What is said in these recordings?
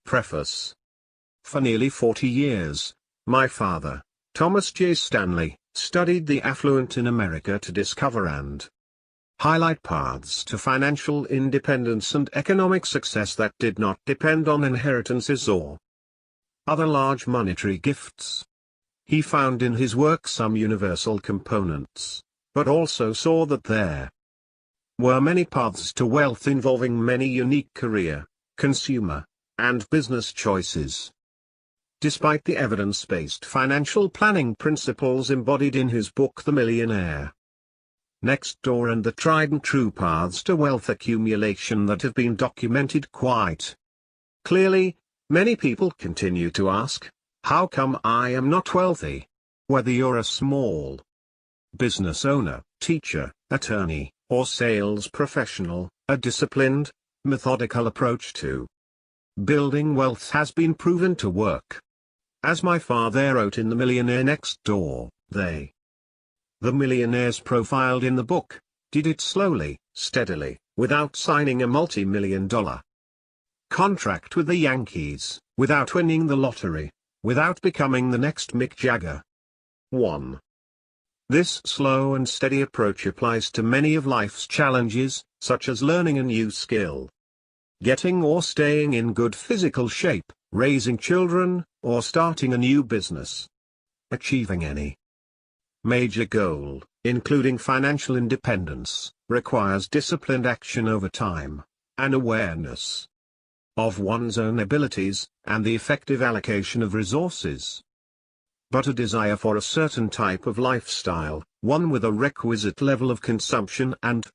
Preface. For nearly 40 years, my father, Thomas J. Stanley, studied the affluent in America to discover and highlight paths to financial independence and economic success that did not depend on inheritances or other large monetary gifts. He found in his work some universal components, but also saw that there were many paths to wealth involving many unique career, consumer, and business choices. Despite the evidence-based financial planning principles embodied in his book The Millionaire Next Door and the tried-and-true paths to wealth accumulation that have been documented quite clearly, many people continue to ask, how come I am not wealthy? Whether you're a small business owner, teacher, attorney, or sales professional, a disciplined, methodical approach to building wealth has been proven to work. As my father wrote in The Millionaire Next Door, the millionaires profiled in the book, did it slowly, steadily, without signing a multi-million-dollar contract with the Yankees, without winning the lottery, without becoming the next Mick Jagger. 1. This slow and steady approach applies to many of life's challenges, such as learning a new skill, getting or staying in good physical shape, raising children, or starting a new business. Achieving any major goal, including financial independence, requires disciplined action over time, an awareness of one's own abilities, and the effective allocation of resources. But a desire for a certain type of lifestyle, one with a requisite level of consumption and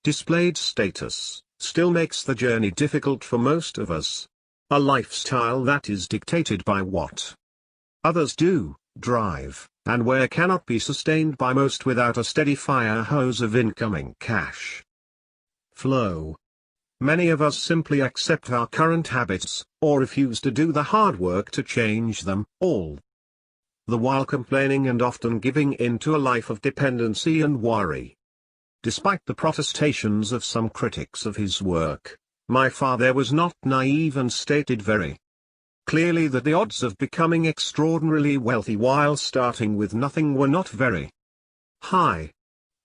displayed status, still makes the journey difficult for most of us. A lifestyle that is dictated by what others do, drive, and where cannot be sustained by most without a steady fire hose of incoming cash flow. Many of us simply accept our current habits, or refuse to do the hard work to change them, all the while complaining and often giving in to a life of dependency and worry. Despite the protestations of some critics of his work, my father was not naive and stated very clearly that the odds of becoming extraordinarily wealthy while starting with nothing were not very high.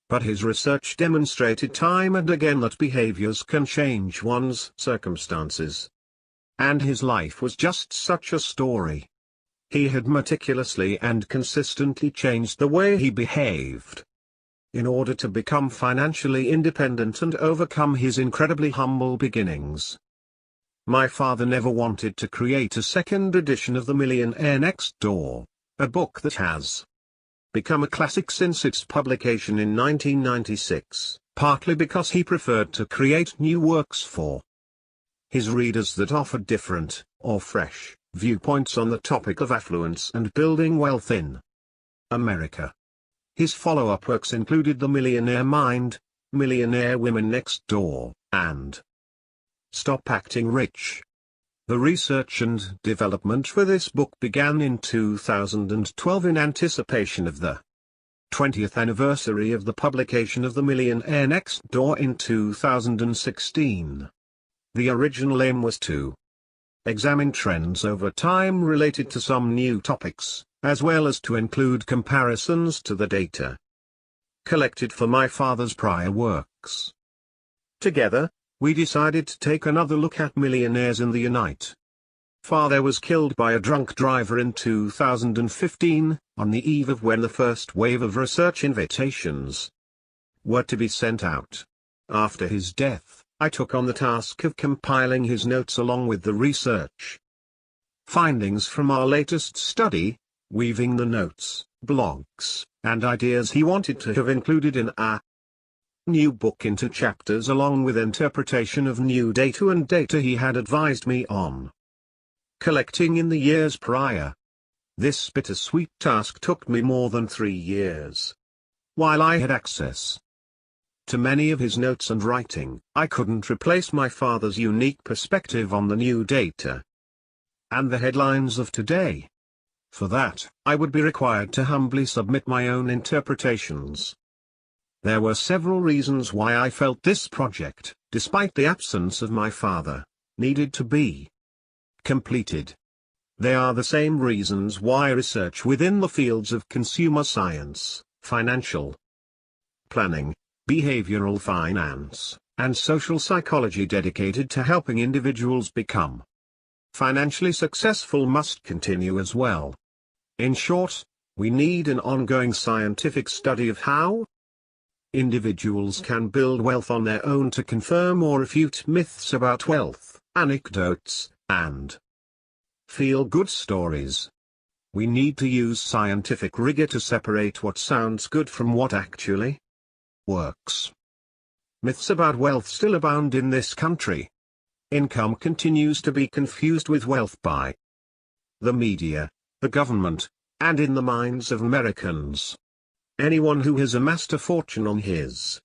But his research demonstrated time and again that behaviors can change one's circumstances. And his life was just such a story. He had meticulously and consistently changed the way he behaved in order to become financially independent and overcome his incredibly humble beginnings. My father never wanted to create a second edition of The Millionaire Next Door, a book that has become a classic since its publication in 1996, partly because he preferred to create new works for his readers that offered different, or fresh, viewpoints on the topic of affluence and building wealth in America. His follow-up works included The Millionaire Mind, Millionaire Women Next Door, and Stop Acting Rich. The research and development for this book began in 2012 in anticipation of the 20th anniversary of the publication of The Millionaire Next Door in 2016. The original aim was to examine trends over time related to some new topics, as well as to include comparisons to the data collected for my father's prior works. Together, we decided to take another look at millionaires in the United Father was killed by a drunk driver in 2015, on the eve of when the first wave of research invitations were to be sent out. After his death, I took on the task of compiling his notes along with the research findings from our latest study, weaving the notes, blogs, and ideas he wanted to have included in our new book into chapters along with interpretation of new data and data he had advised me on collecting in the years prior. This bittersweet task took me more than 3 years. While I had access to many of his notes and writing, I couldn't replace my father's unique perspective on the new data and the headlines of today. For that, I would be required to humbly submit my own interpretations. There were several reasons why I felt this project, despite the absence of my father, needed to be completed. They are the same reasons why research within the fields of consumer science, financial planning, behavioral finance, and social psychology dedicated to helping individuals become financially successful must continue as well. In short, we need an ongoing scientific study of how individuals can build wealth on their own to confirm or refute myths about wealth, anecdotes, and feel-good stories. We need to use scientific rigor to separate what sounds good from what actually works. Myths about wealth still abound in this country. Income continues to be confused with wealth by the media, the government, and in the minds of Americans. Anyone who has amassed a fortune on his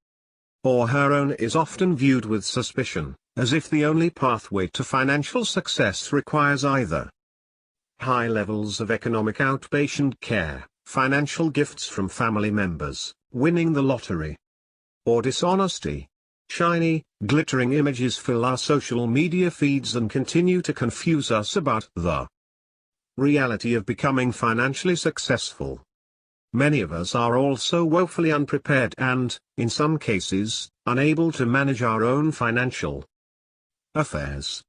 or her own is often viewed with suspicion, as if the only pathway to financial success requires either high levels of economic outpatient care, financial gifts from family members, winning the lottery, or dishonesty. Shiny, glittering images fill our social media feeds and continue to confuse us about the reality of becoming financially successful. Many of us are also woefully unprepared and, in some cases, unable to manage our own financial affairs.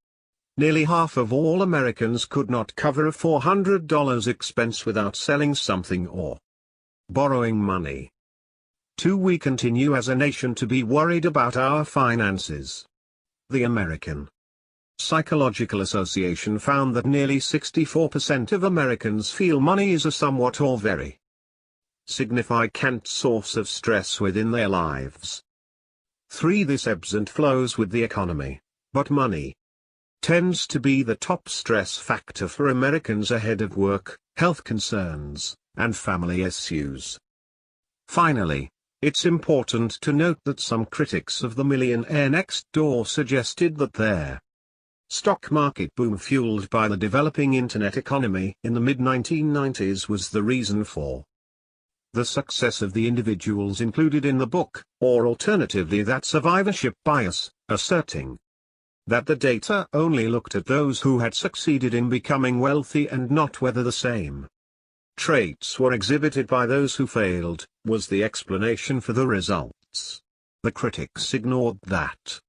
Nearly half of all Americans could not cover a $400 expense without selling something or borrowing money. We continue as a nation to be worried about our finances. The American Psychological Association found that nearly 64% of Americans feel money is a somewhat or very significant source of stress within their lives. This ebbs and flows with the economy, but money tends to be the top stress factor for Americans ahead of work, health concerns, and family issues. Finally, it's important to note that some critics of the Millionaire next door suggested that their stock market boom fueled by the developing internet economy in the mid-1990s was the reason for the success of the individuals included in the book, or alternatively that survivorship bias, asserting that the data only looked at those who had succeeded in becoming wealthy and not whether the same traits were exhibited by those who failed, was the explanation for the results. The critics ignored that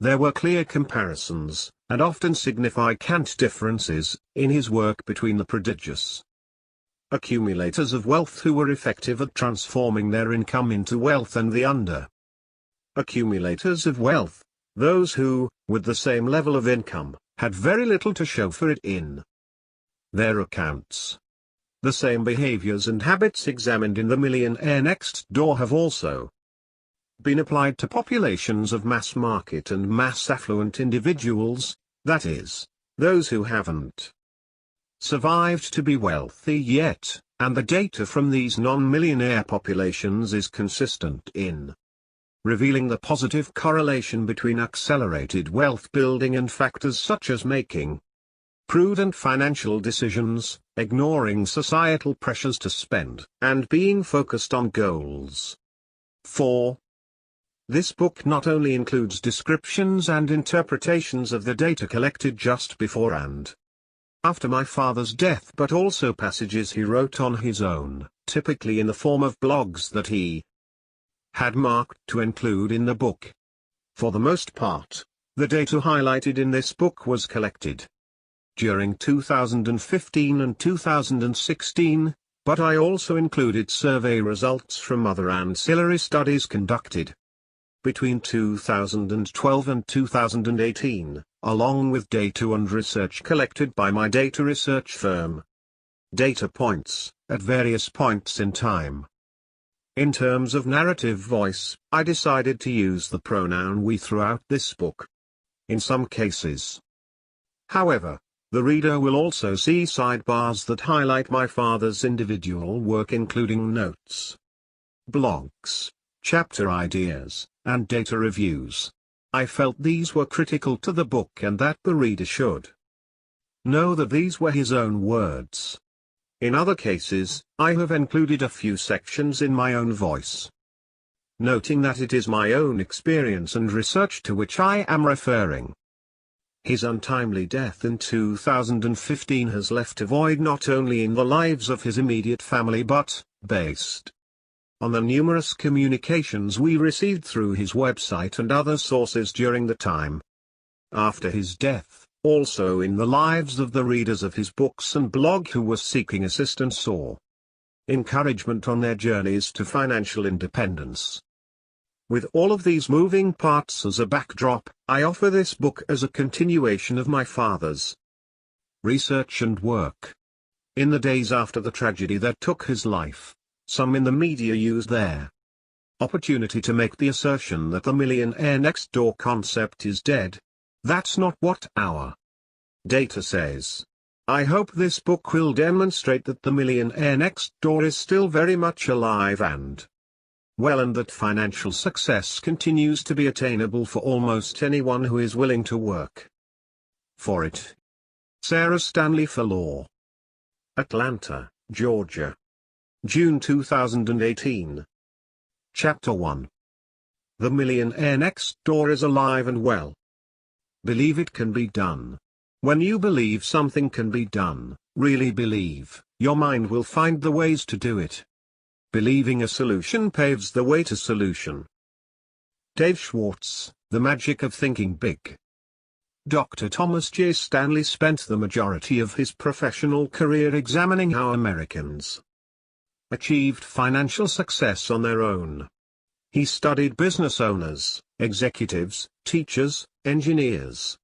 there were clear comparisons, and often significant differences, in his work between the prodigious accumulators of wealth who were effective at transforming their income into wealth and the accumulators of wealth, those who, with the same level of income, had very little to show for it in their accounts. The same behaviors and habits examined in the Millionaire next door have also been applied to populations of mass market and mass affluent individuals, that is, those who haven't survived to be wealthy yet, and the data from these non-millionaire populations is consistent in revealing the positive correlation between accelerated wealth building and factors such as making prudent financial decisions, ignoring societal pressures to spend, and being focused on goals. 4. This book not only includes descriptions and interpretations of the data collected just before and after my father's death, but also passages he wrote on his own, typically in the form of blogs that he had marked to include in the book. For the most part, the data highlighted in this book was collected during 2015 and 2016, but I also included survey results from other ancillary studies conducted between 2012 and 2018, along with data and research collected by my data research firm. Data points, at various points in time. In terms of narrative voice, I decided to use the pronoun we throughout this book. In some cases, however, the reader will also see sidebars that highlight my father's individual work, including notes, blogs, chapter ideas, and data reviews. I felt these were critical to the book and that the reader should know that these were his own words. In other cases, I have included a few sections in my own voice, noting that it is my own experience and research to which I am referring. His untimely death in 2015 has left a void not only in the lives of his immediate family but, based on the numerous communications we received through his website and other sources during the time after his death, also in the lives of the readers of his books and blog who were seeking assistance or encouragement on their journeys to financial independence. With all of these moving parts as a backdrop, I offer this book as a continuation of my father's research and work. In the days after the tragedy that took his life, some in the media used their opportunity to make the assertion that the millionaire next door concept is dead. That's not what our data says. I hope this book will demonstrate that the millionaire next door is still very much alive and well, and that financial success continues to be attainable for almost anyone who is willing to work for it. Sarah Stanley for Law. Atlanta, Georgia. June 2018. Chapter 1. The millionaire next door is alive and well. Believe it can be done. When you believe something can be done, really believe, your mind will find the ways to do it. Believing a solution paves the way to solution. Dave Schwartz, The Magic of Thinking Big. Dr. Thomas J. Stanley spent the majority of his professional career examining how Americans achieved financial success on their own. He studied business owners, executives, teachers, engineers,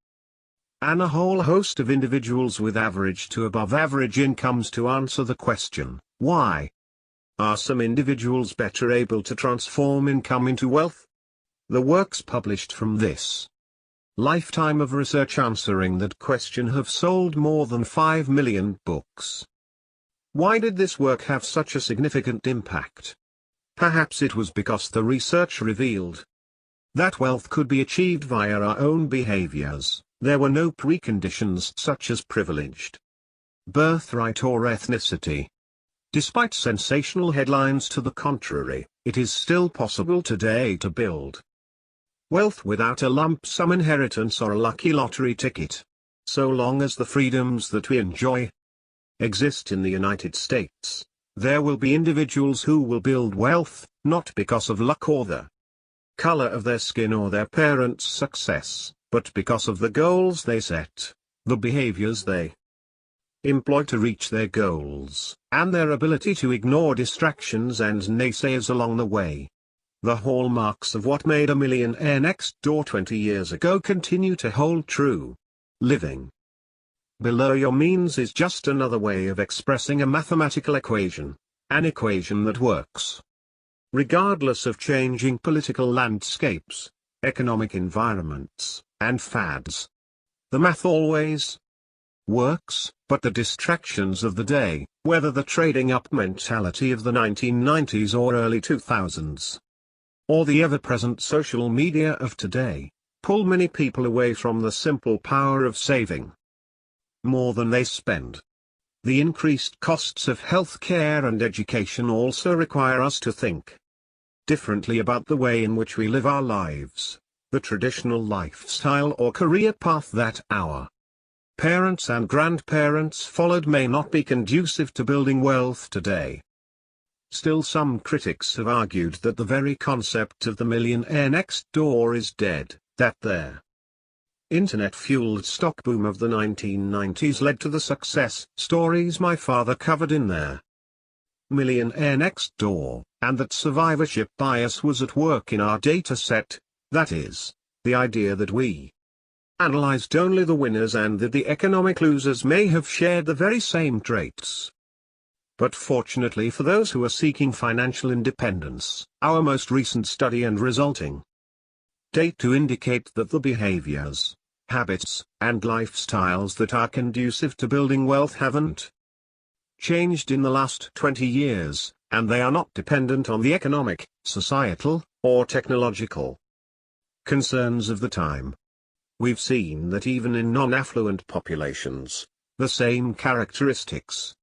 and a whole host of individuals with average to above average incomes to answer the question, why are some individuals better able to transform income into wealth? The works published from this lifetime of research answering that question have sold more than 5 million books. Why did this work have such a significant impact? Perhaps it was because the research revealed that wealth could be achieved via our own behaviors. There were no preconditions such as privileged birthright or ethnicity. Despite sensational headlines to the contrary, it is still possible today to build wealth without a lump sum inheritance or a lucky lottery ticket. So long as the freedoms that we enjoy exist in the United States, there will be individuals who will build wealth, not because of luck or the color of their skin or their parents' success, but because of the goals they set, the behaviors they employ to reach their goals, and their ability to ignore distractions and naysayers along the way. The hallmarks of what made a millionaire next door 20 years ago continue to hold true. Living below your means is just another way of expressing a mathematical equation, an equation that works regardless of changing political landscapes, economic environments, and fads. The math always works, but the distractions of the day, whether the trading up mentality of the 1990s or early 2000s, or the ever-present social media of today, pull many people away from the simple power of saving more than they spend. The increased costs of healthcare and education also require us to think differently about the way in which we live our lives. The traditional lifestyle or career path that our parents and grandparents followed may not be conducive to building wealth today. Still, some critics have argued that the very concept of the millionaire next door is dead, that their internet-fueled stock boom of the 1990s led to the success stories my father covered in their Millionaire Next Door, and that survivorship bias was at work in our data set, that is, the idea that we analyzed only the winners and that the economic losers may have shared the very same traits. But fortunately for those who are seeking financial independence, our most recent study and resulting data indicate that the behaviors, habits, and lifestyles that are conducive to building wealth haven't changed in the last 20 years, and they are not dependent on the economic, societal, or technological concerns of the time. We've seen that even in non-affluent populations, the same characteristics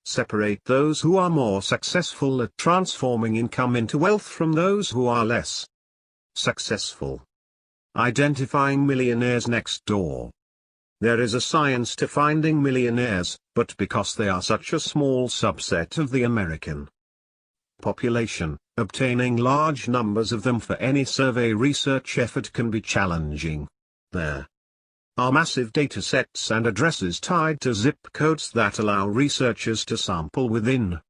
separate those who are more successful at transforming income into wealth from those who are less successful. Identifying millionaires next door. There is a science to finding millionaires, but because they are such a small subset of the American population, obtaining large numbers of them for any survey research effort can be challenging. There are massive data sets and addresses tied to zip codes that allow researchers to sample within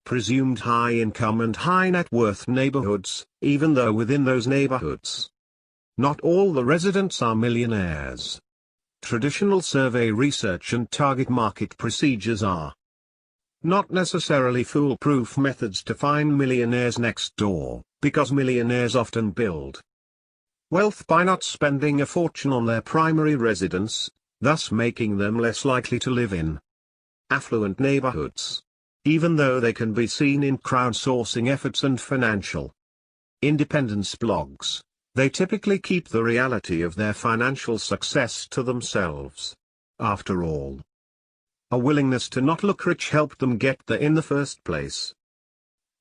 presumed high-income and high-net worth neighborhoods, even though within those neighborhoods, not all the residents are millionaires. Traditional survey research and target market procedures are not necessarily foolproof methods to find millionaires next door, because millionaires often build wealth by not spending a fortune on their primary residence, thus making them less likely to live in affluent neighborhoods, even though they can be seen in crowdsourcing efforts and financial independence blogs. They typically keep the reality of their financial success to themselves. After all, a willingness to not look rich helped them get there in the first place.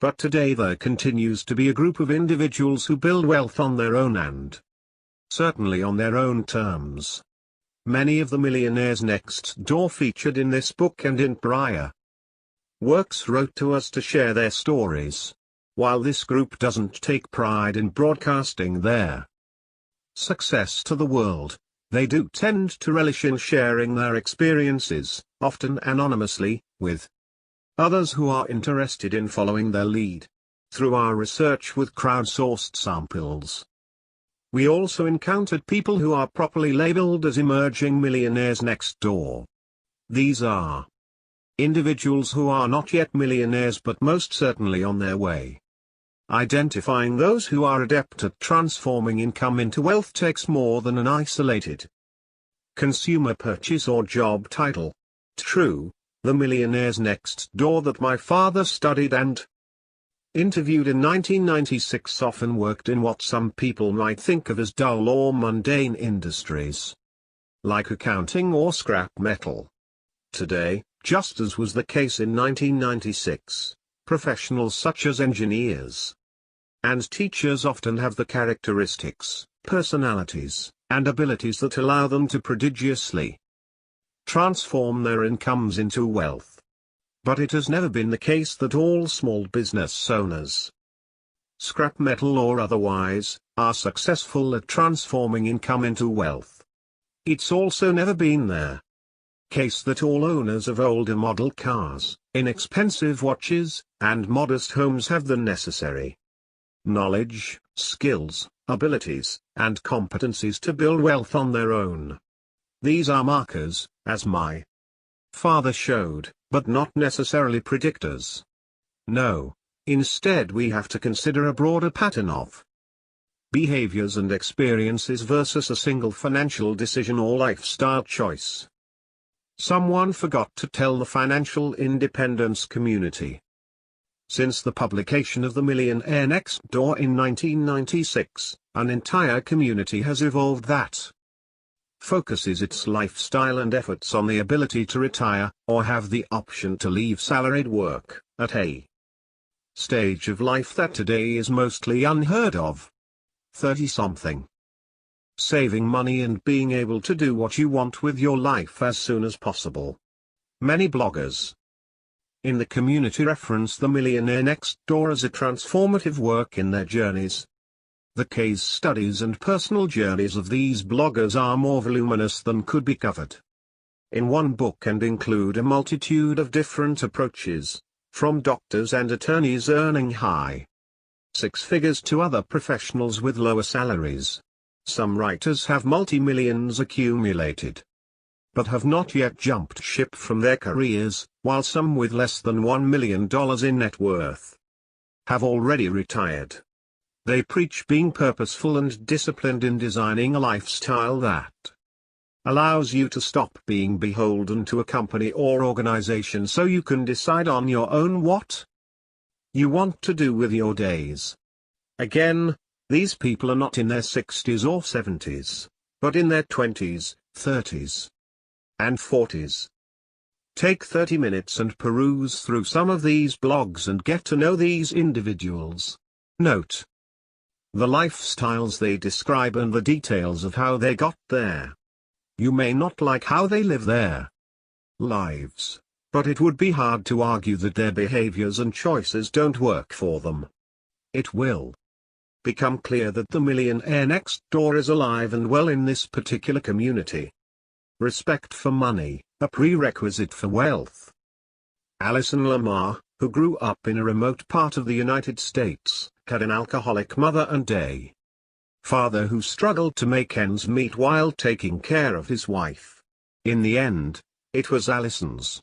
But today there continues to be a group of individuals who build wealth on their own and certainly on their own terms. Many of the millionaires next door featured in this book and in prior works wrote to us to share their stories. While this group doesn't take pride in broadcasting their success to the world, they do tend to relish in sharing their experiences, often anonymously, with others who are interested in following their lead. Through our research with crowdsourced samples, we also encountered people who are properly labeled as emerging millionaires next door. These are individuals who are not yet millionaires but most certainly on their way. Identifying those who are adept at transforming income into wealth takes more than an isolated consumer purchase or job title. True, the millionaires next door that my father studied and interviewed in 1996 often worked in what some people might think of as dull or mundane industries, like accounting or scrap metal. Today, just as was the case in 1996, professionals such as engineers and teachers often have the characteristics, personalities, and abilities that allow them to prodigiously transform their incomes into wealth. But it has never been the case that all small business owners, scrap metal or otherwise, are successful at transforming income into wealth. It's also never been the case that all owners of older model cars, inexpensive watches, and modest homes have the necessary knowledge, skills, abilities, and competencies to build wealth on their own. These are markers, as my father showed, but not necessarily predictors. No, instead we have to consider a broader pattern of behaviors and experiences versus a single financial decision or lifestyle choice. Someone forgot to tell the financial independence community. Since the publication of The Millionaire Next Door in 1996, an entire community has evolved that focuses its lifestyle and efforts on the ability to retire, or have the option to leave salaried work, at a stage of life that today is mostly unheard of. 30-something. Saving money and being able to do what you want with your life as soon as possible. Many bloggers in the community reference The Millionaire Next Door as a transformative work in their journeys. The case studies and personal journeys of these bloggers are more voluminous than could be covered in one book and include a multitude of different approaches, from doctors and attorneys earning high six figures to other professionals with lower salaries. Some writers have multi-millions accumulated, but have not yet jumped ship from their careers, while some with less than $1 million in net worth have already retired. They preach being purposeful and disciplined in designing a lifestyle that allows you to stop being beholden to a company or organization so you can decide on your own what you want to do with your days. Again, these people are not in their 60s or 70s, but in their 20s, 30s, and 40s. Take 30 minutes and peruse through some of these blogs and get to know these individuals. Note: the lifestyles they describe and the details of how they got there. You may not like how they live their lives, but it would be hard to argue that their behaviors and choices don't work for them. It will become clear that the millionaire next door is alive and well in this particular community. Respect for money, a prerequisite for wealth. Alison Lamar, who grew up in a remote part of the United States, had an alcoholic mother and a father who struggled to make ends meet while taking care of his wife. In the end, it was Alison's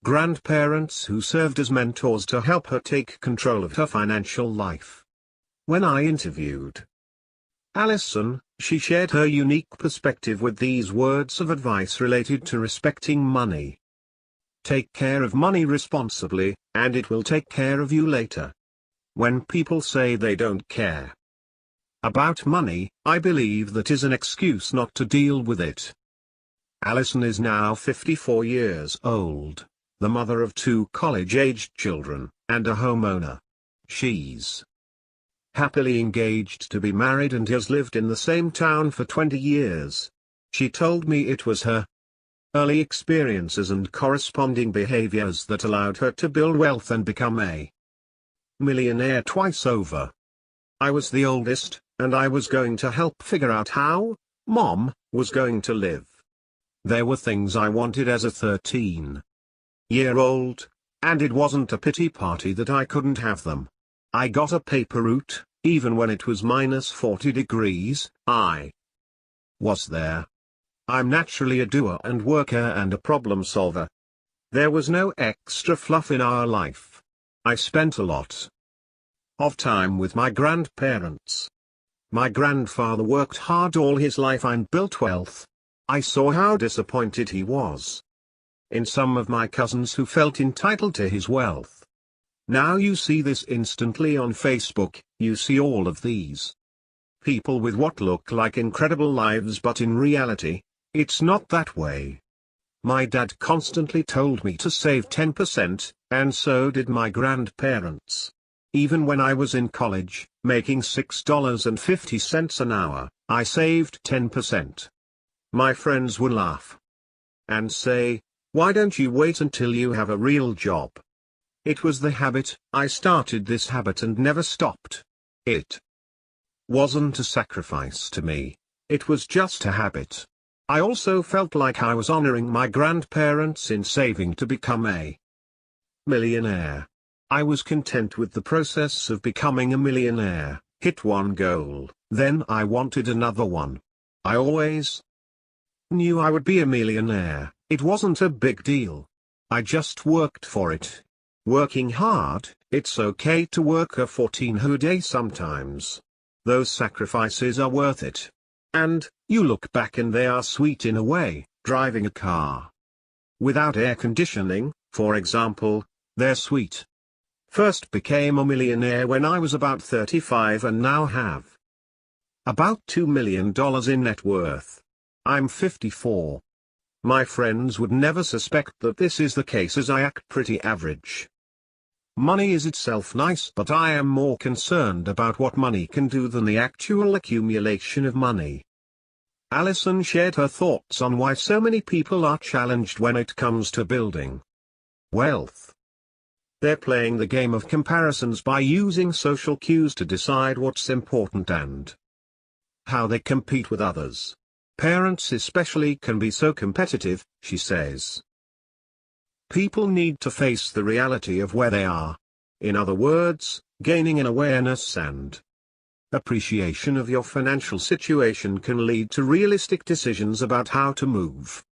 grandparents who served as mentors to help her take control of her financial life. When I interviewed Alison, she shared her unique perspective with these words of advice related to respecting money. Take care of money responsibly, and it will take care of you later. When people say they don't care about money, I believe that is an excuse not to deal with it. Alison is now 54 years old, the mother of 2 college-aged children, and a homeowner. She's happily engaged to be married and has lived in the same town for 20 years. She told me it was her early experiences and corresponding behaviors that allowed her to build wealth and become a millionaire twice over. I was the oldest, and I was going to help figure out how Mom was going to live. There were things I wanted as a 13-year-old, and it wasn't a pity party that I couldn't have them. I got a paper route, even when it was -40 degrees, I was there. I'm naturally a doer and worker and a problem solver. There was no extra fluff in our life. I spent a lot of time with my grandparents. My grandfather worked hard all his life and built wealth. I saw how disappointed he was in some of my cousins who felt entitled to his wealth. Now you see this instantly on Facebook. You see all of these people with what look like incredible lives, but in reality, it's not that way. My dad constantly told me to save 10%, and so did my grandparents. Even when I was in college, making $6.50 an hour, I saved 10%. My friends would laugh and say, "Why don't you wait until you have a real job?" It was the habit. I started this habit and never stopped. It wasn't a sacrifice to me, it was just a habit. I also felt like I was honoring my grandparents in saving to become a millionaire. I was content with the process of becoming a millionaire, hit one goal, then I wanted another one. I always knew I would be a millionaire. It wasn't a big deal. I just worked for it. Working hard, it's okay to work a 14-hour day sometimes. Those sacrifices are worth it. And, you look back and they are sweet in a way. Driving a car without air conditioning, for example, they're sweet. First became a millionaire when I was about 35 and now have about $2 million in net worth. I'm 54. My friends would never suspect that this is the case, as I act pretty average. Money is itself nice, but I am more concerned about what money can do than the actual accumulation of money. Alison shared her thoughts on why so many people are challenged when it comes to building wealth. They're playing the game of comparisons by using social cues to decide what's important and how they compete with others. Parents especially can be so competitive, she says. People need to face the reality of where they are. In other words, gaining an awareness and appreciation of your financial situation can lead to realistic decisions about how to move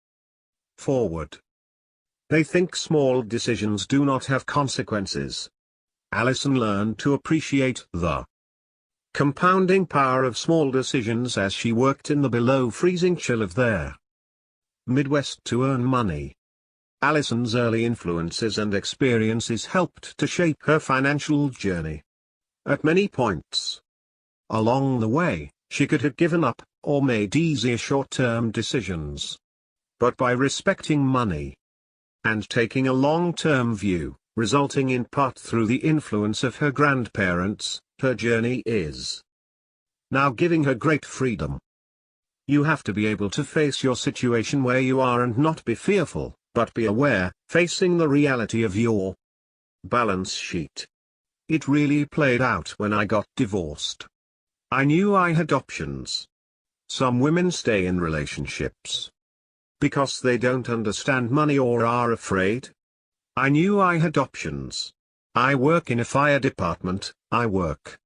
forward. They think small decisions do not have consequences. Alison learned to appreciate the compounding power of small decisions as she worked in the below-freezing chill of their Midwest to earn money. Alison's early influences and experiences helped to shape her financial journey. At many points along the way, she could have given up, or made easier short-term decisions. But by respecting money and taking a long-term view, resulting in part through the influence of her grandparents, her journey is now giving her great freedom. You have to be able to face your situation where you are and not be fearful, but be aware, facing the reality of your balance sheet. It really played out when I got divorced. I knew I had options. Some women stay in relationships because they don't understand money or are afraid. I knew I had options. I work in a fire department. I work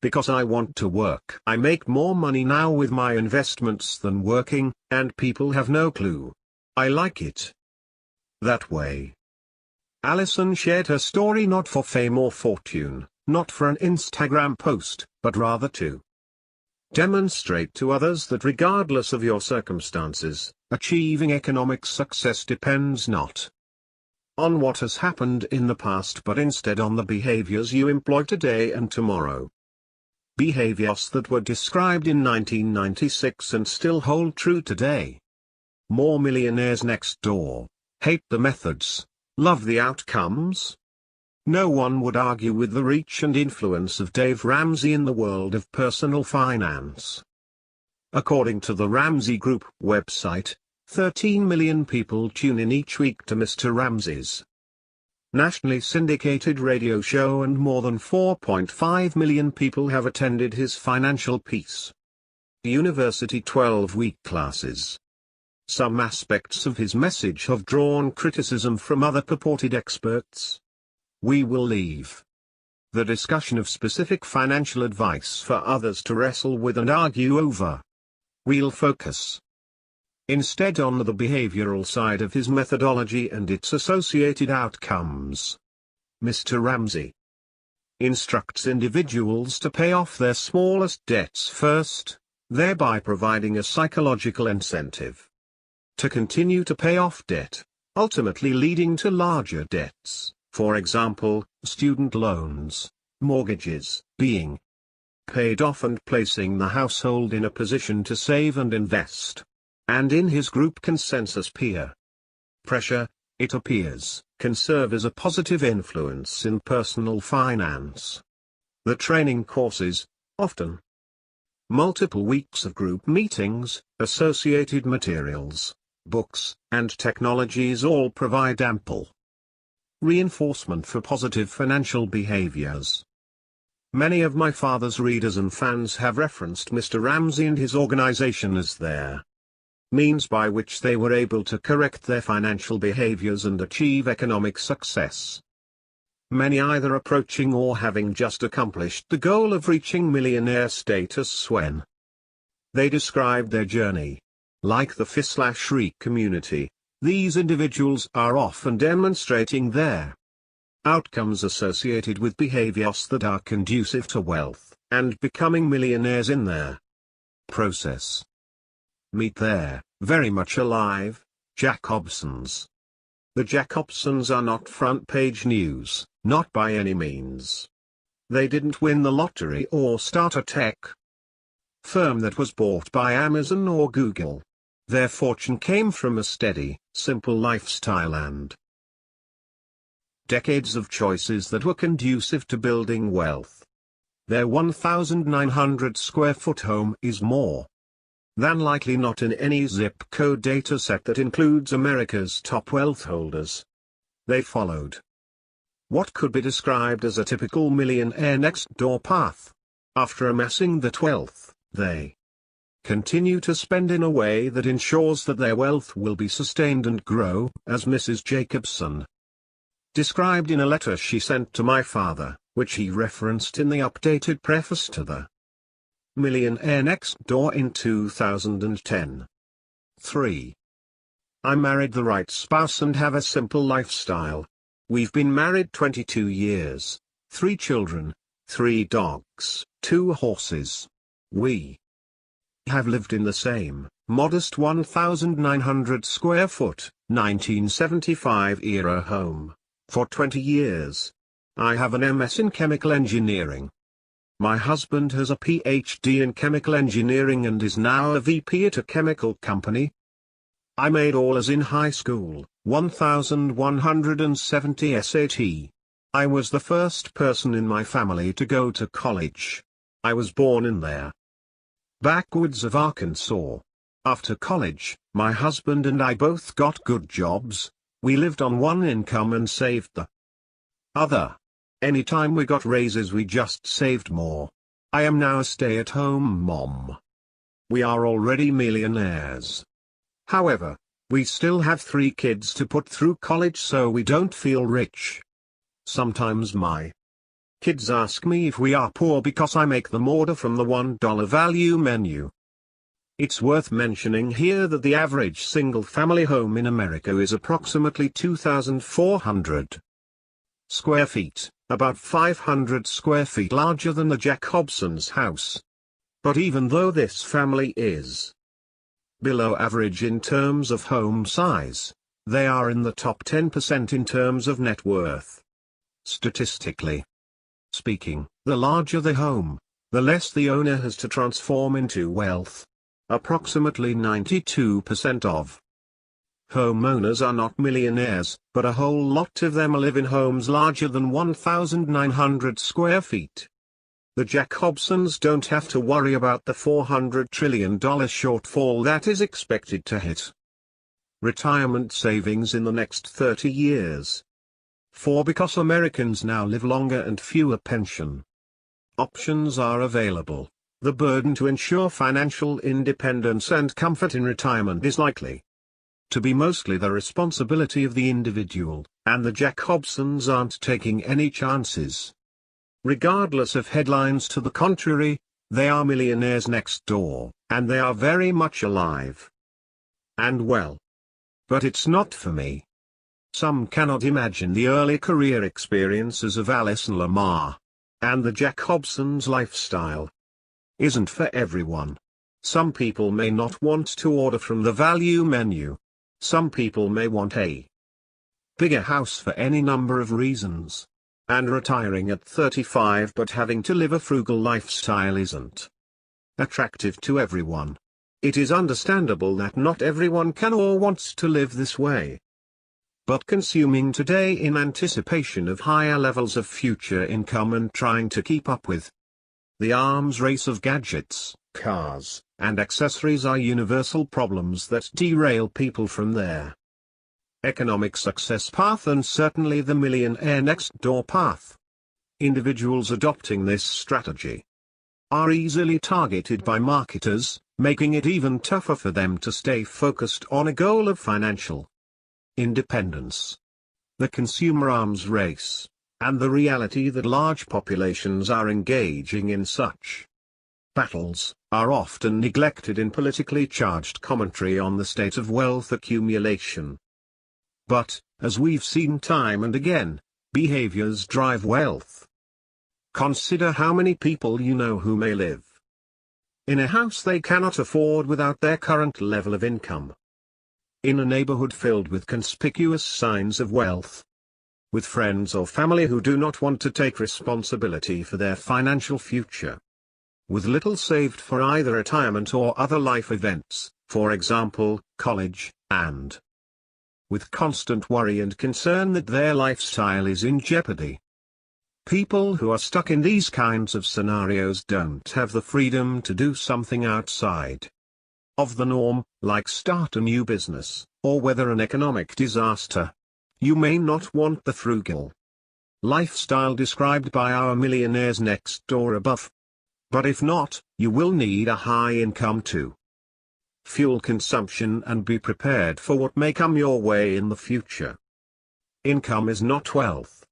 because I want to work. I make more money now with my investments than working, and people have no clue. I like it that way. Alison shared her story not for fame or fortune, not for an Instagram post, but rather to demonstrate to others that regardless of your circumstances, achieving economic success depends not on what has happened in the past but instead on the behaviors you employ today and tomorrow. Behaviors that were described in 1996 and still hold true today. More millionaires next door. Hate the methods, love the outcomes. No one would argue with the reach and influence of Dave Ramsey in the world of personal finance. According to the Ramsey Group website, 13 million people tune in each week to Mr. Ramsey's nationally syndicated radio show, and more than 4.5 million people have attended his Financial Peace University 12-week classes. Some aspects of his message have drawn criticism from other purported experts. We will leave the discussion of specific financial advice for others to wrestle with and argue over. We'll focus instead on the behavioral side of his methodology and its associated outcomes. Mr. Ramsey instructs individuals to pay off their smallest debts first, thereby providing a psychological incentive to continue to pay off debt, ultimately leading to larger debts, for example, student loans, mortgages, being paid off and placing the household in a position to save and invest. And in his group consensus peer pressure, it appears, can serve as a positive influence in personal finance. The training courses, often multiple weeks of group meetings, associated materials, books, and technologies all provide ample reinforcement for positive financial behaviors. Many of my father's readers and fans have referenced Mr. Ramsey and his organization as their means by which they were able to correct their financial behaviors and achieve economic success. Many either approaching or having just accomplished the goal of reaching millionaire status when they described their journey. Like the F/Re community, these individuals are often demonstrating their outcomes associated with behaviors that are conducive to wealth, and becoming millionaires in their process. Meet their, very much alive, Jacobsons. The Jacobsons are not front-page news, not by any means. They didn't win the lottery or start a tech firm that was bought by Amazon or Google. Their fortune came from a steady, simple lifestyle and decades of choices that were conducive to building wealth. Their 1,900 square foot home is more than likely not in any zip code dataset that includes America's top wealth holders. They followed what could be described as a typical millionaire next door path. After amassing that wealth, they continue to spend in a way that ensures that their wealth will be sustained and grow, as Mrs. Jacobson described in a letter she sent to my father, which he referenced in the updated preface to the Millionaire Next Door in 2010. 3. I married the right spouse and have a simple lifestyle. We've been married 22 years, 3 children, 3 dogs, 2 horses. We have lived in the same, modest 1,900 square foot, 1975 era home, for 20 years. I have an MS in chemical engineering. My husband has a PhD in chemical engineering and is now a VP at a chemical company. I made all A's in high school, 1,170 SAT. I was the first person in my family to go to college. I was born in there. backwoods of Arkansas. After college, my husband and I both got good jobs. We lived on one income and saved the other. Anytime we got raises we just saved more. I am now a stay-at-home mom. We are already millionaires. However, we still have 3 kids to put through college, so we don't feel rich. Sometimes my kids ask me if we are poor because I make them order from the $1 value menu. It's worth mentioning here that the average single-family home in America is approximately 2,400 square feet, about 500 square feet larger than the Jack Hobson's house. But even though this family is below average in terms of home size, they are in the top 10% in terms of net worth. Statistically speaking, the larger the home, the less the owner has to transform into wealth. Approximately 92% of homeowners are not millionaires, but a whole lot of them live in homes larger than 1,900 square feet. The Jack Hobsons don't have to worry about the $400 trillion shortfall that is expected to hit retirement savings in the next 30 years. Because Americans now live longer and fewer pension options are available, the burden to ensure financial independence and comfort in retirement is likely to be mostly the responsibility of the individual, and the Jack Hobsons aren't taking any chances. Regardless of headlines to the contrary, they are millionaires next door, and they are very much alive and well. But it's not for me. Some cannot imagine the early career experiences of Alice and Lamar. And the Jack Hobson's lifestyle isn't for everyone. Some people may not want to order from the value menu. Some people may want a bigger house for any number of reasons. And retiring at 35 but having to live a frugal lifestyle isn't attractive to everyone. It is understandable that not everyone can or wants to live this way. But consuming today in anticipation of higher levels of future income and trying to keep up with the arms race of gadgets, cars, and accessories are universal problems that derail people from their economic success path, and certainly the millionaire next door path. Individuals adopting this strategy are easily targeted by marketers, making it even tougher for them to stay focused on a goal of financial independence. The consumer arms race, and the reality that large populations are engaging in such battles, are often neglected in politically charged commentary on the state of wealth accumulation. But, as we've seen time and again, behaviors drive wealth. Consider how many people you know who may live in a house they cannot afford without their current level of income. In a neighborhood filled with conspicuous signs of wealth. With friends or family who do not want to take responsibility for their financial future. With little saved for either retirement or other life events, for example, college, and with constant worry and concern that their lifestyle is in jeopardy. People who are stuck in these kinds of scenarios don't have the freedom to do something outside of the norm, like start a new business, or weather an economic disaster. You may not want the frugal lifestyle described by our millionaires next door above. But if not, you will need a high income to fuel consumption and be prepared for what may come your way in the future. Income is not wealth.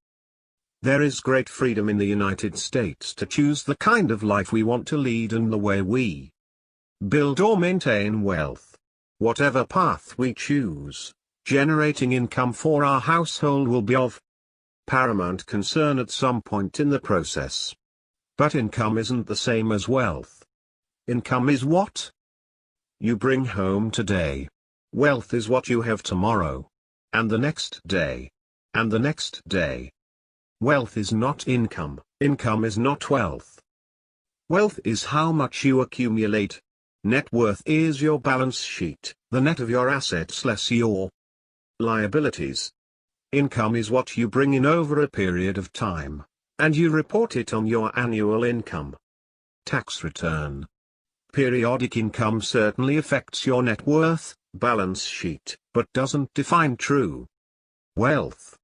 There is great freedom in the United States to choose the kind of life we want to lead and the way we build or maintain wealth. Whatever path we choose, generating income for our household will be of paramount concern at some point in the process. But income isn't the same as wealth. Income is what you bring home today. Wealth is what you have tomorrow, and the next day, and the next day. Wealth is not income. Income is not wealth. Wealth is how much you accumulate. Net worth is your balance sheet, the net of your assets less your liabilities. Income is what you bring in over a period of time, and you report it on your annual income tax return. Periodic income certainly affects your net worth, balance sheet, but doesn't define true wealth.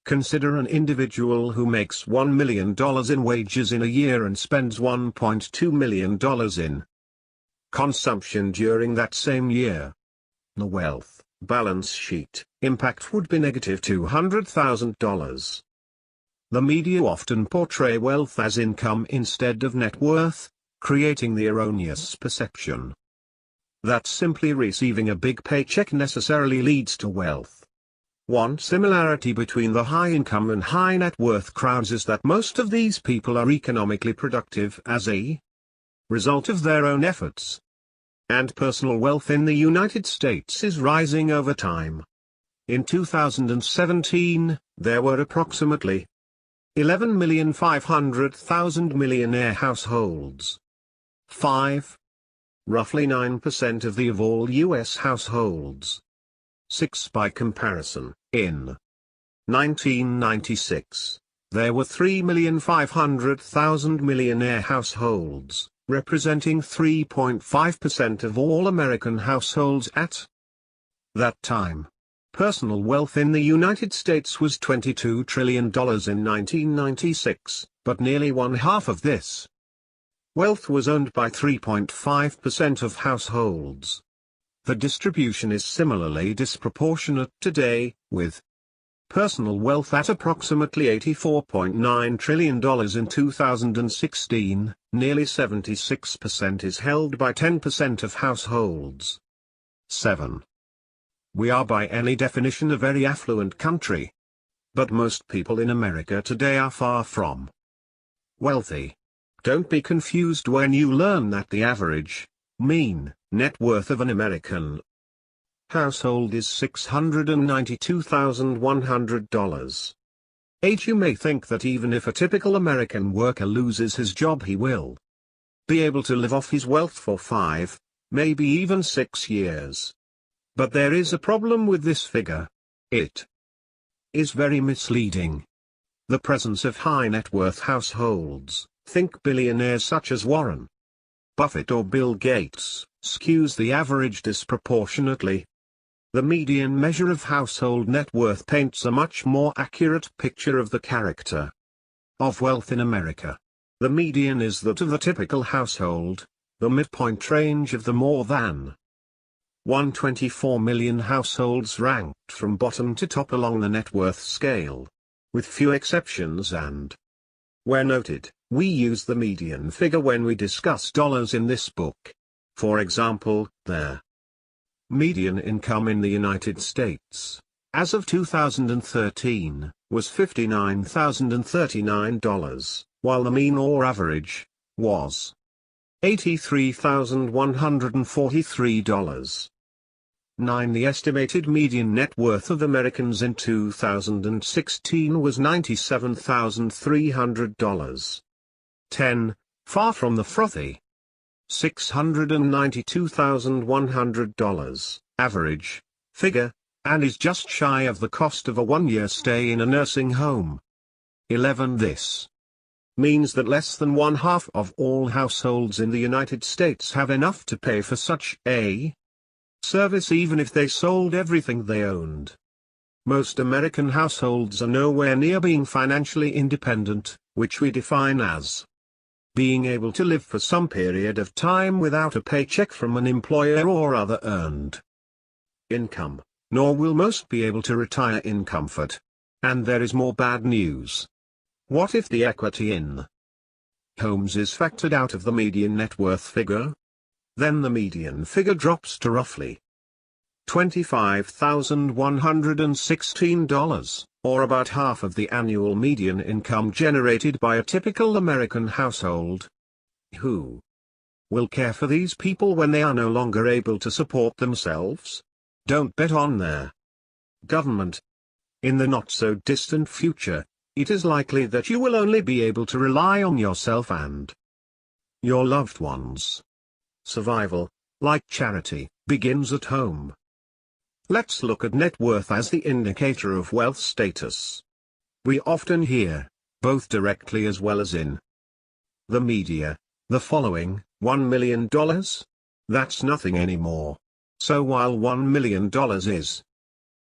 Consider an individual who makes $1 million in wages in a year and spends $1.2 million in consumption during that same year. The wealth, balance sheet, impact would be negative $200,000. The media often portray wealth as income instead of net worth, creating the erroneous perception that simply receiving a big paycheck necessarily leads to wealth. One similarity between the high income and high net worth crowds is that most of these people are economically productive as a result of their own efforts. And personal wealth in the United States is rising over time. In 2017, there were approximately 11,500,000 millionaire households. Roughly 9% of of all U.S. households. 6. By comparison, in 1996, there were 3,500,000 millionaire households, representing 3.5% of all American households at that time. Personal wealth in the United States was $22 trillion in 1996, but nearly one half of this wealth was owned by 3.5% of households. The distribution is similarly disproportionate today, with personal wealth at approximately $84.9 trillion in 2016, nearly 76% is held by 10% of households. 7. We are by any definition a very affluent country. But most people in America today are far from wealthy. Don't be confused when you learn that the average, mean, net worth of an American household is $692,100. You may think that even if a typical American worker loses his job, he will be able to live off his wealth for 5, maybe even 6 years. But there is a problem with this figure. It is very misleading. The presence of high net worth households, think billionaires such as Warren Buffett or Bill Gates, skews the average disproportionately. The median measure of household net worth paints a much more accurate picture of the character of wealth in America. The median is that of the typical household, the midpoint range of the more than 124 million households ranked from bottom to top along the net worth scale, with few exceptions, and where noted, we use the median figure when we discuss dollars in this book. For example, their median income in the United States, as of 2013, was $59,039, while the mean or average was $83,143. 9. The estimated median net worth of Americans in 2016 was $97,300. 10. Far from the frothy $692,100 average figure, and is just shy of the cost of a one-year stay in a nursing home. 11. This means that less than one half of all households in the United States have enough to pay for such a service even if they sold everything they owned. Most American households are nowhere near being financially independent, which we define as being able to live for some period of time without a paycheck from an employer or other earned income, nor will most be able to retire in comfort. And there is more bad news. What if the equity in homes is factored out of the median net worth figure? Then the median figure drops to roughly $25,116, or about half of the annual median income generated by a typical American household. Who will care for these people when they are no longer able to support themselves? Don't bet on their government. In the not-so-distant future, it is likely that you will only be able to rely on yourself and your loved ones. Survival, like charity, begins at home. Let's look at net worth as the indicator of wealth status. We often hear, both directly as well as in the media, The following, $1 million? That's nothing anymore. So while $1 million is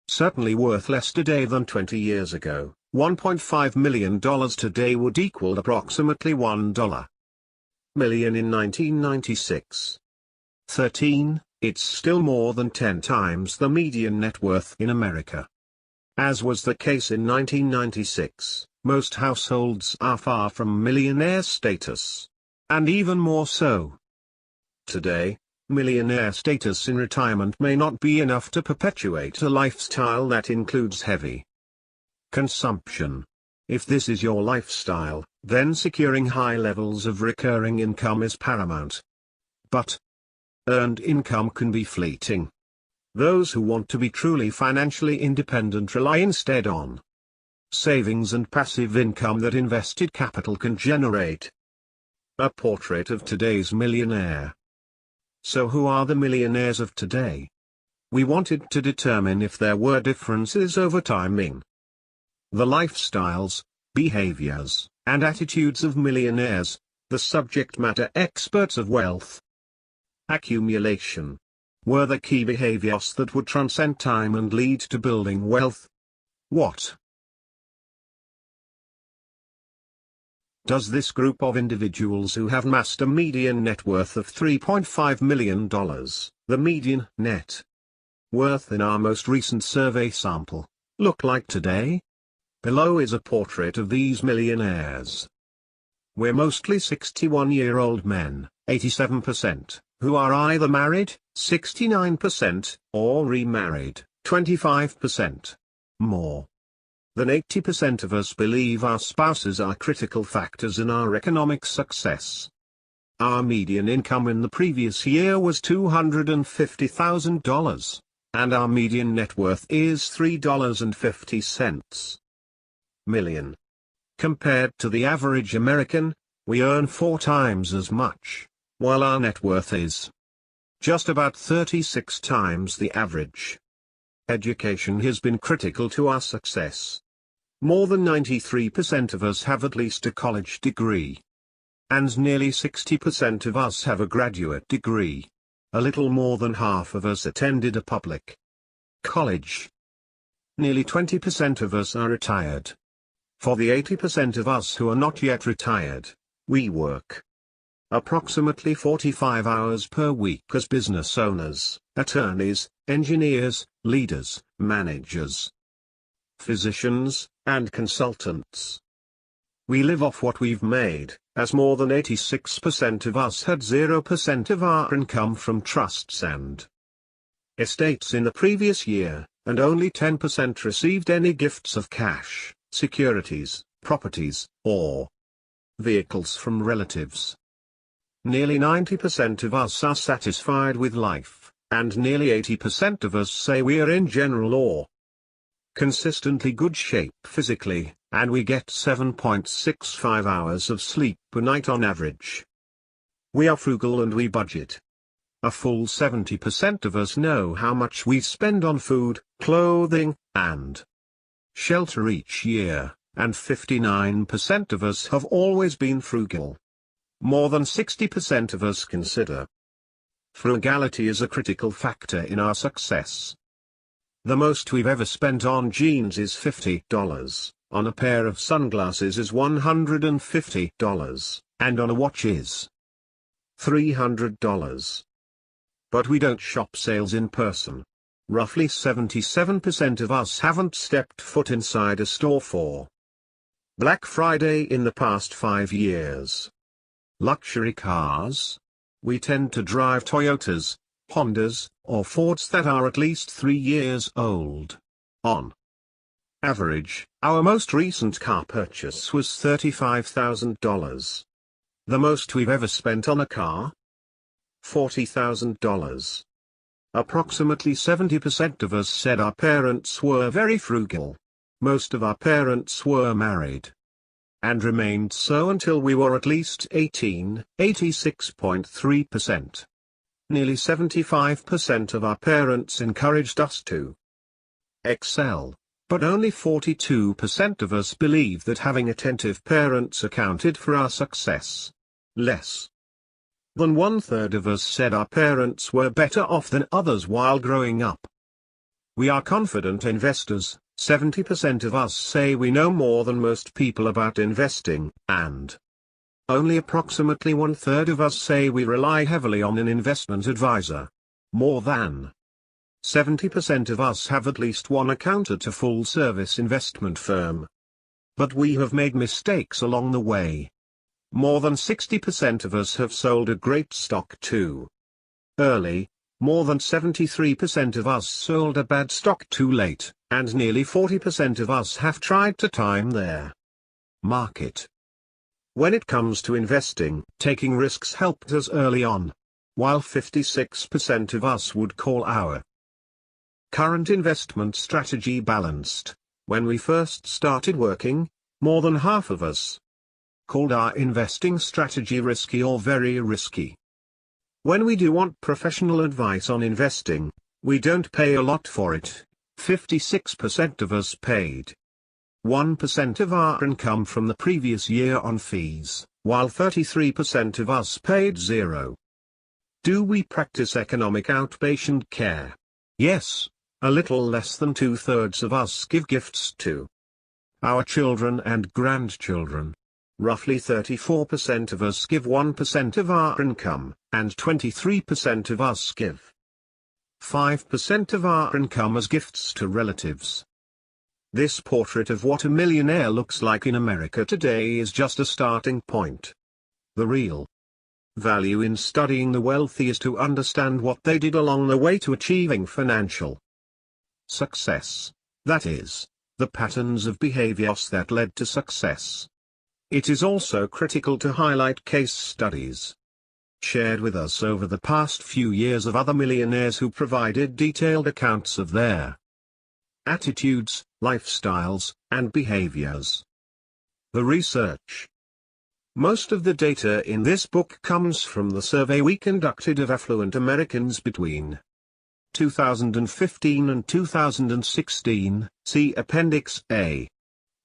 certainly worth less today than 20 years ago, $1.5 million today would equal approximately $1 million in 1996. 13, it's still more than 10 times the median net worth in America. As was the case in 1996, most households are far from millionaire status. And even more so today. Millionaire status in retirement may not be enough to perpetuate a lifestyle that includes heavy consumption. If this is your lifestyle, then securing high levels of recurring income is paramount. But earned income can be fleeting. Those who want to be truly financially independent rely instead on savings and passive income that invested capital can generate. A portrait of today's millionaire. So who are the millionaires of today? We wanted to determine if there were differences over time in the lifestyles, behaviors, and attitudes of millionaires, the subject matter experts of wealth accumulation. Were the key behaviors that would transcend time and lead to building wealth? What does this group of individuals who have amassed a median net worth of $3.5 million, the median net worth in our most recent survey sample, look like today? Below is a portrait of these millionaires. We're mostly 61-year-old men, 87%, who are either married, 69%, or remarried, 25%. More than 80% of us believe our spouses are critical factors in our economic success. Our median income in the previous year was $250,000, and our median net worth is $3.50 million. Compared to the average American, we earn 4 times as much, while our net worth is just about 36 times the average. Education has been critical to our success. More than 93% of us have at least a college degree. And nearly 60% of us have a graduate degree. A little more than half of us attended a public college. Nearly 20% of us are retired. For the 80% of us who are not yet retired, we work approximately 45 hours per week as business owners, attorneys, engineers, leaders, managers, physicians, and consultants. We live off what we've made, as more than 86% of us had 0% of our income from trusts and estates in the previous year, and only 10% received any gifts of cash, securities, properties, or vehicles from relatives. Nearly 90% of us are satisfied with life, and nearly 80% of us say we are in general or consistently good shape physically, and we get 7.65 hours of sleep per night on average. We are frugal and we budget. A full 70% of us know how much we spend on food, clothing, and shelter each year, and 59% of us have always been frugal. More than 60% of us consider frugality as a critical factor in our success. The most we've ever spent on jeans is $50, on a pair of sunglasses is $150, and on a watch is $300. But we don't shop sales in person. Roughly 77% of us haven't stepped foot inside a store for Black Friday in the past 5 years. Luxury cars? We tend to drive Toyotas, Hondas, or Fords that are at least 3 years old. On average, our most recent car purchase was $35,000. The most we've ever spent on a car? $40,000. Approximately 70% of us said our parents were very frugal. Most of our parents were married and remained so until we were at least 18, 86.3%. Nearly 75% of our parents encouraged us to excel, but only 42% of us believe that having attentive parents accounted for our success. Less than one-third of us said our parents were better off than others while growing up. We are confident investors. 70% of us say we know more than most people about investing, and only approximately one-third of us say we rely heavily on an investment advisor. More than 70% of us have at least one account at a full-service investment firm. But we have made mistakes along the way. More than 60% of us have sold a great stock too early. More than 73% of us sold a bad stock too late, and nearly 40% of us have tried to time their market. When it comes to investing, taking risks helped us early on, while 56% of us would call our current investment strategy balanced. When we first started working, more than half of us called our investing strategy risky or very risky. When we do want professional advice on investing, we don't pay a lot for it. 56% of us paid 1% of our income from the previous year on fees, while 33% of us paid 0. Do we practice economic outpatient care? Yes, a little less than two-thirds of us give gifts to our children and grandchildren. Roughly 34% of us give 1% of our income, and 23% of us give 5% of our income as gifts to relatives. This portrait of what a millionaire looks like in America today is just a starting point. The real value in studying the wealthy is to understand what they did along the way to achieving financial success, that is, the patterns of behaviors that led to success. It is also critical to highlight case studies shared with us over the past few years of other millionaires who provided detailed accounts of their attitudes, lifestyles, and behaviors. The research. Most of the data in this book comes from the survey we conducted of affluent Americans between 2015 and 2016, see Appendix A.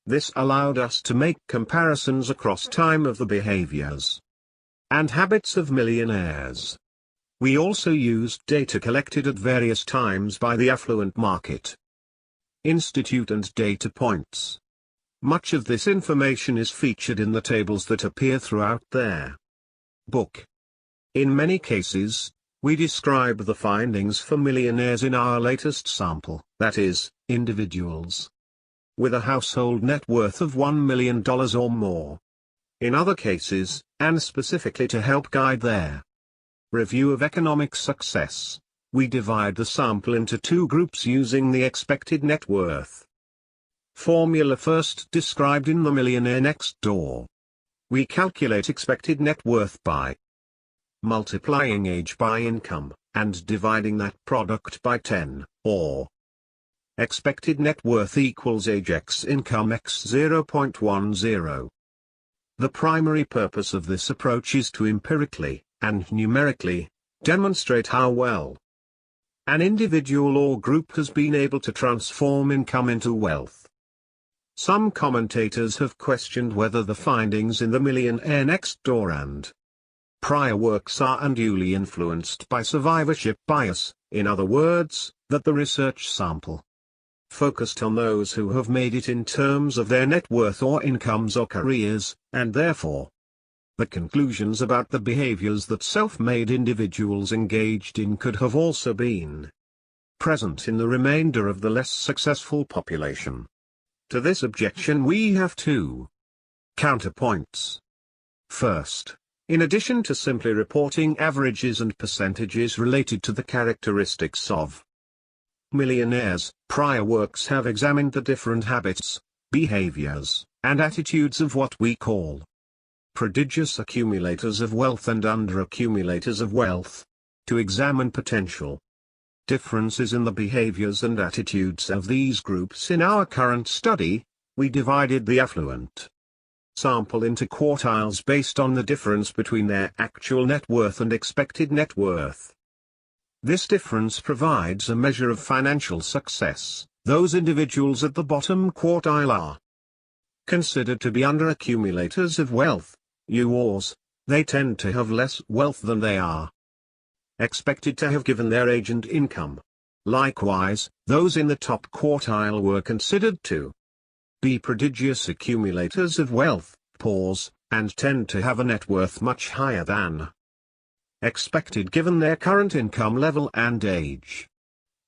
This allowed us to make comparisons across time of the behaviors and habits of millionaires. We also used data collected at various times by the Affluent Market Institute and data points. Much of this information is featured in the tables that appear throughout their book. In many cases, we describe the findings for millionaires in our latest sample, that is, individuals with a household net worth of $1 million or more. In other cases, and specifically to help guide their review of economic success, we divide the sample into two groups using the expected net worth formula first described in The Millionaire Next Door. We calculate expected net worth by multiplying age by income, and dividing that product by 10, or expected net worth equals age x income x 0.10. The primary purpose of this approach is to empirically, and numerically, demonstrate how well an individual or group has been able to transform income into wealth. Some commentators have questioned whether the findings in The Millionaire Next Door and prior works are unduly influenced by survivorship bias, in other words, that the research sample focused on those who have made it in terms of their net worth or incomes or careers, and therefore, the conclusions about the behaviors that self-made individuals engaged in could have also been present in the remainder of the less successful population. To this objection we have two counterpoints. First, in addition to simply reporting averages and percentages related to the characteristics of millionaires, prior works have examined the different habits, behaviors, and attitudes of what we call prodigious accumulators of wealth and under-accumulators of wealth, to examine potential differences in the behaviors and attitudes of these groups. In our current study, we divided the affluent sample into quartiles based on the difference between their actual net worth and expected net worth. This difference provides a measure of financial success. Those individuals at the bottom quartile are considered to be under-accumulators of wealth, yours, they tend to have less wealth than they are expected to have given their age and income. Likewise, those in the top quartile were considered to be prodigious accumulators of wealth, pause, and tend to have a net worth much higher than expected given their current income level and age.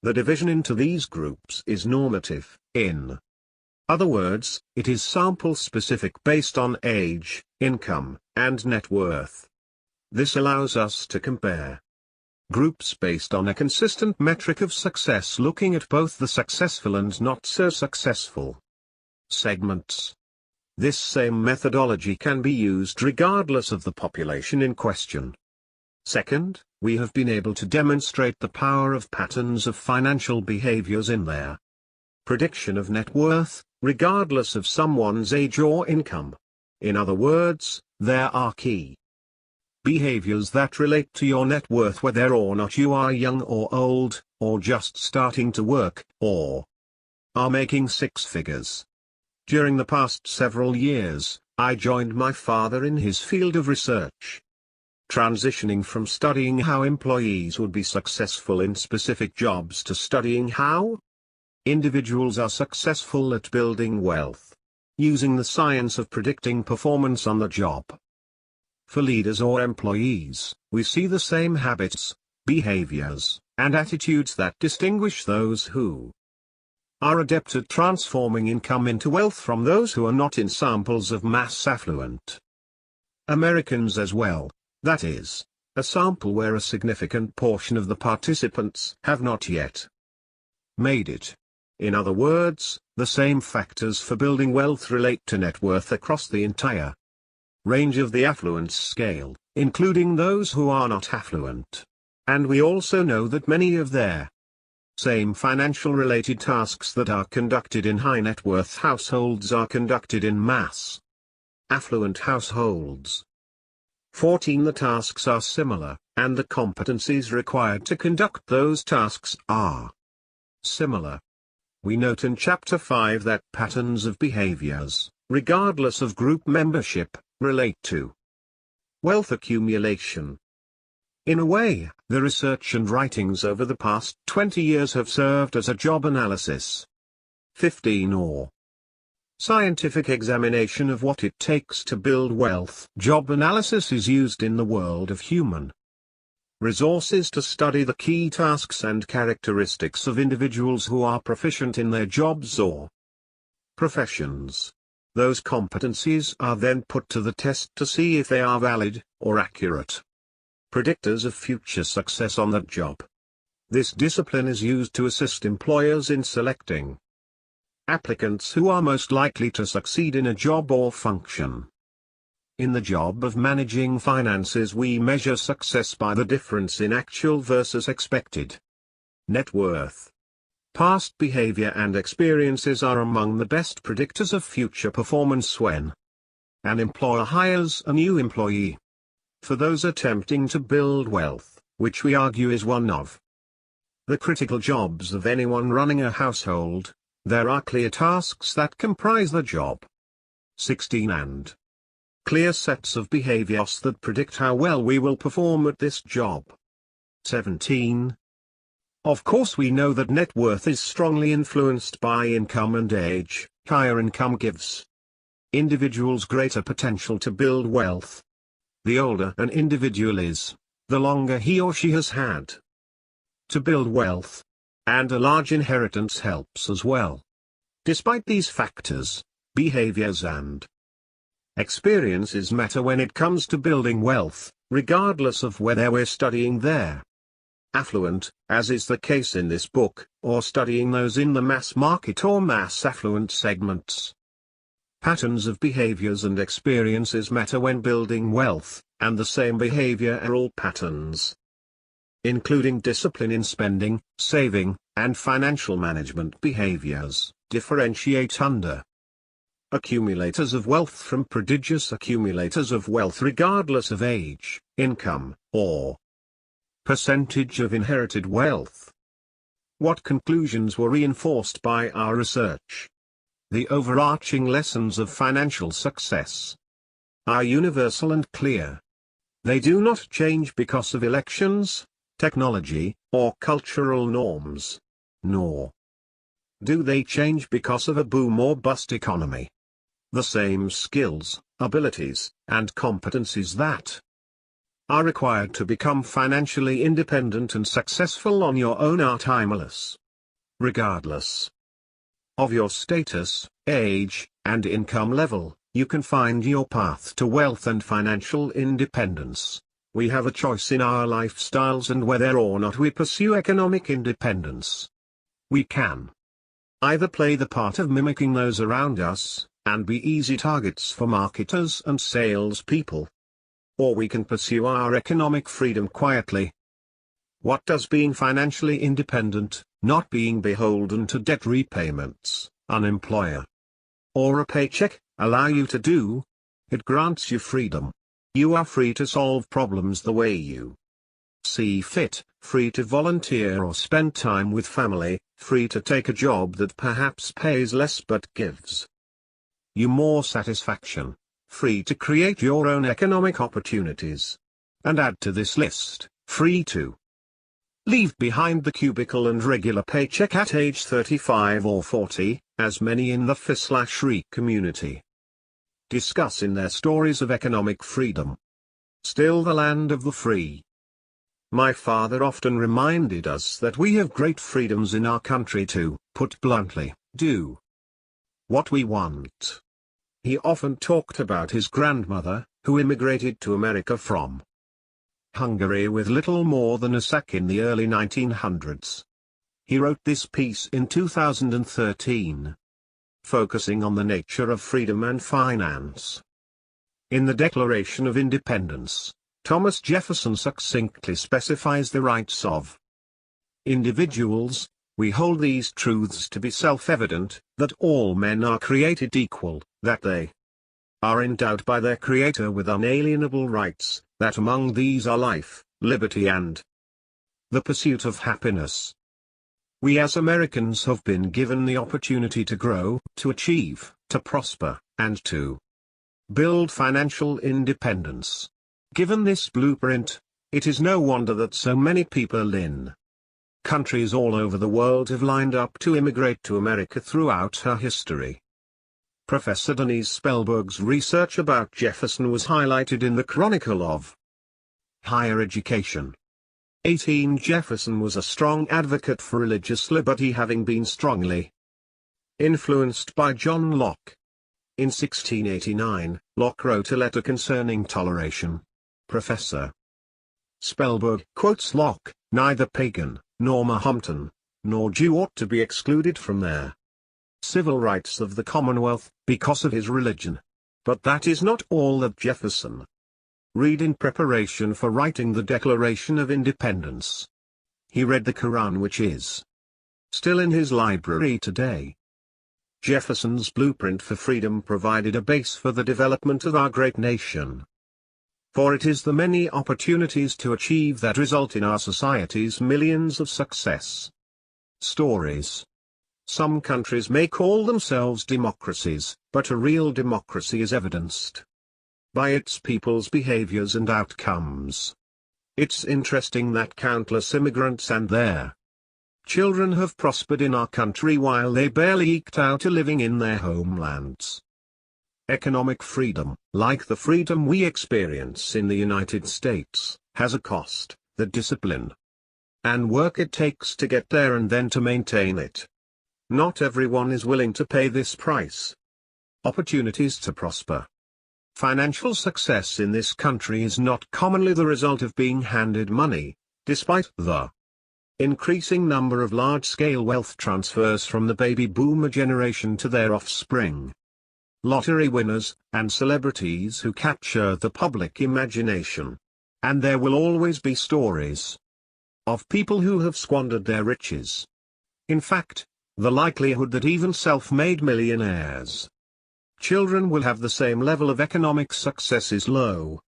The division into these groups is normative, in other words, it is sample-specific based on age, income, and net worth. This allows us to compare groups based on a consistent metric of success, looking at both the successful and not so successful segments. This same methodology can be used regardless of the population in question. Second, we have been able to demonstrate the power of patterns of financial behaviors in their prediction of net worth, regardless of someone's age or income. In other words, there are key behaviors that relate to your net worth whether or not you are young or old, or just starting to work, or are making six figures. During the past several years, I joined my father in his field of research, transitioning from studying how employees would be successful in specific jobs to studying how individuals are successful at building wealth, using the science of predicting performance on the job. For leaders or employees, we see the same habits, behaviors, and attitudes that distinguish those who are adept at transforming income into wealth from those who are not in samples of mass affluent Americans as well, that is, a sample where a significant portion of the participants have not yet made it. In other words, the same factors for building wealth relate to net worth across the entire range of the affluence scale, including those who are not affluent. And we also know that many of their same financial-related tasks that are conducted in high net worth households are conducted in mass affluent households. 14. The tasks are similar, and the competencies required to conduct those tasks are similar. We note in Chapter 5 that patterns of behaviors, regardless of group membership, relate to wealth accumulation. In a way, the research and writings over the past 20 years have served as a job analysis. 15. Or scientific examination of what it takes to build wealth. Job analysis is used in the world of human resources to study the key tasks and characteristics of individuals who are proficient in their jobs or professions. Those competencies are then put to the test to see if they are valid, or accurate predictors of future success on that job. This discipline is used to assist employers in selecting applicants who are most likely to succeed in a job or function. In the job of managing finances, we measure success by the difference in actual versus expected net worth. Past behavior and experiences are among the best predictors of future performance when an employer hires a new employee. For those attempting to build wealth, which we argue is one of the critical jobs of anyone running a household, there are clear tasks that comprise the job. 16. And clear sets of behaviors that predict how well we will perform at this job. 17. Of course, we know that net worth is strongly influenced by income and age. Higher income gives individuals greater potential to build wealth. The older an individual is, the longer he or she has had to build wealth. And a large inheritance helps as well. Despite these factors, behaviors and experiences matter when it comes to building wealth, regardless of whether we're studying their affluent, as is the case in this book, or studying those in the mass market or mass affluent segments. Patterns of behaviors and experiences matter when building wealth, and the same behavioral patterns, including discipline in spending, saving, and financial management behaviors, differentiate under accumulators of wealth from prodigious accumulators of wealth regardless of age, income, or percentage of inherited wealth. What conclusions were reinforced by our research? The overarching lessons of financial success are universal and clear. They do not change because of elections, technology, or cultural norms. Nor do they change because of a boom or bust economy. The same skills, abilities, and competencies that are required to become financially independent and successful on your own are timeless. Regardless of your status, age, and income level, you can find your path to wealth and financial independence. We have a choice in our lifestyles and whether or not we pursue economic independence. We can either play the part of mimicking those around us, and be easy targets for marketers and salespeople. Or we can pursue our economic freedom quietly. What does being financially independent, not being beholden to debt repayments, an employer, or a paycheck, allow you to do? It grants you freedom. You are free to solve problems the way you see fit, free to volunteer or spend time with family, free to take a job that perhaps pays less but gives you more satisfaction, free to create your own economic opportunities. And add to this list, free to leave behind the cubicle and regular paycheck at age 35 or 40, as many in the F/RE community discuss in their stories of economic freedom. Still the land of the free. My father often reminded us that we have great freedoms in our country to, put bluntly, do what we want. He often talked about his grandmother, who immigrated to America from Hungary with little more than a sack in the early 1900s. He wrote this piece in 2013, focusing on the nature of freedom and finance. In the Declaration of Independence, Thomas Jefferson succinctly specifies the rights of individuals. We hold these truths to be self-evident, that all men are created equal, that they are endowed by their Creator with unalienable rights, that among these are life, liberty and the pursuit of happiness. We as Americans have been given the opportunity to grow, to achieve, to prosper, and to build financial independence. Given this blueprint, it is no wonder that so many people in countries all over the world have lined up to immigrate to America throughout her history. Professor Denise Spellberg's research about Jefferson was highlighted in the Chronicle of Higher Education. 18 Jefferson was a strong advocate for religious liberty, having been strongly influenced by John Locke. In 1689, Locke wrote a letter concerning toleration. Professor Spellberg quotes Locke, "Neither pagan, nor Mahometan, nor Jew ought to be excluded from their civil rights of the Commonwealth, because of his religion." But that is not all that Jefferson read in preparation for writing the Declaration of Independence. He read the Quran, which is still in his library today. Jefferson's blueprint for freedom provided a base for the development of our great nation. For it is the many opportunities to achieve that result in our society's millions of success stories. Some countries may call themselves democracies, but a real democracy is evidenced by its people's behaviors and outcomes. It's interesting that countless immigrants and their children have prospered in our country while they barely eked out a living in their homelands. Economic freedom, like the freedom we experience in the United States, has a cost, the discipline and work it takes to get there and then to maintain it. Not everyone is willing to pay this price. Opportunities to prosper. Financial success in this country is not commonly the result of being handed money, despite the increasing number of large-scale wealth transfers from the baby boomer generation to their offspring. Lottery winners, and celebrities who capture the public imagination. And there will always be stories of people who have squandered their riches. In fact, the likelihood that even self-made millionaires' children will have the same level of economic success is low.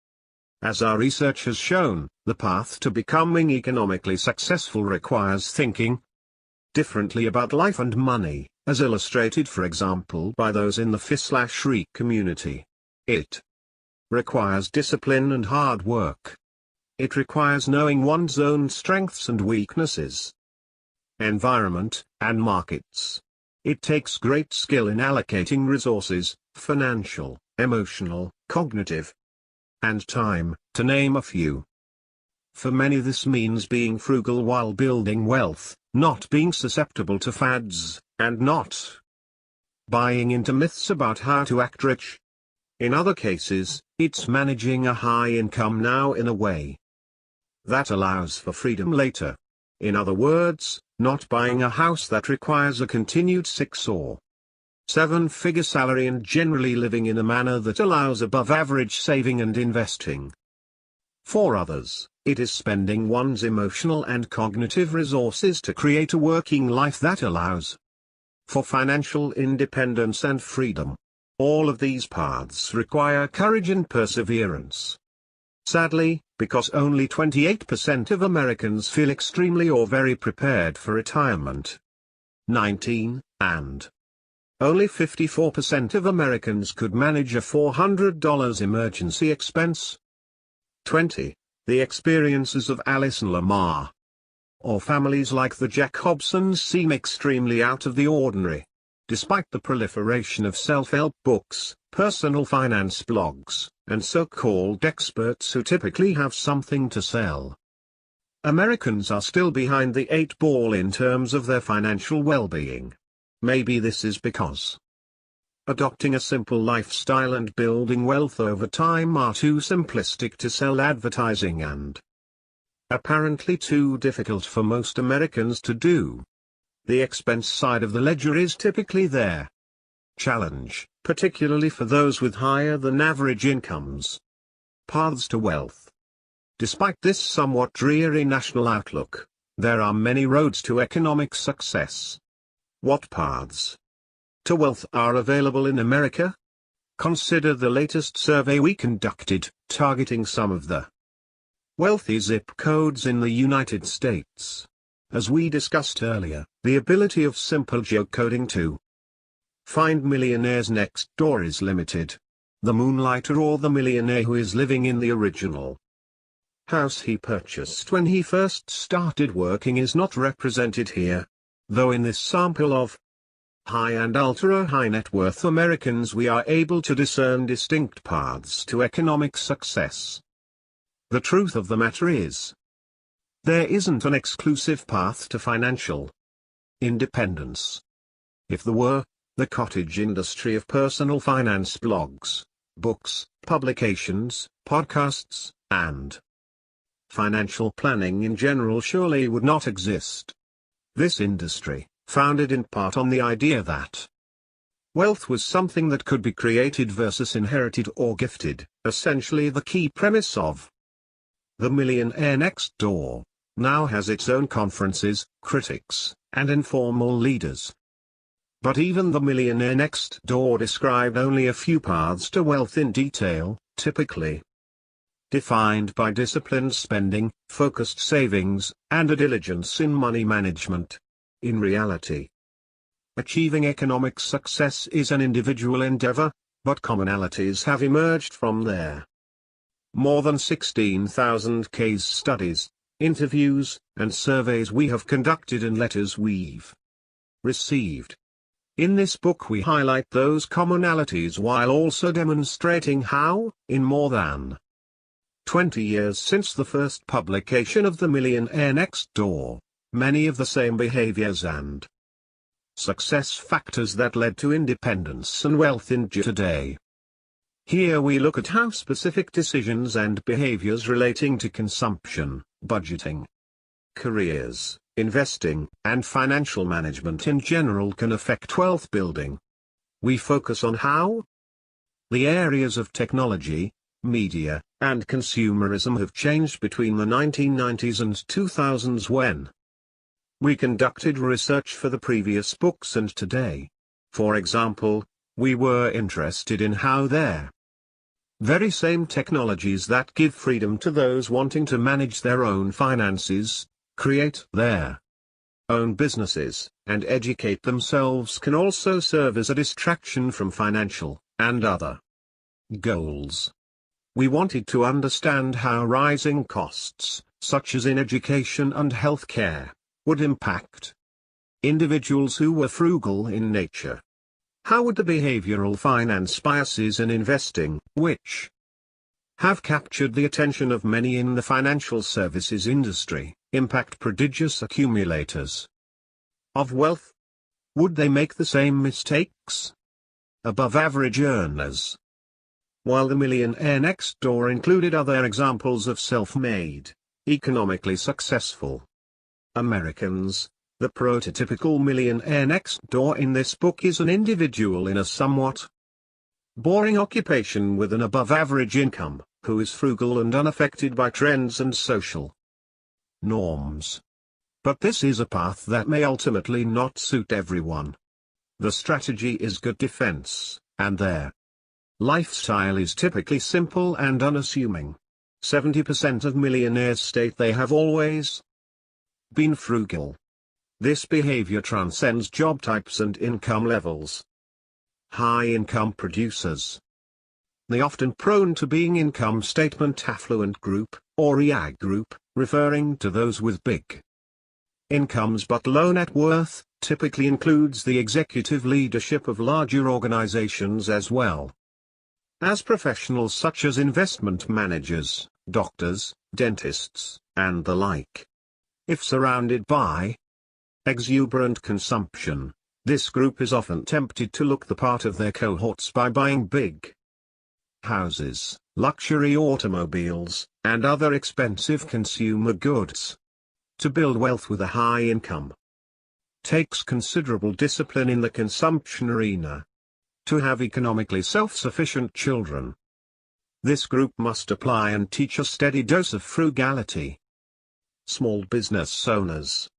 As our research has shown, the path to becoming economically successful requires thinking differently about life and money, as illustrated for example by those in the F/RE community. It requires discipline and hard work. It requires knowing one's own strengths and weaknesses, environment, and markets. It takes great skill in allocating resources, financial, emotional, cognitive, and time, to name a few. For many this means being frugal while building wealth, not being susceptible to fads, and not buying into myths about how to act rich. In other cases, it's managing a high income now in a way that allows for freedom later. In other words, not buying a house that requires a continued 6 or 7-figure salary and generally living in a manner that allows above average saving and investing. For others, it is spending one's emotional and cognitive resources to create a working life that allows for financial independence and freedom. All of these paths require courage and perseverance. Sadly, because only 28% of Americans feel extremely or very prepared for retirement. 19, and only 54% of Americans could manage a $400 emergency expense. 20. The experiences of Alice and Lamar, or families like the Jacobsons, seem extremely out of the ordinary. Despite the proliferation of self-help books, personal finance blogs, and so-called experts who typically have something to sell, Americans are still behind the 8 ball in terms of their financial well-being. Maybe this is because adopting a simple lifestyle and building wealth over time are too simplistic to sell advertising and apparently too difficult for most Americans to do. The expense side of the ledger is typically their challenge, particularly for those with higher than average incomes. Paths to wealth. Despite this somewhat dreary national outlook, there are many roads to economic success. What paths to wealth are available in America? Consider the latest survey we conducted, targeting some of the wealthy zip codes in the United States. As we discussed earlier, the ability of simple geocoding to find millionaires next door is limited. The moonlighter or the millionaire who is living in the original house he purchased when he first started working is not represented here, though in this sample of high and ultra-high net worth Americans we are able to discern distinct paths to economic success. The truth of the matter is, there isn't an exclusive path to financial independence. If there were, the cottage industry of personal finance blogs, books, publications, podcasts, and financial planning in general surely would not exist. This industry, founded in part on the idea that wealth was something that could be created versus inherited or gifted, essentially the key premise of The Millionaire Next Door, now has its own conferences, critics, and informal leaders. But even The Millionaire Next Door described only a few paths to wealth in detail, typically defined by disciplined spending, focused savings, and a diligence in money management. In reality, achieving economic success is an individual endeavor, but commonalities have emerged from there. More than 16,000 case studies, interviews, and surveys we have conducted and letters we've received. In this book we highlight those commonalities while also demonstrating how, in more than 20 years since the first publication of The Millionaire Next Door, many of the same behaviors and success factors that led to independence and wealth endure today. Here we look at how specific decisions and behaviors relating to consumption, budgeting, careers, investing, and financial management in general can affect wealth building. We focus on how the areas of technology, media, and consumerism have changed between the 1990s and 2000s when we conducted research for the previous books and today. For example, we were interested in how their very same technologies that give freedom to those wanting to manage their own finances, create their own businesses, and educate themselves can also serve as a distraction from financial and other goals. We wanted to understand how rising costs, such as in education and healthcare, would impact individuals who were frugal in nature. How would the behavioral finance biases in investing, which have captured the attention of many in the financial services industry, impact prodigious accumulators of wealth? Would they make the same mistakes? Above-average earners. While the Millionaire Next Door included other examples of self-made, economically successful Americans, the prototypical millionaire next door in this book is an individual in a somewhat boring occupation with an above-average income, who is frugal and unaffected by trends and social norms. But this is a path that may ultimately not suit everyone. The strategy is good defense, and their lifestyle is typically simple and unassuming. 70% of millionaires state they have always been frugal. This behavior transcends job types and income levels. High-income producers. The often prone to being income statement affluent group, or EAG group, referring to those with big incomes but low net worth, typically includes the executive leadership of larger organizations as well as professionals such as investment managers, doctors, dentists, and the like. If surrounded by exuberant consumption, this group is often tempted to look the part of their cohorts by buying big houses, luxury automobiles, and other expensive consumer goods. To build wealth with a high income takes considerable discipline in the consumption arena. To have economically self-sufficient children, this group must apply and teach a steady dose of frugality. Small business owners.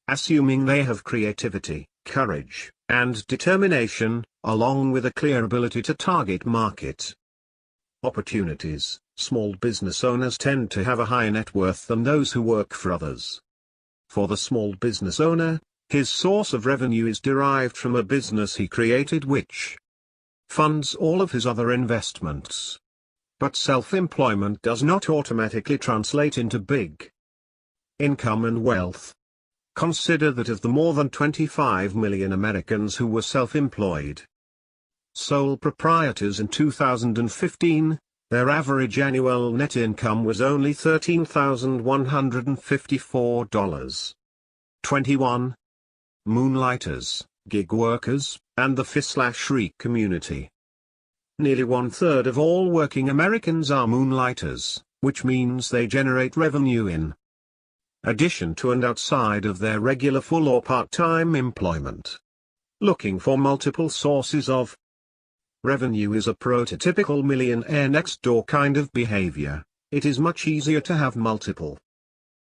Assuming they have creativity, courage, and determination, along with a clear ability to target market opportunities, small business owners tend to have a higher net worth than those who work for others. For the small business owner, his source of revenue is derived from a business he created which funds all of his other investments. But self-employment does not automatically translate into big income and wealth. Consider that of the more than 25 million Americans who were self-employed sole proprietors in 2015, their average annual net income was only $13,154. 21. Moonlighters, gig workers, and the FI/RE community. Nearly one-third of all working Americans are moonlighters, which means they generate revenue in addition to and outside of their regular full or part-time employment. Looking for multiple sources of revenue is a prototypical millionaire next door kind of behavior. It is much easier to have multiple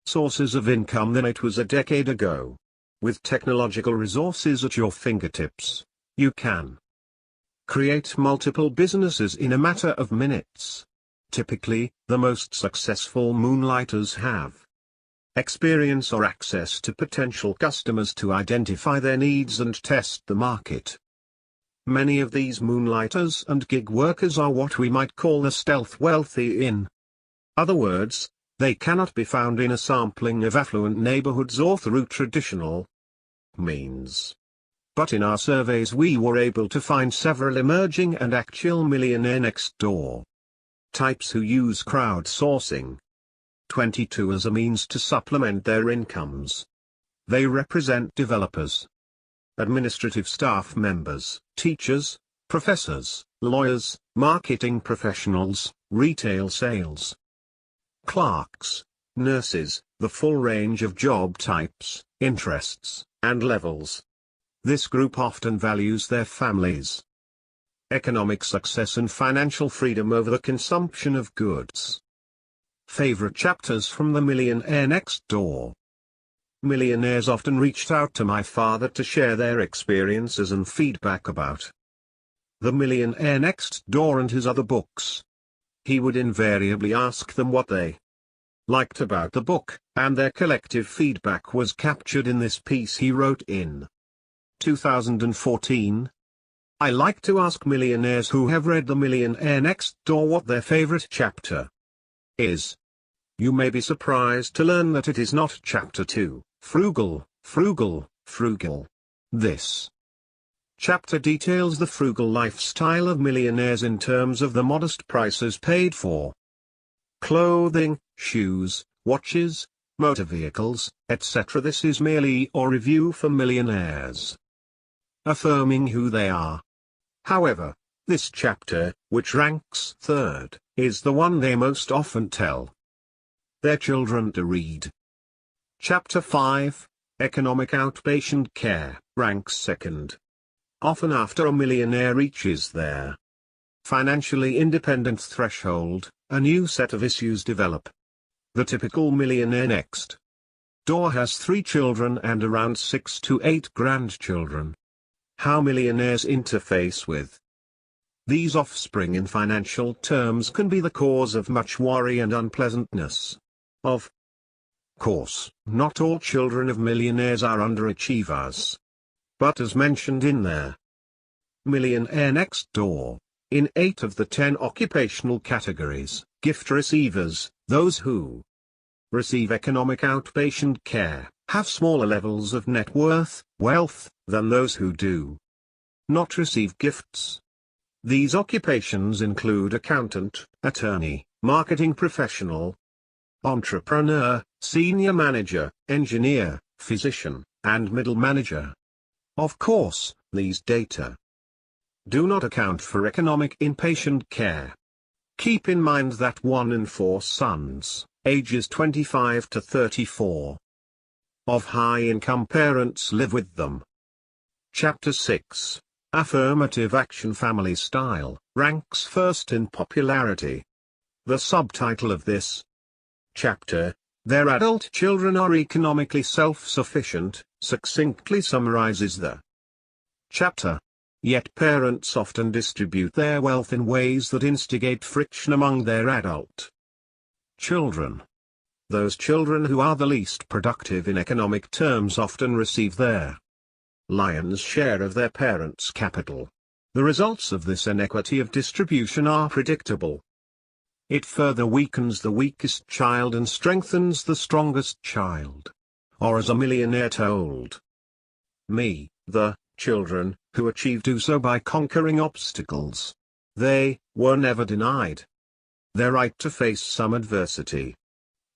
sources of income than it was a decade ago. With technological resources at your fingertips, you can create multiple businesses in a matter of minutes. Typically, the most successful moonlighters have experience or access to potential customers to identify their needs and test the market. Many of these moonlighters and gig workers are what we might call the stealth wealthy. In other words, they cannot be found in a sampling of affluent neighborhoods or through traditional means. But in our surveys we were able to find several emerging and actual millionaire next door types who use crowdsourcing 22 as a means to supplement their incomes. They represent developers, administrative staff members, teachers, professors, lawyers, marketing professionals, retail sales clerks, nurses, the full range of job types, interests, and levels. This group often values their families' economic success and financial freedom over the consumption of goods. Favorite chapters from The Millionaire Next Door. Millionaires often reached out to my father to share their experiences and feedback about The Millionaire Next Door and his other books. He would invariably ask them what they liked about the book, and their collective feedback was captured in this piece he wrote in 2014. I like to ask millionaires who have read The Millionaire Next Door what their favorite chapter is. You may be surprised to learn that it is not Chapter 2, Frugal, Frugal, Frugal. This chapter details the frugal lifestyle of millionaires in terms of the modest prices paid for clothing, shoes, watches, motor vehicles, etc. This is merely a review for millionaires, affirming who they are. However, this chapter, which ranks third, is the one they most often tell their children to read. Chapter 5, Economic Outpatient Care, ranks second. Often after a millionaire reaches their financially independent threshold, a new set of issues develop. The typical millionaire next door has 3 children and around 6 to 8 grandchildren. How millionaires interface with these offspring in financial terms can be the cause of much worry and unpleasantness. Of course, not all children of millionaires are underachievers. But as mentioned in their Millionaire Next Door, in 8 of the 10 occupational categories, gift receivers, those who receive economic outpatient care, have smaller levels of net worth, wealth, than those who do not receive gifts. These occupations include accountant, attorney, marketing professional, entrepreneur, senior manager, engineer, physician, and middle manager. Of course, these data do not account for economic inpatient care. Keep in mind that 1 in 4 sons, ages 25 to 34, of high-income parents live with them. Chapter 6, Affirmative Action Family Style, ranks first in popularity. The subtitle of this chapter, Their Adult Children Are Economically Self-Sufficient, succinctly summarizes the chapter. Yet parents often distribute their wealth in ways that instigate friction among their adult children. Those children who are the least productive in economic terms often receive their lion's share of their parents' capital. The results of this inequity of distribution are predictable. It further weakens the weakest child and strengthens the strongest child. Or as a millionaire told me, the children who achieve do so by conquering obstacles. They were never denied their right to face some adversity.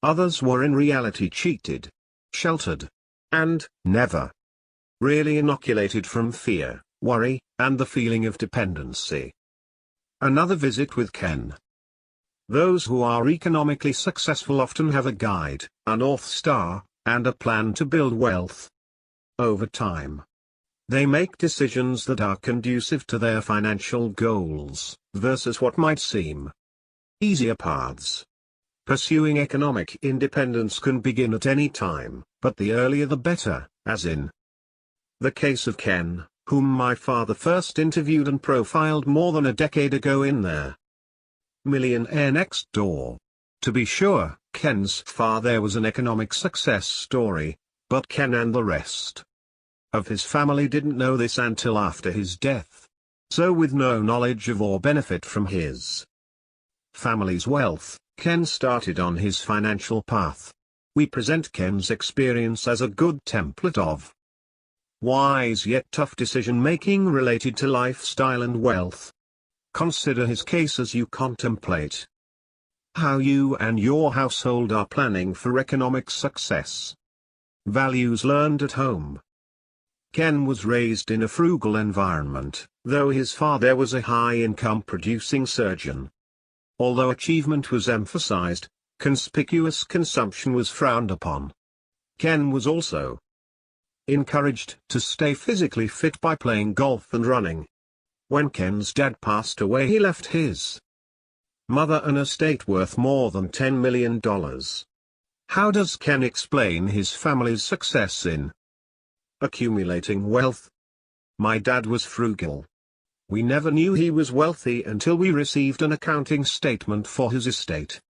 Others were in reality cheated, sheltered, and never really inoculated from fear, worry, and the feeling of dependency. Another visit with Ken. Those who are economically successful often have a guide, a North Star, and a plan to build wealth over time. They make decisions that are conducive to their financial goals, versus what might seem easier paths. Pursuing economic independence can begin at any time, but the earlier the better, as in the case of Ken, whom my father first interviewed and profiled more than a decade ago in their Millionaire Next Door. To be sure, Ken's father was an economic success story, but Ken and the rest of his family didn't know this until after his death. So with no knowledge of or benefit from his family's wealth, Ken started on his financial path. We present Ken's experience as a good template of wise yet tough decision-making related to lifestyle and wealth. Consider his case as you contemplate how you and your household are planning for economic success. Values learned at home. Ken was raised in a frugal environment, though his father was a high-income producing surgeon. Although achievement was emphasized, conspicuous consumption was frowned upon. Ken was also encouraged to stay physically fit by playing golf and running. When Ken's dad passed away, he left his mother an estate worth more than $10 million. How does Ken explain his family's success in accumulating wealth? My dad was frugal. We never knew he was wealthy until we received an accounting statement for his estate.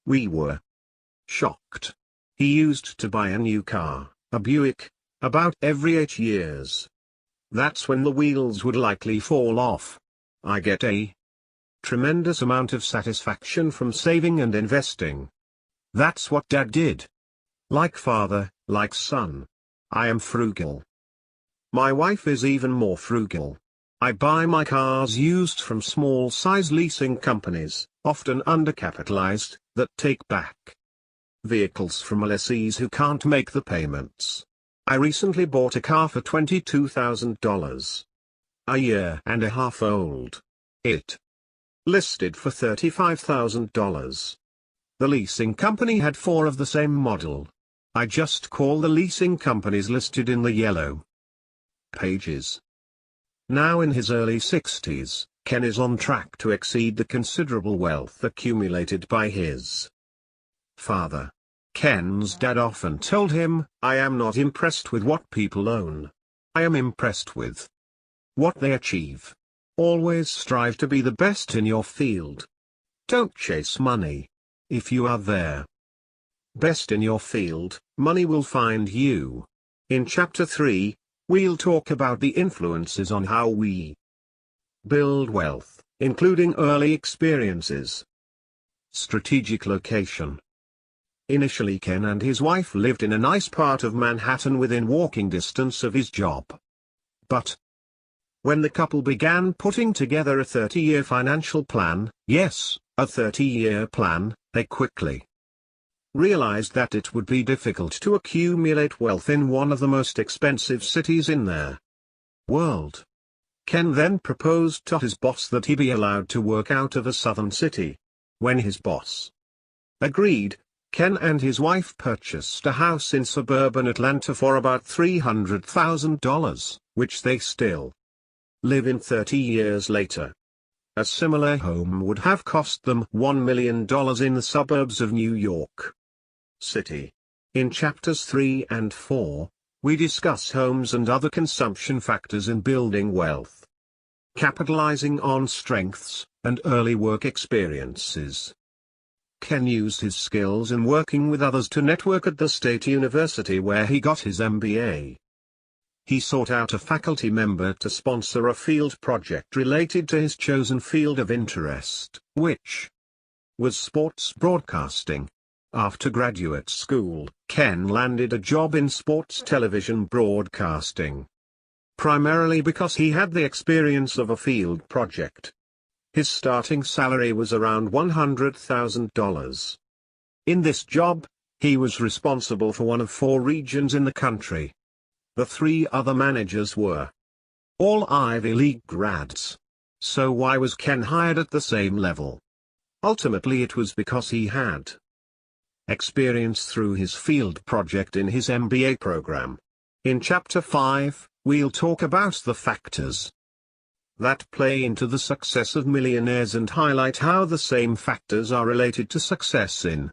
We were shocked. He used to buy a new car, a Buick, about every 8 years. That's when the wheels would likely fall off. I get a tremendous amount of satisfaction from saving and investing. That's what Dad did. Like father, like son. I am frugal. My wife is even more frugal. I buy my cars used from small-size leasing companies, often undercapitalized, that take back vehicles from lessees who can't make the payments. I recently bought a car for $22,000. A year and a half old. It listed for $35,000. The leasing company had 4 of the same model. I just call the leasing companies listed in the yellow pages. Now in his early 60s, Ken is on track to exceed the considerable wealth accumulated by his father. Ken's dad often told him, "I am not impressed with what people own. I am impressed with what they achieve. Always strive to be the best in your field. Don't chase money. If you are there, best in your field, money will find you." In Chapter 3, we'll talk about the influences on how we build wealth, including early experiences. Strategic location. Initially, Ken and his wife lived in a nice part of Manhattan within walking distance of his job. But when the couple began putting together a 30-year financial plan, yes, a 30-year plan, they quickly realized that it would be difficult to accumulate wealth in one of the most expensive cities in their world. Ken then proposed to his boss that he be allowed to work out of a southern city. When his boss agreed, Ken and his wife purchased a house in suburban Atlanta for about $300,000, which they still live in 30 years later. A similar home would have cost them $1 million in the suburbs of New York City. In Chapters 3 and 4, we discuss homes and other consumption factors in building wealth, capitalizing on strengths and early work experiences. Ken used his skills in working with others to network at the State University where he got his MBA. He sought out a faculty member to sponsor a field project related to his chosen field of interest, which was sports broadcasting. After graduate school, Ken landed a job in sports television broadcasting, primarily because he had the experience of a field project. His starting salary was around $100,000. In this job, he was responsible for one of 4 regions in the country. The 3 other managers were all Ivy League grads. So why was Ken hired at the same level? Ultimately it was because he had experience through his field project in his MBA program. In Chapter 5, we'll talk about the factors that play into the success of millionaires and highlight how the same factors are related to success in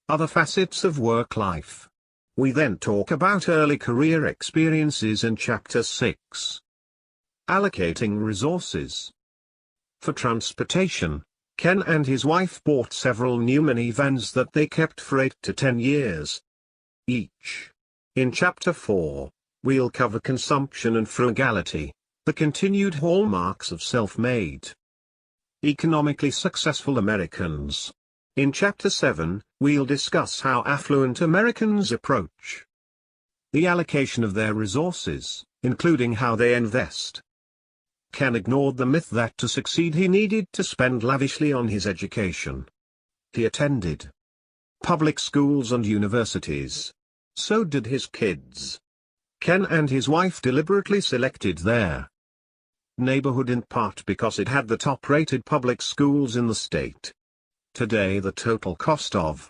other facets of work life. We then talk about early career experiences in Chapter 6. Allocating resources. For transportation, Ken and his wife bought several new minivans that they kept for 8 to 10 years each. In Chapter 4, we'll cover consumption and frugality, the continued hallmarks of self-made, economically successful Americans. In Chapter 7, we'll discuss how affluent Americans approach the allocation of their resources, including how they invest. Ken ignored the myth that to succeed he needed to spend lavishly on his education. He attended public schools and universities. So did his kids. Ken and his wife deliberately selected their neighborhood in part because it had the top-rated public schools in the state. Today the total cost of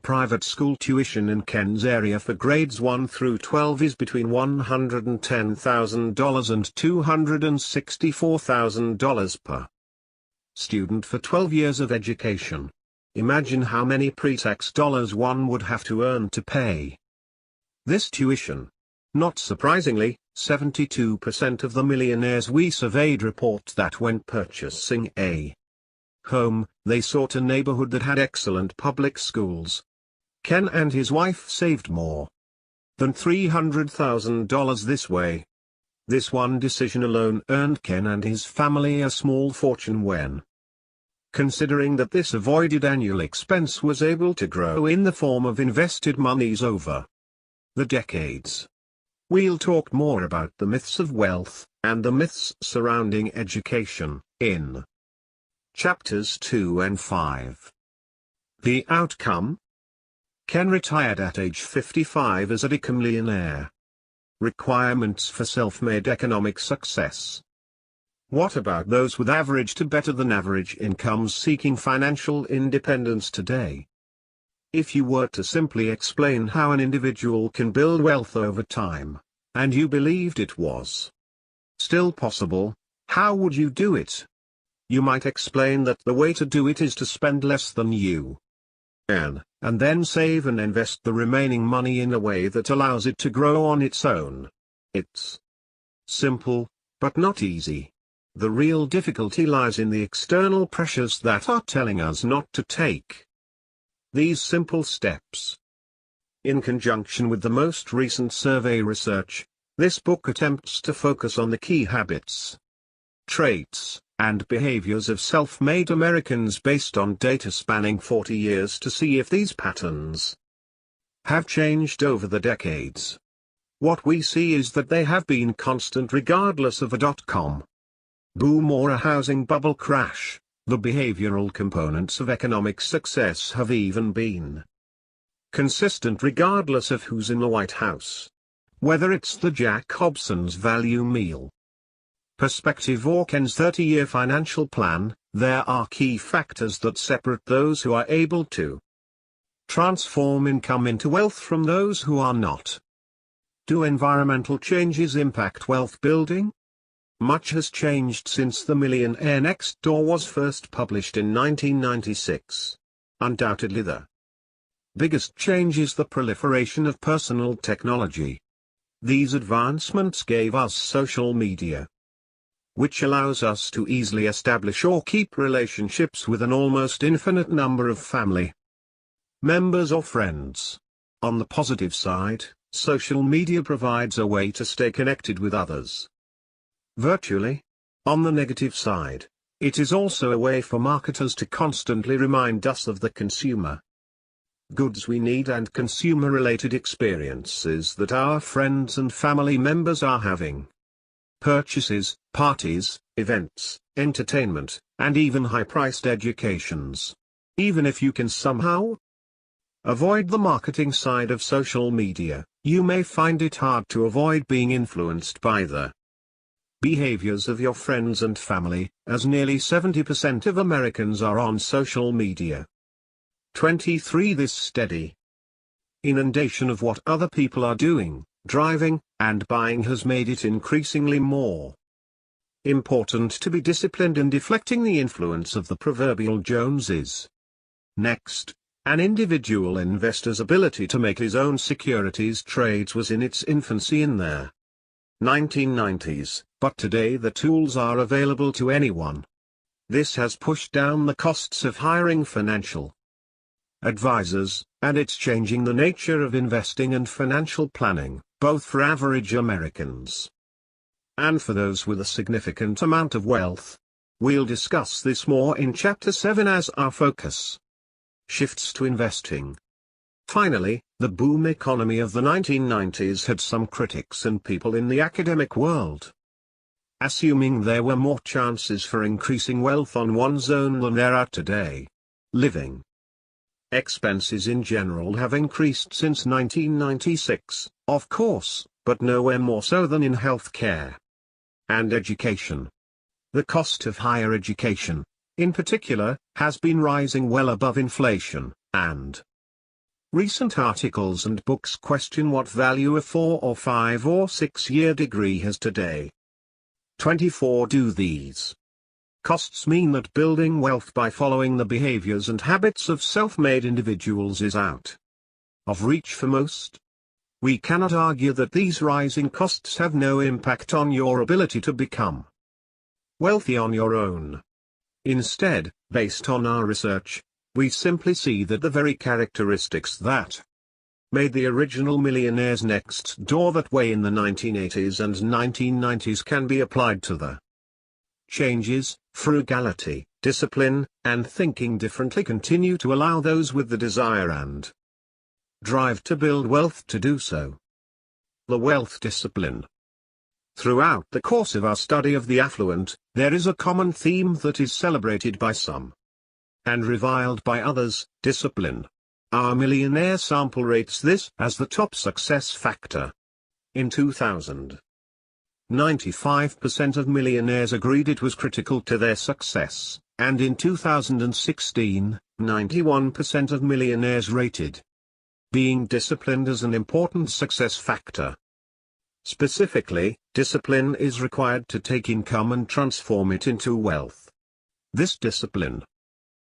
private school tuition in Ken's area for grades 1 through 12 is between $110,000 and $264,000 per student for 12 years of education. Imagine how many pre-tax dollars one would have to earn to pay this tuition. Not surprisingly, 72% of the millionaires we surveyed report that when purchasing a home, they sought a neighborhood that had excellent public schools. Ken and his wife saved more than $300,000 this way. This one decision alone earned Ken and his family a small fortune when considering that this avoided annual expense was able to grow in the form of invested monies over the decades. We'll talk more about the myths of wealth, and the myths surrounding education, in chapters 2 and 5. The outcome? Ken retired at age 55 as a millionaire. Requirements for self-made economic success. What about those with average to better than average incomes seeking financial independence today? If you were to simply explain how an individual can build wealth over time, and you believed it was still possible, how would you do it? You might explain that the way to do it is to spend less than you earn, and then save and invest the remaining money in a way that allows it to grow on its own. It's simple, but not easy. The real difficulty lies in the external pressures that are telling us not to take these simple steps. In conjunction with the most recent survey research, this book attempts to focus on the key habits, traits, and behaviors of self-made Americans based on data spanning 40 years to see if these patterns have changed over the decades. What we see is that they have been constant regardless of a dot-com boom or a housing bubble crash. The behavioral components of economic success have even been consistent regardless of who's in the White House. Whether it's the Jack Hobson's value meal perspective or Ken's 30-year financial plan, there are key factors that separate those who are able to transform income into wealth from those who are not. Do environmental changes impact wealth building? Much has changed since The Millionaire Next Door was first published in 1996. Undoubtedly the biggest change is the proliferation of personal technology. These advancements gave us social media, which allows us to easily establish or keep relationships with an almost infinite number of family members or friends. On the positive side, social media provides a way to stay connected with others virtually. On the negative side, it is also a way for marketers to constantly remind us of the consumer goods we need and consumer-related experiences that our friends and family members are having. Purchases, parties, events, entertainment, and even high-priced educations. Even if you can somehow avoid the marketing side of social media, you may find it hard to avoid being influenced by the behaviors of your friends and family, as nearly 70% of Americans are on social media. 23. This steady inundation of what other people are doing, driving, and buying has made it increasingly more important to be disciplined in deflecting the influence of the proverbial Joneses. Next, an individual investor's ability to make his own securities trades was in its infancy in the 1990s, but today the tools are available to anyone. This has pushed down the costs of hiring financial advisors, and it's changing the nature of investing and financial planning, both for average Americans and for those with a significant amount of wealth. We'll discuss this more in Chapter 7 as our focus shifts to investing. Finally, the boom economy of the 1990s had some critics and people in the academic world assuming there were more chances for increasing wealth on one's own than there are today. Living expenses in general have increased since 1996, of course, but nowhere more so than in healthcare and education. The cost of higher education, in particular, has been rising well above inflation, and recent articles and books question what value a 4 or 5 or 6-year degree has today. 24. Do these costs mean that building wealth by following the behaviors and habits of self-made individuals is out of reach for most? We cannot argue that these rising costs have no impact on your ability to become wealthy on your own. Instead, based on our research, we simply see that the very characteristics that made the original Millionaires Next Door that way in the 1980s and 1990s can be applied to the changes. Frugality, discipline, and thinking differently continue to allow those with the desire and drive to build wealth to do so. The wealth discipline. Throughout the course of our study of the affluent, there is a common theme that is celebrated by some and reviled by others: discipline. Our millionaire sample rates this as the top success factor. In 2000, 95% of millionaires agreed it was critical to their success, and in 2016, 91% of millionaires rated being disciplined as an important success factor. Specifically, discipline is required to take income and transform it into wealth. This discipline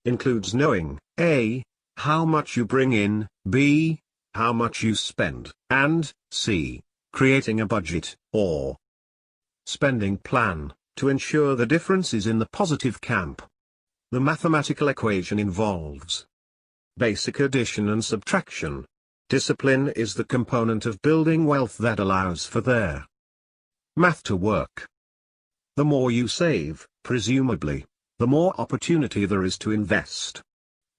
includes knowing A. how much you bring in, B. how much you spend, and C. creating a budget, or spending plan, to ensure the difference is in the positive camp. The mathematical equation involves basic addition and subtraction. Discipline is the component of building wealth that allows for their math to work. The more you save, presumably, the more opportunity there is to invest.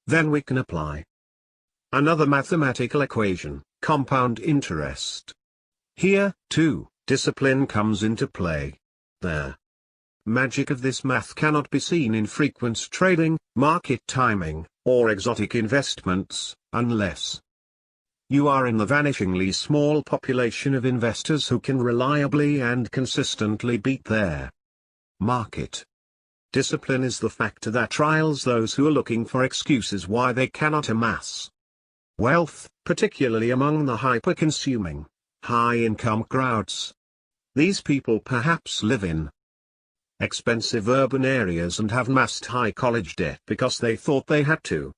Then we can apply another mathematical equation, compound interest. Here, too, discipline comes into play. The magic of this math cannot be seen in frequent trading, market timing, or exotic investments, unless you are in the vanishingly small population of investors who can reliably and consistently beat their market. Discipline is the factor that trials those who are looking for excuses why they cannot amass wealth, particularly among the hyper-consuming, high-income crowds. These people perhaps live in expensive urban areas and have amassed high college debt because they thought they had to.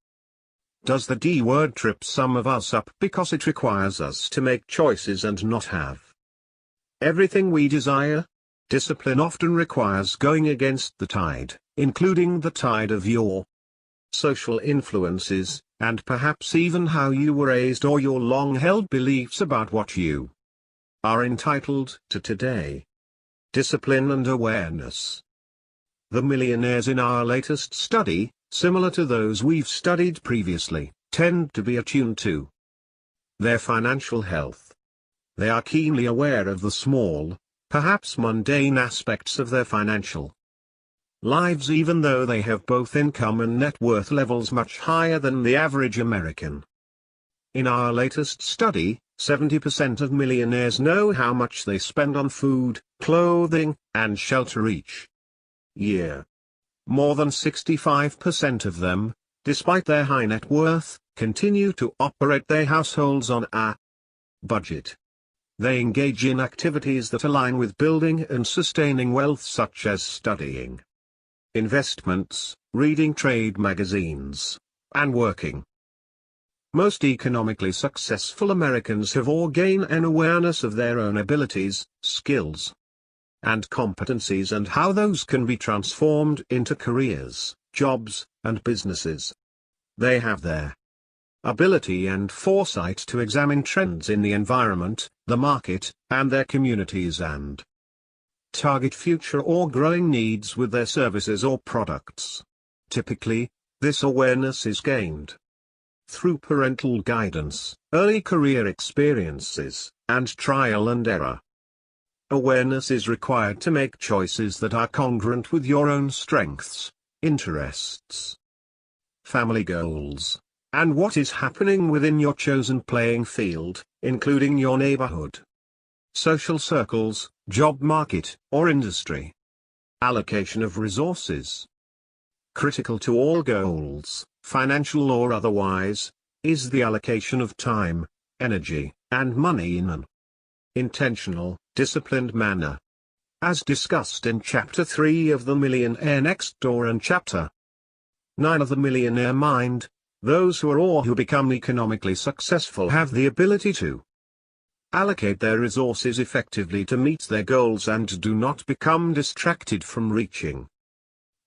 Does the D word trip some of us up because it requires us to make choices and not have everything we desire? Discipline often requires going against the tide, including the tide of your social influences, and perhaps even how you were raised or your long-held beliefs about what you are entitled to today. Discipline and awareness. The millionaires in our latest study, similar to those we've studied previously, tend to be attuned to their financial health. They are keenly aware of the small, perhaps mundane aspects of their financial lives, even though they have both income and net worth levels much higher than the average American. In our latest study, 70% of millionaires know how much they spend on food, clothing, and shelter each year. More than 65% of them, despite their high net worth, continue to operate their households on a budget. They engage in activities that align with building and sustaining wealth, such as studying, investments, reading trade magazines, and working. Most economically successful Americans have or gain an awareness of their own abilities, skills, and competencies, and how those can be transformed into careers, jobs, and businesses. They have their ability and foresight to examine trends in the environment, the market, and their communities, and target future or growing needs with their services or products. Typically, this awareness is gained through parental guidance, early career experiences, and trial and error. Awareness is required to make choices that are congruent with your own strengths, interests, family goals, and what is happening within your chosen playing field, including your neighborhood, social circles, job market, or industry. Allocation of resources. Critical to all goals, financial or otherwise, is the allocation of time, energy, and money in an intentional, disciplined manner. As discussed in Chapter 3 of The Millionaire Next Door and Chapter 9 of The Millionaire Mind, those who are or who become economically successful have the ability to allocate their resources effectively to meet their goals and do not become distracted from reaching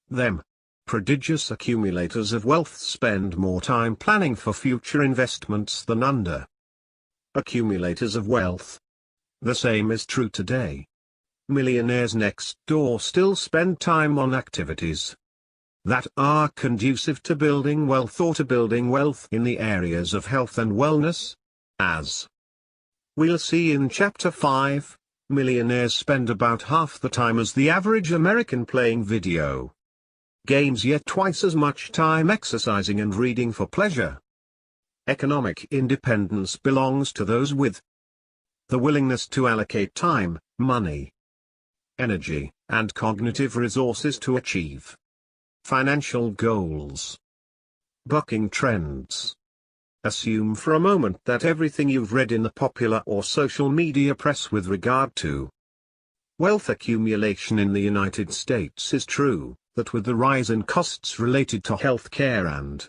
them. Prodigious accumulators of wealth spend more time planning for future investments than accumulators of wealth. The same is true today. Millionaires next door still spend time on activities that are conducive to building wealth or to building wealth in the areas of health and wellness. As we'll see in Chapter 5, millionaires spend about half the time as the average American playing video games, yet twice as much time exercising and reading for pleasure. Economic independence belongs to those with the willingness to allocate time, money, energy, and cognitive resources to achieve financial goals. Bucking trends. Assume for a moment that everything you've read in the popular or social media press with regard to wealth accumulation in the United States is true, that with the rise in costs related to health care and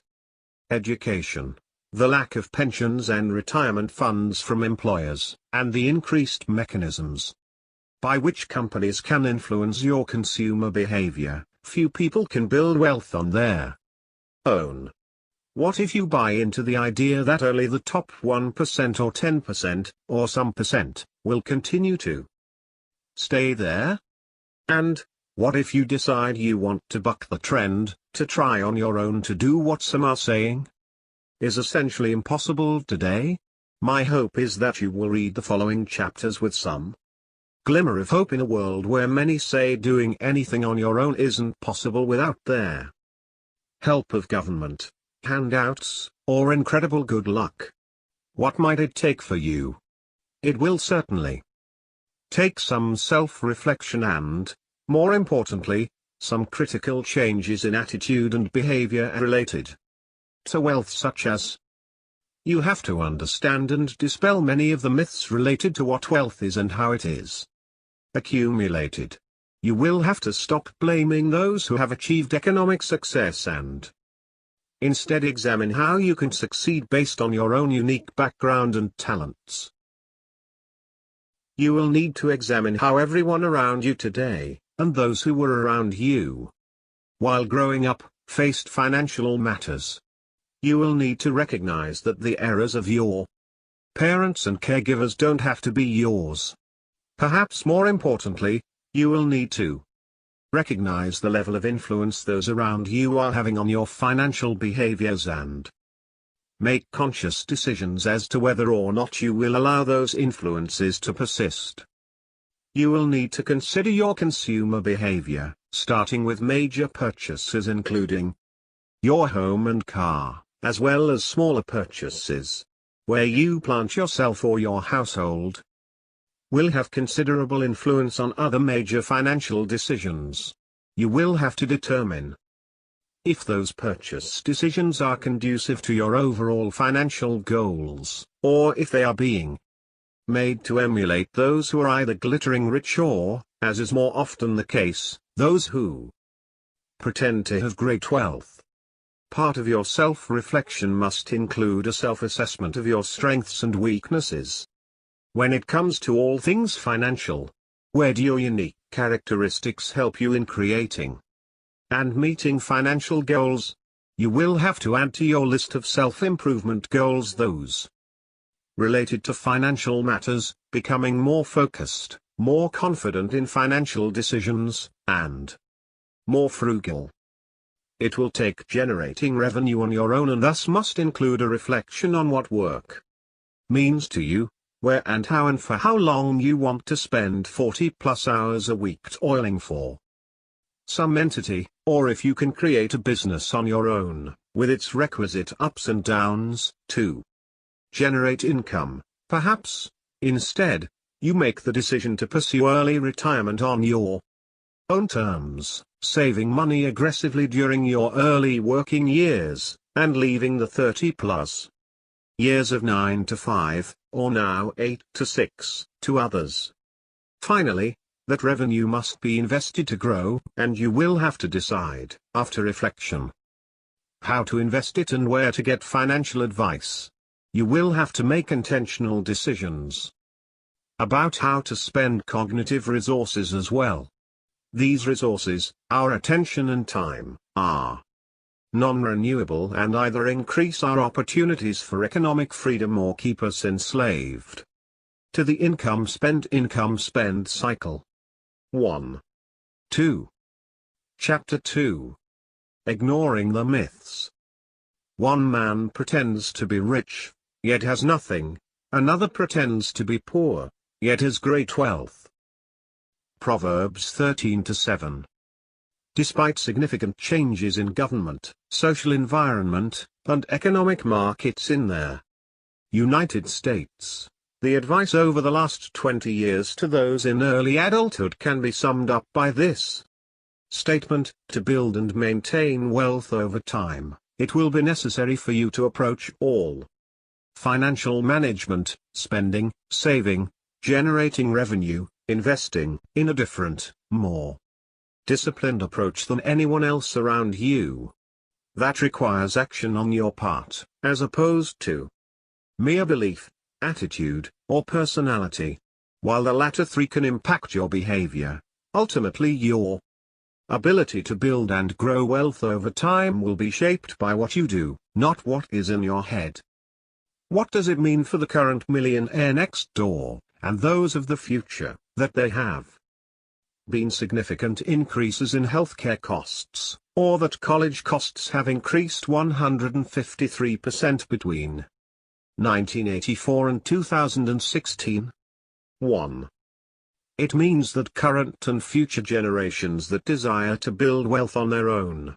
education, the lack of pensions and retirement funds from employers, and the increased mechanisms by which companies can influence your consumer behavior, few people can build wealth on their own. What if you buy into the idea that only the top 1% or 10%, or some percent, will continue to stay there? And what if you decide you want to buck the trend, to try on your own to do what some are saying is essentially impossible today? My hope is that you will read the following chapters with some glimmer of hope in a world where many say doing anything on your own isn't possible without their help of government, handouts, or incredible good luck. What might it take for you? It will certainly take some self-reflection and, more importantly, some critical changes in attitude and behavior related to wealth, such as you have to understand and dispel many of the myths related to what wealth is and how it is accumulated. You will have to stop blaming those who have achieved economic success and instead examine how you can succeed based on your own unique background and talents. You will need to examine how everyone around you today, and those who were around you while growing up, faced financial matters. You will need to recognize that the errors of your parents and caregivers don't have to be yours. Perhaps more importantly, you will need to recognize the level of influence those around you are having on your financial behaviors and make conscious decisions as to whether or not you will allow those influences to persist. You will need to consider your consumer behavior, starting with major purchases including your home and car, as well as smaller purchases, where you plant yourself or your household, will have considerable influence on other major financial decisions. You will have to determine if those purchase decisions are conducive to your overall financial goals, or if they are being made to emulate those who are either glittering rich or, as is more often the case, those who pretend to have great wealth. Part of your self-reflection must include a self-assessment of your strengths and weaknesses. When it comes to all things financial, where do your unique characteristics help you in creating and meeting financial goals? You will have to add to your list of self-improvement goals those related to financial matters, becoming more focused, more confident in financial decisions, and more frugal. It will take generating revenue on your own and thus must include a reflection on what work means to you, where and how and for how long you want to spend 40+ hours a week toiling for some entity, or if you can create a business on your own, with its requisite ups and downs, to generate income. Perhaps, instead, you make the decision to pursue early retirement on your own terms, saving money aggressively during your early working years, and leaving the 30+ years of 9 to 5, or now 8 to 6, to others. Finally, that revenue must be invested to grow, and you will have to decide, after reflection, how to invest it and where to get financial advice. You will have to make intentional decisions about how to spend cognitive resources as well. These resources, our attention and time, are non-renewable, and either increase our opportunities for economic freedom or keep us enslaved to the income-spend cycle. 1. 2. Chapter 2. Ignoring the myths. One man pretends to be rich, yet has nothing, another pretends to be poor, yet has great wealth. Proverbs 13-7. Despite significant changes in government, social environment, and economic markets in their United States, the advice over the last 20 years to those in early adulthood can be summed up by this statement: to build and maintain wealth over time, it will be necessary for you to approach all financial management, spending, saving, generating revenue, investing, in a different, more disciplined approach than anyone else around you. That requires action on your part, as opposed to mere belief, attitude, or personality. While the latter three can impact your behavior, ultimately your ability to build and grow wealth over time will be shaped by what you do, not what is in your head. What does it mean for the current millionaire next door, and those of the future, that they have been significant increases in healthcare costs, or that college costs have increased 153% between 1984 and 2016? 1. It means that current and future generations that desire to build wealth on their own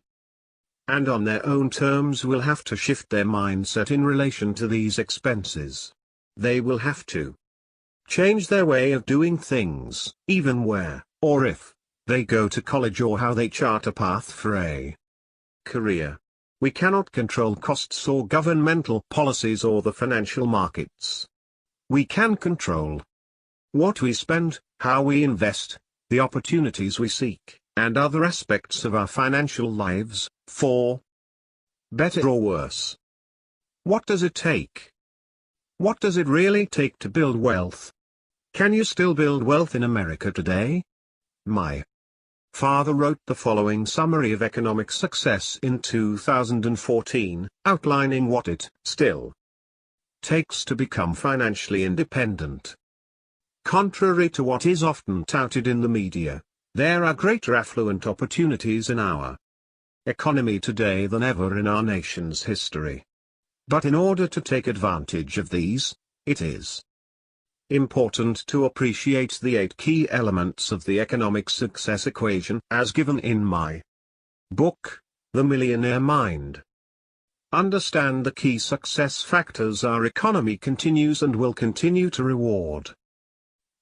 and on their own terms will have to shift their mindset in relation to these expenses. They will have to change their way of doing things, even where, or if, they go to college, or how they chart a path for a career. We cannot control costs or governmental policies or the financial markets. We can control what we spend, how we invest, the opportunities we seek, and other aspects of our financial lives, for better or worse. What does it take? What does it really take to build wealth? Can you still build wealth in America today? My father wrote the following summary of economic success in 2014, outlining what it still takes to become financially independent. Contrary to what is often touted in the media, there are greater affluent opportunities in our economy today than ever in our nation's history. But in order to take advantage of these, it is important to appreciate the 8 key elements of the economic success equation as given in my book, The Millionaire Mind. Understand the key success factors our economy continues and will continue to reward: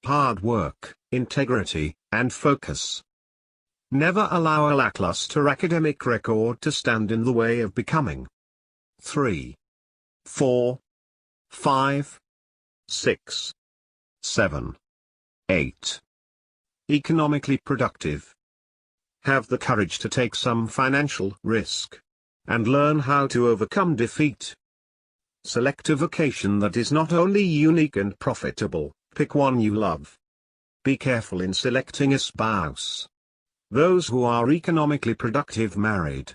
hard work, integrity, and focus. Never allow a lackluster academic record to stand in the way of becoming 3, 4, 5, 6, 7, 8. Economically productive. Have the courage to take some financial risk, and learn how to overcome defeat. Select a vocation that is not only unique and profitable, pick one you love. Be careful in selecting a spouse. Those who are economically productive married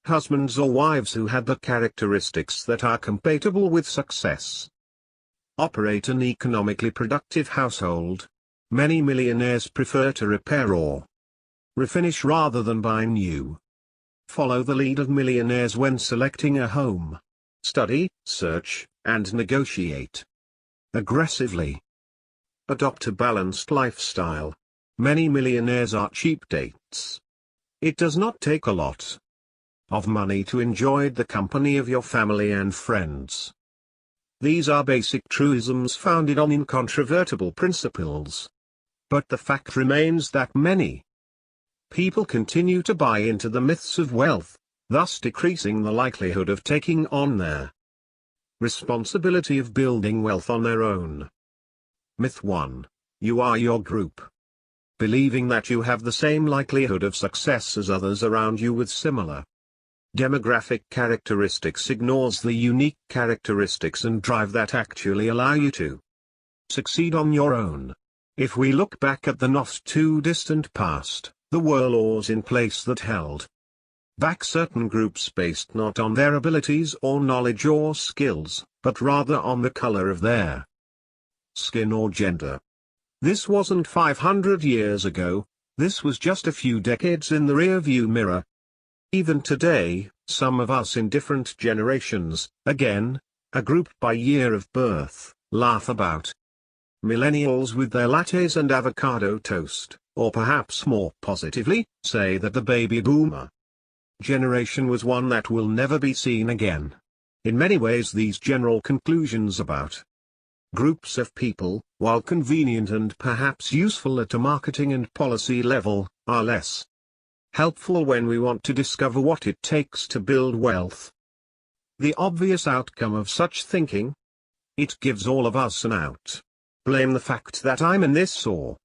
husbands or wives who had the characteristics that are compatible with success. Operate an economically productive household. Many millionaires prefer to repair or refinish rather than buy new. Follow the lead of millionaires when selecting a home. Study, search, and negotiate aggressively. Adopt a balanced lifestyle. Many millionaires are cheap dates. It does not take a lot of money to enjoy the company of your family and friends. These are basic truisms founded on incontrovertible principles. But the fact remains that many people continue to buy into the myths of wealth, thus decreasing the likelihood of taking on their responsibility of building wealth on their own. Myth 1. You are your group. Believing that you have the same likelihood of success as others around you with similar demographic characteristics ignores the unique characteristics and drive that actually allow you to succeed on your own. If we look back at the not too distant past, there were laws in place that held back certain groups based not on their abilities or knowledge or skills, but rather on the color of their skin or gender. This wasn't 500 years ago, this was just a few decades in the rearview mirror. Even today, some of us in different generations, again, a group by year of birth, laugh about millennials with their lattes and avocado toast, or perhaps more positively, say that the baby boomer generation was one that will never be seen again. In many ways these general conclusions about groups of people, while convenient and perhaps useful at a marketing and policy level, are less helpful when we want to discover what it takes to build wealth. The obvious outcome of such thinking? It gives all of us an out. Blame the fact that I'm in this or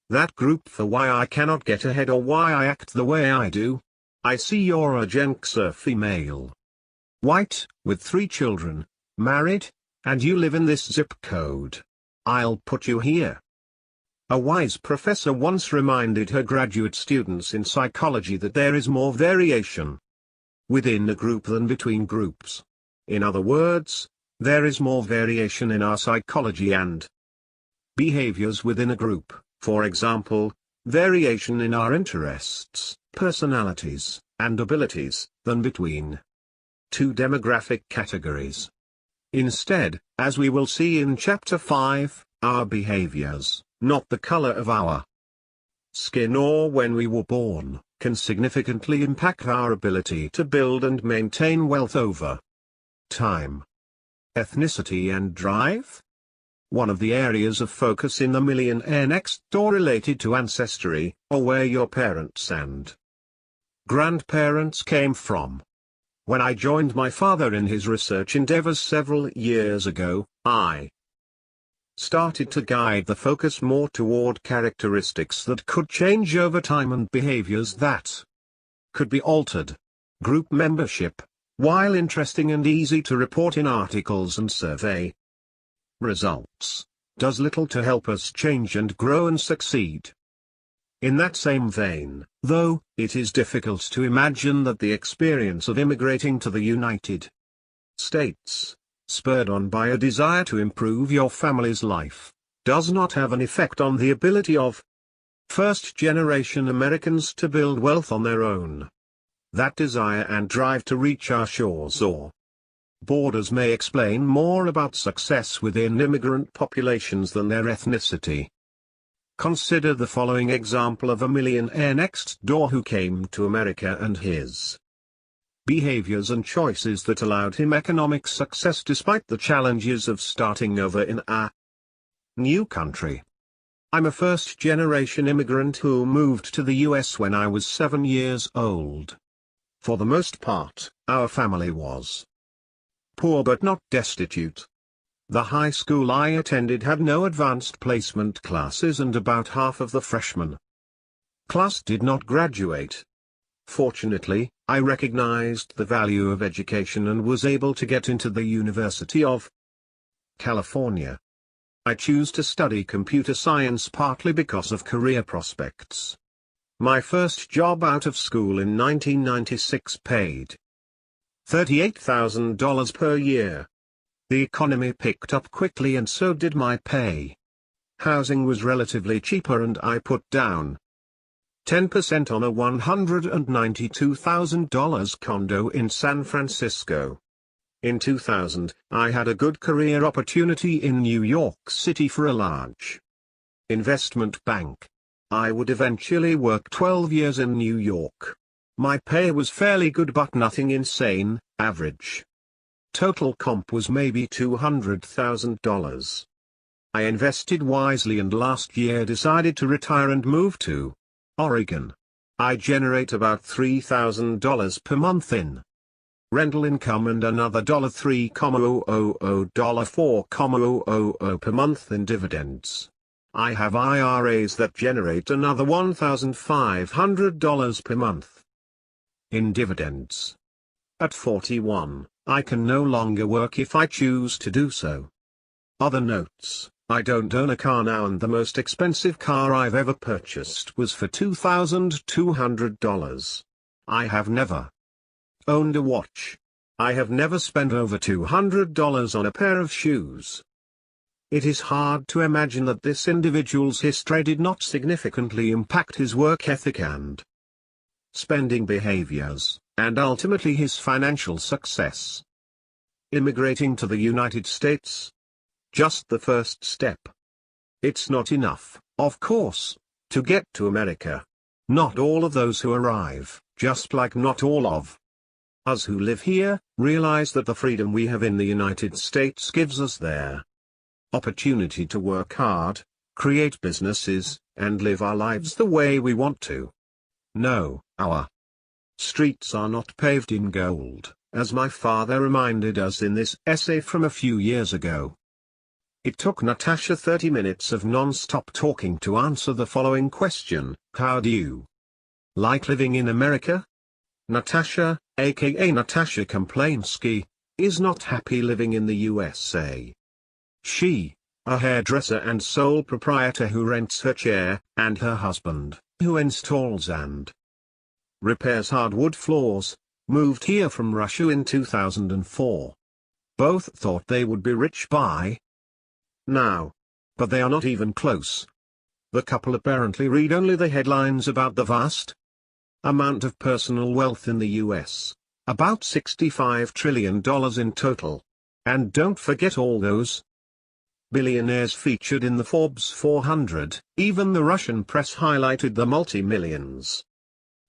that group for why I cannot get ahead or why I act the way I do. I see you're a Gen X female. White, with 3 children, married, and you live in this zip code. I'll put you here. A wise professor once reminded her graduate students in psychology that there is more variation within a group than between groups. In other words, there is more variation in our psychology and behaviors within a group, for example, variation in our interests, personalities, and abilities, than between 2 demographic categories. Instead, as we will see in Chapter 5, our behaviors, not the color of our skin or when we were born, can significantly impact our ability to build and maintain wealth over time. Ethnicity and drive? One of the areas of focus in the Millionaire next door related to ancestry, or where your parents and grandparents came from. When I joined my father in his research endeavors several years ago, I started to guide the focus more toward characteristics that could change over time and behaviors that could be altered. Group membership, while interesting and easy to report in articles and survey results, does little to help us change and grow and succeed. In that same vein, though, it is difficult to imagine that the experience of immigrating to the United States, spurred on by a desire to improve your family's life, does not have an effect on the ability of first-generation Americans to build wealth on their own. That desire and drive to reach our shores or borders may explain more about success within immigrant populations than their ethnicity. Consider the following example of a millionaire next door who came to America and his behaviors and choices that allowed him economic success despite the challenges of starting over in a new country. I'm a first-generation immigrant who moved to the US when I was 7 years old. For the most part, our family was poor but not destitute. The high school I attended had no advanced placement classes and about half of the freshman class did not graduate. Fortunately, I recognized the value of education and was able to get into the University of California. I choose to study computer science partly because of career prospects. My first job out of school in 1996 paid $38,000 per year. The economy picked up quickly and so did my pay. Housing was relatively cheaper and I put down 10% on a $192,000 condo in San Francisco. In 2000, I had a good career opportunity in New York City for a large investment bank. I would eventually work 12 years in New York. My pay was fairly good but nothing insane, average. Total comp was maybe $200,000. I invested wisely and last year decided to retire and move to Oregon. I generate about $3,000 per month in rental income and another $3,000–$4,000 per month in dividends. I have IRAs that generate another $1,500 per month in dividends. At 41, I can no longer work if I choose to do so. Other notes: I don't own a car now and the most expensive car I've ever purchased was for $2,200. I have never owned a watch. I have never spent over $200 on a pair of shoes. It is hard to imagine that this individual's history did not significantly impact his work ethic and spending behaviors, and ultimately his financial success. Immigrating to the United States? Just the first step. It's not enough, of course, to get to America. Not all of those who arrive, just like not all of us who live here, realize that the freedom we have in the United States gives us their opportunity to work hard, create businesses, and live our lives the way we want to. No, our streets are not paved in gold, as my father reminded us in this essay from a few years ago. It took Natasha 30 minutes of non-stop talking to answer the following question: how do you like living in America? Natasha, aka Natasha Komplainsky, is not happy living in the USA. She, a hairdresser and sole proprietor who rents her chair, and her husband, who installs and repairs hardwood floors, moved here from Russia in 2004. Both thought they would be rich by now. But they are not even close. The couple apparently read only the headlines about the vast amount of personal wealth in the US, about $65 trillion in total. And don't forget all those billionaires featured in the Forbes 400, even the Russian press highlighted the multi-millions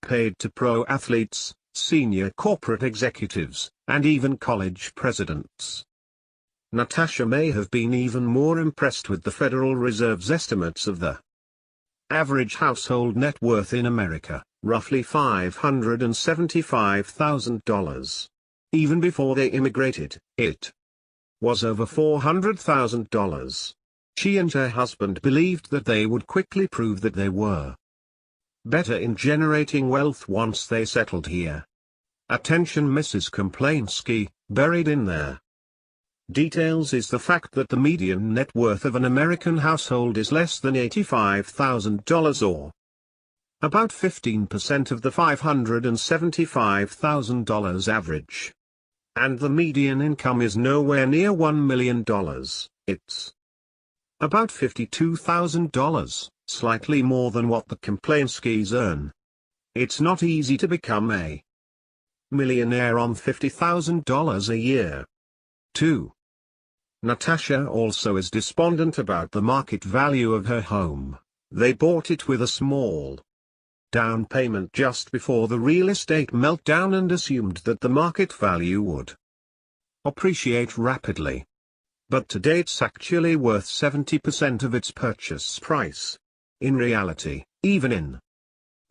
paid to pro athletes, senior corporate executives, and even college presidents. Natasha may have been even more impressed with the Federal Reserve's estimates of the average household net worth in America, roughly $575,000. Even before they immigrated, it was over $400,000. She and her husband believed that they would quickly prove that they were better in generating wealth once they settled here. Attention Mrs. Komplainsky, buried in their details is the fact that the median net worth of an American household is less than $85,000 or about 15% of the $575,000 average. And the median income is nowhere near $1 million, it's about $52,000, slightly more than what the Komplainskys earn. It's not easy to become a millionaire on $50,000 a year. 2. Natasha also is despondent about the market value of her home. They bought it with a small down payment just before the real estate meltdown and assumed that the market value would appreciate rapidly. But today it's actually worth 70% of its purchase price. In reality, even in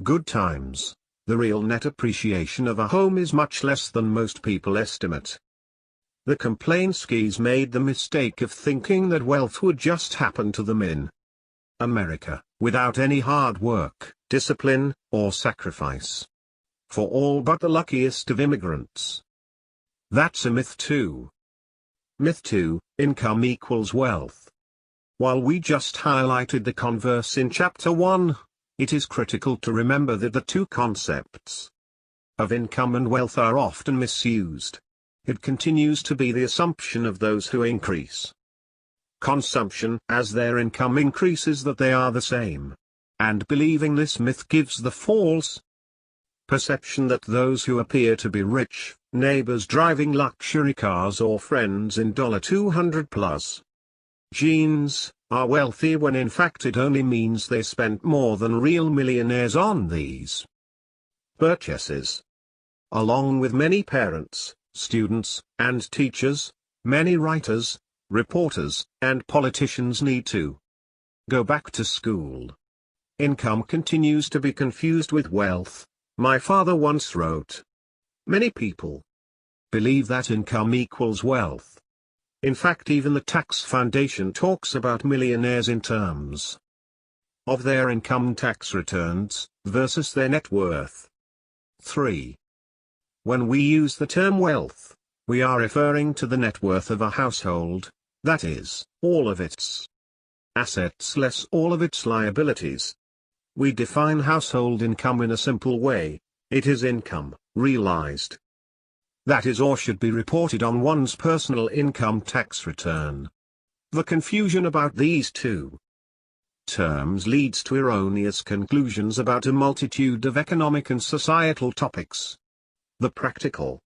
good times, the real net appreciation of a home is much less than most people estimate. The Komplainskys made the mistake of thinking that wealth would just happen to them in America, without any hard work, discipline, or sacrifice. For all but the luckiest of immigrants. That's a myth too. Myth 2, income equals wealth. While we just highlighted the converse in Chapter 1, it is critical to remember that the two concepts of income and wealth are often misused. It continues to be the assumption of those who increase consumption as their income increases that they are the same. And believing this myth gives the false perception that those who appear to be rich, neighbors driving luxury cars or friends in $200 plus jeans, are wealthy when in fact it only means they spent more than real millionaires on these purchases. Along with many parents, students, and teachers, many writers, reporters, and politicians need to go back to school. Income continues to be confused with wealth, my father once wrote. Many people believe that income equals wealth. In fact, even the Tax Foundation talks about millionaires in terms of their income tax returns versus their net worth. 3. When we use the term wealth, we are referring to the net worth of a household, that is, all of its assets less all of its liabilities. We define household income in a simple way. It is income, realized. That is or should be reported on one's personal income tax return. The confusion about these two terms leads to erroneous conclusions about a multitude of economic and societal topics. The practical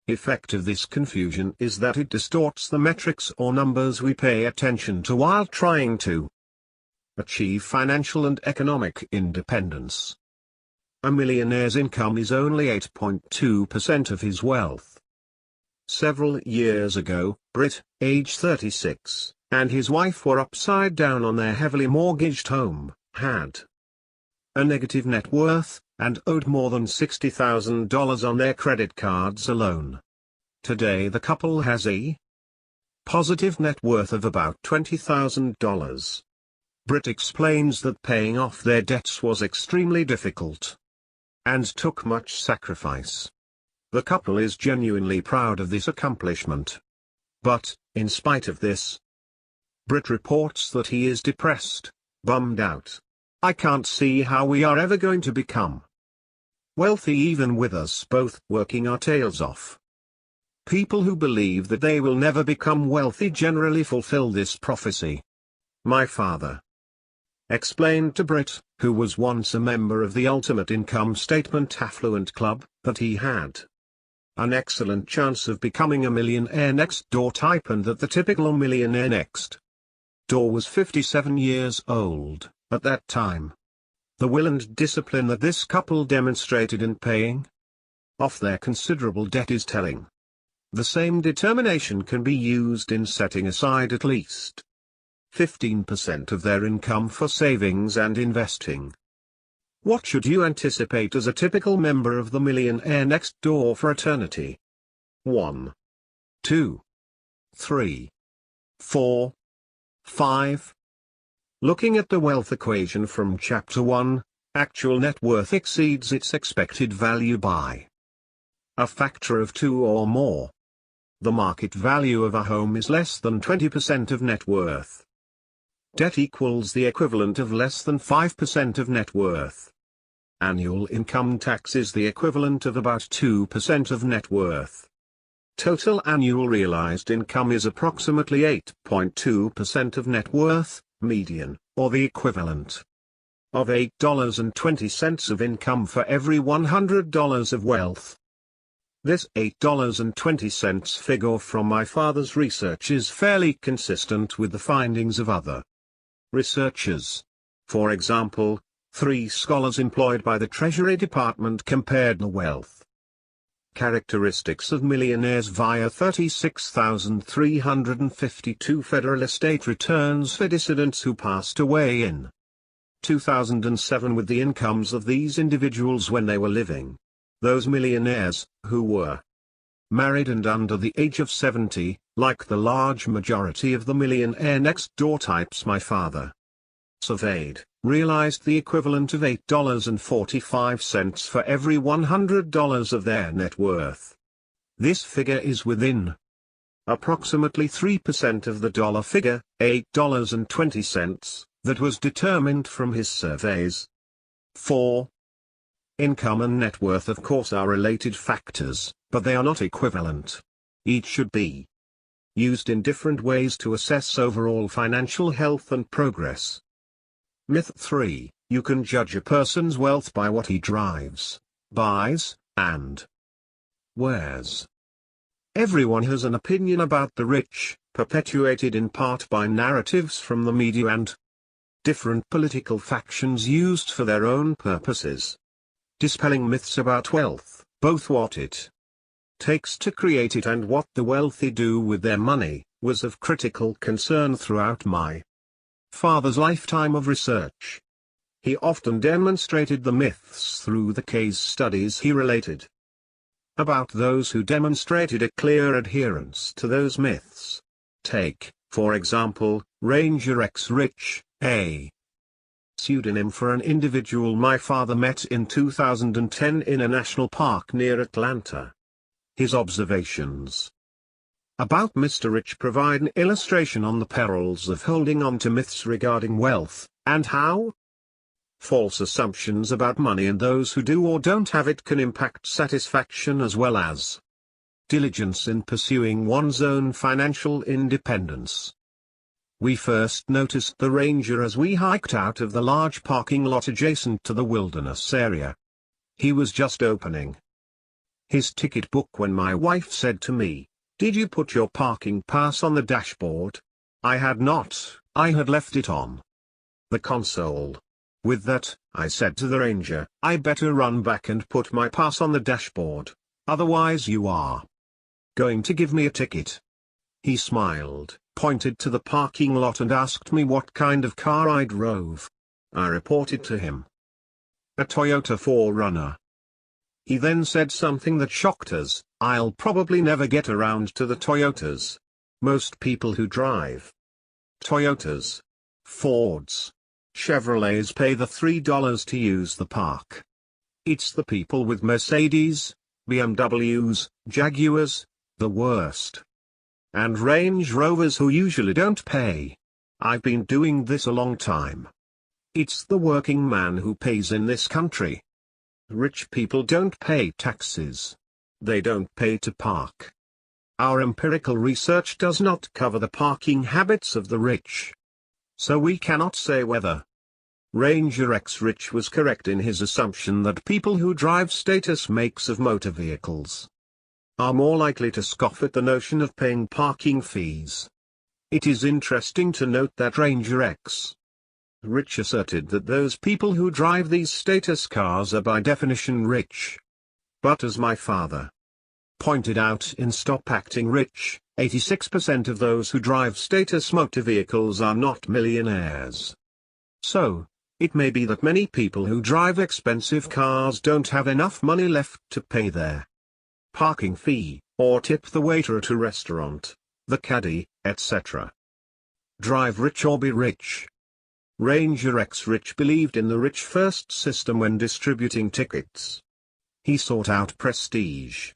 effect of this confusion is that it distorts the metrics or numbers we pay attention to while trying to achieve financial and economic independence. A millionaire's income is only 8.2% of his wealth. Several years ago, Britt, age 36, and his wife were upside down on their heavily mortgaged home, had a negative net worth, and owed more than $60,000 on their credit cards alone. Today the couple has a positive net worth of about $20,000. Britt explains that paying off their debts was extremely difficult and took much sacrifice. The couple is genuinely proud of this accomplishment. But, in spite of this, Britt reports that he is depressed, bummed out. I can't see how we are ever going to become wealthy even with us both working our tails off. People who believe that they will never become wealthy generally fulfill this prophecy. My father explained to Britt, who was once a member of the Ultimate Income Statement Affluent Club, that he had an excellent chance of becoming a millionaire next door type and that the typical millionaire next door was 57 years old, at that time. The will and discipline that this couple demonstrated in paying off their considerable debt is telling. The same determination can be used in setting aside at least 15% of their income for savings and investing. What should you anticipate as a typical member of the Millionaire Next Door fraternity? 1, 2, 3, 4, 5. Looking at the wealth equation from Chapter 1, actual net worth exceeds its expected value by a factor of 2 or more. The market value of a home is less than 20% of net worth. Debt equals the equivalent of less than 5% of net worth. Annual income tax is the equivalent of about 2% of net worth. Total annual realized income is approximately 8.2% of net worth, median, or the equivalent of $8.20 of income for every $100 of wealth. This $8.20 figure from my father's research is fairly consistent with the findings of other researchers. For example, 3 scholars employed by the Treasury Department compared the wealth characteristics of millionaires via 36,352 federal estate returns for dissidents who passed away in 2007 with the incomes of these individuals when they were living. Those millionaires, who were married and under the age of 70, like the large majority of the millionaire next door types my father surveyed, realized the equivalent of $8.45 for every $100 of their net worth. This figure is within approximately 3% of the dollar figure, $8.20, that was determined from his surveys. 4. Income and net worth of course are related factors, but they are not equivalent. Each should be used in different ways to assess overall financial health and progress. Myth 3: you can judge a person's wealth by what he drives, buys, and wears. Everyone has an opinion about the rich, perpetuated in part by narratives from the media and different political factions used for their own purposes. Dispelling myths about wealth, both what it takes to create it and what the wealthy do with their money, was of critical concern throughout my father's lifetime of research. He often demonstrated the myths through the case studies he related about those who demonstrated a clear adherence to those myths. Take, for example, Ranger X Rich, a pseudonym for an individual my father met in 2010 in a national park near Atlanta. His observations about Mr. Rich provide an illustration on the perils of holding on to myths regarding wealth, and how False assumptions about money and those who do or don't have it can impact satisfaction as well as diligence in pursuing one's own financial independence. We first noticed the ranger as we hiked out of the large parking lot adjacent to the wilderness area. He was just opening his ticket book when my wife said to me, "Did you put your parking pass on the dashboard?" I had not, I had left it on the console. With that, I said to the ranger, "I better run back and put my pass on the dashboard, otherwise you are going to give me a ticket." He smiled, pointed to the parking lot and asked me what kind of car I drove. I reported to him a Toyota 4Runner. He then said something that shocked us: "I'll probably never get around to the Toyotas. Most people who drive Toyotas, Fords, Chevrolets pay the $3 to use the park. It's the people with Mercedes, BMWs, Jaguars, the worst, and Range Rovers who usually don't pay. I've been doing this a long time. It's the working man who pays in this country. Rich people don't pay taxes. They don't pay to park. Our empirical research does not cover the parking habits of the rich. So we cannot say whether Ranger X Rich was correct in his assumption that people who drive status makes of motor vehicles are more likely to scoff at the notion of paying parking fees. It is interesting to note that Ranger X Rich asserted that those people who drive these status cars are by definition rich. But as my father pointed out in Stop Acting Rich, 86% of those who drive status motor vehicles are not millionaires. So, it may be that many people who drive expensive cars don't have enough money left to pay their parking fee, or tip the waiter at a restaurant, the caddy, etc. Drive rich or be rich. Ranger X Rich believed in the rich first system when distributing tickets. He sought out prestige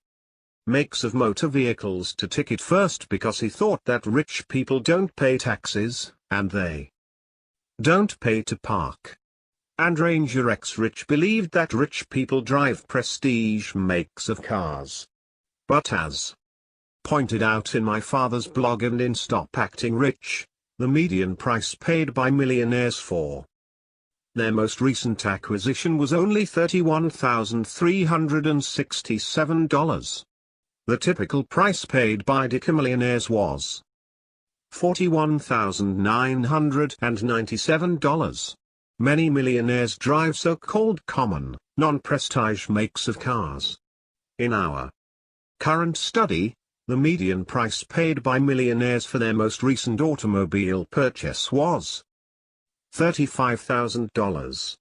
makes of motor vehicles to ticket first because he thought that rich people don't pay taxes, and they don't pay to park. And Ranger X Rich believed that rich people drive prestige makes of cars. But as pointed out in my father's blog and in Stop Acting Rich, the median price paid by millionaires for their most recent acquisition was only $31,367. The typical price paid by decamillionaires was $41,997. Many millionaires drive so-called common, non-prestige makes of cars. In our current study, the median price paid by millionaires for their most recent automobile purchase was $35,000.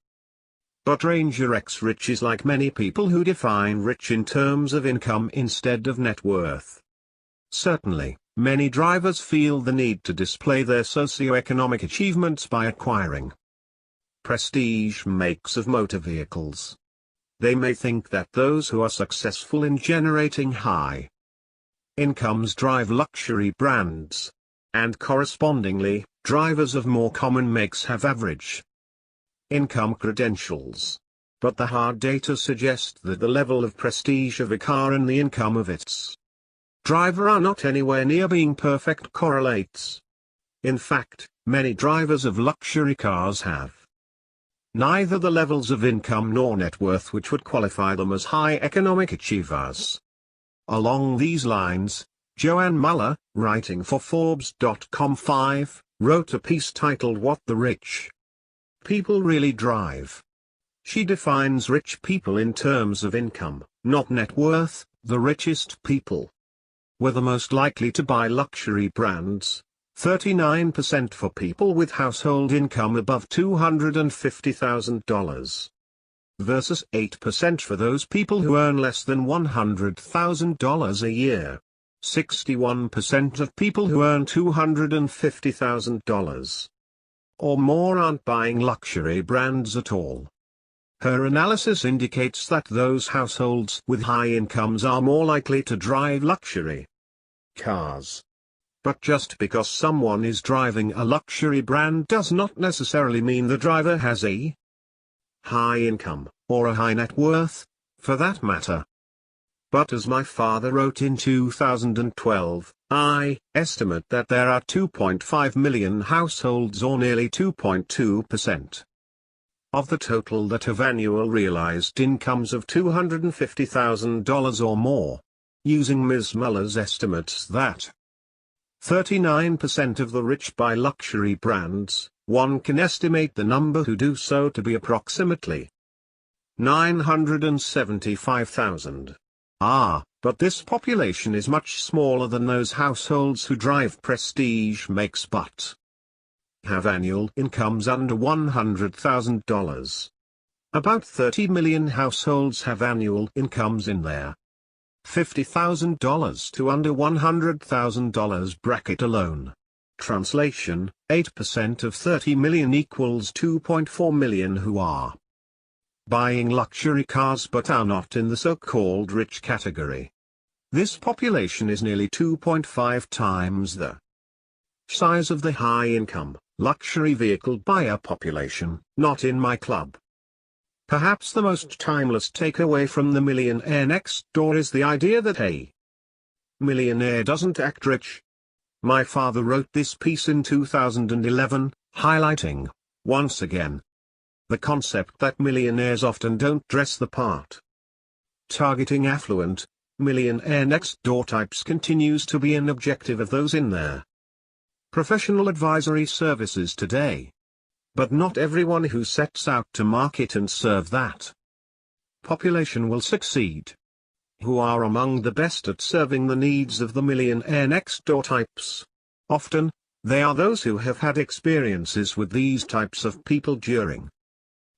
But Ranger X Rich is like many people who define rich in terms of income instead of net worth. Certainly, many drivers feel the need to display their socioeconomic achievements by acquiring prestige makes of motor vehicles. They may think that those who are successful in generating high incomes drive luxury brands, and correspondingly, drivers of more common makes have average income credentials. But the hard data suggest that the level of prestige of a car and the income of its driver are not anywhere near being perfect correlates. In fact, many drivers of luxury cars have neither the levels of income nor net worth which would qualify them as high economic achievers. Along these lines, Joanne Muller, writing for Forbes.com 5, wrote a piece titled "What the Rich People Really Drive." She defines rich people in terms of income, not net worth. The richest people were the most likely to buy luxury brands, 39% for people with household income above $250,000, versus 8% for those people who earn less than $100,000 a year. 61% of people who earn $250,000 or more aren't buying luxury brands at all. Her analysis indicates that those households with high incomes are more likely to drive luxury cars. But just because someone is driving a luxury brand does not necessarily mean the driver has a high income, or a high net worth, for that matter. But as my father wrote in 2012, I estimate that there are 2.5 million households, or nearly 2.2%, of the total that have annual realized incomes of $250,000 or more. Using Ms. Muller's estimates that 39% of the rich buy luxury brands, one can estimate the number who do so to be approximately 975,000. But this population is much smaller than those households who drive prestige makes but have annual incomes under $100,000. About 30 million households have annual incomes in their $50,000 to under $100,000 bracket alone. Translation: 8% of 30 million equals 2.4 million who are buying luxury cars but are not in the so-called rich category. This population is nearly 2.5 times the size of the high-income, luxury vehicle buyer population. Not in my club. Perhaps the most timeless takeaway from The Millionaire Next Door is the idea that a millionaire doesn't act rich. My father wrote this piece in 2011, highlighting, once again, the concept that millionaires often don't dress the part. Targeting affluent, Millionaire Next Door types continues to be an objective of those in their professional advisory services today. But not everyone who sets out to market and serve that population will succeed. Who are among the best at serving the needs of the Millionaire Next Door types? Often, they are those who have had experiences with these types of people during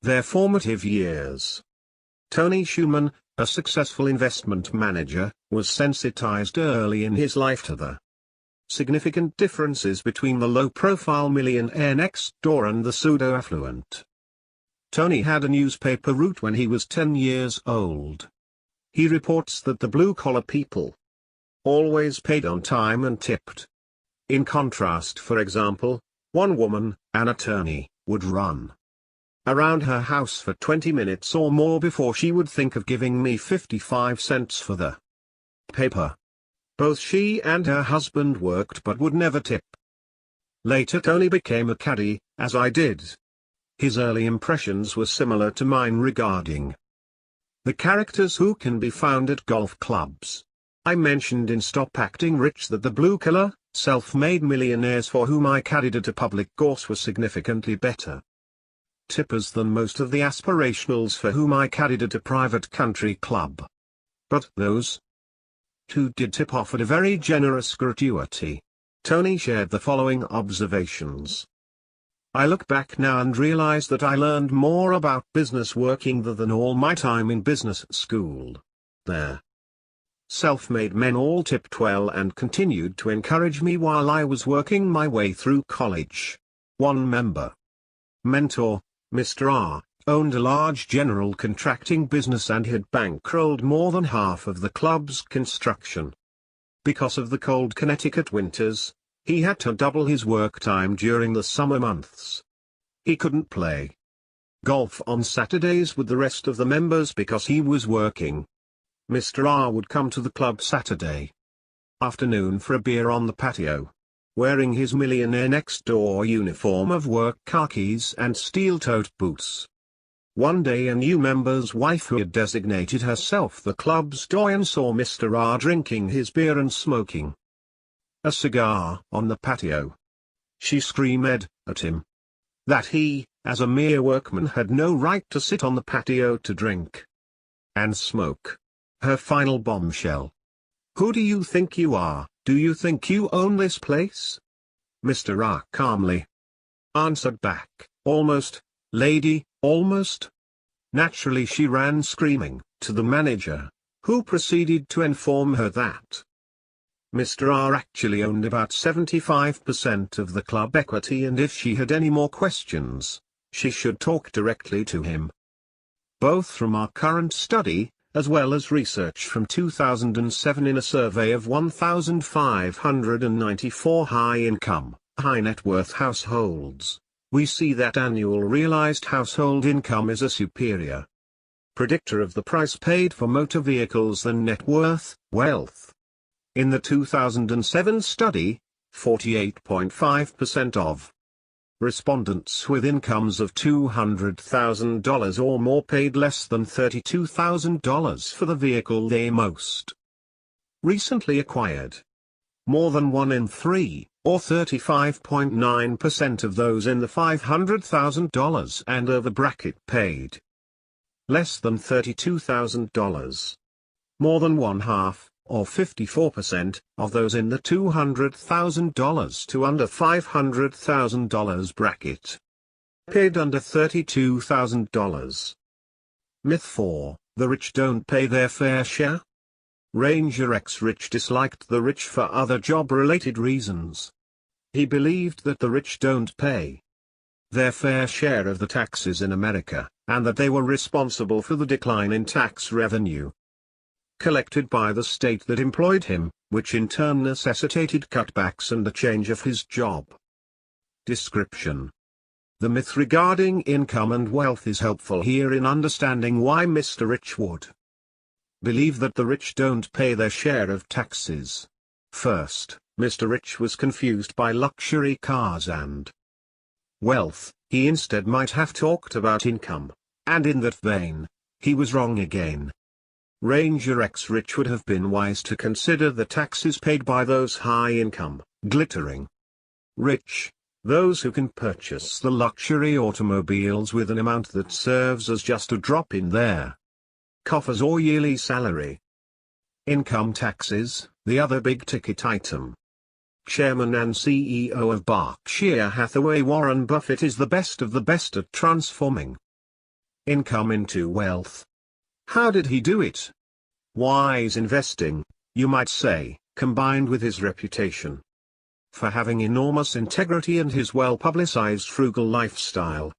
their formative years. Tony Schumann, a successful investment manager, was sensitized early in his life to the significant differences between the low-profile millionaire next door and the pseudo-affluent. Tony had a newspaper route when he was 10 years old. He reports that the blue-collar people always paid on time and tipped. In contrast, for example, one woman, an attorney, would run around her house for 20 minutes or more before she would think of giving me 55 cents for the paper. Both she and her husband worked but would never tip. Later Tony became a caddy, as I did. His early impressions were similar to mine regarding the characters who can be found at golf clubs. I mentioned in Stop Acting Rich that the blue-collar, self-made millionaires for whom I caddied at a public course were significantly better tippers than most of the aspirationals for whom I caddied at a private country club. But those who did tip offered a very generous gratuity. Tony shared the following observations. I look back now and realize that I learned more about business working there than all my time in business school. There. Self-made men all tipped well and continued to encourage me while I was working my way through college. One mentor, Mr. R, owned a large general contracting business and had bankrolled more than half of the club's construction. Because of the cold Connecticut winters, he had to double his work time during the summer months. He couldn't play golf on Saturdays with the rest of the members because he was working. Mr. R would come to the club Saturday afternoon for a beer on the patio, wearing his Millionaire Next Door uniform of work khakis and steel-toed boots. One day a new member's wife who had designated herself the club's doyen saw Mr. R drinking his beer and smoking a cigar on the patio. She screamed at him that he, as a mere workman, had no right to sit on the patio to drink and smoke. Her final bombshell. Who do you think you are? Do you think you own this place? Mr. R calmly answered back, almost, lady, almost. Naturally she ran screaming to the manager, who proceeded to inform her that Mr. R actually owned about 75% of the club equity, and if she had any more questions, she should talk directly to him. Both from our current study, as well as research from 2007 in a survey of 1,594 high-income, high-net-worth households, we see that annual realized household income is a superior predictor of the price paid for motor vehicles than net worth, wealth. In the 2007 study, 48.5% of respondents with incomes of $200,000 or more paid less than $32,000 for the vehicle they most recently acquired. More than 1 in 3, or 35.9% of those in the $500,000 and over bracket paid less than $32,000. More than 1/2, or 54%, of those in the $200,000 to under $500,000 bracket paid under $32,000. Myth 4, the rich don't pay their fair share. Ranger X Rich disliked the rich for other job-related reasons. He believed that the rich don't pay their fair share of the taxes in America, and that they were responsible for the decline in tax revenue collected by the state that employed him, which in turn necessitated cutbacks and the change of his job. Description: the myth regarding income and wealth is helpful here in understanding why Mr. Rich would believe that the rich don't pay their share of taxes. First, Mr. Rich was confused by luxury cars and wealth. He instead might have talked about income, and in that vein, he was wrong again. Ranger X Rich would have been wise to consider the taxes paid by those high-income, glittering rich, those who can purchase the luxury automobiles with an amount that serves as just a drop in their coffers or yearly salary. Income taxes, the other big-ticket item. Chairman and CEO of Berkshire Hathaway Warren Buffett is the best of the best at transforming income into wealth. How did he do it? Wise investing, you might say, combined with his reputation for having enormous integrity and his well-publicized frugal lifestyle.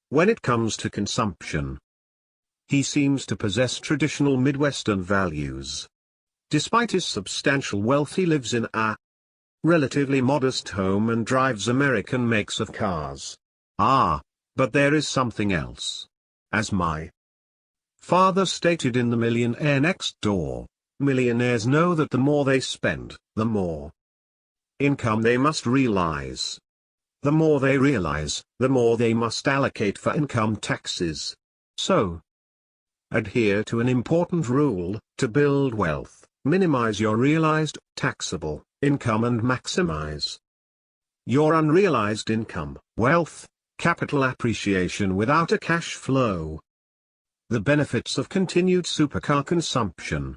When it comes to consumption, he seems to possess traditional Midwestern values. Despite his substantial wealth, he lives in a relatively modest home and drives American makes of cars. But there is something else. As my father stated in The Millionaire Next Door, millionaires know that the more they spend, the more income they must realize. The more they realize, the more they must allocate for income taxes. So, adhere to an important rule: to build wealth, minimize your realized, taxable income and maximize your unrealized income, wealth, capital appreciation without a cash flow. The benefits of continued supercar consumption.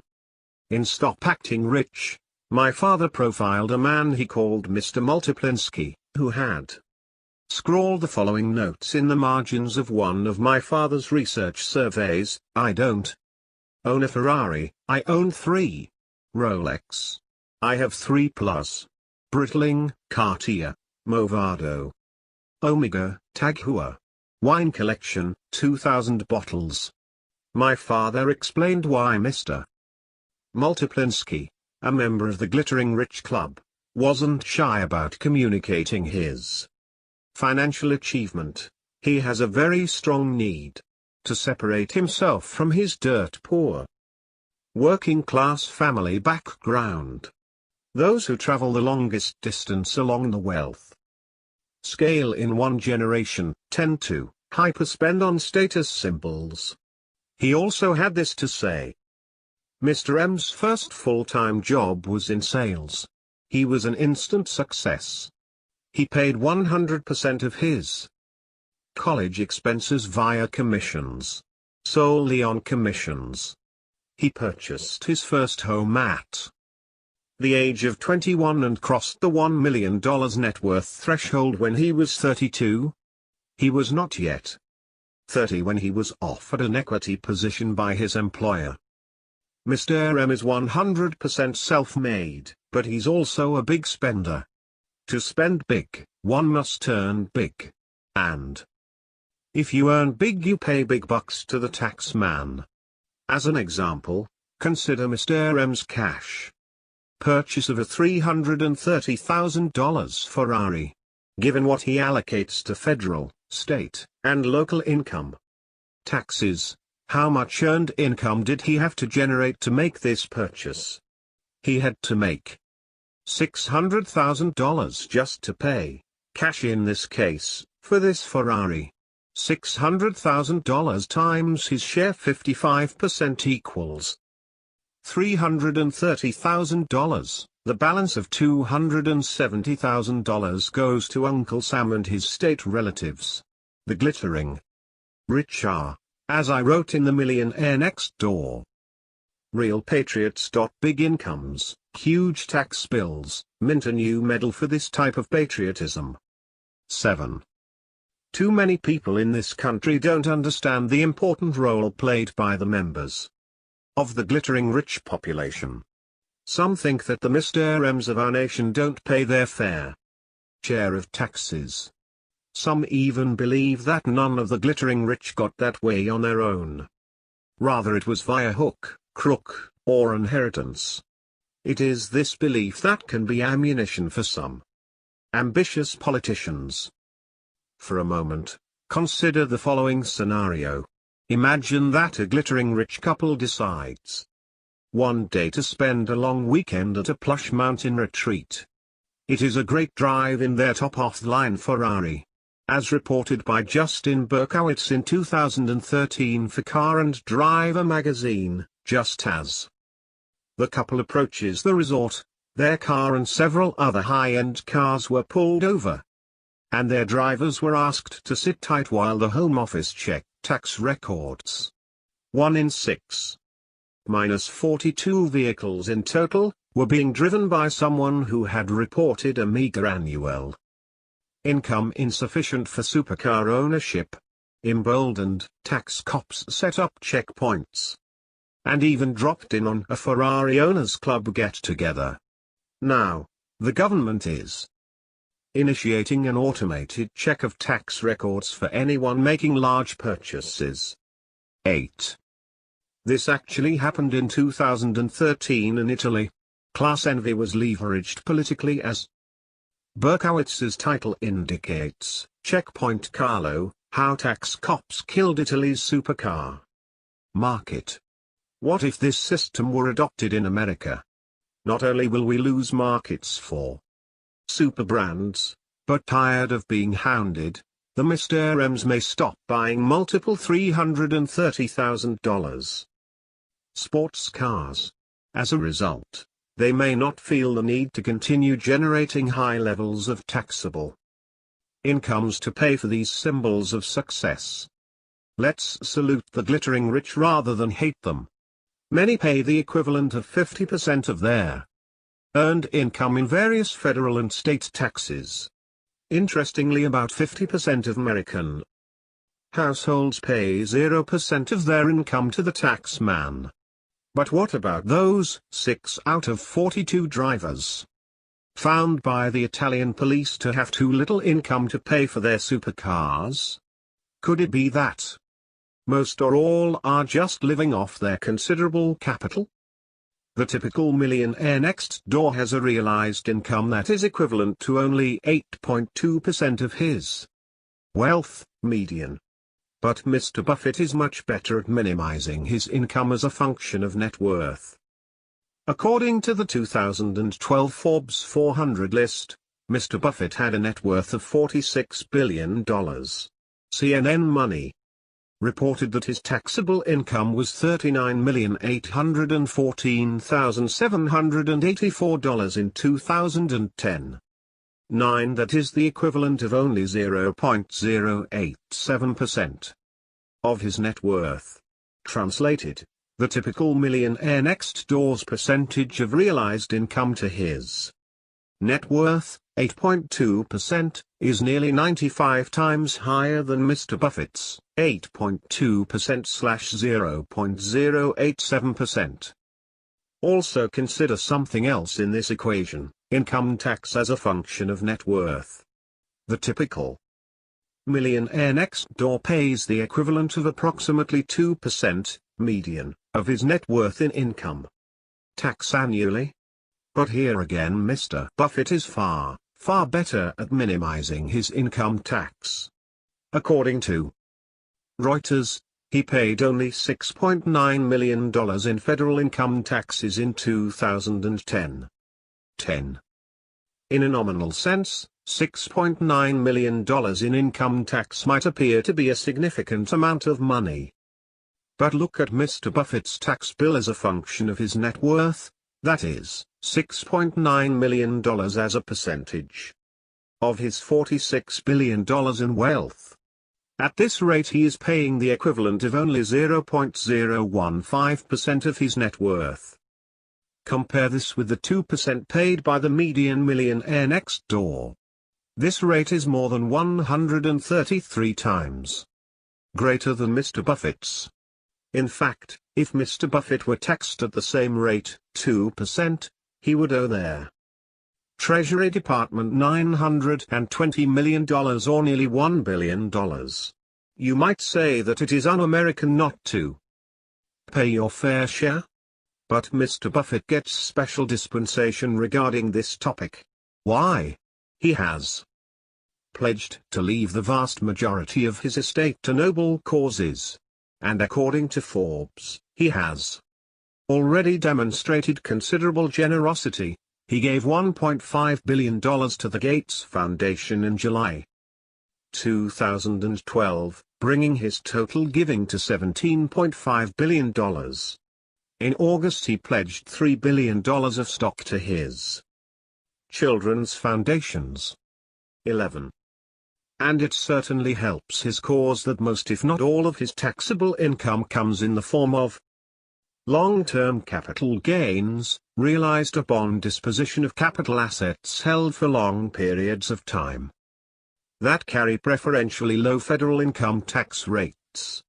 In Stop Acting Rich, my father profiled a man he called Mr. Multiplinsky, who had scrawled the following notes in the margins of one of my father's research surveys: I don't own a Ferrari, I own 3 Rolex. I have 3 Plus. Breitling, Cartier, Movado, Omega, Tag Heuer. Wine collection, 2,000 bottles. My father explained why Mr. Multiplinsky, a member of the Glittering Rich Club, wasn't shy about communicating his financial achievement. He has a very strong need to separate himself from his dirt poor working-class family background. Those who travel the longest distance along the wealth scale in one generation tend to hyperspend on status symbols. He also had this to say. Mr. M's first full-time job was in sales. He was an instant success. He paid 100% of his college expenses via commissions. Solely on commissions. He purchased his first home at the age of 21 and crossed the $1 million net worth threshold when he was 32. He was not yet 30 when he was offered an equity position by his employer. Mr. M is 100% self-made, but he's also a big spender. To spend big, one must earn big. And if you earn big, you pay big bucks to the tax man. As an example, consider Mr. M's cash purchase of a $330,000 Ferrari. given what he allocates to federal, state, and local income. Taxes. How much earned income did he have to generate to make this purchase? He had to make $600,000 just to pay, cash in this case, for this Ferrari. $600,000 times his share 55% equals $330,000. The balance of $270,000 goes to Uncle Sam and his state relatives. The glittering rich are, as I wrote in The Millionaire Next Door, real patriots. Big incomes, huge tax bills, mint a new medal for this type of patriotism. 7. Too many people in this country don't understand the important role played by the members of the glittering rich population. Some think that the Mr. M's of our nation don't pay their fair share of taxes. Some even believe that none of the glittering rich got that way on their own. Rather it was via hook, crook, or inheritance. It is this belief that can be ammunition for some ambitious politicians. For a moment, consider the following scenario. Imagine that a glittering rich couple decides one day to spend a long weekend at a plush mountain retreat. It is a great drive in their top-off-the-line Ferrari. As reported by Justin Berkowitz in 2013 for Car and Driver magazine, just as the couple approaches the resort, their car and several other high-end cars were pulled over, and their drivers were asked to sit tight while the Home Office checked tax records. 1 in 6. Minus 42 vehicles in total, were being driven by someone who had reported a meager annual income insufficient for supercar ownership. Emboldened, tax cops set up checkpoints and even dropped in on a Ferrari owners club get-together. Now, the government is initiating an automated check of tax records for anyone making large purchases. 8. This actually happened in 2013 in Italy. Class envy was leveraged politically, as Berkowitz's title indicates. Checkpoint Carlo, How Tax Cops Killed Italy's Supercar Market. What if this system were adopted in America? Not only will we lose markets for super brands, but tired of being hounded, the Mr. M's may stop buying multiple $330,000 sports cars. As a result, they may not feel the need to continue generating high levels of taxable incomes to pay for these symbols of success. Let's salute the glittering rich rather than hate them. Many pay the equivalent of 50% of their earned income in various federal and state taxes. Interestingly, about 50% of American households pay 0% of their income to the tax man. But what about those 6 out of 42 drivers found by the Italian police to have too little income to pay for their supercars? Could it be that most or all are just living off their considerable capital? The typical millionaire next door has a realized income that is equivalent to only 8.2% of his wealth median. But Mr. Buffett is much better at minimizing his income as a function of net worth. According to the 2012 Forbes 400 list, Mr. Buffett had a net worth of $46 billion. CNN Money reported that his taxable income was $39,814,784 in 2010. 9. That is the equivalent of only 0.087% of his net worth. Translated, the typical millionaire next door's percentage of realized income to his net worth, 8.2%, is nearly 95 times higher than Mr. Buffett's 8.2%/0.087%. Also consider something else in this equation: income tax as a function of net worth. The typical millionaire next door pays the equivalent of approximately 2%, median, of his net worth in income tax annually. But here again Mr. Buffett is far far better at minimizing his income tax. According to Reuters, he paid only $6.9 million in federal income taxes in 2010. In a nominal sense, $6.9 million in income tax might appear to be a significant amount of money. But look at Mr. Buffett's tax bill as a function of his net worth, that is, $6.9 million as a percentage of his $46 billion in wealth. At this rate he is paying the equivalent of only 0.015% of his net worth. Compare this with the 2% paid by the median millionaire next door. This rate is more than 133 times greater than Mr. Buffett's. In fact, if Mr. Buffett were taxed at the same rate, 2%, he would owe their Treasury Department $920 million or nearly $1 billion. You might say that it is un-American not to pay your fair share. But Mr. Buffett gets special dispensation regarding this topic. Why? He has pledged to leave the vast majority of his estate to noble causes. And according to Forbes, he has already demonstrated considerable generosity. He gave $1.5 billion to the Gates Foundation in July 2012, bringing his total giving to $17.5 billion. In August he pledged $3 billion of stock to his children's foundations. 11. And it certainly helps his cause that most if not all of his taxable income comes in the form of long-term capital gains, realized upon disposition of capital assets held for long periods of time, that carry preferentially low federal income tax rates.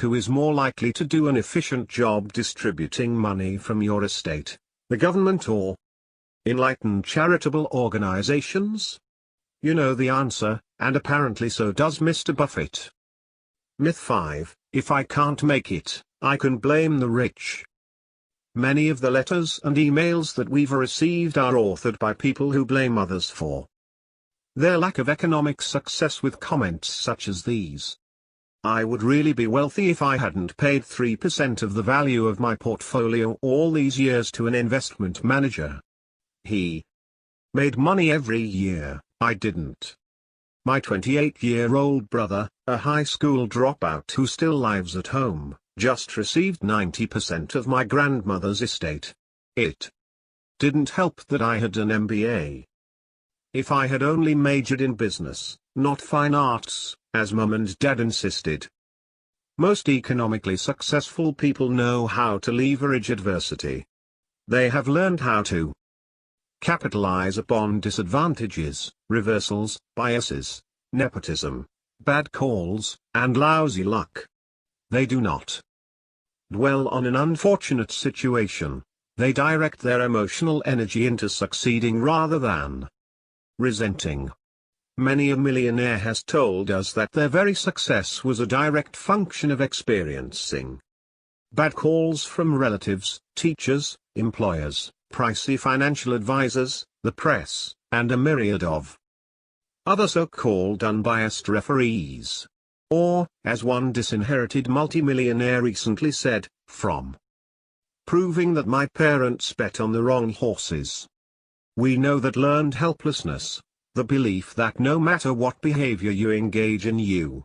Who is more likely to do an efficient job distributing money from your estate, the government or enlightened charitable organizations? You know the answer, and apparently so does Mr. Buffett. Myth 5, if I can't make it, I can blame the rich. Many of the letters and emails that we've received are authored by people who blame others for their lack of economic success with comments such as these. I would really be wealthy if I hadn't paid 3% of the value of my portfolio all these years to an investment manager. He made money every year, I didn't. My 28-year-old brother, a high school dropout who still lives at home, just received 90% of my grandmother's estate. It didn't help that I had an MBA. If I had only majored in business, not fine arts, as Mum and Dad insisted. Most economically successful people know how to leverage adversity. They have learned how to capitalize upon disadvantages, reversals, biases, nepotism, bad calls, and lousy luck. They do not dwell on an unfortunate situation. They direct their emotional energy into succeeding rather than resenting. Many a millionaire has told us that their very success was a direct function of experiencing bad calls from relatives, teachers, employers, pricey financial advisors, the press, and a myriad of other so-called unbiased referees. Or, as one disinherited multimillionaire recently said, from proving that my parents bet on the wrong horses. We know that learned helplessness, the belief that no matter what behavior you engage in you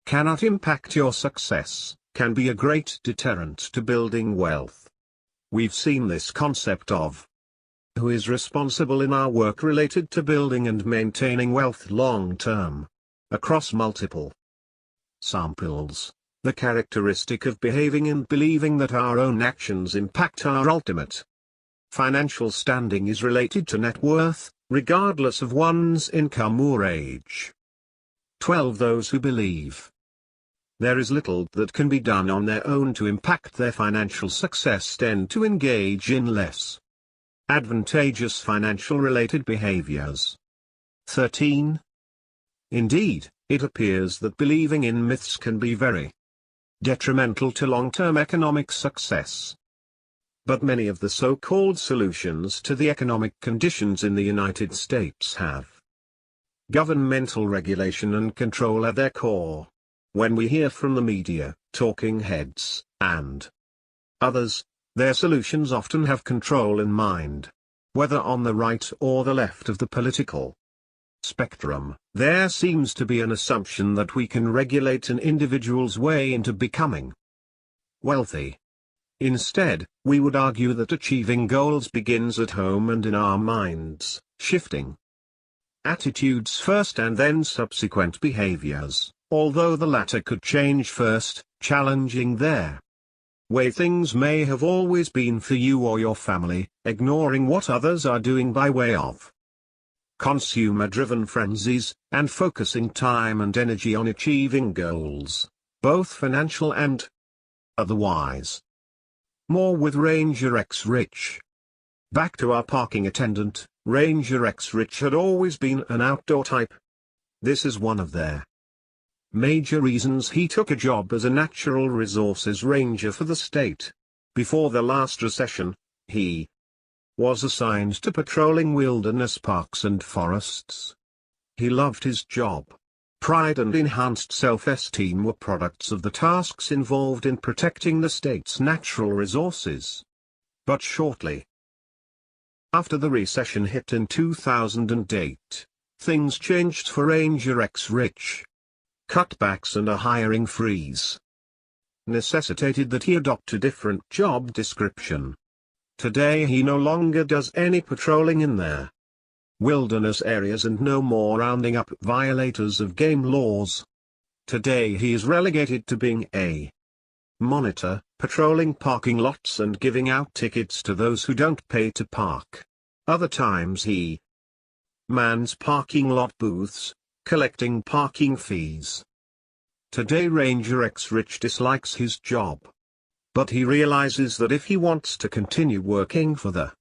cannot impact your success, can be a great deterrent to building wealth. We've seen this concept of who is responsible in our work related to building and maintaining wealth long term, across multiple samples, the characteristic of behaving and believing that our own actions impact our ultimate financial standing is related to net worth, regardless of one's income or age. 12. Those who believe there is little that can be done on their own to impact their financial success tend to engage in less advantageous financial-related behaviors. 13. Indeed, it appears that believing in myths can be very detrimental to long-term economic success. But many of the so-called solutions to the economic conditions in the United States have governmental regulation and control at their core. When we hear from the media, talking heads, and others, their solutions often have control in mind. Whether on the right or the left of the political spectrum, there seems to be an assumption that we can regulate an individual's way into becoming wealthy. Instead, we would argue that achieving goals begins at home and in our minds, shifting attitudes first and then subsequent behaviors, although the latter could change first, challenging their way things may have always been for you or your family, ignoring what others are doing by way of consumer-driven frenzies, and focusing time and energy on achieving goals, both financial and otherwise. More with Ranger X Rich. Back to our parking attendant, Ranger X Rich had always been an outdoor type. This is one of their major reasons he took a job as a natural resources ranger for the state. Before the last recession, he was assigned to patrolling wilderness parks and forests. He loved his job. Pride and enhanced self-esteem were products of the tasks involved in protecting the state's natural resources. But shortly after the recession hit in 2008, things changed for Ranger X Rich. Cutbacks and a hiring freeze necessitated that he adopt a different job description. Today he no longer does any patrolling in their wilderness areas and no more rounding up violators of game laws. Today he is relegated to being a monitor, patrolling parking lots and giving out tickets to those who don't pay to park. Other times he mans parking lot booths, collecting parking fees. Today Ranger X Rich dislikes his job. But he realizes that if he wants to continue working for the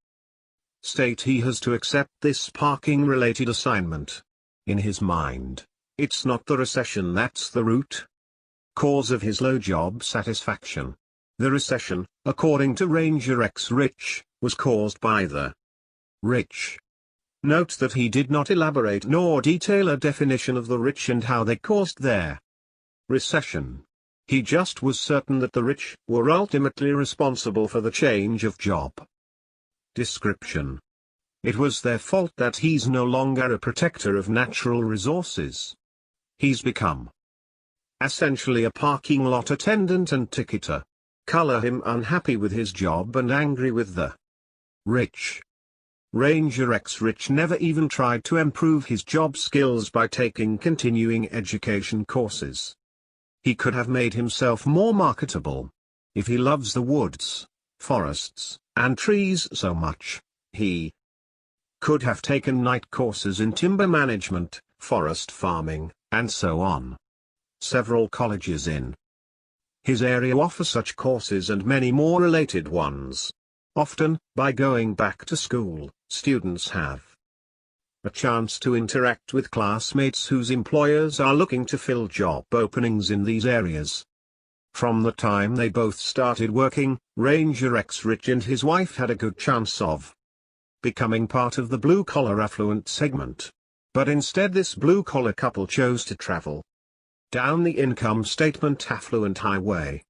state he has to accept this parking-related assignment. In his mind, it's not the recession that's the root cause of his low job satisfaction. The recession, according to Ranger X Rich, was caused by the rich. Note that he did not elaborate nor detail a definition of the rich and how they caused their recession. He just was certain that the rich were ultimately responsible for the change of job description. It was their fault that he's no longer a protector of natural resources. He's become essentially a parking lot attendant and ticketer. Color him unhappy with his job and angry with the rich. Ranger X Rich never even tried to improve his job skills by taking continuing education courses. He could have made himself more marketable. If he loves the woods, forests, and trees so much, he could have taken night courses in timber management, forest farming, and so on. Several colleges in his area offer such courses and many more related ones. Often, by going back to school, students have a chance to interact with classmates whose employers are looking to fill job openings in these areas. From the time they both started working, Ranger X Rich and his wife had a good chance of becoming part of the blue-collar affluent segment. But instead this blue-collar couple chose to travel down the income statement affluent highway.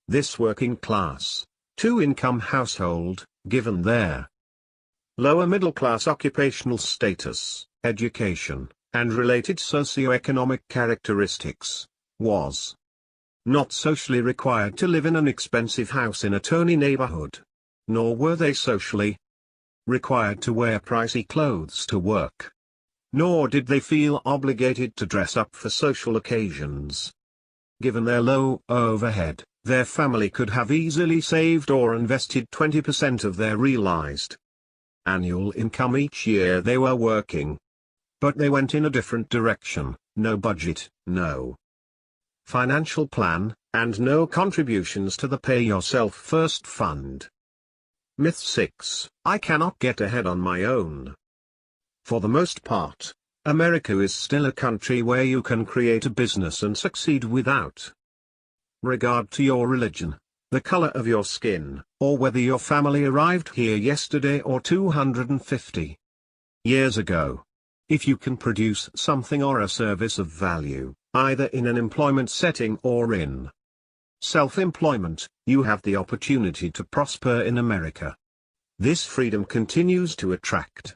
This working class, two-income household, given their lower middle-class occupational status, education, and related socio-economic characteristics, was not socially required to live in an expensive house in a Tony neighborhood. Nor were they socially required to wear pricey clothes to work. Nor did they feel obligated to dress up for social occasions. Given their low overhead, their family could have easily saved or invested 20% of their realized annual income each year they were working. But they went in a different direction: no budget, no financial plan, and no contributions to the Pay Yourself First fund. Myth 6: I cannot get ahead on my own. For the most part, America is still a country where you can create a business and succeed without regard to your religion. the color of your skin, or whether your family arrived here yesterday or 250 years ago. If you can produce something or a service of value, either in an employment setting or in self-employment, you have the opportunity to prosper in America. This freedom continues to attract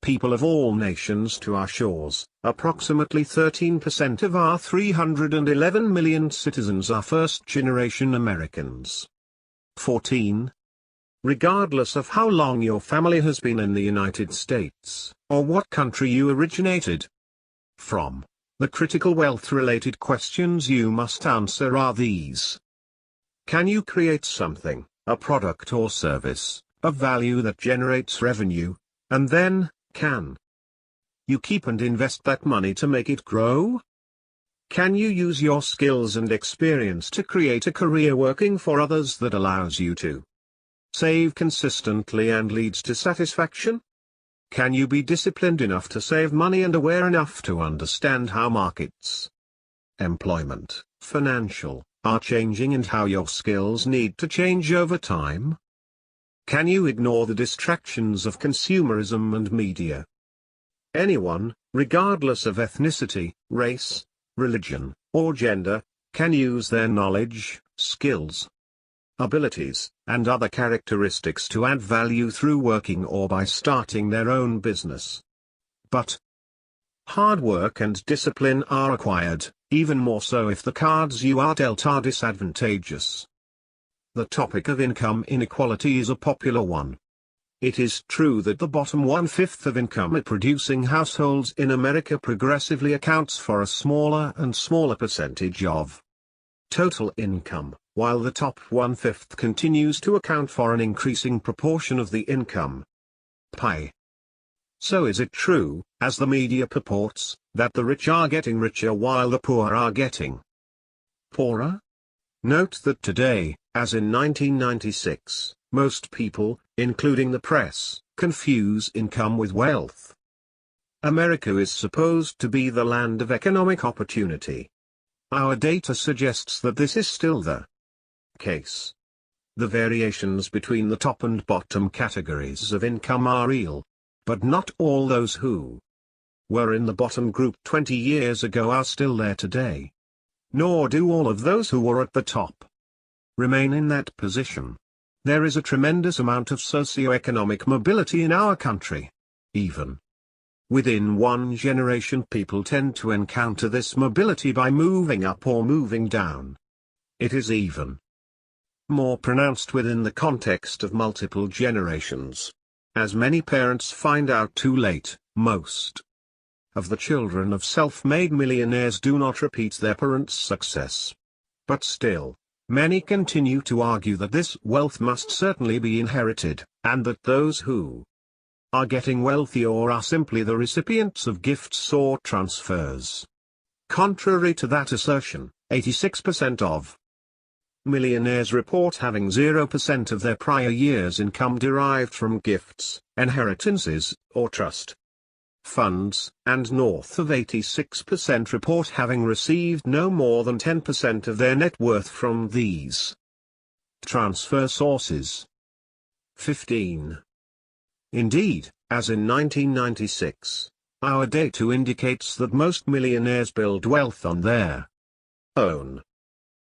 people of all nations to our shores. Approximately 13% of our 311 million citizens are first-generation Americans. 14. Regardless of how long your family has been in the United States, or what country you originated from, the critical wealth-related questions you must answer are these. Can you create something, a product or service, of value that generates revenue, and then, can you keep and invest that money to make it grow? Can you use your skills and experience to create a career working for others that allows you to save consistently and leads to satisfaction? Can you be disciplined enough to save money and aware enough to understand how markets, employment, financial, are changing and how your skills need to change over time? Can you ignore the distractions of consumerism and media? Anyone, regardless of ethnicity, race, religion, or gender, can use their knowledge, skills, abilities, and other characteristics to add value through working or by starting their own business. But hard work and discipline are required, even more so if the cards you are dealt are disadvantageous. The topic of income inequality is a popular one. It is true that the bottom 1/5 of income-producing households in America progressively accounts for a smaller and smaller percentage of total income, while the top 1/5 continues to account for an increasing proportion of the income pie. So is it true, as the media purports, that the rich are getting richer while the poor are getting poorer? Note that today, as in 1996, most people, including the press, confuse income with wealth. America is supposed to be the land of economic opportunity. Our data suggests that this is still the case. The variations between the top and bottom categories of income are real. But not all those who were in the bottom group 20 years ago are still there today. Nor do all of those who were at the top remain in that position. There is a tremendous amount of socioeconomic mobility in our country. Even within one generation, people tend to encounter this mobility by moving up or moving down. It is even more pronounced within the context of multiple generations. As many parents find out too late, most of the children of self-made millionaires do not repeat their parents' success. But still, many continue to argue that this wealth must certainly be inherited, and that those who are getting wealthy or are simply the recipients of gifts or transfers. Contrary to that assertion, 86% of millionaires report having 0% of their prior year's income derived from gifts, inheritances, or trust funds, and north of 86% report having received no more than 10% of their net worth from these transfer sources. 15. Indeed, as in 1996, our data indicates that most millionaires build wealth on their own.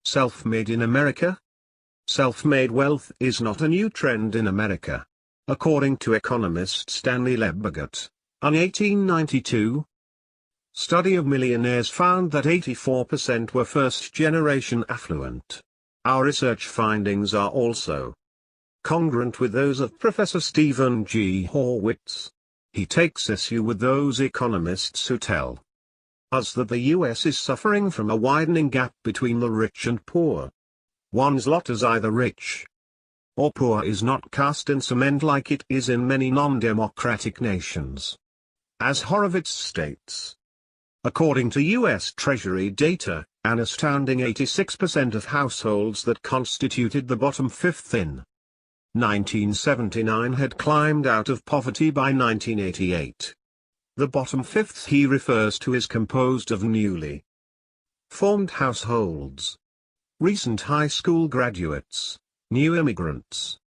Self-made in America? Self-made wealth is not a new trend in America. According to economist Stanley an 1892 study of millionaires found that 84% were first-generation affluent. Our research findings are also congruent with those of Professor Stephen G. Horwitz. He takes issue with those economists who tell us that the U.S. is suffering from a widening gap between the rich and poor. One's lot as either rich or poor is not cast in cement like it is in many non-democratic nations. As Horowitz states, according to U.S. Treasury data, an astounding 86% of households that constituted the bottom fifth in 1979 had climbed out of poverty by 1988. The bottom fifth he refers to is composed of newly formed households, recent high school graduates, new immigrants,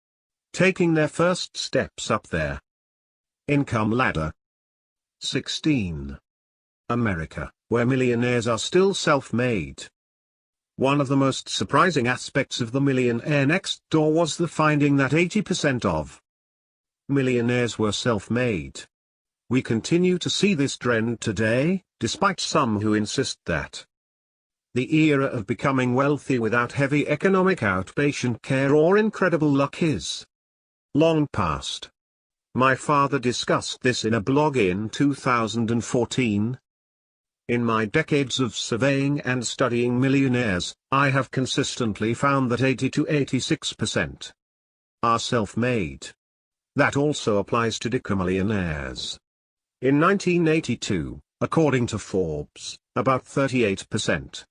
taking their first steps up their income ladder. 16. America, where millionaires are still self-made. One of the most surprising aspects of the Millionaire Next Door was the finding that 80% of millionaires were self-made. We continue to see this trend today, despite some who insist that the era of becoming wealthy without heavy economic outpatient care or incredible luck is long past. My father discussed this in a blog in 2014. In my decades of surveying and studying millionaires, I have consistently found that 80 to 86% are self-made. That also applies to decamillionaires. In 1982, according to Forbes, about 38%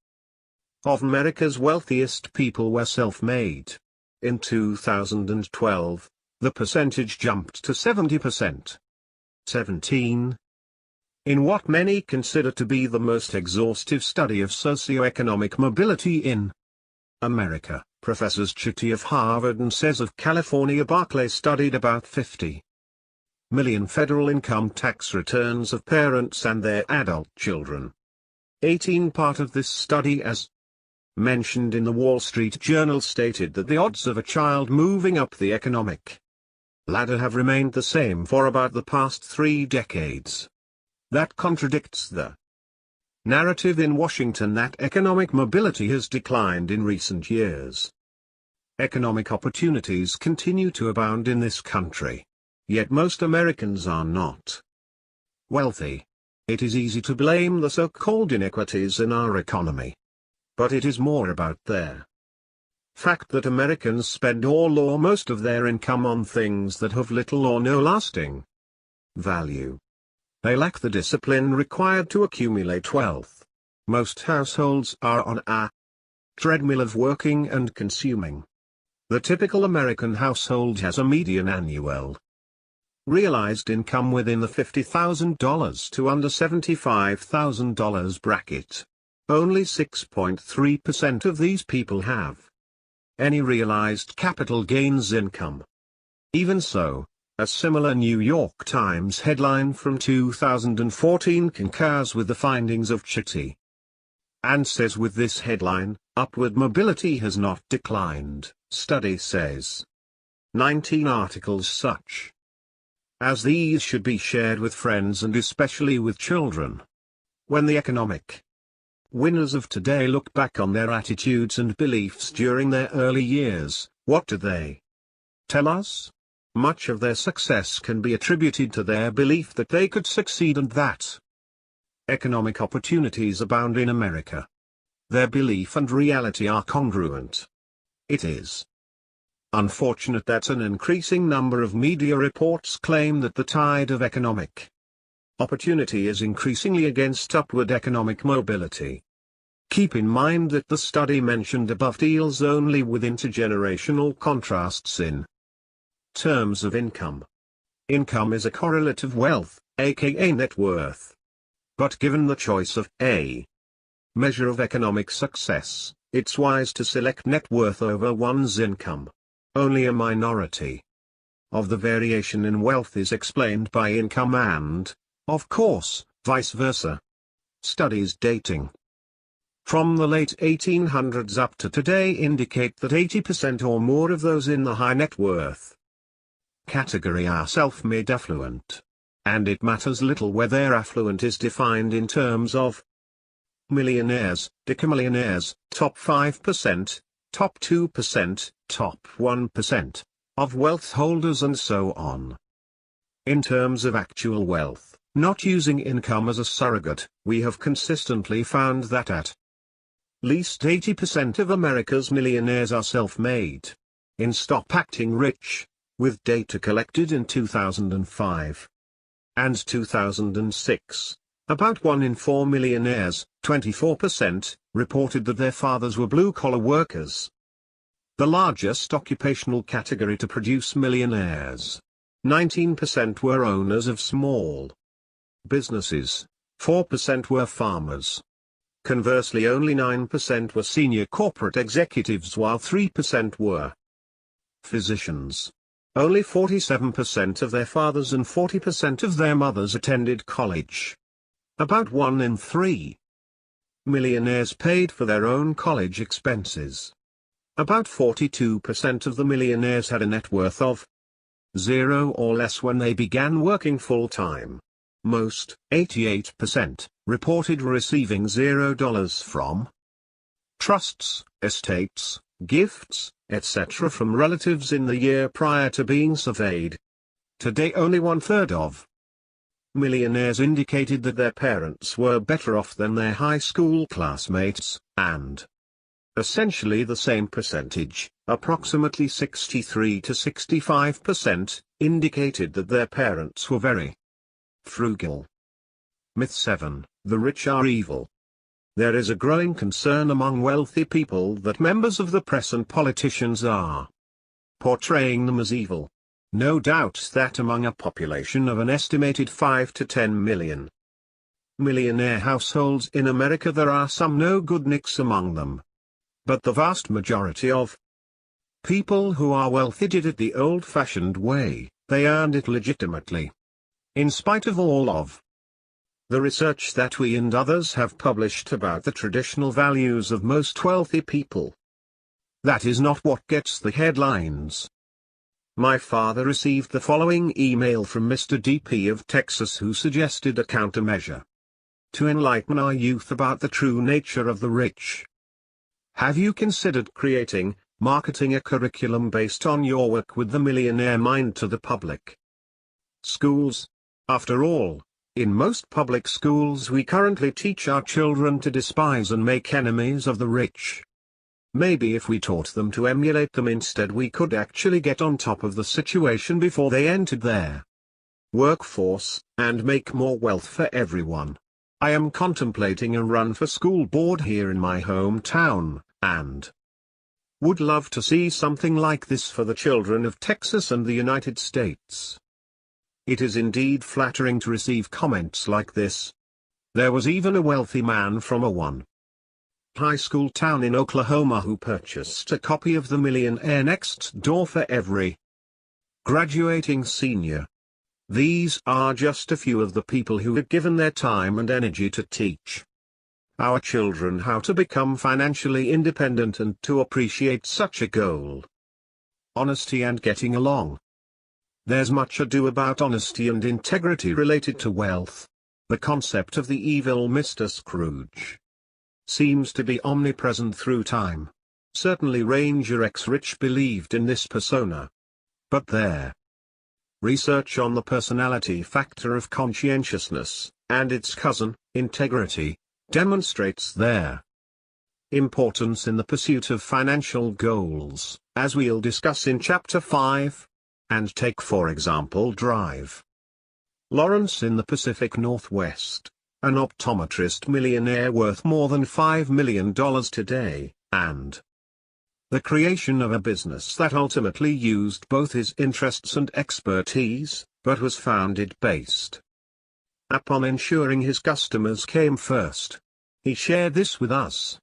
of America's wealthiest people were self-made. In 2012, the percentage jumped to 70%. 17. In what many consider to be the most exhaustive study of socioeconomic mobility in America, Professors Chitty of Harvard and Says of California Barclay studied about 50 million federal income tax returns of parents and their adult children. 18. Part of this study, as mentioned in the Wall Street Journal, stated that the odds of a child moving up the economic ladder have remained the same for about the past 3 decades. That contradicts the narrative in Washington that economic mobility has declined in recent years. Economic opportunities continue to abound in this country. Yet most Americans are not wealthy. It is easy to blame the so-called inequities in our economy. But it is more about their fact that Americans spend all or most of their income on things that have little or no lasting value. They lack the discipline required to accumulate wealth. Most households are on a treadmill of working and consuming. The typical American household has a median annual realized income within the $50,000 to under $75,000 bracket. Only 6.3% of these people have any realized capital gains income. Even so, a similar New York Times headline from 2014 concurs with the findings of Chitty and says with this headline, upward mobility has not declined, study says. 19 articles such as these should be shared with friends and especially with children. When the economic winners of today look back on their attitudes and beliefs during their early years, what do they tell us? Much of their success can be attributed to their belief that they could succeed and that economic opportunities abound in America. Their belief and reality are congruent. It is unfortunate that an increasing number of media reports claim that the tide of economic opportunity is increasingly against upward economic mobility. Keep in mind that the study mentioned above deals only with intergenerational contrasts in terms of income. Income is a correlate of wealth, aka net worth. But given the choice of a measure of economic success, it's wise to select net worth over one's income. Only a minority of the variation in wealth is explained by income and, of course, vice versa. Studies dating from the late 1800s up to today indicate that 80% or more of those in the high net worth category are self-made affluent. And it matters little whether affluent is defined in terms of millionaires, decamillionaires, top 5%, top 2%, top 1% of wealth holders and so on. In terms of actual wealth, not using income as a surrogate, we have consistently found that at least 80% of America's millionaires are self-made. In Stop Acting Rich, with data collected in 2005 and 2006, about 1 in 4 millionaires, 24%, reported that their fathers were blue-collar workers. The largest occupational category to produce millionaires. 19% were owners of small businesses, 4% were farmers. Conversely, only 9% were senior corporate executives while 3% were physicians. Only 47% of their fathers and 40% of their mothers attended college. About 1 in 3 millionaires paid for their own college expenses. About 42% of the millionaires had a net worth of 0 or less when they began working full-time. Most, 88%, reported receiving $0 from trusts, estates, gifts, etc. from relatives in the year prior to being surveyed. Today only 1/3 of millionaires indicated that their parents were better off than their high school classmates, and essentially the same percentage, approximately 63 to 65%, indicated that their parents were very frugal. Myth 7, the rich are evil. There is a growing concern among wealthy people that members of the press and politicians are portraying them as evil. No doubt that among a population of an estimated 5 to 10 million millionaire households in America, there are some no-good nicks among them. But the vast majority of people who are wealthy did it the old-fashioned way. They earned it legitimately. In spite of all of the research that we and others have published about the traditional values of most wealthy people, that is not what gets the headlines. My father received the following email from Mr. DP of Texas, who suggested a countermeasure to enlighten our youth about the true nature of the rich. Have you considered creating, marketing a curriculum based on your work with the millionaire mind to the public schools? After all, in most public schools we currently teach our children to despise and make enemies of the rich. Maybe if we taught them to emulate them instead, we could actually get on top of the situation before they entered their workforce, and make more wealth for everyone. I am contemplating a run for school board here in my hometown, and would love to see something like this for the children of Texas and the United States. It is indeed flattering to receive comments like this. There was even a wealthy man from a high school town in Oklahoma who purchased a copy of The Millionaire Next Door for every graduating senior. These are just a few of the people who have given their time and energy to teach our children how to become financially independent and to appreciate such a goal. Honesty and getting along. There's much ado about honesty and integrity related to wealth. The concept of the evil Mr. Scrooge seems to be omnipresent through time. Certainly Ranger X Rich believed in this persona. But their research on the personality factor of conscientiousness, and its cousin, integrity, demonstrates their importance in the pursuit of financial goals, as we'll discuss in Chapter 5. And take for example Drive Lawrence in the Pacific Northwest, an optometrist millionaire worth more than $5 million today, and the creation of a business that ultimately used both his interests and expertise, but was founded based upon ensuring his customers came first. He shared this with us.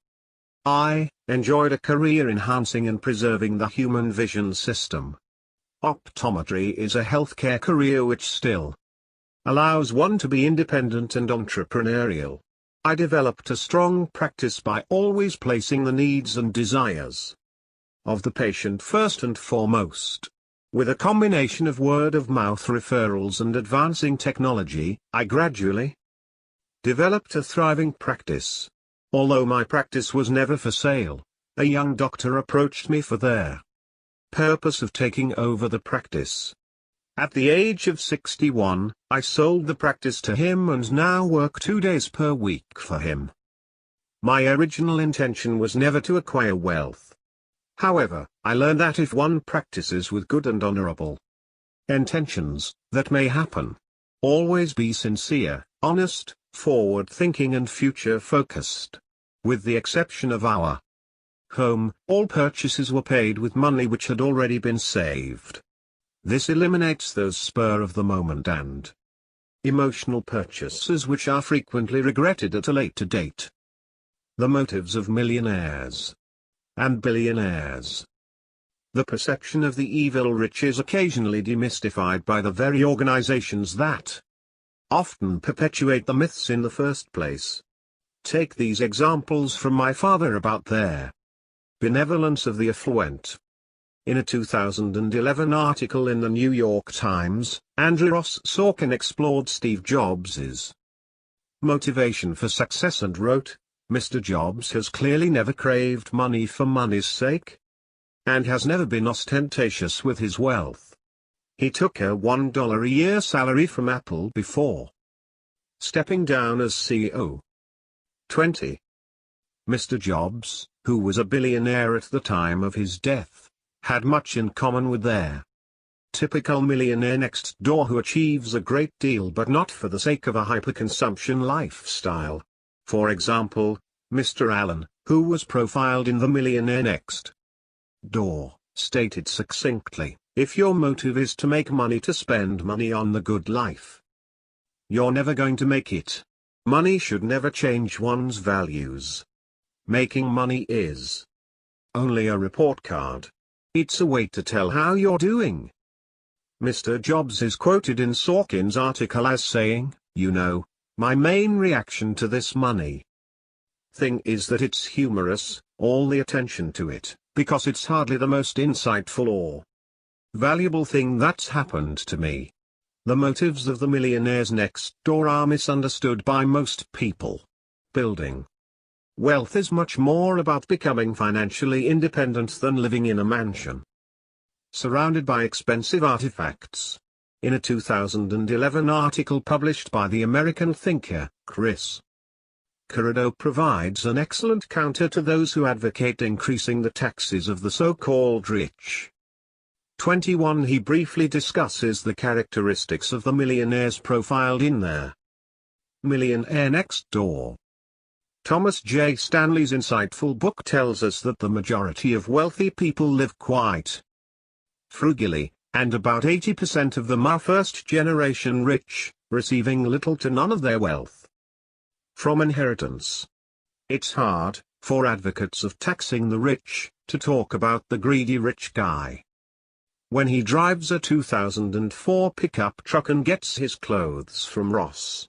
I enjoyed a career enhancing and preserving the human vision system. Optometry is a healthcare career which still allows one to be independent and entrepreneurial. I developed a strong practice by always placing the needs and desires of the patient first and foremost. With a combination of word-of-mouth referrals and advancing technology, I gradually developed a thriving practice. Although my practice was never for sale, a young doctor approached me for their purpose of taking over the practice. At the age of 61, I sold the practice to him and now work 2 days per week for him. My original intention was never to acquire wealth. However, I learned that if one practices with good and honorable intentions, that may happen. Always be sincere, honest, forward-thinking and future-focused. With the exception of our home, all purchases were paid with money which had already been saved. This eliminates those spur-of-the-moment and emotional purchases which are frequently regretted at a later date. The motives of millionaires and billionaires. The perception of the evil rich is occasionally demystified by the very organizations that often perpetuate the myths in the first place. Take these examples from my father about their benevolence of the affluent. In a 2011 article in the New York Times, Andrew Ross Sorkin explored Steve Jobs' motivation for success and wrote, "Mr. Jobs has clearly never craved money for money's sake, and has never been ostentatious with his wealth. He took a $1 a year salary from Apple before stepping down as CEO. 20. Mr. Jobs, who was a billionaire at the time of his death, had much in common with their typical millionaire next door who achieves a great deal but not for the sake of a hyperconsumption lifestyle. For example, Mr. Allen, who was profiled in The Millionaire Next Door, stated succinctly, if your motive is to make money to spend money on the good life, you're never going to make it. Money should never change one's values. Making money is only a report card. It's a way to tell how you're doing." Mr. Jobs is quoted in Sorkin's article as saying, "You know, my main reaction to this money thing is that it's humorous, all the attention to it, because it's hardly the most insightful or valuable thing that's happened to me." The motives of the millionaires next door are misunderstood by most people. Building wealth is much more about becoming financially independent than living in a mansion surrounded by expensive artifacts. In a 2011 article published by the American thinker, Chris Carrado provides an excellent counter to those who advocate increasing the taxes of the so-called rich. 21. He briefly discusses the characteristics of the millionaires profiled in their Millionaire Next Door. Thomas J. Stanley's insightful book tells us that the majority of wealthy people live quite frugally, and about 80% of them are first-generation rich, receiving little to none of their wealth from inheritance. It's hard, for advocates of taxing the rich, to talk about the greedy rich guy when he drives a 2004 pickup truck and gets his clothes from Ross.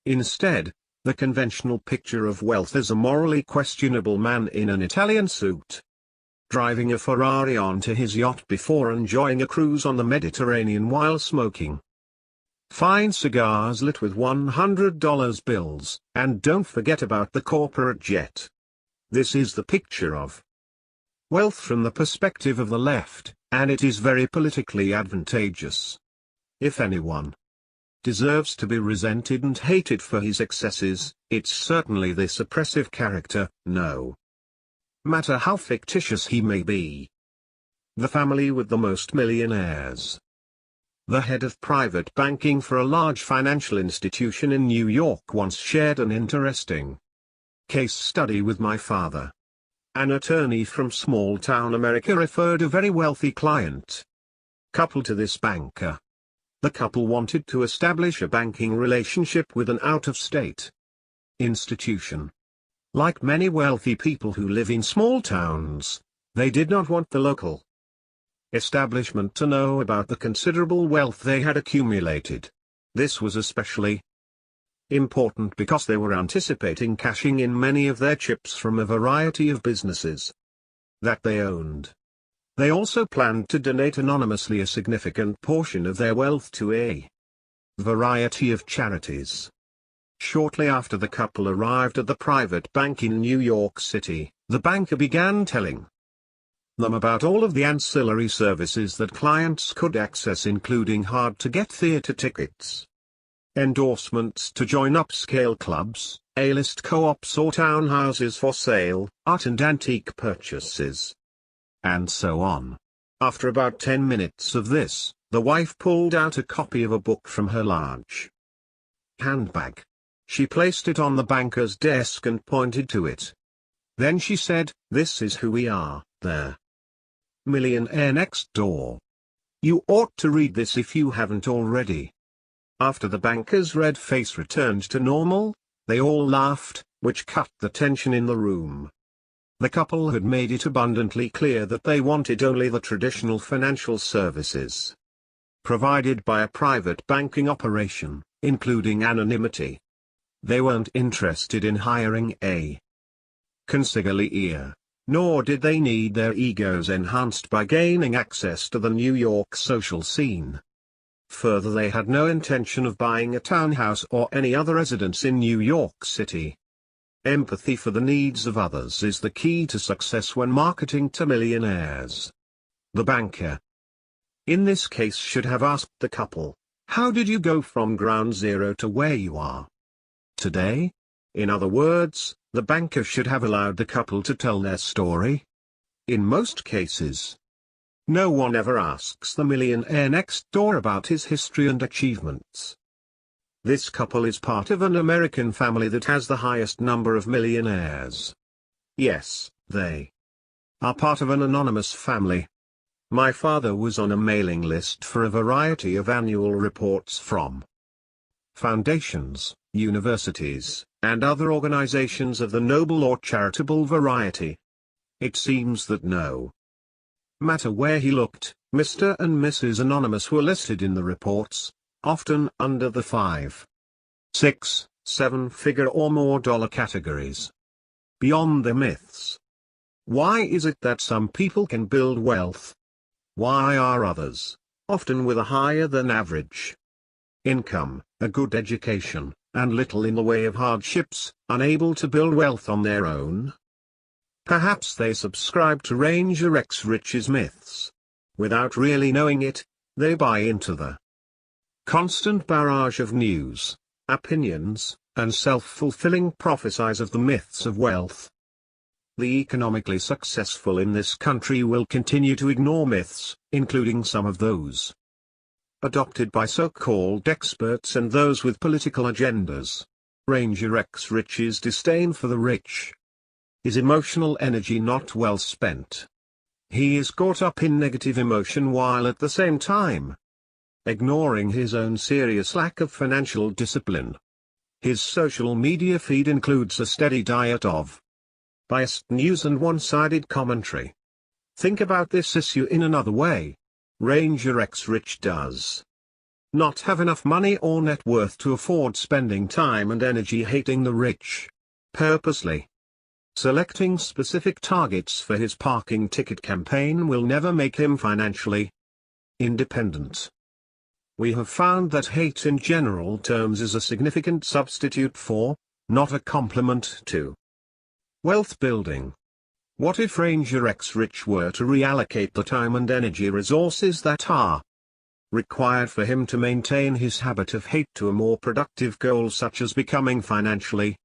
Instead, the conventional picture of wealth is a morally questionable man in an Italian suit, driving a Ferrari onto his yacht before enjoying a cruise on the Mediterranean while smoking fine cigars lit with $100 bills, and don't forget about the corporate jet. This is the picture of wealth from the perspective of the left, and it is very politically advantageous. If anyone deserves to be resented and hated for his excesses, it's certainly this oppressive character, no matter how fictitious he may be. The family with the most millionaires. The head of private banking for a large financial institution in New York once shared an interesting case study with my father. An attorney from small-town America referred a very wealthy client couple to this banker. The couple wanted to establish a banking relationship with an out-of-state institution. Like many wealthy people who live in small towns, they did not want the local establishment to know about the considerable wealth they had accumulated. This was especially important because they were anticipating cashing in many of their chips from a variety of businesses that they owned. They also planned to donate anonymously a significant portion of their wealth to a variety of charities. Shortly after the couple arrived at the private bank in New York City, the banker began telling them about all of the ancillary services that clients could access, including hard-to-get theater tickets, endorsements to join upscale clubs, A-list co-ops or townhouses for sale, art and antique purchases, and so on. After about 10 minutes of this, the wife pulled out a copy of a book from her large handbag. She placed it on the banker's desk and pointed to it. Then she said, "This is who we are, there. Millionaire Next Door. You ought to read this if you haven't already." After the banker's red face returned to normal, they all laughed, which cut the tension in the room. The couple had made it abundantly clear that they wanted only the traditional financial services provided by a private banking operation, including anonymity. They weren't interested in hiring a consigliere, nor did they need their egos enhanced by gaining access to the New York social scene. Further, they had no intention of buying a townhouse or any other residence in New York City. Empathy for the needs of others is the key to success when marketing to millionaires. The banker, in this case, should have asked the couple, "How did you go from ground zero to where you are today?" In other words, the banker should have allowed the couple to tell their story. In most cases, no one ever asks the millionaire next door about his history and achievements. This couple is part of an American family that has the highest number of millionaires. Yes, they are part of an anonymous family. My father was on a mailing list for a variety of annual reports from foundations, universities, and other organizations of the noble or charitable variety. It seems that no matter where he looked, Mr. and Mrs. Anonymous were listed in the reports, often under the 5, 6, 7-figure or more dollar categories. Beyond the myths. Why is it that some people can build wealth? Why are others, often with a higher than average income, a good education, and little in the way of hardships, unable to build wealth on their own? Perhaps they subscribe to Ranger X Rich's myths. Without really knowing it, they buy into the constant barrage of news, opinions, and self-fulfilling prophecies of the myths of wealth. The economically successful in this country will continue to ignore myths, including some of those adopted by so-called experts and those with political agendas. Ranger X Rich's disdain for the rich. His emotional energy not well spent. He is caught up in negative emotion while at the same time ignoring his own serious lack of financial discipline. His social media feed includes a steady diet of biased news and one-sided commentary. Think about this issue in another way. Ranger X Rich does not have enough money or net worth to afford spending time and energy hating the rich. Purposely selecting specific targets for his parking ticket campaign will never make him financially independent. We have found that hate in general terms is a significant substitute for, not a complement to, wealth building. What if Ranger X Rich were to reallocate the time and energy resources that are required for him to maintain his habit of hate to a more productive goal such as becoming financially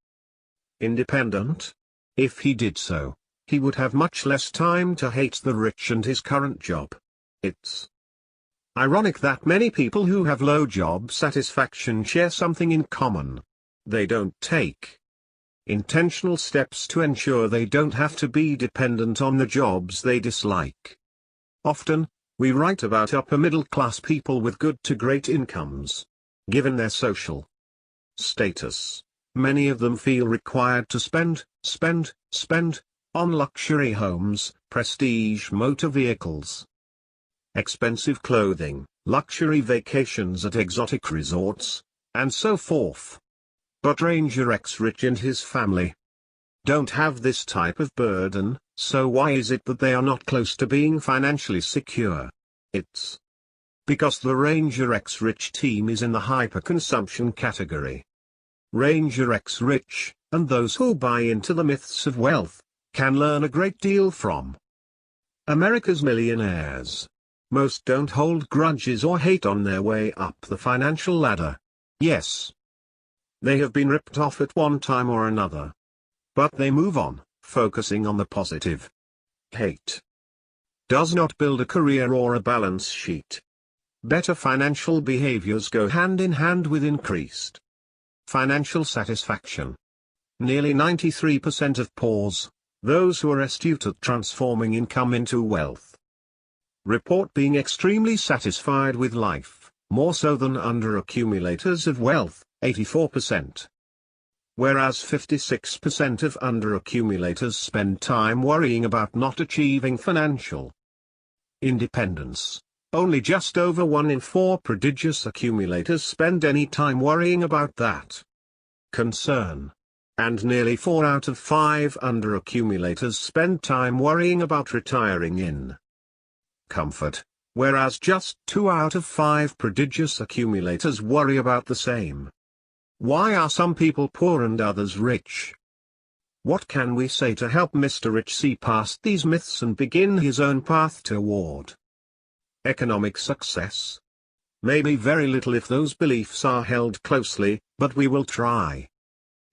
independent? If he did so, he would have much less time to hate the rich and his current job. It's ironic that many people who have low job satisfaction share something in common. They don't take intentional steps to ensure they don't have to be dependent on the jobs they dislike. Often, we write about upper middle class people with good to great incomes. Given their social status, many of them feel required to spend on luxury homes, prestige motor vehicles, expensive clothing, luxury vacations at exotic resorts, and so forth. But Ranger X Rich and his family don't have this type of burden, so why is it that they are not close to being financially secure? It's because the Ranger X Rich team is in the hyperconsumption category. Ranger X Rich, and those who buy into the myths of wealth, can learn a great deal from America's millionaires. Most don't hold grudges or hate on their way up the financial ladder. Yes, they have been ripped off at one time or another. But they move on, focusing on the positive. Hate does not build a career or a balance sheet. Better financial behaviors go hand in hand with increased financial satisfaction. Nearly 93% of PAWs, those who are astute at transforming income into wealth, report being extremely satisfied with life, more so than under accumulators of wealth, 84%. whereas 56% of underaccumulators spend time worrying about not achieving financial independence. Only just over 1 in 4 prodigious accumulators spend any time worrying about that concern. And nearly 4 out of 5 underaccumulators spend time worrying about retiring in comfort, whereas just 2 out of 5 prodigious accumulators worry about the same. Why are some people poor and others rich? What can we say to help Mr. Rich see past these myths and begin his own path toward economic success? Maybe very little if those beliefs are held closely, but we will try.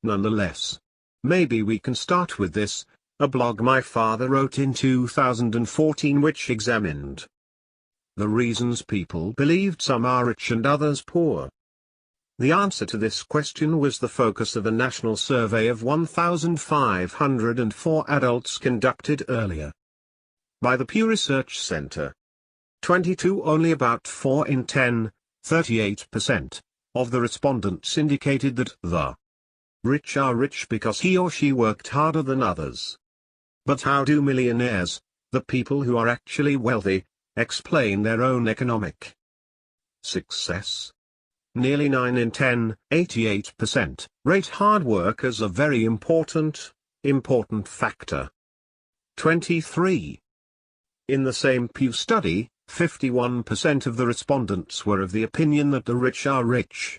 Nonetheless, maybe we can start with this, a blog my father wrote in 2014 which examined the reasons people believed some are rich and others poor. The answer to this question was the focus of a national survey of 1,504 adults conducted earlier by the Pew Research Center. 22 Only about 4 in 10, 38%, of the respondents indicated that the rich are rich because he or she worked harder than others. But how do millionaires, the people who are actually wealthy, explain their own economic success? Nearly 9 in 10, 88%, rate hard work as a very important factor. 23. In the same Pew study, 51% of the respondents were of the opinion that the rich are rich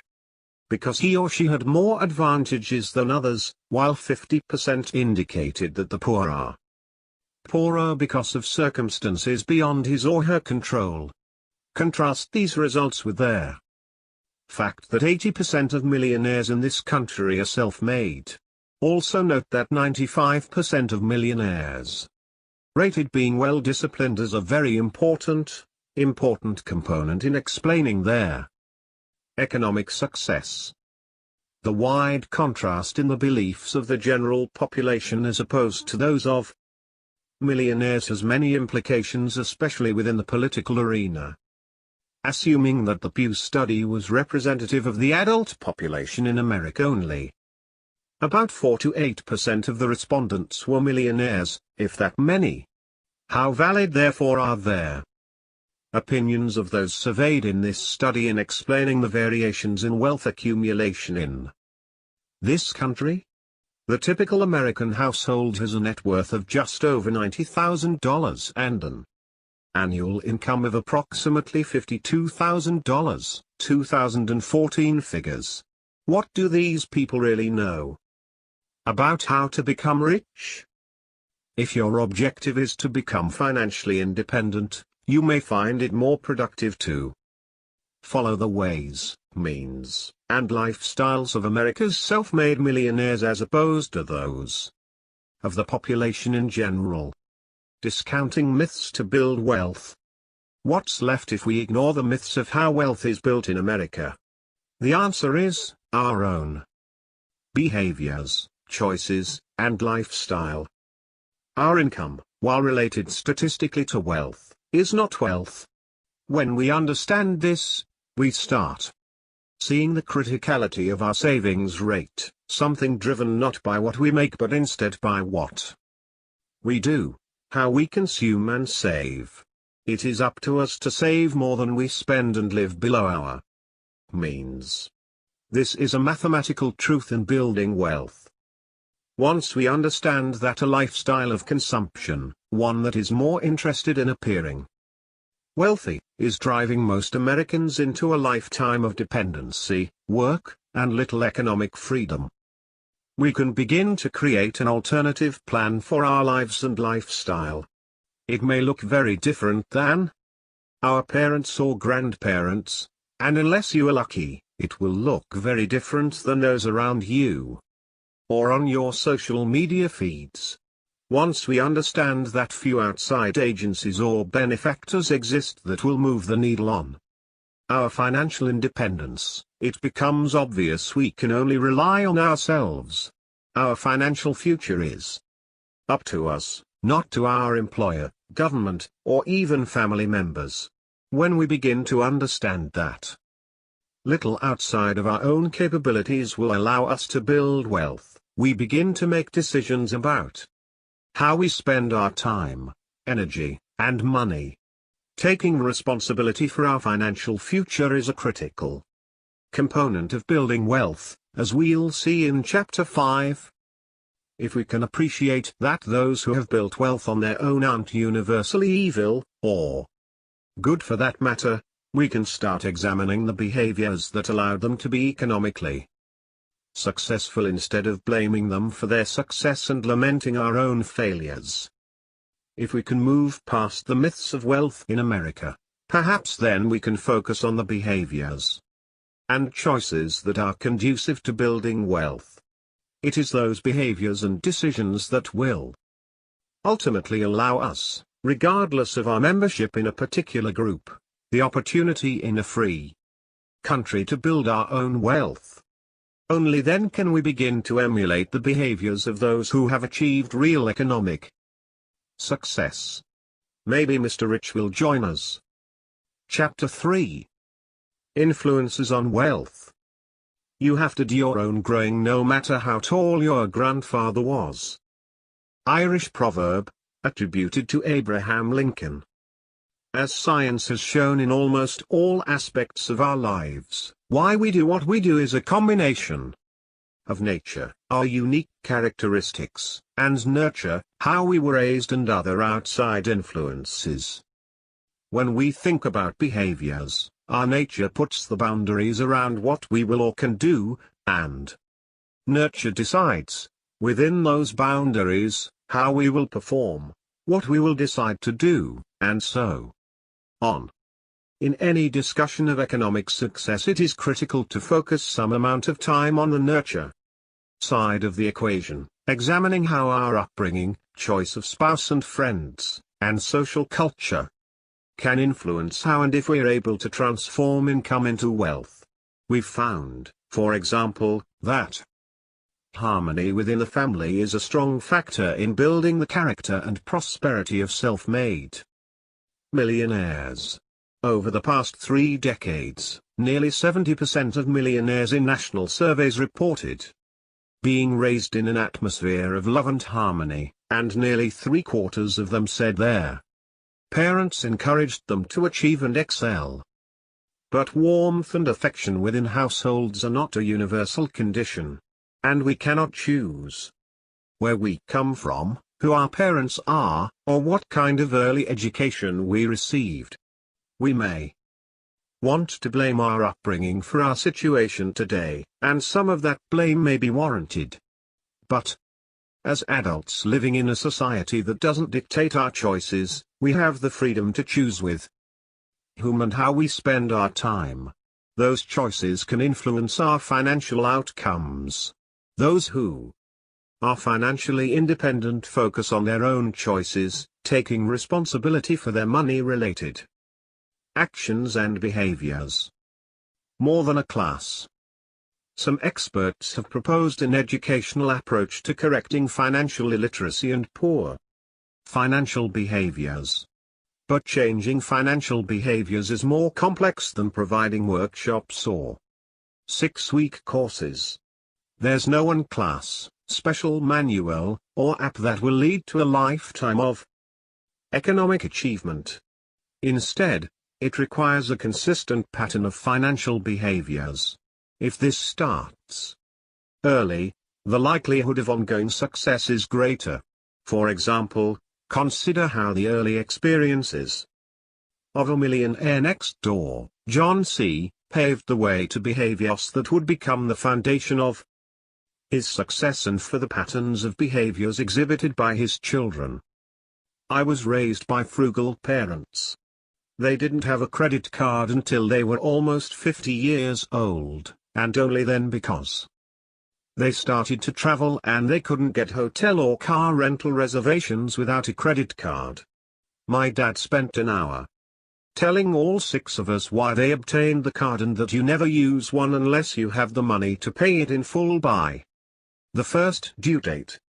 because he or she had more advantages than others, while 50% indicated that the poor are poorer because of circumstances beyond his or her control. Contrast these results with their fact that 80% of millionaires in this country are self-made. Also note that 95% of millionaires rated being well-disciplined as a very important component in explaining their economic success. The wide contrast in the beliefs of the general population as opposed to those of millionaires has many implications, especially within the political arena. Assuming that the Pew study was representative of the adult population in America only, about 4 to 8% of the respondents were millionaires, if that many. How valid therefore are their opinions of those surveyed in this study in explaining the variations in wealth accumulation in this country? The typical American household has a net worth of just over $90,000 and an annual income of approximately $52,000, 2014 figures. What do these people really know about how to become rich? If your objective is to become financially independent, you may find it more productive to follow the ways, means, and lifestyles of America's self-made millionaires as opposed to those of the population in general. Discounting myths to build wealth. What's left if we ignore the myths of how wealth is built in America? The answer is our own behaviors, choices, and lifestyle. Our income, while related statistically to wealth, is not wealth. When we understand this, we start seeing the criticality of our savings rate, something driven not by what we make but instead by what we do, how we consume and save. It is up to us to save more than we spend and live below our means. This is a mathematical truth in building wealth. Once we understand that a lifestyle of consumption, one that is more interested in appearing wealthy, is driving most Americans into a lifetime of dependency, work, and little economic freedom, we can begin to create an alternative plan for our lives and lifestyle. It may look very different than our parents or grandparents, and unless you are lucky, it will look very different than those around you or on your social media feeds. Once we understand that few outside agencies or benefactors exist that will move the needle on our financial independence, it becomes obvious we can only rely on ourselves. Our financial future is up to us, not to our employer, government, or even family members. When we begin to understand that little outside of our own capabilities will allow us to build wealth. We begin to make decisions about how we spend our time, energy, and money. Taking responsibility for our financial future is a critical component of building wealth, as we'll see in Chapter 5. If we can appreciate that those who have built wealth on their own aren't universally evil, or good for that matter, we can start examining the behaviors that allowed them to be economically successful instead of blaming them for their success and lamenting our own failures. If we can move past the myths of wealth in America, perhaps then we can focus on the behaviors and choices that are conducive to building wealth. It is those behaviors and decisions that will ultimately allow us, regardless of our membership in a particular group, the opportunity in a free country to build our own wealth. Only then can we begin to emulate the behaviors of those who have achieved real economic success. Maybe Mr. Rich will join us. Chapter 3. Influences on Wealth. You have to do your own growing no matter how tall your grandfather was. Irish proverb, attributed to Abraham Lincoln. As science has shown in almost all aspects of our lives, why we do what we do is a combination of nature, our unique characteristics, and nurture, how we were raised and other outside influences. When we think about behaviors, our nature puts the boundaries around what we will or can do, and nurture decides, within those boundaries, how we will perform, what we will decide to do, and so on. In any discussion of economic success, it is critical to focus some amount of time on the nurture side of the equation, examining how our upbringing, choice of spouse and friends, and social culture can influence how and if we're able to transform income into wealth. We've found, for example, that harmony within the family is a strong factor in building the character and prosperity of self-made millionaires. Over the past 3 decades, nearly 70% of millionaires in national surveys reported being raised in an atmosphere of love and harmony, and nearly 3/4 of them said their parents encouraged them to achieve and excel. But warmth and affection within households are not a universal condition. And we cannot choose where we come from, who our parents are, or what kind of early education we received. We may want to blame our upbringing for our situation today, and some of that blame may be warranted. But as adults living in a society that doesn't dictate our choices, we have the freedom to choose with whom and how we spend our time. Those choices can influence our financial outcomes. Those who are financially independent focus on their own choices, taking responsibility for their money-related actions and behaviors. More than a class. Some experts have proposed an educational approach to correcting financial illiteracy and poor financial behaviors. But changing financial behaviors is more complex than providing workshops or 6-week courses. There's no one class, special manual, or app that will lead to a lifetime of economic achievement. Instead, it requires a consistent pattern of financial behaviors. If this starts early, the likelihood of ongoing success is greater. For example, consider how the early experiences of a millionaire next door, John C., paved the way to behaviors that would become the foundation of his success and for the patterns of behaviors exhibited by his children. I was raised by frugal parents. They didn't have a credit card until they were almost 50 years old, and only then because they started to travel and they couldn't get hotel or car rental reservations without a credit card. My dad spent an hour telling all 6 of us why they obtained the card and that you never use one unless you have the money to pay it in full by the first due date.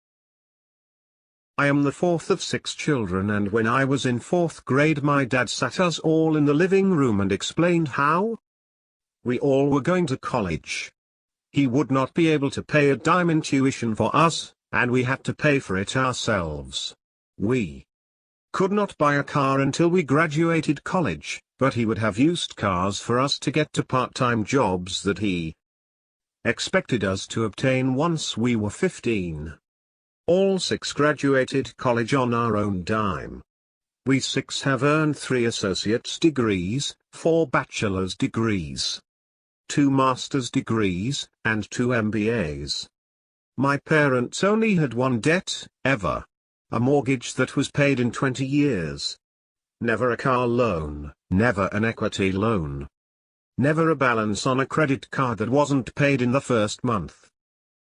I am the 4th of 6 children, and when I was in 4th grade my dad sat us all in the living room and explained how We all were going to college. He would not be able to pay a dime in tuition for us, and we had to pay for it ourselves. We could not buy a car until we graduated college, but he would have used cars for us to get to part-time jobs that he expected us to obtain once we were 15. All 6 graduated college on our own dime. We 6 have earned 3 associate's degrees, 4 bachelor's degrees, 2 master's degrees, and 2 MBAs. My parents only had one debt, ever. A mortgage that was paid in 20 years. Never a car loan, never an equity loan. Never a balance on a credit card that wasn't paid in the first month.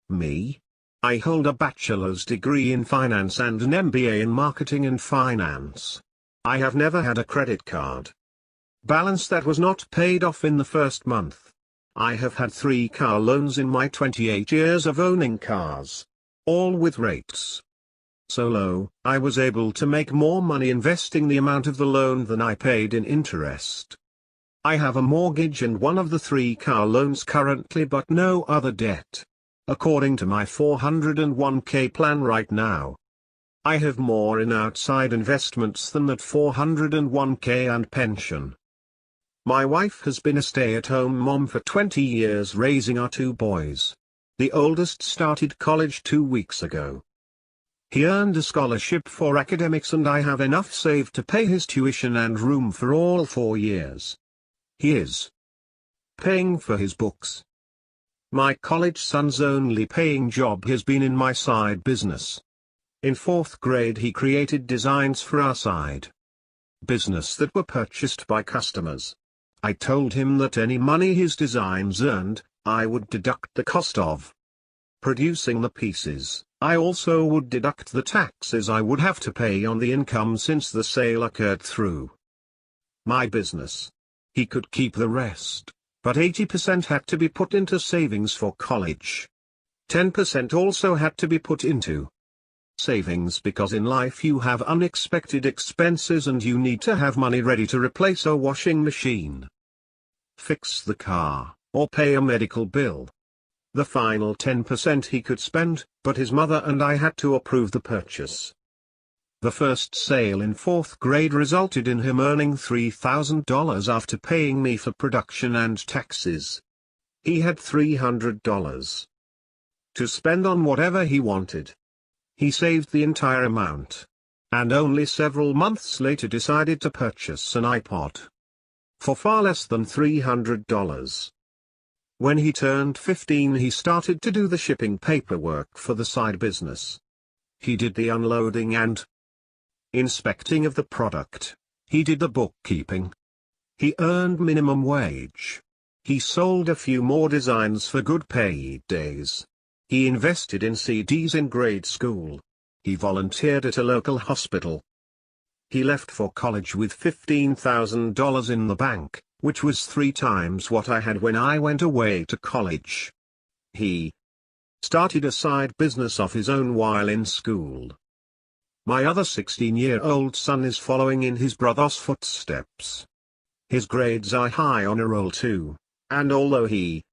Me? I hold a bachelor's degree in finance and an MBA in marketing and finance. I have never had a credit card balance that was not paid off in the first month. I have had 3 car loans in my 28 years of owning cars. All with rates so low, I was able to make more money investing the amount of the loan than I paid in interest. I have a mortgage and one of the 3 car loans currently but no other debt. According to my 401k plan right now. I have more in outside investments than that 401k and pension. My wife has been a stay-at-home mom for 20 years raising our 2 boys. The oldest started college 2 weeks ago. He earned a scholarship for academics and I have enough saved to pay his tuition and room for all 4 years. He is paying for his books. My college son's only paying job has been in my side business. In 4th grade he created designs for our side business that were purchased by customers. I told him that any money his designs earned, I would deduct the cost of producing the pieces. I also would deduct the taxes I would have to pay on the income since the sale occurred through my business. He could keep the rest, but 80% had to be put into savings for college. 10% also had to be put into savings because in life you have unexpected expenses and you need to have money ready to replace a washing machine, fix the car, or pay a medical bill. The final 10% he could spend, but his mother and I had to approve the purchase. The first sale in 4th grade resulted in him earning $3,000 after paying me for production and taxes. He had $300 to spend on whatever he wanted. He saved the entire amount, and only several months later decided to purchase an iPod for far less than $300. When he turned 15 he started to do the shipping paperwork for the side business. He did the unloading and inspecting of the product. He did the bookkeeping. He earned minimum wage. He sold a few more designs for good paid days. He invested in CDs in grade school. He volunteered at a local hospital. He left for college with $15,000 in the bank, which was 3 times what I had when I went away to college. He started a side business of his own while in school. My other 16-year-old son is following in his brother's footsteps. His grades are high on a roll too, and although he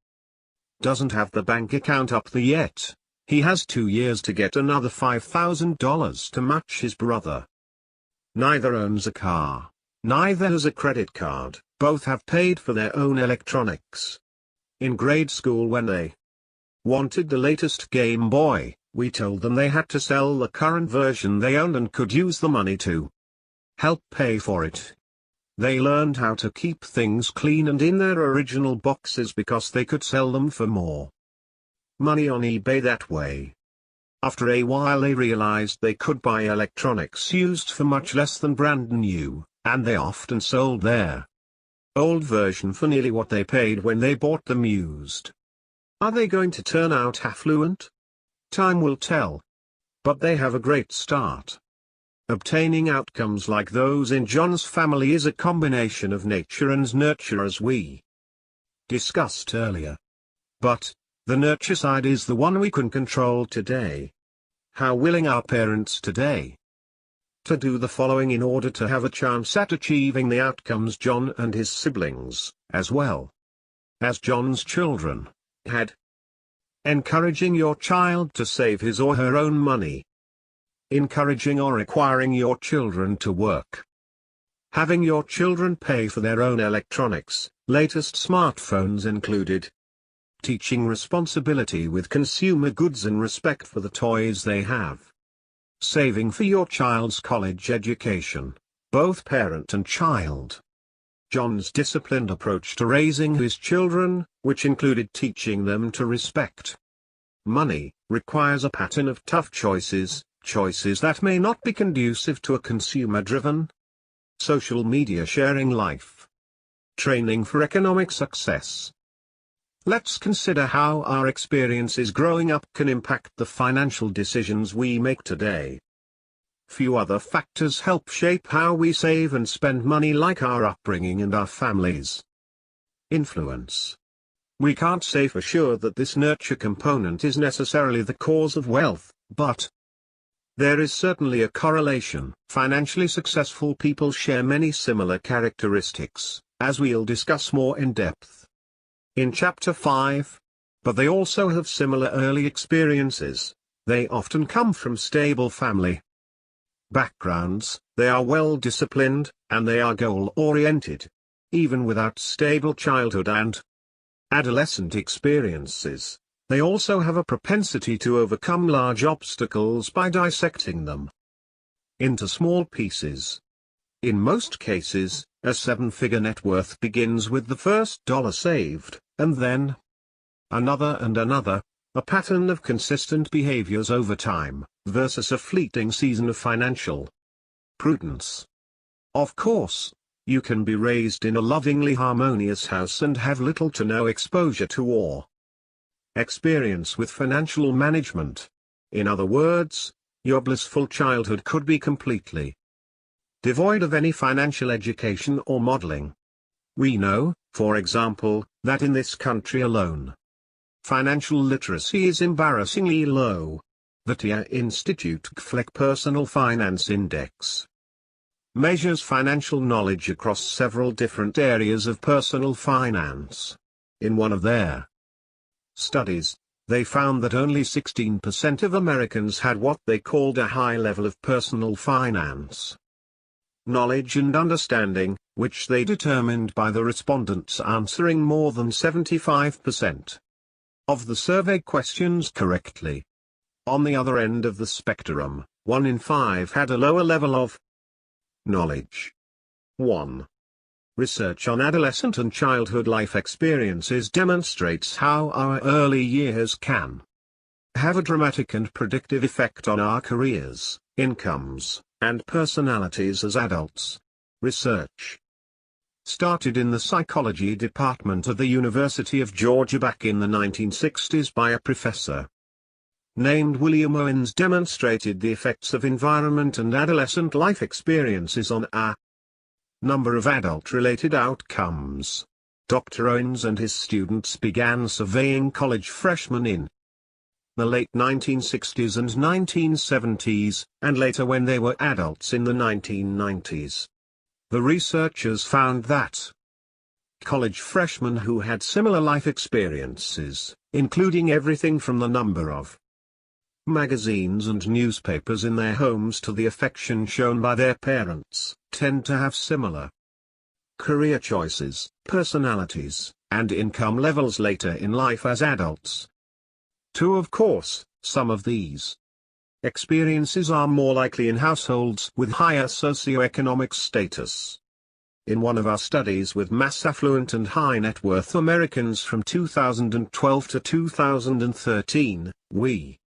doesn't have the bank account up there yet, he has 2 years to get another $5,000 to match his brother. Neither owns a car, neither has a credit card, both have paid for their own electronics. In grade school when they wanted the latest Game Boy, we told them they had to sell the current version they owned and could use the money to help pay for it. They learned how to keep things clean and in their original boxes because they could sell them for more money on eBay that way. After a while they realized they could buy electronics used for much less than brand new, and they often sold their old version for nearly what they paid when they bought them used. Are they going to turn out affluent? Time will tell. But they have a great start. Obtaining outcomes like those in John's family is a combination of nature and nurture as we discussed earlier. But the nurture side is the one we can control today. How willing are parents today to do the following in order to have a chance at achieving the outcomes John and his siblings, as well, as John's children had. Encouraging your child to save his or her own money. Encouraging or requiring your children to work. Having your children pay for their own electronics, latest smartphones included. Teaching responsibility with consumer goods and respect for the toys they have. Saving for your child's college education, both parent and child. John's disciplined approach to raising his children, which included teaching them to respect money, requires a pattern of tough choices, choices that may not be conducive to a consumer-driven, social media sharing life. Training for economic success. Let's consider how our experiences growing up can impact the financial decisions we make today. Few other factors help shape how we save and spend money like our upbringing and our families. Influence. We can't say for sure that this nurture component is necessarily the cause of wealth, but there is certainly a correlation. Financially successful people share many similar characteristics, as we'll discuss more in depth in Chapter 5. But they also have similar early experiences. They often come from stable family backgrounds, they are well disciplined, and they are goal-oriented. Even without stable childhood and adolescent experiences, they also have a propensity to overcome large obstacles by dissecting them into small pieces. In most cases, a seven-figure net worth begins with the first dollar saved, and then another and another, a pattern of consistent behaviors over time, versus a fleeting season of financial prudence. Of course, you can be raised in a lovingly harmonious house and have little to no exposure to or experience with financial management. In other words, your blissful childhood could be completely devoid of any financial education or modeling. We know, for example, that in this country alone, financial literacy is embarrassingly low. The TIA Institute GFLEC Personal Finance Index measures financial knowledge across several different areas of personal finance. In one of their studies, they found that only 16% of Americans had what they called a high level of personal finance knowledge and understanding, which they determined by the respondents answering more than 75% of the survey questions correctly. On the other end of the spectrum, 1 in 5 had a lower level of knowledge. 1. Research on adolescent and childhood life experiences demonstrates how our early years can have a dramatic and predictive effect on our careers, incomes, and personalities as adults. Research started in the psychology department of the University of Georgia back in the 1960s by a professor named William Owens demonstrated the effects of environment and adolescent life experiences on a number of adult-related outcomes. Dr. Owens and his students began surveying college freshmen in the late 1960s and 1970s, and later when they were adults in the 1990s. The researchers found that college freshmen who had similar life experiences, including everything from the number of magazines and newspapers in their homes to the affection shown by their parents, tend to have similar career choices, personalities, and income levels later in life as adults. Of course, some of these experiences are more likely in households with higher socioeconomic status. In one of our studies with mass affluent and high net worth Americans from 2012 to 2013, we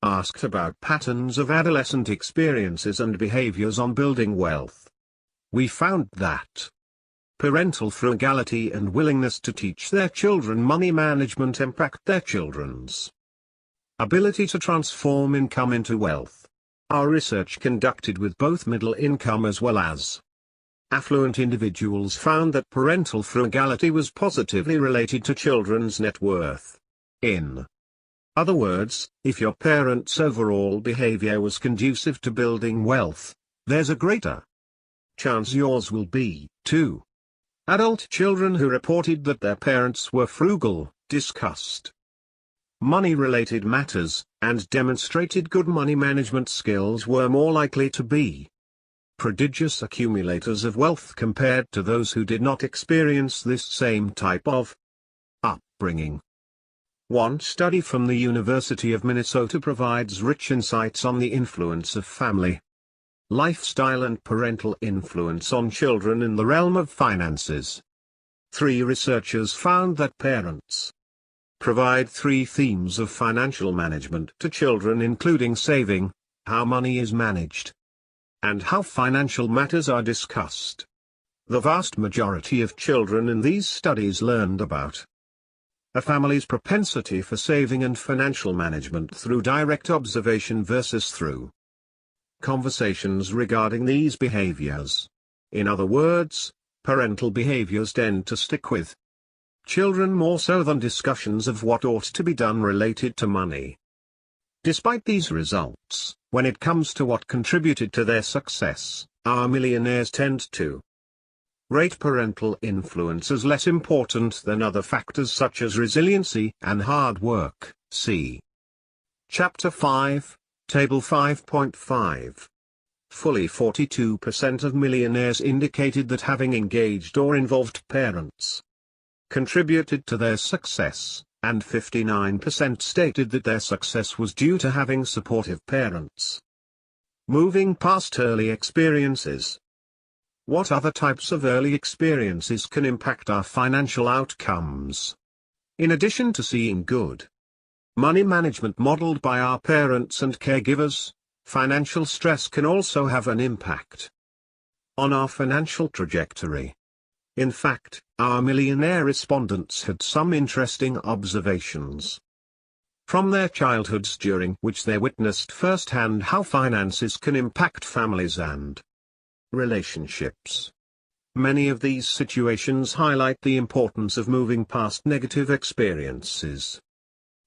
asked about patterns of adolescent experiences and behaviors on building wealth. We found that parental frugality and willingness to teach their children money management impact their children's ability to transform income into wealth. Our research conducted with both middle income as well as affluent individuals found that parental frugality was positively related to children's net worth. In other words, if your parents' overall behavior was conducive to building wealth, there's a greater chance yours will be, too. Adult children who reported that their parents were frugal, discussed money-related matters, and demonstrated good money management skills were more likely to be prodigious accumulators of wealth compared to those who did not experience this same type of upbringing. One study from the University of Minnesota provides rich insights on the influence of family, lifestyle and parental influence on children in the realm of finances. 3 researchers found that parents provide 3 themes of financial management to children, including saving, how money is managed, and how financial matters are discussed. The vast majority of children in these studies learned about a family's propensity for saving and financial management through direct observation versus through conversations regarding these behaviors. In other words, parental behaviors tend to stick with children more so than discussions of what ought to be done related to money. Despite these results, when it comes to what contributed to their success, our millionaires tend to rate parental influence as less important than other factors such as resiliency and hard work. See Chapter 5, Table 5.5. Fully 42% of millionaires indicated that having engaged or involved parents contributed to their success, and 59% stated that their success was due to having supportive parents. Moving past early experiences. What other types of early experiences can impact our financial outcomes? In addition to seeing good money management modeled by our parents and caregivers, financial stress can also have an impact on our financial trajectory. In fact, our millionaire respondents had some interesting observations from their childhoods during which they witnessed firsthand how finances can impact families and relationships. Many of these situations highlight the importance of moving past negative experiences.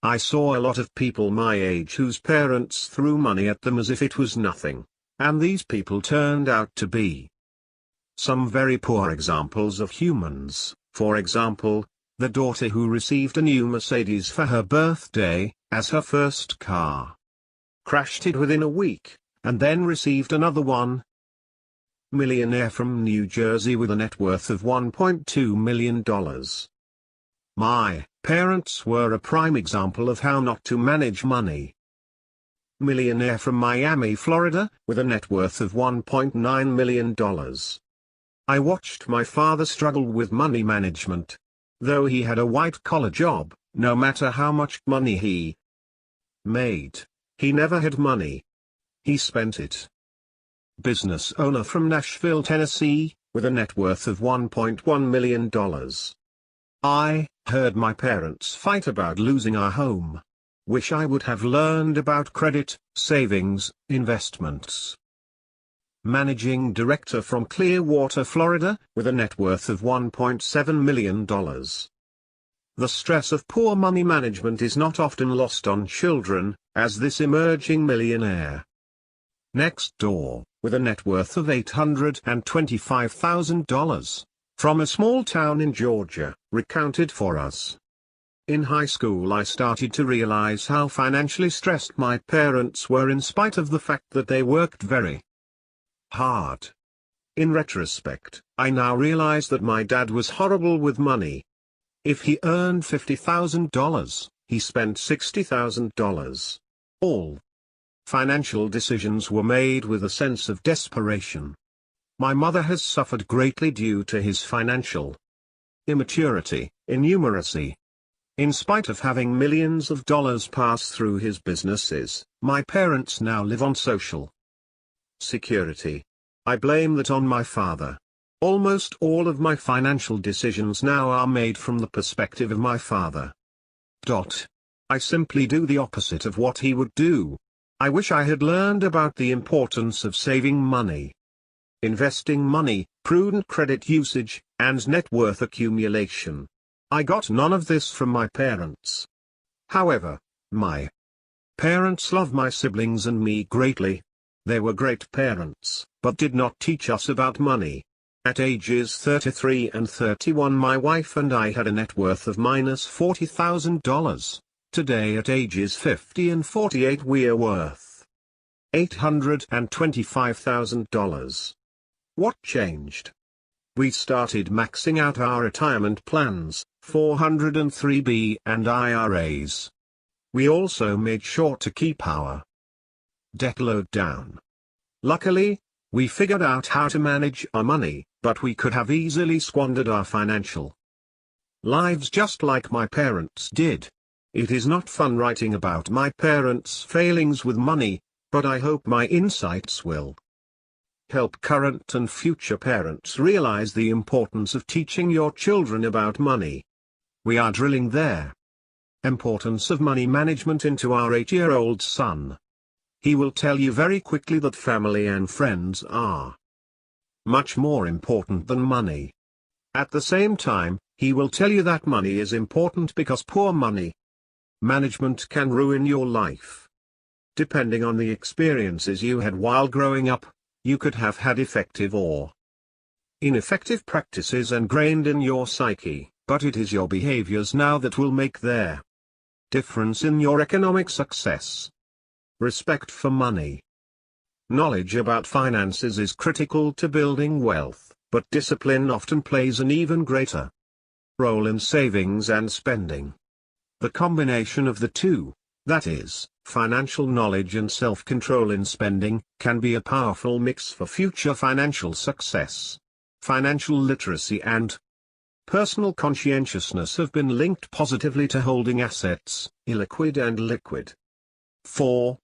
I saw a lot of people my age whose parents threw money at them as if it was nothing, and these people turned out to be some very poor examples of humans. For example, the daughter who received a new Mercedes for her birthday, as her first car, crashed it within a week, and then received another one. Millionaire from New Jersey with a net worth of $1.2 million. My parents were a prime example of how not to manage money. Millionaire from Miami, Florida, with a net worth of $1.9 million. I watched my father struggle with money management. Though he had a white-collar job, no matter how much money he made, he never had money. He spent it. Business owner from Nashville, Tennessee, with a net worth of $1.1 million. I heard my parents fight about losing our home. Wish I would have learned about credit, savings, investments. Managing director from Clearwater, Florida, with a net worth of $1.7 million. The stress of poor money management is not often lost on children, as this emerging millionaire next door, with a net worth of $825,000, from a small town in Georgia, recounted for us. In high school I started to realize how financially stressed my parents were in spite of the fact that they worked very hard. In retrospect, I now realize that my dad was horrible with money. If he earned $50,000, he spent $60,000. All financial decisions were made with a sense of desperation. My mother has suffered greatly due to his financial immaturity, innumeracy. In spite of having millions of dollars pass through his businesses, my parents now live on Social Security. I blame that on my father. Almost all of my financial decisions now are made from the perspective of my father. I simply do the opposite of what he would do. I wish I had learned about the importance of saving money, investing money, prudent credit usage, and net worth accumulation. I got none of this from my parents. However, my parents love my siblings and me greatly. They were great parents, but did not teach us about money. At ages 33 and 31 my wife and I had a net worth of -$40,000. Today at ages 50 and 48 we are worth $825,000. What changed? We started maxing out our retirement plans, 403(b) and IRAs. We also made sure to keep our debt load down. Luckily, we figured out how to manage our money, but we could have easily squandered our financial lives just like my parents did. It is not fun writing about my parents' failings with money, but I hope my insights will help current and future parents realize the importance of teaching your children about money. We are drilling their importance of money management into our 8-year-old son. He will tell you very quickly that family and friends are much more important than money. At the same time, he will tell you that money is important because poor money management can ruin your life. Depending on the experiences you had while growing up, you could have had effective or ineffective practices ingrained in your psyche, but it is your behaviors now that will make their difference in your economic success. Respect for money. Knowledge about finances is critical to building wealth, but discipline often plays an even greater role in savings and spending. The combination of the two, that is, financial knowledge and self-control in spending, can be a powerful mix for future financial success. Financial literacy and personal conscientiousness have been linked positively to holding assets, illiquid and liquid. 4.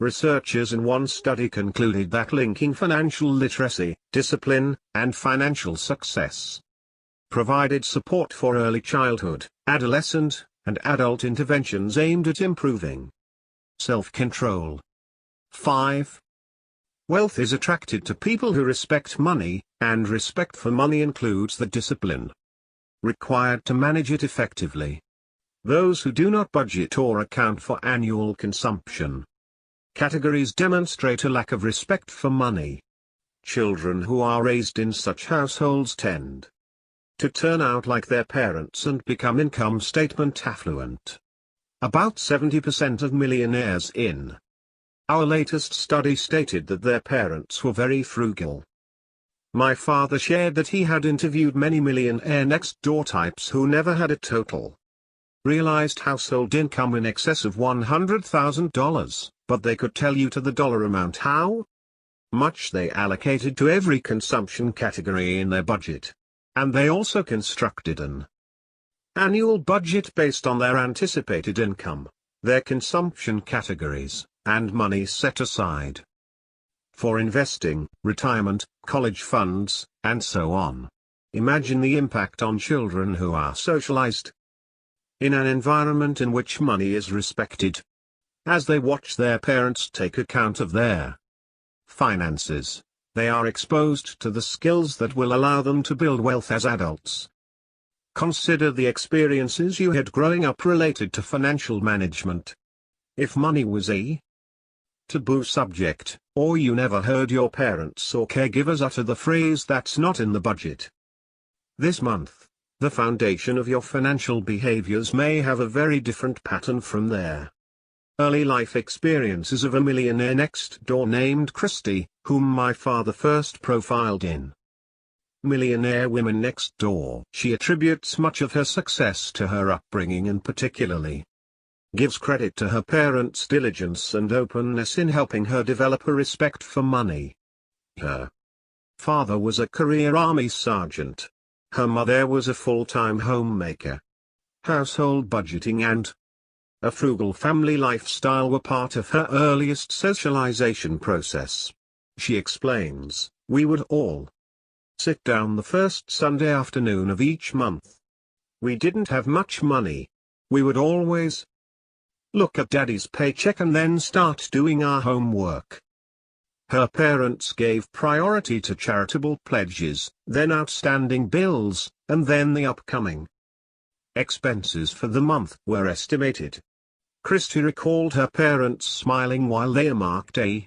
Researchers in one study concluded that linking financial literacy, discipline, and financial success provided support for early childhood, adolescent, and adult interventions aimed at improving self-control. 5. Wealth is attracted to people who respect money, and respect for money includes the discipline required to manage it effectively. Those who do not budget or account for annual consumption categories demonstrate a lack of respect for money. Children who are raised in such households tend to turn out like their parents and become income statement affluent. About 70% of millionaires in our latest study stated that their parents were very frugal. My father shared that he had interviewed many millionaire next-door types who never had a total realized household income in excess of $100,000, but they could tell you to the dollar amount how much they allocated to every consumption category in their budget. And they also constructed an annual budget based on their anticipated income, their consumption categories, and money set aside for investing, retirement, college funds, and so on. Imagine the impact on children who are socialized in an environment in which money is respected. As they watch their parents take account of their finances, they are exposed to the skills that will allow them to build wealth as adults. Consider the experiences you had growing up related to financial management. If money was a taboo subject, or you never heard your parents or caregivers utter the phrase "that's not in the budget" this month, the foundation of your financial behaviors may have a very different pattern from their early life experiences of a millionaire next door named Christy, whom my father first profiled in Millionaire Women Next Door. She attributes much of her success to her upbringing and particularly gives credit to her parents' diligence and openness in helping her develop a respect for money. Her father was a career Army sergeant. Her mother was a full-time homemaker. Household budgeting and a frugal family lifestyle were part of her earliest socialization process. She explains, "We would all sit down the first Sunday afternoon of each month. We didn't have much money. We would always look at Daddy's paycheck and then start doing our homework." Her parents gave priority to charitable pledges, then outstanding bills, and then the upcoming expenses for the month were estimated. Christy recalled her parents smiling while they earmarked a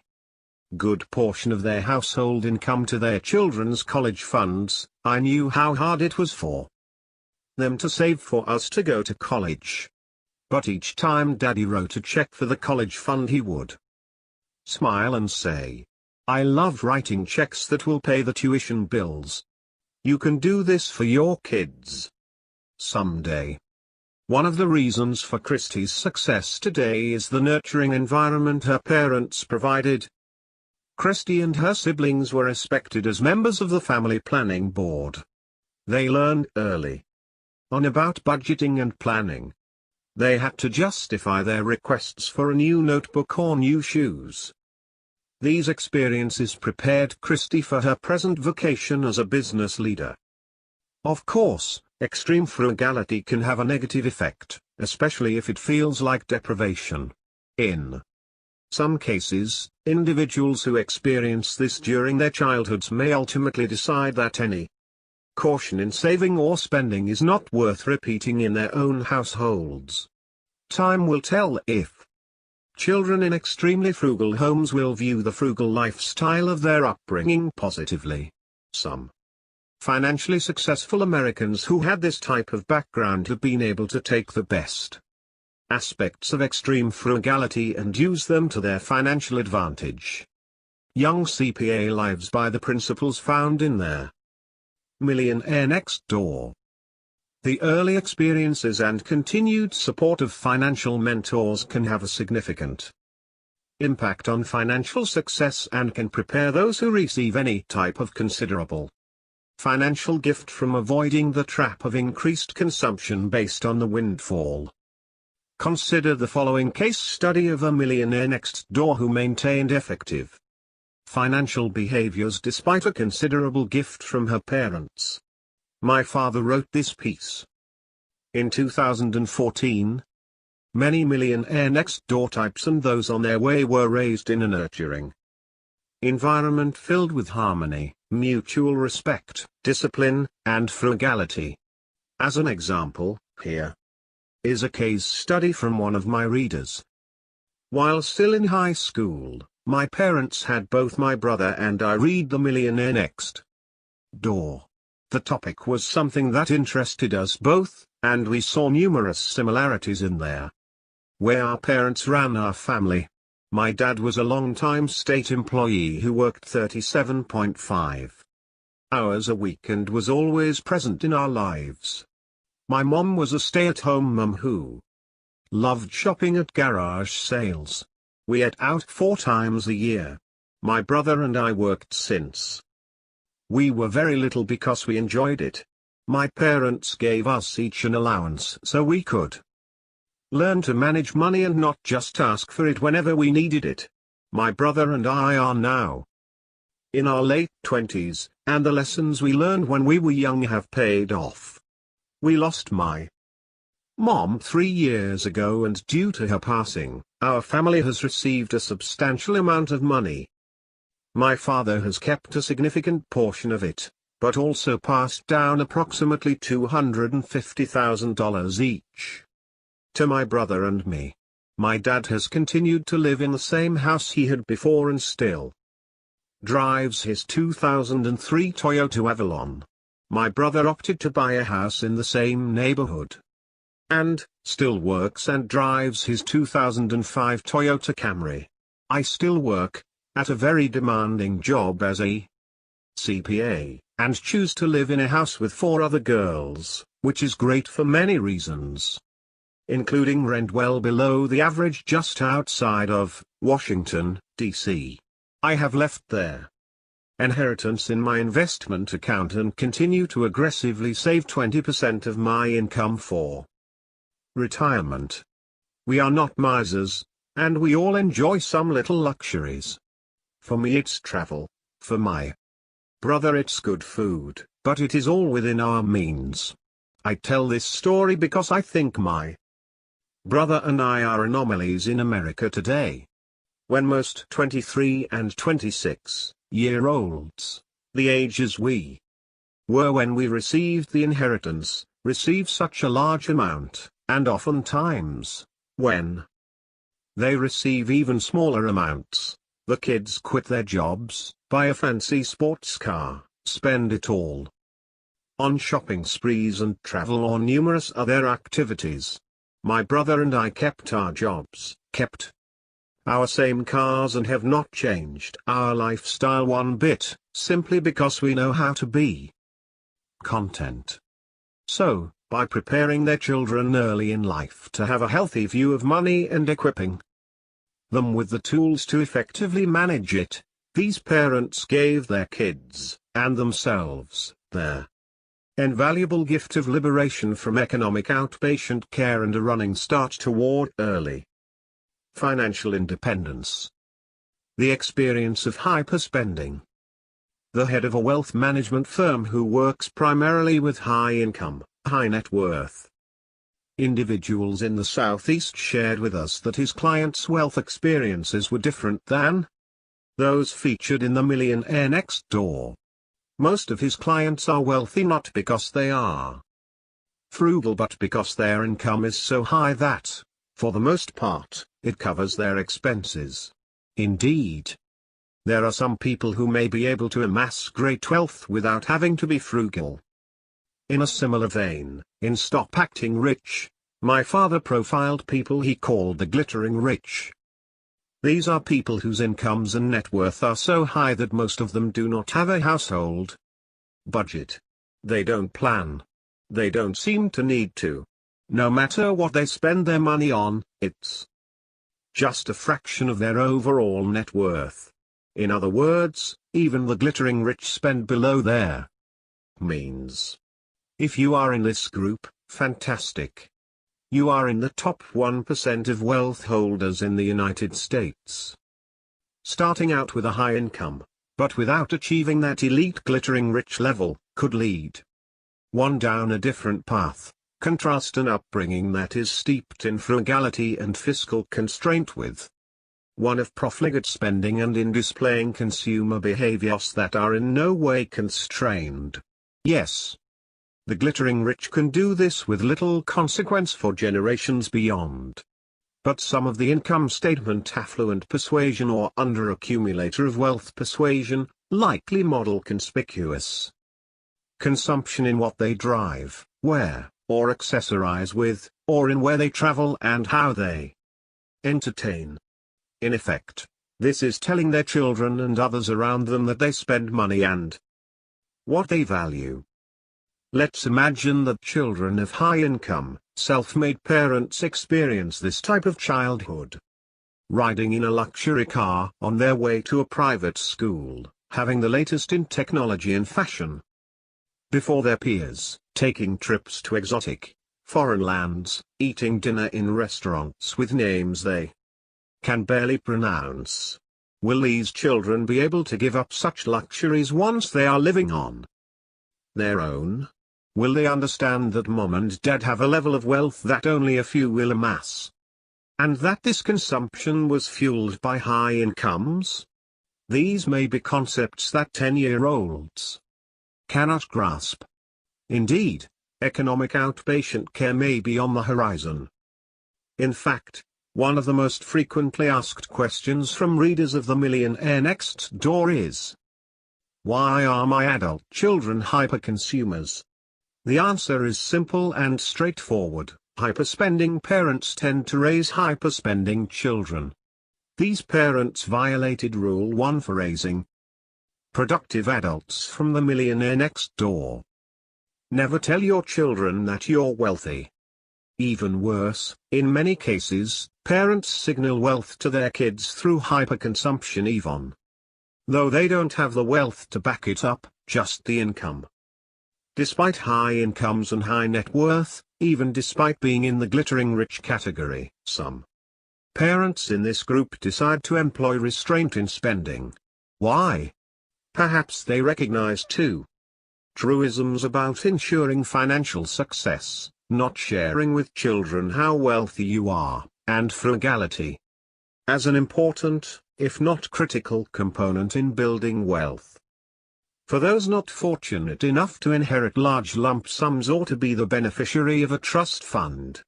good portion of their household income to their children's college funds, I knew how hard it was for them to save for us to go to college. But each time Daddy wrote a check for the college fund, he would smile and say, "I love writing checks that will pay the tuition bills. You can do this for your kids someday." One of the reasons for Christie's success today is the nurturing environment her parents provided. Christie and her siblings were respected as members of the family planning board. They learned early on about budgeting and planning. They had to justify their requests for a new notebook or new shoes. These experiences prepared Christie for her present vocation as a business leader. Of course, extreme frugality can have a negative effect, especially if it feels like deprivation. In some cases, individuals who experience this during their childhoods may ultimately decide that any caution in saving or spending is not worth repeating in their own households. Time will tell if children in extremely frugal homes will view the frugal lifestyle of their upbringing positively. Some financially successful Americans who had this type of background have been able to take the best aspects of extreme frugality and use them to their financial advantage. Young CPA lives by the principles found in their Millionaire Next Door. The early experiences and continued support of financial mentors can have a significant impact on financial success and can prepare those who receive any type of considerable financial gift from avoiding the trap of increased consumption based on the windfall. Consider the following case study of a millionaire next door who maintained effective financial behaviors despite a considerable gift from her parents. My father wrote this piece in 2014. Many millionaire next door types and those on their way were raised in a nurturing environment filled with harmony, mutual respect, discipline, and frugality. As an example, here is a case study from one of my readers. While still in high school, my parents had both my brother and I read The Millionaire Next Door. The topic was something that interested us both, and we saw numerous similarities in there. Where our parents ran our family. My dad was a long-time state employee who worked 37.5 hours a week and was always present in our lives. My mom was a stay-at-home mum who loved shopping at garage sales. We ate out 4 times a year. My brother and I worked since we were very little because we enjoyed it. My parents gave us each an allowance so we could learn to manage money and not just ask for it whenever we needed it. My brother and I are now in our late 20s, and the lessons we learned when we were young have paid off. We lost my mom 3 years ago, and due to her passing, our family has received a substantial amount of money. My father has kept a significant portion of it, but also passed down approximately $250,000 each to my brother and me. My dad has continued to live in the same house he had before and still drives his 2003 Toyota Avalon. My brother opted to buy a house in the same neighborhood and still works and drives his 2005 Toyota Camry. I still work at a very demanding job as a CPA, and choose to live in a house with 4 other girls, which is great for many reasons, including rent well below the average just outside of Washington, D.C. I have left their inheritance in my investment account and continue to aggressively save 20% of my income for retirement. We are not misers, and we all enjoy some little luxuries. For me it's travel, for my brother it's good food, but it is all within our means. I tell this story because I think my brother and I are anomalies in America today. When most 23 and 26-year-olds, the ages we were when we received the inheritance, receive such a large amount, and oftentimes, when they receive even smaller amounts, The kids quit their jobs, buy a fancy sports car, spend it all on shopping sprees and travel or numerous other activities. My brother and I kept our jobs, kept our same cars, and have not changed our lifestyle one bit, simply because we know how to be content. So, by preparing their children early in life to have a healthy view of money and equipping them with the tools to effectively manage it, these parents gave their kids, and themselves, their invaluable gift of liberation from economic outpatient care and a running start toward early financial independence. The experience of hyperspending. The head of a wealth management firm who works primarily with high income, high net worth individuals in the Southeast shared with us that his clients' wealth experiences were different than those featured in the Millionaire Next Door. Most of his clients are wealthy not because they are frugal but because their income is so high that, for the most part, it covers their expenses. Indeed, there are some people who may be able to amass great wealth without having to be frugal. In a similar vein, in Stop Acting Rich, my father profiled people he called the glittering rich. These are people whose incomes and net worth are so high that most of them do not have a household budget. They don't plan. They don't seem to need to. No matter what they spend their money on, it's just a fraction of their overall net worth. In other words, even the glittering rich spend below their means. If you are in this group, fantastic. You are in the top 1% of wealth holders in the United States. Starting out with a high income, but without achieving that elite glittering rich level, could lead one down a different path. Contrast an upbringing that is steeped in frugality and fiscal constraint with one of profligate spending and in displaying consumer behaviors that are in no way constrained. Yes, the glittering rich can do this with little consequence for generations beyond. But some of the income statement affluent persuasion or under-accumulator of wealth persuasion, likely model conspicuous consumption in what they drive, wear, or accessorize with, or in where they travel and how they entertain. In effect, this is telling their children and others around them that they spend money and what they value. Let's imagine that children of high income, self-made parents experience this type of childhood. Riding in a luxury car on their way to a private school, having the latest in technology and fashion before their peers, taking trips to exotic, foreign lands, eating dinner in restaurants with names they can barely pronounce. Will these children be able to give up such luxuries once they are living on their own? Will they understand that mom and dad have a level of wealth that only a few will amass? And that this consumption was fueled by high incomes? These may be concepts that 10-year-olds cannot grasp. Indeed, economic outpatient care may be on the horizon. In fact, one of the most frequently asked questions from readers of The Millionaire Next Door is, why are my adult children hyper-consumers? The answer is simple and straightforward. Hyperspending parents tend to raise hyperspending children. These parents violated Rule 1 for raising productive adults from The Millionaire Next Door. Never tell your children that you're wealthy. Even worse, in many cases, parents signal wealth to their kids through hyperconsumption even though they don't have the wealth to back it up, just the income. Despite high incomes and high net worth, even despite being in the glittering rich category, some parents in this group decide to employ restraint in spending. Why? Perhaps they recognize two truisms about ensuring financial success: not sharing with children how wealthy you are, and frugality as an important, if not critical component in building wealth. For those not fortunate enough to inherit large lump sums or to be the beneficiary of a trust fund,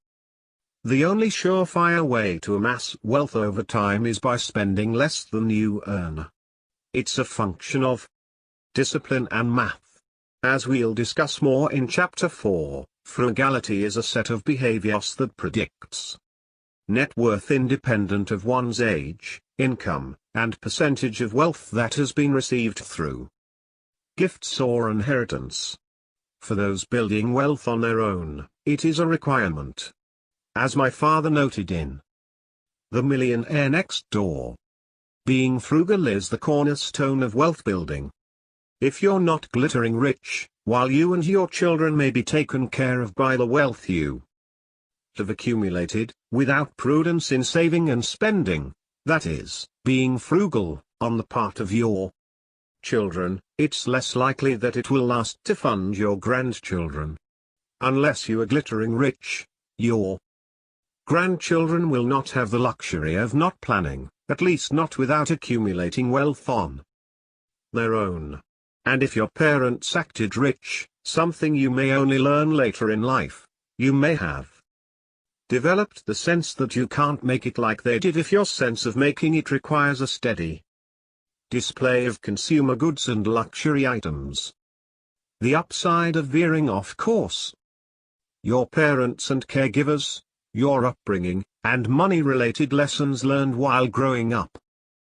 The only surefire way to amass wealth over time is by spending less than you earn. It's a function of discipline and math. As we'll discuss more in Chapter 4, frugality is a set of behaviors that predicts net worth independent of one's age, income, and percentage of wealth that has been received through gifts or inheritance. For those building wealth on their own, it is a requirement. As my father noted in The Millionaire Next Door, being frugal is the cornerstone of wealth building. If you're not glittering rich, while you and your children may be taken care of by the wealth you have accumulated, without prudence in saving and spending, that is, being frugal, on the part of your children, it's less likely that it will last to fund your grandchildren. Unless you are glittering rich, your grandchildren will not have the luxury of not planning, at least not without accumulating wealth on their own. And if your parents acted rich, something you may only learn later in life, you may have developed the sense that you can't make it like they did if your sense of making it requires a steady display of consumer goods and luxury items. The upside of veering off course. Your parents and caregivers, your upbringing, and money-related lessons learned while growing up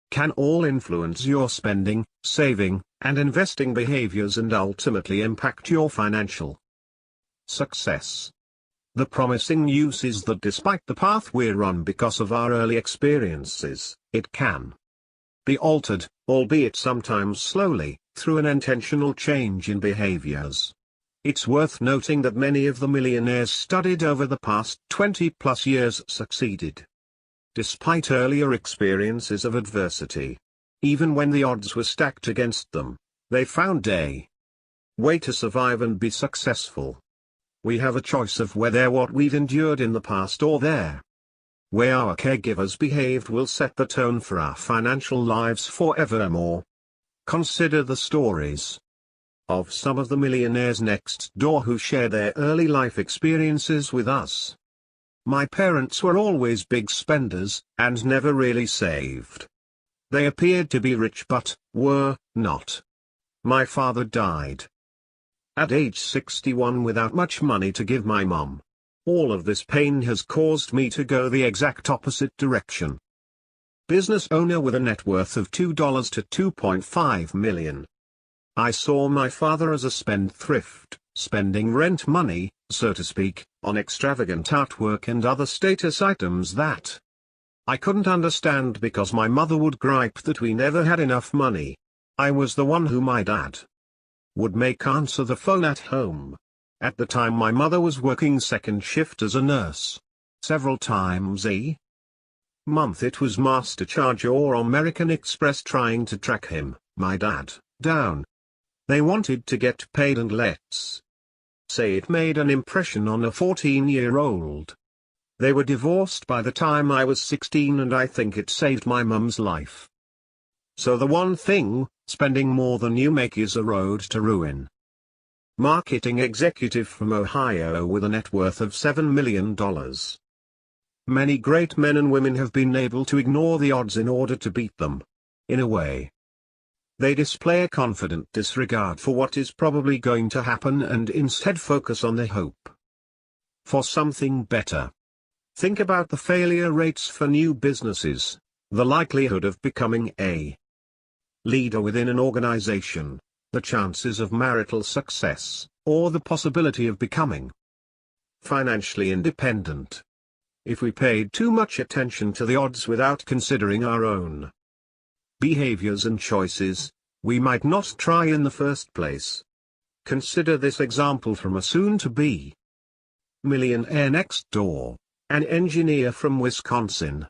can all influence your spending, saving, and investing behaviors and ultimately impact your financial success. The promising news is that despite the path we're on because of our early experiences, it can be altered, albeit sometimes slowly, through an intentional change in behaviors. It's worth noting that many of the millionaires studied over the past 20+ years succeeded despite earlier experiences of adversity. Even when the odds were stacked against them, they found a way to survive and be successful. We have a choice of whether what we've endured in the past or the way our caregivers behaved will set the tone for our financial lives forevermore. Consider the stories of some of the millionaires next door who share their early life experiences with us. My parents were always big spenders, and never really saved. They appeared to be rich but were not. My father died at age 61 without much money to give my mum. All of this pain has caused me to go the exact opposite direction. Business owner with a net worth of $2 to $2.5 million. I saw my father as a spendthrift, spending rent money, so to speak, on extravagant artwork and other status items that I couldn't understand because my mother would gripe that we never had enough money. I was the one who my dad would make answer the phone at home. At the time my mother was working second shift as a nurse. Several times a month it was MasterCharge or American Express trying to track him, my dad, down. They wanted to get paid, and let's say it made an impression on a 14-year-old. They were divorced by the time I was 16, and I think it saved my mum's life. So the one thing, spending more than you make is a road to ruin. Marketing executive from Ohio with a net worth of $7 million. Many great men and women have been able to ignore the odds in order to beat them. In a way, they display a confident disregard for what is probably going to happen and instead focus on the hope for something better. Think about the failure rates for new businesses, the likelihood of becoming a leader within an organization, the chances of marital success, or the possibility of becoming financially independent. If we paid too much attention to the odds without considering our own behaviors and choices, we might not try in the first place. Consider this example from a soon-to-be millionaire next door, an engineer from Wisconsin.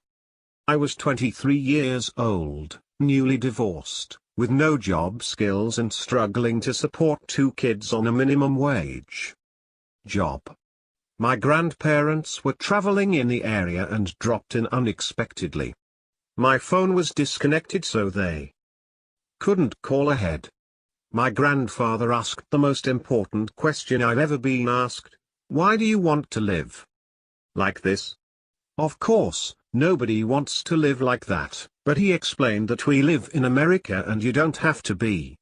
I was 23 years old, newly divorced, with no job skills and struggling to support 2 kids on a minimum wage job. My grandparents were traveling in the area and dropped in unexpectedly. My phone was disconnected, so they couldn't call ahead. My grandfather asked the most important question I've ever been asked: why do you want to live like this? Of course, nobody wants to live like that, but he explained that we live in America and you don't have to be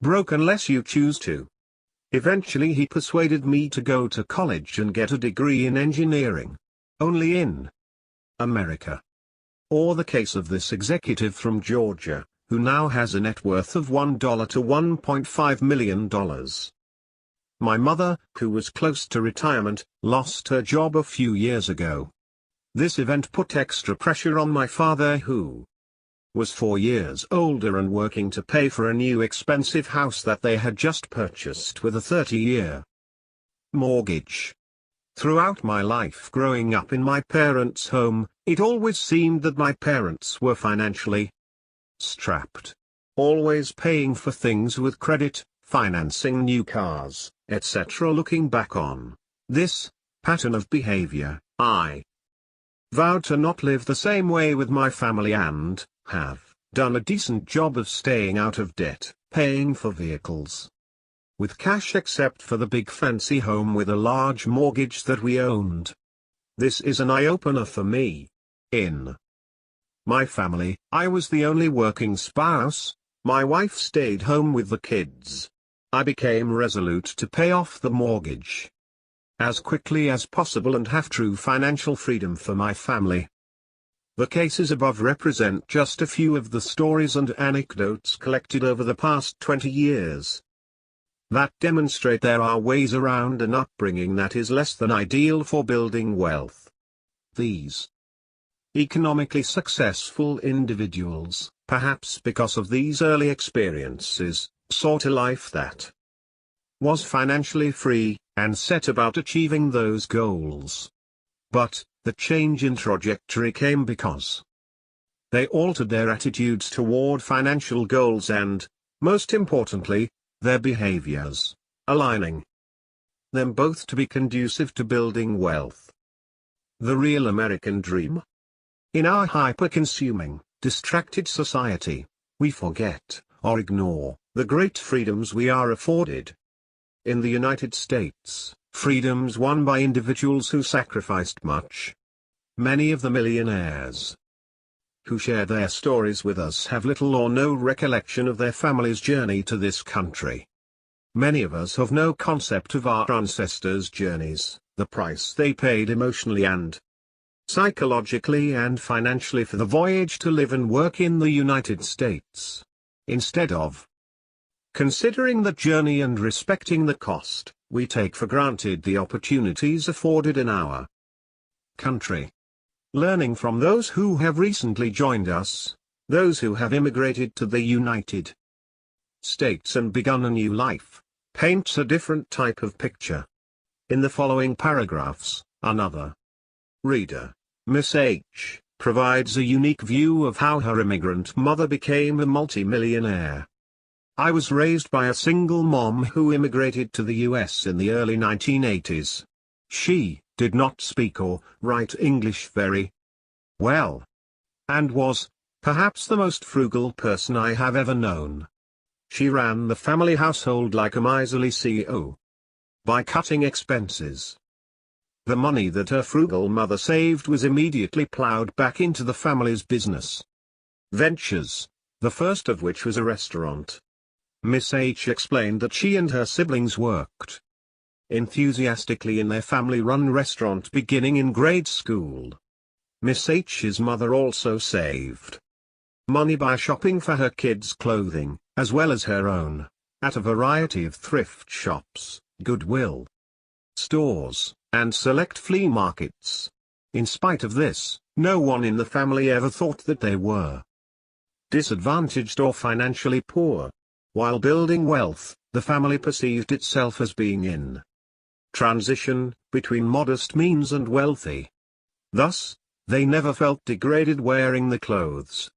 broke unless you choose to. Eventually he persuaded me to go to college and get a degree in engineering. Only in America. Or the case of this executive from Georgia, who now has a net worth of $1 to $1.5 million. My mother, who was close to retirement, lost her job a few years ago. This event put extra pressure on my father, who was 4 years older and working to pay for a new expensive house that they had just purchased with a 30-year mortgage. Throughout my life growing up in my parents' home, it always seemed that my parents were financially strapped. Always paying for things with credit, financing new cars, etc. Looking back on this pattern of behavior, I vowed to not live the same way with my family and have done a decent job of staying out of debt, paying for vehicles with cash except for the big fancy home with a large mortgage that we owned. This is an eye-opener for me. In my family, I was the only working spouse. My wife stayed home with the kids. I became resolute to pay off the mortgage as quickly as possible and have true financial freedom for my family. The cases above represent just a few of the stories and anecdotes collected over the past 20 years that demonstrate there are ways around an upbringing that is less than ideal for building wealth. These economically successful individuals, perhaps because of these early experiences, sought a life that was financially free, and set about achieving those goals. But, the change in trajectory came because they altered their attitudes toward financial goals and, most importantly, their behaviors, aligning them both to be conducive to building wealth. The real American dream? In our hyper-consuming, distracted society, we forget, or ignore, the great freedoms we are afforded. In the United States, freedoms won by individuals who sacrificed much. Many of the millionaires who share their stories with us have little or no recollection of their family's journey to this country. Many of us have no concept of our ancestors' journeys, the price they paid emotionally and psychologically and financially for the voyage to live and work in the United States. Instead of considering the journey and respecting the cost, we take for granted the opportunities afforded in our country. Learning from those who have recently joined us, those who have immigrated to the United States and begun a new life, paints a different type of picture. In the following paragraphs, another reader, Miss H, provides a unique view of how her immigrant mother became a multimillionaire. I was raised by a single mom who immigrated to the US in the early 1980s. She did not speak or write English very well, and was, perhaps, the most frugal person I have ever known. She ran the family household like a miserly CEO. By cutting expenses, the money that her frugal mother saved was immediately plowed back into the family's business ventures, the first of which was a restaurant. Miss H explained that she and her siblings worked enthusiastically in their family-run restaurant beginning in grade school. Miss H's mother also saved money by shopping for her kids' clothing, as well as her own, at a variety of thrift shops, Goodwill stores, and select flea markets. In spite of this, no one in the family ever thought that they were disadvantaged or financially poor. While building wealth, the family perceived itself as being in transition between modest means and wealthy. Thus, they never felt degraded wearing the clothes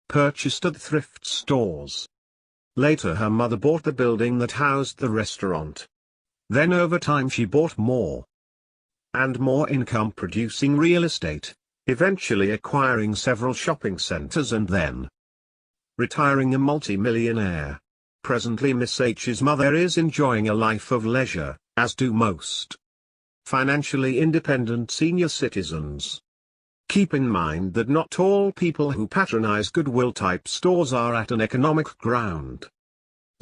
purchased at thrift stores. Later her mother bought the building that housed the restaurant. Then over time she bought more and more income-producing real estate, eventually acquiring several shopping centers and then retiring a multi-millionaire. Presently Miss H's mother is enjoying a life of leisure, as do most financially independent senior citizens. Keep in mind that not all people who patronize Goodwill-type stores are at an economic ground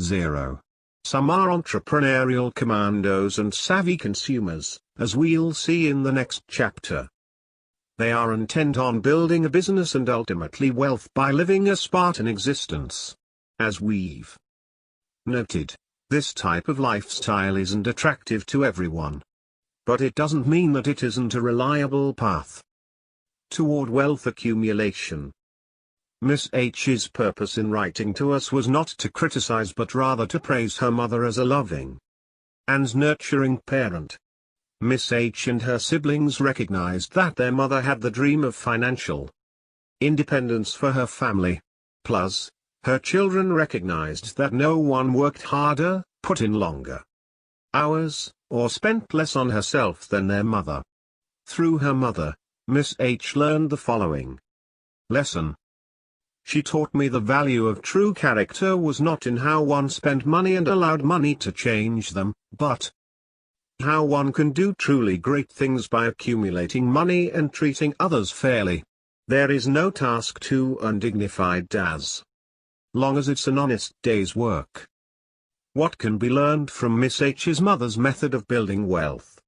zero. Some are entrepreneurial commandos and savvy consumers, as we'll see in the next chapter. They are intent on building a business and ultimately wealth by living a Spartan existence. As we've noted, this type of lifestyle isn't attractive to everyone. But it doesn't mean that it isn't a reliable path toward wealth accumulation. Miss H's purpose in writing to us was not to criticize but rather to praise her mother as a loving and nurturing parent. Miss H and her siblings recognized that their mother had the dream of financial independence for her family. Plus, her children recognized that no one worked harder, put in longer hours, or spent less on herself than their mother. Through her mother, Miss H learned the following lesson. She taught me the value of true character was not in how one spent money and allowed money to change them, but how one can do truly great things by accumulating money and treating others fairly. There is no task too undignified as long as it's an honest day's work. What can be learned from Miss H's mother's method of building wealth?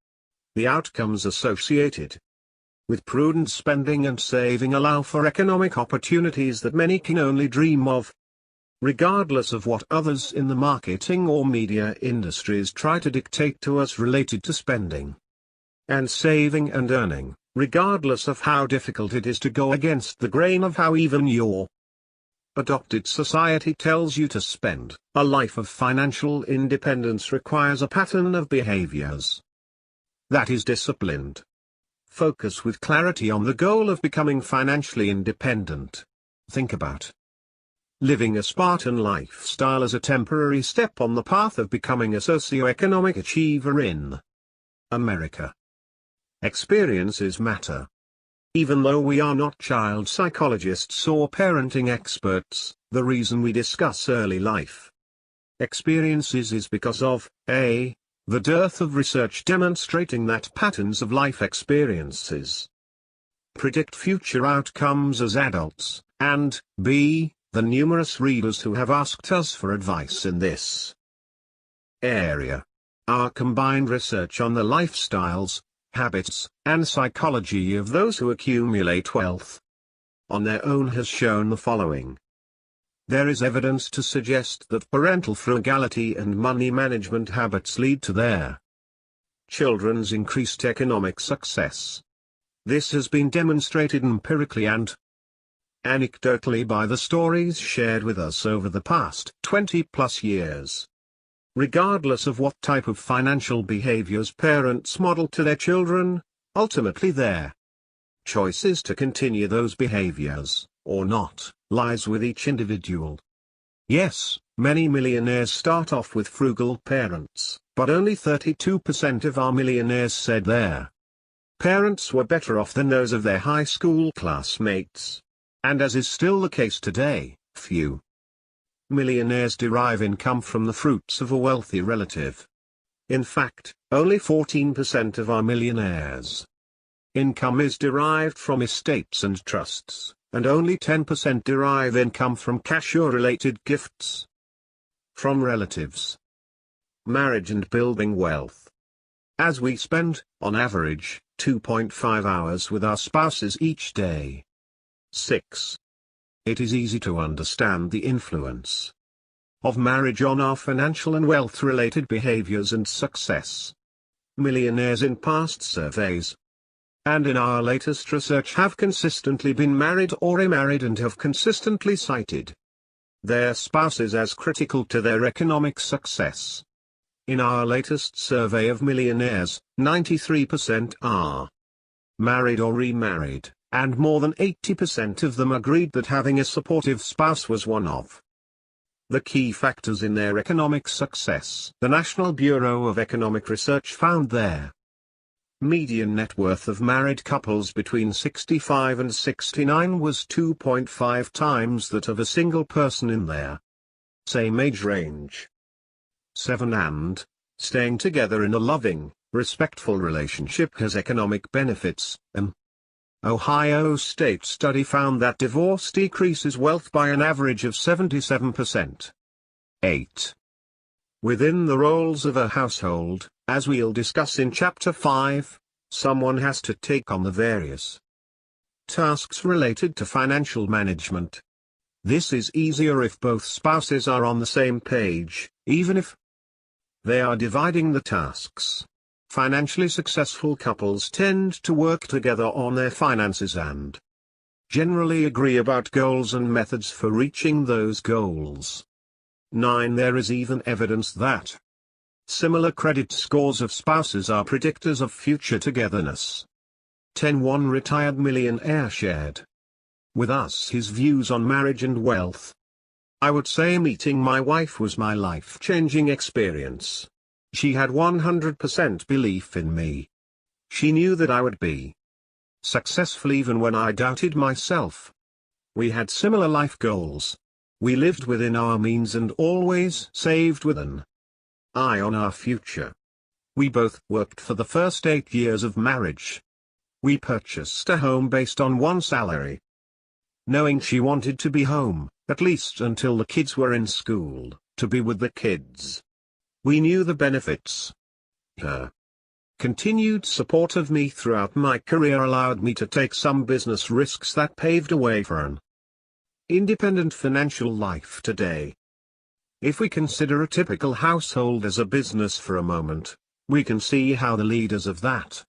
The outcomes associated with prudent spending and saving allow for economic opportunities that many can only dream of. Regardless of what others in the marketing or media industries try to dictate to us related to spending and saving and earning, regardless of how difficult it is to go against the grain of how even your adopted society tells you to spend, a life of financial independence requires a pattern of behaviors that is disciplined. Focus with clarity on the goal of becoming financially independent. Think about living a Spartan lifestyle as a temporary step on the path of becoming a socio-economic achiever in America. Experiences matter. Even though we are not child psychologists or parenting experts, the reason we discuss early life experiences is because of a. the dearth of research demonstrating that patterns of life experiences predict future outcomes as adults, and b. the numerous readers who have asked us for advice in this area. Our combined research on the lifestyles, habits, and psychology of those who accumulate wealth on their own has shown the following. There is evidence to suggest that parental frugality and money management habits lead to their children's increased economic success. This has been demonstrated empirically and anecdotally by the stories shared with us over the past 20+ years. Regardless of what type of financial behaviors parents model to their children, ultimately their choice is to continue those behaviors, or not, lies with each individual. Yes, many millionaires start off with frugal parents, but only 32% of our millionaires said their parents were better off than those of their high school classmates. And as is still the case today, few millionaires derive income from the fruits of a wealthy relative. In fact, only 14% of our millionaires' income is derived from estates and trusts, and only 10% derive income from cash or related gifts from relatives. Marriage and building wealth. As we spend, on average, 2.5 hours with our spouses each day. 6. It is easy to understand the influence of marriage on our financial and wealth-related behaviors and success. Millionaires in past surveys and in our latest research have consistently been married or remarried and have consistently cited their spouses as critical to their economic success. In our latest survey of millionaires, 93% are married or remarried, and more than 80% of them agreed that having a supportive spouse was one of the key factors in their economic success. The National Bureau of Economic Research found their median net worth of married couples between 65 and 69 was 2.5 times that of a single person in their same age range. 7. And staying together in a loving, respectful relationship has economic benefits. Ohio State study found that divorce decreases wealth by an average of 77%. 8. Within the roles of a household, as we'll discuss in Chapter 5, someone has to take on the various tasks related to financial management. This is easier if both spouses are on the same page, even if they are dividing the tasks. Financially successful couples tend to work together on their finances and generally agree about goals and methods for reaching those goals. 9. There is even evidence that similar credit scores of spouses are predictors of future togetherness. 10. One retired millionaire shared with us his views on marriage and wealth. I would say meeting my wife was my life-changing experience. She had 100% belief in me. She knew that I would be successful even when I doubted myself. We had similar life goals. We lived within our means and always saved with an eye on our future. We both worked for the first 8 years of marriage. We purchased a home based on one salary, knowing she wanted to be home, at least until the kids were in school, to be with the kids. We knew the benefits. Her continued support of me throughout my career allowed me to take some business risks that paved a way for an independent financial life today. If we consider a typical household as a business for a moment, we can see how the leaders of that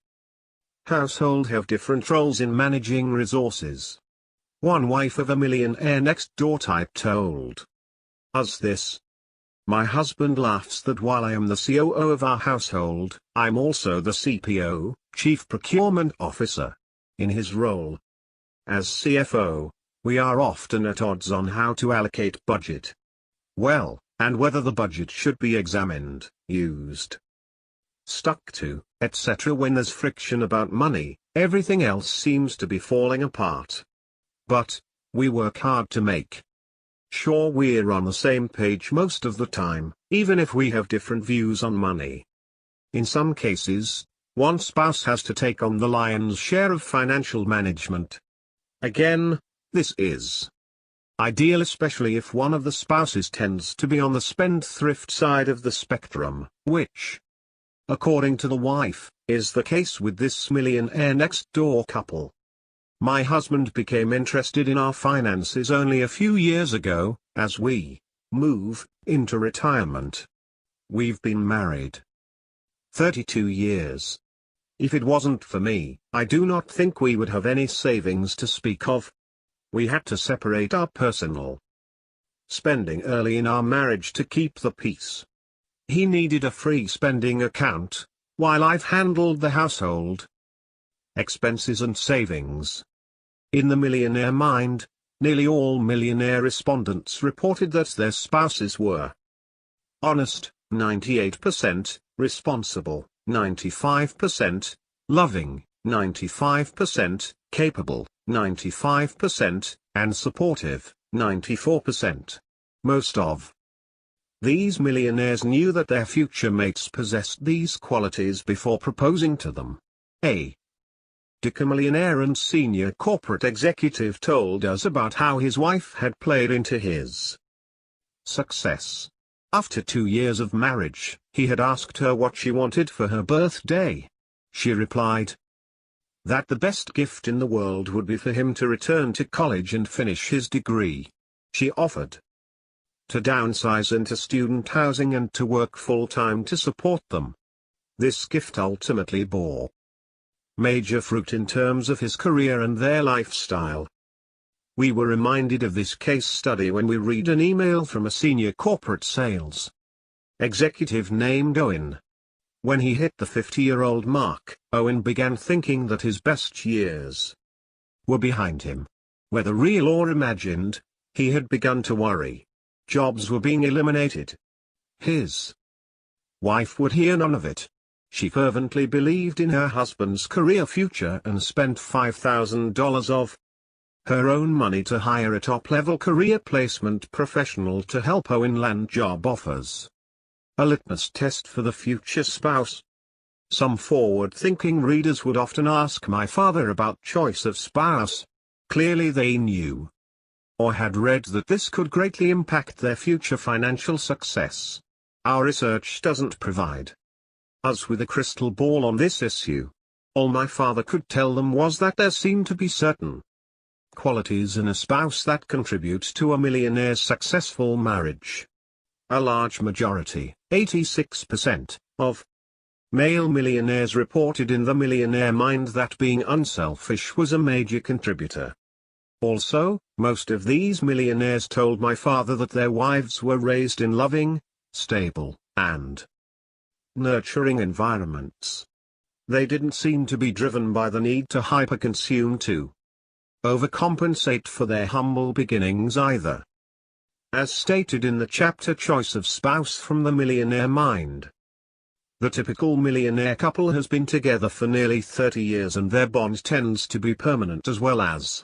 household have different roles in managing resources. One wife of a millionaire next door type told us this: "My husband laughs that while I am the COO of our household, I'm also the CPO, Chief Procurement Officer. In his role as CFO, we are often at odds on how to allocate budget well, and whether the budget should be examined, used, stuck to, etc. When there's friction about money, everything else seems to be falling apart. But we work hard to make sure we're on the same page most of the time, even if we have different views on money. In some cases, one spouse has to take on the lion's share of financial management. Again, this is ideal, especially if one of the spouses tends to be on the spendthrift side of the spectrum, which, according to the wife, is the case with this millionaire next door couple. My husband became interested in our finances only a few years ago, as we move into retirement. We've been married 32 years. If it wasn't for me, I do not think we would have any savings to speak of. We had to separate our personal spending early in our marriage to keep the peace. He needed a free spending account, while I've handled the household expenses and savings. In the millionaire mind, nearly all millionaire respondents reported that their spouses were honest, 98%, responsible, 95%, loving, 95%, capable, 95%, and supportive, 94%. Most of these millionaires knew that their future mates possessed these qualities before proposing to them. A Danko millionaire and senior corporate executive told us about how his wife had played into his success. After 2 years of marriage, he had asked her what she wanted for her birthday. She replied that the best gift in the world would be for him to return to college and finish his degree. She offered to downsize into student housing and to work full-time to support them. This gift ultimately bore major fruit in terms of his career and their lifestyle. We were reminded of this case study when we read an email from a senior corporate sales executive named Owen. When he hit the 50-year-old mark, Owen began thinking that his best years were behind him. Whether real or imagined, he had begun to worry. Jobs were being eliminated. His wife would hear none of it. She fervently believed in her husband's career future and spent $5,000 of her own money to hire a top-level career placement professional to help Owen land job offers. A litmus test for the future spouse. Some forward-thinking readers would often ask my father about choice of spouse. Clearly they knew or had read that this could greatly impact their future financial success. Our research doesn't provide us with a crystal ball on this issue. All my father could tell them was that there seemed to be certain qualities in a spouse that contribute to a millionaire's successful marriage. A large majority, 86%, of male millionaires reported in the Millionaire Mind that being unselfish was a major contributor. Also, most of these millionaires told my father that their wives were raised in loving, stable, and nurturing environments. They didn't seem to be driven by the need to hyperconsume to overcompensate for their humble beginnings either. As stated in the chapter Choice of Spouse from the Millionaire Mind, the typical millionaire couple has been together for nearly 30 years and their bond tends to be permanent as well as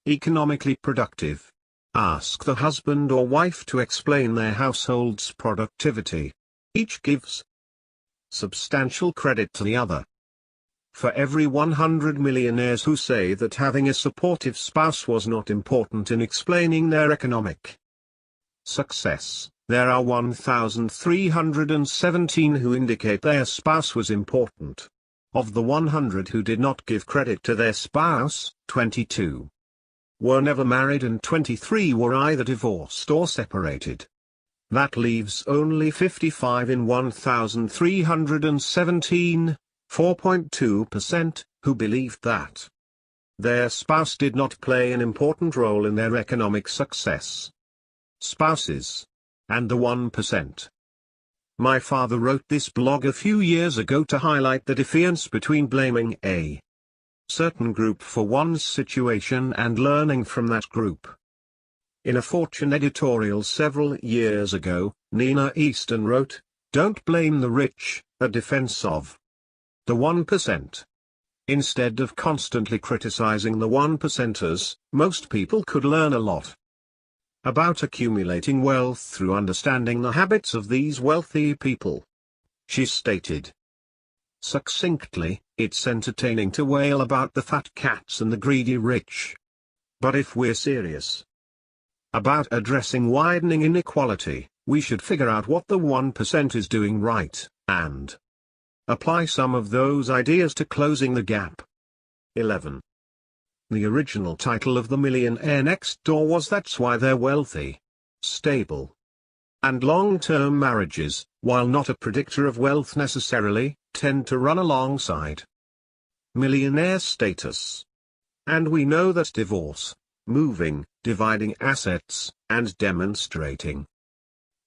economically productive. Ask the husband or wife to explain their household's productivity. Each gives substantial credit to the other. For every 100 millionaires who say that having a supportive spouse was not important in explaining their economic success, there are 1,317 who indicate their spouse was important. Of the 100 who did not give credit to their spouse, 22 were never married and 23 were either divorced or separated. That leaves only 55 in 1,317, 4.2%, who believed that their spouse did not play an important role in their economic success. Spouses. And the 1%. My father wrote this blog a few years ago to highlight the difference between blaming a certain group for one's situation and learning from that group. In a Fortune editorial several years ago, Nina Easton wrote, "Don't blame the rich, a defense of the 1%. Instead of constantly criticizing the 1%ers, most people could learn a lot about accumulating wealth through understanding the habits of these wealthy people." She stated succinctly, "It's entertaining to wail about the fat cats and the greedy rich. But if we're serious about addressing widening inequality, we should figure out what the 1% is doing right, and apply some of those ideas to closing the gap." 11. The original title of The Millionaire Next Door was That's Why They're Wealthy. Stable and long-term marriages, while not a predictor of wealth necessarily, tend to run alongside millionaire status. And we know that divorce, moving, dividing assets, and demonstrating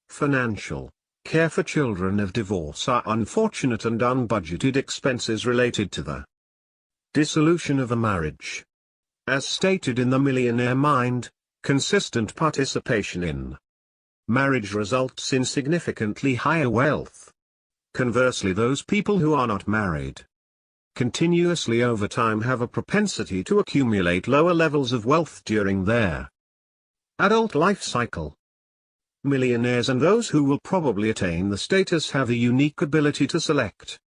financial care for children of divorce are unfortunate and unbudgeted expenses related to the dissolution of a marriage. As stated in The Millionaire Mind, consistent participation in marriage results in significantly higher wealth. Conversely, those people who are not married continuously over time have a propensity to accumulate lower levels of wealth during their adult life cycle. Millionaires and those who will probably attain the status have a unique ability to select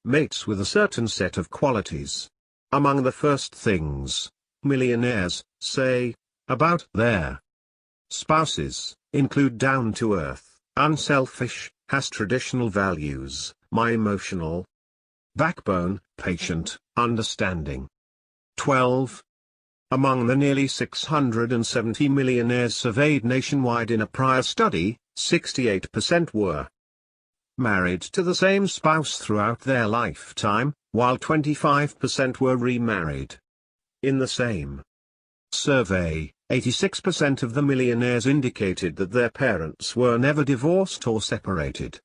mates with a certain set of qualities. Among the first things millionaires say about their spouses include down-to-earth, unselfish, has traditional values, my emotional backbone, patient, understanding. 12. Among the nearly 670 millionaires surveyed nationwide in a prior study, 68% were married to the same spouse throughout their lifetime, while 25% were remarried. In the same survey, 86% of the millionaires indicated that their parents were never divorced or separated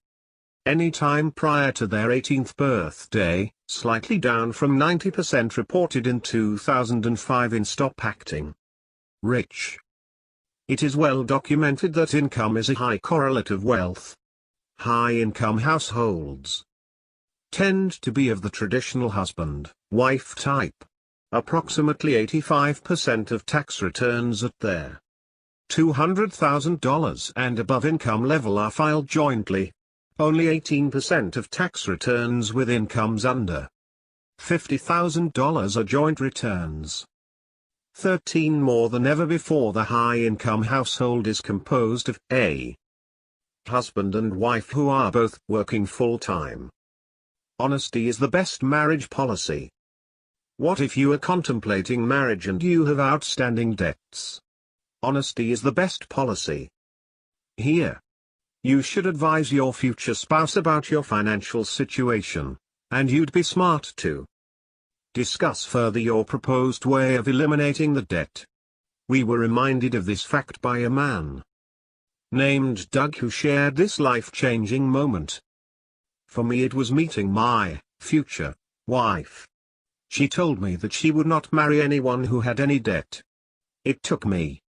any time prior to their 18th birthday, slightly down from 90% reported in 2005 in Stop Acting Rich. It is well documented that income is a high correlate of wealth. High-income households tend to be of the traditional husband-wife type. Approximately 85% of tax returns at their $200,000 and above income level are filed jointly. Only 18% of tax returns with incomes under $50,000 are joint returns. 13 more than ever before. The high-income household is composed of a husband and wife who are both working full-time. Honesty is the best marriage policy. What if you are contemplating marriage and you have outstanding debts? Honesty is the best policy. Here, you should advise your future spouse about your financial situation, and you'd be smart to discuss further your proposed way of eliminating the debt. We were reminded of this fact by a man named Doug who shared this life-changing moment. For me, it was meeting my future wife. She told me that she would not marry anyone who had any debt. It took me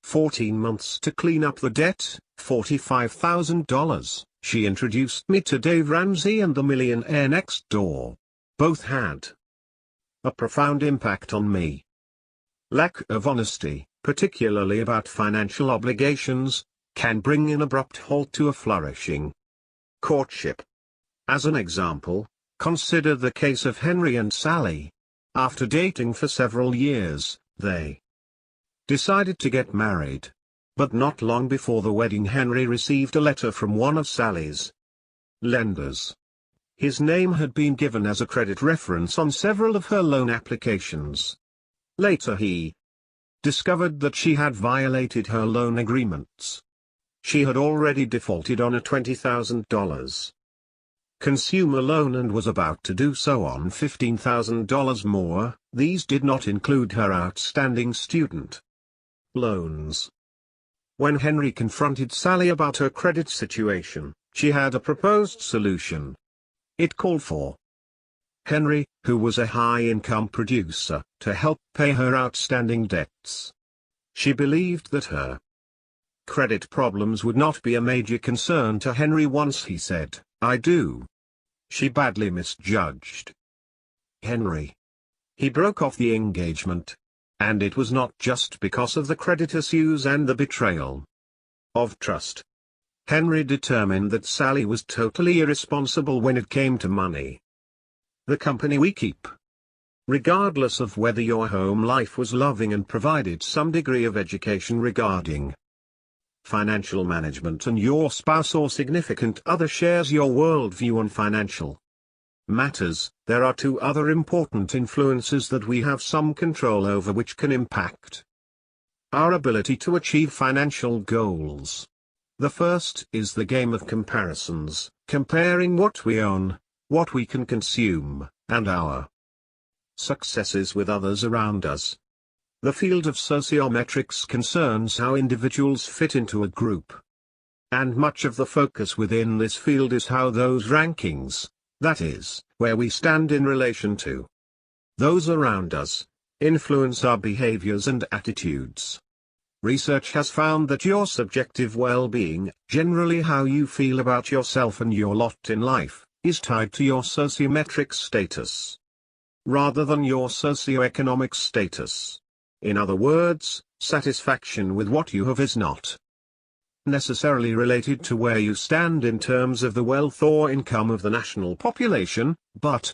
14 months to clean up the debt, $45,000. She introduced me to Dave Ramsey and the Millionaire Next Door. Both had a profound impact on me. Lack of honesty, particularly about financial obligations, can bring an abrupt halt to a flourishing courtship. As an example, consider the case of Henry and Sally. After dating for several years, they decided to get married. But not long before the wedding, Henry received a letter from one of Sally's lenders. His name had been given as a credit reference on several of her loan applications. Later he discovered that she had violated her loan agreements. She had already defaulted on a $20,000 consumer loan and was about to do so on $15,000 more. These did not include her outstanding student loans. When Henry confronted Sally about her credit situation, she had a proposed solution. It called for Henry, who was a high-income producer, to help pay her outstanding debts. She believed that her credit problems would not be a major concern to Henry once he said, "I do." She badly misjudged Henry. He broke off the engagement. And it was not just because of the credit issues and the betrayal of trust. Henry determined that Sally was totally irresponsible when it came to money. The company we keep, regardless of whether your home life was loving and provided some degree of education regarding financial management, and your spouse or significant other shares your worldview on financial matters, there are two other important influences that we have some control over which can impact our ability to achieve financial goals. The first is the game of comparisons, comparing what we own, what we can consume, and our successes with others around us. The field of sociometrics concerns how individuals fit into a group. And much of the focus within this field is how those rankings, that is, where we stand in relation to those around us, influence our behaviors and attitudes. Research has found that your subjective well-being, generally how you feel about yourself and your lot in life, is tied to your sociometric status, rather than your socioeconomic status. In other words, satisfaction with what you have is not necessarily related to where you stand in terms of the wealth or income of the national population, but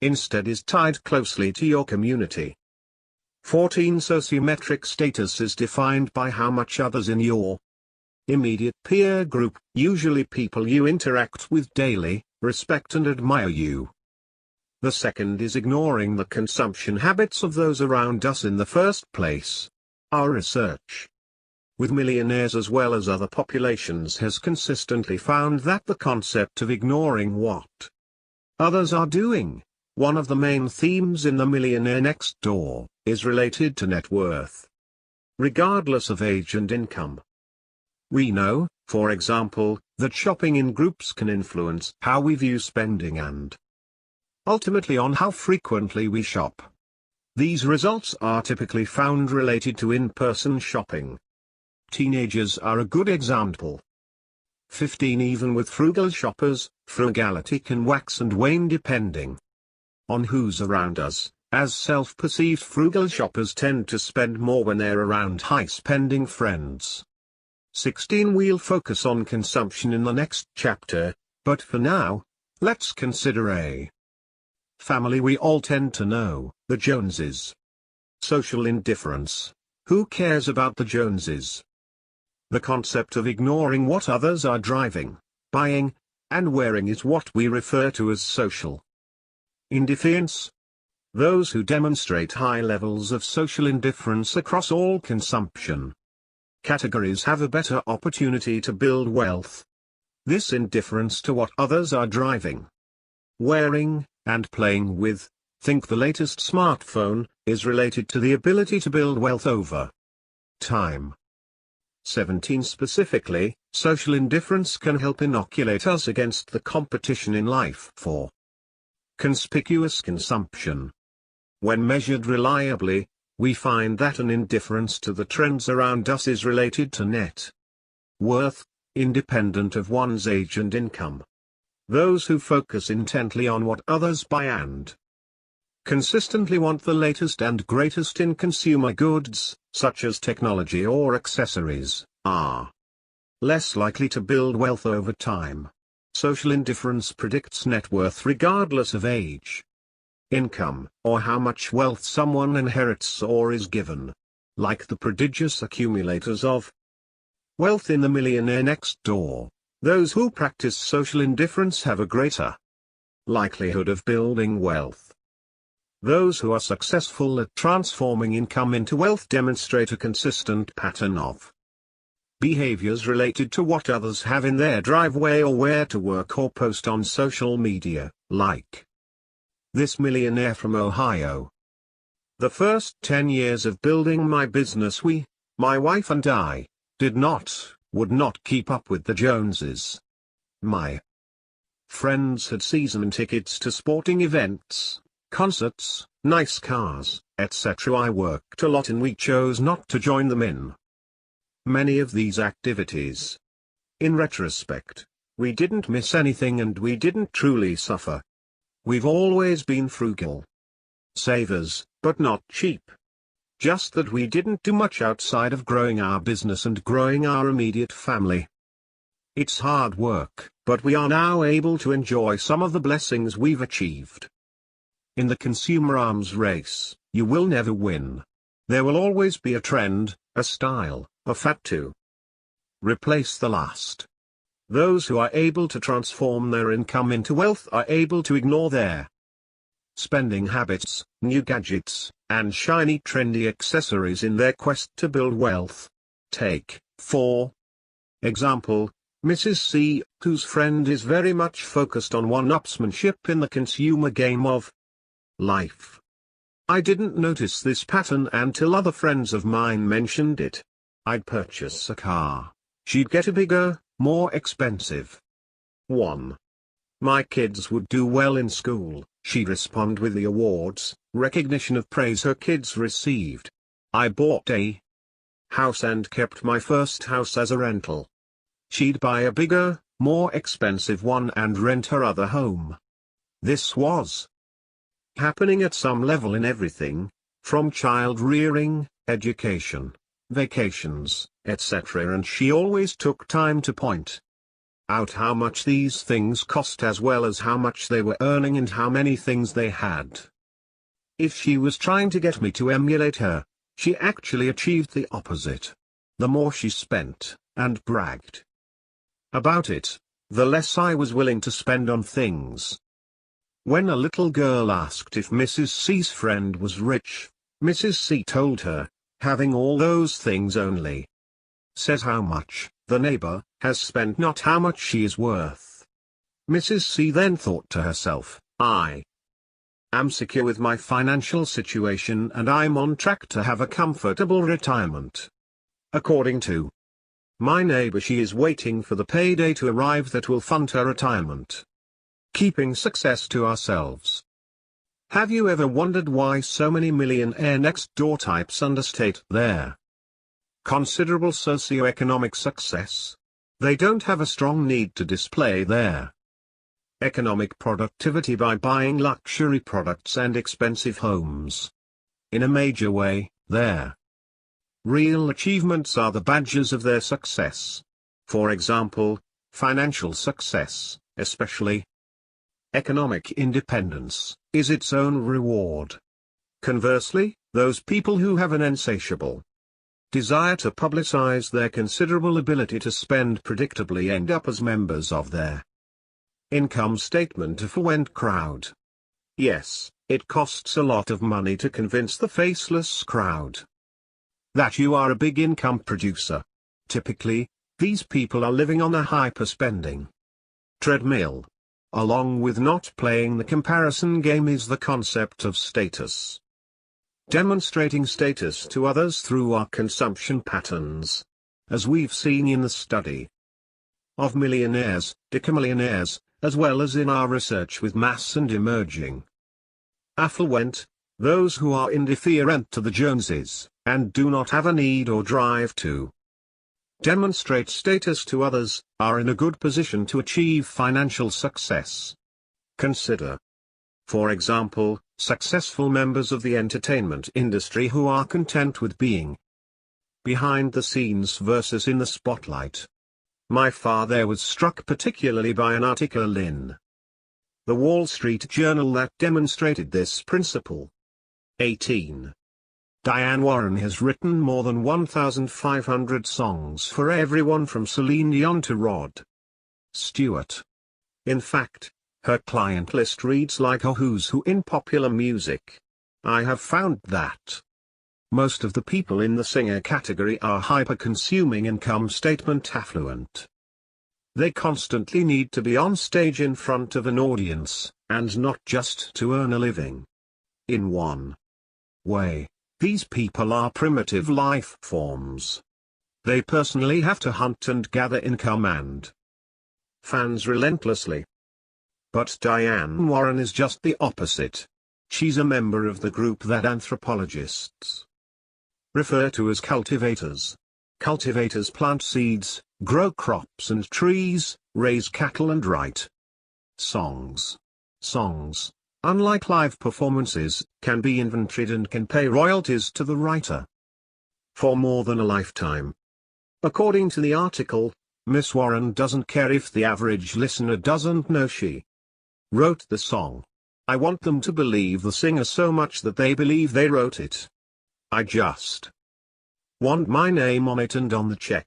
instead is tied closely to your community. 14. Sociometric status is defined by how much others in your immediate peer group, usually people you interact with daily, respect and admire you. The second is ignoring the consumption habits of those around us in the first place. Our research with millionaires as well as other populations has consistently found that the concept of ignoring what others are doing, one of the main themes in the Millionaire Next Door, is related to net worth, regardless of age and income. We know, for example, that shopping in groups can influence how we view spending and ultimately on how frequently we shop. These results are typically found related to in-person shopping. Teenagers are a good example. 15. Even with frugal shoppers, frugality can wax and wane depending on who's around us, as self-perceived frugal shoppers tend to spend more when they're around high-spending friends. 16. We'll focus on consumption in the next chapter, but for now, let's consider a family we all tend to know, the Joneses. Social indifference. Who cares about the Joneses? The concept of ignoring what others are driving, buying, and wearing is what we refer to as social indifference. Those who demonstrate high levels of social indifference across all consumption categories have a better opportunity to build wealth. This indifference to what others are driving, wearing, and playing with, think the latest smartphone, is related to the ability to build wealth over time. 17. Specifically, social indifference can help inoculate us against the competition in life for conspicuous consumption. When measured reliably, we find that an indifference to the trends around us is related to net worth, independent of one's age and income. Those who focus intently on what others buy and consistently want the latest and greatest in consumer goods, such as technology or accessories, are less likely to build wealth over time. Social indifference predicts net worth regardless of age, income, or how much wealth someone inherits or is given. Like the prodigious accumulators of wealth in The Millionaire Next Door, those who practice social indifference have a greater likelihood of building wealth. Those who are successful at transforming income into wealth demonstrate a consistent pattern of behaviors related to what others have in their driveway or where to work or post on social media, like this millionaire from Ohio. The first 10 years of building my business my wife and I, would not keep up with the Joneses. My friends had season tickets to sporting events, concerts, nice cars, etc. I worked a lot and we chose not to join them in many of these activities. In retrospect, we didn't miss anything and we didn't truly suffer. We've always been frugal savers, but not cheap. Just that we didn't do much outside of growing our business and growing our immediate family. It's hard work, but we are now able to enjoy some of the blessings we've achieved. In the consumer arms race, you will never win. There will always be a trend, a style, a fad to replace the last. Those who are able to transform their income into wealth are able to ignore their spending habits, new gadgets, and shiny trendy accessories in their quest to build wealth. Take, for example, Mrs. C, whose friend is very much focused on one-upsmanship in the consumer game of life. I didn't notice this pattern until other friends of mine mentioned it. I'd purchase a car. She'd get a bigger, more expensive one. My kids would do well in school. She'd respond with the awards, recognition of praise her kids received. I bought a house and kept my first house as a rental. She'd buy a bigger, more expensive one and rent her other home. This was happening at some level in everything, from child rearing, education, vacations, etc. And she always took time to point out how much these things cost as well as how much they were earning and how many things they had. If she was trying to get me to emulate her, she actually achieved the opposite. The more she spent, and bragged about it, the less I was willing to spend on things. When a little girl asked if Mrs. C's friend was rich, Mrs. C told her, having all those things only says how much the neighbor has spent, not how much she is worth. Mrs. C then thought to herself, I am secure with my financial situation and I'm on track to have a comfortable retirement. According to my neighbor, she is waiting for the payday to arrive that will fund her retirement. Keeping success to ourselves. Have you ever wondered why so many millionaire next door types understate their considerable socioeconomic success? They don't have a strong need to display their economic productivity by buying luxury products and expensive homes. In a major way, their Real achievements are the badges of their success. For example, financial success, especially economic independence, is its own reward. Conversely, those people who have an insatiable desire to publicize their considerable ability to spend predictably end up as members of their income statement affluent crowd. Yes, it costs a lot of money to convince the faceless crowd that you are a big income producer. Typically, these people are living on a hyper-spending treadmill. Along with not playing the comparison game is the concept of status. Demonstrating status to others through our consumption patterns. As we've seen in the study of millionaires, decamillionaires, as well as in our research with mass and emerging affluent, those who are indifferent to the Joneses, and do not have a need or drive to demonstrate status to others, are in a good position to achieve financial success. Consider, for example, successful members of the entertainment industry who are content with being behind the scenes versus in the spotlight. My father was struck particularly by an article in the Wall Street Journal that demonstrated this principle. 18. Diane Warren has written more than 1,500 songs for everyone from Celine Dion to Rod Stewart. In fact, her client list reads like a who's who in popular music. I have found that most of the people in the singer category are hyper-consuming income statement affluent. They constantly need to be on stage in front of an audience, and not just to earn a living. In one way, these people are primitive life forms. They personally have to hunt and gather income and fans relentlessly. But Diane Warren is just the opposite. She's a member of the group that anthropologists refer to as cultivators. Cultivators plant seeds, grow crops and trees, raise cattle and write songs. Songs, unlike live performances, can be inventoried and can pay royalties to the writer for more than a lifetime. According to the article, Miss Warren doesn't care if the average listener doesn't know she wrote the song. I want them to believe the singer so much that they believe they wrote it. I just want my name on it and on the check.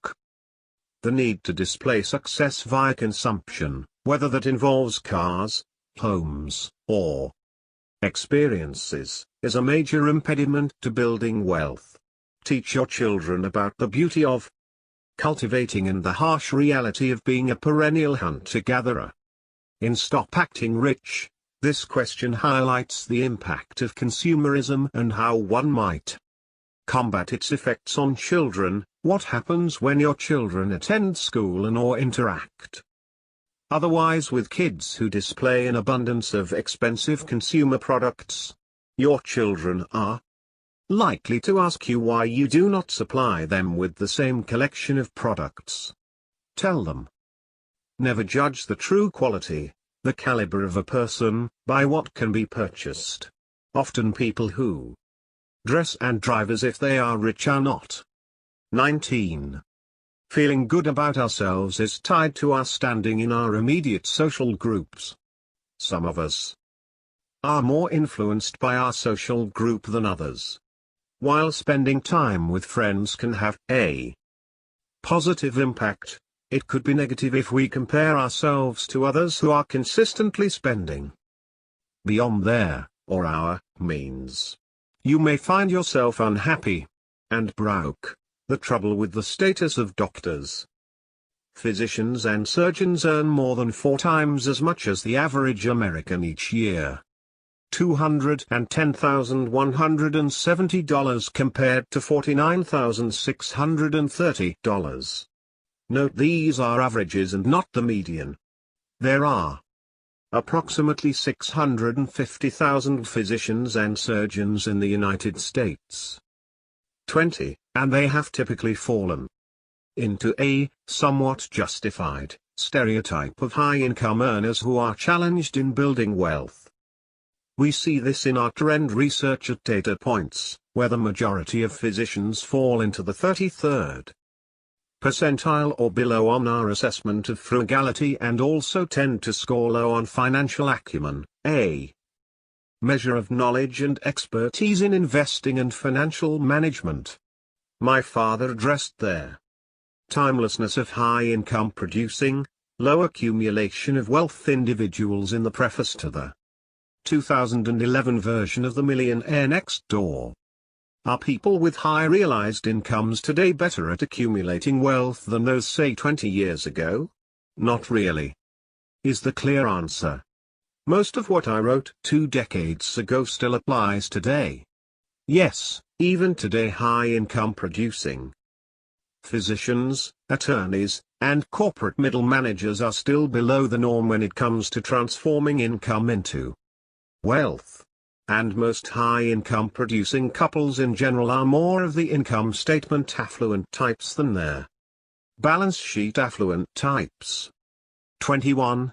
The need to display success via consumption, whether that involves cars, homes, or experiences, is a major impediment to building wealth. Teach your children about the beauty of cultivating and the harsh reality of being a perennial hunter-gatherer. In Stop Acting Rich, this question highlights the impact of consumerism and how one might combat its effects on children. What happens when your children attend school and or interact otherwise with kids who display an abundance of expensive consumer products? Your children are likely to ask you why you do not supply them with the same collection of products. Tell them. Never judge the true quality, the caliber of a person, by what can be purchased. Often people who dress and drive as if they are rich are not. 19. Feeling good about ourselves is tied to our standing in our immediate social groups. Some of us are more influenced by our social group than others. While spending time with friends can have a positive impact, it could be negative if we compare ourselves to others who are consistently spending beyond their, or our, means. You may find yourself unhappy and broke. The trouble with the status of doctors, physicians and surgeons earn more than 4 times as much as the average American each year. $210,170 compared to $49,630. Note these are averages and not the median. There are approximately 650,000 physicians and surgeons in the United States. 20, and they have typically fallen into a somewhat justified stereotype of high-income earners who are challenged in building wealth. We see this in our trend research at data points, where the majority of physicians fall into the 33rd percentile or below on our assessment of frugality and also tend to score low on financial acumen, a measure of knowledge and expertise in investing and financial management. My father addressed their timelessness of high-income producing, low accumulation of wealth individuals in the preface to the 2011 version of the Millionaire Next Door. Are people with high realized incomes today better at accumulating wealth than those say 20 years ago? Not really, is the clear answer. Most of what I wrote 2 decades ago still applies today. Yes, even today high-income producing physicians, attorneys, and corporate middle managers are still below the norm when it comes to transforming income into wealth. And most high-income producing couples in general are more of the income statement affluent types than their balance sheet affluent types. 21.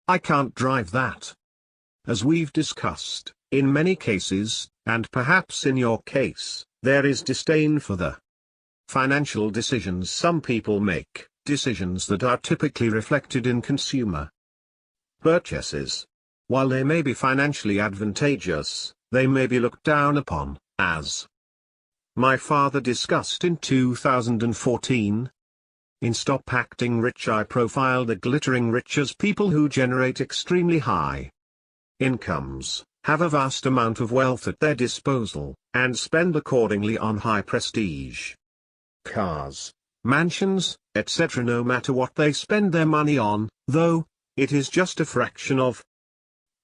I can't drive that. As we've discussed, in many cases, and perhaps in your case, there is disdain for the financial decisions some people make, decisions that are typically reflected in consumer purchases. While they may be financially advantageous, they may be looked down upon, as my father discussed in 2014. In Stop Acting Rich I profile the glittering rich as people who generate extremely high incomes, have a vast amount of wealth at their disposal, and spend accordingly on high prestige cars, mansions, etc. No matter what they spend their money on, though, it is just a fraction of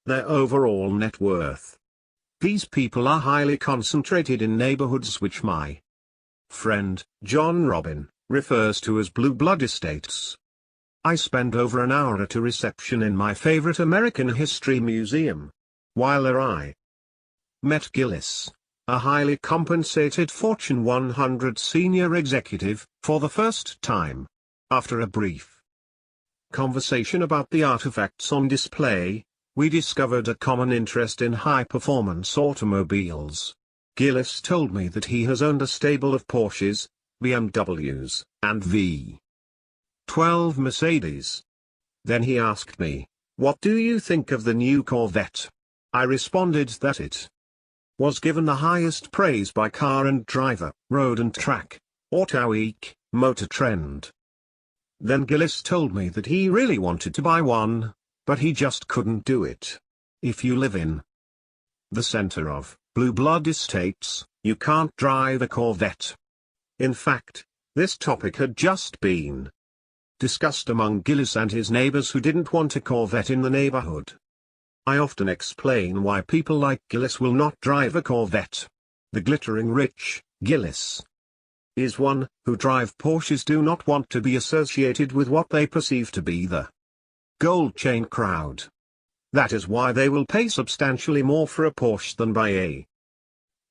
their overall net worth. These people are highly concentrated in neighborhoods which my friend, John Robin, refers to as blue blood estates. I spend over an hour at a reception in my favorite American History Museum. While there I met Gillis, a highly compensated Fortune 100 senior executive, for the first time. After a brief conversation about the artifacts on display, we discovered a common interest in high-performance automobiles. Gillis told me that he has owned a stable of Porsches, BMWs, and V12 Mercedes. Then he asked me, "What do you think of the new Corvette?" I responded that it was given the highest praise by Car and Driver, Road and Track, AutoWeek, Motor Trend. Then Gillis told me that he really wanted to buy one, but he just couldn't do it. If you live in the center of blue blood estates, you can't drive a Corvette. In fact, this topic had just been discussed among Gillis and his neighbors who didn't want a Corvette in the neighborhood. I often explain why people like Gillis will not drive a Corvette. The glittering rich, Gillis, is one, who drive Porsches do not want to be associated with what they perceive to be the gold chain crowd. That is why they will pay substantially more for a Porsche than buy a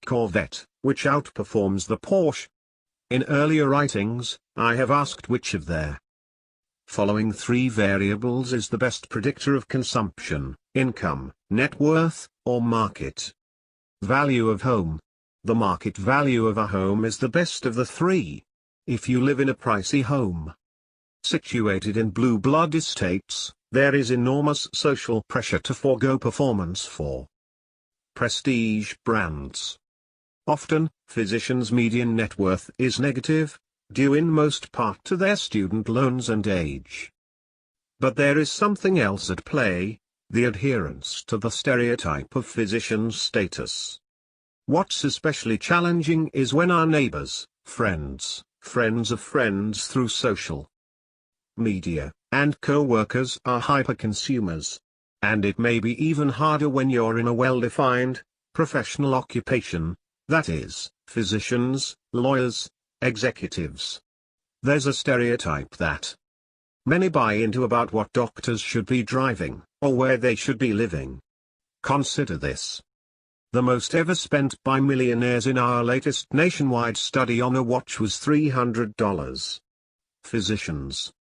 Corvette, which outperforms the Porsche. In earlier writings, I have asked which of their following 3 variables is the best predictor of consumption: income, net worth, or market value of home. The market value of a home is the best of the 3. If you live in a pricey home situated in blue blood estates, there is enormous social pressure to forego performance for prestige brands. Often, physicians' median net worth is negative, due in most part to their student loans and age. But there is something else at play: the adherence to the stereotype of physicians' status. What's especially challenging is when our neighbors, friends, friends of friends through social media, and co-workers are hyper-consumers. And it may be even harder when you're in a well-defined, professional occupation, that is, physicians, lawyers, executives. There's a stereotype that many buy into about what doctors should be driving, or where they should be living. Consider this. The most ever spent by millionaires in our latest nationwide study on a watch was $300. Physicians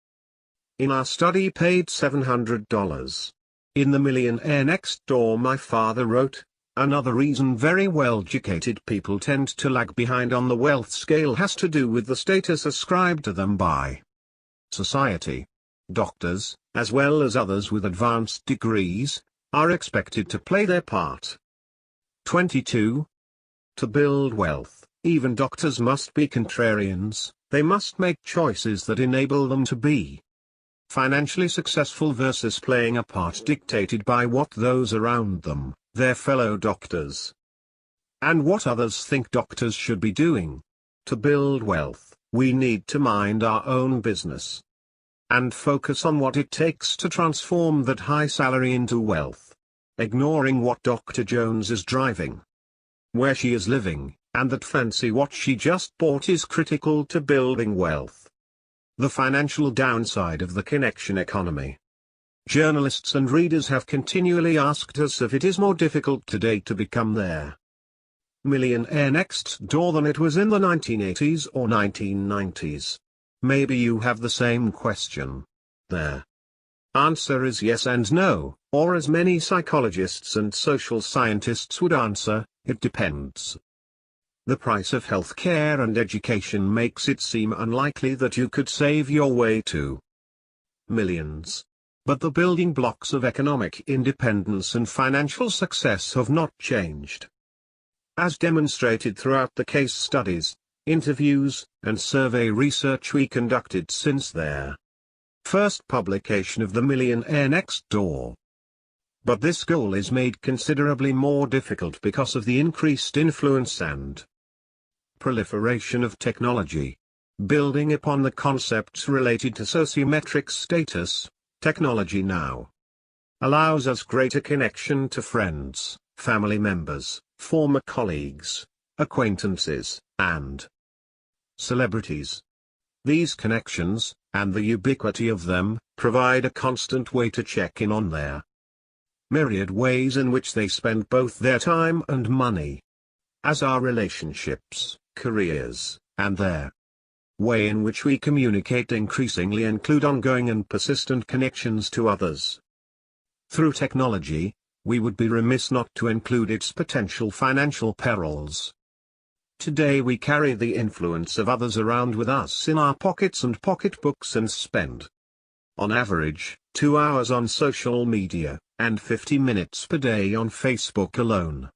in our study paid $700. In The Millionaire Next Door, my father wrote, another reason very well-educated people tend to lag behind on the wealth scale has to do with the status ascribed to them by society. Doctors, as well as others with advanced degrees, are expected to play their part. 22. To build wealth, even doctors must be contrarians. They must make choices that enable them to be financially successful versus playing a part dictated by what those around them, their fellow doctors, and what others think doctors should be doing. To build wealth, we need to mind our own business and focus on what it takes to transform that high salary into wealth, ignoring what Dr. Jones is driving, where she is living, and that fancy watch she just bought is critical to building wealth. The financial downside of the connection economy. Journalists and readers have continually asked us if it is more difficult today to become their millionaire next door than it was in the 1980s or 1990s. Maybe you have the same question. Their answer is yes and no, or as many psychologists and social scientists would answer, it depends. The price of healthcare and education makes it seem unlikely that you could save your way to millions. But the building blocks of economic independence and financial success have not changed. As demonstrated throughout the case studies, interviews, and survey research we conducted since their first publication of The Millionaire Next Door. But this goal is made considerably more difficult because of the increased influence and proliferation of technology. Building upon the concepts related to sociometric status, technology now allows us greater connection to friends, family members, former colleagues, acquaintances, and celebrities. These connections, and the ubiquity of them, provide a constant way to check in on their myriad ways in which they spend both their time and money, as our relationships, careers, and their way in which we communicate increasingly include ongoing and persistent connections to others. Through technology, we would be remiss not to include its potential financial perils. Today we carry the influence of others around with us in our pockets and pocketbooks and spend, on average, 2 hours on social media, and 50 minutes per day on Facebook alone.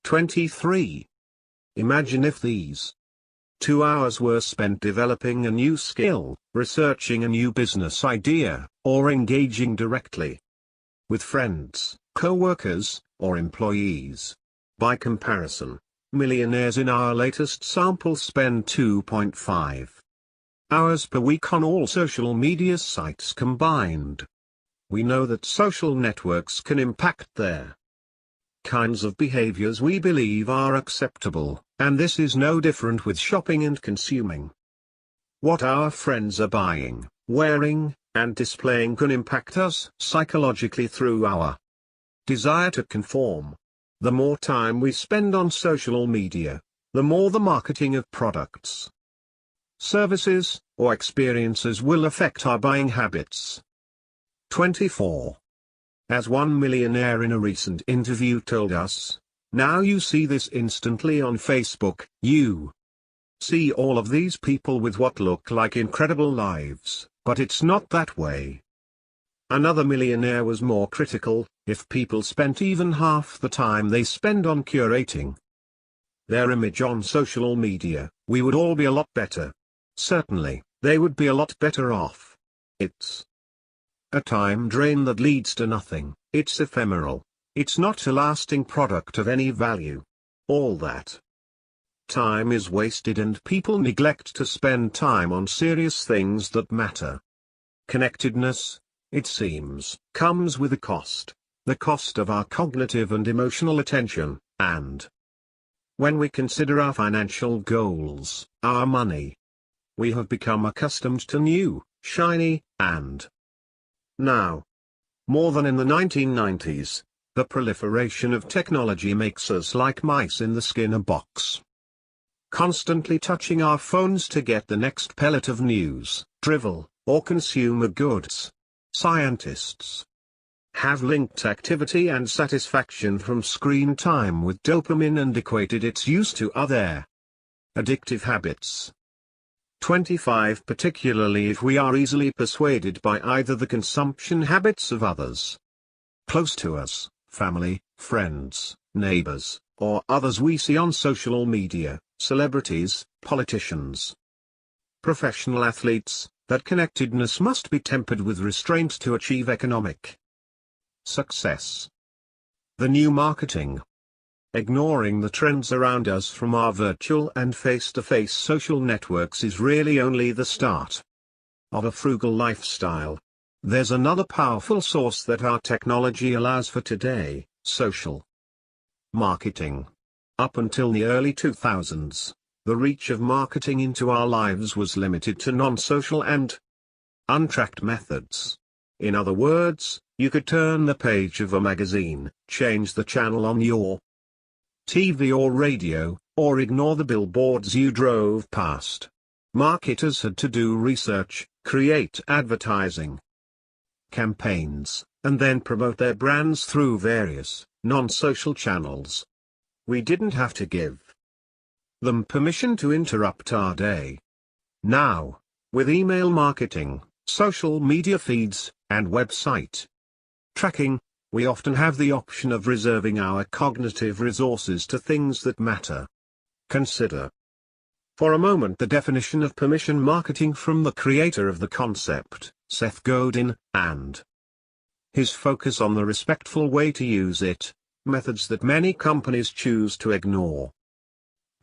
23. Imagine if these 2 hours were spent developing a new skill, researching a new business idea, or engaging directly with friends, co-workers, or employees. By comparison, millionaires in our latest sample spend 2.5 hours per week on all social media sites combined. We know that social networks can impact their kinds of behaviors we believe are acceptable, and this is no different with shopping and consuming. What our friends are buying, wearing, and displaying can impact us psychologically through our desire to conform. The more time we spend on social media, the more the marketing of products, services, or experiences will affect our buying habits. 24. As one millionaire in a recent interview told us, now you see this instantly on Facebook, you see all of these people with what look like incredible lives, but it's not that way. Another millionaire was more critical: if people spent even half the time they spend on curating their image on social media, we would all be a lot better. Certainly, they would be a lot better off. It's a time drain that leads to nothing, it's ephemeral, it's not a lasting product of any value. All that time is wasted and people neglect to spend time on serious things that matter. Connectedness, it seems, comes with a cost, the cost of our cognitive and emotional attention, and when we consider our financial goals, our money, we have become accustomed to new, shiny, and now, more than in the 1990s, the proliferation of technology makes us like mice in the Skinner box, constantly touching our phones to get the next pellet of news, drivel, or consumer goods. Scientists have linked activity and satisfaction from screen time with dopamine and equated its use to other addictive habits. 25. Particularly if we are easily persuaded by either the consumption habits of others close to us, family, friends, neighbors, or others we see on social media, celebrities, politicians, professional athletes, that connectedness must be tempered with restraint to achieve economic success. The new marketing. Ignoring the trends around us from our virtual and face-to-face social networks is really only the start of a frugal lifestyle. There's another powerful source that our technology allows for today: social marketing. Up until the early 2000s, the reach of marketing into our lives was limited to non-social and untracked methods. In other words, you could turn the page of a magazine, change the channel on your TV or radio, or ignore the billboards you drove past. Marketers had to do research, create advertising campaigns, and then promote their brands through various non-social channels. We didn't have to give them permission to interrupt our day. Now, with email marketing, social media feeds, and website tracking, we often have the option of reserving our cognitive resources to things that matter. Consider for a moment the definition of permission marketing from the creator of the concept, Seth Godin, and his focus on the respectful way to use it, methods that many companies choose to ignore.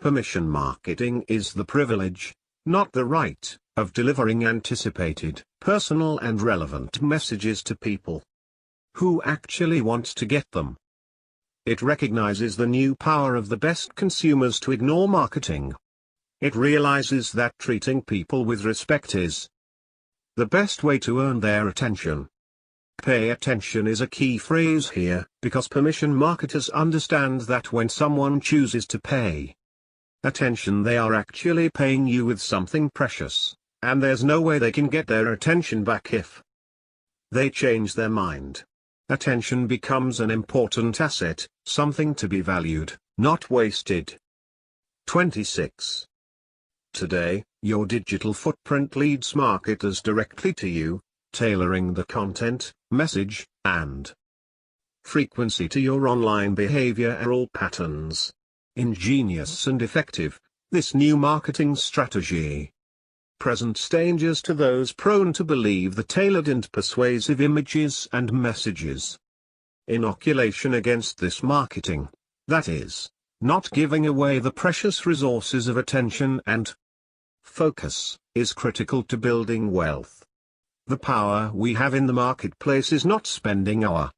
Permission marketing is the privilege, not the right, of delivering anticipated, personal and relevant messages to people who actually want to get them. It recognizes the new power of the best consumers to ignore marketing. It realizes that treating people with respect is the best way to earn their attention. Pay attention is a key phrase here, because permission marketers understand that when someone chooses to pay attention, they are actually paying you with something precious, and there's no way they can get their attention back if they change their mind. Attention becomes an important asset, something to be valued, not wasted. 26. Today, your digital footprint leads marketers directly to you, tailoring the content, message, and frequency to your online behavioral patterns. Ingenious and effective, this new marketing strategy presents dangers to those prone to believe the tailored and persuasive images and messages. Inoculation against this marketing, that is, not giving away the precious resources of attention and focus, is critical to building wealth. The power we have in the marketplace is not spending our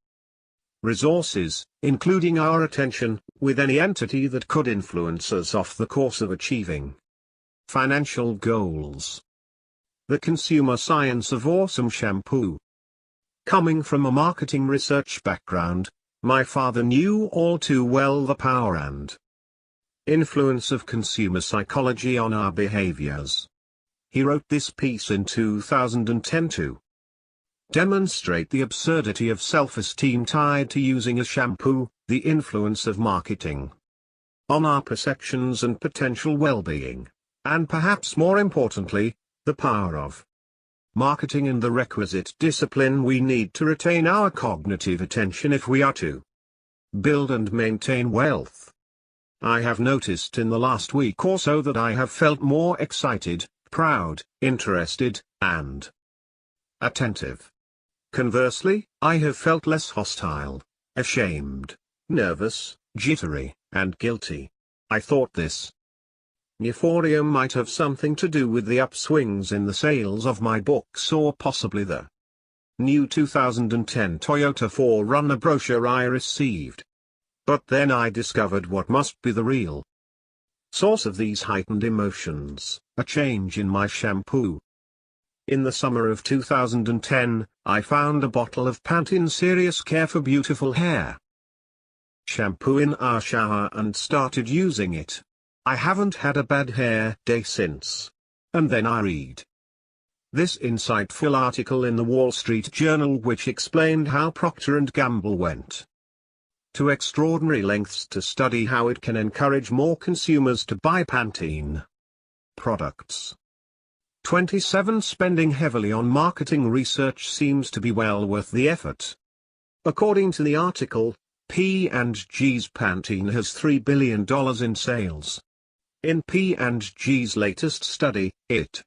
resources, including our attention, with any entity that could influence us off the course of achieving financial goals. The consumer science of awesome shampoo. Coming from a marketing research background, my father knew all too well the power and influence of consumer psychology on our behaviors. He wrote this piece in 2010 to demonstrate the absurdity of self-esteem tied to using a shampoo, the influence of marketing on our perceptions and potential well-being, and perhaps more importantly, the power of marketing and the requisite discipline we need to retain our cognitive attention if we are to build and maintain wealth. I have noticed in the last week or so that I have felt more excited, proud, interested, and attentive. Conversely, I have felt less hostile, ashamed, nervous, jittery, and guilty. I thought this euphoria might have something to do with the upswings in the sales of my books, or possibly the new 2010 Toyota 4Runner brochure I received. But then I discovered what must be the real source of these heightened emotions: a change in my shampoo. In the summer of 2010, I found a bottle of Pantene Serious Care for Beautiful Hair shampoo in our shower and started using it. I haven't had a bad hair day since. And then I read This insightful article in the Wall Street Journal, which explained how Procter & Gamble went to extraordinary lengths to study how it can encourage more consumers to buy Pantene products. 27. Spending heavily on marketing research seems to be well worth the effort. According to the article, P&G's Pantene has $3 billion in sales. In P&G's latest study, it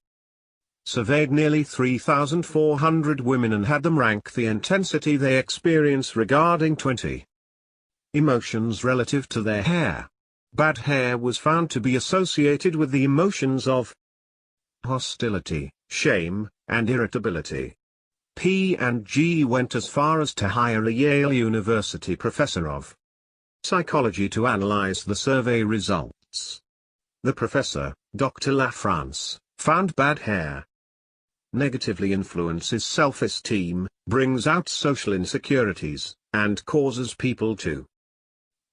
surveyed nearly 3,400 women and had them rank the intensity they experience regarding 20 emotions relative to their hair. Bad hair was found to be associated with the emotions of hostility, shame, and irritability. P&G went as far as to hire a Yale University professor of psychology to analyze the survey results. The professor, Dr. LaFrance, found bad hair negatively influences self-esteem, brings out social insecurities, and causes people to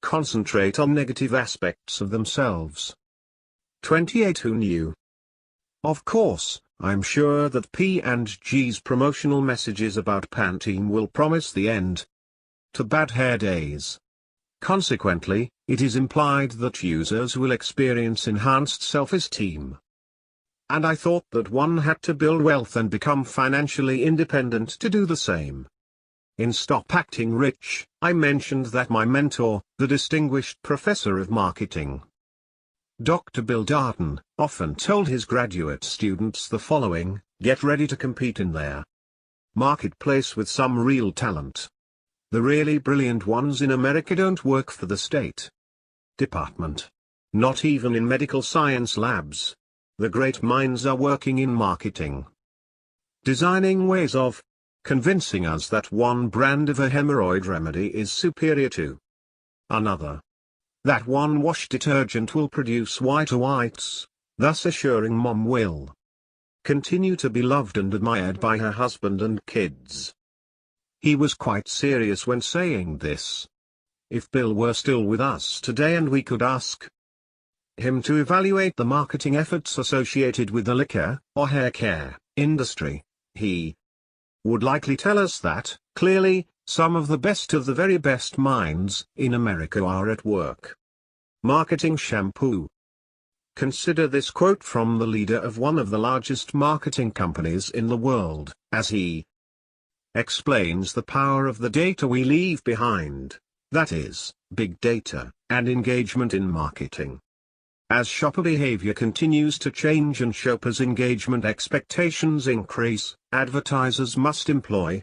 concentrate on negative aspects of themselves. 28. Who knew? Of course, I'm sure that P&G's promotional messages about Pantene will promise the end to bad hair days. Consequently, it is implied that users will experience enhanced self-esteem. And I thought that one had to build wealth and become financially independent to do the same. In Stop Acting Rich, I mentioned that my mentor, the distinguished professor of marketing, Dr. Bill Darden, often told his graduate students the following: get ready to compete in their marketplace with some real talent. The really brilliant ones in America don't work for the State Department. Not even in medical science labs. The great minds are working in marketing, designing ways of convincing us that one brand of a hemorrhoid remedy is superior to another. That one wash detergent will produce whiter whites, thus assuring mom will continue to be loved and admired by her husband and kids. He was quite serious when saying this. If Bill were still with us today and we could ask him to evaluate the marketing efforts associated with the liquor or hair care industry, he would likely tell us that, clearly, some of the very best minds in America are at work marketing shampoo. Consider this quote from the leader of one of the largest marketing companies in the world, as he explains the power of the data we leave behind, that is, big data, and engagement in marketing. As shopper behavior continues to change and shoppers' engagement expectations increase, advertisers must employ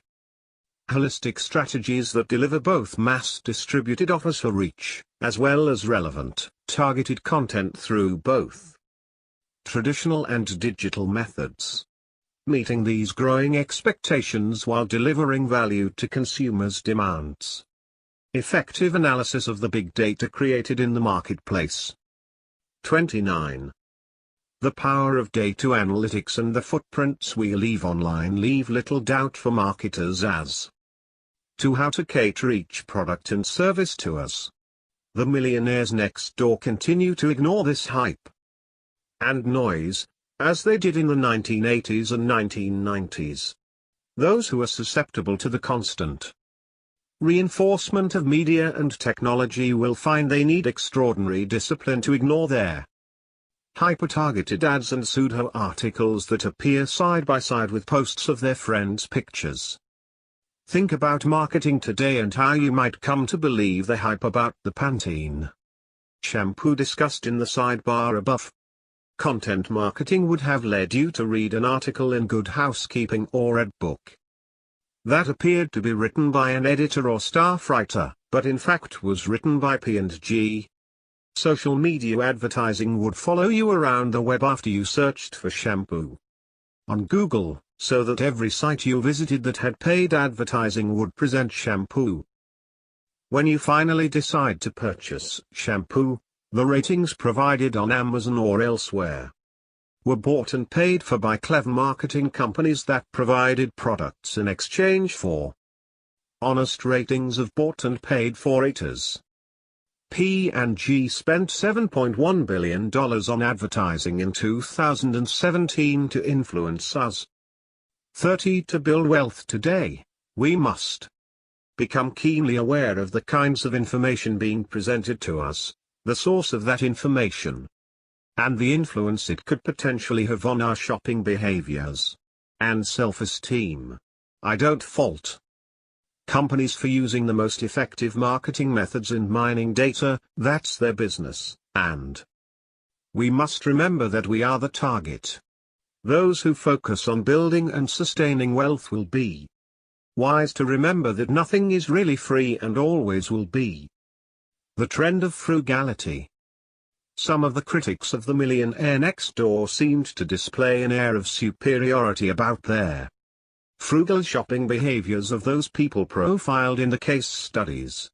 holistic strategies that deliver both mass-distributed offers for reach, as well as relevant, targeted content through both traditional and digital methods. Meeting these growing expectations while delivering value to consumers demands effective analysis of the big data created in the marketplace. 29. The power of data analytics and the footprints we leave online leave little doubt for marketers as to how to cater each product and service to us. The millionaires next door continue to ignore this hype and noise, as they did in the 1980s and 1990s. Those who are susceptible to the constant reinforcement of media and technology will find they need extraordinary discipline to ignore their hyper-targeted ads and pseudo articles that appear side by side with posts of their friends' pictures. Think about marketing today and how you might come to believe the hype about the Pantene shampoo discussed in the sidebar above. Content marketing would have led you to read an article in Good Housekeeping or Audiobook that appeared to be written by an editor or staff writer, but in fact was written by P&G. Social media advertising would follow you around the web after you searched for shampoo on Google, so that every site you visited that had paid advertising would present shampoo. When you finally decide to purchase shampoo, the ratings provided on Amazon or elsewhere were bought and paid for by clever marketing companies that provided products in exchange for honest ratings of bought and paid for raters. P&G spent $7.1 billion on advertising in 2017 to influence us 30. To build wealth today, we must become keenly aware of the kinds of information being presented to us, the source of that information, and the influence it could potentially have on our shopping behaviors and self-esteem. I don't fault companies for using the most effective marketing methods and mining data. That's their business, and we must remember that we are the target. Those who focus on building and sustaining wealth will be wise to remember that nothing is really free and always will be. The trend of frugality. Some of the critics of the Millionaire Next Door seemed to display an air of superiority about their frugal shopping behaviors of those people profiled in the case studies.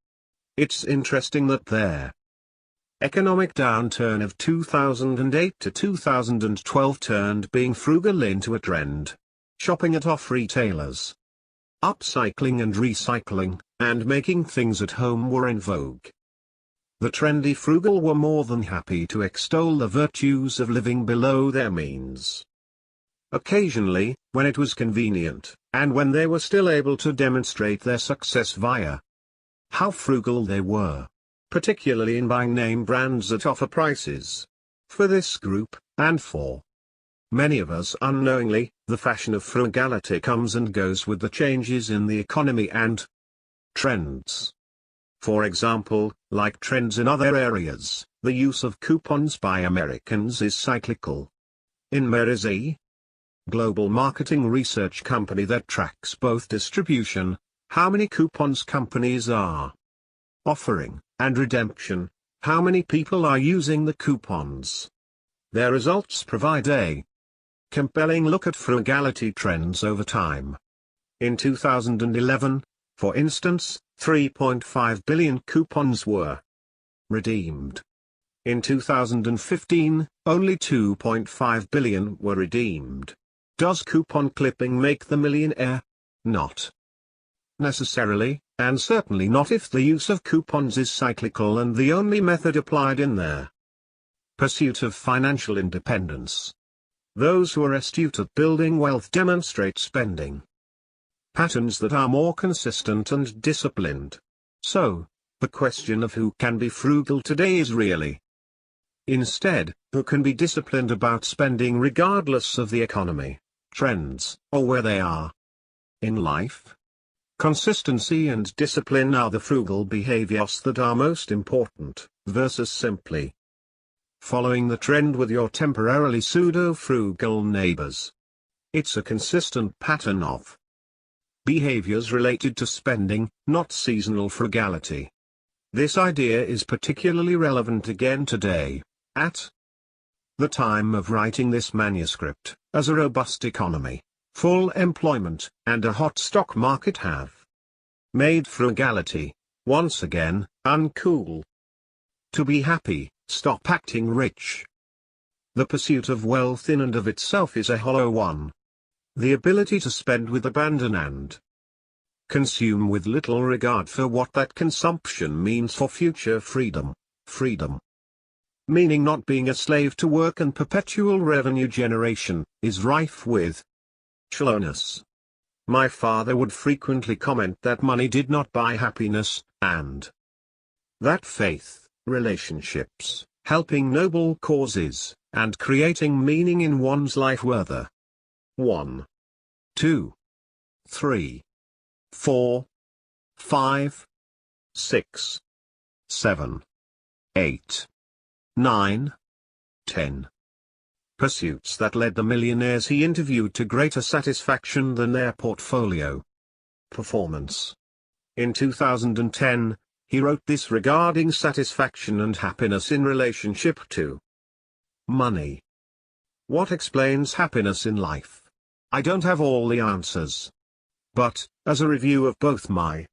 It's interesting that their economic downturn of 2008 to 2012 turned being frugal into a trend. Shopping at off-retailers, upcycling and recycling, and making things at home were in vogue. The trendy frugal were more than happy to extol the virtues of living below their means. Occasionally, when it was convenient, and when they were still able to demonstrate their success via how frugal they were, particularly in buying name brands at offer prices. For this group, and for many of us unknowingly, the fashion of frugality comes and goes with the changes in the economy and trends. For example, like trends in other areas, the use of coupons by Americans is cyclical. Inmer is a global marketing research company that tracks both distribution, how many coupons companies are offering, and redemption, how many people are using the coupons. Their results provide a compelling look at frugality trends over time. In 2011, for instance, 3.5 billion coupons were redeemed. In 2015, only 2.5 billion were redeemed. Does coupon clipping make the millionaire? Not necessarily, and certainly not if the use of coupons is cyclical and the only method applied in their pursuit of financial independence. Those who are astute at building wealth demonstrate spending patterns that are more consistent and disciplined. So, the question of who can be frugal today is really, instead, who can be disciplined about spending regardless of the economy, trends, or where they are in life. Consistency and discipline are the frugal behaviors that are most important, versus simply following the trend with your temporarily pseudo-frugal neighbors. It's a consistent pattern of behaviors related to spending, not seasonal frugality. This idea is particularly relevant again today, at the time of writing this manuscript, as a robust economy, full employment, and a hot stock market have made frugality, once again, uncool. To be happy, stop acting rich. The pursuit of wealth in and of itself is a hollow one. The ability to spend with abandon and consume with little regard for what that consumption means for future freedom. Freedom, meaning not being a slave to work and perpetual revenue generation, is rife with shallowness. My father would frequently comment that money did not buy happiness, and that faith, relationships, helping noble causes, and creating meaning in one's life were the 1, 2, 3, 4, 5, 6, 7, 8, 9, 10 pursuits that led the millionaires he interviewed to greater satisfaction than their portfolio performance. In 2010, he wrote this regarding satisfaction and happiness in relationship to money. What explains happiness in life? I don't have all the answers. But, as a review of both my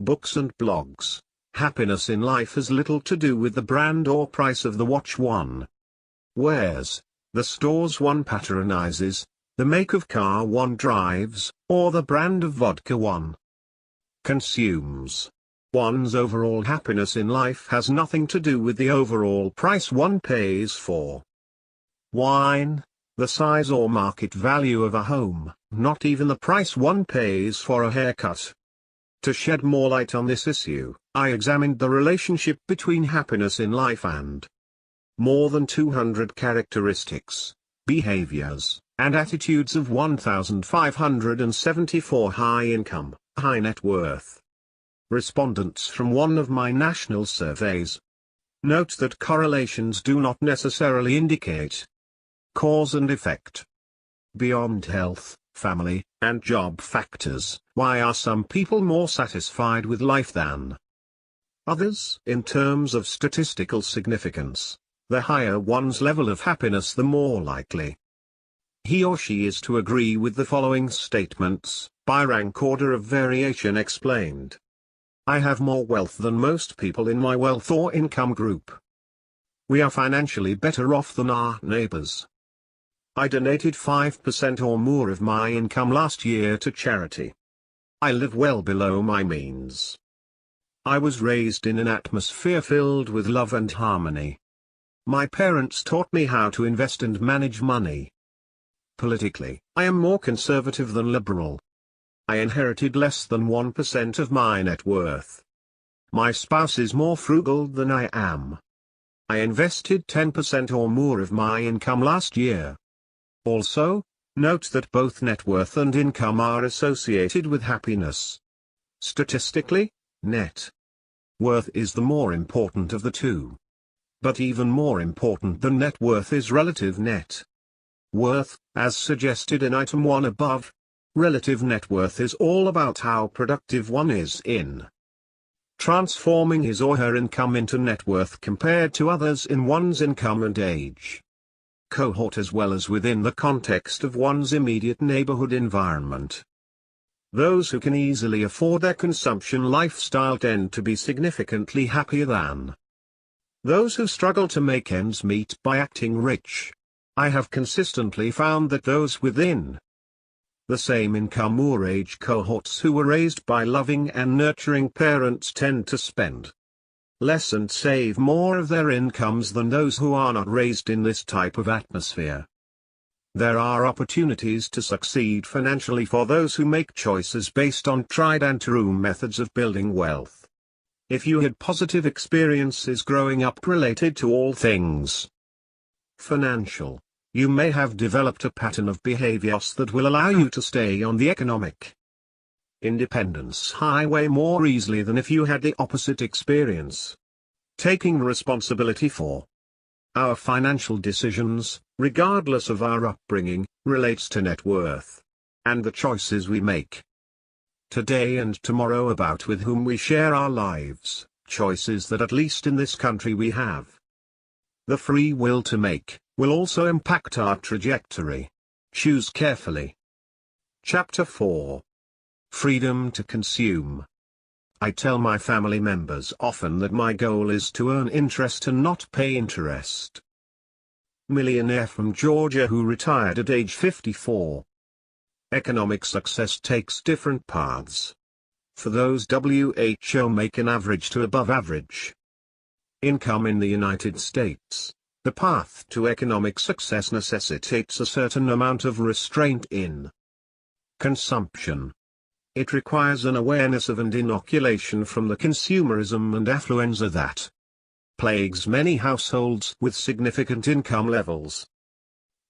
books and blogs, happiness in life has little to do with the brand or price of the watch one wears, the stores one patronizes, the make of car one drives, or the brand of vodka one consumes. One's overall happiness in life has nothing to do with the overall price one pays for wine, the size or market value of a home, not even the price one pays for a haircut. To shed more light on this issue, I examined the relationship between happiness in life and more than 200 characteristics, behaviors, and attitudes of 1,574 high-income, high-net worth respondents from one of my national surveys. Note that correlations do not necessarily indicate cause and effect. Beyond health, family, and job factors, why are some people more satisfied with life than others? In terms of statistical significance, the higher one's level of happiness, the more likely he or she is to agree with the following statements, by rank order of variation explained. I have more wealth than most people in my wealth or income group. We are financially better off than our neighbors. I donated 5% or more of my income last year to charity. I live well below my means. I was raised in an atmosphere filled with love and harmony. My parents taught me how to invest and manage money. Politically, I am more conservative than liberal. I inherited less than 1% of my net worth. My spouse is more frugal than I am. I invested 10% or more of my income last year. Also, note that both net worth and income are associated with happiness. Statistically, net worth is the more important of the two. But even more important than net worth is relative net worth, as suggested in item 1 above. Relative net worth is all about how productive one is in transforming his or her income into net worth compared to others in one's income and age cohort, as well as within the context of one's immediate neighborhood environment. Those who can easily afford their consumption lifestyle tend to be significantly happier than those who struggle to make ends meet by acting rich. I have consistently found that those within the same income or age cohorts who were raised by loving and nurturing parents tend to spend less and save more of their incomes than those who are not raised in this type of atmosphere. There are opportunities to succeed financially for those who make choices based on tried and true methods of building wealth. If you had positive experiences growing up related to all things financial, you may have developed a pattern of behaviors that will allow you to stay on the economic independence highway more easily than if you had the opposite experience. Taking responsibility for our financial decisions, regardless of our upbringing, relates to net worth and the choices we make today and tomorrow about with whom we share our lives, choices that at least in this country we have the free will to make, will also impact our trajectory. Choose carefully. Chapter 4. Freedom to consume. I tell my family members often that my goal is to earn interest and not pay interest. Millionaire from Georgia who retired at age 54. Economic success takes different paths. For those who make an average to above average income in the United States, the path to economic success necessitates a certain amount of restraint in consumption. It requires an awareness of and inoculation from the consumerism and affluenza that plagues many households with significant income levels.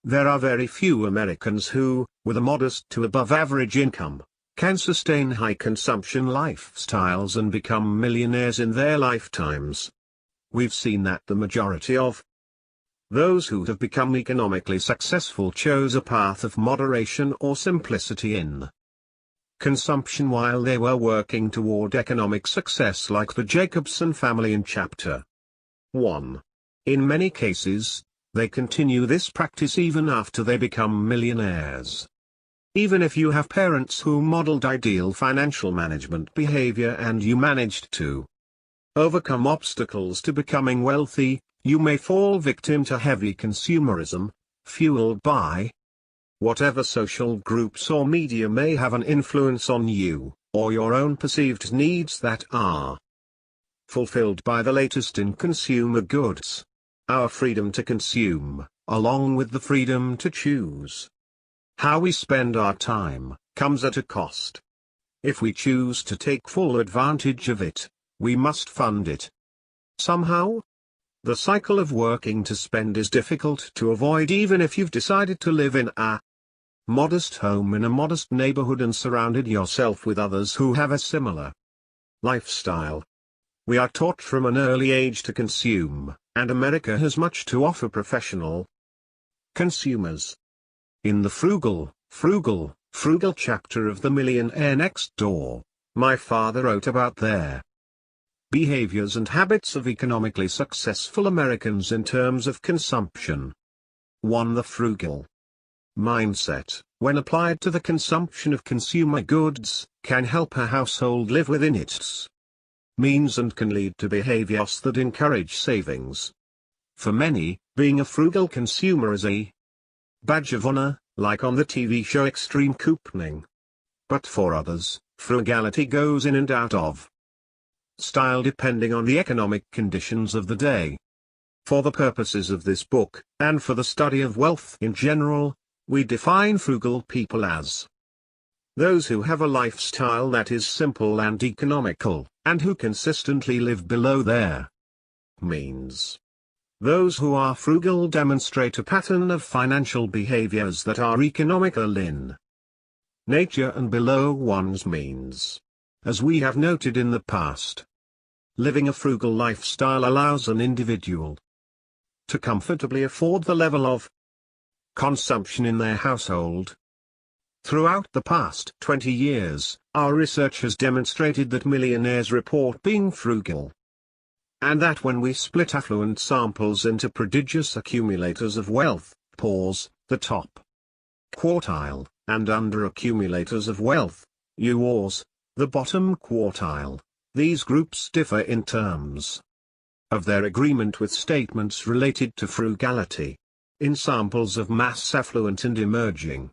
There are very few Americans who, with a modest to above average income, can sustain high consumption lifestyles and become millionaires in their lifetimes. We've seen that the majority of those who have become economically successful chose a path of moderation or simplicity in consumption while they were working toward economic success, like the Jacobson family in Chapter 1. In many cases, they continue this practice even after they become millionaires. Even if you have parents who modeled ideal financial management behavior and you managed to overcome obstacles to becoming wealthy, you may fall victim to heavy consumerism, fueled by whatever social groups or media may have an influence on you, or your own perceived needs that are fulfilled by the latest in consumer goods. Our freedom to consume, along with the freedom to choose How we spend our time comes at a cost. If we choose to take full advantage of it, we must fund it somehow. The cycle of working to spend is difficult to avoid even if you've decided to live in a modest home in a modest neighborhood and surrounded yourself with others who have a similar lifestyle. We are taught from an early age to consume, and America has much to offer professional consumers. In the frugal chapter of The Millionaire Next Door, my father wrote about their behaviors and habits of economically successful Americans in terms of consumption. 1. The frugal mindset, when applied to the consumption of consumer goods, can help a household live within its means and can lead to behaviors that encourage savings. For many, being a frugal consumer is a badge of honor, like on the TV show Extreme Couponing. But for others, frugality goes in and out of style depending on the economic conditions of the day. For the purposes of this book, and for the study of wealth in general, we define frugal people as those who have a lifestyle that is simple and economical, and who consistently live below their means. Those who are frugal demonstrate a pattern of financial behaviors that are economical in nature and below one's means. As we have noted in the past, living a frugal lifestyle allows an individual to comfortably afford the level of consumption in their household. Throughout the past 20 years, our research has demonstrated that millionaires report being frugal, and that when we split affluent samples into prodigious accumulators of wealth, pause, the top quartile, and under-accumulators of wealth, UORs, the bottom quartile, these groups differ in terms of their agreement with statements related to frugality. In samples of mass affluent and emerging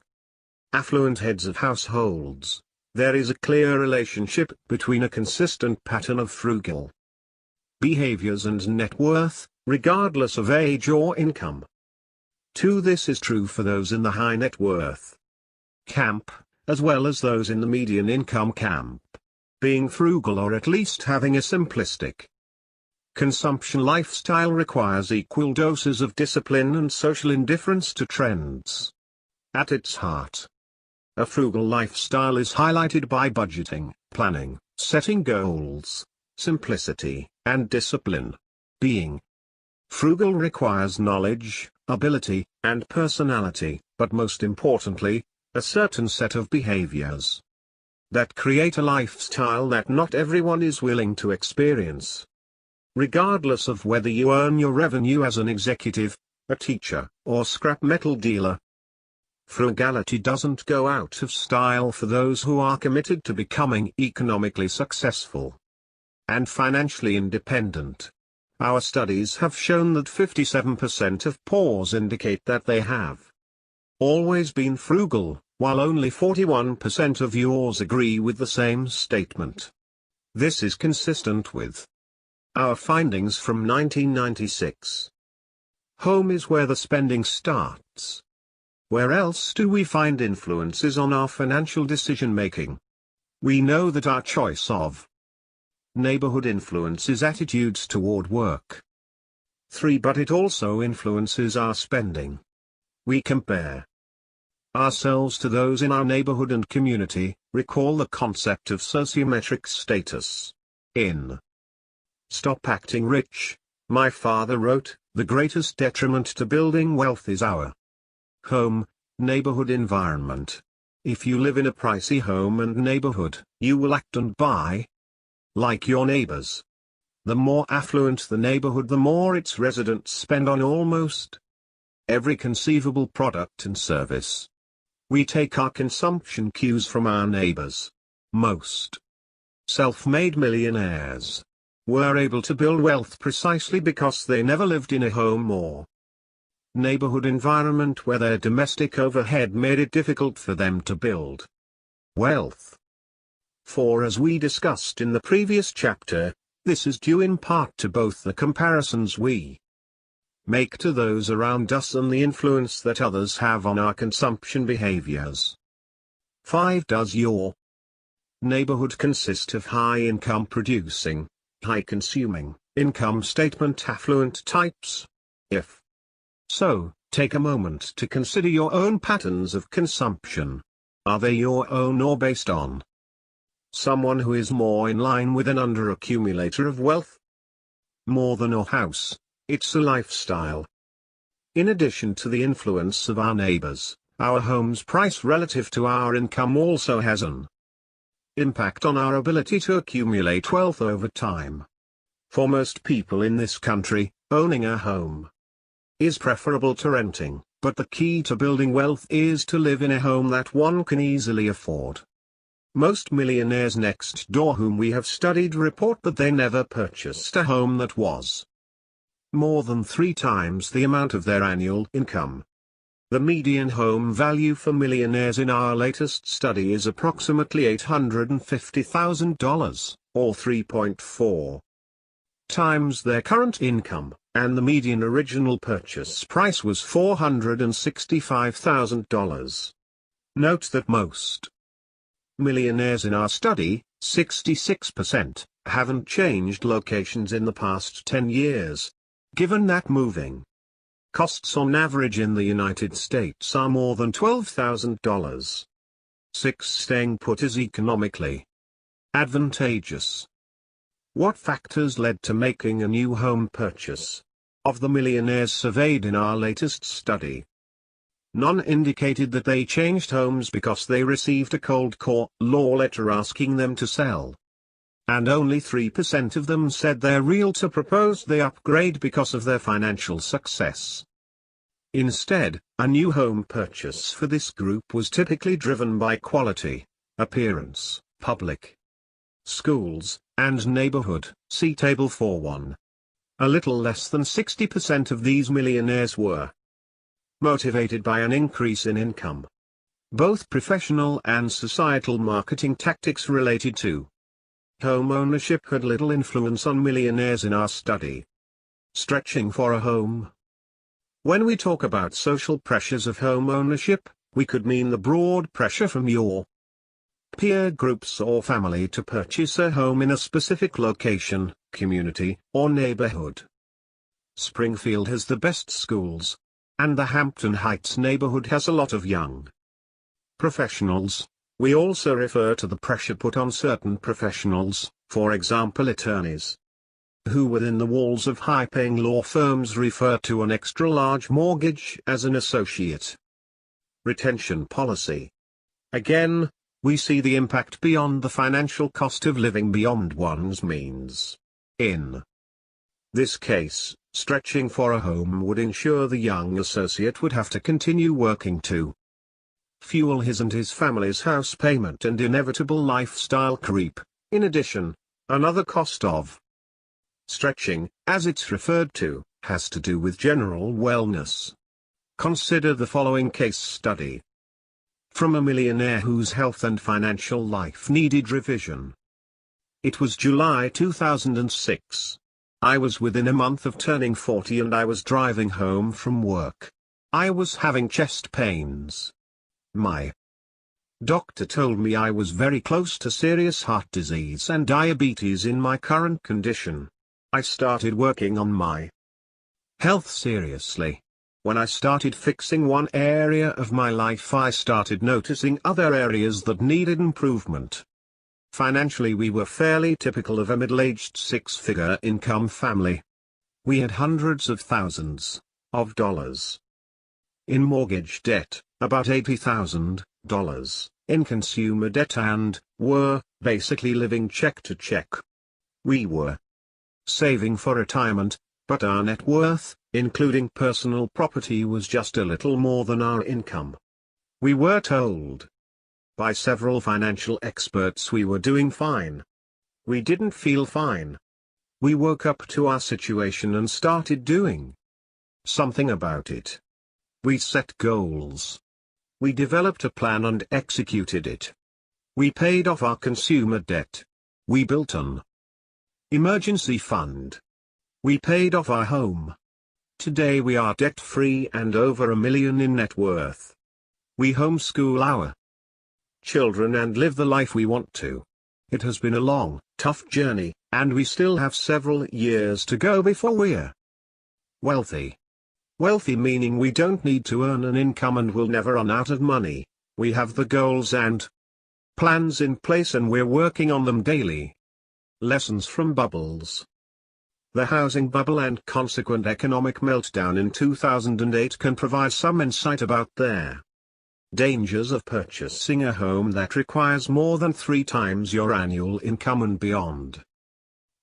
affluent heads of households, there is a clear relationship between a consistent pattern of frugal behaviors and net worth, regardless of age or income. 2. This is true for those in the high net worth camp, as well as those in the median income camp. Being frugal or at least having a simplistic consumption lifestyle requires equal doses of discipline and social indifference to trends. At its heart, a frugal lifestyle is highlighted by budgeting, planning, setting goals, simplicity, and discipline. Being frugal requires knowledge, ability, and personality, but most importantly, a certain set of behaviors that create a lifestyle that not everyone is willing to experience. Regardless of whether you earn your revenue as an executive, a teacher, or scrap metal dealer, frugality doesn't go out of style for those who are committed to becoming economically successful and financially independent. Our studies have shown that 57% of pores indicate that they have always been frugal, while only 41% of yours agree with the same statement. This is consistent with our findings from 1996. Home is where the spending starts. Where else do we find influences on our financial decision-making? We know that our choice of neighborhood influences attitudes toward work. 3. But it also influences our spending. We compare ourselves to those in our neighborhood and community. Recall the concept of sociometric status. In Stop Acting Rich, my father wrote, the greatest detriment to building wealth is our home, neighborhood environment. If you live in a pricey home and neighborhood, you will act and buy like your neighbors. The more affluent the neighborhood, the more its residents spend on almost every conceivable product and service. We take our consumption cues from our neighbors. Most self-made millionaires were able to build wealth precisely because they never lived in a home or neighborhood environment where their domestic overhead made it difficult for them to build wealth. For as we discussed in the previous chapter, this is due in part to both the comparisons we make to those around us and the influence that others have on our consumption behaviors. 5. Does your neighborhood consist of high-income producing, high-consuming, income statement affluent types? If so, take a moment to consider your own patterns of consumption. Are they your own or based on someone who is more in line with an under-accumulator of wealth? More than a house, it's a lifestyle. In addition to the influence of our neighbors, our home's price relative to our income also has an impact on our ability to accumulate wealth over time. For most people in this country, owning a home is preferable to renting, but the key to building wealth is to live in a home that one can easily afford. Most millionaires next door whom we have studied report that they never purchased a home that was more than 3 times the amount of their annual income. The median home value for millionaires in our latest study is approximately $850,000, or 3.4 times their current income, and the median original purchase price was $465,000. Note that most millionaires in our study, 66%, haven't changed locations in the past 10 years. Given that moving costs on average in the United States are more than $12,000. 6. Staying put is economically advantageous. What factors led to making a new home purchase? Of the millionaires surveyed in our latest study, none indicated that they changed homes because they received a cold call letter asking them to sell. And only 3% of them said their realtor proposed they upgrade because of their financial success. Instead, a new home purchase for this group was typically driven by quality, appearance, public schools, and neighborhood. See Table 4.1. A little less than 60% of these millionaires were motivated by an increase in income. Both professional and societal marketing tactics related to home ownership had little influence on millionaires in our study. Stretching for a home. When we talk about social pressures of home ownership, we could mean the broad pressure from your peer groups or family to purchase a home in a specific location, community, or neighborhood. Springfield has the best schools, and the Hampton Heights neighborhood has a lot of young professionals. We also refer to the pressure put on certain professionals, for example attorneys, who within the walls of high-paying law firms refer to an extra-large mortgage as an associate retention policy. Again, we see the impact beyond the financial cost of living beyond one's means. In this case, stretching for a home would ensure the young associate would have to continue working to fuel his and his family's house payment and inevitable lifestyle creep. In addition, another cost of stretching, as it's referred to, has to do with general wellness. Consider the following case study from a millionaire whose health and financial life needed revision. It was July 2006. I was within a month of turning 40 and I was driving home from work. I was having chest pains. My doctor told me I was very close to serious heart disease and diabetes in my current condition. I started working on my health seriously. When I started fixing one area of my life, I started noticing other areas that needed improvement. Financially, we were fairly typical of a middle-aged 6-figure income family. We had hundreds of thousands of dollars in mortgage debt, about $80,000 in consumer debt, and were basically living check to check. We were saving for retirement, but our net worth, including personal property, was just a little more than our income. We were told by several financial experts we were doing fine. We didn't feel fine. We woke up to our situation and started doing something about it. We set goals. We developed a plan and executed it. We paid off our consumer debt. We built an emergency fund. We paid off our home. today we are debt-free and over $1 million in net worth. We homeschool our children and live the life we want to. It has been a long, tough journey, and we still have several years to go before we're wealthy. Wealthy meaning we don't need to earn an income and will never run out of money. We have the goals and plans in place and we're working on them daily. Lessons from bubbles. The housing bubble and consequent economic meltdown in 2008 can provide some insight about their dangers of purchasing a home that requires more than 3 times your annual income and beyond.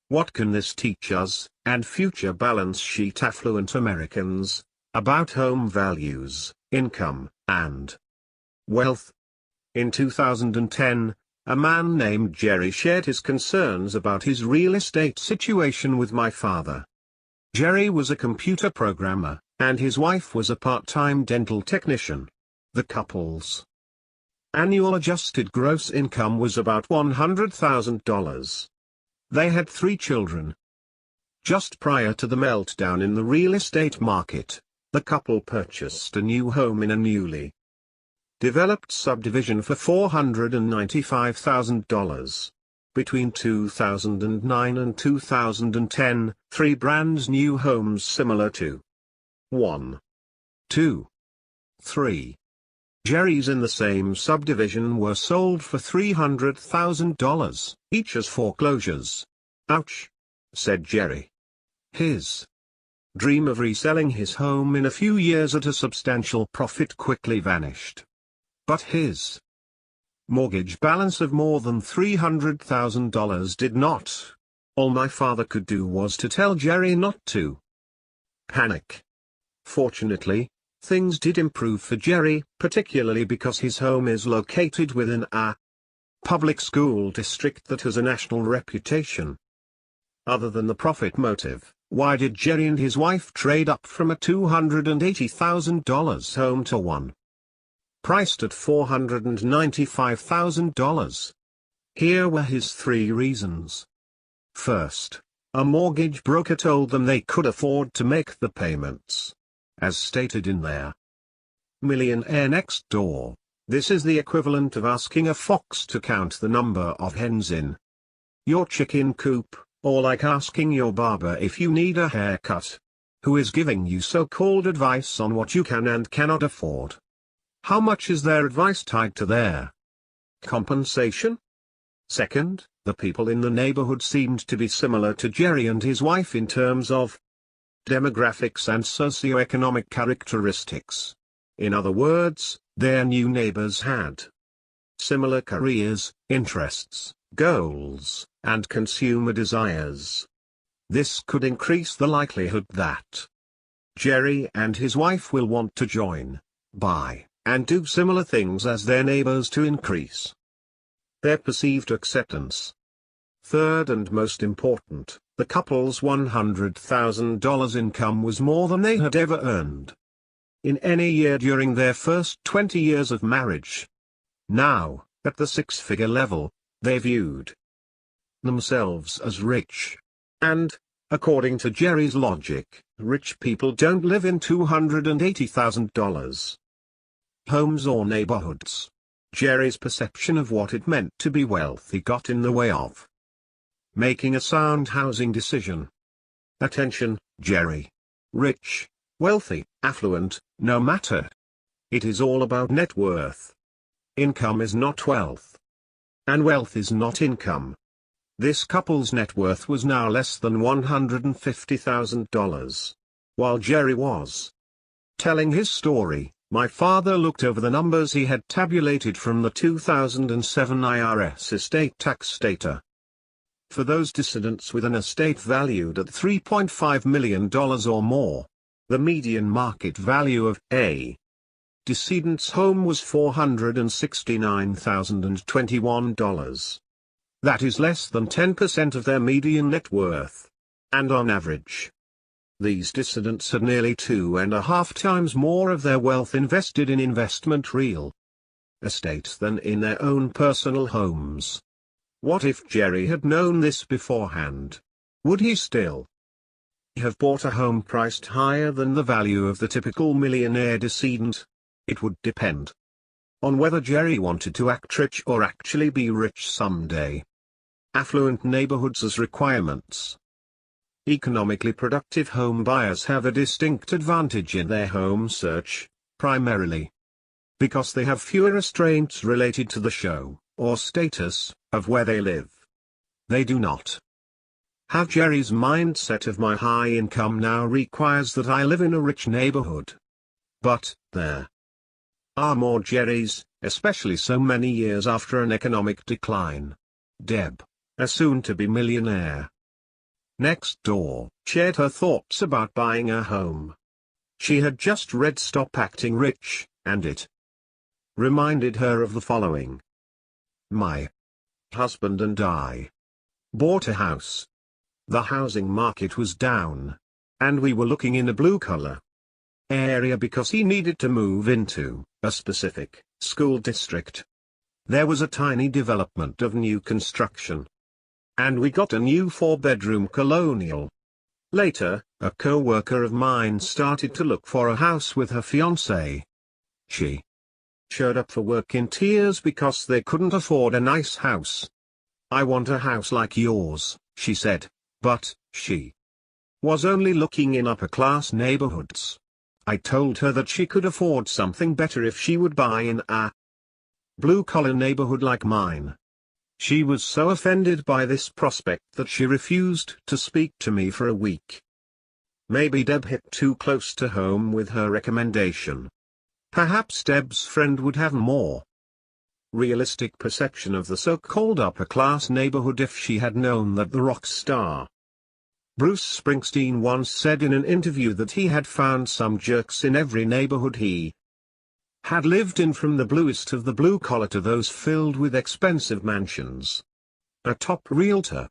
What can this teach us, and future balance sheet affluent Americans, about home values, income, and wealth? In 2010, a man named Jerry shared his concerns about his real estate situation with my father. Jerry was a computer programmer, and his wife was a part-time dental technician. The couple's annual adjusted gross income was about $100,000. They had 3 children. Just prior to the meltdown in the real estate market, the couple purchased a new home in a newly developed subdivision for $495,000. Between 2009 and 2010, 3 brand new homes similar to 1, 2, 3 Jerry's in the same subdivision were sold for $300,000, each as foreclosures. Ouch, said Jerry. His dream of reselling his home in a few years at a substantial profit quickly vanished. But his mortgage balance of more than $300,000 did not. All my father could do was to tell Jerry not to panic. Fortunately, things did improve for Jerry, particularly because his home is located within a public school district that has a national reputation. Other than the profit motive, why did Jerry and his wife trade up from a $280,000 home to one priced at $495,000? Here were his 3 reasons. First, a mortgage broker told them they could afford to make the payments. As stated in their Millionaire Next Door, this is the equivalent of asking a fox to count the number of hens in your chicken coop, or like asking your barber if you need a haircut. Who is giving you so-called advice on what you can and cannot afford? How much is their advice tied to their compensation? Second, the people in the neighborhood seemed to be similar to Jerry and his wife in terms of demographics and socioeconomic characteristics. In other words, their new neighbors had similar careers, interests, goals, and consumer desires. This could increase the likelihood that Jerry and his wife will want to join, buy, and do similar things as their neighbors to increase their perceived acceptance. Third and most important, the couple's $100,000 income was more than they had ever earned in any year during their first 20 years of marriage. Now, at the 6-figure level, they viewed themselves as rich. And, according to Jerry's logic, rich people don't live in $280,000 homes or neighborhoods. Jerry's perception of what it meant to be wealthy got in the way of making a sound housing decision. Attention, Jerry. Rich, wealthy, affluent, no matter. It is all about net worth. Income is not wealth. And wealth is not income. This couple's net worth was now less than $150,000. While Jerry was telling his story, my father looked over the numbers he had tabulated from the 2007 IRS estate tax data. For those descendants with an estate valued at $3.5 million or more, the median market value of a decedent's home was $469,021. That is less than 10% of their median net worth. And on average, these descendants had nearly 2.5 times more of their wealth invested in investment real estate than in their own personal homes. What if Jerry had known this beforehand? Would he still have bought a home priced higher than the value of the typical millionaire decedent? It would depend on whether Jerry wanted to act rich or actually be rich someday. Affluent neighborhoods as requirements. Economically productive home buyers have a distinct advantage in their home search, primarily because they have fewer restraints related to the show, or status, of where they live. They do not have Jerry's mindset of my high income now requires that I live in a rich neighborhood. But, there are more Jerrys, especially so many years after an economic decline. Deb, a soon-to-be millionaire next door, shared her thoughts about buying a home. She had just read Stop Acting Rich, and it reminded her of the following. My husband and I bought a house. The housing market was down, and we were looking in a blue-collar area because he needed to move into a specific school district. There was a tiny development of new construction, and we got a new 4-bedroom colonial. Later, a co-worker of mine started to look for a house with her fiancé. She showed up for work in tears because they couldn't afford a nice house. I want a house like yours, she said, but she was only looking in upper-class neighborhoods. I told her that she could afford something better if she would buy in a blue-collar neighborhood like mine. She was so offended by this prospect that she refused to speak to me for a week. Maybe Deb hit too close to home with her recommendation. Perhaps Deb's friend would have more realistic perception of the so-called upper-class neighborhood if she had known that the rock star Bruce Springsteen once said in an interview that he had found some jerks in every neighborhood he had lived in, from the bluest of the blue-collar to those filled with expensive mansions. A top realtor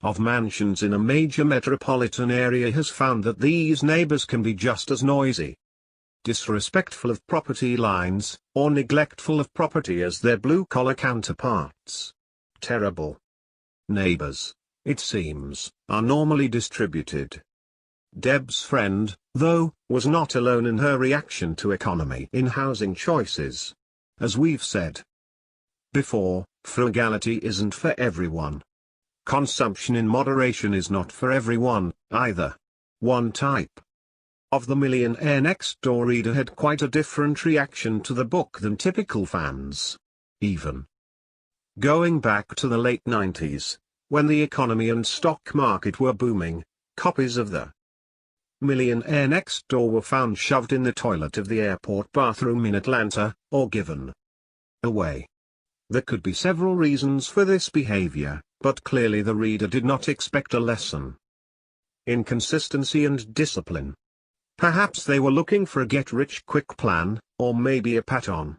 of mansions in a major metropolitan area has found that these neighbors can be just as noisy, disrespectful of property lines, or neglectful of property as their blue-collar counterparts. Terrible neighbors, it seems, are normally distributed. Deb's friend, though, was not alone in her reaction to economy in housing choices. As we've said before, frugality isn't for everyone. Consumption in moderation is not for everyone, either. One type of The Millionaire Next Door reader had quite a different reaction to the book than typical fans. Even going back to the late 90s, when the economy and stock market were booming, copies of The Millionaire Next Door were found shoved in the toilet of the airport bathroom in Atlanta, or given away. There could be several reasons for this behavior, but clearly the reader did not expect a lesson in consistency and discipline. Perhaps they were looking for a get-rich-quick plan, or maybe a pat on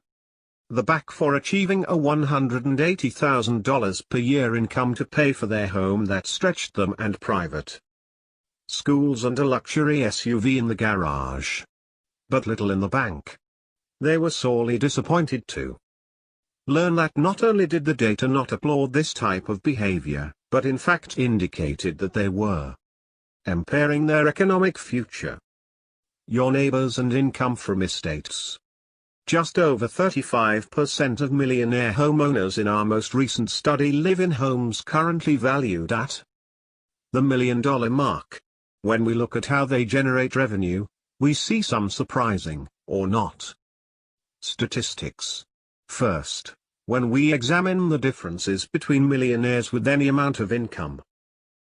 the back for achieving a $180,000 per year income to pay for their home that stretched them and private schools and a luxury SUV in the garage, but little in the bank. They were sorely disappointed to learn that not only did the data not applaud this type of behavior, but in fact indicated that they were impairing their economic future. Your neighbors and income from estates. Just over 35% of millionaire homeowners in our most recent study live in homes currently valued at the $1 million mark. When we look at how they generate revenue, we see some surprising, or not, statistics. First, when we examine the differences between millionaires with any amount of income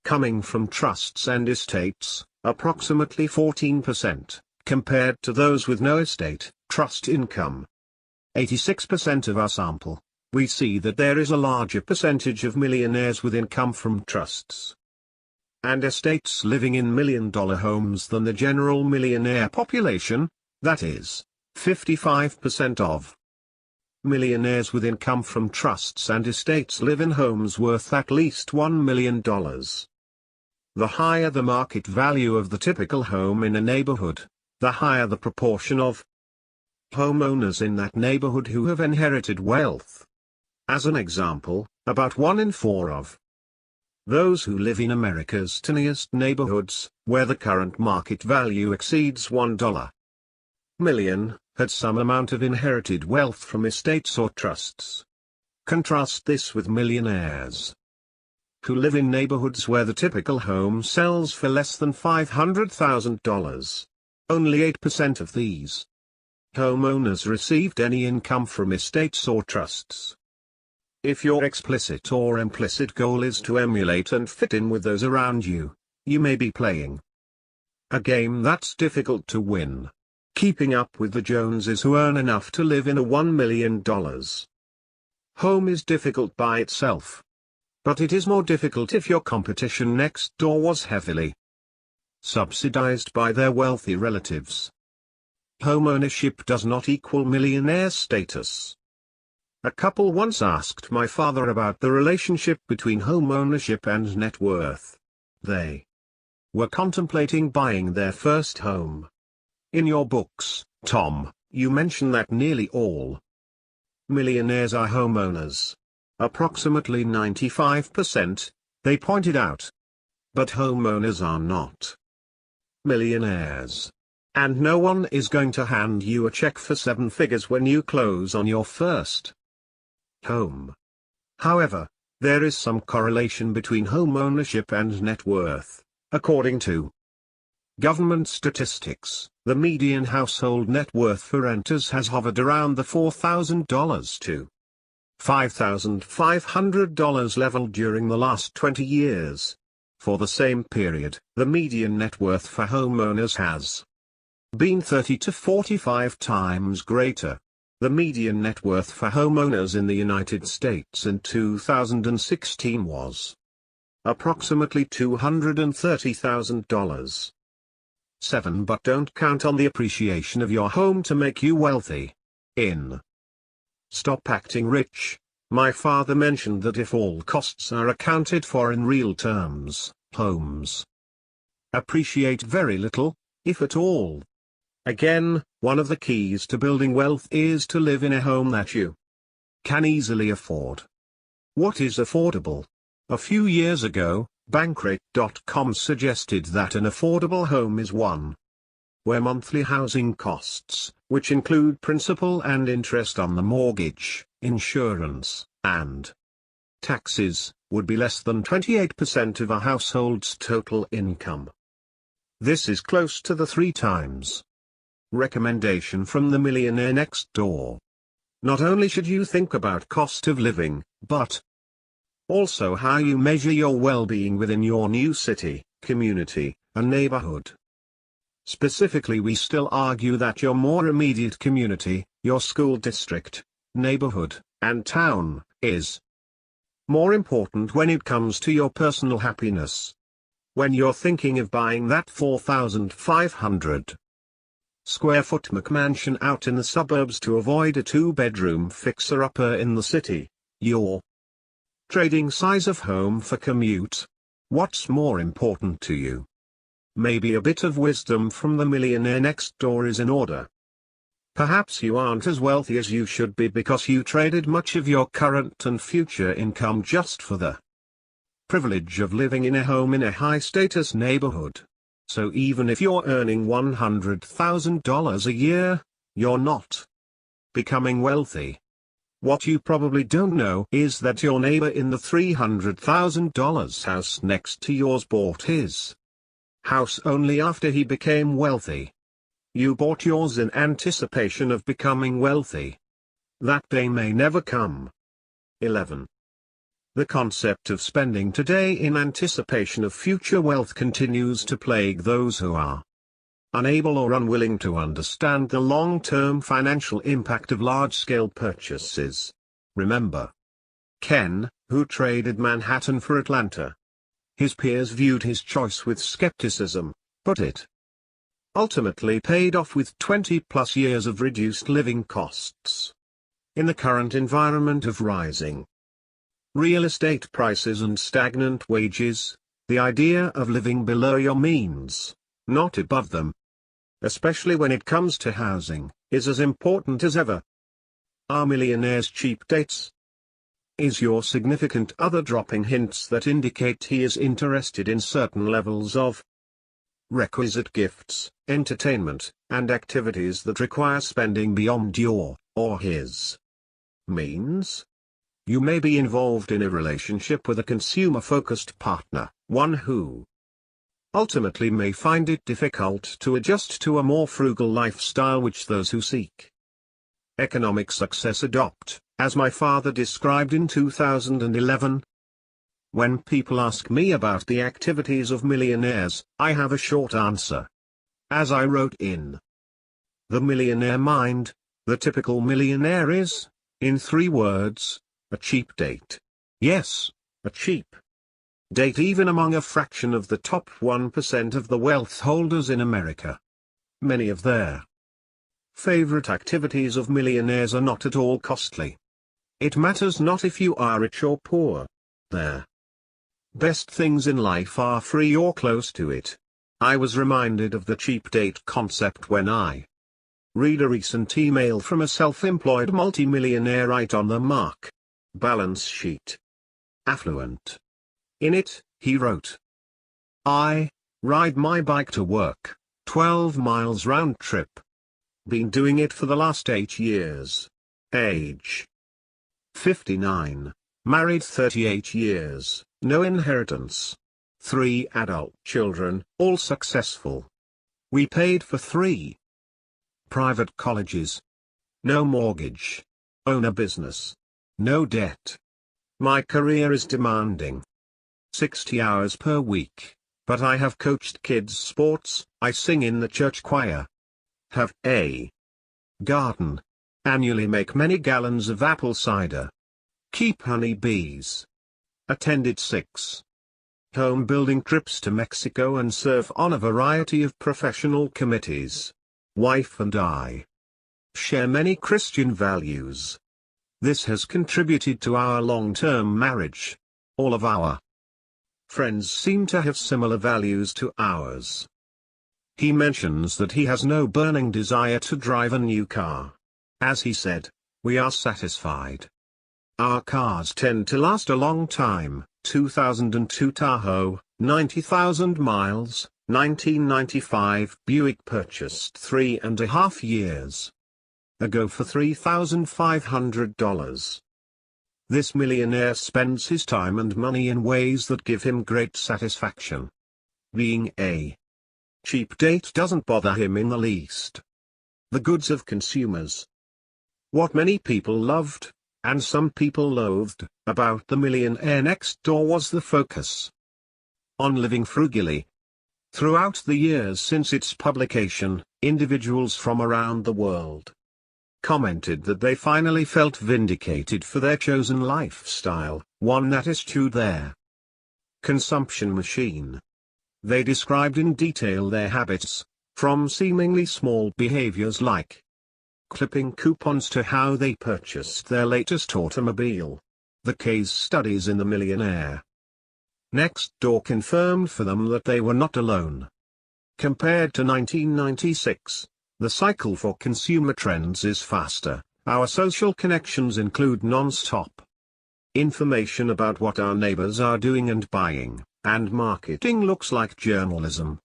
coming from trusts and estates, approximately 14%, compared to those with no estate, trust income. 86% of our sample, we see that there is a larger percentage of millionaires with income from trusts and estates living in million-dollar homes than the general millionaire population. That is, 55% of millionaires with income from trusts and estates live in homes worth at least $1 million. The higher the market value of the typical home in a neighborhood, the higher the proportion of homeowners in that neighborhood who have inherited wealth. As an example, about 1 in 4 of Those who live in America's tiniest neighborhoods, where the current market value exceeds $1 million, had some amount of inherited wealth from estates or trusts. Contrast this with millionaires who live in neighborhoods where the typical home sells for less than $500,000. Only 8% of these homeowners received any income from estates or trusts. If your explicit or implicit goal is to emulate and fit in with those around you, you may be playing a game that's difficult to win. Keeping up with the Joneses who earn enough to live in a $1 million home is difficult by itself. But it is more difficult if your competition next door was heavily subsidized by their wealthy relatives. Homeownership does not equal millionaire status. A couple once asked my father about the relationship between homeownership and net worth. They were contemplating buying their first home. In your books, Tom, you mention that nearly all millionaires are homeowners. Approximately 95%, they pointed out. But homeowners are not millionaires. And no one is going to hand you a check for 7 figures when you close on your first home. However, there is some correlation between home ownership and net worth. According to government statistics, the median household net worth for renters has hovered around the $4,000 to $5,500 level during the last 20 years. For the same period, the median net worth for homeowners has been 30 to 45 times greater. The median net worth for homeowners in the United States in 2016 was approximately $230,000. 7. But don't count on the appreciation of your home to make you wealthy. In Stop Acting Rich, my father mentioned that if all costs are accounted for in real terms, homes appreciate very little, if at all. Again, one of the keys to building wealth is to live in a home that you can easily afford. What is affordable? A few years ago, Bankrate.com suggested that an affordable home is one where monthly housing costs, which include principal and interest on the mortgage, insurance, and taxes, would be less than 28% of a household's total income. This is close to the 3 times recommendation from the millionaire next door. Not only should you think about cost of living, but also how you measure your well-being within your new city, community, and neighborhood. Specifically, we still argue that your more immediate community, your school district, neighborhood, and town, is more important when it comes to your personal happiness. When you're thinking of buying that 4,500 square foot McMansion out in the suburbs to avoid a 2-bedroom fixer-upper in the city, you're trading size of home for commute. What's more important to you? Maybe a bit of wisdom from the millionaire next door is in order. Perhaps you aren't as wealthy as you should be because you traded much of your current and future income just for the privilege of living in a home in a high-status neighborhood. So even if you're earning $100,000 a year, you're not becoming wealthy. What you probably don't know is that your neighbor in the $300,000 house next to yours bought his house only after he became wealthy. You bought yours in anticipation of becoming wealthy. That day may never come. 11. The concept of spending today in anticipation of future wealth continues to plague those who are unable or unwilling to understand the long-term financial impact of large-scale purchases. Remember Ken, who traded Manhattan for Atlanta. His peers viewed his choice with skepticism, but it ultimately paid off with 20-plus years of reduced living costs. In the current environment of rising real estate prices and stagnant wages, the idea of living below your means, not above them, especially when it comes to housing, is as important as ever. Are millionaires cheap dates? Is your significant other dropping hints that indicate he is interested in certain levels of requisite gifts, entertainment, and activities that require spending beyond your, or his, means? You may be involved in a relationship with a consumer-focused partner, one who ultimately may find it difficult to adjust to a more frugal lifestyle which those who seek economic success adopt, as my father described in 2011. When people ask me about the activities of millionaires, I have a short answer. As I wrote in The Millionaire Mind, the typical millionaire is, in 3 words, a cheap date. Yes, a cheap date even among a fraction of the top 1% of the wealth holders in America. Many of their favorite activities of millionaires are not at all costly. It matters not if you are rich or poor. Their best things in life are free or close to it. I was reminded of the cheap date concept when I read a recent email from a self-employed multimillionaire right on the mark balance sheet. Affluent. In it, he wrote, I ride my bike to work, 12 miles round trip. Been doing it for the last 8 years. Age 59. Married 38 years, no inheritance. 3 adult children, all successful. We paid for 3 private colleges. No mortgage. Own a business. No debt. My career is demanding. 60 hours per week, but I have coached kids' sports, I sing in the church choir. Have a garden. Annually make many gallons of apple cider. Keep honey bees. Attended 6 home building trips to Mexico and serve on a variety of professional committees. Wife and I share many Christian values. This has contributed to our long-term marriage. All of our friends seem to have similar values to ours. He mentions that he has no burning desire to drive a new car. As he said, we are satisfied. Our cars tend to last a long time. 2002 Tahoe, 90,000 miles, 1995 Buick purchased 3.5 years ago for $3,500. This millionaire spends his time and money in ways that give him great satisfaction. Being a cheap date doesn't bother him in the least. The goods of consumers. What many people loved, and some people loathed, about The Millionaire Next Door was the focus on living frugally. Throughout the years since its publication, individuals from around the world commented that they finally felt vindicated for their chosen lifestyle, one that eschewed their consumption machine. They described in detail their habits, from seemingly small behaviors like clipping coupons to how they purchased their latest automobile. The case studies in The Millionaire Next Door confirmed for them that they were not alone. Compared to 1996, the cycle for consumer trends is faster. Our social connections include non-stop information about what our neighbors are doing and buying, and marketing looks like journalism.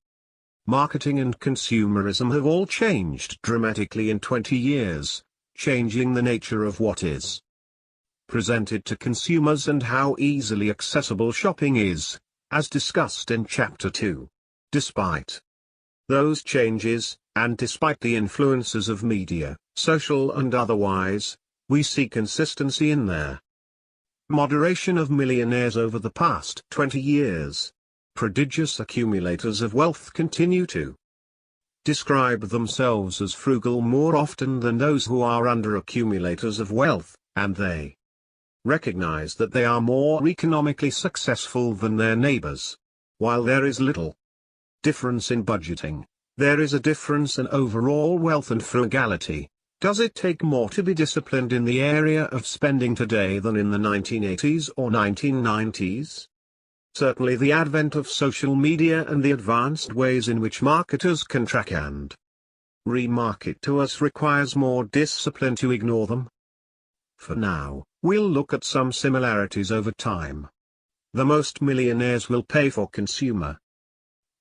Marketing and consumerism have all changed dramatically in 20 years, changing the nature of what is presented to consumers and how easily accessible shopping is, as discussed in Chapter 2. Despite those changes, and despite the influences of media, social and otherwise, we see consistency in their moderation of millionaires over the past 20 years. Prodigious accumulators of wealth continue to describe themselves as frugal more often than those who are under-accumulators of wealth, and they recognize that they are more economically successful than their neighbors. While there is little difference in budgeting, there is a difference in overall wealth and frugality. Does it take more to be disciplined in the area of spending today than in the 1980s or 1990s? Certainly the advent of social media and the advanced ways in which marketers can track and remarket to us requires more discipline to ignore them. For now, we'll look at some similarities over time. The most millionaires will pay for consumer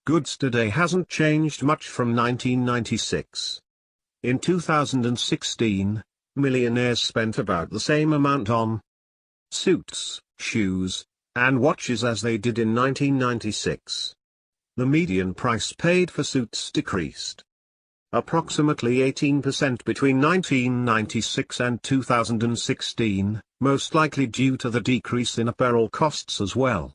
goods today hasn't changed much from 1996. In 2016, millionaires spent about the same amount on suits, shoes, and watches as they did in 1996. The median price paid for suits decreased approximately 18% between 1996 and 2016, most likely due to the decrease in apparel costs as well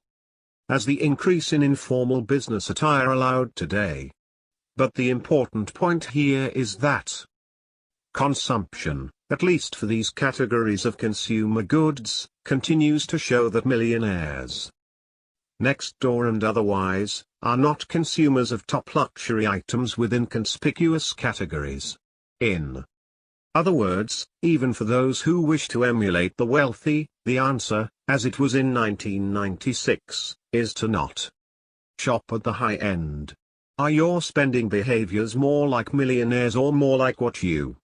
as the increase in informal business attire allowed today. But the important point here is that consumption, at least for these categories of consumer goods, continues to show that millionaires next door and otherwise are not consumers of top luxury items within conspicuous categories. In other words, even for those who wish to emulate the wealthy, the answer, as it was in 1996, is to not shop at the high end. Are your spending behaviors more like millionaires or more like what you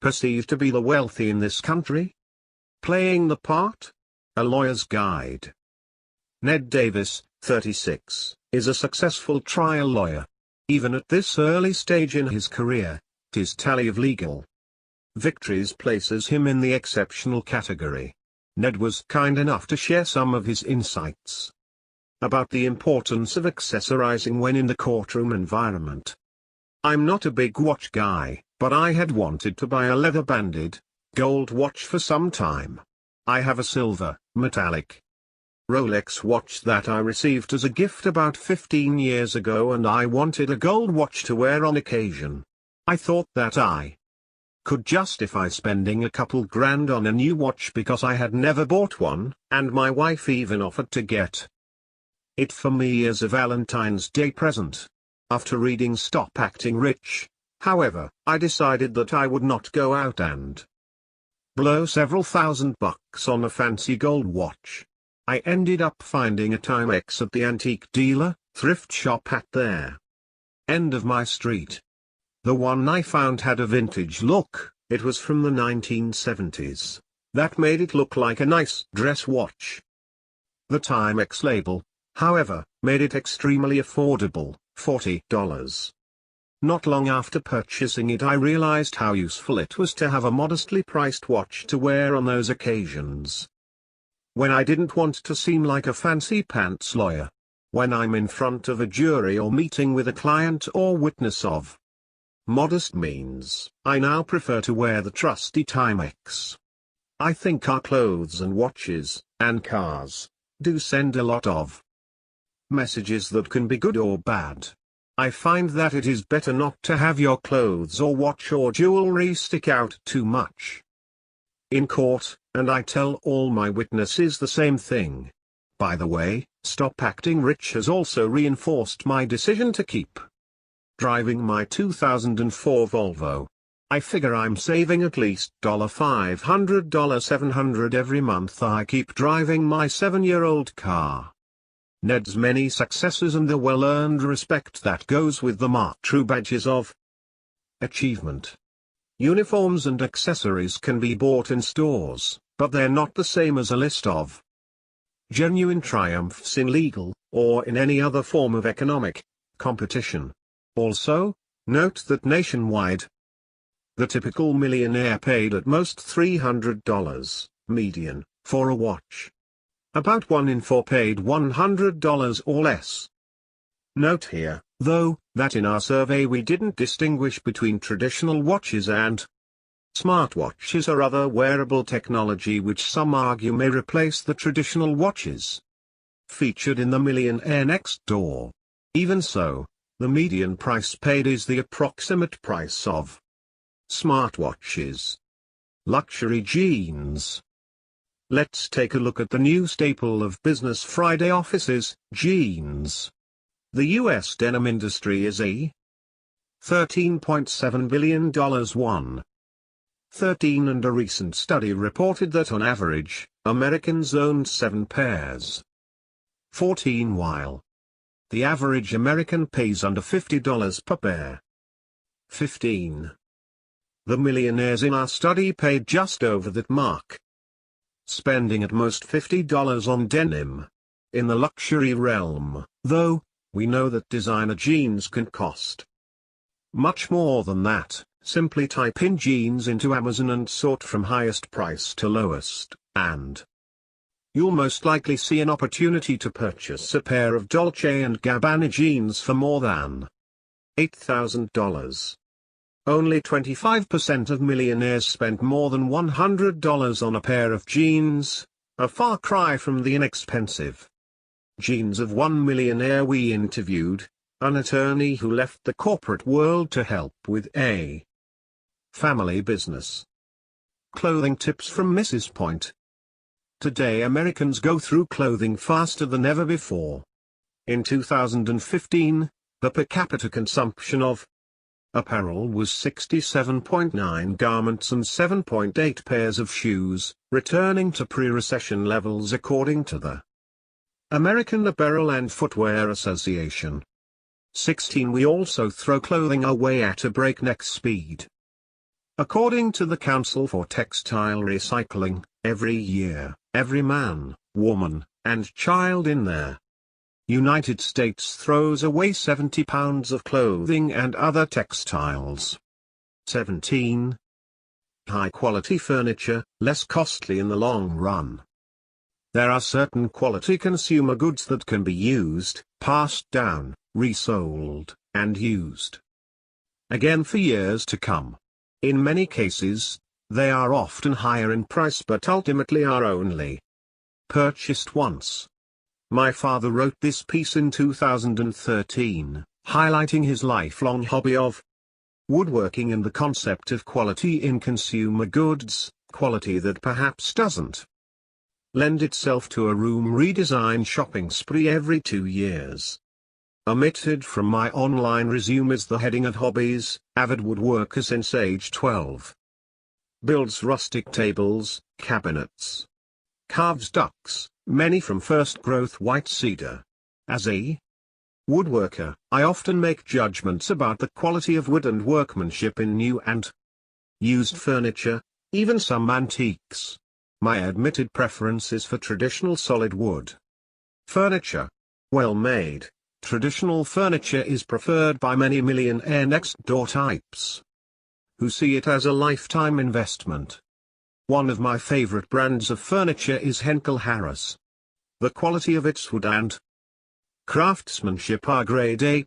perceive to be the wealthy in this country? Playing the part? A Lawyer's Guide. Ned Davis, 36, is a successful trial lawyer. Even at this early stage in his career, his tally of legal victories places him in the exceptional category. Ned was kind enough to share some of his insights about the importance of accessorizing when in the courtroom environment. I'm not a big watch guy, but I had wanted to buy a leather-banded, gold watch for some time. I have a silver, metallic Rolex watch that I received as a gift about 15 years ago, and I wanted a gold watch to wear on occasion. I thought that I could justify spending a couple grand on a new watch because I had never bought one, and my wife even offered to get it for me as a Valentine's Day present. After reading Stop Acting Rich, however, I decided that I would not go out and blow several $1,000s on a fancy gold watch. I ended up finding a Timex at the antique dealer, thrift shop at their end of my street. The one I found had a vintage look. It was from the 1970s. That made it look like a nice dress watch. The Timex label, however, made it extremely affordable, $40. Not long after purchasing it, I realized how useful it was to have a modestly priced watch to wear on those occasions when I didn't want to seem like a fancy pants lawyer. When I'm in front of a jury or meeting with a client or witness of modest means, I now prefer to wear the trusty Timex. I think our clothes and watches, and cars, do send a lot of messages that can be good or bad. I find that it is better not to have your clothes or watch or jewelry stick out too much in court, and I tell all my witnesses the same thing. By the way, Stop Acting Rich has also reinforced my decision to keep driving my 2004 Volvo. I figure I'm saving at least $500, $700 every month I keep driving my 7-year-old car. Ned's many successes and the well-earned respect that goes with them are true badges of achievement. Uniforms and accessories can be bought in stores, but they're not the same as a list of genuine triumphs in legal, or in any other form of economic competition. Also, note that nationwide, the typical millionaire paid at most $300, median, for a watch. About 1 in 4 paid $100 or less. Note here, though, that in our survey we didn't distinguish between traditional watches and smartwatches or other wearable technology which some argue may replace the traditional watches featured in the Millionaire next door. Even so, the median price paid is the approximate price of smartwatches. Luxury jeans. Let's take a look at the new staple of Business Friday offices, jeans. The U.S. denim industry is a $13.7 billion one. 13 and a recent study reported that on average, Americans owned 7 pairs. 14 while the average American pays under $50 per pair. 15. The millionaires in our study paid just over that mark, spending at most $50 on denim. In the luxury realm, though, we know that designer jeans can cost much more than that. Simply type in jeans into Amazon and sort from highest price to lowest, and you'll most likely see an opportunity to purchase a pair of Dolce & Gabbana jeans for more than $8,000. Only 25% of millionaires spend more than $100 on a pair of jeans, a far cry from the inexpensive jeans of one millionaire we interviewed, an attorney who left the corporate world to help with a family business. Clothing tips from Mrs. Point. Today Americans go through clothing faster than ever before. In 2015, the per capita consumption of apparel was 67.9 garments and 7.8 pairs of shoes, returning to pre-recession levels according to the American Apparel and Footwear Association. 16. We also throw clothing away at a breakneck speed. According to the Council for Textile Recycling, every year, every man, woman, and child in the United States throws away 70 pounds of clothing and other textiles. 17. High-quality furniture, less costly in the long run. There are certain quality consumer goods that can be used, passed down, resold, and used again for years to come. In many cases, they are often higher in price but ultimately are only purchased once. My father wrote this piece in 2013, highlighting his lifelong hobby of woodworking and the concept of quality in consumer goods, quality that perhaps doesn't lend itself to a room redesign shopping spree every 2 years. Omitted from my online resume is the heading at Hobbies. Avid woodworker since age 12. Builds rustic tables, cabinets. Carves ducks, many from first growth white cedar. As a woodworker, I often make judgments about the quality of wood and workmanship in new and used furniture, even some antiques. My admitted preference is for traditional solid wood furniture. Well made, traditional furniture is preferred by many millionaire next-door types who see it as a lifetime investment. One of my favorite brands of furniture is Henkel Harris. The quality of its wood and craftsmanship are grade A+.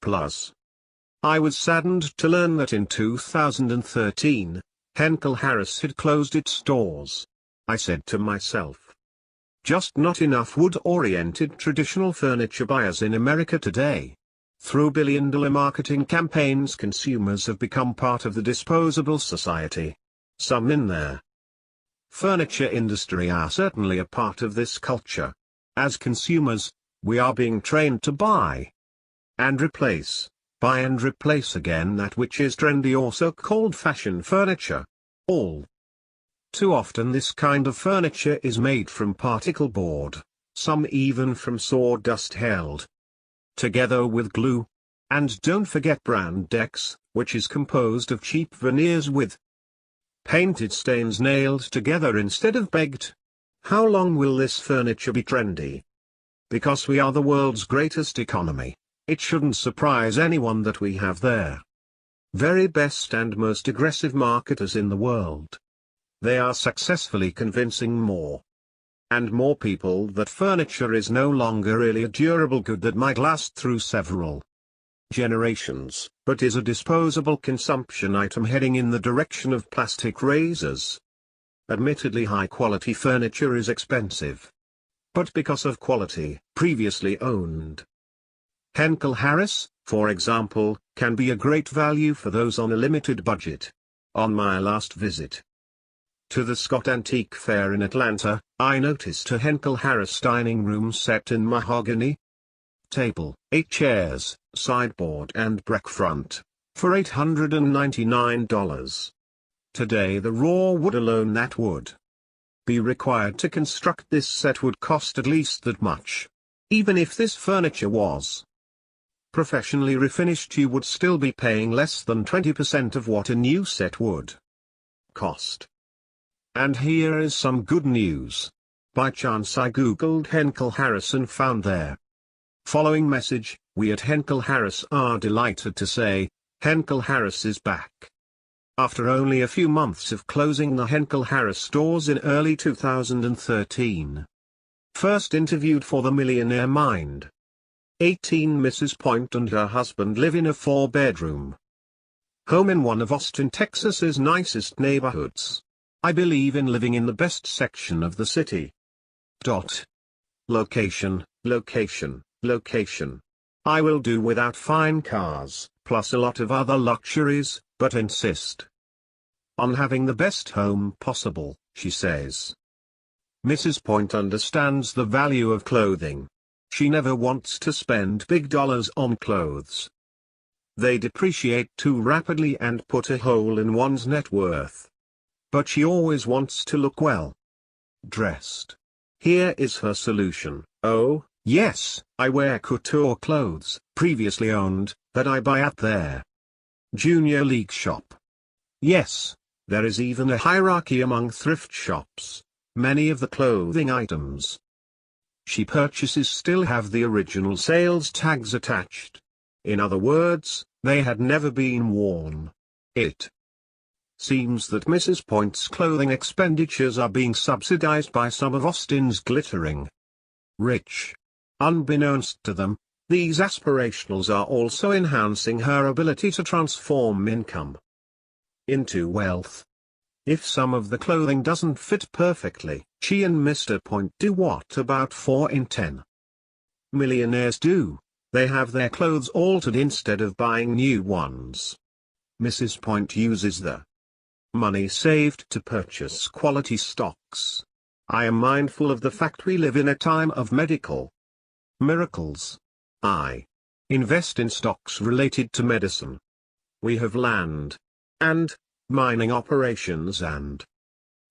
I was saddened to learn that in 2013, Henkel Harris had closed its stores. I said to myself, just not enough wood-oriented traditional furniture buyers in America today. Through billion-dollar marketing campaigns, consumers have become part of the disposable society. Some in their furniture industry are certainly a part of this culture. As consumers, we are being trained to buy and replace again that which is trendy or so-called fashion furniture. All too often this kind of furniture is made from particle board, some even from sawdust held together with glue. And don't forget brand decks, which is composed of cheap veneers with painted stains nailed together instead of baked. How long will this furniture be trendy? Because we are the world's greatest economy, it shouldn't surprise anyone that we have the very best and most aggressive marketers in the world. They are successfully convincing more and more people that furniture is no longer really a durable good that might last through several generations, but is a disposable consumption item heading in the direction of plastic razors. Admittedly, high-quality furniture is expensive, but because of quality, previously owned. Henkel Harris, for example, can be a great value for those on a limited budget. On my last visit to the Scott Antique Fair in Atlanta, I noticed a Henkel Harris dining room set in mahogany table, 8 chairs, sideboard and break front, for $899. Today the raw wood alone that would be required to construct this set would cost at least that much. Even if this furniture was professionally refinished, you would still be paying less than 20% of what a new set would. cost. And here is some good news. By chance I googled Henkel Harris and found their following message: "We at Henkel Harris are delighted to say, Henkel Harris is back." After only a few months of closing the Henkel Harris stores in early 2013. First interviewed for the Millionaire Mind. 18 Mrs. Point and her husband live in a 4-bedroom home in one of Austin, Texas's nicest neighborhoods. "I believe in living in the best section of the city. Location, location, location. I will do without fine cars, plus a lot of other luxuries, but insist on having the best home possible," she says. Mrs. Point understands the value of clothing. She never wants to spend big dollars on clothes. They depreciate too rapidly and put a hole in one's net worth. But she always wants to look well dressed. Here is her solution: "Oh, yes, I wear couture clothes, previously owned, that I buy at their Junior League shop. Yes, there is even a hierarchy among thrift shops. Many of the clothing items she purchases still have the original sales tags attached. In other words, they had never been worn." It seems that Mrs. Point's clothing expenditures are being subsidized by some of Austin's glittering rich. Unbeknownst to them, these aspirationals are also enhancing her ability to transform income into wealth. If some of the clothing doesn't fit perfectly, she and Mr. Point do what about 4 in 10 millionaires do: they have their clothes altered instead of buying new ones. Mrs. Point uses the money saved to purchase quality stocks. "I am mindful of the fact we live in a time of medical miracles. I invest in stocks related to medicine. We have land and mining operations and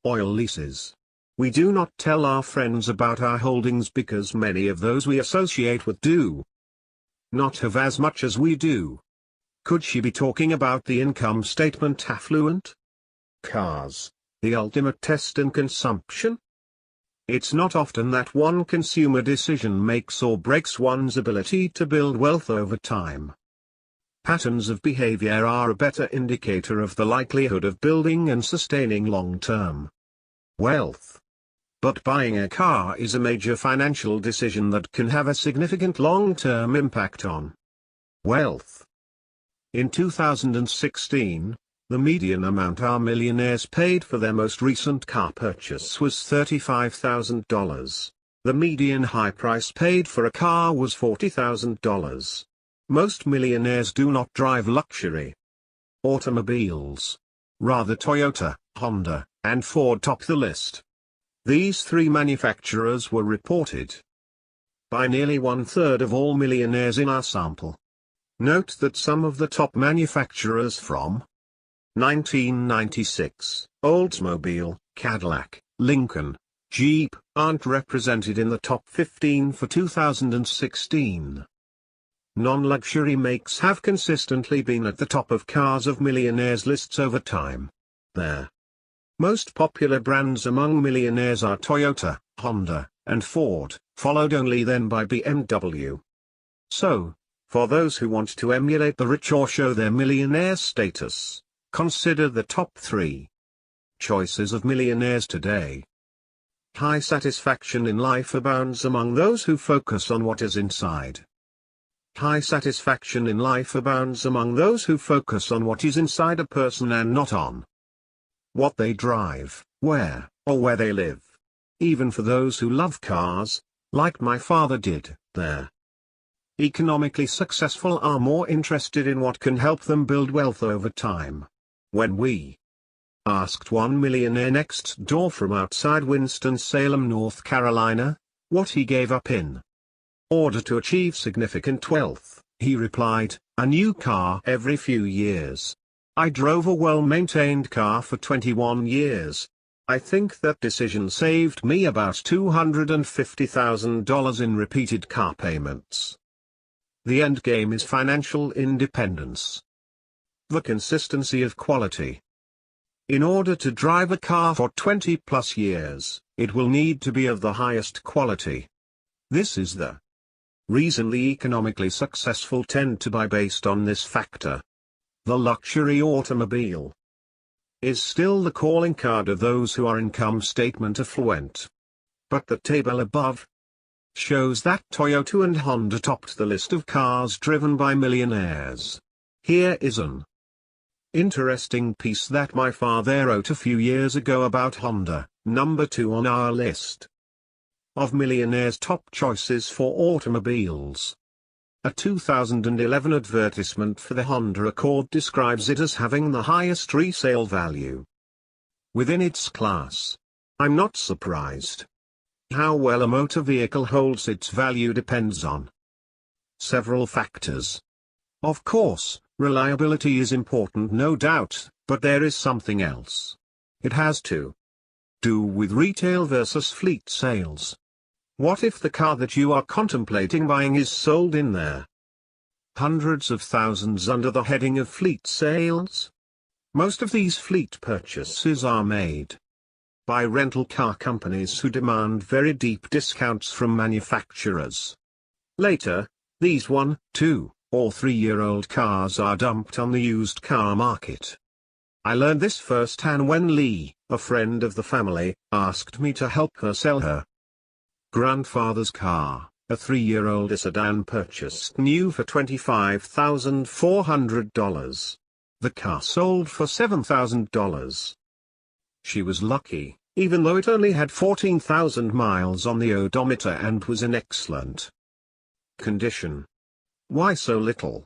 oil leases. We do not tell our friends about our holdings because many of those we associate with do not have as much as we do." Could she be talking about the income statement affluent? Cars, the ultimate test in consumption? It's not often that one consumer decision makes or breaks one's ability to build wealth over time. Patterns of behavior are a better indicator of the likelihood of building and sustaining long-term wealth. But buying a car is a major financial decision that can have a significant long-term impact on wealth. In 2016, the median amount our millionaires paid for their most recent car purchase was $35,000. The median high price paid for a car was $40,000. Most millionaires do not drive luxury automobiles. Rather Toyota, Honda, and Ford top the list. These 3 manufacturers were reported by nearly 1/3 of all millionaires in our sample. Note that some of the top manufacturers from 1996, Oldsmobile, Cadillac, Lincoln, Jeep, aren't represented in the top 15 for 2016. Non-luxury makes have consistently been at the top of cars of millionaires lists over time. Their most popular brands among millionaires are Toyota, Honda, and Ford, followed only then by BMW. So, for those who want to emulate the rich or show their millionaire status, consider the top 3 choices of millionaires today. High satisfaction in life abounds among those who focus on what is inside. High satisfaction in life abounds among those who focus on what is inside a person and not on what they drive, where, or where they live. Even for those who love cars, like my father did, they're economically successful are more interested in what can help them build wealth over time. When we asked one millionaire next door from outside Winston-Salem, North Carolina, what he gave up in order to achieve significant wealth, he replied, "A new car every few years. I drove a well-maintained car for 21 years. I think that decision saved me about $250,000 in repeated car payments." The end game is financial independence. The consistency of quality In order to drive a car for 20 plus years, it will need to be of the highest quality. This is the reason the economically successful tend to buy based on this factor. The luxury automobile is still the calling card of those who are income statement affluent. But the table above shows that Toyota and Honda topped the list of cars driven by millionaires. Here is an interesting piece that my father wrote a few years ago about Honda, number 2 on our list of millionaires' top choices for automobiles. A 2011 advertisement for the Honda Accord describes it as having the highest resale value within its class. I'm not surprised. How well a motor vehicle holds its value depends on several factors. Of course, reliability is important, no doubt, but there is something else. It has to do with retail versus fleet sales. What if the car that you are contemplating buying is sold in their hundreds of thousands under the heading of fleet sales? Most of these fleet purchases are made by rental car companies who demand very deep discounts from manufacturers. Later, these 1, 2, or 3-year-old cars are dumped on the used car market. I learned this firsthand when Lee, a friend of the family, asked me to help her sell her grandfather's car, a 3-year-old sedan purchased new for $25,400. The car sold for $7,000. She was lucky, even though it only had 14,000 miles on the odometer and was in excellent condition. Why so little?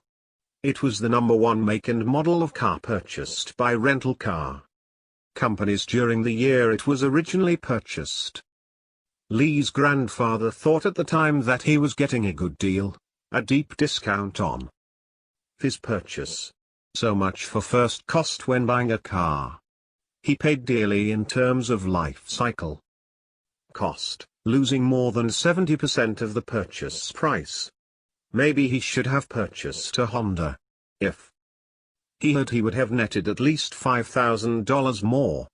It was the number 1 make and model of car purchased by rental car companies during the year it was originally purchased. Lee's grandfather thought at the time that he was getting a good deal, a deep discount on his purchase. So much for first cost when buying a car. He paid dearly in terms of life cycle cost, losing more than 70% of the purchase price. Maybe he should have purchased a Honda. If he would have netted at least $5,000 more.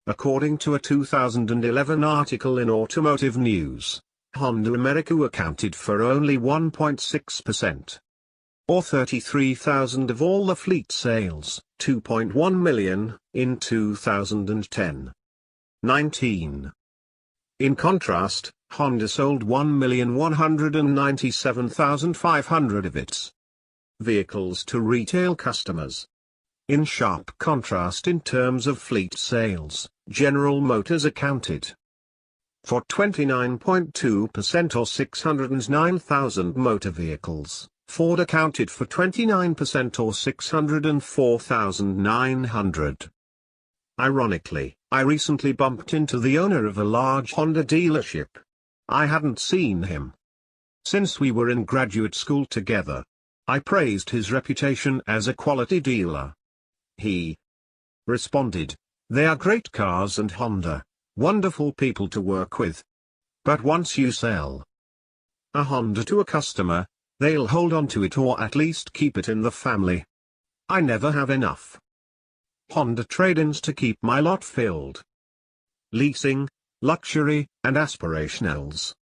According to a 2011 article in Automotive News, Honda America accounted for only 1.6%. Or 33,000 of all the fleet sales, 2.1 million, in 2010. 19. In contrast, Honda sold 1,197,500 of its vehicles to retail customers. In sharp contrast in terms of fleet sales, General Motors accounted for 29.2% or 609,000 motor vehicles. Ford accounted for 29% or 604,900. Ironically, I recently bumped into the owner of a large Honda dealership. I hadn't seen him since we were in graduate school together. I praised his reputation as a quality dealer. He responded, "They are great cars and Honda, wonderful people to work with. But once you sell a Honda to a customer, they'll hold on to it or at least keep it in the family. I never have enough Honda trade-ins to keep my lot filled." Leasing, luxury, and aspirationals.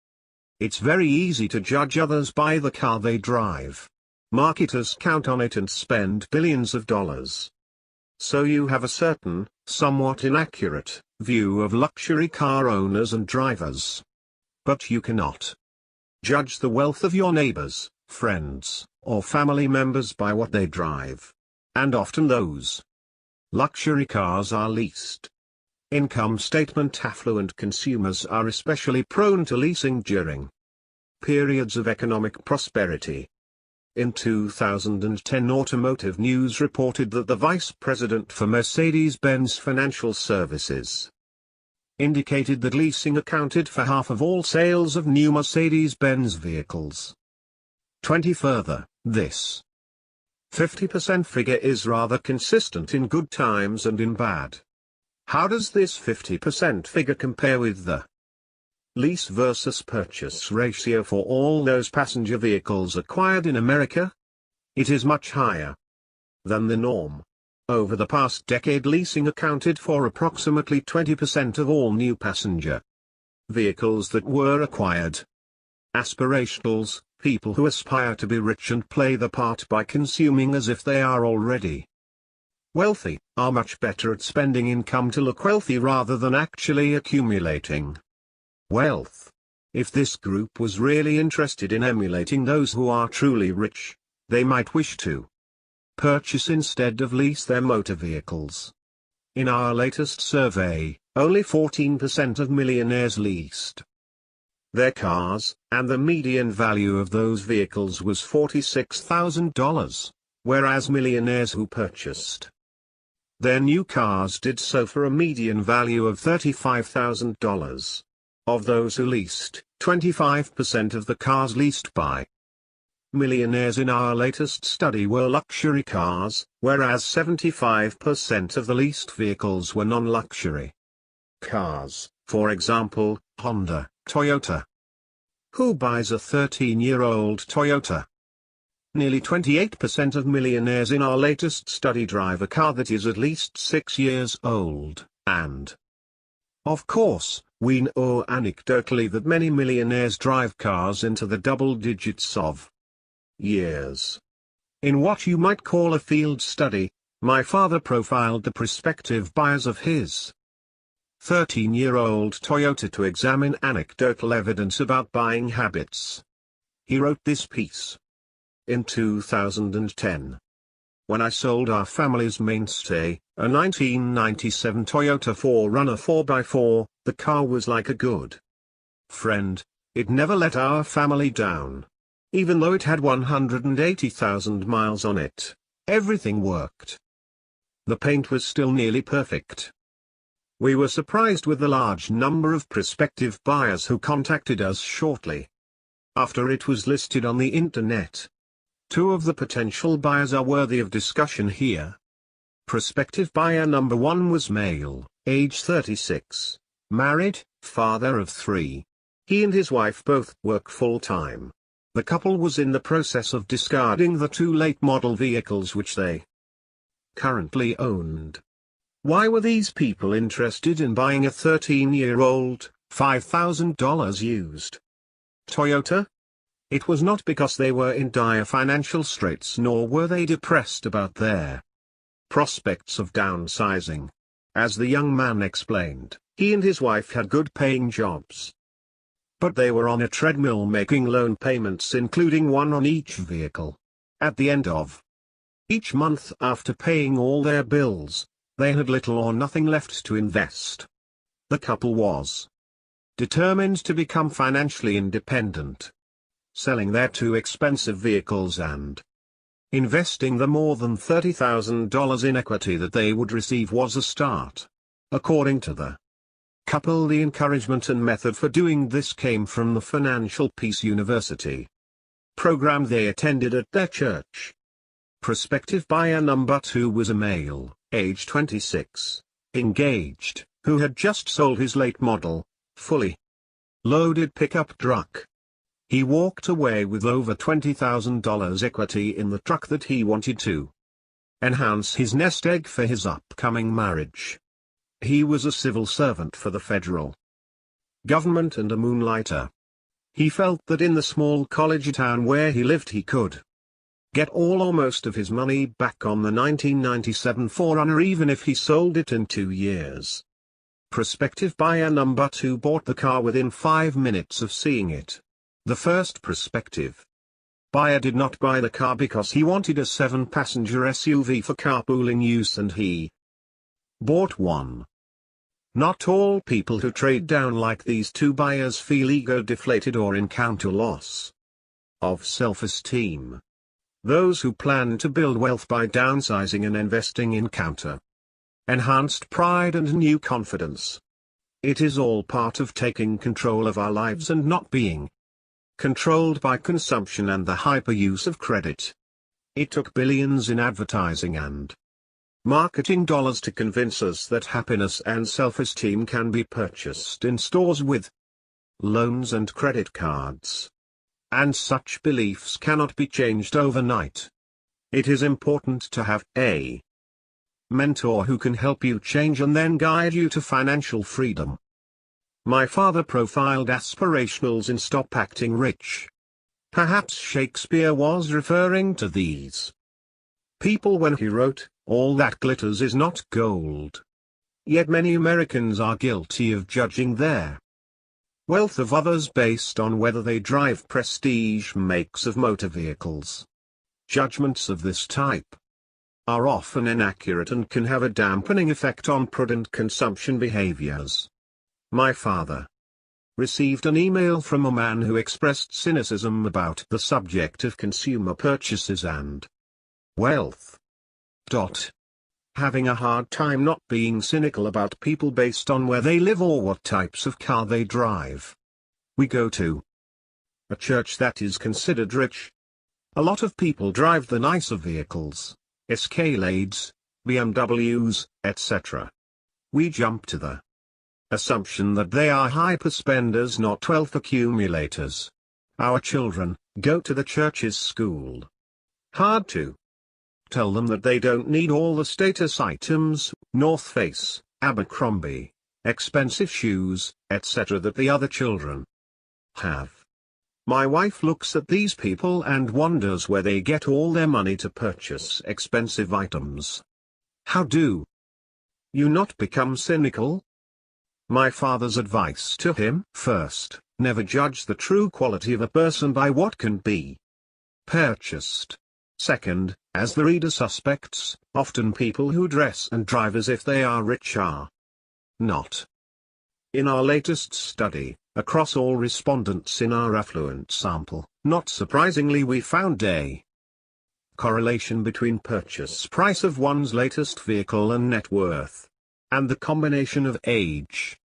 It's very easy to judge others by the car they drive. Marketers count on it and spend billions of dollars. So you have a certain, somewhat inaccurate, view of luxury car owners and drivers. But you cannot judge the wealth of your neighbors, friends, or family members by what they drive. And often those luxury cars are leased. Income statement affluent consumers are especially prone to leasing during periods of economic prosperity. In 2010 Automotive News reported that the vice president for Mercedes-Benz Financial Services indicated that leasing accounted for half of all sales of new Mercedes-Benz vehicles. 20 further, this 50% figure is rather consistent in good times and in bad. How does this 50% figure compare with the lease versus purchase ratio for all those passenger vehicles acquired in America? It is much higher than the norm. Over the past decade, leasing accounted for approximately 20% of all new passenger vehicles that were acquired. Aspirationals, people who aspire to be rich and play the part by consuming as if they are already wealthy, are much better at spending income to look wealthy rather than actually accumulating wealth. If this group was really interested in emulating those who are truly rich, they might wish to purchase instead of lease their motor vehicles. In our latest survey, only 14% of millionaires leased their cars, and the median value of those vehicles was $46,000, whereas millionaires who purchased their new cars did so for a median value of $35,000. Of those who leased, 25% of the cars leased by millionaires in our latest study were luxury cars, whereas 75% of the leased vehicles were non-luxury cars, for example, Honda, Toyota. Who buys a 13-year-old Toyota? Nearly 28% of millionaires in our latest study drive a car that is at least 6 years old, and of course, we know anecdotally that many millionaires drive cars into the double digits of years. In what you might call a field study, my father profiled the prospective buyers of his 13-year-old Toyota to examine anecdotal evidence about buying habits. He wrote this piece in 2010. When I sold our family's mainstay, a 1997 Toyota 4Runner 4x4, the car was like a good friend. It never let our family down. Even though it had 180,000 miles on it, everything worked. The paint was still nearly perfect. We were surprised with the large number of prospective buyers who contacted us shortly after it was listed on the internet. Two of the potential buyers are worthy of discussion here. Prospective buyer number 1 was male, age 36, married, father of 3. He and his wife both work full-time. The couple was in the process of discarding the 2 late-model vehicles which they currently owned. Why were these people interested in buying a 13-year-old, $5,000 used Toyota? It was not because they were in dire financial straits, nor were they depressed about their prospects of downsizing. As the young man explained, he and his wife had good-paying jobs, but they were on a treadmill making loan payments, including one on each vehicle. At the end of each month, after paying all their bills, they had little or nothing left to invest. The couple was determined to become financially independent. Selling their 2 expensive vehicles and investing the more than $30,000 in equity that they would receive was a start. According to the couple, the encouragement and method for doing this came from the Financial Peace University program they attended at their church. Prospective buyer number 2 was a male, age 26, engaged, who had just sold his late model, fully loaded pickup truck. He walked away with over $20,000 equity in the truck that he wanted to enhance his nest egg for his upcoming marriage. He was a civil servant for the federal government and a moonlighter. He felt that in the small college town where he lived he could get all or most of his money back on the 1997 4Runner even if he sold it in 2 years. Prospective buyer number 2 bought the car within 5 minutes of seeing it. The first prospective buyer did not buy the car because he wanted a 7-passenger SUV for carpooling use, and he bought one. Not all people who trade down like these 2 buyers feel ego-deflated or encounter loss of self-esteem. Those who plan to build wealth by downsizing and investing encounter enhanced pride and new confidence. It is all part of taking control of our lives and not being controlled by consumption and the hyper-use of credit. It took billions in advertising and marketing dollars to convince us that happiness and self-esteem can be purchased in stores with loans and credit cards. And such beliefs cannot be changed overnight. It is important to have a mentor who can help you change and then guide you to financial freedom. My father profiled aspirationals in Stop Acting Rich. Perhaps Shakespeare was referring to these people when he wrote, "All that glitters is not gold." Yet many Americans are guilty of judging their wealth of others based on whether they drive prestige makes of motor vehicles. Judgments of this type are often inaccurate and can have a dampening effect on prudent consumption behaviors. My father received an email from a man who expressed cynicism about the subject of consumer purchases and wealth. Having a hard time not being cynical about people based on where they live or what types of car they drive. We go to a church that is considered rich. A lot of people drive the nicer vehicles, Escalades, BMWs, etc. We jump to the assumption that they are hyperspenders, not wealth accumulators. Our children go to the church's school. Hard to tell them that they don't need all the status items, North Face, Abercrombie, expensive shoes, etc. that the other children have. My wife looks at these people and wonders where they get all their money to purchase expensive items. How do you not become cynical? My father's advice to him: first, never judge the true quality of a person by what can be purchased. Second, as the reader suspects, often people who dress and drive as if they are rich are not. In our latest study, across all respondents in our affluent sample, not surprisingly we found a correlation between purchase price of one's latest vehicle and net worth. And the combination of age,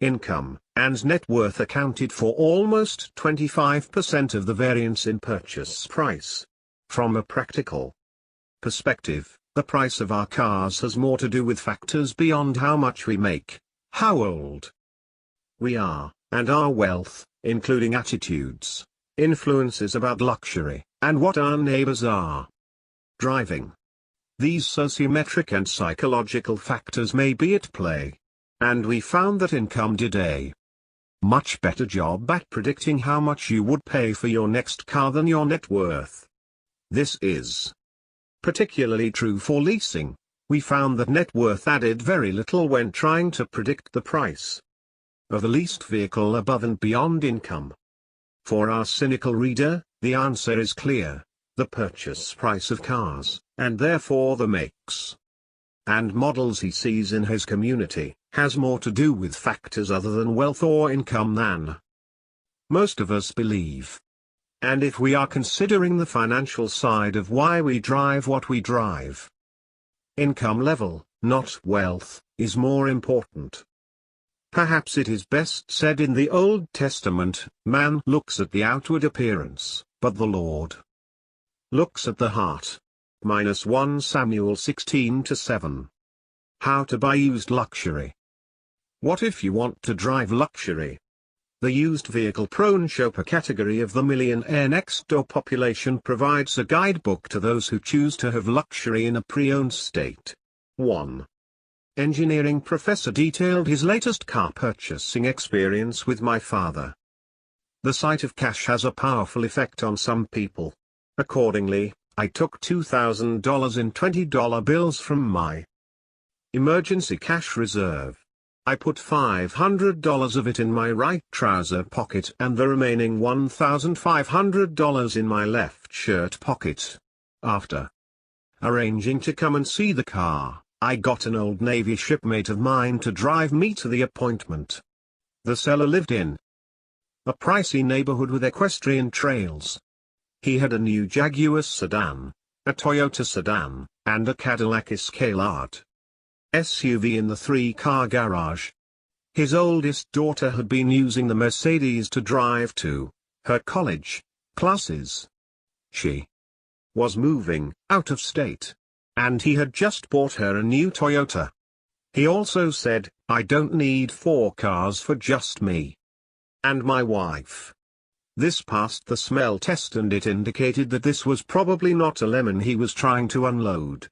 income, and net worth accounted for almost 25% of the variance in purchase price. From a practical perspective, the price of our cars has more to do with factors beyond how much we make, how old we are, and our wealth, including attitudes, influences about luxury, and what our neighbors are driving. These sociometric and psychological factors may be at play. And we found that income did a much better job at predicting how much you would pay for your next car than your net worth. This is particularly true for leasing. We found that net worth added very little when trying to predict the price of the leased vehicle above and beyond income. For our cynical reader, the answer is clear: the purchase price of cars, and therefore the makes and models he sees in his community, has more to do with factors other than wealth or income than most of us believe. And if we are considering the financial side of why we drive what we drive, income level, not wealth, is more important. Perhaps it is best said in the Old Testament, man looks at the outward appearance, but the Lord looks at the heart. -1 Samuel 16-7. How to buy used luxury. What if you want to drive luxury? The used vehicle-prone shopper category of the millionaire next-door population provides a guidebook to those who choose to have luxury in a pre-owned state. 1. Engineering professor detailed his latest car purchasing experience with my father. The sight of cash has a powerful effect on some people. Accordingly, I took $2,000 in $20 bills from my emergency cash reserve. I put $500 of it in my right trouser pocket and the remaining $1,500 in my left shirt pocket. After arranging to come and see the car, I got an old Navy shipmate of mine to drive me to the appointment. The seller lived in a pricey neighborhood with equestrian trails. He had a new Jaguar sedan, a Toyota sedan, and a Cadillac Escalade SUV in the 3-car garage. His oldest daughter had been using the Mercedes to drive to her college classes. She was moving out of state, and he had just bought her a new Toyota. He also said, "I don't need 4 cars for just me and my wife." This passed the smell test and it indicated that this was probably not a lemon he was trying to unload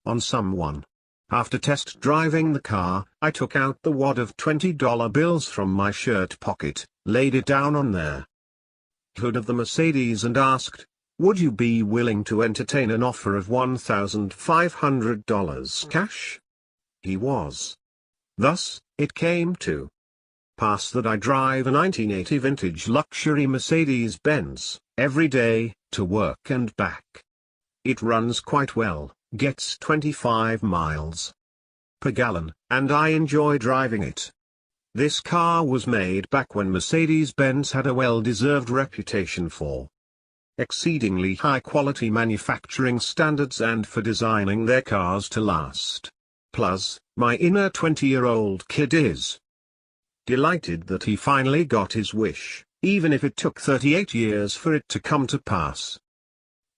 on someone. After test driving the car, I took out the wad of $20 bills from my shirt pocket, laid it down on the hood of the Mercedes and asked, "Would you be willing to entertain an offer of $1,500 cash?" He was. Thus, it came to pass that I drive a 1980 vintage luxury Mercedes-Benz, every day, to work and back. It runs quite well, gets 25 miles per gallon, and I enjoy driving it. This car was made back when Mercedes-Benz had a well-deserved reputation for exceedingly high-quality manufacturing standards and for designing their cars to last. Plus, my inner 20-year-old kid is delighted that he finally got his wish, even if it took 38 years for it to come to pass.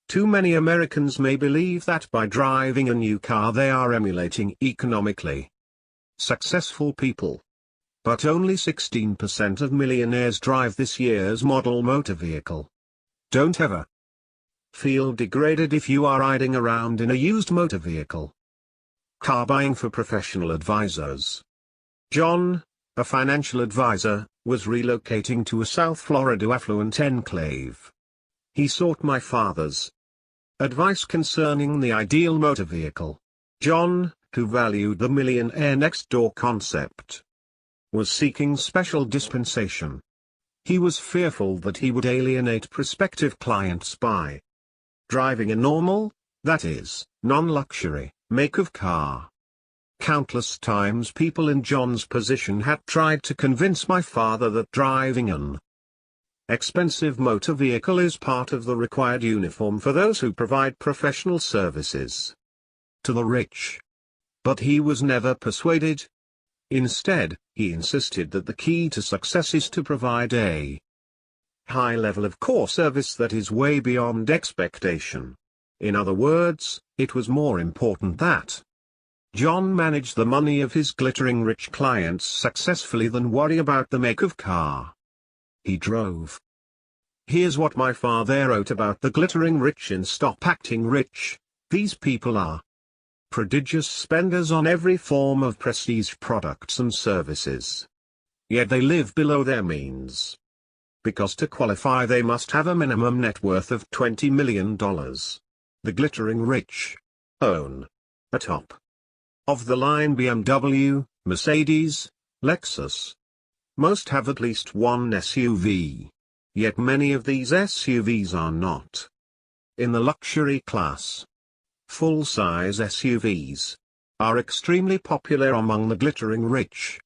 Too many Americans may believe that by driving a new car they are emulating economically successful people. But only 16% of millionaires drive this year's model motor vehicle. Don't ever feel degraded if you are riding around in a used motor vehicle. Car buying for professional advisors. John, a financial advisor, was relocating to a South Florida affluent enclave. He sought my father's advice concerning the ideal motor vehicle. John, who valued the millionaire next door concept, was seeking special dispensation. He was fearful that he would alienate prospective clients by driving a normal, that is, non-luxury, make of car. Countless times people in John's position had tried to convince my father that driving an expensive motor vehicle is part of the required uniform for those who provide professional services to the rich. But he was never persuaded. Instead, he insisted that the key to success is to provide a high level of core service that is way beyond expectation. In other words, it was more important that John managed the money of his glittering rich clients successfully than worry about the make of car he drove. Here's what my father wrote about the glittering rich in Stop Acting Rich. These people are prodigious spenders on every form of prestige products and services. Yet they live below their means. Because to qualify they must have a minimum net worth of $20 million. The glittering rich own a top-of-the-line BMW, Mercedes, Lexus. Most have at least one SUV. Yet many of these SUVs are not in the luxury class. Full-size SUVs are extremely popular among the glittering rich.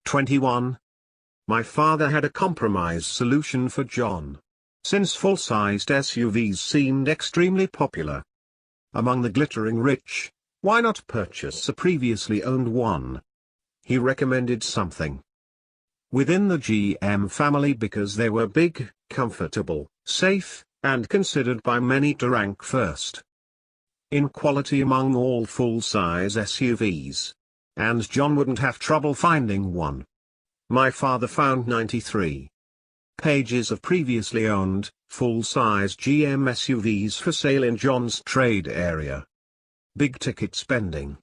21. My father had a compromise solution for John. Since full-sized SUVs seemed extremely popular among the glittering rich, why not purchase a previously owned one? He recommended something within the GM family because they were big, comfortable, safe, and considered by many to rank first in quality among all full-size SUVs. And John wouldn't have trouble finding one. My father found 93 pages of previously owned, full-size GM SUVs for sale in John's trade area. Big ticket spending.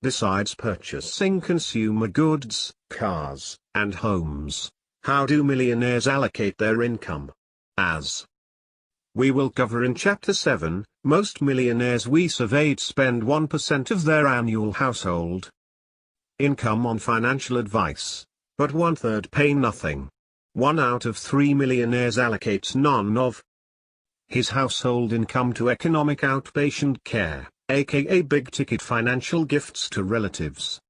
Besides purchasing consumer goods, cars, and homes, how do millionaires allocate their income? As we will cover in Chapter 7, most millionaires we surveyed spend 1% of their annual household income on financial advice, but 1/3 pay nothing. 1 out of 3 millionaires allocates none of his household income to economic outpatient care, aka big-ticket financial gifts to relatives.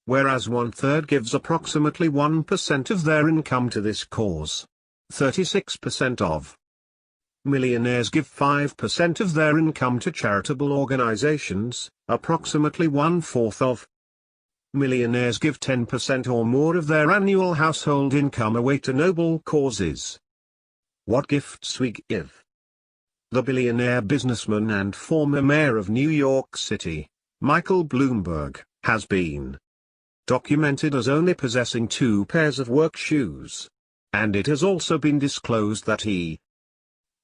Whereas 1/3 gives approximately 1% of their income to this cause. 36% of millionaires give 5% of their income to charitable organizations, approximately 1/4 of millionaires give 10% or more of their annual household income away to noble causes. What gifts we give? The billionaire businessman and former mayor of New York City, Michael Bloomberg, has been documented as only possessing 2 pairs of work shoes. And it has also been disclosed that he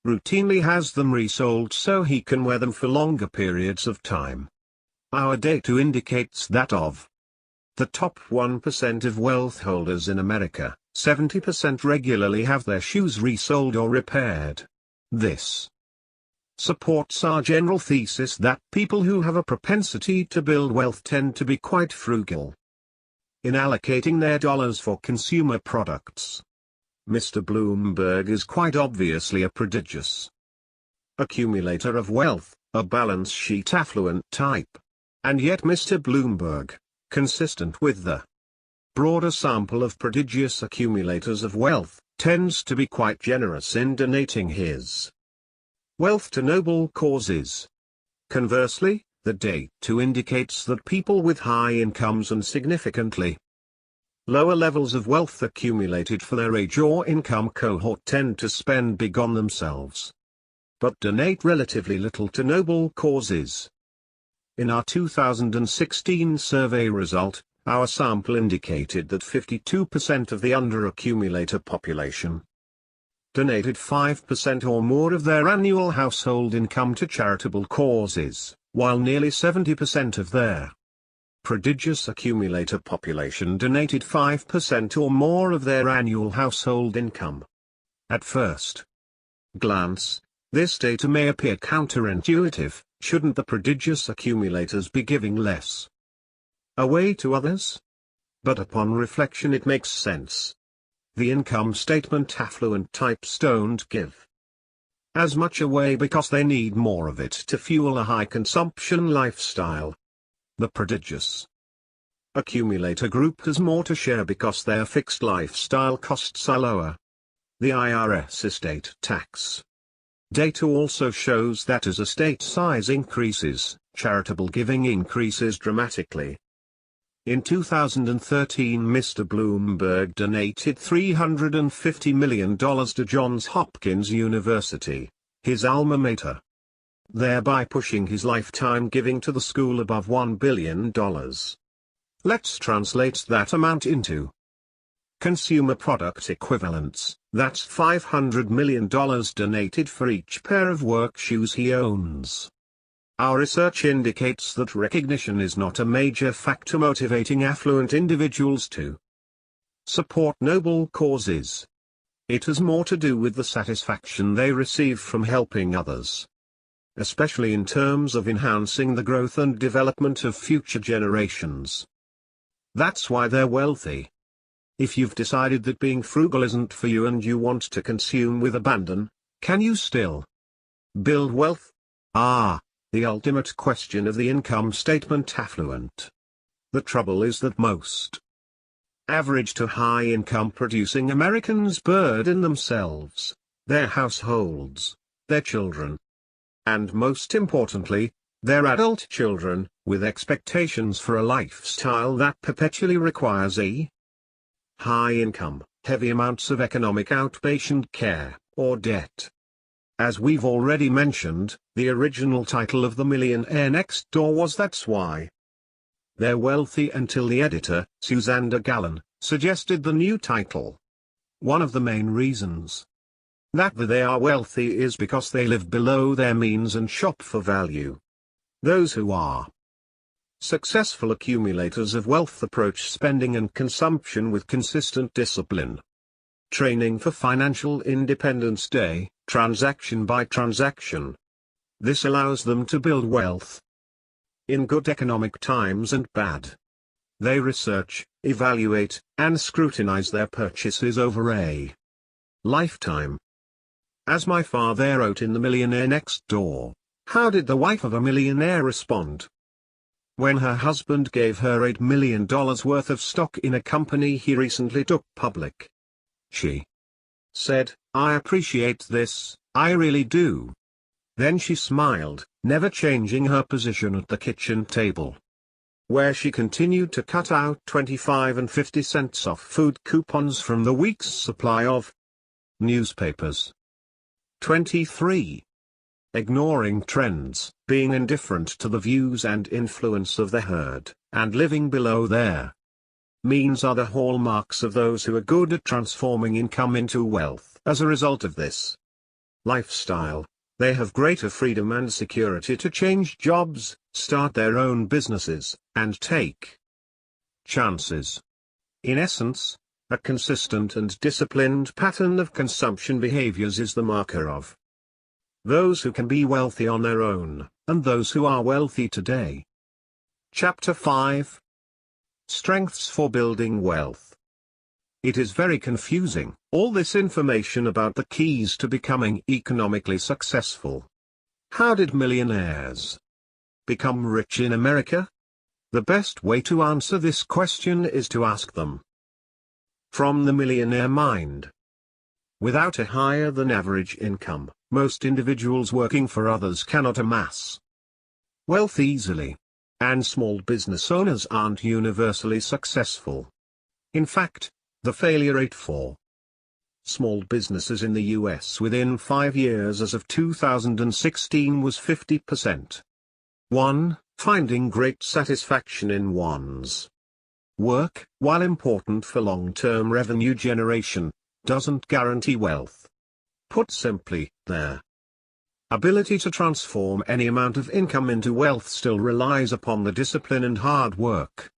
routinely has them resold so he can wear them for longer periods of time. Our data indicates that of the top 1% of wealth holders in America, 70% regularly have their shoes resoled or repaired. This supports our general thesis that people who have a propensity to build wealth tend to be quite frugal in allocating their dollars for consumer products. Mr. Bloomberg is quite obviously a prodigious accumulator of wealth, a balance sheet affluent type. And yet Mr. Bloomberg, consistent with the broader sample of prodigious accumulators of wealth, tends to be quite generous in donating his wealth to noble causes. Conversely, the data indicates that people with high incomes and significantly lower levels of wealth accumulated for their age or income cohort tend to spend big on themselves, but donate relatively little to noble causes. In our 2016 survey result, our sample indicated that 52% of the under-accumulator population donated 5% or more of their annual household income to charitable causes, while nearly 70% of their prodigious accumulator population donated 5% or more of their annual household income. At first glance, this data may appear counterintuitive. Shouldn't the prodigious accumulators be giving less away to others? But upon reflection it makes sense. The income statement affluent types don't give as much away because they need more of it to fuel a high consumption lifestyle. The prodigious accumulator group has more to share because their fixed lifestyle costs are lower. The IRS estate tax data also shows that as estate size increases, charitable giving increases dramatically. In 2013 Mr. Bloomberg donated $350 million to Johns Hopkins University, his alma mater, thereby pushing his lifetime giving to the school above $1 billion. Let's translate that amount into consumer product equivalents. That's $500 million donated for each pair of work shoes he owns. Our research indicates that recognition is not a major factor motivating affluent individuals to support noble causes. It has more to do with the satisfaction they receive from helping others, especially in terms of enhancing the growth and development of future generations. That's why they're wealthy. If you've decided that being frugal isn't for you and you want to consume with abandon, can you still build wealth? The ultimate question of the income statement affluent. The trouble is that most average to high income producing Americans burden themselves, their households, their children, and most importantly, their adult children, with expectations for a lifestyle that perpetually requires a high income, heavy amounts of economic outpatient care, or debt. As we've already mentioned, the original title of The Millionaire Next Door was That's Why They're Wealthy until the editor, Suzanne Gallen, suggested the new title. One of the main reasons that they are wealthy is because they live below their means and shop for value. Those who are successful accumulators of wealth approach spending and consumption with consistent discipline. Training for financial independence day, transaction by transaction. This allows them to build wealth in good economic times and bad. They research, evaluate, and scrutinize their purchases over a lifetime. As my father wrote in The Millionaire Next Door, how did the wife of a millionaire respond when her husband gave her $8 million worth of stock in a company he recently took public? She said, "I appreciate this, I really do." Then she smiled, never changing her position at the kitchen table, where she continued to cut out 25 and 50 cents off food coupons from the week's supply of newspapers. 23. Ignoring trends, being indifferent to the views and influence of the herd, and living below their means are the hallmarks of those who are good at transforming income into wealth. As a result of this lifestyle, They have greater freedom and security to change jobs, start their own businesses, and take chances. In essence, a consistent and disciplined pattern of consumption behaviors is the marker of those who can be wealthy on their own, and those who are wealthy today. Chapter 5. Strengths for Building Wealth. It is very confusing, all this information about the keys to becoming economically successful. How did millionaires become rich in America? The best way to answer this question is to ask them from the millionaire mind. Without a higher than average income, most individuals working for others cannot amass wealth easily. And small business owners aren't universally successful. In fact, the failure rate for small businesses in the US within 5 years as of 2016 was 50%. 1. Finding great satisfaction in one's work, while important for long-term revenue generation, doesn't guarantee wealth. Put simply, their ability to transform any amount of income into wealth still relies upon the discipline and hard work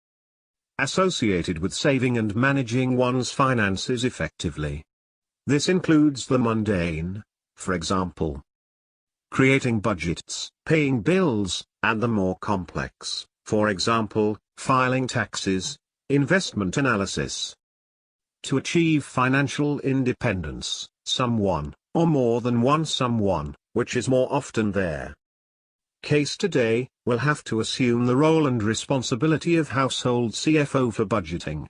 associated with saving and managing one's finances effectively. This includes the mundane, for example, creating budgets, paying bills, and the more complex, for example, filing taxes, investment analysis. To achieve financial independence, someone, or more than one someone, which is more often their case today, will have to assume the role and responsibility of household CFO for budgeting,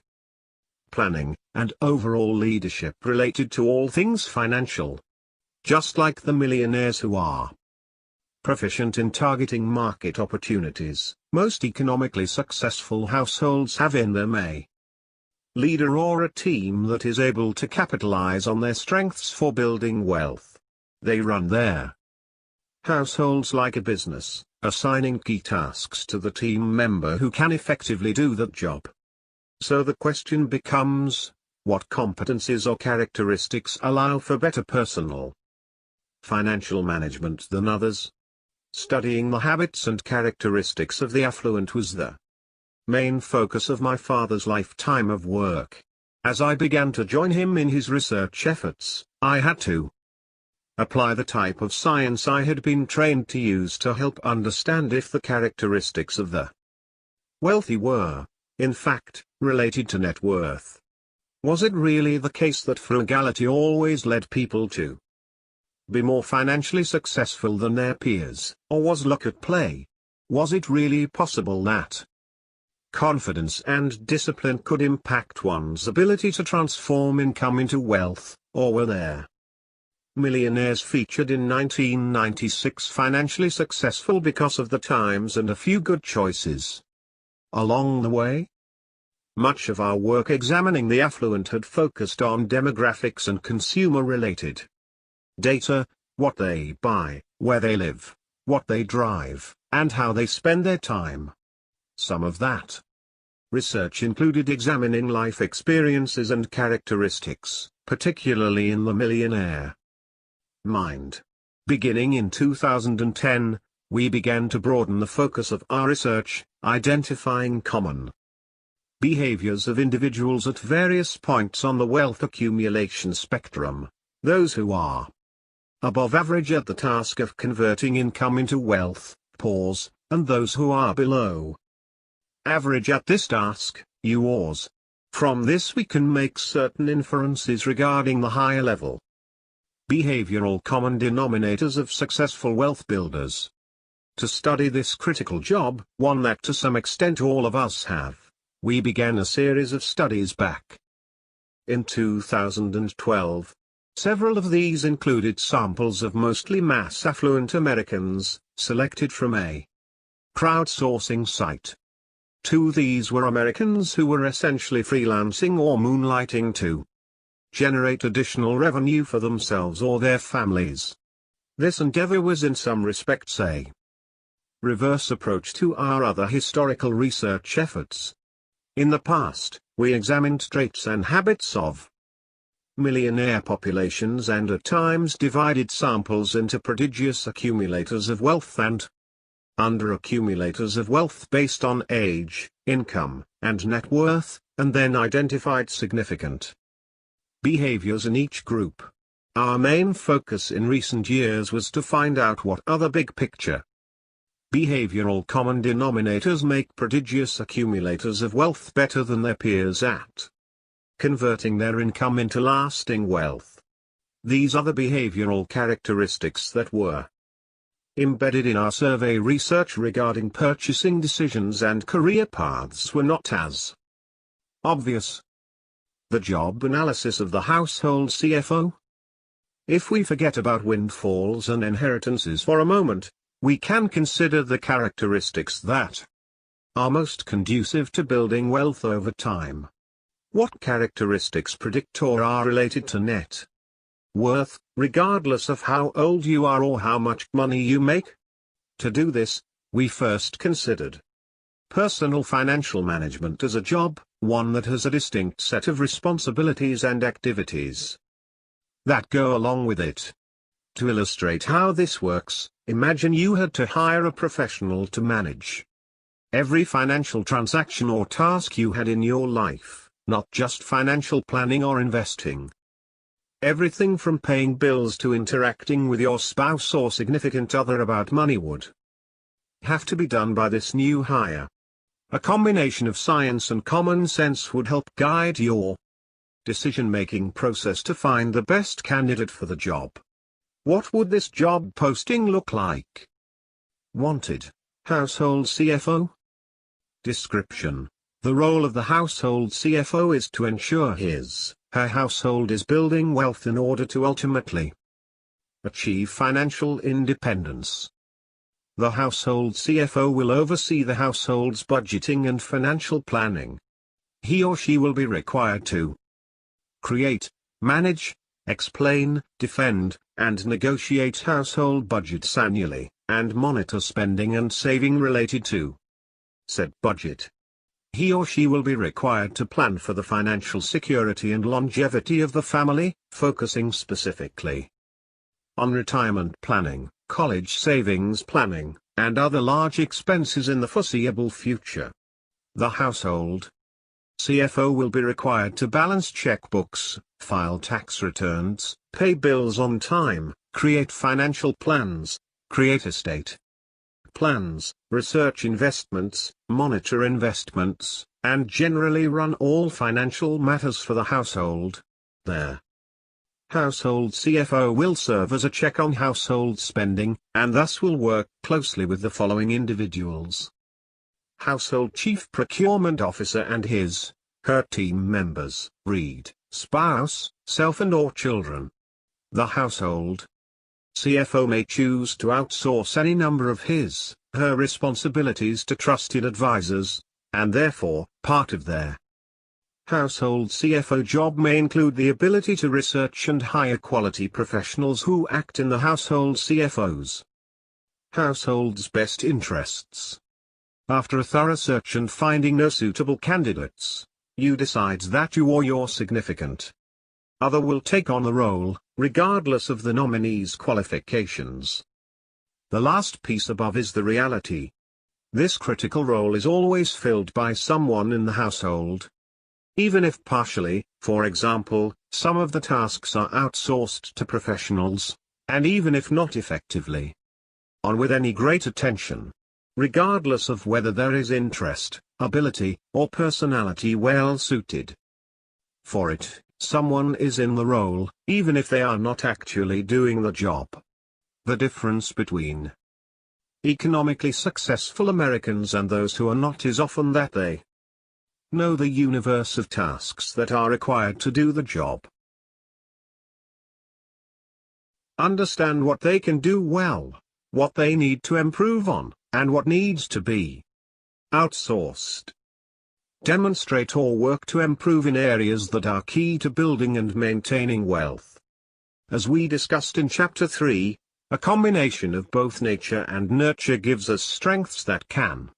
planning, and overall leadership related to all things financial. Just like the millionaires who are proficient in targeting market opportunities, most economically successful households have in them a leader or a team that is able to capitalize on their strengths for building wealth. They run their households like a business, assigning key tasks to the team member who can effectively do that job. So the question becomes, what competencies or characteristics allow for better personal financial management than others? Studying the habits and characteristics of the affluent was the main focus of my father's lifetime of work. As I began to join him in his research efforts, I had to apply the type of science I had been trained to use to help understand if the characteristics of the wealthy were, in fact, related to net worth. Was it really the case that frugality always led people to be more financially successful than their peers, or was luck at play? Was it really possible that confidence and discipline could impact one's ability to transform income into wealth, or were there millionaires featured in 1996 financially successful because of the times and a few good choices along the way? Much of our work examining the affluent had focused on demographics and consumer-related data, what they buy, where they live, what they drive, and how they spend their time. Some of that research included examining life experiences and characteristics, particularly in the millionaire mind. Beginning in 2010, we began to broaden the focus of our research, identifying common behaviors of individuals at various points on the wealth accumulation spectrum, those who are above average at the task of converting income into wealth, pause, and those who are below average at this task, yours. From this we can make certain inferences regarding the higher level behavioral common denominators of successful wealth builders. To study this critical job, one that to some extent all of us have, we began a series of studies back in 2012. Several of these included samples of mostly mass affluent Americans, selected from a crowdsourcing site. 2 of these were Americans who were essentially freelancing or moonlighting to generate additional revenue for themselves or their families. This endeavor was in some respects a reverse approach to our other historical research efforts. In the past, we examined traits and habits of millionaire populations and at times divided samples into prodigious accumulators of wealth and under-accumulators of wealth based on age, income, and net worth, and then identified significant behaviors in each group. Our main focus in recent years was to find out what other big picture behavioral common denominators make prodigious accumulators of wealth better than their peers at converting their income into lasting wealth. These are the behavioral characteristics that were embedded in our survey research regarding purchasing decisions and career paths were not as obvious. The job analysis of the household CFO. If we forget about windfalls and inheritances for a moment, we can consider the characteristics that are most conducive to building wealth over time. What characteristics predict or are related to net worth, regardless of how old you are or how much money you make? To do this, we first considered personal financial management as a job, one that has a distinct set of responsibilities and activities that go along with it. To illustrate how this works, imagine you had to hire a professional to manage every financial transaction or task you had in your life, not just financial planning or investing. Everything from paying bills to interacting with your spouse or significant other about money would have to be done by this new hire. A combination of science and common sense would help guide your decision-making process to find the best candidate for the job. What would this job posting look like? Wanted: household CFO. Description: the role of the household CFO is to ensure her household is building wealth in order to ultimately achieve financial independence. The household CFO will oversee the household's budgeting and financial planning. He or she will be required to create, manage, explain, defend, and negotiate household budgets annually, and monitor spending and saving related to said budget. He or she will be required to plan for the financial security and longevity of the family, focusing specifically on retirement planning, college savings planning, and other large expenses in the foreseeable future. The household CFO will be required to balance checkbooks, file tax returns, pay bills on time, create financial plans, create estate plans, research investments, monitor investments, and generally run all financial matters for the household. Their household CFO will serve as a check on household spending, and thus will work closely with the following individuals: household chief procurement officer and her team members, read, spouse, self and/or children. The household CFO may choose to outsource any number of her responsibilities to trusted advisors, and therefore, part of their household CFO job may include the ability to research and hire quality professionals who act in the household CFO's household's best interests. After a thorough search and finding no suitable candidates, you decide that you or your significant other will take on the role, regardless of the nominee's qualifications. The last piece above is the reality. This critical role is always filled by someone in the household. Even if partially, for example, some of the tasks are outsourced to professionals, and even if not effectively on with any great attention, regardless of whether there is interest, ability, or personality well suited for it, someone is in the role, even if they are not actually doing the job. The difference between economically successful Americans and those who are not is often that they know the universe of tasks that are required to do the job, understand what they can do well, what they need to improve on, and what needs to be outsourced. Demonstrate or work to improve in areas that are key to building and maintaining wealth. As we discussed in Chapter 3, a combination of both nature and nurture gives us strengths that can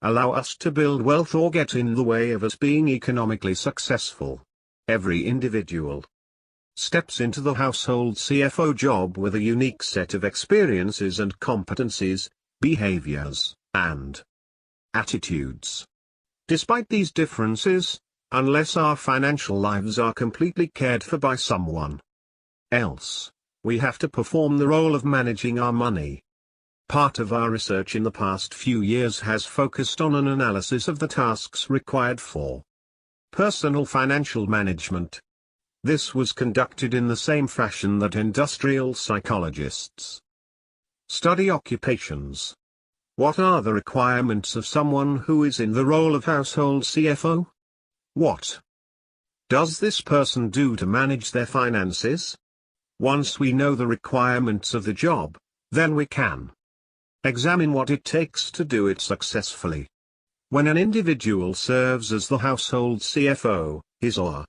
allow us to build wealth or get in the way of us being economically successful. Every individual steps into the household CFO job with a unique set of experiences and competencies, behaviors, and attitudes. Despite these differences, unless our financial lives are completely cared for by someone else, we have to perform the role of managing our money. Part of our research in the past few years has focused on an analysis of the tasks required for personal financial management. This was conducted in the same fashion that industrial psychologists study occupations. What are the requirements of someone who is in the role of household CFO? What does this person do to manage their finances? Once we know the requirements of the job, then we can examine what it takes to do it successfully. When an individual serves as the household CFO, his or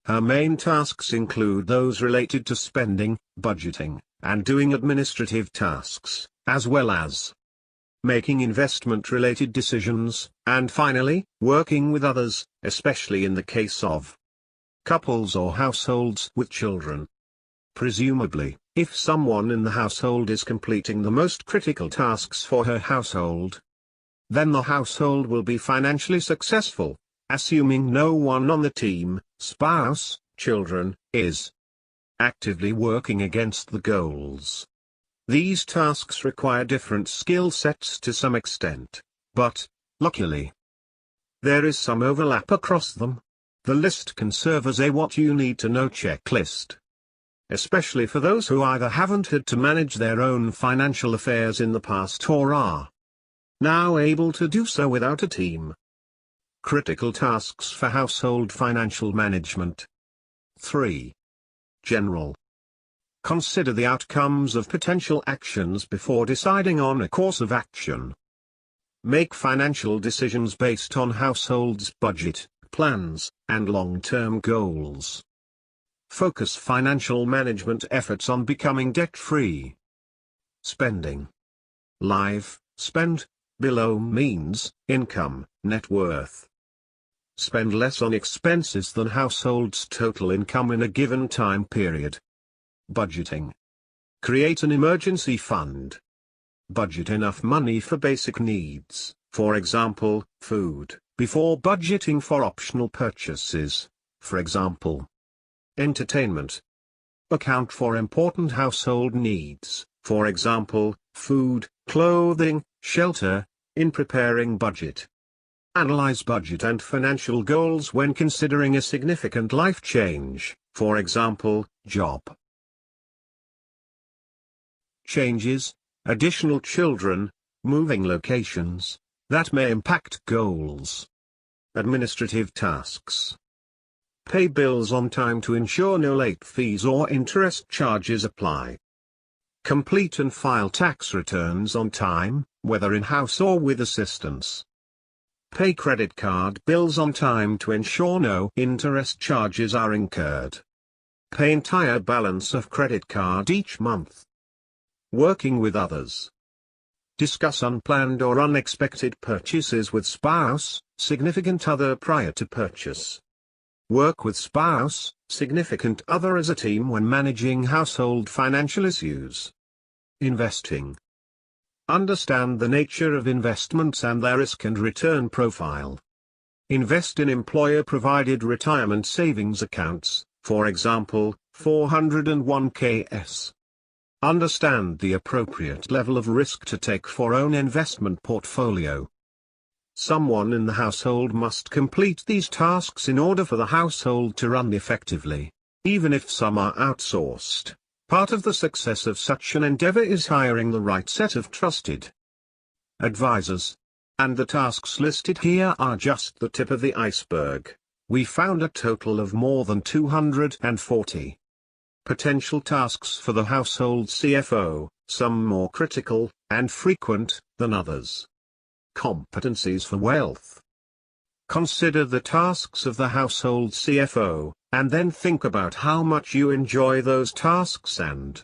her main tasks include those related to spending, budgeting, and doing administrative tasks, as well as making investment-related decisions, and finally, working with others, especially in the case of couples or households with children. Presumably, if someone in the household is completing the most critical tasks for her household, then the household will be financially successful, assuming no one on the team, spouse, children, is actively working against the goals. These tasks require different skill sets to some extent, but, luckily, there is some overlap across them. The list can serve as a what you need to know checklist, especially for those who either haven't had to manage their own financial affairs in the past or are now able to do so without a team. Critical tasks for household financial management. 3. General. Consider the outcomes of potential actions before deciding on a course of action. Make financial decisions based on household's budget, plans, and long-term goals. Focus financial management efforts on becoming debt-free. Spending. Live, spend, below means, income, net worth. Spend less on expenses than household's total income in a given time period. Budgeting. Create an emergency fund. Budget enough money for basic needs, for example, food, before budgeting for optional purchases, for example, entertainment. Account for important household needs, for example, food, clothing, shelter, in preparing budget. Analyze budget and financial goals when considering a significant life change, for example, job changes, additional children, moving locations, that may impact goals. Administrative tasks. Pay bills on time to ensure no late fees or interest charges apply. Complete and file tax returns on time, whether in-house or with assistance. Pay credit card bills on time to ensure no interest charges are incurred. Pay entire balance of credit card each month. Working with others. Discuss unplanned or unexpected purchases with spouse, significant other prior to purchase. Work with spouse, significant other as a team when managing household financial issues. Investing. Understand the nature of investments and their risk and return profile. Invest in employer-provided retirement savings accounts, for example, 401(k)s. Understand the appropriate level of risk to take for own investment portfolio. Someone in the household must complete these tasks in order for the household to run effectively, even if some are outsourced. Part of the success of such an endeavor is hiring the right set of trusted advisors. And the tasks listed here are just the tip of the iceberg. We found a total of more than 240 potential tasks for the household CFO, some more critical and frequent than others. Competencies for wealth. Consider the tasks of the household CFO, and then think about how much you enjoy those tasks and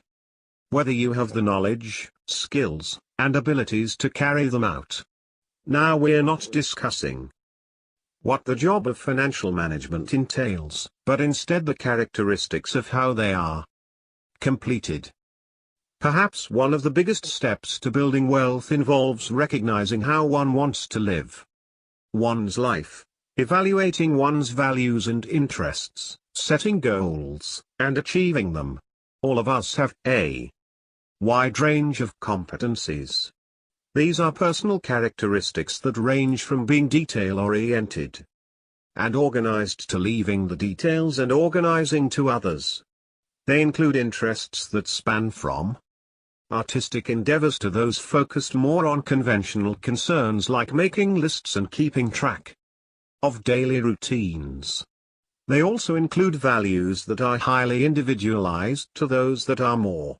whether you have the knowledge, skills, and abilities to carry them out. Now we're not discussing what the job of financial management entails, but instead the characteristics of how they are completed. Perhaps one of the biggest steps to building wealth involves recognizing how one wants to live one's life, evaluating one's values and interests, setting goals, and achieving them. All of us have a wide range of competencies. These are personal characteristics that range from being detail-oriented and organized to leaving the details and organizing to others. They include interests that span from artistic endeavors to those focused more on conventional concerns like making lists and keeping track of daily routines. They also include values that are highly individualized to those that are more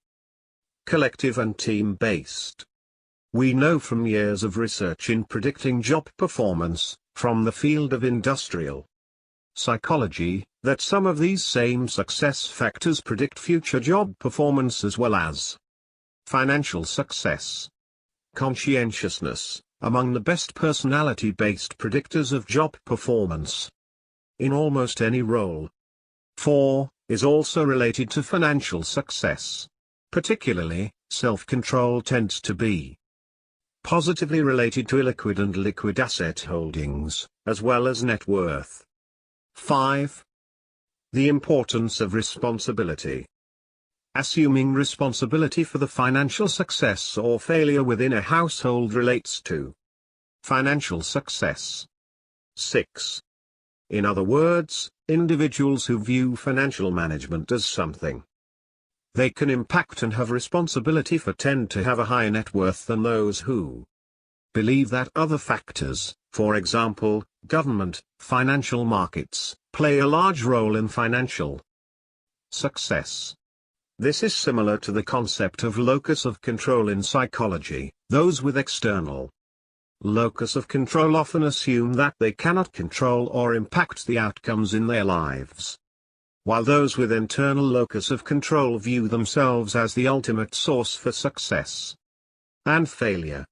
collective and team-based. We know from years of research in predicting job performance, from the field of industrial psychology, that some of these same success factors predict future job performance as well as financial success. Conscientiousness, among the best personality-based predictors of job performance in almost any role. 4. Is also related to financial success. Particularly, self-control tends to be positively related to illiquid and liquid asset holdings, as well as net worth. 5. The importance of responsibility. Assuming responsibility for the financial success or failure within a household relates to financial success. 6. In other words, individuals who view financial management as something they can impact and have responsibility for tend to have a higher net worth than those who believe that other factors, for example, government, financial markets, play a large role in financial success. This is similar to the concept of locus of control in psychology. Those with external locus of control often assume that they cannot control or impact the outcomes in their lives, while those with internal locus of control view themselves as the ultimate source for success and failure.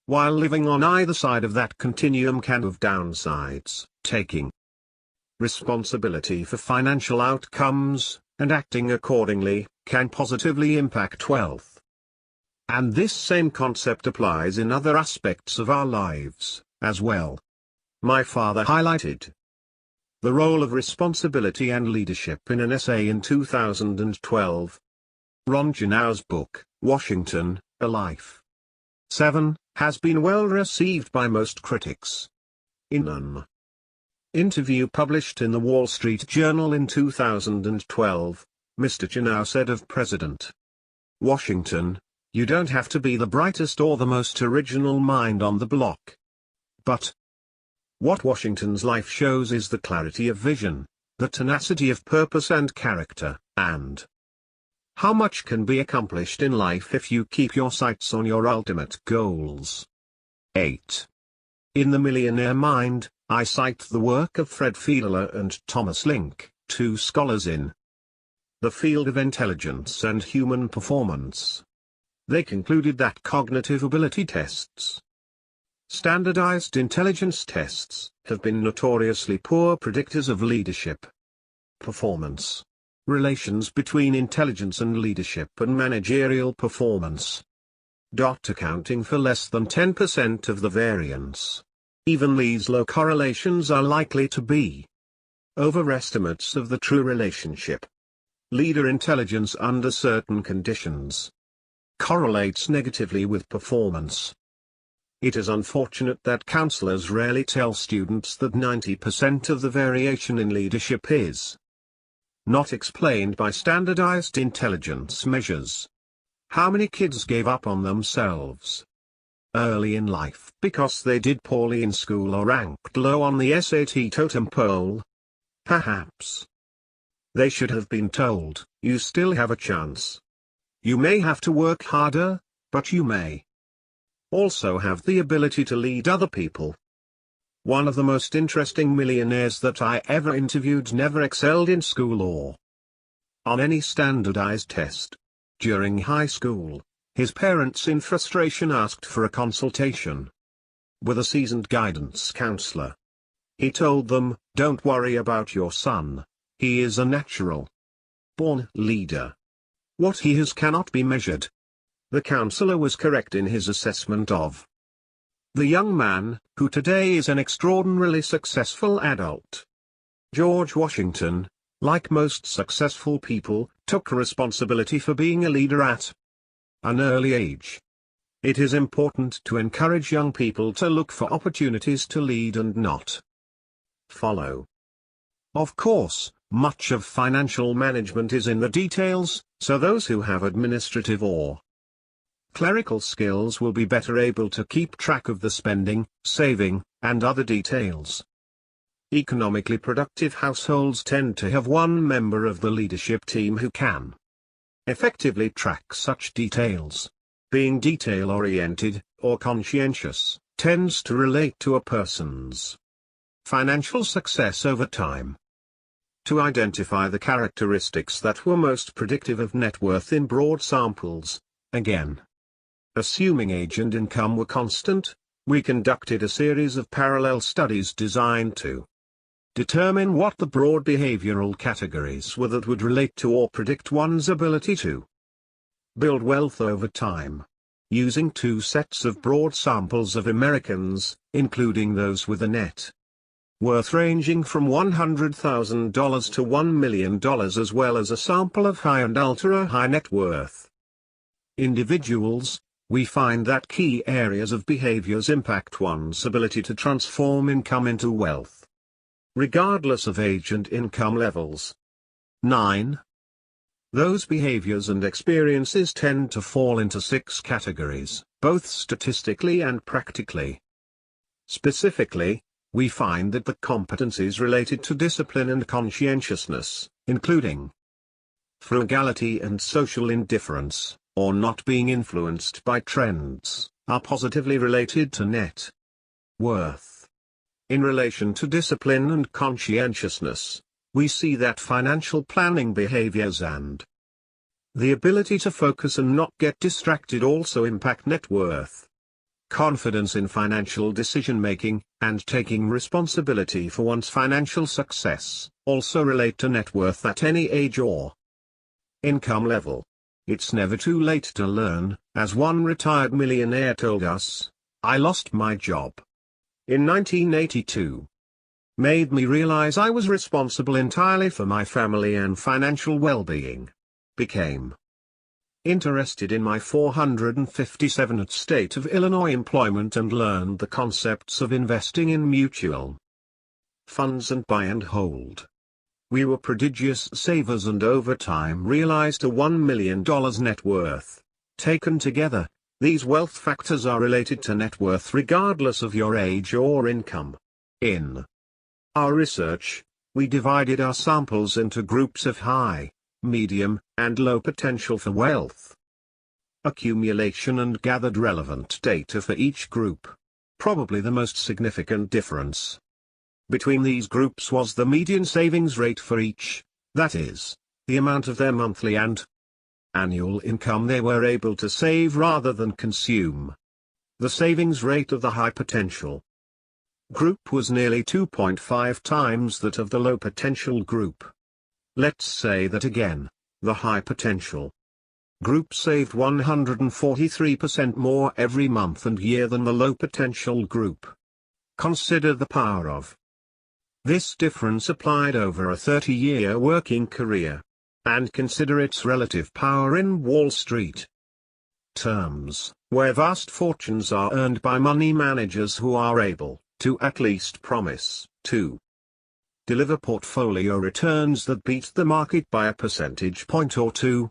While living on either side of that continuum can have downsides, taking responsibility for financial outcomes, and acting accordingly, can positively impact wealth. And this same concept applies in other aspects of our lives, as well. My father highlighted the role of responsibility and leadership in an essay in 2012. Ron Janau's book, Washington, A Life. 7, has been well received by most critics. In an interview published in the Wall Street Journal in 2012, Mr. Janau said of President Washington, "You don't have to be the brightest or the most original mind on the block. But what Washington's life shows is the clarity of vision, the tenacity of purpose and character, and how much can be accomplished in life if you keep your sights on your ultimate goals." 8. In The Millionaire Mind, I cite the work of Fred Fiedler and Thomas Link, two scholars in the field of intelligence and human performance. They concluded that cognitive ability tests, standardized intelligence tests, have been notoriously poor predictors of leadership performance, relations between intelligence and leadership and managerial performance, accounting for less than 10% of the variance. Even these low correlations are likely to be overestimates of the true relationship. Leader intelligence under certain conditions correlates negatively with performance. It is unfortunate that counselors rarely tell students that 90% of the variation in leadership is not explained by standardized intelligence measures. How many kids gave up on themselves early in life because they did poorly in school or ranked low on the SAT totem pole? Perhaps they should have been told, "You still have a chance. You may have to work harder, but you may also have the ability to lead other people." One of the most interesting millionaires that I ever interviewed never excelled in school or on any standardized test. During high school, his parents in frustration asked for a consultation with a seasoned guidance counselor. He told them, "Don't worry about your son. He is a natural born leader. What he has cannot be measured." The counselor was correct in his assessment of the young man, who today is an extraordinarily successful adult. George Washington, like most successful people, took responsibility for being a leader at an early age. It is important to encourage young people to look for opportunities to lead and not follow. Of course, much of financial management is in the details, so those who have administrative or clerical skills will be better able to keep track of the spending, saving, and other details. Economically productive households tend to have one member of the leadership team who can effectively track such details. Being detail-oriented, or conscientious, tends to relate to a person's financial success over time. To identify the characteristics that were most predictive of net worth in broad samples, again, assuming age and income were constant, we conducted a series of parallel studies designed to determine what the broad behavioral categories were that would relate to or predict one's ability to build wealth over time. Using two sets of broad samples of Americans, including those with a net worth ranging from $100,000 to $1 million, as well as a sample of high and ultra-high net worth individuals, we find that key areas of behaviors impact one's ability to transform income into wealth, regardless of age and income levels. 9. Those behaviors and experiences tend to fall into 6 categories, both statistically and practically. Specifically, we find that the competencies related to discipline and conscientiousness, including frugality and social indifference, or not being influenced by trends, are positively related to net worth. In relation to discipline and conscientiousness, we see that financial planning behaviors and the ability to focus and not get distracted also impact net worth. Confidence in financial decision-making, and taking responsibility for one's financial success, also relate to net worth at any age or income level. It's never too late to learn, as one retired millionaire told us. "I lost my job in 1982. Made me realize I was responsible entirely for my family and financial well-being. Became interested in my 457th state of Illinois employment and learned the concepts of investing in mutual funds and buy and hold. We were prodigious savers and over time realized a $1 million net worth. Taken together, these wealth factors are related to net worth regardless of your age or income. In our research, we divided our samples into groups of high, medium, and low potential for wealth accumulation and gathered relevant data for each group. Probably the most significant difference between these groups was the median savings rate for each, that is, the amount of their monthly and annual income they were able to save rather than consume. The savings rate of the high potential group was nearly 2.5 times that of the low potential group. Let's say that again, the high potential group saved 143% more every month and year than the low potential group. Consider the power of this difference applied over a 30-year working career. And consider its relative power in Wall Street terms, where vast fortunes are earned by money managers who are able to at least promise to deliver portfolio returns that beat the market by a percentage point or two.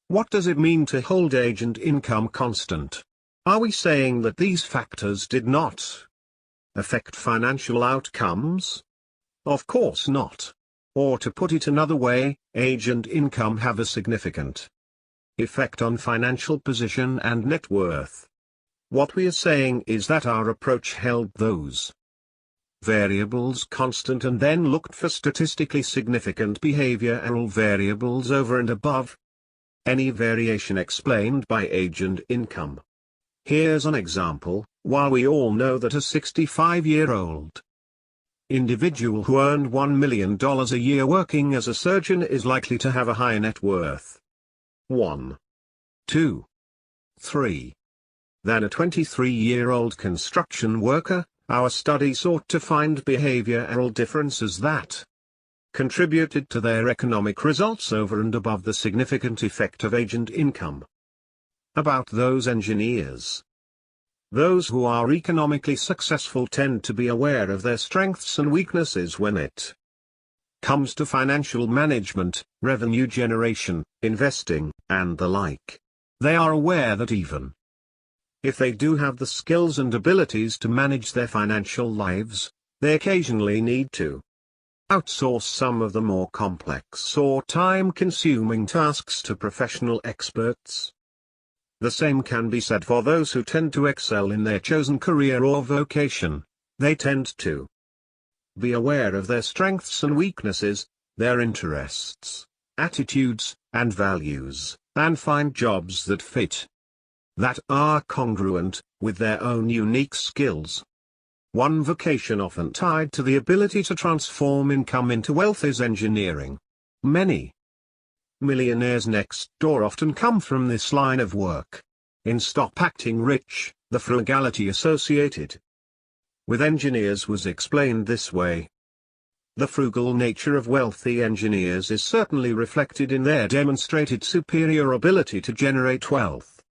What does it mean to hold age and income constant? Are we saying that these factors did not affect financial outcomes? Of course not. Or to put it another way, age and income have a significant effect on financial position and net worth. What we are saying is that our approach held those variables constant and then looked for statistically significant behavioral variables over and above any variation explained by age and income. Here's an example. While we all know that a 65-year-old individual who earned $1 million a year working as a surgeon is likely to have a higher net worth 1, 2, 3 than a 23-year-old construction worker. Our study sought to find behavioral differences that contributed to their economic results over and above the significant effect of age and income. About those engineers. Those who are economically successful tend to be aware of their strengths and weaknesses when it comes to financial management, revenue generation, investing, and the like. They are aware that even if they do have the skills and abilities to manage their financial lives, they occasionally need to outsource some of the more complex or time-consuming tasks to professional experts. The same can be said for those who tend to excel in their chosen career or vocation. They tend to be aware of their strengths and weaknesses, their interests, attitudes, and values, and find jobs that fit, that are congruent with their own unique skills. One vocation often tied to the ability to transform income into wealth is engineering. Many millionaires next door often come from this line of work. In Stop Acting Rich, the frugality associated with engineers was explained this way. The frugal nature of wealthy engineers is certainly reflected in their demonstrated superior ability to generate wealth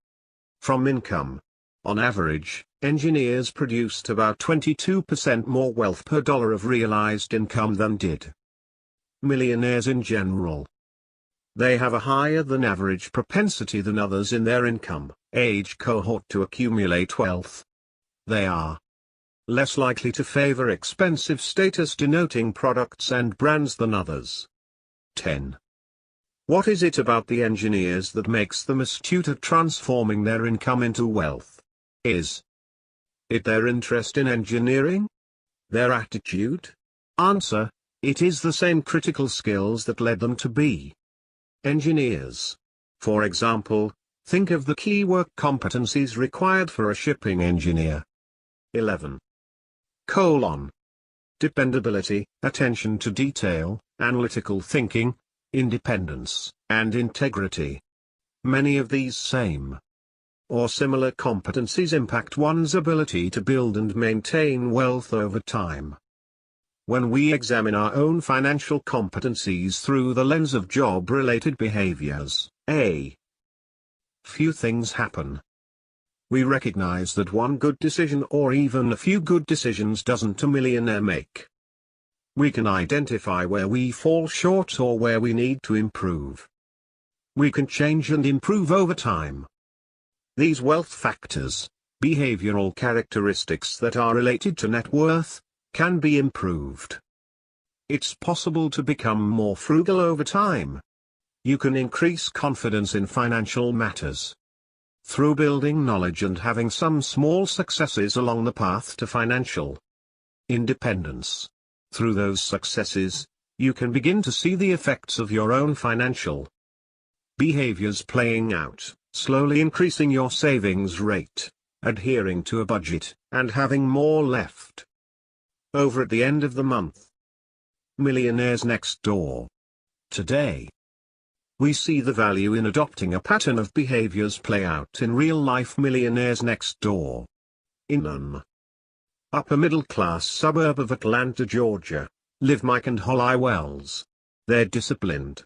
from income. On average, engineers produced about 22% more wealth per dollar of realized income than did millionaires in general. They have a higher than average propensity than others in their income age cohort to accumulate wealth. They are less likely to favor expensive status-denoting products and brands than others. 10. What is it about the engineers that makes them astute at transforming their income into wealth? Is it their interest in engineering? Their attitude? Answer: it is the same critical skills that led them to be engineers. For example, think of the key work competencies required for a shipping engineer. 11. Dependability, attention to detail, analytical thinking, independence, and integrity. Many of these same or similar competencies impact one's ability to build and maintain wealth over time. When we examine our own financial competencies through the lens of job-related behaviors, a few things happen. We recognize that one good decision or even a few good decisions doesn't a millionaire make. We can identify where we fall short or where we need to improve. We can change and improve over time. These wealth factors, behavioral characteristics that are related to net worth, can be improved. It's possible to become more frugal over time. You can increase confidence in financial matters through building knowledge and having some small successes along the path to financial independence. Through those successes, you can begin to see the effects of your own financial behaviors playing out, slowly increasing your savings rate, adhering to a budget, and having more left over at the end of the month. Millionaires next door. Today, we see the value in adopting a pattern of behaviors play out in real-life millionaires next door. In an upper-middle-class suburb of Atlanta, Georgia, live Mike and Holly Wells. Their disciplined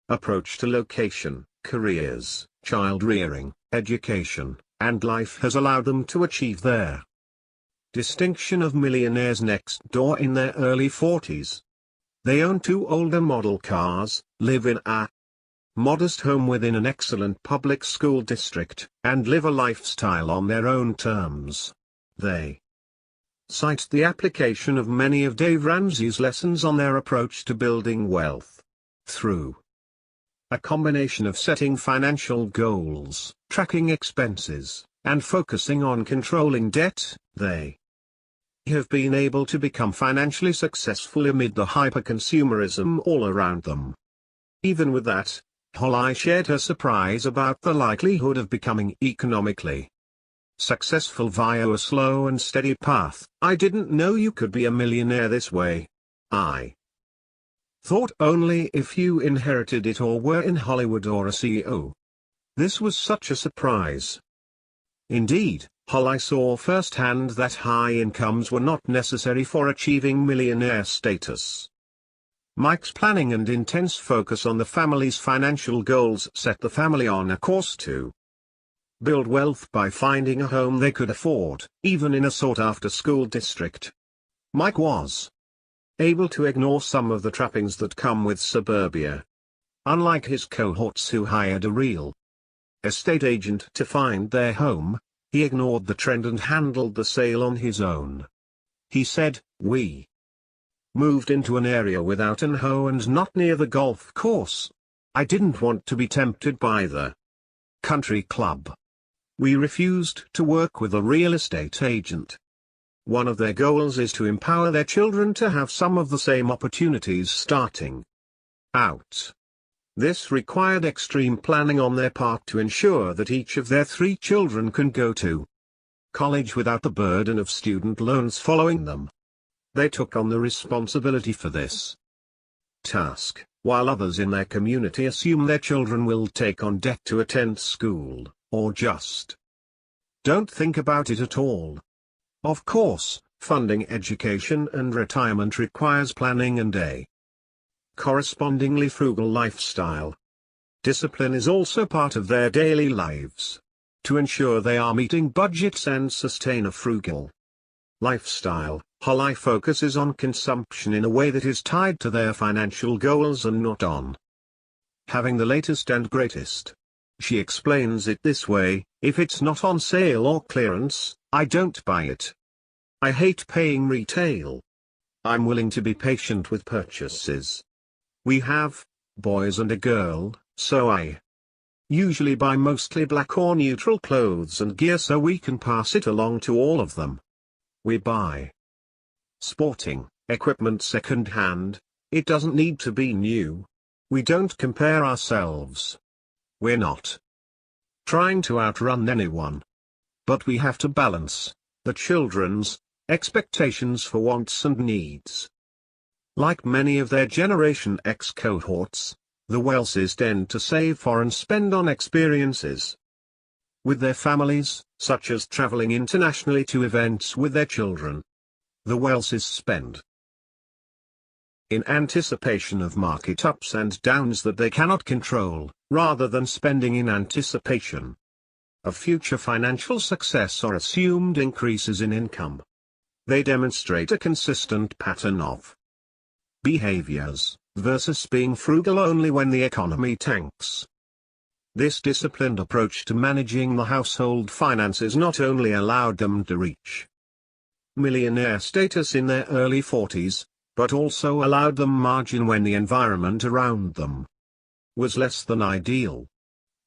approach to location, careers, child-rearing, education, and life has allowed them to achieve their distinction of millionaires next door in their early 40s. They own 2 older model cars, live in a modest home within an excellent public school district, and live a lifestyle on their own terms. They cite the application of many of Dave Ramsey's lessons on their approach to building wealth. Through a combination of setting financial goals, tracking expenses, and focusing on controlling debt, they have been able to become financially successful amid the hyper-consumerism all around them. Even with that, Holly shared her surprise about the likelihood of becoming economically successful via a slow and steady path. I didn't know you could be a millionaire this way. I thought only if you inherited it or were in Hollywood or a CEO. This was such a surprise. Indeed, I saw firsthand that high incomes were not necessary for achieving millionaire status. Mike's planning and intense focus on the family's financial goals set the family on a course to build wealth by finding a home they could afford, even in a sought-after school district. Mike was able to ignore some of the trappings that come with suburbia. Unlike his cohorts who hired a real estate agent to find their home, he ignored the trend and handled the sale on his own. He said, "We moved into an area without an home and not near the golf course. I didn't want to be tempted by the country club. We refused to work with a real estate agent. One of their goals is to empower their children to have some of the same opportunities starting out. This required extreme planning on their part to ensure that each of their 3 children can go to college without the burden of student loans following them. They took on the responsibility for this task, while others in their community assume their children will take on debt to attend school, or just don't think about it at all. Of course, funding education and retirement requires planning and a correspondingly frugal lifestyle. Discipline is also part of their daily lives. To ensure they are meeting budgets and sustain a frugal lifestyle, Holly focuses on consumption in a way that is tied to their financial goals and not on having the latest and greatest. She explains it this way: if it's not on sale or clearance, I don't buy it. I hate paying retail. I'm willing to be patient with purchases. We have boys and a girl, so I usually buy mostly black or neutral clothes and gear so we can pass it along to all of them. We buy sporting equipment second-hand. It doesn't need to be new. We don't compare ourselves. We're not trying to outrun anyone. But we have to balance the children's expectations for wants and needs. Like many of their Generation X cohorts, the Welses tend to save for and spend on experiences with their families, such as traveling internationally to events with their children. The Welses spend in anticipation of market ups and downs that they cannot control, rather than spending in anticipation of future financial success or assumed increases in income. They demonstrate a consistent pattern of behaviors, versus being frugal only when the economy tanks. This disciplined approach to managing the household finances not only allowed them to reach millionaire status in their early 40s, but also allowed them margin when the environment around them was less than ideal.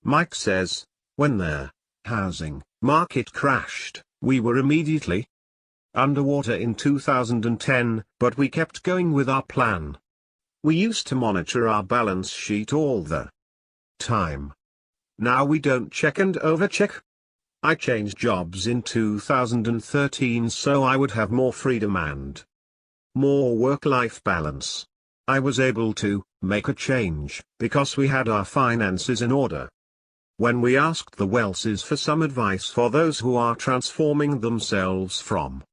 Mike says, when their housing market crashed, we were immediately underwater in 2010, but we kept going with our plan. We used to monitor our balance sheet all the time. Now we don't check and overcheck. I changed jobs in 2013 so I would have more freedom and more work-life balance. I was able to make a change because we had our finances in order. When we asked the Welses for some advice for those who are transforming themselves from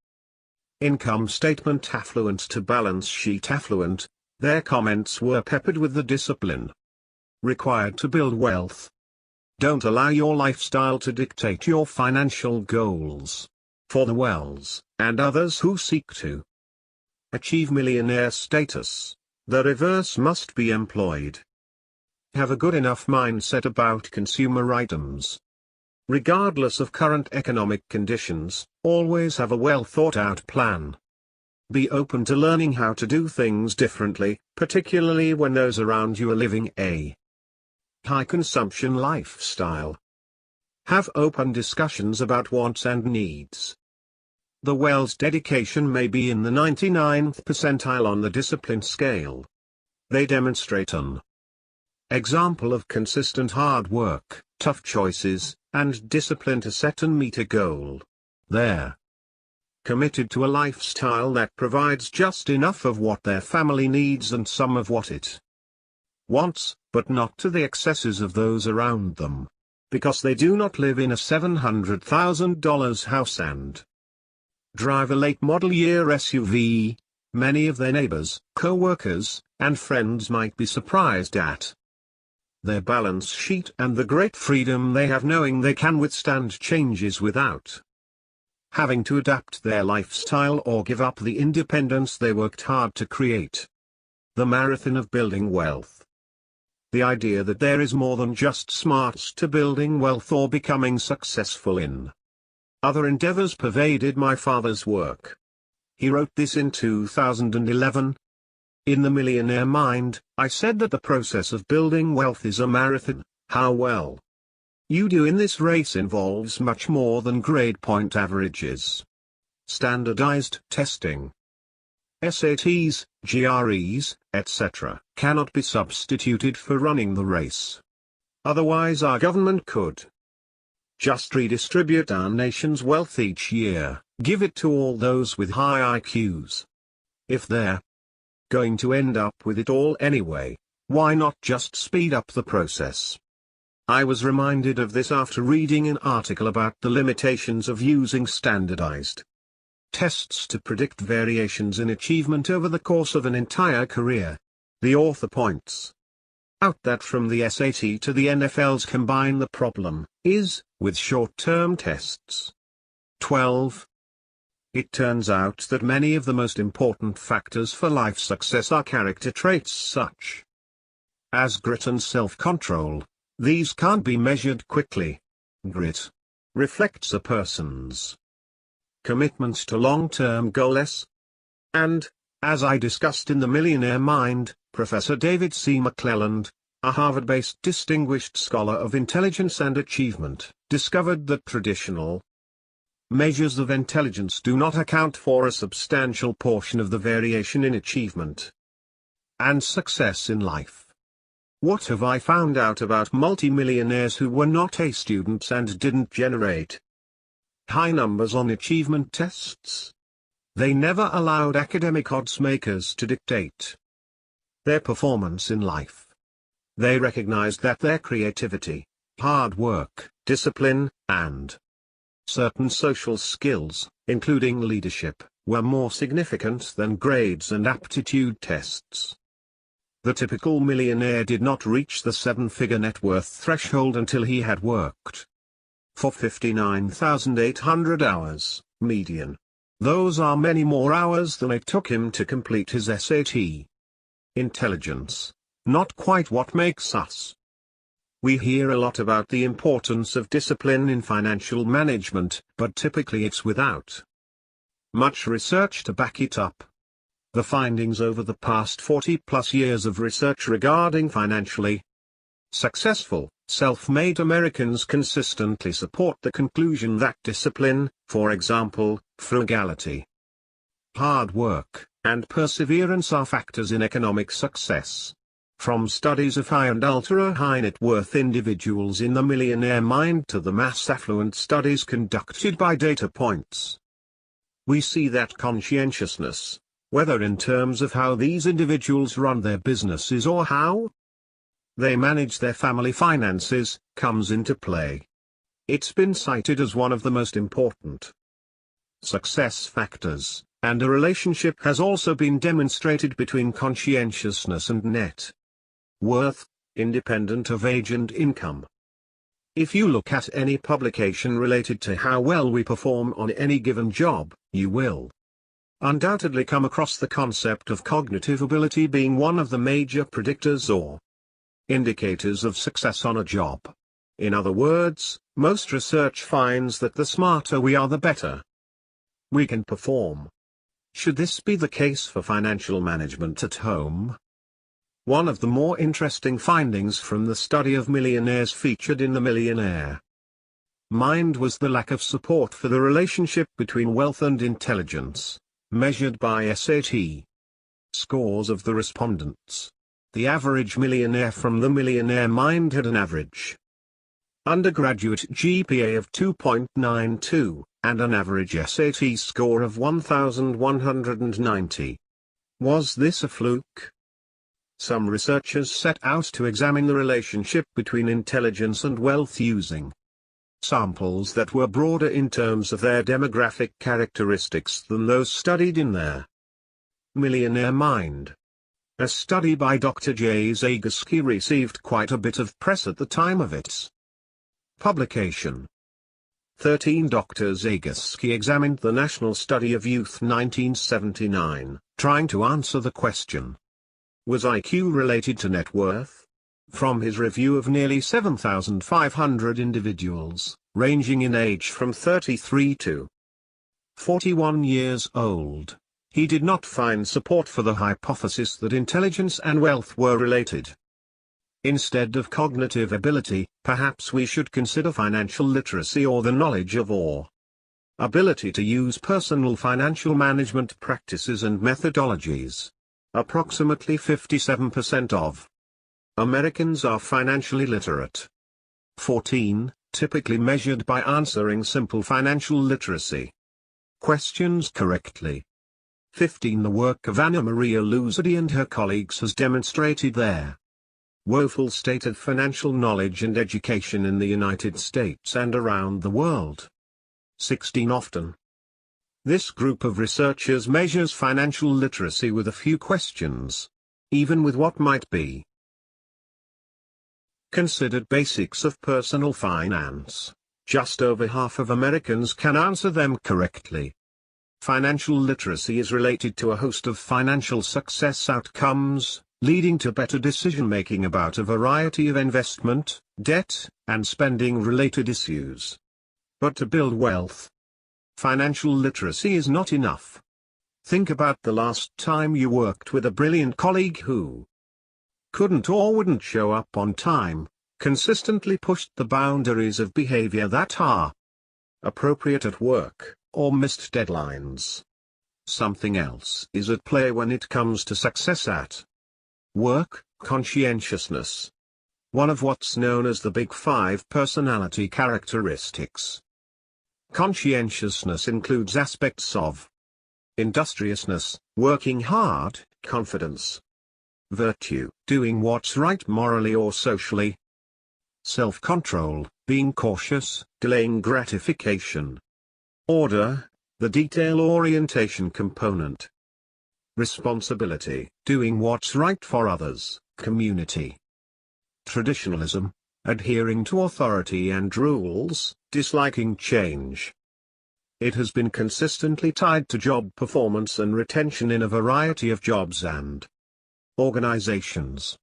income statement affluent to balance sheet affluent, their comments were peppered with the discipline required to build wealth. Don't allow your lifestyle to dictate your financial goals. For the Wells, and others who seek to achieve millionaire status, the reverse must be employed. Have a good enough mindset about consumer items. Regardless of current economic conditions, always have a well-thought-out plan. Be open to learning how to do things differently, particularly when those around you are living a high-consumption lifestyle. Have open discussions about wants and needs. The Wells' dedication may be in the 99th percentile on the discipline scale. They demonstrate an example of consistent hard work, tough choices, and discipline to set and meet a goal. They're committed to a lifestyle that provides just enough of what their family needs and some of what it wants, but not to the excesses of those around them. Because they do not live in a $700,000 house and drive a late model year SUV, many of their neighbors, co-workers, and friends might be surprised at their balance sheet and the great freedom they have knowing they can withstand changes without having to adapt their lifestyle or give up the independence they worked hard to create. The marathon of building wealth. The idea that there is more than just smarts to building wealth or becoming successful in other endeavors pervaded my father's work. He wrote this in 2011. In The Millionaire Mind, I said that the process of building wealth is a marathon. How well you do in this race involves much more than grade point averages. Standardized testing, SATs, GREs, etc., cannot be substituted for running the race. Otherwise our government could just redistribute our nation's wealth each year, give it to all those with high IQs. If they're going to end up with it all anyway, why not just speed up the process? I was reminded of this after reading an article about the limitations of using standardized tests to predict variations in achievement over the course of an entire career. The author points out that from the SAT to the NFL's combine the problem is, with short-term tests. 12. It turns out that many of the most important factors for life success are character traits such as grit and self-control. These can't be measured quickly. Grit reflects a person's commitment to long-term goals. And, as I discussed in The Millionaire Mind, Professor David C. McClelland, a Harvard-based distinguished scholar of intelligence and achievement, discovered that traditional measures of intelligence do not account for a substantial portion of the variation in achievement and success in life. What have I found out about multimillionaires who were not A students and didn't generate high numbers on achievement tests? They never allowed academic odds makers to dictate their performance in life. They recognized that their creativity, hard work, discipline, and certain social skills, including leadership, were more significant than grades and aptitude tests. The typical millionaire did not reach the seven-figure net worth threshold until he had worked for 59,800 hours, median. Those are many more hours than it took him to complete his SAT. Intelligence, not quite what makes us. We hear a lot about the importance of discipline in financial management, but typically it's without much research to back it up. The findings over the past 40-plus years of research regarding financially successful, self-made Americans consistently support the conclusion that discipline, for example, frugality, hard work, and perseverance are factors in economic success. From studies of high and ultra-high net worth individuals in The Millionaire Mind to the mass affluent studies conducted by Data Points, we see that conscientiousness, whether in terms of how these individuals run their businesses or how they manage their family finances, comes into play. It's been cited as one of the most important success factors, and a relationship has also been demonstrated between conscientiousness and net worth, independent of age and income. If you look at any publication related to how well we perform on any given job, you will undoubtedly come across the concept of cognitive ability being one of the major predictors or indicators of success on a job. In other words, most research finds that the smarter we are, the better we can perform. Should this be the case for financial management at home? One of the more interesting findings from the study of millionaires featured in The Millionaire Mind was the lack of support for the relationship between wealth and intelligence, measured by SAT scores of the respondents. The average millionaire from The Millionaire Mind had an average undergraduate GPA of 2.92, and an average SAT score of 1,190. Was this a fluke? Some researchers set out to examine the relationship between intelligence and wealth using samples that were broader in terms of their demographic characteristics than those studied in their Millionaire Mind. A study by Dr. J. Zagorski received quite a bit of press at the time of its publication. 13 Dr. Zagorski examined the National Study of Youth 1979, trying to answer the question: was IQ related to net worth? From his review of nearly 7,500 individuals, ranging in age from 33 to 41 years old, he did not find support for the hypothesis that intelligence and wealth were related. Instead of cognitive ability, perhaps we should consider financial literacy, or the knowledge of or ability to use personal financial management practices and methodologies. Approximately 57% of Americans are financially literate. 14, typically measured by answering simple financial literacy questions correctly. 15. The work of Anna Maria Luzardi and her colleagues has demonstrated their woeful state of financial knowledge and education in the United States and around the world. 16. Often, this group of researchers measures financial literacy with a few questions, even with what might be considered basics of personal finance. Just over half of Americans can answer them correctly. Financial literacy is related to a host of financial success outcomes, leading to better decision-making about a variety of investment, debt, and spending-related issues. But to build wealth, financial literacy is not enough. Think about the last time you worked with a brilliant colleague who couldn't or wouldn't show up on time, consistently pushed the boundaries of behavior that are appropriate at work, or missed deadlines. Something else is at play when it comes to success at work: conscientiousness. One of what's known as the Big Five personality characteristics. Conscientiousness includes aspects of industriousness, working hard, confidence, virtue, doing what's right morally or socially, self-control, being cautious, delaying gratification, order, the detail orientation component, responsibility, doing what's right for others, community, traditionalism, adhering to authority and rules, disliking change. It has been consistently tied to job performance and retention in a variety of jobs and organizations.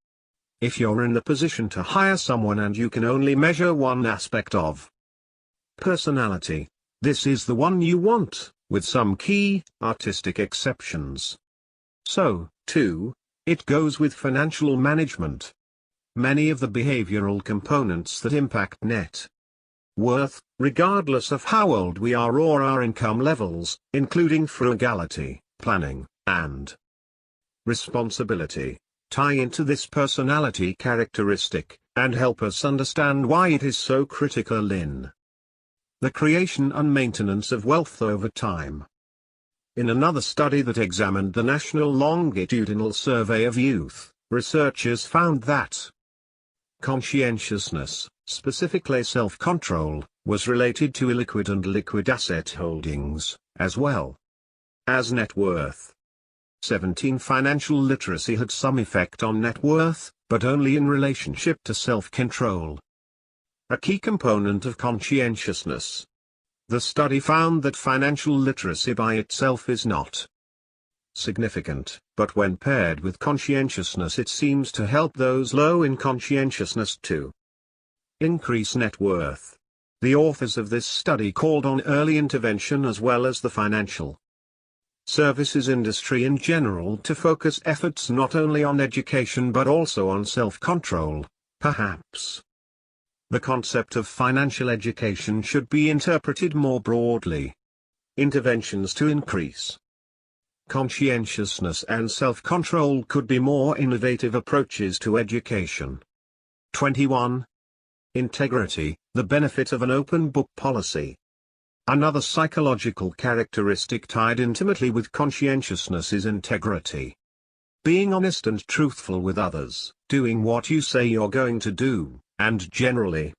If you're in the position to hire someone and you can only measure one aspect of personality, this is the one you want, with some key, artistic exceptions. So, too, it goes with financial management. Many of the behavioral components that impact net worth, regardless of how old we are or our income levels, including frugality, planning, and responsibility, tie into this personality characteristic, and help us understand why it is so critical in the creation and maintenance of wealth over time. In another study that examined the National Longitudinal Survey of Youth, researchers found that conscientiousness, specifically self-control, was related to illiquid and liquid asset holdings, as well as net worth. 17. Financial literacy had some effect on net worth, but only in relationship to self-control, a key component of conscientiousness. The study found that financial literacy by itself is not significant, but when paired with conscientiousness it seems to help those low in conscientiousness to increase net worth. The authors of this study called on early intervention as well as the financial services industry in general to focus efforts not only on education but also on self-control. Perhaps the concept of financial education should be interpreted more broadly. Interventions to increase conscientiousness and self-control could be more innovative approaches to education. 21. Integrity, the benefit of an open book policy. Another psychological characteristic tied intimately with conscientiousness is integrity. Being honest and truthful with others, doing what you say you're going to do, and generally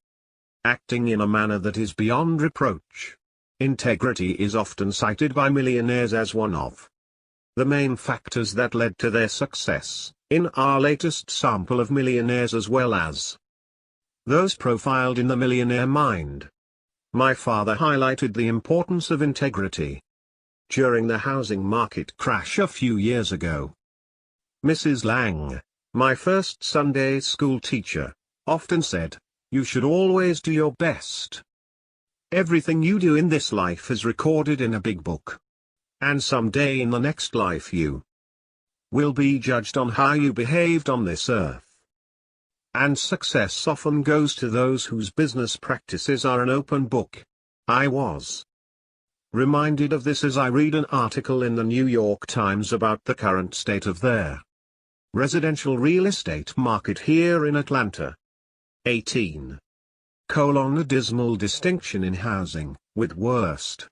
acting in a manner that is beyond reproach. Integrity is often cited by millionaires as one of the main factors that led to their success, in our latest sample of millionaires as well as those profiled in the Millionaire Mind. My father highlighted the importance of integrity during the housing market crash a few years ago. Mrs. Lang, my first Sunday school teacher, often said, "You should always do your best. Everything you do in this life is recorded in a big book. And someday in the next life you will be judged on how you behaved on this earth." And success often goes to those whose business practices are an open book. I was reminded of this as I read an article in the New York Times about the current state of their residential real estate market here in Atlanta. 18. A dismal distinction in housing, with worst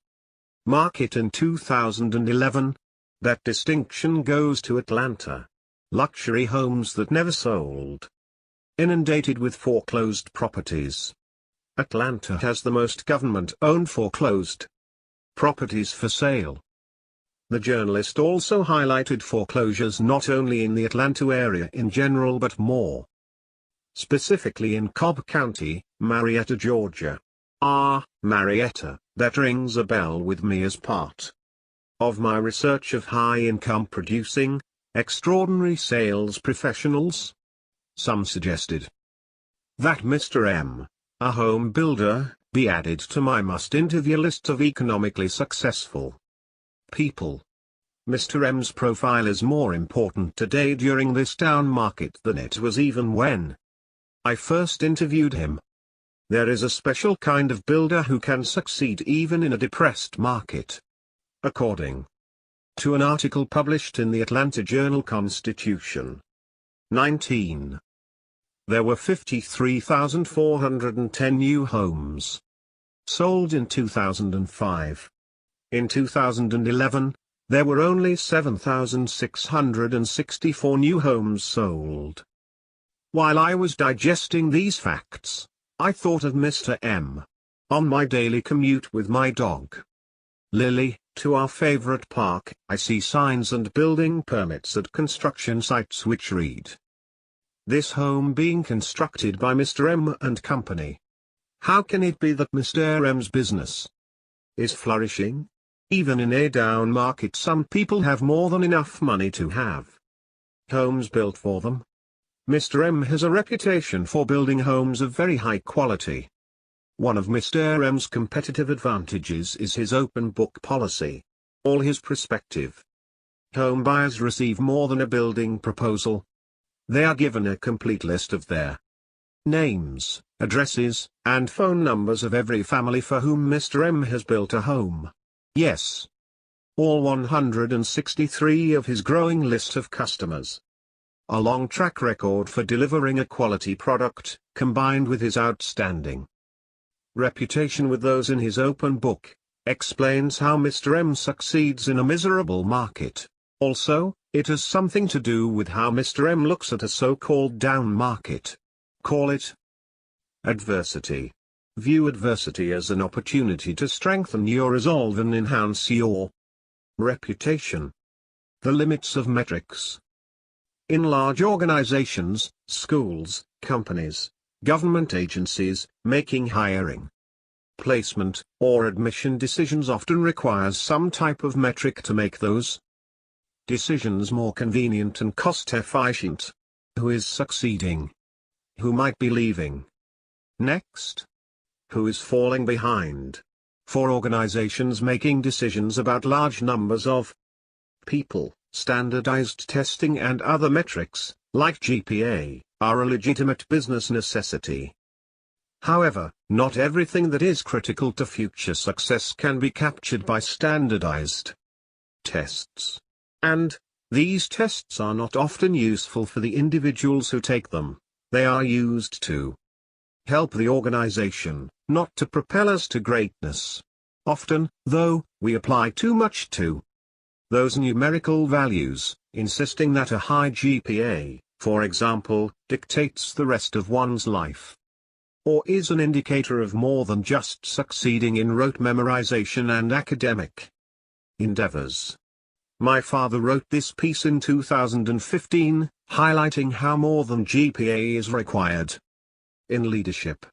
market in 2011. That distinction goes to Atlanta. Luxury homes that never sold. Inundated with foreclosed properties. Atlanta has the most government-owned foreclosed properties for sale. The journalist also highlighted foreclosures not only in the Atlanta area in general but more specifically in Cobb County, Marietta, Georgia. Marietta, that rings a bell with me as part of my research of high-income producing, extraordinary sales professionals. Some suggested that Mr. M, a home builder, be added to my must-interview list of economically successful people. Mr. M's profile is more important today during this down market than it was even when I first interviewed him. There is a special kind of builder who can succeed even in a depressed market. According to an article published in the Atlanta Journal-Constitution. 19. There were 53,410 new homes sold in 2005. In 2011, there were only 7,664 new homes sold. While I was digesting these facts, I thought of Mr. M. On my daily commute with my dog Lily, to our favorite park, I see signs and building permits at construction sites which read, "This home being constructed by Mr. M and Company." How can it be that Mr. M's business is flourishing? Even in a down market, some people have more than enough money to have homes built for them. Mr. M has a reputation for building homes of very high quality. One of Mr. M's competitive advantages is his open book policy. All his prospective home buyers receive more than a building proposal. They are given a complete list of their names, addresses, and phone numbers of every family for whom Mr. M has built a home. Yes, all 163 of his growing list of customers. A long track record for delivering a quality product, combined with his outstanding reputation with those in his open book, explains how Mr. M succeeds in a miserable market. Also, it has something to do with how Mr. M looks at a so-called down market. Call it adversity. View adversity as an opportunity to strengthen your resolve and enhance your reputation. The limits of metrics. In large organizations, schools, companies, government agencies, making hiring, placement, or admission decisions often requires some type of metric to make those decisions more convenient and cost-efficient. Who is succeeding? Who might be leaving next? Who is falling behind? For organizations making decisions about large numbers of people, standardized testing and other metrics, like GPA, are a legitimate business necessity. However, not everything that is critical to future success can be captured by standardized tests. And these tests are not often useful for the individuals who take them. They are used to help the organization, not to propel us to greatness. Often, though, we apply too much to those numerical values, insisting that a high GPA, for example, dictates the rest of one's life, or is an indicator of more than just succeeding in rote memorization and academic endeavors. My father wrote this piece in 2015, highlighting how more than GPA is required in leadership.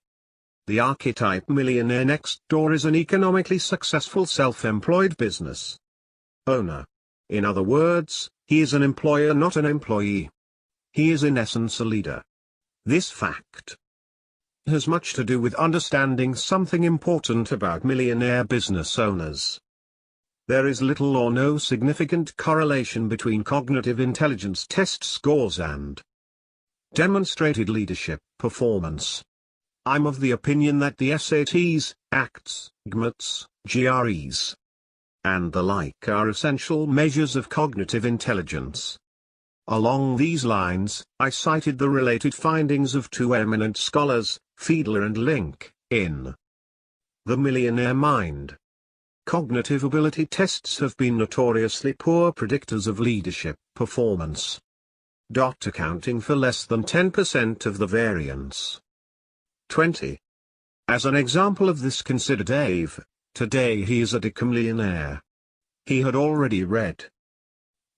The archetype millionaire next door is an economically successful self-employed business owner. In other words, he is an employer, not an employee. He is in essence a leader. This fact has much to do with understanding something important about millionaire business owners. There is little or no significant correlation between cognitive intelligence test scores and demonstrated leadership performance. I'm of the opinion that the SATs, ACTs, GMATs, GREs, and the like are essential measures of cognitive intelligence. Along these lines, I cited the related findings of two eminent scholars, Fiedler and Link, in The Millionaire Mind. Cognitive ability tests have been notoriously poor predictors of leadership performance, accounting for less than 10% of the variance. 20. As an example of this, consider Dave. Today he is a decamillionaire. He had already read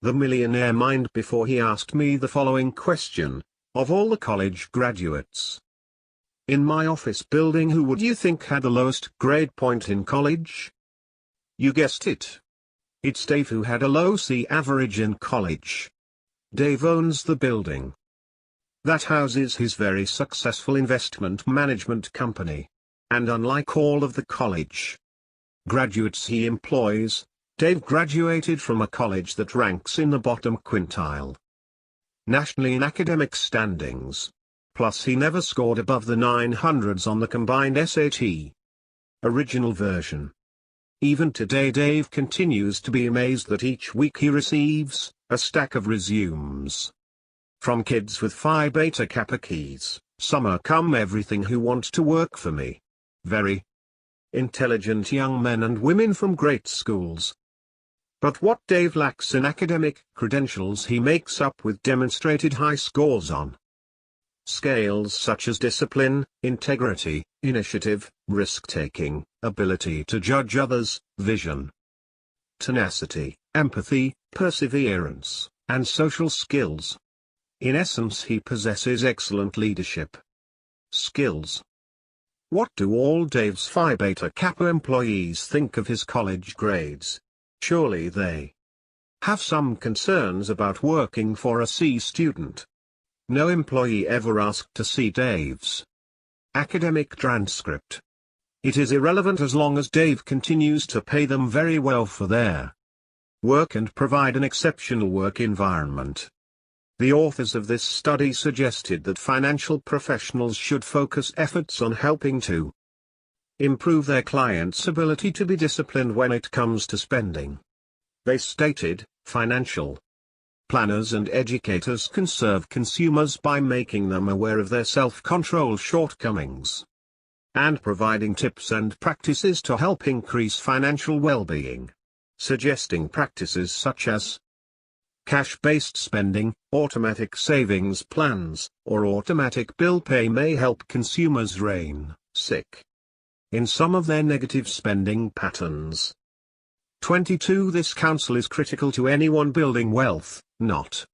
The Millionaire Mind before he asked me the following question: of all the college graduates in my office building, who would you think had the lowest grade point in college? You guessed it. It's Dave, who had a low C average in college. Dave owns the building that houses his very successful investment management company. And unlike all of the college graduates he employs, Dave graduated from a college that ranks in the bottom quintile nationally in academic standings. Plus he never scored above the 900s on the combined SAT original version. Even today Dave continues to be amazed that each week he receives a stack of resumes from kids with Phi Beta Kappa keys. Summer come everything who want to work for me. Very intelligent young men and women from great schools. But what Dave lacks in academic credentials he makes up with demonstrated high scores on scales such as discipline, integrity, initiative, risk-taking, ability to judge others, vision, tenacity, empathy, perseverance, and social skills. In essence, he possesses excellent leadership skills. What do all Dave's Phi Beta Kappa employees think of his college grades? Surely they have some concerns about working for a C student. No employee ever asked to see Dave's academic transcript. It is irrelevant as long as Dave continues to pay them very well for their work and provide an exceptional work environment. The authors of this study suggested that financial professionals should focus efforts on helping to improve their clients' ability to be disciplined when it comes to spending. They stated, financial planners and educators can serve consumers by making them aware of their self-control shortcomings and providing tips and practices to help increase financial well-being. Suggesting practices such as cash-based spending, automatic savings plans, or automatic bill pay may help consumers rein in some of their negative spending patterns. 22. This counsel is critical to anyone building wealth, not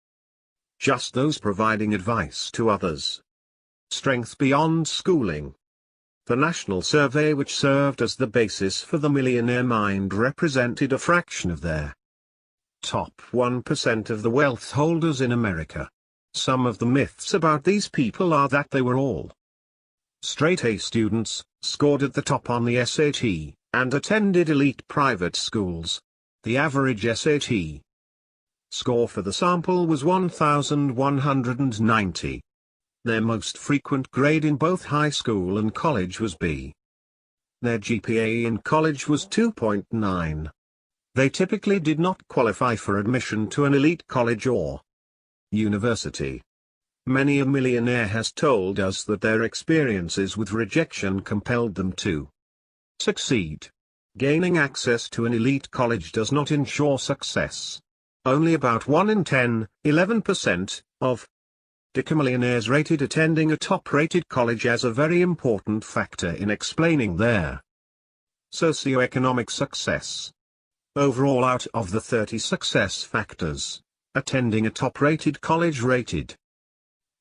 just those providing advice to others. Strength beyond schooling. The national survey, which served as the basis for the Millionaire Mind, represented a fraction of their top 1% of the wealth holders in America. Some of the myths about these people are that they were all straight A students, scored at the top on the SAT, and attended elite private schools. The average SAT score for the sample was 1,190. Their most frequent grade in both high school and college was B. Their GPA in college was 2.9. They typically did not qualify for admission to an elite college or university. Many a millionaire has told us that their experiences with rejection compelled them to succeed. Gaining access to an elite college does not ensure success. Only about 1 in 10, 11%, of decamillionaires rated attending a top-rated college as a very important factor in explaining their socioeconomic success. Overall, out of the 30 success factors, attending a top-rated college rated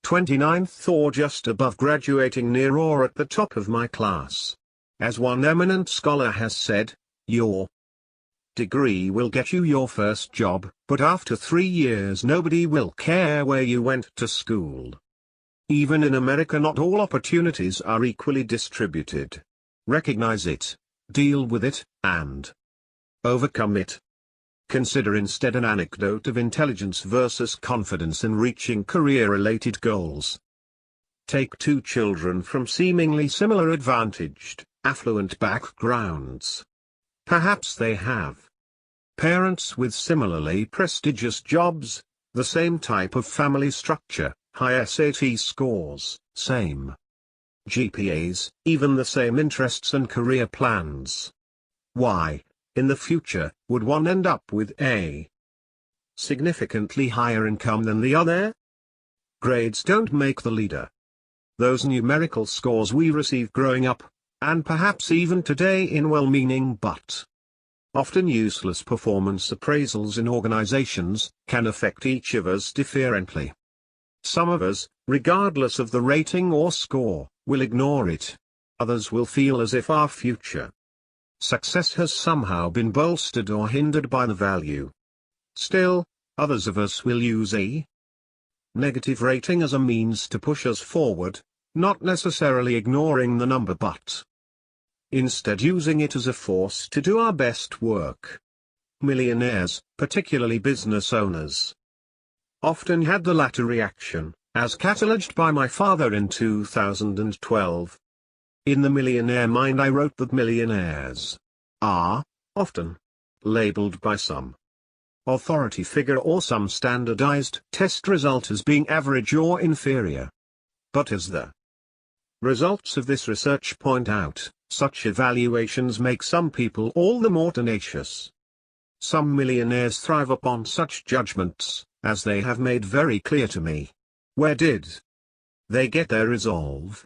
29th or just above graduating near or at the top of my class. As one eminent scholar has said, your degree will get you your first job, but after 3 years nobody will care where you went to school. Even in America, not all opportunities are equally distributed. Recognize it, deal with it, and overcome it. Consider instead an anecdote of intelligence versus confidence in reaching career-related goals. Take 2 children from seemingly similar advantaged, affluent backgrounds. Perhaps they have parents with similarly prestigious jobs, the same type of family structure, high SAT scores, same GPAs, even the same interests and career plans. Why, in the future, would one end up with a significantly higher income than the other? Grades don't make the leader. Those numerical scores we receive growing up, and perhaps even today in well-meaning but often useless performance appraisals in organizations, can affect each of us differently. Some of us, regardless of the rating or score, will ignore it. Others will feel as if our future success has somehow been bolstered or hindered by the value. Still, others of us will use a negative rating as a means to push us forward, not necessarily ignoring the number but instead using it as a force to do our best work. Millionaires, particularly business owners, often had the latter reaction, as cataloged by my father in 2012. In The Millionaire Mind I wrote that millionaires are often labeled by some authority figure or some standardized test result as being average or inferior. But as the results of this research point out, such evaluations make some people all the more tenacious. Some millionaires thrive upon such judgments, as they have made very clear to me. Where did they get their resolve?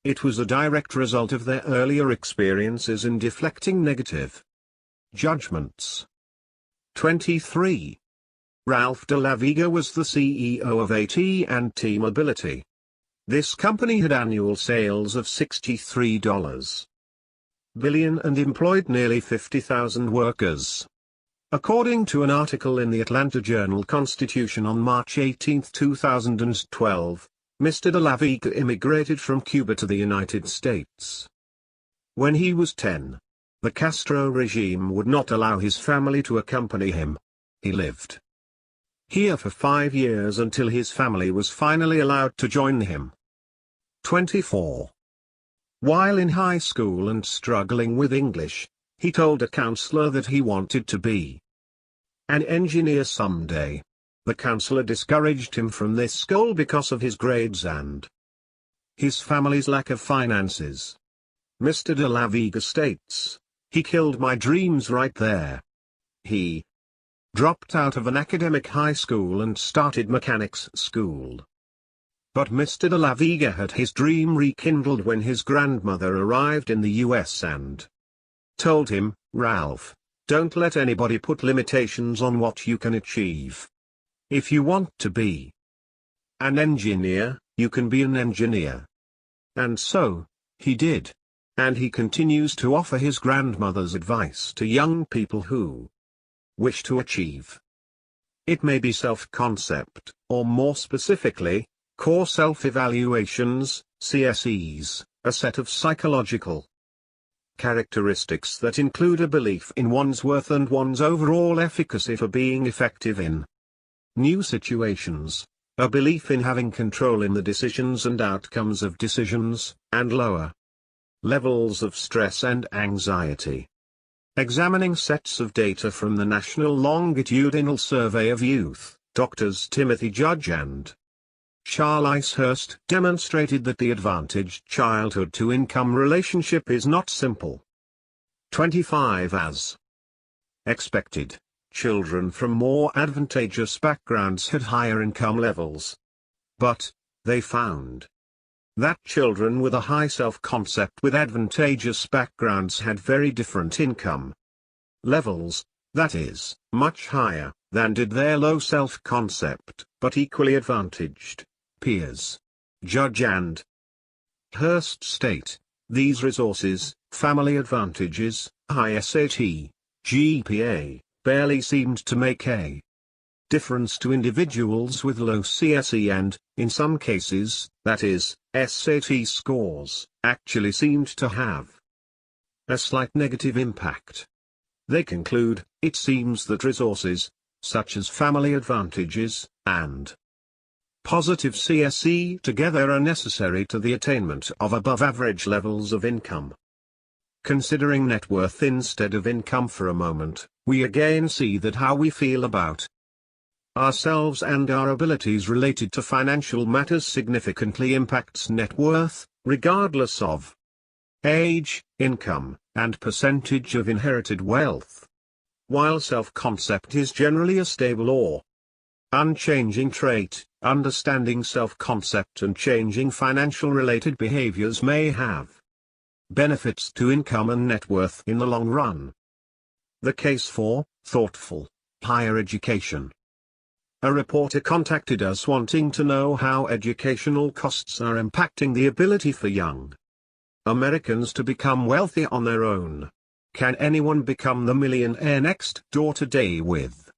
It was a direct result of their earlier experiences in deflecting negative judgments. 23. Ralph de la Vega was the CEO of AT&T Mobility. This company had annual sales of $63 billion and employed nearly 50,000 workers. According to an article in the Atlanta Journal-Constitution on March 18, 2012, Mr. de la Vega immigrated from Cuba to the United States. When he was 10, the Castro regime would not allow his family to accompany him. He lived here for 5 years until his family was finally allowed to join him. 24. While in high school and struggling with English, he told a counselor that he wanted to be an engineer someday. The counselor discouraged him from this goal because of his grades and his family's lack of finances. Mr. de la Vega states, "He killed my dreams right there." He dropped out of an academic high school and started mechanics school. But Mr. de la Vega had his dream rekindled when his grandmother arrived in the US and told him, "Ralph, don't let anybody put limitations on what you can achieve. If you want to be an engineer, you can be an engineer." And so, he did. And he continues to offer his grandmother's advice to young people who wish to achieve. It may be self-concept, or more specifically, core self-evaluations, CSEs, a set of psychological characteristics that include a belief in one's worth and one's overall efficacy for being effective in new situations, a belief in having control in the decisions and outcomes of decisions, and lower levels of stress and anxiety. Examining sets of data from the National Longitudinal Survey of Youth, Drs. Timothy Judge and Charles Hurst demonstrated that the advantaged childhood-to-income relationship is not simple. 25 As expected, children from more advantageous backgrounds had higher income levels. But, they found that children with a high self-concept with advantageous backgrounds had very different income levels, that is, much higher than did their low self-concept, but equally advantaged peers. Judge and Hurst state, these resources, family advantages, high SAT, GPA, barely seemed to make a difference to individuals with low CSE and, in some cases, that is, SAT scores, actually seemed to have a slight negative impact. They conclude, it seems that resources, such as family advantages, and positive CSE together are necessary to the attainment of above-average levels of income. Considering net worth instead of income for a moment, we again see that how we feel about ourselves and our abilities related to financial matters significantly impacts net worth, regardless of age, income, and percentage of inherited wealth. While self-concept is generally a stable or unchanging trait, understanding self-concept and changing financial-related behaviors may have benefits to income and net worth in the long run. The case for thoughtful higher education. A reporter contacted us wanting to know how educational costs are impacting the ability for young Americans to become wealthy on their own. Can anyone become the millionaire next door today with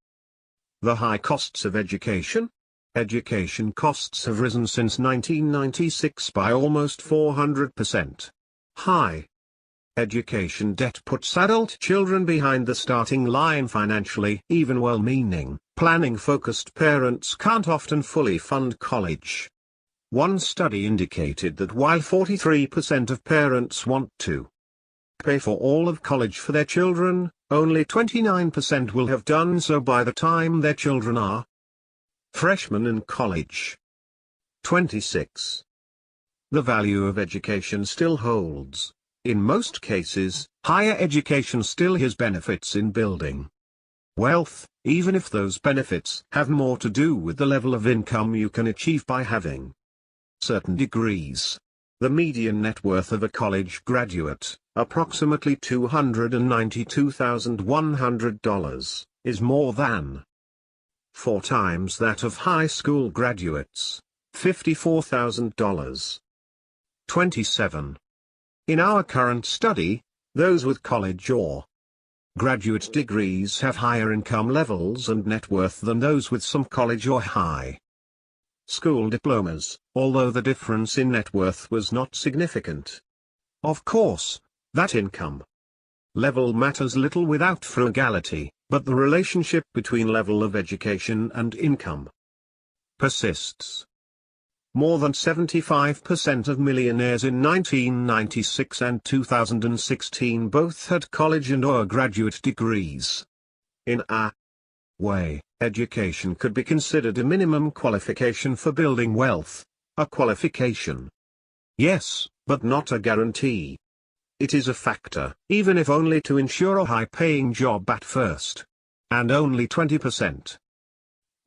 the high costs of education? Education costs have risen since 1996 by almost 400%. High education debt puts adult children behind the starting line financially. Even well-meaning, planning-focused parents can't often fully fund college. One study indicated that while 43% of parents want to pay for all of college for their children, only 29% will have done so by the time their children are freshmen in college. 26. The value of education still holds. In most cases, higher education still has benefits in building wealth, even if those benefits have more to do with the level of income you can achieve by having certain degrees. The median net worth of a college graduate, approximately $292,100, is more than 4 times that of high school graduates, $54,000. 27. In our current study, those with college or graduate degrees have higher income levels and net worth than those with some college or high school diplomas, although the difference in net worth was not significant. Of course, that income level matters little without frugality, but the relationship between level of education and income persists. More than 75% of millionaires in 1996 and 2016 both had college and/or graduate degrees. In a way, education could be considered a minimum qualification for building wealth, a qualification. Yes, but not a guarantee. It is a factor, even if only to ensure a high-paying job at first. And only 20%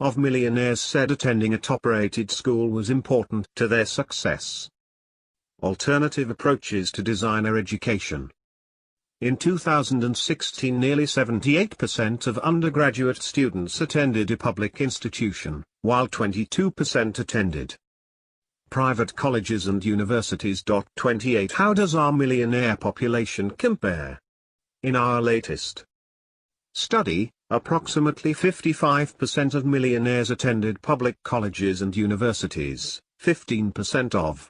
of millionaires said attending a top-rated school was important to their success. Alternative approaches to designer education. In 2016, nearly 78% of undergraduate students attended a public institution, while 22% attended private colleges and universities. 28 How does our millionaire population compare? In our latest study, approximately 55% of millionaires attended public colleges and universities, 15% of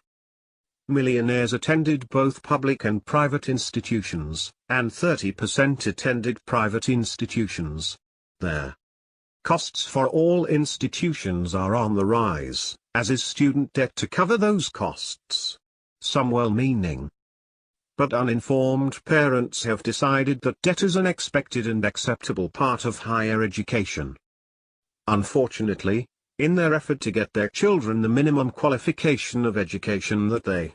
millionaires attended both public and private institutions, and 30% attended private institutions. Their costs for all institutions are on the rise, as is student debt to cover those costs. Some well-meaning but uninformed parents have decided that debt is an expected and acceptable part of higher education. Unfortunately, in their effort to get their children the minimum qualification of education that they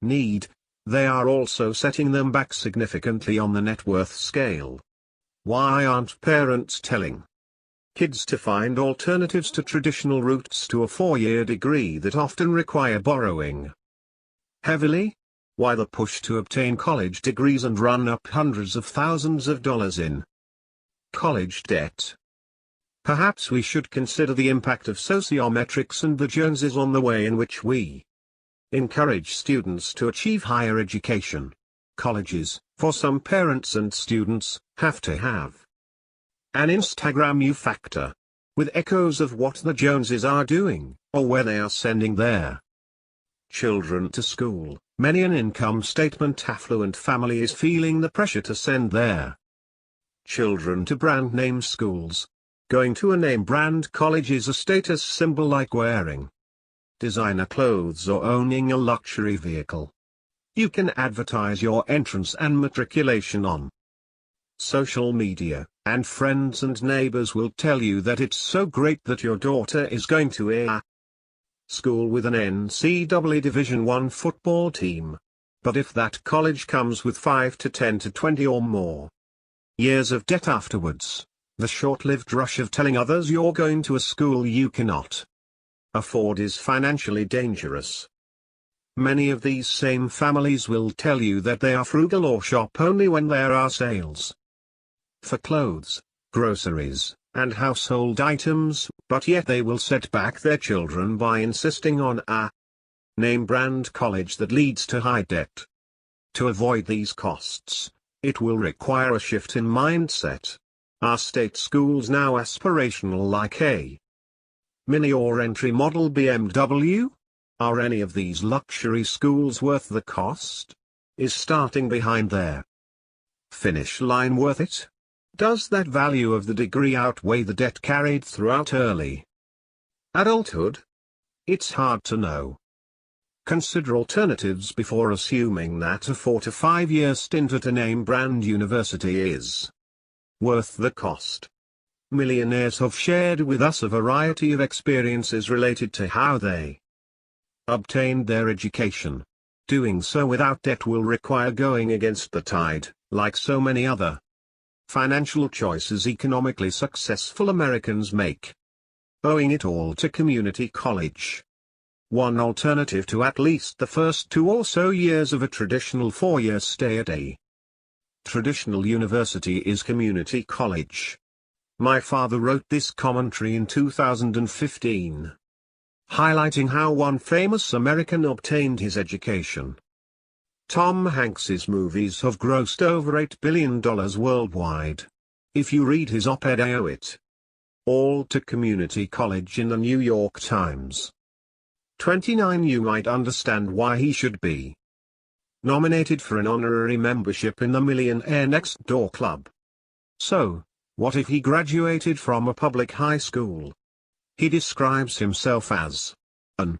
need, they are also setting them back significantly on the net worth scale. Why aren't parents telling kids to find alternatives to traditional routes to a 4-year degree that often require borrowing heavily? Why the push to obtain college degrees and run up hundreds of thousands of dollars in college debt? Perhaps we should consider the impact of sociometrics and the Joneses on the way in which we encourage students to achieve higher education. Colleges, for some parents and students, have to have an Instagram you factor, with echoes of what the Joneses are doing, or where they are sending their children to school. Many an income statement affluent family is feeling the pressure to send their children to brand name schools. Going to a name brand college is a status symbol like wearing designer clothes or owning a luxury vehicle. You can advertise your entrance and matriculation on social media, and friends and neighbors will tell you that it's so great that your daughter is going to a school with an NCAA Division I football team. But if that college comes with 5 to 10 to 20 or more years of debt afterwards, the short-lived rush of telling others you're going to a school you cannot afford is financially dangerous. Many of these same families will tell you that they are frugal or shop only when there are sales for clothes, groceries, and household items, but yet they will set back their children by insisting on a name brand college that leads to high debt. To avoid these costs, it will require a shift in mindset. Are state schools now aspirational like a Mini or entry model BMW? Are any of these luxury schools worth the cost? Is starting behind their finish line worth it? Does that value of the degree outweigh the debt carried throughout early adulthood? It's hard to know. Consider alternatives before assuming that a 4 to 5 year stint at a name brand university is worth the cost. Millionaires have shared with us a variety of experiences related to how they obtained their education. Doing so without debt will require going against the tide, like so many other financial choices economically successful Americans make. Owing it all to community college. One alternative to at least the first 2 or so years of a traditional 4-year stay at a traditional university is community college. My father wrote this commentary in 2015, highlighting how one famous American obtained his education. Tom Hanks's movies have grossed over $8 billion worldwide. If you read his op-ed I Owe It All to Community College in the New York Times 29, you might understand why he should be nominated for an honorary membership in the Millionaire Next Door Club. So, what if he graduated from a public high school? He describes himself as an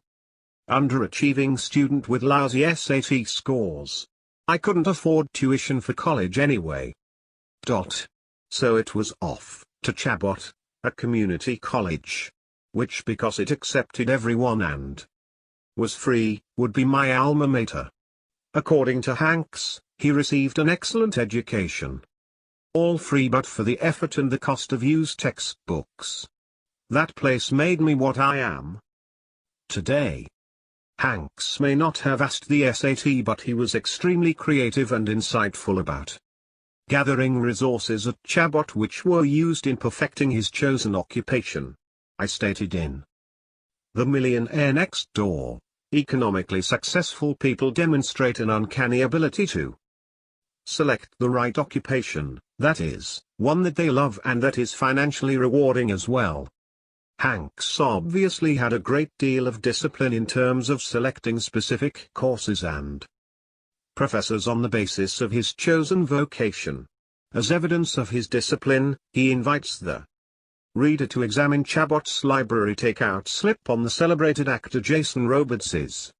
underachieving student with lousy SAT scores. I couldn't afford tuition for college anyway. So it was off to Chabot, a community college, which because it accepted everyone and was free, would be my alma mater. According to Hanks, he received an excellent education. All free but for the effort and the cost of used textbooks. That place made me what I am today. Hanks may not have asked the SAT, but he was extremely creative and insightful about gathering resources at Chabot which were used in perfecting his chosen occupation. I stated in The Millionaire Next Door, economically successful people demonstrate an uncanny ability to select the right occupation, that is, one that they love and that is financially rewarding as well. Hanks obviously had a great deal of discipline in terms of selecting specific courses and professors on the basis of his chosen vocation. As evidence of his discipline, he invites the reader to examine Chabot's library takeout slip on the celebrated actor Jason Robards's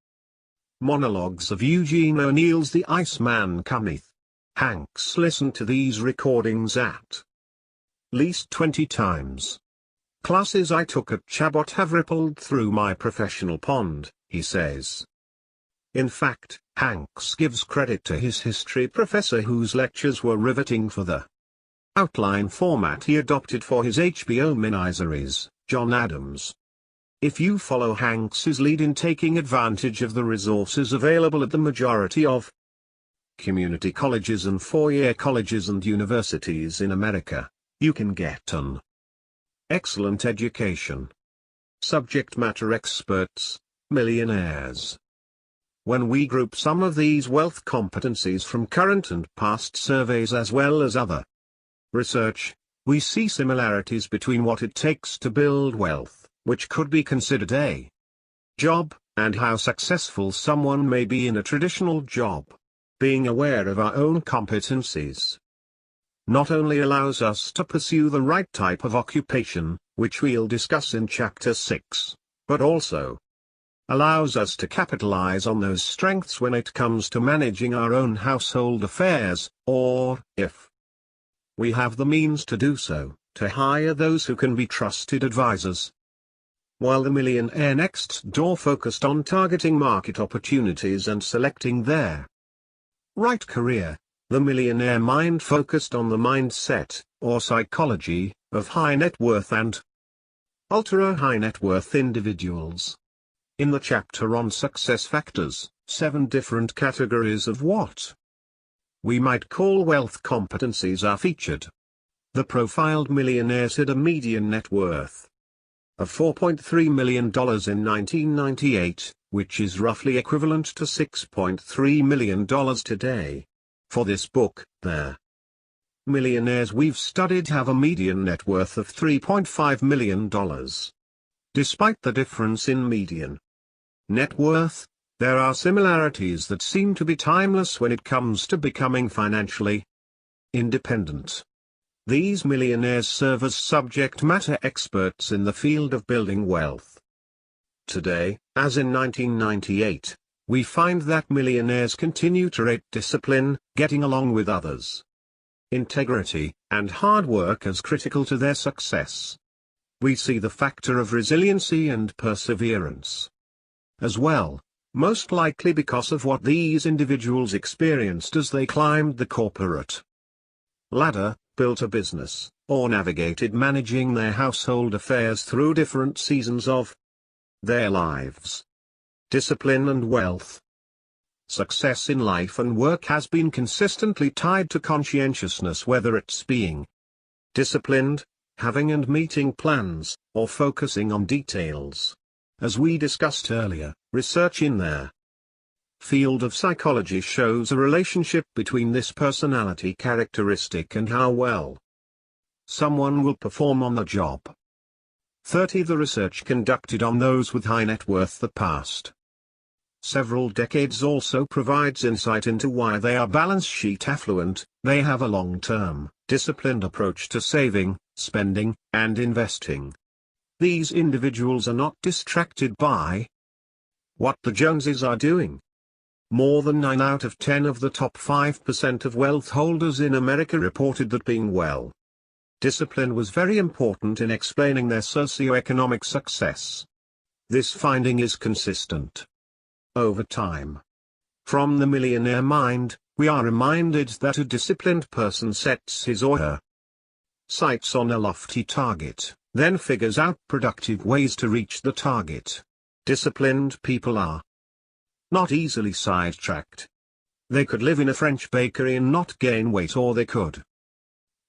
monologues of Eugene O'Neill's The Iceman Cometh. Hanks listened to these recordings at least 20 times. classes I took at Chabot have rippled through my professional pond," he says. In fact, Hanks gives credit to his history professor whose lectures were riveting for the outline format he adopted for his HBO miniseries, John Adams. If you follow Hanks's lead in taking advantage of the resources available at the majority of community colleges and four-year colleges and universities in America, you can get an excellent education. Subject matter experts, millionaires. When we group some of these wealth competencies from current and past surveys as well as other research, we see similarities between what it takes to build wealth, which could be considered a job, and how successful someone may be in a traditional job. Being aware of our own competencies not only allows us to pursue the right type of occupation, which we'll discuss in Chapter 6, but also allows us to capitalize on those strengths when it comes to managing our own household affairs, or, if we have the means to do so, to hire those who can be trusted advisors. While the Millionaire Next Door focused on targeting market opportunities and selecting their right career, the Millionaire Mind focused on the mindset, or psychology, of high net worth and ultra-high net worth individuals. In the chapter on success factors, 7 different categories of what we might call wealth competencies are featured. The profiled millionaires had a median net worth of $4.3 million in 1998, which is roughly equivalent to $6.3 million today. For this book, the millionaires we've studied have a median net worth of $3.5 million. Despite the difference in median net worth, there are similarities that seem to be timeless when it comes to becoming financially independent. These millionaires serve as subject matter experts in the field of building wealth. Today, as in 1998, we find that millionaires continue to rate discipline, getting along with others, integrity, and hard work as critical to their success. We see the factor of resiliency and perseverance as well, most likely because of what these individuals experienced as they climbed the corporate ladder, built a business, or navigated managing their household affairs through different seasons of their lives. Discipline and wealth. Success in life and work has been consistently tied to conscientiousness, whether it's being disciplined, having and meeting plans, or focusing on details. As we discussed earlier, research in their field of psychology shows a relationship between this personality characteristic and how well someone will perform on the job. 30. The research conducted on those with high net worth the past several decades also provides insight into why they are balance sheet affluent. They have a long-term, disciplined approach to saving, spending, and investing. These individuals are not distracted by what the Joneses are doing. More than 9 out of 10 of the top 5% of wealth holders in America reported that being well disciplined was very important in explaining their socioeconomic success. This finding is consistent over time. From the Millionaire Mind, we are reminded that a disciplined person sets his or her sights on a lofty target, then figures out productive ways to reach the target. Disciplined people are not easily sidetracked. They could live in a French bakery and not gain weight, or they could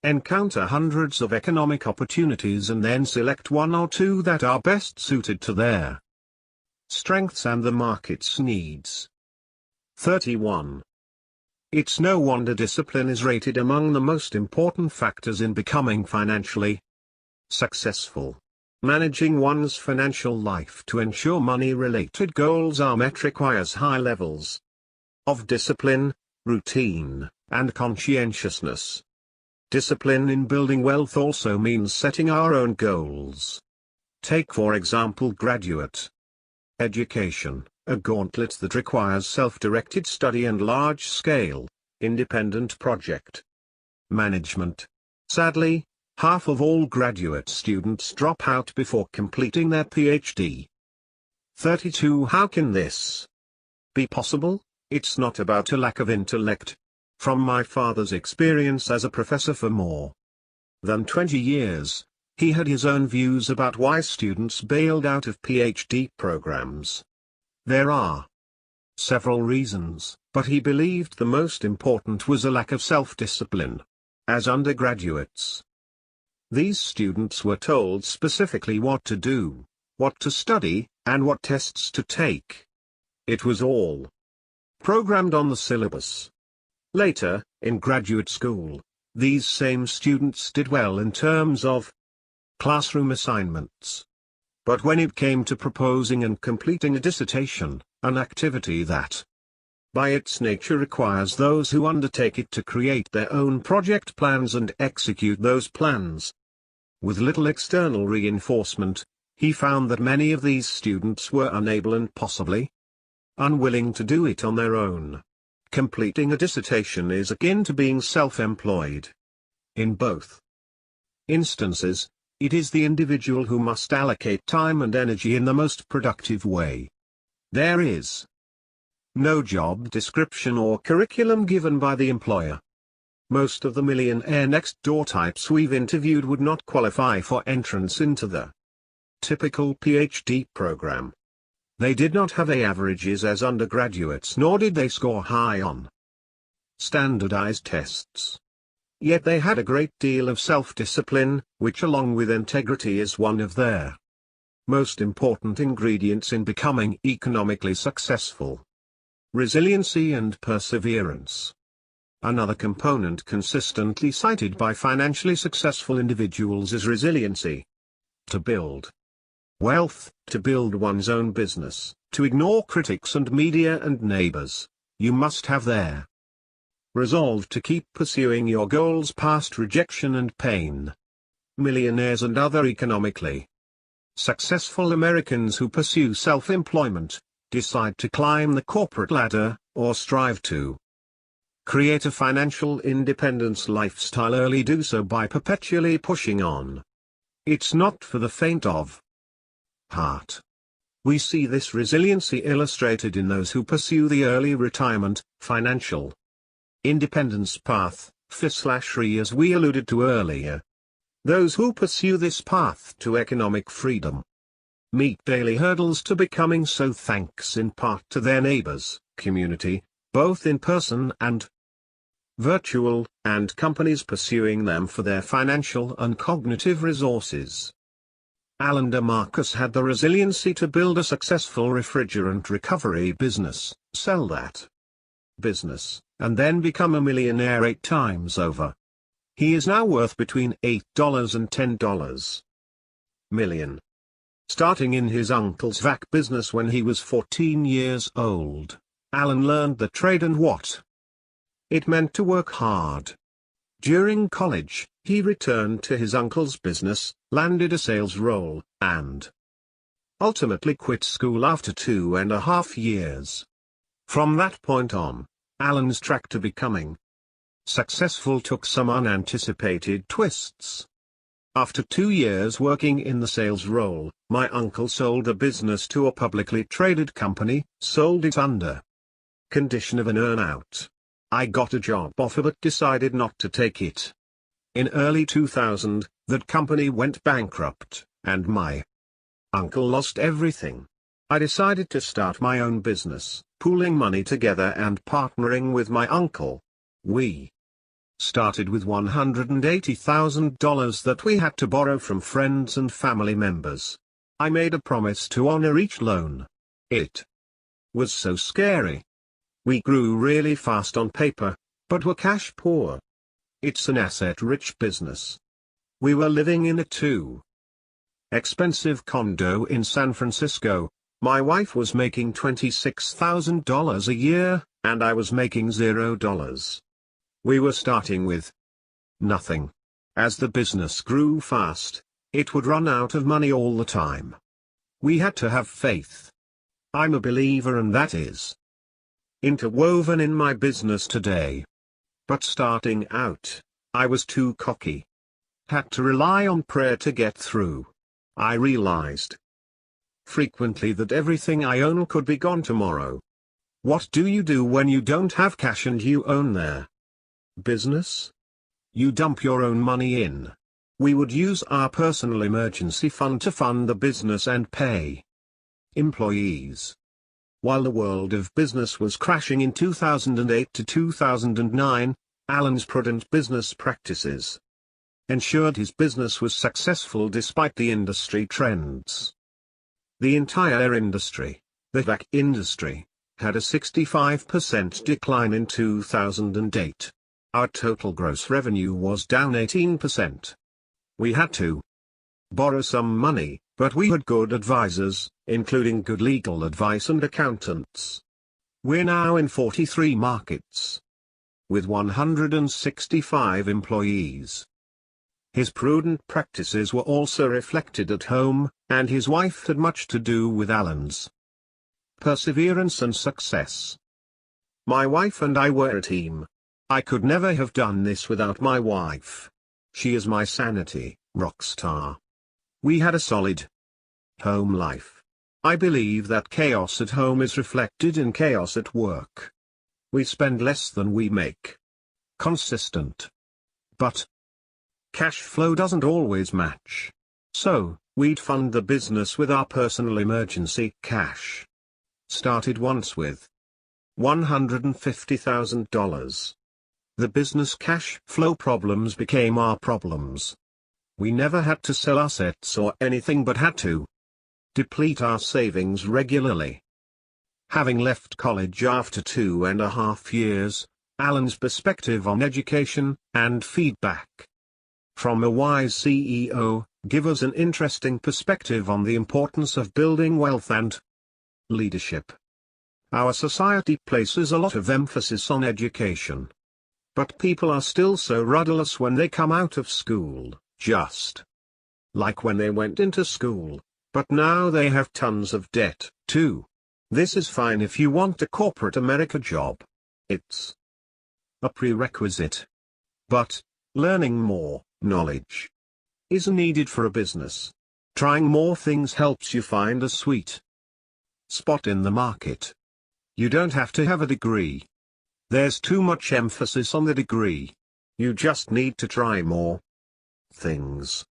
encounter hundreds of economic opportunities and then select 1 or 2 that are best suited to their strengths and the market's needs. 31. It's no wonder discipline is rated among the most important factors in becoming financially successful. Managing one's financial life to ensure money-related goals are met requires high levels of discipline, routine, and conscientiousness. Discipline in building wealth also means setting our own goals. Take for example graduate education, a gauntlet that requires self-directed study and large-scale, independent project management. Sadly, Half of all graduate students drop out before completing their PhD. 32. How can this be possible? It's not about a lack of intellect. From my father's experience as a professor for more than 20 years, he had his own views about why students bailed out of PhD programs. There are several reasons, but he believed the most important was a lack of self-discipline. As undergraduates, these students were told specifically what to do, what to study, and what tests to take. It was all programmed on the syllabus. Later, in graduate school, these same students did well in terms of classroom assignments. But when it came to proposing and completing a dissertation, an activity that, by its nature, requires those who undertake it to create their own project plans and execute those plans with little external reinforcement, he found that many of these students were unable and possibly unwilling to do it on their own. Completing a dissertation is akin to being self-employed. In both instances, it is the individual who must allocate time and energy in the most productive way. There is no job description or curriculum given by the employer. Most of the millionaire next-door types we've interviewed would not qualify for entrance into the typical PhD program. They did not have A averages as undergraduates, nor did they score high on standardized tests. Yet they had a great deal of self-discipline, which along with integrity is one of their most important ingredients in becoming economically successful. Resiliency and perseverance. Another component consistently cited by financially successful individuals is resiliency. To build wealth, to build one's own business, to ignore critics and media and neighbors, you must have their resolve to keep pursuing your goals past rejection and pain. Millionaires and other economically successful Americans who pursue self-employment, decide to climb the corporate ladder, or strive to create a financial independence lifestyle early do so by perpetually pushing on. It's not for the faint of heart. We see this resiliency illustrated in those who pursue the early retirement, financial independence path, FI/RE as we alluded to earlier. Those who pursue this path to economic freedom meet daily hurdles to becoming so thanks in part to their neighbors, community, both in person and virtual, and companies pursuing them for their financial and cognitive resources. Alan DeMarcus had the resiliency to build a successful refrigerant recovery business, sell that business, and then become a millionaire 8 times over. He is now worth between $8 and $10 million. Starting in his uncle's vac business when he was 14 years old, Alan learned the trade and what it meant to work hard. During college, he returned to his uncle's business, landed a sales role, and ultimately quit school after 2.5 years. From that point on, Alan's track to becoming successful took some unanticipated twists. After 2 years working in the sales role, my uncle sold the business to a publicly traded company, sold it under condition of an earn-out. I got a job offer but decided not to take it. In early 2000, that company went bankrupt, and my uncle lost everything. I decided to start my own business, pooling money together and partnering with my uncle. We started with $180,000 that we had to borrow from friends and family members. I made a promise to honor each loan. It was so scary. We grew really fast on paper, but were cash poor. It's an asset-rich business. We were living in a too expensive condo in San Francisco. My wife was making $26,000 a year, and I was making $0. We were starting with nothing. As the business grew fast, it would run out of money all the time. We had to have faith. I'm a believer, and that is interwoven in my business today. But starting out, I was too cocky. Had to rely on prayer to get through. I realized frequently that everything I own could be gone tomorrow. What do you do when you don't have cash and you own their business? You dump your own money in. We would use our personal emergency fund to fund the business and pay employees. While the world of business was crashing in 2008 to 2009, Alan's prudent business practices ensured his business was successful despite the industry trends. The entire industry, the tech industry, had a 65% decline in 2008. Our total gross revenue was down 18%. We had to borrow some money, but we had good advisors, including good legal advice and accountants. We're now in 43 markets, with 165 employees. His prudent practices were also reflected at home, and his wife had much to do with Alan's perseverance and success. My wife and I were a team. I could never have done this without my wife. She is my sanity, rock star. We had a solid home life. I believe that chaos at home is reflected in chaos at work. We spend less than we make. Consistent. But cash flow doesn't always match. So, we'd fund the business with our personal emergency cash. Started once with $150,000. The business cash flow problems became our problems. We never had to sell assets or anything but had to deplete our savings regularly. Having left college after 2.5 years, Alan's perspective on education and feedback from a wise CEO give us an interesting perspective on the importance of building wealth and leadership. Our society places a lot of emphasis on education. But people are still so rudderless when they come out of school, just like when they went into school, but now they have tons of debt, too. This is fine if you want a corporate America job. It's a prerequisite. But learning more knowledge is needed for a business. Trying more things helps you find a sweet spot in the market. You don't have to have a degree. There's too much emphasis on the degree. You just need to try more things.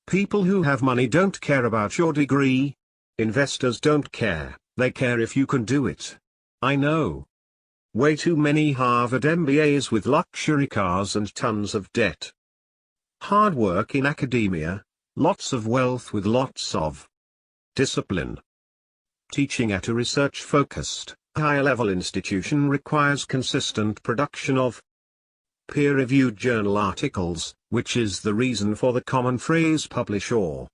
People who have money don't care about your degree. Investors don't care, they care if you can do it. I know way too many Harvard MBAs with luxury cars and tons of debt. Hard work in academia, lots of wealth with lots of discipline. Teaching at a research-focused, higher-level institution requires consistent production of peer-reviewed journal articles, which is the reason for the common phrase publish or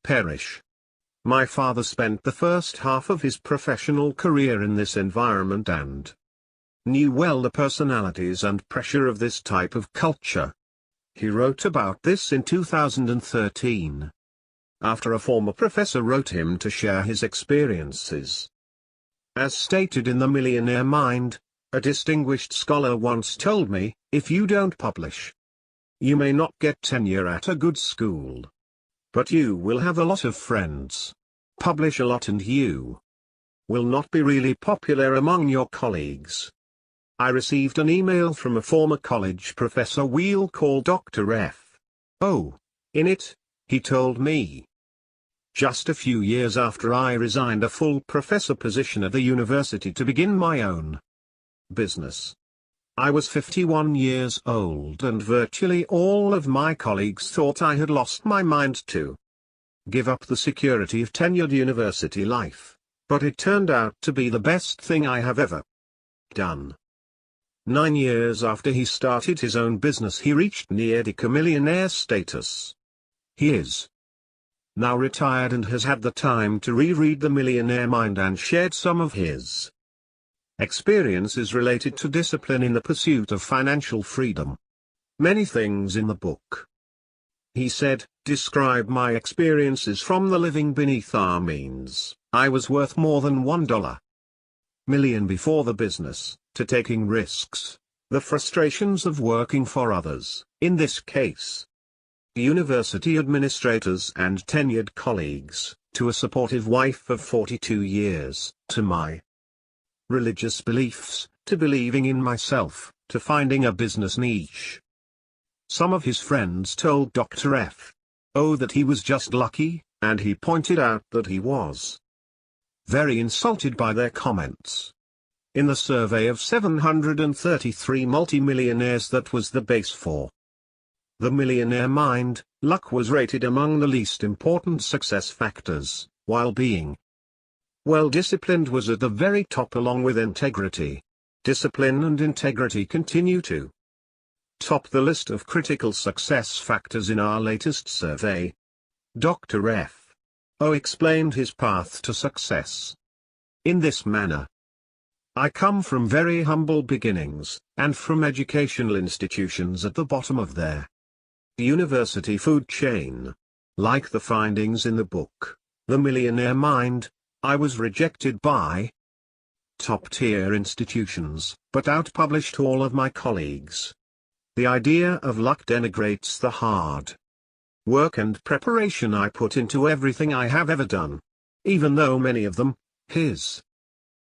perish. My father spent the first half of his professional career in this environment and knew well the personalities and pressure of this type of culture. He wrote about this in 2013. After a former professor wrote him to share his experiences. As stated in The Millionaire Mind, a distinguished scholar once told me, if you don't publish, you may not get tenure at a good school. But you will have a lot of friends. Publish a lot and you will not be really popular among your colleagues. I received an email from a former college professor we'll call Dr. F. Oh, in it, he told me. Just a few years after I resigned a full professor position at the university to begin my own business. I was 51 years old and virtually all of my colleagues thought I had lost my mind to give up the security of tenured university life, but it turned out to be the best thing I have ever done. 9 years after he started his own business he reached near-decade millionaire status. He is now retired and has had the time to reread The Millionaire Mind and shared some of his experiences related to discipline in the pursuit of financial freedom. Many things in the book. He said, describe my experiences from the living beneath our means. I was worth more than $1 million before the business, to taking risks, the frustrations of working for others, in this case university administrators and tenured colleagues, to a supportive wife of 42 years, to my religious beliefs, to believing in myself, to finding a business niche. Some of his friends told Dr. F. O that he was just lucky, and he pointed out that he was very insulted by their comments. In the survey of 733 multimillionaires that was the base for The Millionaire Mind, luck was rated among the least important success factors, while being well-disciplined was at the very top along with integrity. Discipline and integrity continue to top the list of critical success factors in our latest survey. Dr. F. O explained his path to success in this manner. I come from very humble beginnings, and from educational institutions at the bottom of their university food chain. Like the findings in the book, The Millionaire Mind, I was rejected by top-tier institutions, but outpublished all of my colleagues. The idea of luck denigrates the hard work and preparation I put into everything I have ever done. Even though many of them, his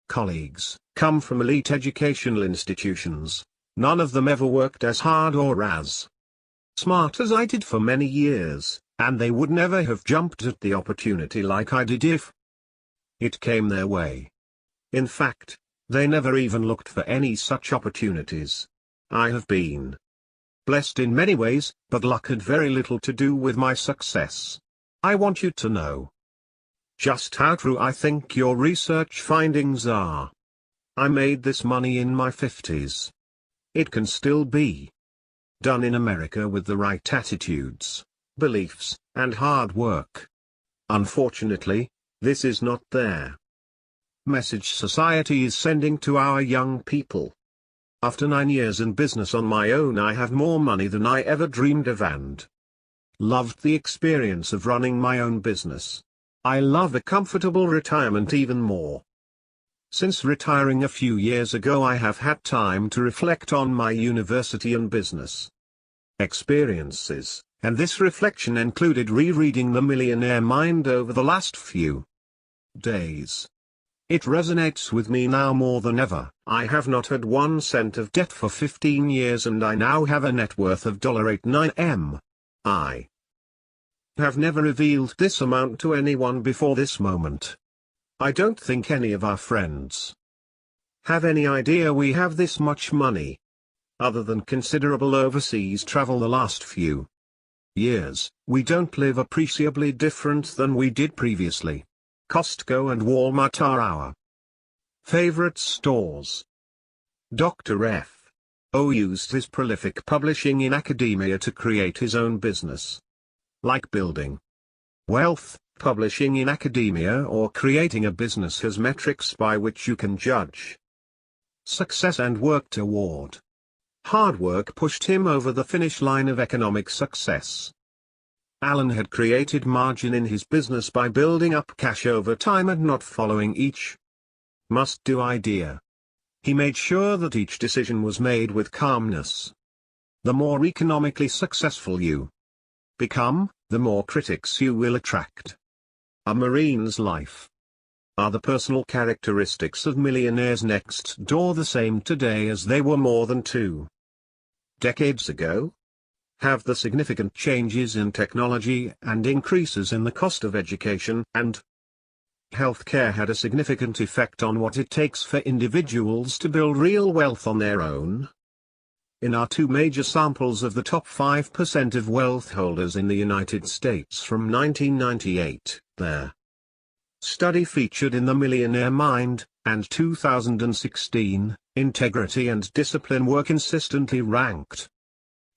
colleagues, come from elite educational institutions, none of them ever worked as hard or as smart as I did for many years, and they would never have jumped at the opportunity like I did if it came their way. In fact, they never even looked for any such opportunities. I have been blessed in many ways, but luck had very little to do with my success. I want you to know just how true I think your research findings are. I made this money in my 50s. It can still be done in America with the right attitudes, beliefs, and hard work. Unfortunately, this is not their message society is sending to our young people. After 9 years in business on my own, I have more money than I ever dreamed of and loved the experience of running my own business. I love a comfortable retirement even more. Since retiring a few years ago, I have had time to reflect on my university and business experiences, and this reflection included rereading The Millionaire Mind over the last few days. It resonates with me now more than ever. I have not had 1 cent of debt for 15 years and I now have a net worth of $89 million. I have never revealed this amount to anyone before this moment. I don't think any of our friends have any idea we have this much money. Other than considerable overseas travel the last few years, we don't live appreciably different than we did previously. Costco and Walmart are our favorite stores. Dr. F. O used his prolific publishing in academia to create his own business. Like building wealth, publishing in academia or creating a business has metrics by which you can judge success and work toward. Hard work pushed him over the finish line of economic success. Allen had created margin in his business by building up cash over time and not following each must-do idea. He made sure that each decision was made with calmness. The more economically successful you become, the more critics you will attract. A Marine's life. Are the personal characteristics of millionaires next door the same today as they were more than 2 decades ago? Have the significant changes in technology and increases in the cost of education and healthcare had a significant effect on what it takes for individuals to build real wealth on their own? In our 2 major samples of the top 5% of wealth holders in the United States from 1998, their study featured in The Millionaire Mind, and 2016, integrity and discipline were consistently ranked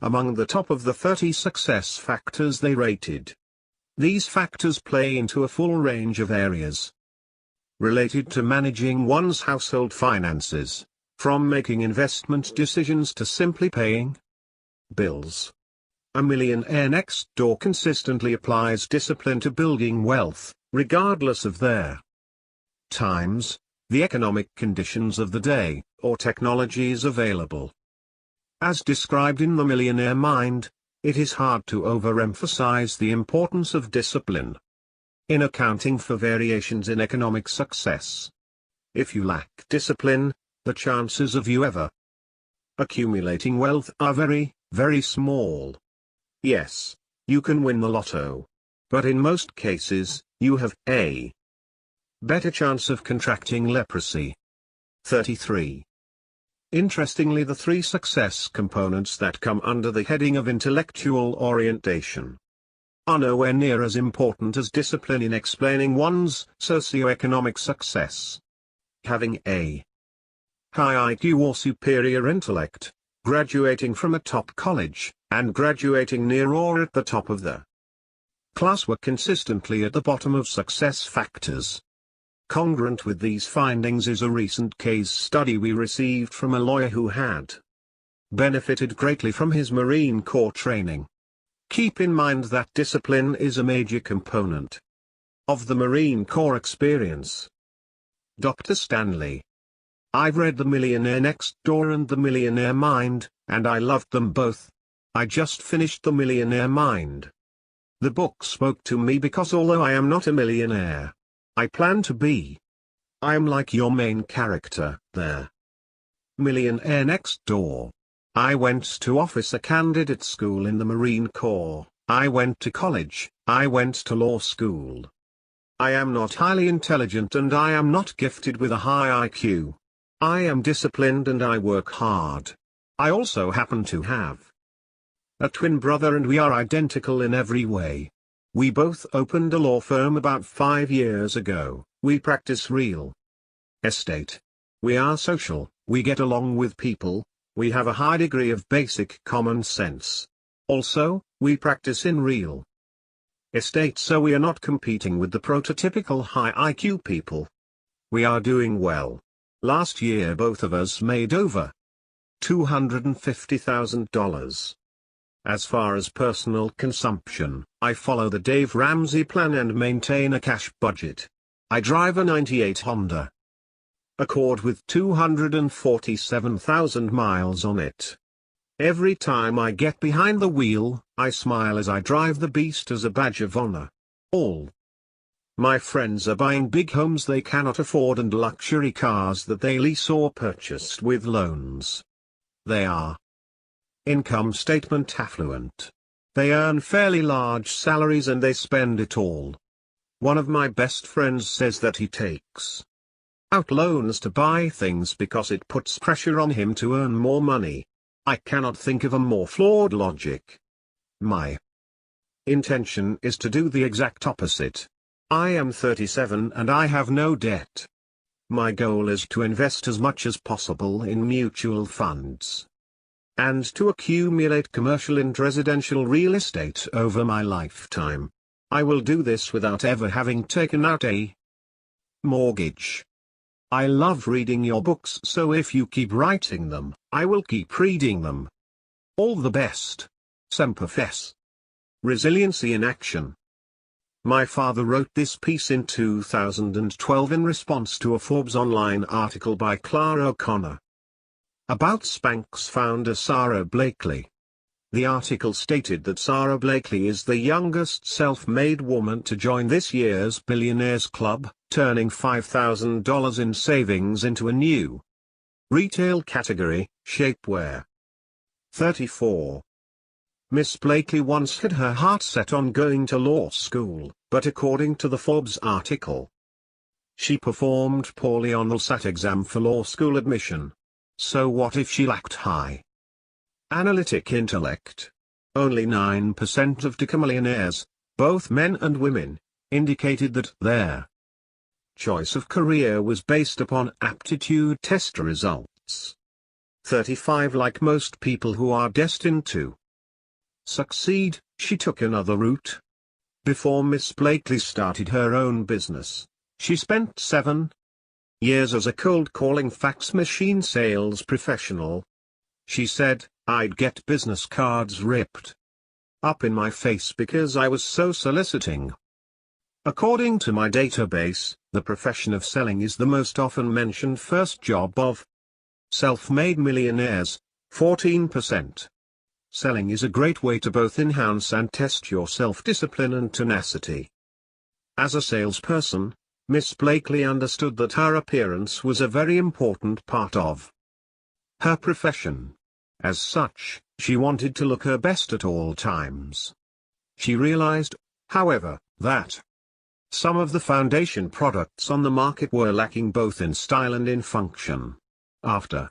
among the top of the 30 success factors they rated. These factors play into a full range of areas related to managing one's household finances, from making investment decisions to simply paying bills. A millionaire next door consistently applies discipline to building wealth, regardless of their times, the economic conditions of the day, or technologies available. As described in The Millionaire Mind, It is hard to overemphasize the importance of discipline in accounting for variations in economic success. If you lack discipline, the chances of you ever accumulating wealth are very, very small. Yes, you can win the lotto. But in most cases, you have a better chance of contracting leprosy. 33. Interestingly, the three success components that come under the heading of intellectual orientation are nowhere near as important as discipline in explaining one's socioeconomic success. Having a high IQ or superior intellect, graduating from a top college, and graduating near or at the top of the class were consistently at the bottom of success factors. Congruent with these findings is a recent case study we received from a lawyer who had benefited greatly from his Marine Corps training. Keep in mind that discipline is a major component of the Marine Corps experience. Dr. Stanley. I've read The Millionaire Next Door and The Millionaire Mind, and I loved them both. I just finished The Millionaire Mind. The book spoke to me because although I am not a millionaire, I plan to be. I am like your main character there. Millionaire Next Door. I went to officer candidate school in the Marine Corps, I went to college, I went to law school. I am not highly intelligent and I am not gifted with a high IQ. I am disciplined and I work hard. I also happen to have a twin brother and we are identical in every way. We both opened a law firm about 5 years ago. We practice real estate. We are social, we get along with people, we have a high degree of basic common sense. Also, we practice in real estate, so we are not competing with the prototypical high IQ people. We are doing well. Last year both of us made over $250,000. As far as personal consumption, I follow the Dave Ramsey plan and maintain a cash budget. I drive a '98 Honda Accord with 247,000 miles on it. Every time I get behind the wheel, I smile as I drive the beast as a badge of honor. All my friends are buying big homes they cannot afford and luxury cars that they lease or purchased with loans. They are income statement affluent. They earn fairly large salaries and they spend it all. One of my best friends says that he takes out loans to buy things because it puts pressure on him to earn more money. I cannot think of a more flawed logic. My intention is to do the exact opposite. I am 37 and I have no debt. My goal is to invest as much as possible in mutual funds and to accumulate commercial and residential real estate over my lifetime. I will do this without ever having taken out a mortgage. I love reading your books, so if you keep writing them, I will keep reading them. All the best. Semper Fidelis. Resiliency in Action. My father wrote this piece in 2012 in response to a Forbes online article by Clara O'Connor about Spanx founder Sara Blakely. The article stated that Sara Blakely is the youngest self-made woman to join this year's Billionaires Club, turning $5,000 in savings into a new retail category, shapewear. 34. Miss Blakely once had her heart set on going to law school, but according to the Forbes article, she performed poorly on the LSAT exam for law school admission. So what if she lacked high analytic intellect? Only 9% of decamillionaires, both men and women, indicated that their choice of career was based upon aptitude test results. 35. Like most people who are destined to succeed, she took another route. Before Miss Blakely started her own business, she spent 7 years as a cold-calling fax machine sales professional. She said, I'd get business cards ripped up in my face because I was so soliciting. According to my database, the profession of selling is the most often mentioned first job of self-made millionaires, 14%. Selling is a great way to both enhance and test your self-discipline and tenacity. As a salesperson, Miss Blakely understood that her appearance was a very important part of her profession. As such, she wanted to look her best at all times. She realized, however, that some of the foundation products on the market were lacking both in style and in function. After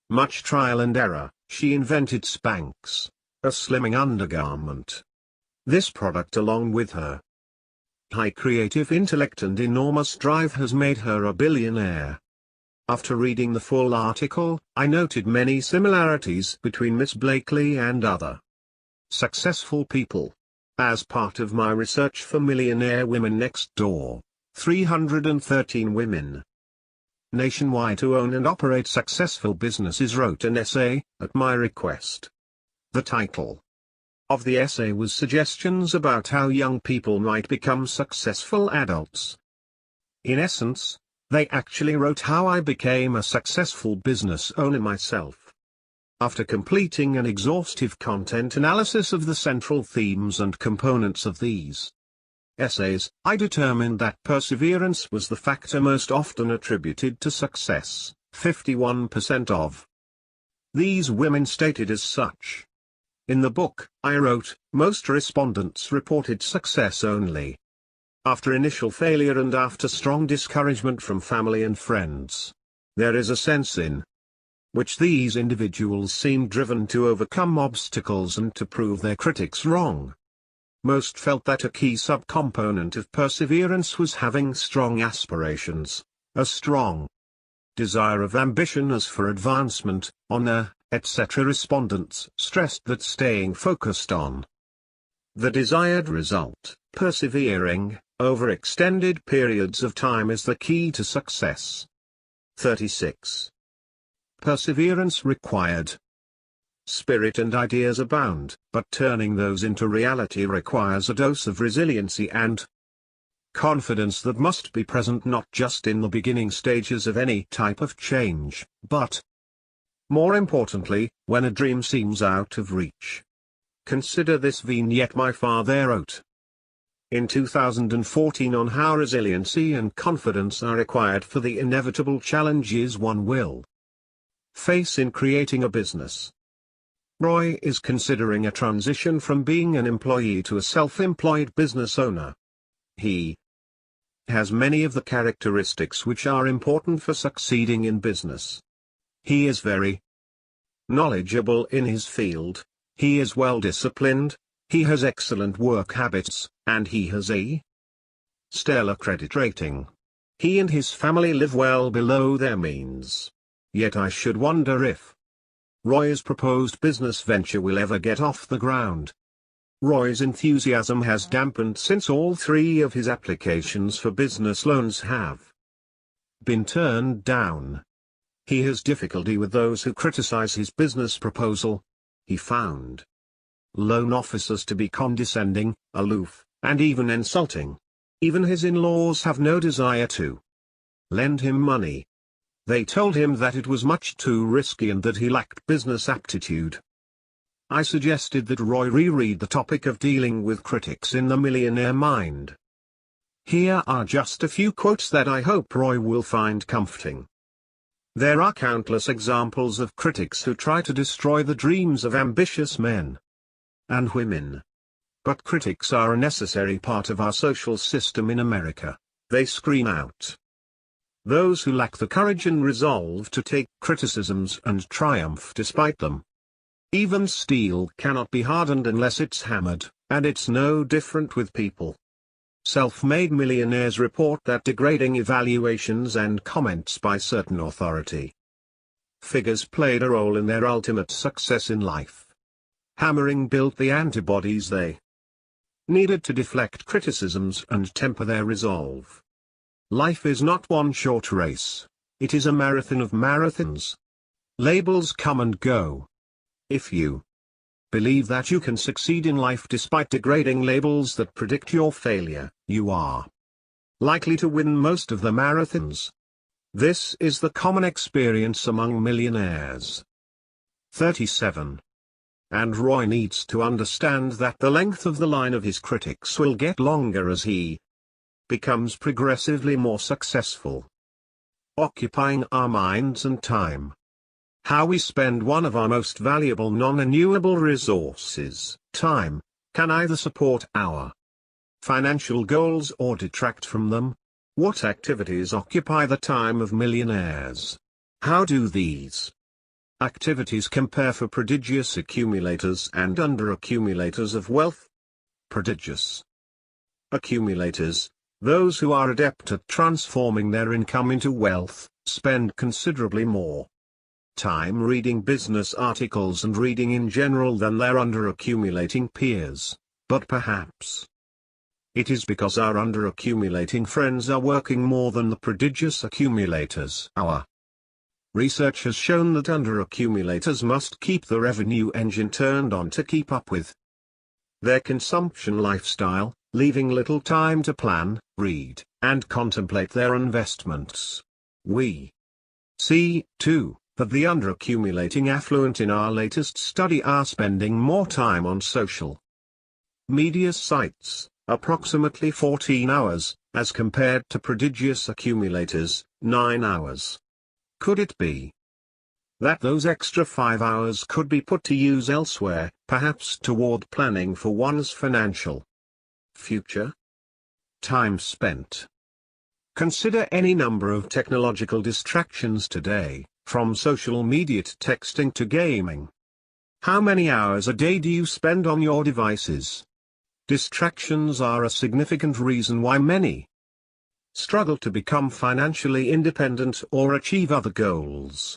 much trial and error, she invented Spanx, a slimming undergarment. This product, along with her high creative intellect and enormous drive, has made her a billionaire. After reading the full article, I noted many similarities between Miss Blakely and other successful people. As part of my research for Millionaire Women Next Door, 313 women nationwide who own and operate successful businesses wrote an essay, at my request. The title of the essay was Suggestions about how young people might become successful adults. In essence, they actually wrote how I became a successful business owner myself. After completing an exhaustive content analysis of the central themes and components of these essays, I determined that perseverance was the factor most often attributed to success. 51% of these women stated as such. In the book, I wrote, most respondents reported success only after initial failure and after strong discouragement from family and friends. There is a sense in which these individuals seem driven to overcome obstacles and to prove their critics wrong. Most felt that a key subcomponent of perseverance was having strong aspirations, a strong desire of ambition as for advancement, honor, etc. Respondents stressed that staying focused on the desired result, persevering, over extended periods of time is the key to success. 36. Perseverance required. Spirit and ideas abound, but turning those into reality requires a dose of resiliency and confidence that must be present not just in the beginning stages of any type of change, but, more importantly, when a dream seems out of reach. Consider this vignette my father wrote in 2014 on how resiliency and confidence are required for the inevitable challenges one will face in creating a business. Roy is considering a transition from being an employee to a self-employed business owner. He has many of the characteristics which are important for succeeding in business. He is very knowledgeable in his field, he is well disciplined, he has excellent work habits, and he has a stellar credit rating. He and his family live well below their means. Yet I should wonder if Roy's proposed business venture will ever get off the ground. Roy's enthusiasm has dampened since all three of his applications for business loans have been turned down. He has difficulty with those who criticize his business proposal. He found loan officers to be condescending, aloof, and even insulting. Even his in-laws have no desire to lend him money. They told him that it was much too risky and that he lacked business aptitude. I suggested that Roy reread the topic of dealing with critics in The Millionaire Mind. Here are just a few quotes that I hope Roy will find comforting. There are countless examples of critics who try to destroy the dreams of ambitious men and women. But critics are a necessary part of our social system in America. They screen out those who lack the courage and resolve to take criticisms and triumph despite them. Even steel cannot be hardened unless it's hammered, and it's no different with people. Self-made millionaires report that degrading evaluations and comments by certain authority figures played a role in their ultimate success in life. Hammering built the antibodies they needed to deflect criticisms and temper their resolve. Life is not one short race, it is a marathon of marathons. Labels come and go. If you believe that you can succeed in life despite degrading labels that predict your failure, you are likely to win most of the marathons. This is the common experience among millionaires. 37. and Roy needs to understand that the length of the line of his critics will get longer as he becomes progressively more successful. Occupying our minds and time. How we spend one of our most valuable non-renewable resources, time, can either support our financial goals or detract from them. What activities occupy the time of millionaires? How do these activities compare for prodigious accumulators and under-accumulators of wealth? Prodigious accumulators, those who are adept at transforming their income into wealth, spend considerably more time reading business articles and reading in general than their under-accumulating peers, but perhaps it is because our under-accumulating friends are working more than the prodigious accumulators. Our research has shown that under-accumulators must keep the revenue engine turned on to keep up with their consumption lifestyle, leaving little time to plan, read, and contemplate their investments. We see, too, that the under-accumulating affluent in our latest study are spending more time on social media sites, approximately 14 hours, as compared to prodigious accumulators, 9 hours. Could it be that those extra 5 hours could be put to use elsewhere, perhaps toward planning for one's financial future? Time spent. Consider any number of technological distractions today, from social media to texting to gaming. How many hours a day do you spend on your devices? Distractions are a significant reason why many struggle to become financially independent or achieve other goals.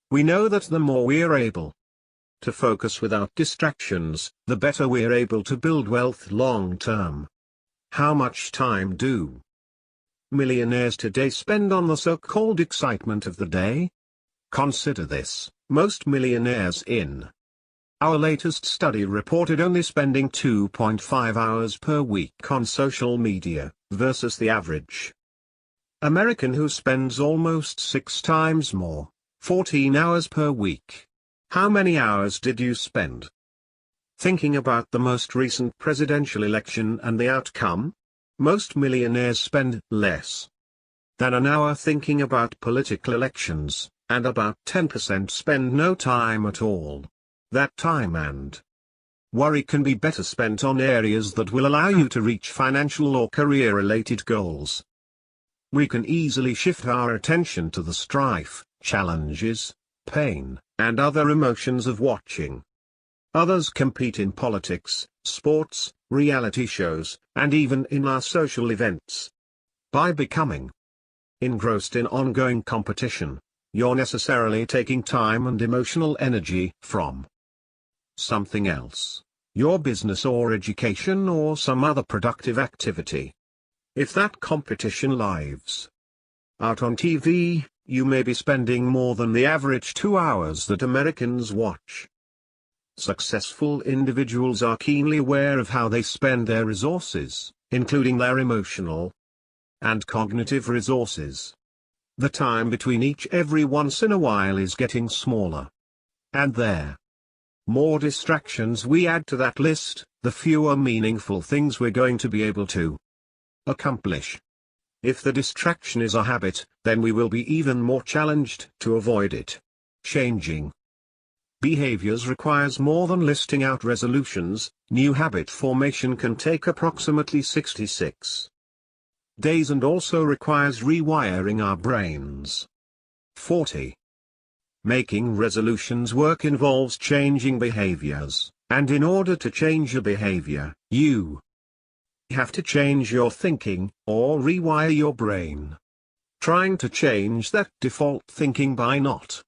We know that the more we are able to focus without distractions, the better we are able to build wealth long term. How much time do millionaires today spend on the so-called excitement of the day? Consider this: most millionaires in our latest study reported only spending 2.5 hours per week on social media, versus the average American who spends almost 6 times more, 14 hours per week. How many hours did you spend thinking about the most recent presidential election and the outcome? Most millionaires spend less than an hour thinking about political elections, and about 10% spend no time at all. That time and worry can be better spent on areas that will allow you to reach financial or career-related goals. We can easily shift our attention to the strife, challenges, pain, and other emotions of watching others compete in politics, sports, reality shows, and even in our social events. By becoming engrossed in ongoing competition, you're necessarily taking time and emotional energy from something else, your business or education or some other productive activity. If that competition lives out on TV, you may be spending more than the average 2 hours that Americans watch. Successful individuals are keenly aware of how they spend their resources, including their emotional and cognitive resources. The time between each every once in a while is getting smaller. And there more distractions we add to that list, the fewer meaningful things we're going to be able to accomplish. If the distraction is a habit, then we will be even more challenged to avoid it. Changing behaviors requires more than listing out resolutions. New habit formation can take approximately 66 days and also requires rewiring our brains. 40. Making resolutions work involves changing behaviors, and in order to change a behavior, you have to change your thinking, or rewire your brain. Trying to change that default thinking by not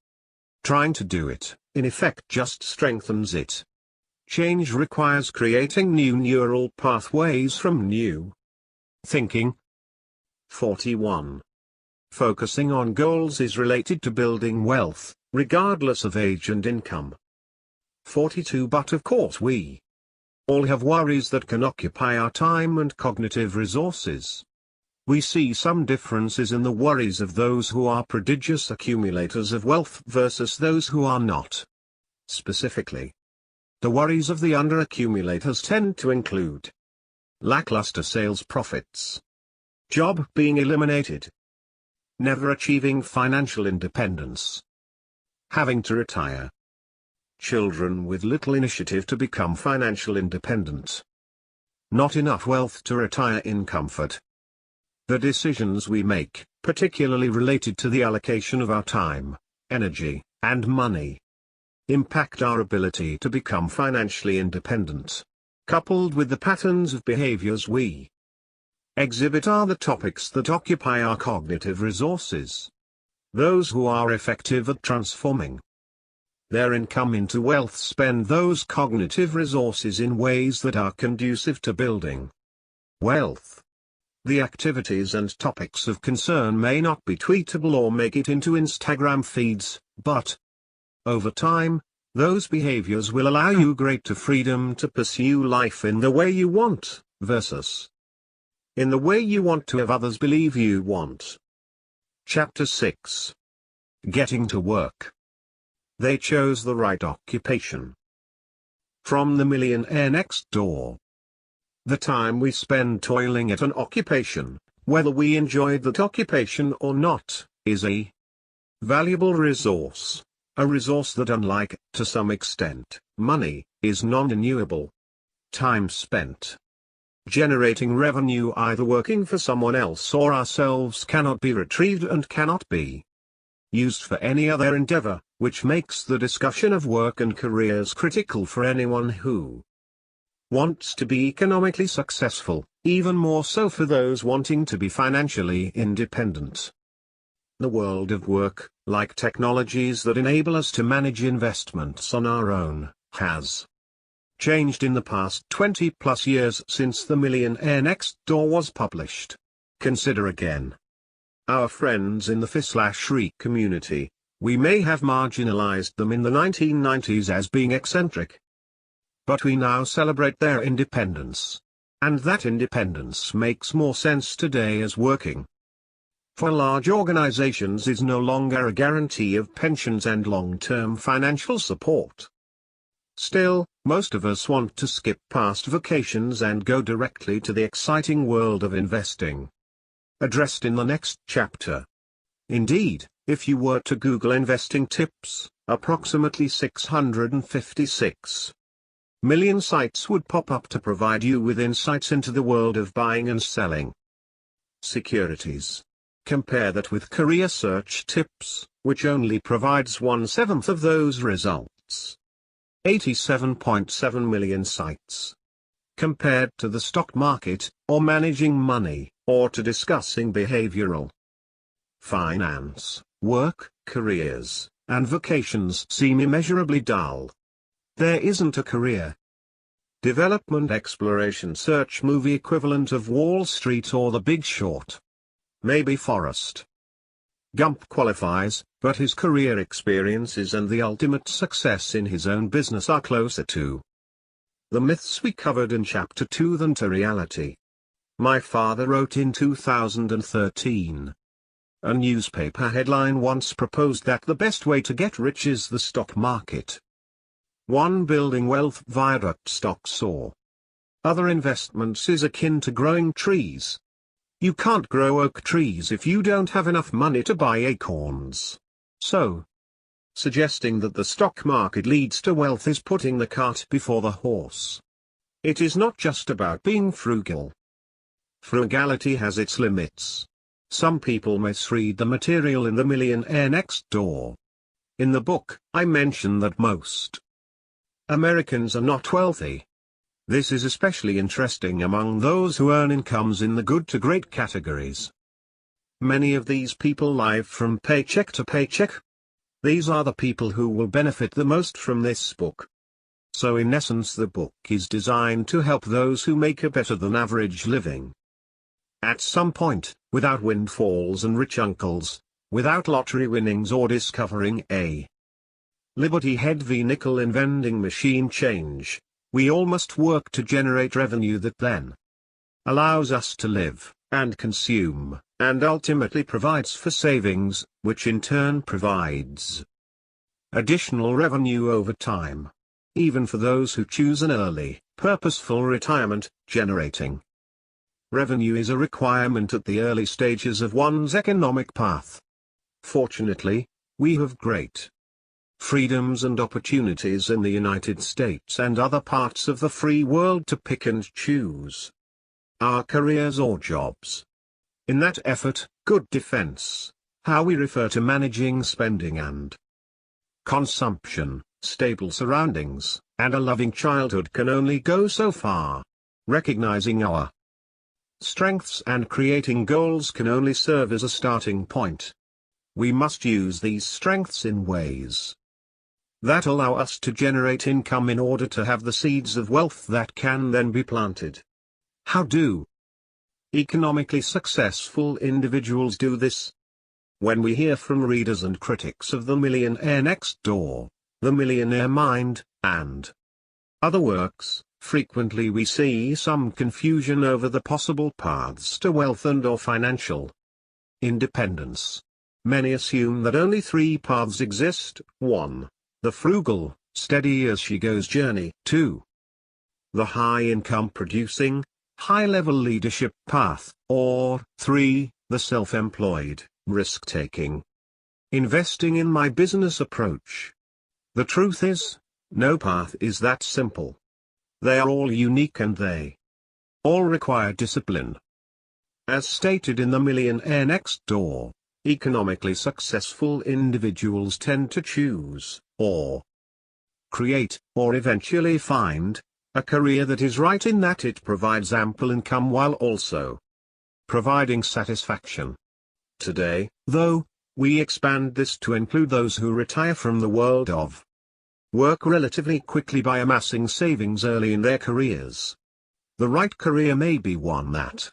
trying to do it, in effect just strengthens it. Change requires creating new neural pathways from new thinking. 41. Focusing on goals is related to building wealth, regardless of age and income. 42. But of course we all have worries that can occupy our time and cognitive resources. We see some differences in the worries of those who are prodigious accumulators of wealth versus those who are not. Specifically, The worries of the under-accumulators tend to include lackluster sales profits, job being eliminated, never achieving financial independence, having to retire, children with little initiative to become financial independent, not enough wealth to retire in comfort. The decisions we make, particularly related to the allocation of our time, energy, and money, impact our ability to become financially independent. Coupled with the patterns of behaviors we exhibit are the topics that occupy our cognitive resources. Those who are effective at transforming their income into wealth spend those cognitive resources in ways that are conducive to building wealth. The activities and topics of concern may not be tweetable or make it into Instagram feeds, but over time, those behaviors will allow you greater freedom to pursue life in the way you want, versus in the way you want to have others believe you want. Chapter 6. Getting to Work. They chose the right occupation. From the Millionaire Next Door. The time we spend toiling at an occupation, whether we enjoyed that occupation or not, is a valuable resource. A resource that, unlike, to some extent, money, is non-renewable. Time spent generating revenue either working for someone else or ourselves cannot be retrieved and cannot be used for any other endeavor, which makes the discussion of work and careers critical for anyone who wants to be economically successful, even more so for those wanting to be financially independent. The world of work, like technologies that enable us to manage investments on our own, has changed in the past 20+ years since The Millionaire Next Door was published. Consider again. Our friends in the F/Re community, we may have marginalized them in the 1990s as being eccentric. But we now celebrate their independence. And that independence makes more sense today as working for large organizations is no longer a guarantee of pensions and long-term financial support. Still, most of us want to skip past vacations and go directly to the exciting world of investing, addressed in the next chapter. Indeed, if you were to Google investing tips, approximately 656 million sites would pop up to provide you with insights into the world of buying and selling securities. Compare that with career search tips, which only provides 1/7 of those results. 87.7 million sites. Compared to the stock market, or managing money, or to discussing behavioral finance, work, careers, and vacations seem immeasurably dull. There isn't a career development exploration search movie equivalent of Wall Street or The Big Short. Maybe Forrest Gump qualifies, but his career experiences and the ultimate success in his own business are closer to the myths we covered in Chapter 2 than to reality. My father wrote in 2013. A newspaper headline once proposed that the best way to get rich is the stock market. One, building wealth via stocks or other investments is akin to growing trees. You can't grow oak trees if you don't have enough money to buy acorns. So, suggesting that the stock market leads to wealth is putting the cart before the horse. It is not just about being frugal. Frugality has its limits. Some people misread the material in The Millionaire Next Door. In the book, I mention that most Americans are not wealthy. This is especially interesting among those who earn incomes in the good to great categories. Many of these people live from paycheck to paycheck. These are the people who will benefit the most from this book. So in essence, the book is designed to help those who make a better than average living. At some point, without windfalls and rich uncles, without lottery winnings or discovering a Liberty Head v nickel in vending machine change, we all must work to generate revenue that then allows us to live, and consume, and ultimately provides for savings, which in turn provides additional revenue over time. even for those who choose an early, purposeful retirement. Generating revenue is a requirement at the early stages of one's economic path. Fortunately, we have great freedoms and opportunities in the United States and other parts of the free world to pick and choose our careers or jobs. In that effort, good defense, how we refer to managing spending and consumption, stable surroundings, and a loving childhood can only go so far. Recognizing our strengths and creating goals can only serve as a starting point. We must use these strengths in ways that allow us to generate income in order to have the seeds of wealth that can then be planted. How do economically successful individuals do this? When we hear from readers and critics of The Millionaire Next Door, The Millionaire Mind, and other works, frequently we see some confusion over the possible paths to wealth and/or financial independence. Many assume that only three paths exist: 1. The frugal, steady-as-she-goes journey; 2. The high-income producing, high-level leadership path; or 3. The self-employed, risk-taking, investing in my business approach. The truth is, no path is that simple. They are all unique and they all require discipline. As stated in The Millionaire Next Door, economically successful individuals tend to choose, or create, or eventually find, a career that is right in that it provides ample income while also providing satisfaction. Today, though, we expand this to include those who retire from the world of work relatively quickly by amassing savings early in their careers. The right career may be one that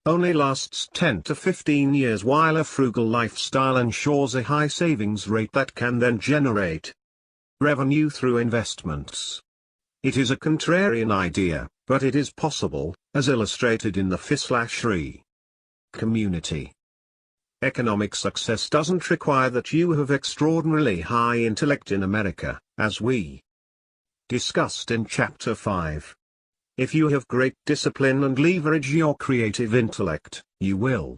only lasts 10 to 15 years, while a frugal lifestyle ensures a high savings rate that can then generate revenue through investments. It is a contrarian idea, but it is possible, as illustrated in the F/Re community. Economic success doesn't require that you have extraordinarily high intellect in America, as we discussed in Chapter 5. If you have great discipline and leverage your creative intellect, you will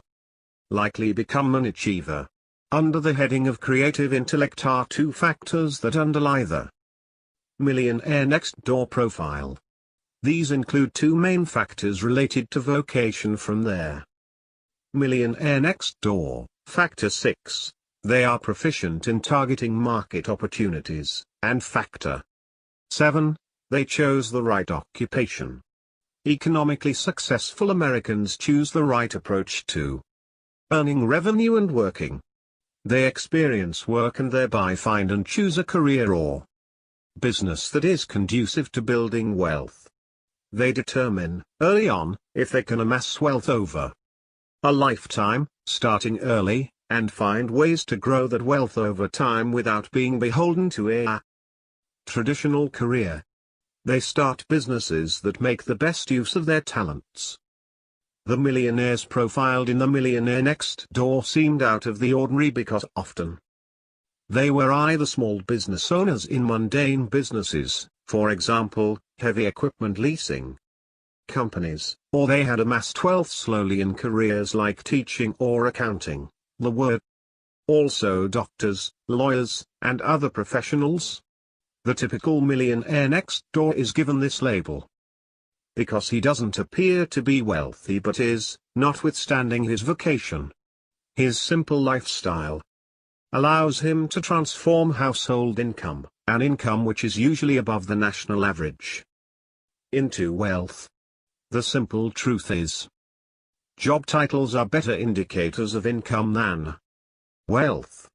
likely become an achiever. Under the heading of creative intellect are two factors that underlie the Millionaire Next Door profile. These include two main factors related to vocation from their Millionaire Next Door. Factor 6, they are proficient in targeting market opportunities, and Factor 7, they chose the right occupation. Economically successful Americans choose the right approach to earning revenue and working. They experience work and thereby find and choose a career or business that is conducive to building wealth. They determine, early on, if they can amass wealth over a lifetime, starting early, and find ways to grow that wealth over time without being beholden to a traditional career. They start businesses that make the best use of their talents. The millionaires profiled in The Millionaire Next Door seemed out of the ordinary because often they were either small business owners in mundane businesses, for example, heavy equipment leasing companies, or they had amassed wealth slowly in careers like teaching or accounting. The word also doctors, lawyers, and other professionals. The typical millionaire next door is given this label because he doesn't appear to be wealthy but is, notwithstanding his vocation. His simple lifestyle allows him to transform household income, an income which is usually above the national average, into wealth. The simple truth is, job titles are better indicators of income than wealth.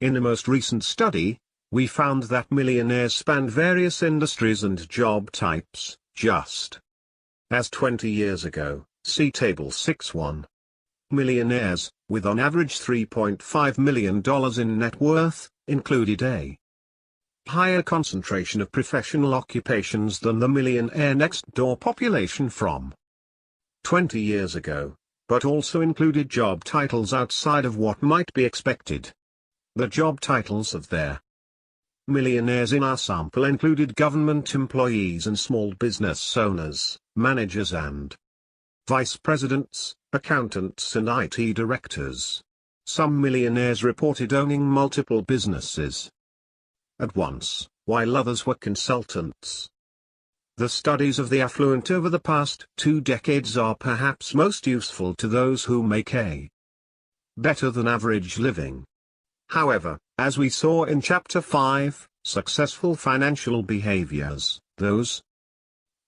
In a most recent study, we found that millionaires spanned various industries and job types, just as 20 years ago. See Table 6.1. Millionaires, with on average $3.5 million in net worth, included a higher concentration of professional occupations than the millionaire next door population from 20 years ago, but also included job titles outside of what might be expected. The job titles of their Millionaires in our sample included government employees and small business owners, managers and vice presidents, accountants and IT directors. Some millionaires reported owning multiple businesses at once, while others were consultants. The studies of the affluent over the past 2 decades are perhaps most useful to those who make a better than average living. However, as we saw in Chapter 5, successful financial behaviors, those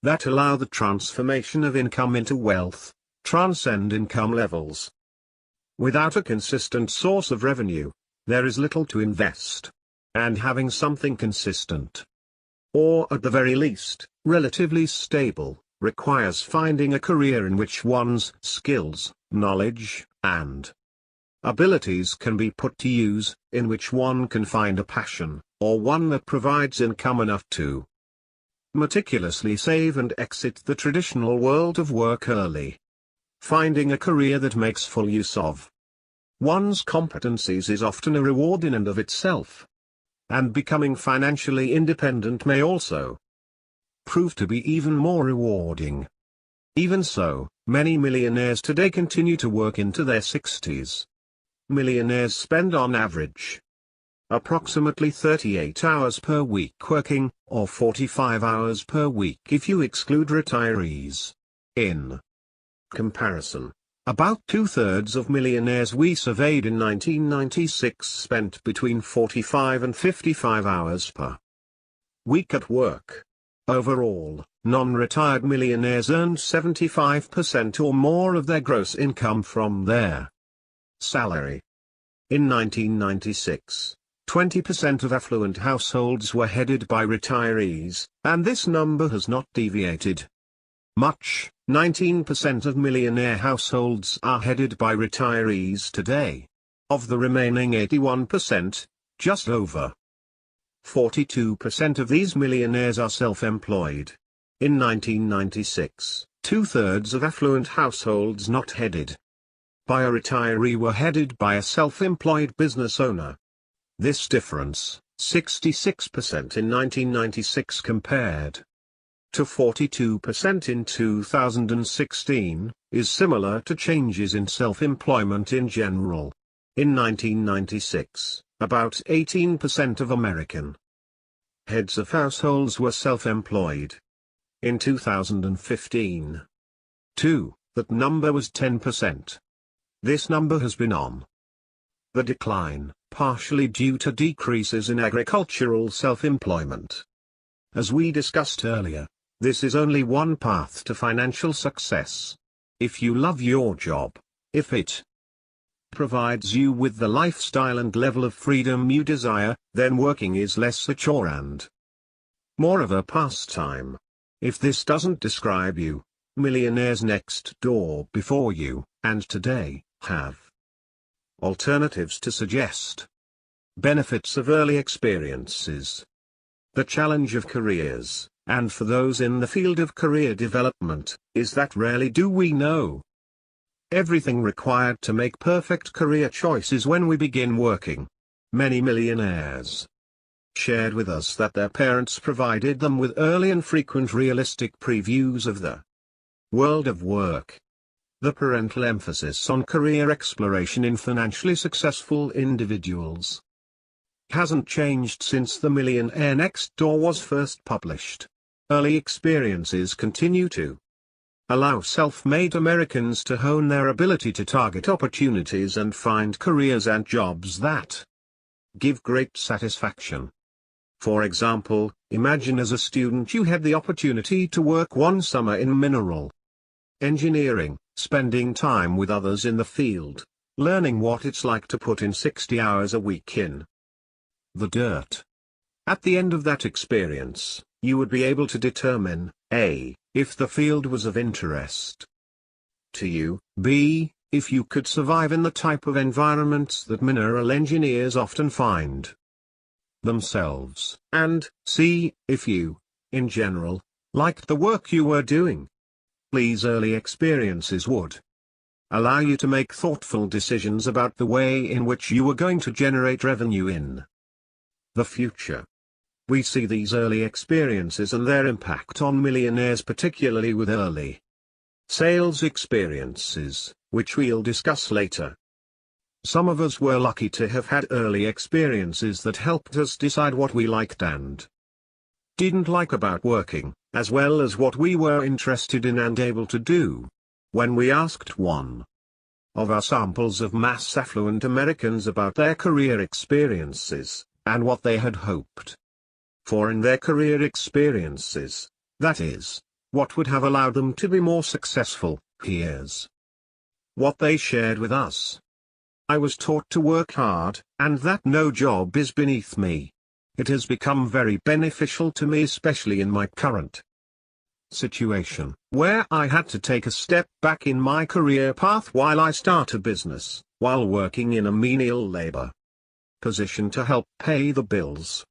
that allow the transformation of income into wealth, transcend income levels. Without a consistent source of revenue, there is little to invest. And having something consistent, or at the very least, relatively stable, requires finding a career in which one's skills, knowledge, and abilities can be put to use, in which one can find a passion, or one that provides income enough to meticulously save and exit the traditional world of work early. Finding a career that makes full use of one's competencies is often a reward in and of itself. And becoming financially independent may also prove to be even more rewarding. Even so, many millionaires today continue to work into their 60s. Millionaires spend on average approximately 38 hours per week working, or 45 hours per week if you exclude retirees. In comparison, about 2/3 of millionaires we surveyed in 1996 spent between 45 and 55 hours per week at work. Overall, non-retired millionaires earned 75% or more of their gross income from their salary. In 1996, 20% of affluent households were headed by retirees, and this number has not deviated much. 19% of millionaire households are headed by retirees today. Of the remaining 81%, just over 42% of these millionaires are self-employed. In 1996, 2/3 of affluent households not headed by a retiree were headed by a self-employed business owner. This difference, 66% in 1996 compared to 42% in 2016, is similar to changes in self-employment in general. In 1996, about 18% of American heads of households were self-employed. In 2015, that number was 10%. This number has been on the decline, partially due to decreases in agricultural self-employment. As we discussed earlier, this is only one path to financial success. If you love your job, if it provides you with the lifestyle and level of freedom you desire, then working is less a chore and more of a pastime. If this doesn't describe you, millionaires next door before you, and today, have alternatives to suggest. Benefits of early experiences. The challenge of careers, and for those in the field of career development, is that rarely do we know everything required to make perfect career choices when we begin working. Many millionaires shared with us that their parents provided them with early and frequent realistic previews of the world of work. The parental emphasis on career exploration in financially successful individuals hasn't changed since The Millionaire Next Door was first published. Early experiences continue to allow self-made Americans to hone their ability to target opportunities and find careers and jobs that give great satisfaction. For example, imagine as a student you had the opportunity to work one summer in mineral engineering, spending time with others in the field, learning what it's like to put in 60 hours a week in the dirt. At the end of that experience, you would be able to determine, A, if the field was of interest to you, B, if you could survive in the type of environments that mineral engineers often find themselves, and C, if you, in general, liked the work you were doing. These early experiences would allow you to make thoughtful decisions about the way in which you were going to generate revenue in the future. We see these early experiences and their impact on millionaires, particularly with early sales experiences, which we'll discuss later. Some of us were lucky to have had early experiences that helped us decide what we liked and didn't like about working, as well as what we were interested in and able to do. When we asked one of our samples of mass affluent Americans about their career experiences, and what they had hoped for in their career experiences, that is, what would have allowed them to be more successful, here's what they shared with us. I was taught to work hard, and that no job is beneath me. It has become very beneficial to me, especially in my current situation, where I had to take a step back in my career path while I start a business, while working in a menial labor position to help pay the bills.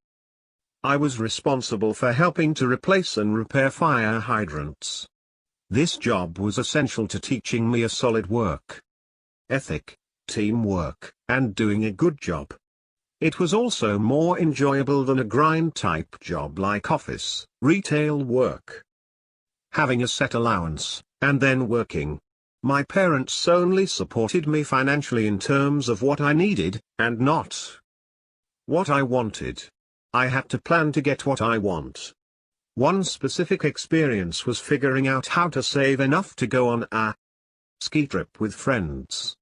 I was responsible for helping to replace and repair fire hydrants. This job was essential to teaching me a solid work ethic, teamwork, and doing a good job. It was also more enjoyable than a grind-type job like office, retail work. Having a set allowance, and then working. My parents only supported me financially in terms of what I needed, and not what I wanted. I had to plan to get what I want. One specific experience was figuring out how to save enough to go on a ski trip with friends.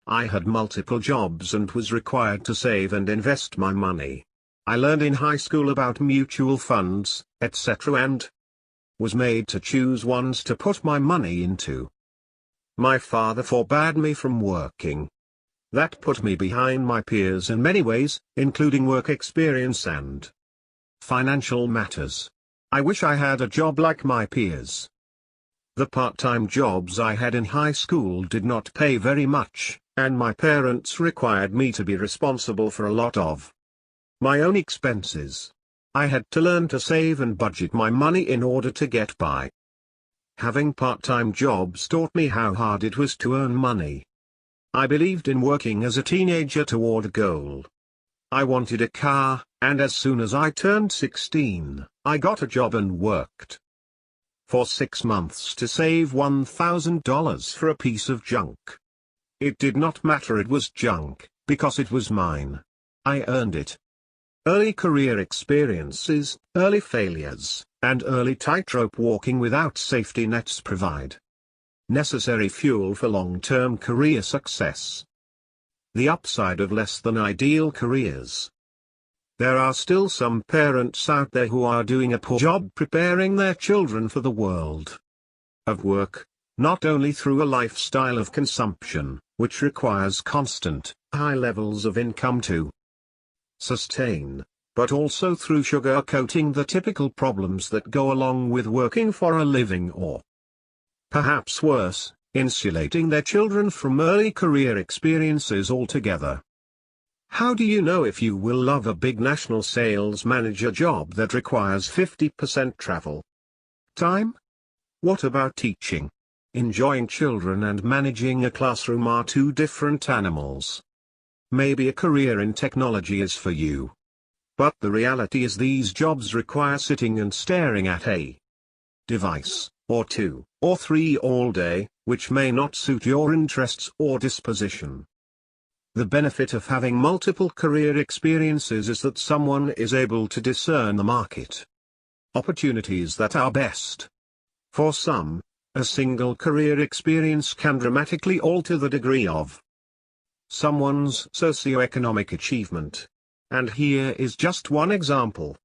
I had multiple jobs and was required to save and invest my money. I learned in high school about mutual funds, etc., and was made to choose ones to put my money into. My father forbade me from working. That put me behind my peers in many ways, including work experience and financial matters. I wish I had a job like my peers. The part-time jobs I had in high school did not pay very much, and my parents required me to be responsible for a lot of my own expenses. I had to learn to save and budget my money in order to get by. Having part-time jobs taught me how hard it was to earn money. I believed in working as a teenager toward a goal. I wanted a car, and as soon as I turned 16, I got a job and worked for 6 months to save $1,000 for a piece of junk. It did not matter it was junk, because it was mine. I earned it. Early career experiences, early failures, and early tightrope walking without safety nets provide necessary fuel for long-term career success. The upside of less than ideal careers. There are still some parents out there who are doing a poor job preparing their children for the world of work, not only through a lifestyle of consumption, which requires constant, high levels of income to sustain, but also through sugarcoating the typical problems that go along with working for a living, or perhaps worse, insulating their children from early career experiences altogether. How do you know if you will love a big national sales manager job that requires 50% travel time? What about teaching? Enjoying children and managing a classroom are two different animals. Maybe a career in technology is for you. But the reality is these jobs require sitting and staring at a device, or 2, or 3 all day, which may not suit your interests or disposition. The benefit of having multiple career experiences is that someone is able to discern the market opportunities that are best. For some, a single career experience can dramatically alter the degree of someone's socioeconomic achievement. And here is just one example.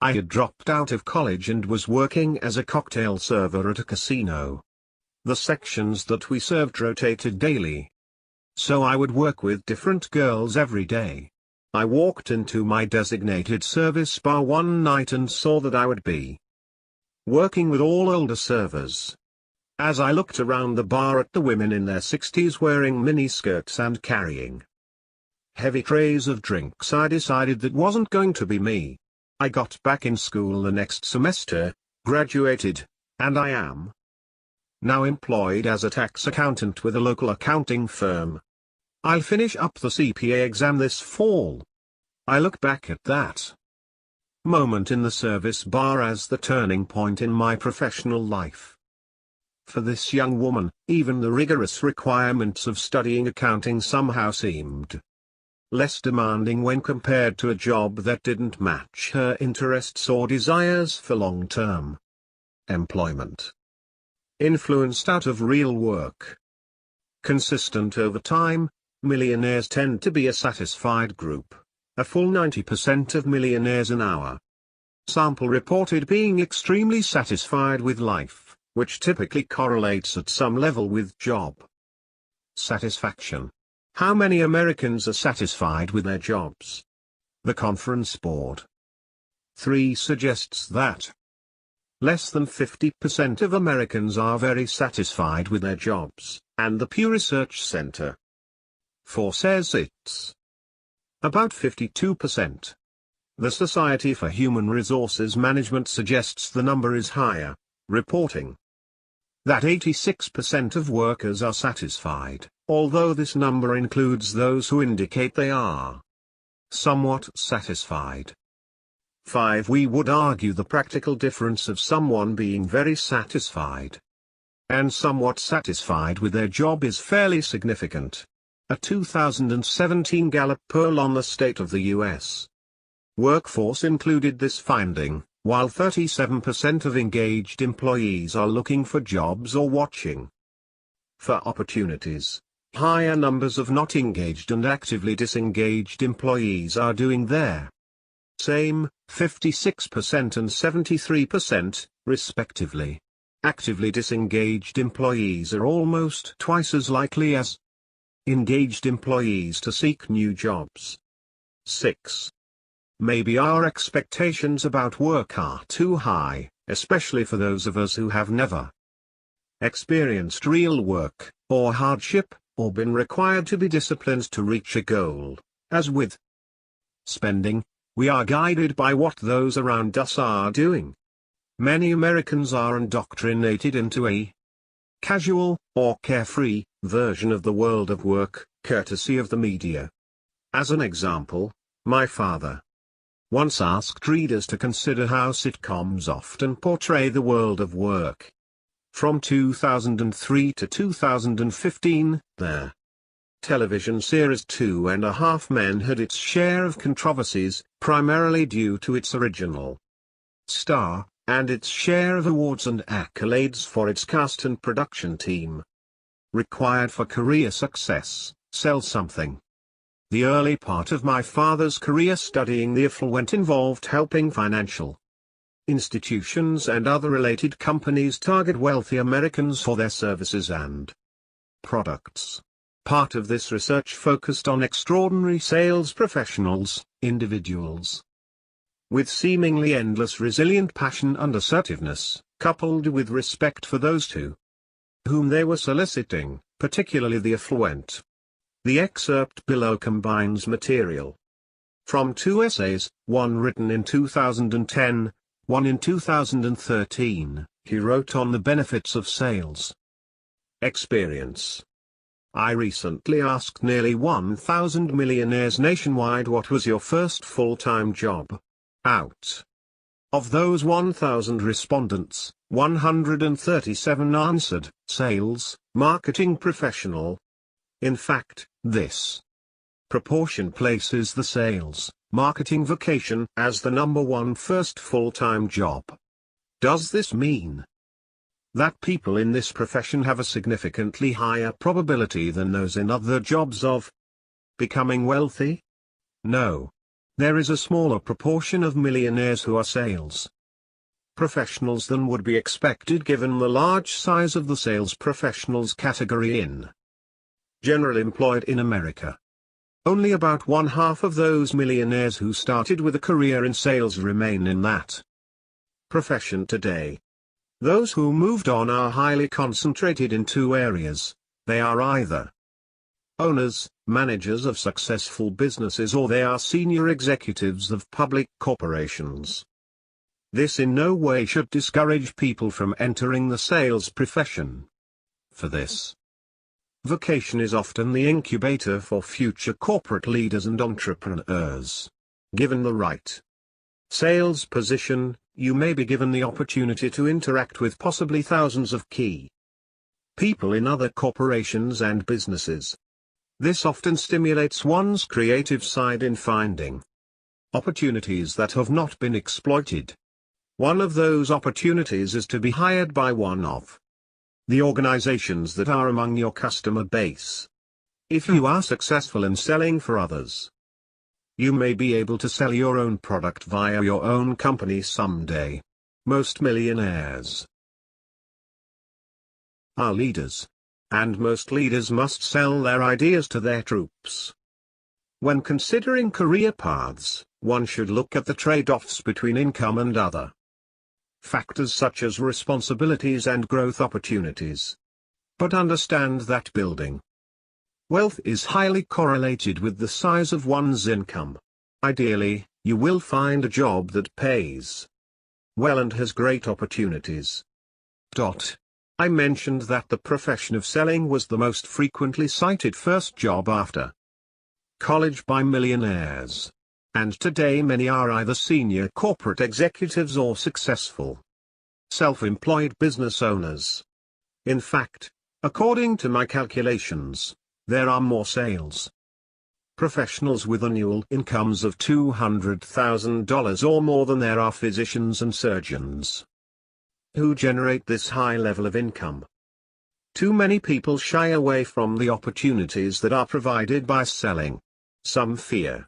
I had dropped out of college and was working as a cocktail server at a casino. The sections that we served rotated daily. So I would work with different girls every day. I walked into my designated service bar one night and saw that I would be working with all older servers. As I looked around the bar at the women in their 60s wearing miniskirts and carrying heavy trays of drinks, I decided that wasn't going to be me. I got back in school the next semester, graduated, and I am now employed as a tax accountant with a local accounting firm. I'll finish up the CPA exam this fall. I look back at that moment in the service bar as the turning point in my professional life. For this young woman, even the rigorous requirements of studying accounting somehow seemed less demanding when compared to a job that didn't match her interests or desires for long-term employment. Influenced out of real work. Consistent over time, millionaires tend to be a satisfied group, a full 90% of millionaires an hour. Sample reported being extremely satisfied with life, which typically correlates at some level with job satisfaction. How many Americans are satisfied with their jobs? The Conference Board 3 suggests that less than 50% of Americans are very satisfied with their jobs, and the Pew Research Center 4 says it's about 52%. The Society for Human Resources Management suggests the number is higher, reporting that 86% of workers are satisfied, although this number includes those who indicate they are somewhat satisfied. 5. We would argue the practical difference of someone being very satisfied and somewhat satisfied with their job is fairly significant. A 2017 Gallup poll on the state of the U.S. workforce included this finding, while 37% of engaged employees are looking for jobs or watching for opportunities. Higher numbers of not engaged and actively disengaged employees are doing their same, 56% and 73%, respectively. Actively disengaged employees are almost twice as likely as engaged employees to seek new jobs. 6. Maybe our expectations about work are too high, especially for those of us who have never experienced real work, or hardship, or been required to be disciplined to reach a goal. As with spending, we are guided by what those around us are doing. Many Americans are indoctrinated into a casual, or carefree, version of the world of work, courtesy of the media. As an example, my father once asked readers to consider how sitcoms often portray the world of work. From 2003 to 2015, their television series 2.5 Men had its share of controversies, primarily due to its original star, and its share of awards and accolades for its cast and production team. Required for career success, sell something. The early part of my father's career studying the affluent involved helping financial institutions and other related companies target wealthy Americans for their services and products. Part of this research focused on extraordinary sales professionals, individuals with seemingly endless resilient passion and assertiveness, coupled with respect for those to whom they were soliciting, particularly the affluent. The excerpt below combines material from 2 essays, one written in 2010, one in 2013, he wrote on the benefits of sales experience. I recently asked nearly 1,000 millionaires nationwide what was your first full-time job. Out of those 1,000 respondents, 137 answered, sales, marketing professional. In fact, this proportion places the sales, marketing vocation as the #1 first full-time job. Does this mean that people in this profession have a significantly higher probability than those in other jobs of becoming wealthy? No. There is a smaller proportion of millionaires who are sales professionals than would be expected given the large size of the sales professionals category in general employed in America. Only about 1/2 of those millionaires who started with a career in sales remain in that profession today. Those who moved on are highly concentrated in 2 areas. They are either owners, managers of successful businesses, or they are senior executives of public corporations. This in no way should discourage people from entering the sales profession. For this vocation is often the incubator for future corporate leaders and entrepreneurs. Given the right Sales position, you may be given the opportunity to interact with possibly thousands of key people in other corporations and businesses. This often stimulates one's creative side in finding opportunities that have not been exploited. One of those opportunities is to be hired by one of the organizations that are among your customer base. If you are successful in selling for others, you may be able to sell your own product via your own company someday. Most millionaires are leaders. And most leaders must sell their ideas to their troops. When considering career paths, one should look at the trade-offs between income and other factors such as responsibilities and growth opportunities. But understand that building wealth is highly correlated with the size of one's income. Ideally, you will find a job that pays well and has great opportunities. I mentioned that the profession of selling was the most frequently cited first job after college by millionaires. And today many are either senior corporate executives or successful self-employed business owners. In fact, according to my calculations, there are more sales professionals with annual incomes of $200,000 or more than there are physicians and surgeons who generate this high level of income. Too many people shy away from the opportunities that are provided by selling. Some fear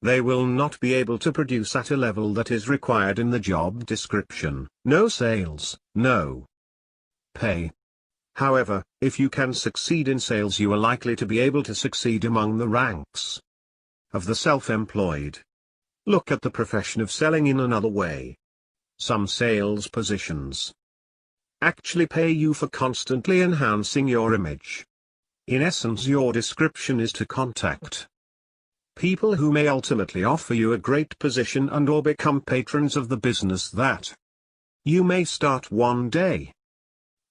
they will not be able to produce at a level that is required in the job description. No sales, no pay. However, if you can succeed in sales, you are likely to be able to succeed among the ranks of the self-employed. Look at the profession of selling in another way. Some sales positions actually pay you for constantly enhancing your image. In essence, your description is to contact people who may ultimately offer you a great position and/or become patrons of the business that you may start one day.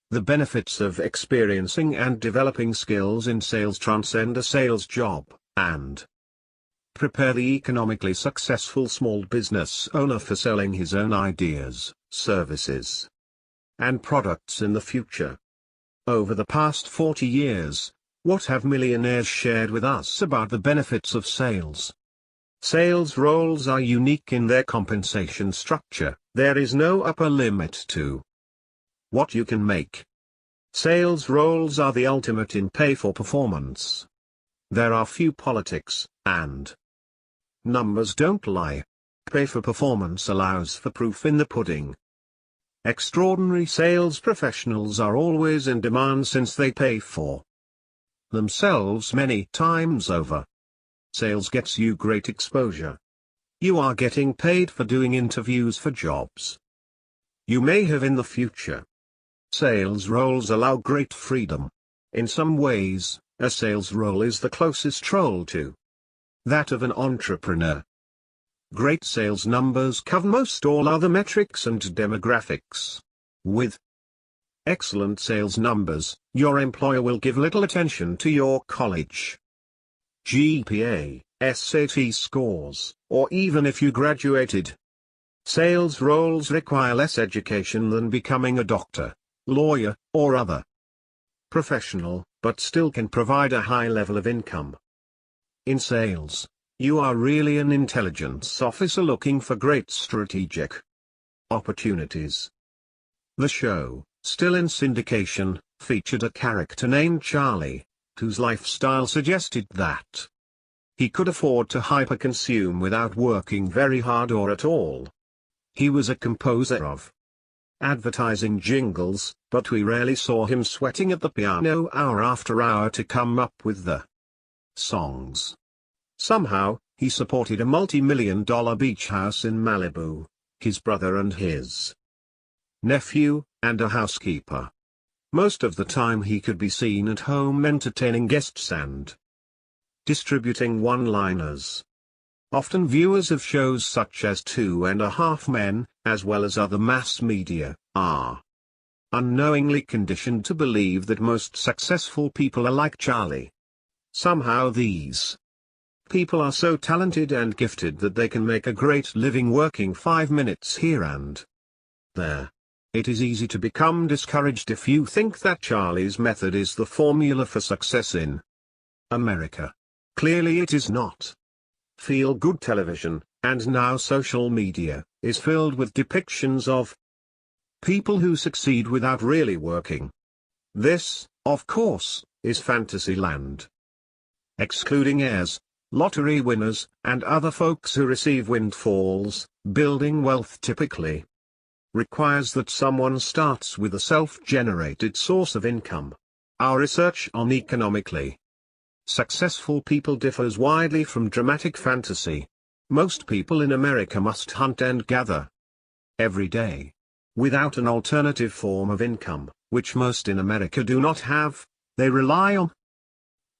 The benefits of experiencing and developing skills in sales transcend a sales job, and prepare the economically successful small business owner for selling his own ideas, services, and products in the future. Over the past 40 years, what have millionaires shared with us about the benefits of sales? Sales roles are unique in their compensation structure. There is no upper limit to what you can make. Sales roles are the ultimate in pay for performance. There are few politics, and numbers don't lie. Pay for performance allows for proof in the pudding. Extraordinary sales professionals are always in demand since they pay for themselves many times over. Sales gets you great exposure. You are getting paid for doing interviews for jobs you may have in the future. Sales roles allow great freedom. In some ways, a sales role is the closest role to that of an entrepreneur. Great sales numbers cover most all other metrics and demographics. With excellent sales numbers, your employer will give little attention to your college GPA, SAT scores, or even if you graduated. Sales roles require less education than becoming a doctor, lawyer, or other professional, but still can provide a high level of income. In sales, you are really an intelligence officer looking for great strategic opportunities. The show, still in syndication, featured a character named Charlie, whose lifestyle suggested that he could afford to hyper-consume without working very hard or at all. He was a composer of advertising jingles, but we rarely saw him sweating at the piano hour after hour to come up with the songs. Somehow, he supported a multi-million-dollar beach house in Malibu, his brother and his nephew, and a housekeeper. Most of the time he could be seen at home entertaining guests and distributing one-liners. Often viewers of shows such as 2.5 Men, as well as other mass media, are unknowingly conditioned to believe that most successful people are like Charlie. Somehow these people are so talented and gifted that they can make a great living working 5 minutes here and there. It is easy to become discouraged if you think that Charlie's method is the formula for success in America. Clearly it is not. Feel-good television, and now social media, is filled with depictions of people who succeed without really working. This, of course, is fantasy land. Excluding heirs, lottery winners, and other folks who receive windfalls, building wealth typically requires that someone starts with a self-generated source of income. Our research on economically successful people differs widely from dramatic fantasy. Most people in America must hunt and gather every day. Without an alternative form of income, which most in America do not have, they rely on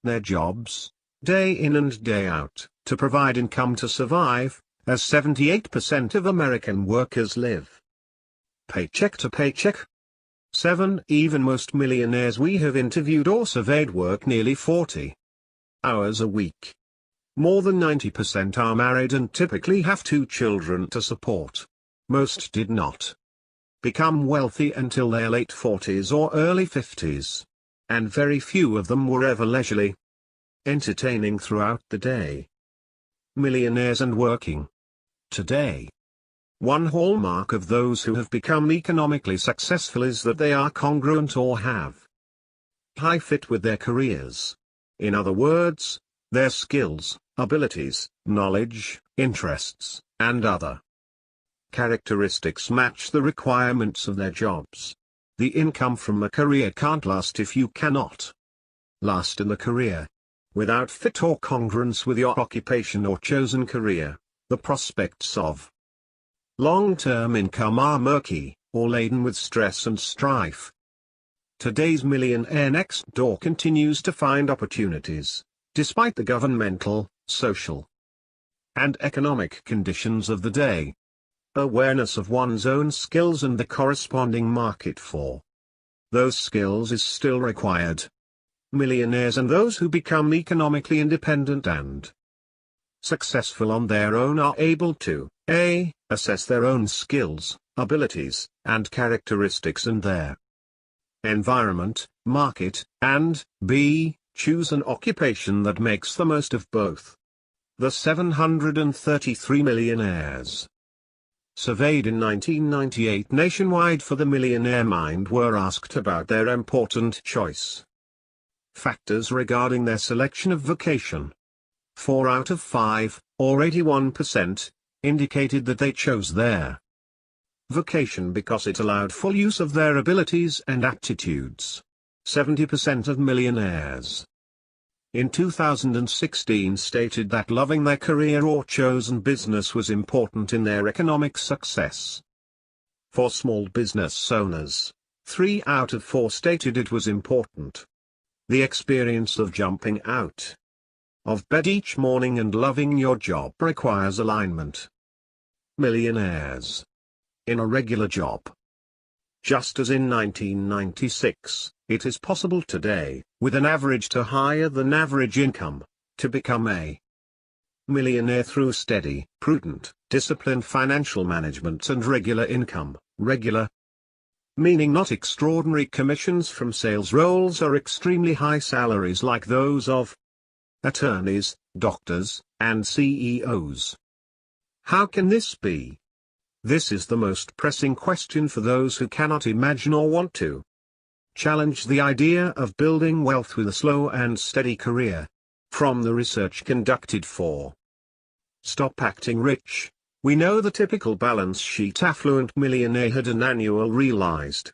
their jobs, day in and day out, to provide income to survive, as 78% of American workers live paycheck to paycheck. Even most millionaires we have interviewed or surveyed work nearly 40 hours a week. More than 90% are married and typically have 2 children to support. Most did not become wealthy until their late 40s or early 50s. And very few of them were ever leisurely entertaining throughout the day. Millionaires and working today. One hallmark of those who have become economically successful is that they are congruent or have high fit with their careers. In other words, their skills, abilities, knowledge, interests, and other characteristics match the requirements of their jobs. The income from a career can't last if you cannot last in the career. Without fit or congruence with your occupation or chosen career, the prospects of long-term income are murky, or laden with stress and strife. Today's millionaire next door continues to find opportunities, despite the governmental, social, and economic conditions of the day. Awareness of one's own skills and the corresponding market for those skills is still required. Millionaires and those who become economically independent and successful on their own are able to A. Assess their own skills, abilities, and characteristics and their environment, market, and B. Choose an occupation that makes the most of both. The 733 millionaires surveyed in 1998 nationwide for the Millionaire Mind were asked about their important choice factors regarding their selection of vocation. 4 out of 5, or 81%, indicated that they chose their vocation because it allowed full use of their abilities and aptitudes. 70% of millionaires in 2016 stated that loving their career or chosen business was important in their economic success. For small business owners, 3 out of 4 stated it was important. The experience of jumping out of bed each morning and loving your job requires alignment. Millionaires in a regular job. Just as in 1996, it is possible today, with an average to higher than average income, to become a millionaire through steady, prudent, disciplined financial management and regular income. Regular meaning not extraordinary commissions from sales roles or extremely high salaries like those of attorneys, doctors, and CEOs. How can this be? This is the most pressing question for those who cannot imagine or want to challenge the idea of building wealth with a slow and steady career. From the research conducted for Stop Acting Rich, we know the typical balance sheet affluent millionaire had an annual realized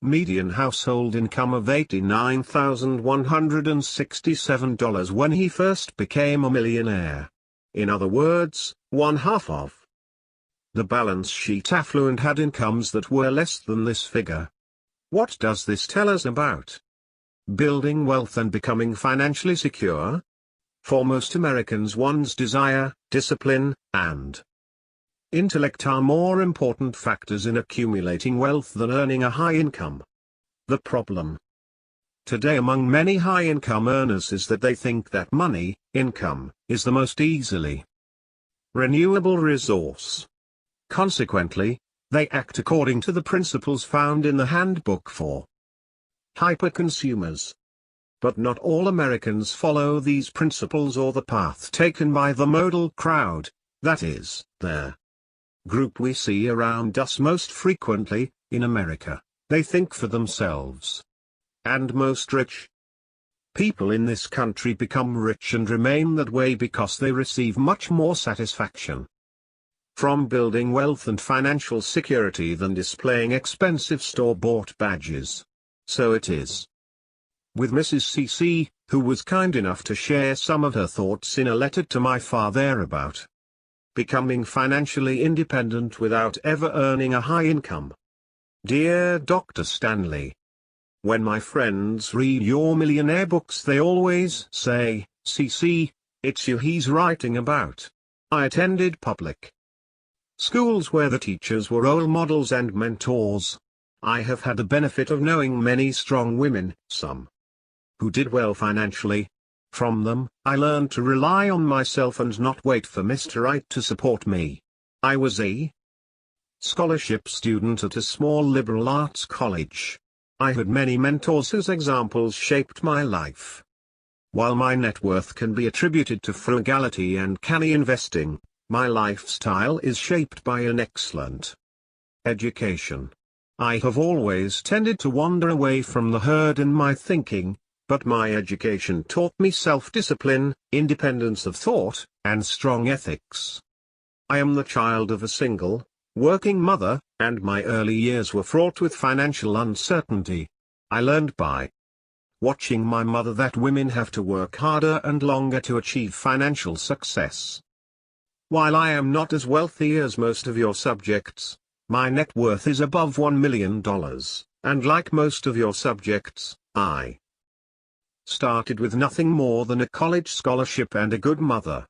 median household income of $89,167 when he first became a millionaire. In other words, 1/2 of the balance sheet affluent had incomes that were less than this figure. What does this tell us about building wealth and becoming financially secure? For most Americans, one's desire, discipline, and intellect are more important factors in accumulating wealth than earning a high income. The problem today among many high-income earners is that they think that money, income, is the most easily renewable resource. Consequently, they act according to the principles found in the Handbook for Hyper-Consumers. But not all Americans follow these principles or the path taken by the modal crowd, that is, their group we see around us most frequently. In America, they think for themselves. And most rich people in this country become rich and remain that way because they receive much more satisfaction from building wealth and financial security than displaying expensive store-bought badges. So it is with Mrs. CC, who was kind enough to share some of her thoughts in a letter to my father about becoming financially independent without ever earning a high income. Dear Dr. Stanley, when my friends read your Millionaire books they always say, CC, it's you he's writing about. I attended public schools where the teachers were role models and mentors. I have had the benefit of knowing many strong women, some who did well financially. From them, I learned to rely on myself and not wait for Mr. Right to support me. I was a scholarship student at a small liberal arts college. I had many mentors whose examples shaped my life. While my net worth can be attributed to frugality and canny investing, my lifestyle is shaped by an excellent education. I have always tended to wander away from the herd in my thinking, but my education taught me self-discipline, independence of thought, and strong ethics. I am the child of a single, working mother, and my early years were fraught with financial uncertainty. I learned by watching my mother that women have to work harder and longer to achieve financial success. While I am not as wealthy as most of your subjects, my net worth is above $1 million, and like most of your subjects, I started with nothing more than a college scholarship and a good mother.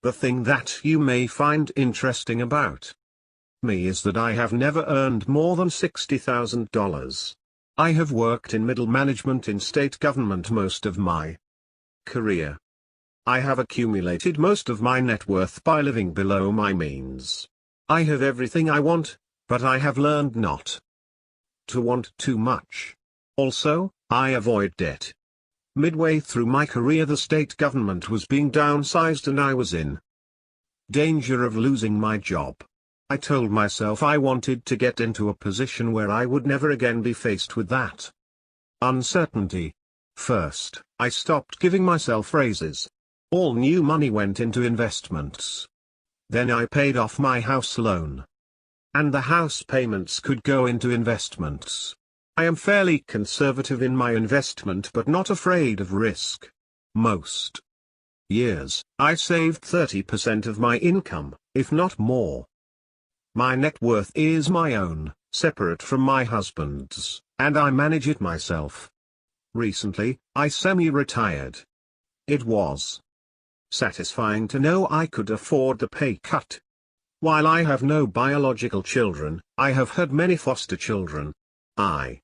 The thing that you may find interesting about me is that I have never earned more than $60,000. I have worked in middle management in state government most of my career. I have accumulated most of my net worth by living below my means. I have everything I want, but I have learned not to want too much. Also, I avoid debt. Midway through my career the state government was being downsized and I was in danger of losing my job. I told myself I wanted to get into a position where I would never again be faced with that uncertainty. First, I stopped giving myself raises. All new money went into investments. Then I paid off my house loan. And the house payments could go into investments. I am fairly conservative in my investment but not afraid of risk. Most years, I saved 30% of my income, if not more. My net worth is my own, separate from my husband's, and I manage it myself. Recently, I semi-retired. It was satisfying to know I could afford the pay cut. While I have no biological children, I have had many foster children. I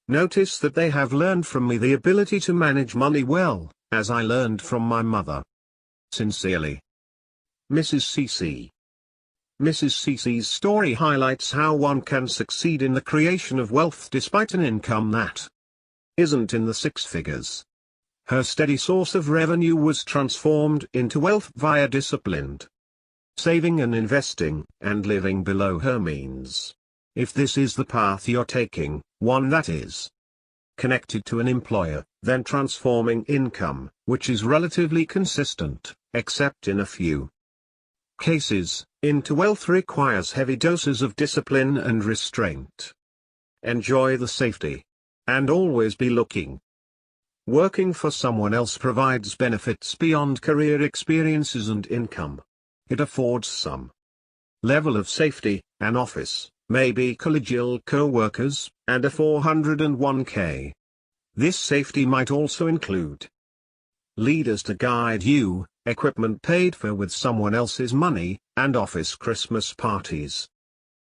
notice that they have learned from me the ability to manage money well, as I learned from my mother. Sincerely, Mrs. CC. Mrs. CC's story highlights how one can succeed in the creation of wealth despite an income that isn't in the six figures. Her steady source of revenue was transformed into wealth via disciplined saving and investing, and living below her means. If this is the path you're taking, one that is connected to an employer, then transforming income, which is relatively consistent, except in a few cases, into wealth requires heavy doses of discipline and restraint. Enjoy the safety. And always be looking. Working for someone else provides benefits beyond career experiences and income. It affords some level of safety, an office, maybe collegial co-workers, and a 401k. This safety might also include leaders to guide you, equipment paid for with someone else's money, and office Christmas parties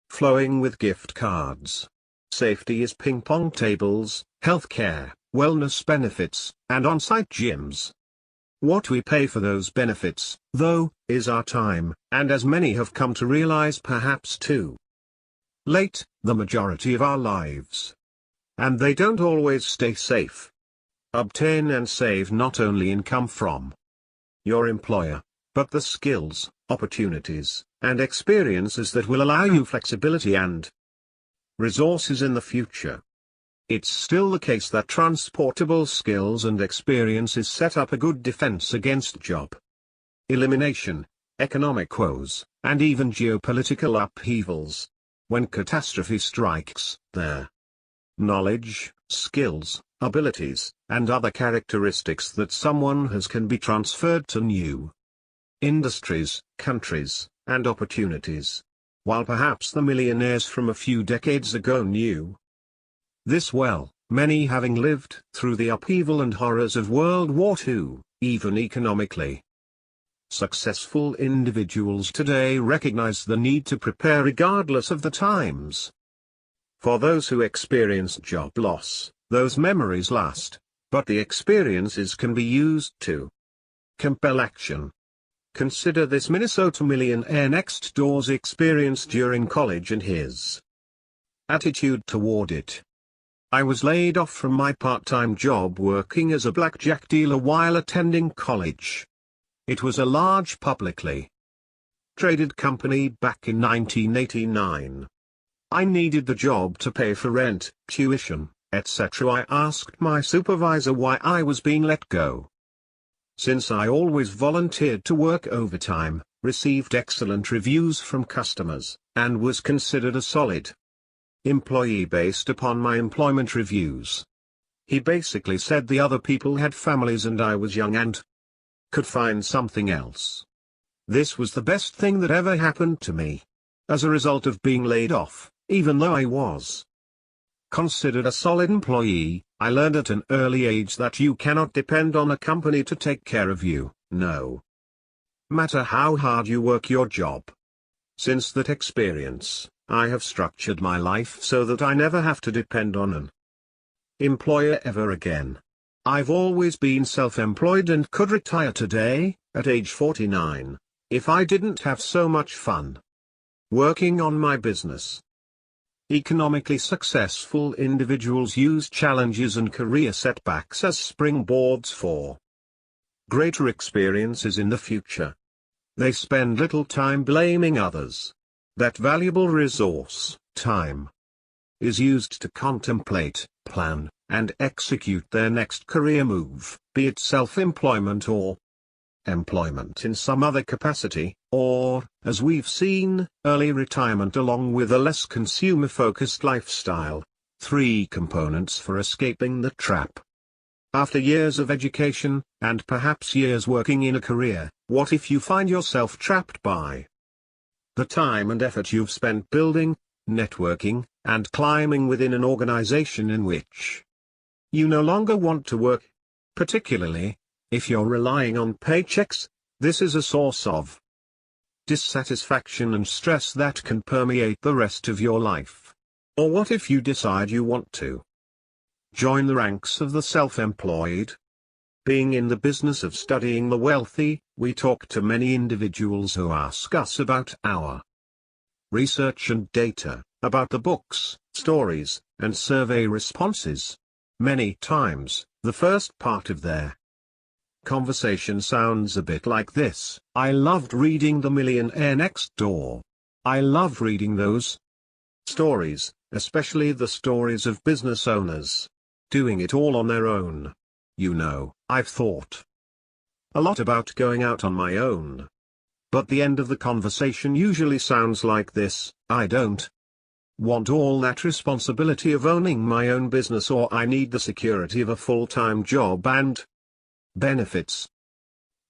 flowing with gift cards. Safety is ping pong tables, healthcare, wellness benefits, and on-site gyms. What we pay for those benefits, though, is our time, and as many have come to realize perhaps too late, the majority of our lives. And they don't always stay safe. Obtain and save not only income from your employer, but the skills, opportunities, and experiences that will allow you flexibility and resources in the future. It's still the case that transportable skills and experiences set up a good defense against job elimination, economic woes, and even geopolitical upheavals. When catastrophe strikes, their knowledge, skills, abilities, and other characteristics that someone has can be transferred to new industries, countries, and opportunities. While perhaps the millionaires from a few decades ago knew this well, many having lived through the upheaval and horrors of World War II, even economically successful individuals today recognize the need to prepare regardless of the times. For those who experienced job loss, those memories last, but the experiences can be used to compel action. Consider this Minnesota millionaire next door's experience during college and his attitude toward it. I was laid off from my part-time job working as a blackjack dealer while attending college. It was a large publicly traded company back in 1989. I needed the job to pay for rent, tuition, etc. I asked my supervisor why I was being let go. Since I always volunteered to work overtime, received excellent reviews from customers, and was considered a solid employee based upon my employment reviews. He basically said the other people had families and I was young and could find something else. This was the best thing that ever happened to me. As a result of being laid off, even though I was considered a solid employee, I learned at an early age that you cannot depend on a company to take care of you, no matter how hard you work your job. Since that experience, I have structured my life so that I never have to depend on an employer ever again. I've always been self-employed and could retire today, at age 49, if I didn't have so much fun working on my business. Economically successful individuals use challenges and career setbacks as springboards for greater experiences in the future. They spend little time blaming others. That valuable resource, time, is used to contemplate, plan, and execute their next career move, be it self-employment or employment in some other capacity, or, as we've seen, early retirement along with a less consumer-focused lifestyle. 3 components for escaping the trap. After years of education, and perhaps years working in a career, what if you find yourself trapped by the time and effort you've spent building, networking, and climbing within an organization in which you no longer want to work? Particularly, if you're relying on paychecks, this is a source of dissatisfaction and stress that can permeate the rest of your life. Or what if you decide you want to join the ranks of the self-employed? Being in the business of studying the wealthy, we talk to many individuals who ask us about our research and data, about the books, stories, and survey responses. Many times, the first part of their conversation sounds a bit like this: I loved reading The Millionaire Next Door. I love reading those stories, especially the stories of business owners doing it all on their own. You know, I've thought a lot about going out on my own. But the end of the conversation usually sounds like this: I don't want all that responsibility of owning my own business, or I need the security of a full-time job and benefits.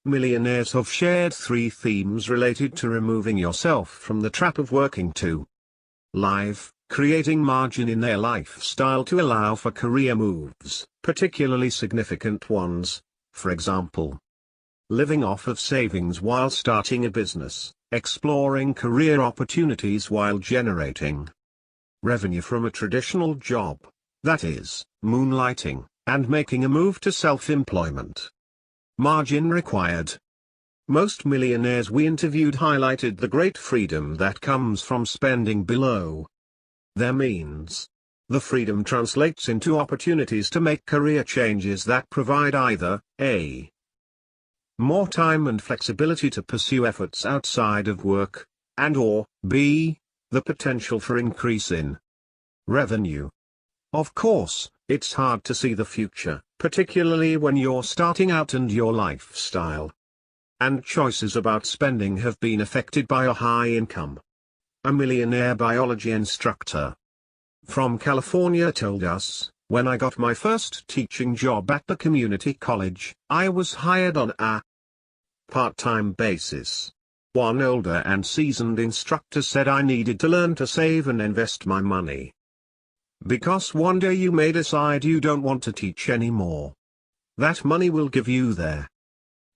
Millionaires have shared 3 themes related to removing yourself from the trap of working to live, creating margin in their lifestyle to allow for career moves, particularly significant ones, for example, living off of savings while starting a business, exploring career opportunities while generating revenue from a traditional job, that is, moonlighting, and making a move to self-employment. Margin required. Most millionaires we interviewed highlighted the great freedom that comes from spending below their means. The freedom translates into opportunities to make career changes that provide either a. more time and flexibility to pursue efforts outside of work, and or b. the potential for increase in revenue. Of course, it's hard to see the future, particularly when you're starting out and your lifestyle and choices about spending have been affected by a high income. A millionaire biology instructor from California told us, "When I got my first teaching job at the community college, I was hired on a part-time basis. One older and seasoned instructor said I needed to learn to save and invest my money. Because one day you may decide you don't want to teach anymore. That money will give you their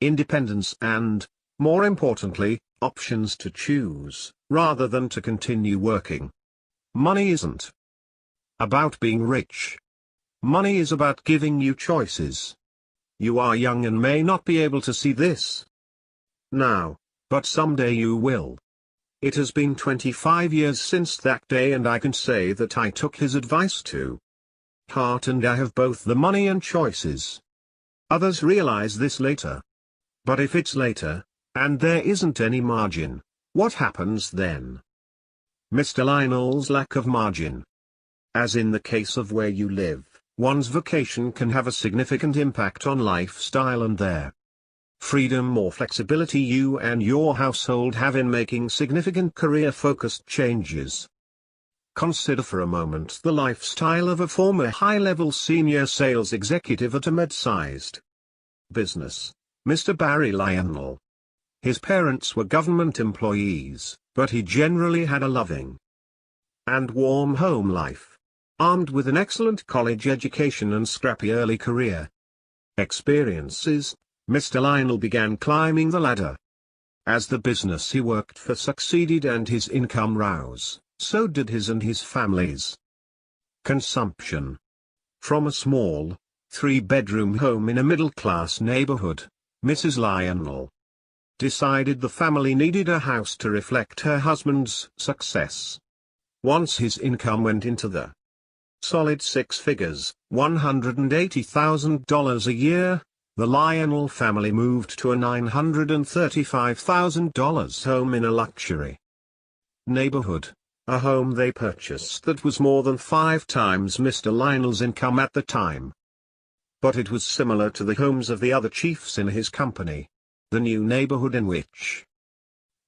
independence and, more importantly, options to choose, rather than to continue working. Money isn't about being rich. Money is about giving you choices. You are young and may not be able to see this now, but someday you will." It has been 25 years since that day, and I can say that I took his advice to heart, and I have both the money and choices. Others realize this later. But if it's later, and there isn't any margin, what happens then? Mr. Lionel's lack of margin. As in the case of where you live, one's vocation can have a significant impact on lifestyle and their freedom or flexibility you and your household have in making significant career-focused changes. Consider for a moment the lifestyle of a former high-level senior sales executive at a mid-sized business, Mr. Barry Lionel. His parents were government employees, but he generally had a loving and warm home life, armed with an excellent college education and scrappy early career experiences. Mr. Lionel began climbing the ladder. As the business he worked for succeeded and his income rose, so did his and his family's consumption. From a small, 3-bedroom home in a middle-class neighborhood, Mrs. Lionel decided the family needed a house to reflect her husband's success. Once his income went into the solid six figures, $180,000 a year, the Lionel family moved to a $935,000 home in a luxury neighborhood, a home they purchased that was more than 5 times Mr. Lionel's income at the time. But it was similar to the homes of the other chiefs in his company. The new neighborhood in which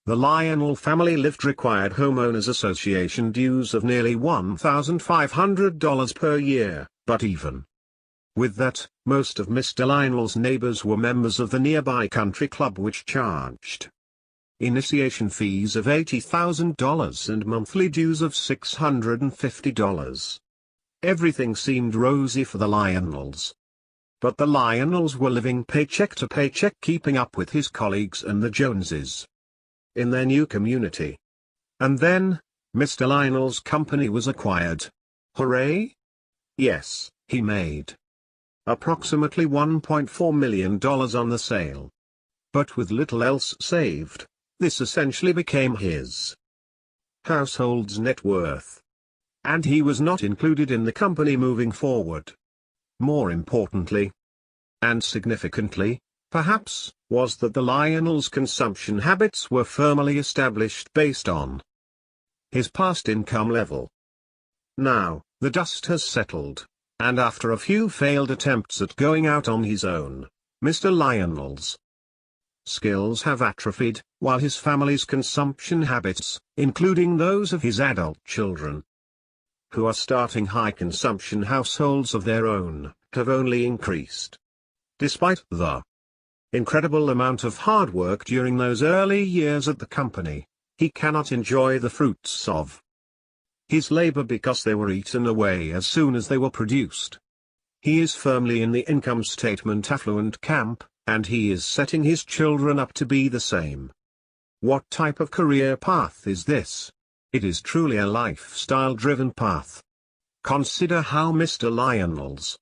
the Lionel family lived required homeowners association dues of nearly $1,500 per year, but even with that, most of Mr. Lionel's neighbors were members of the nearby country club, which charged initiation fees of $80,000 and monthly dues of $650. Everything seemed rosy for the Lionels. But the Lionels were living paycheck to paycheck, keeping up with his colleagues and the Joneses in their new community. And then, Mr. Lionel's company was acquired. Hooray! Yes, he made approximately $1.4 million on the sale. But with little else saved, this essentially became his household's net worth. And he was not included in the company moving forward. More importantly, and significantly, perhaps, was that the Lionel's consumption habits were firmly established based on his past income level. Now, the dust has settled, and after a few failed attempts at going out on his own, Mr. Lionel's skills have atrophied, while his family's consumption habits, including those of his adult children, who are starting high-consumption households of their own, have only increased. Despite the incredible amount of hard work during those early years at the company, he cannot enjoy the fruits of his labor because they were eaten away as soon as they were produced. He is firmly in the income statement affluent camp, and he is setting his children up to be the same. What type of career path is this? It is truly a lifestyle-driven path. Consider how Mr. Lionel's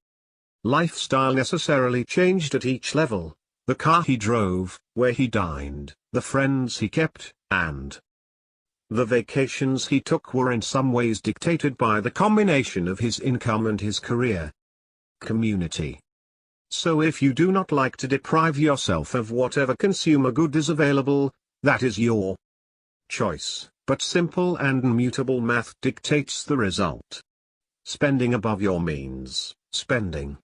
Lifestyle necessarily changed at each level: the car he drove, where he dined, the friends he kept, and the vacations he took were in some ways dictated by the combination of his income and his career. Community. So if you do not like to deprive yourself of whatever consumer good is available, that is your choice, but simple and immutable math dictates the result. Spending above your means, spending.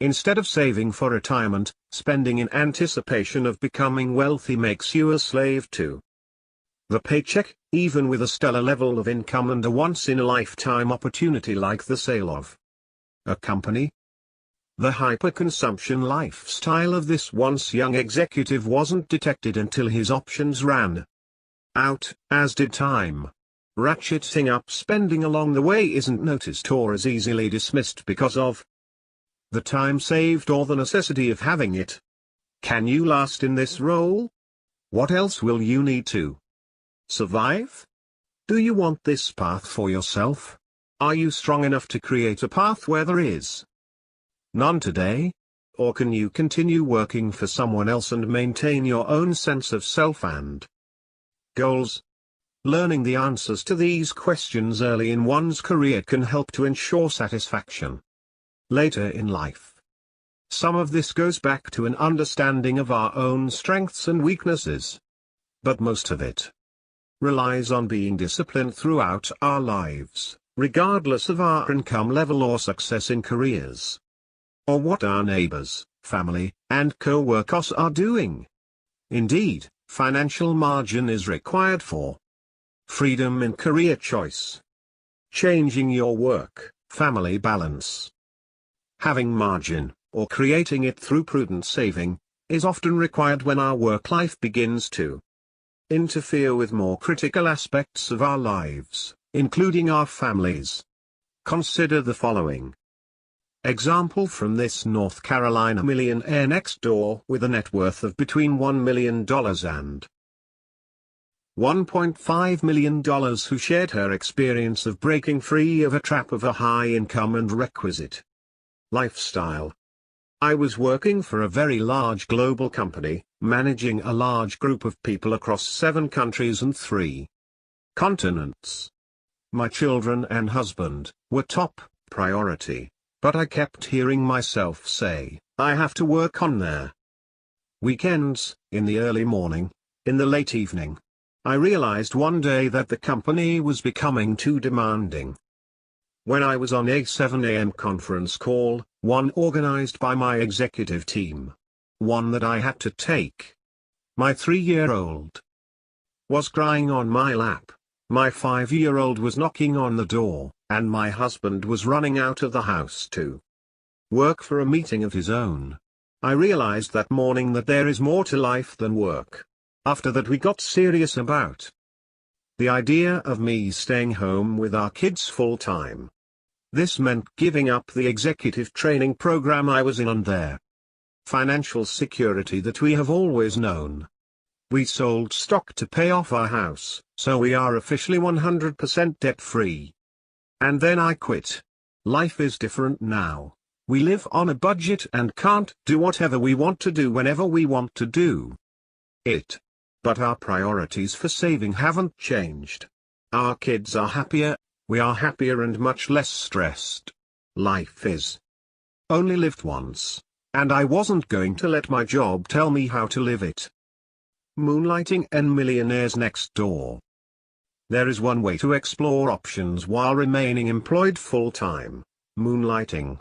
Instead of saving for retirement, spending in anticipation of becoming wealthy makes you a slave to the paycheck, even with a stellar level of income and a once-in-a-lifetime opportunity like the sale of a company. The hyperconsumption lifestyle of this once young executive wasn't detected until his options ran out, as did time. Ratcheting up spending along the way isn't noticed or as easily dismissed because of the time saved or the necessity of having it. Can you last in this role? What else will you need to survive? Do you want this path for yourself? Are you strong enough to create a path where there is none today? Or can you continue working for someone else and maintain your own sense of self and goals? Learning the answers to these questions early in one's career can help to ensure satisfaction later in life. Some of this goes back to an understanding of our own strengths and weaknesses. But most of it relies on being disciplined throughout our lives, regardless of our income level or success in careers, or what our neighbors, family, and co-workers are doing. Indeed, financial margin is required for freedom in career choice. Changing your work-family balance. Having margin, or creating it through prudent saving, is often required when our work life begins to interfere with more critical aspects of our lives, including our families. Consider the following example from this North Carolina millionaire next door with a net worth of between $1 million and $1.5 million, who shared her experience of breaking free of a trap of a high income and requisite lifestyle. I was working for a very large global company, managing a large group of people across 7 countries and 3 continents. My children and husband were top priority, but I kept hearing myself say, I have to work on their weekends, in the early morning, in the late evening. I realized one day that the company was becoming too demanding. When I was on a 7 a.m. conference call, one organized by my executive team, one that I had to take, my 3-year-old was crying on my lap, my 5-year-old was knocking on the door, and my husband was running out of the house to work for a meeting of his own. I realized that morning that there is more to life than work. After that we got serious about the idea of me staying home with our kids full time. This meant giving up the executive training program I was in and their financial security that we have always known. We sold stock to pay off our house, so we are officially 100% debt-free. And then I quit. Life is different now. We live on a budget and can't do whatever we want to do whenever we want to do it. But our priorities for saving haven't changed. Our kids are happier, we are happier and much less stressed. Life is only lived once, and I wasn't going to let my job tell me how to live it. Moonlighting and millionaires next door. There is one way to explore options while remaining employed full-time: moonlighting.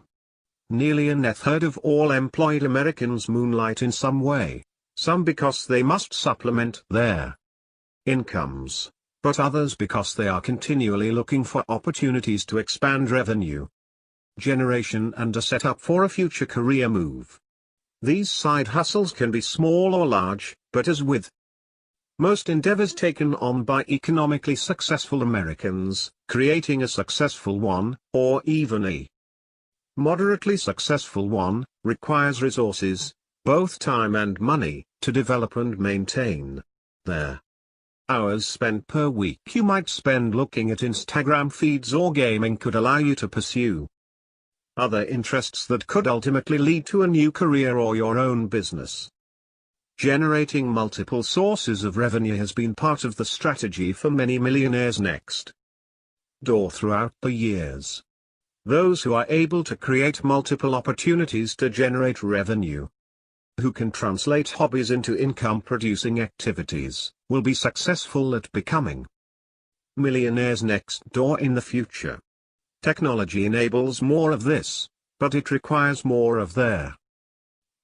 Nearly a third of all employed Americans moonlight in some way, some because they must supplement their incomes, but others because they are continually looking for opportunities to expand revenue generation and a setup for a future career move. These side hustles can be small or large, but as with most endeavors taken on by economically successful Americans, creating a successful one, or even a moderately successful one, requires resources, both time and money, to develop and maintain. Their hours spent per week you might spend looking at Instagram feeds or gaming could allow you to pursue other interests that could ultimately lead to a new career or your own business. Generating multiple sources of revenue has been part of the strategy for many millionaires next door throughout the years. Those who are able to create multiple opportunities to generate revenue, who can translate hobbies into income-producing activities, will be successful at becoming millionaires next door in the future. Technology enables more of this, but it requires more of their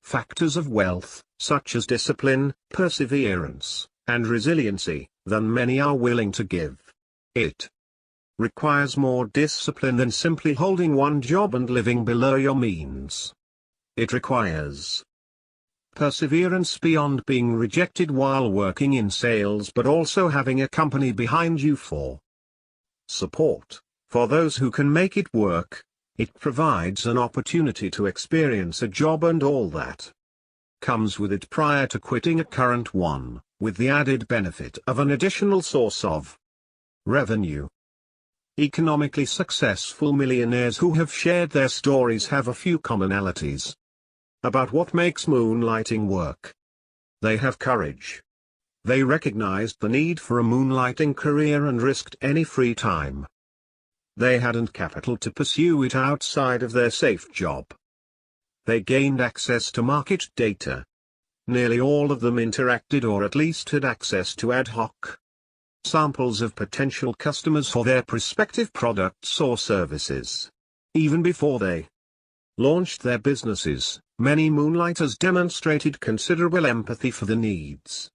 factors of wealth, such as discipline, perseverance, and resiliency, than many are willing to give. It requires more discipline than simply holding one job and living below your means. It requires perseverance beyond being rejected while working in sales, but also having a company behind you for support. For those who can make it work, it provides an opportunity to experience a job and all that comes with it prior to quitting a current one, with the added benefit of an additional source of revenue. Economically successful millionaires who have shared their stories have a few commonalities about what makes moonlighting work. They have courage. They recognized the need for a moonlighting career and risked any free time they hadn't capital to pursue it outside of their safe job. They gained access to market data. Nearly all of them interacted or at least had access to ad hoc samples of potential customers for their prospective products or services. Even before they launched their businesses, many moonlighters demonstrated considerable empathy for the needs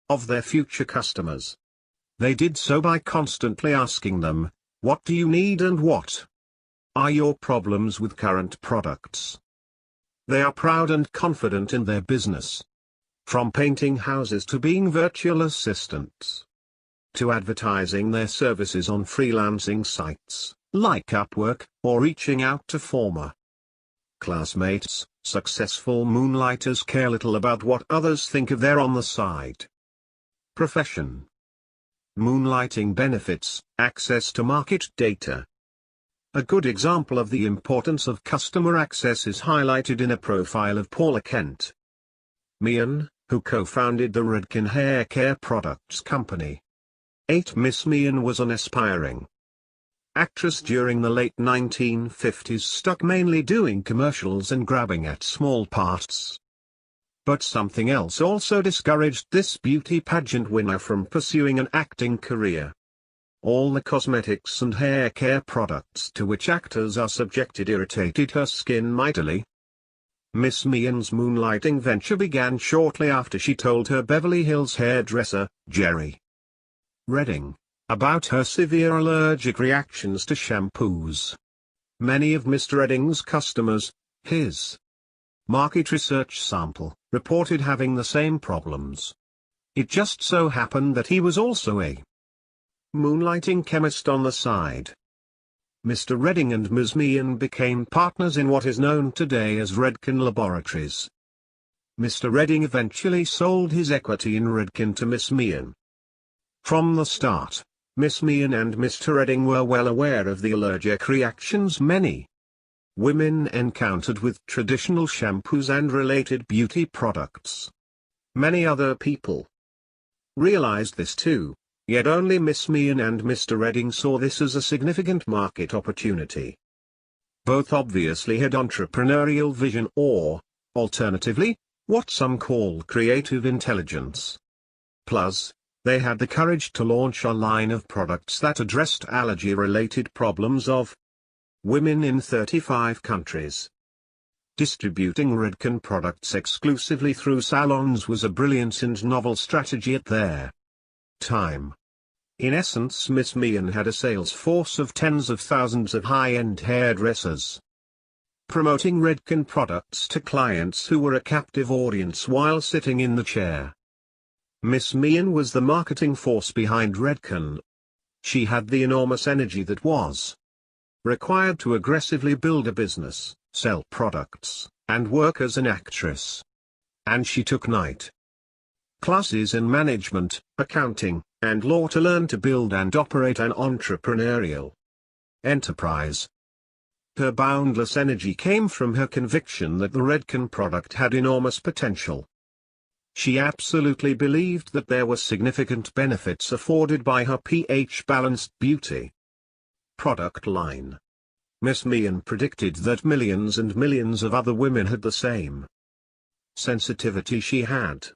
of their future customers. They did so by constantly asking them, "What do you need and what are your problems with current products?" They are proud and confident in their business. From painting houses to being virtual assistants, to advertising their services on freelancing sites, like Upwork, or reaching out to former classmates, successful moonlighters care little about what others think of their on-the-side profession. Moonlighting benefits: access to market data. A good example of the importance of customer access is highlighted in a profile of Paula Kent Meehan, who co-founded the Redken hair care products company. Miss Meehan was an aspiring actress during the late 1950s, stuck mainly doing commercials and grabbing at small parts. But something else also discouraged this beauty pageant winner from pursuing an acting career. All the cosmetics and hair care products to which actors are subjected irritated her skin mightily. Miss Meehan's moonlighting venture began shortly after she told her Beverly Hills hairdresser, Jerry Redding, about her severe allergic reactions to shampoos. Many of Mr. Redding's customers, his market research sample, reported having the same problems. It just so happened that he was also a moonlighting chemist on the side. Mr. Redding and Ms. Meehan became partners in what is known today as Redken Laboratories. Mr. Redding eventually sold his equity in Redken to Miss Meehan. From the start, Miss Meehan and Mr. Redding were well aware of the allergic reactions many women encountered with traditional shampoos and related beauty products. Many other people realized this too, yet only Miss Meehan and Mr. Redding saw this as a significant market opportunity. Both obviously had entrepreneurial vision or, alternatively, what some call creative intelligence. Plus, they had the courage to launch a line of products that addressed allergy-related problems of women in 35 countries. Distributing Redken products exclusively through salons was a brilliant and novel strategy at their time. In essence, Miss Meehan had a sales force of tens of thousands of high-end hairdressers, promoting Redken products to clients who were a captive audience while sitting in the chair. Miss Meehan was the marketing force behind Redken. She had the enormous energy that was required to aggressively build a business, sell products, and work as an actress. And she took night classes in management, accounting, and law to learn to build and operate an entrepreneurial enterprise. Her boundless energy came from her conviction that the Redken product had enormous potential. She absolutely believed that there were significant benefits afforded by her pH-balanced beauty product line. Miss Meehan predicted that millions and millions of other women had the same sensitivity she had.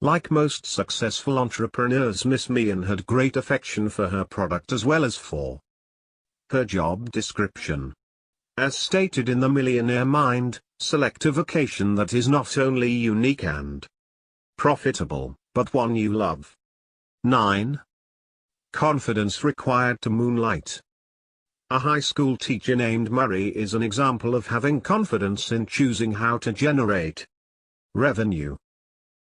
Like most successful entrepreneurs, Miss Meehan had great affection for her product as well as for her job description. As stated in the Millionaire Mind, select a vocation that is not only unique and profitable, but one you love. 9. Confidence required to moonlight. A high school teacher named Murray is an example of having confidence in choosing how to generate revenue.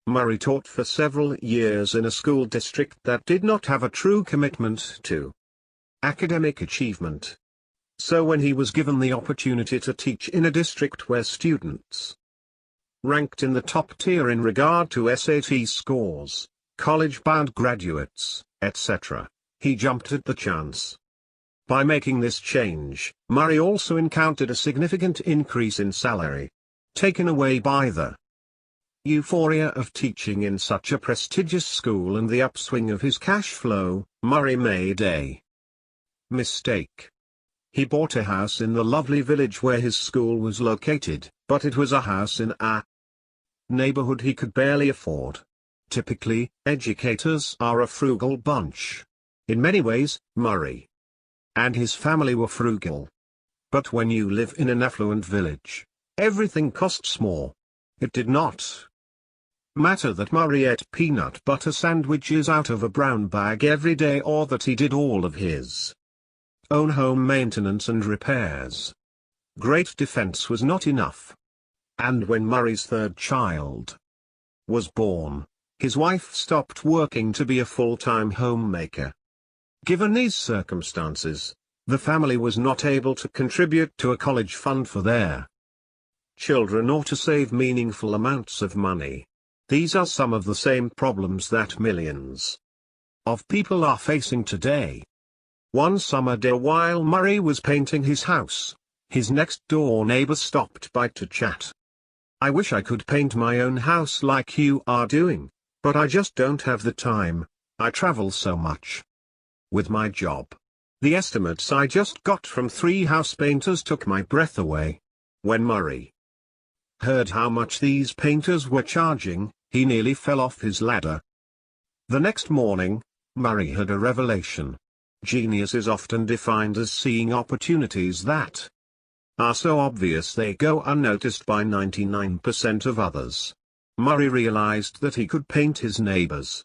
Murray taught for several years in a school district that did not have a true commitment to academic achievement. So when he was given the opportunity to teach in a district where students ranked in the top tier in regard to SAT scores, college-bound graduates, etc., he jumped at the chance. By making this change, Murray also encountered a significant increase in salary, taken away by the euphoria of teaching in such a prestigious school and the upswing of his cash flow. Murray made a mistake. He bought a house in the lovely village where his school was located, but it was a house in a neighborhood he could barely afford. Typically, educators are a frugal bunch. In many ways, Murray and his family were frugal. But when you live in an affluent village, everything costs more. It did not matter that Murray ate peanut butter sandwiches out of a brown bag every day or that he did all of his own home maintenance and repairs. Great defense was not enough. And when Murray's third child was born, his wife stopped working to be a full-time homemaker. Given these circumstances, the family was not able to contribute to a college fund for their children or to save meaningful amounts of money. These are some of the same problems that millions of people are facing today. One summer day while Murray was painting his house, his next-door neighbor stopped by to chat. "I wish I could paint my own house like you are doing, but I just don't have the time. I travel so much with my job. The estimates I just got from 3 house painters took my breath away." When Murray heard how much these painters were charging, he nearly fell off his ladder. The next morning, Murray had a revelation. Genius is often defined as seeing opportunities that are so obvious they go unnoticed by 99% of others. Murray realized that he could paint his neighbor's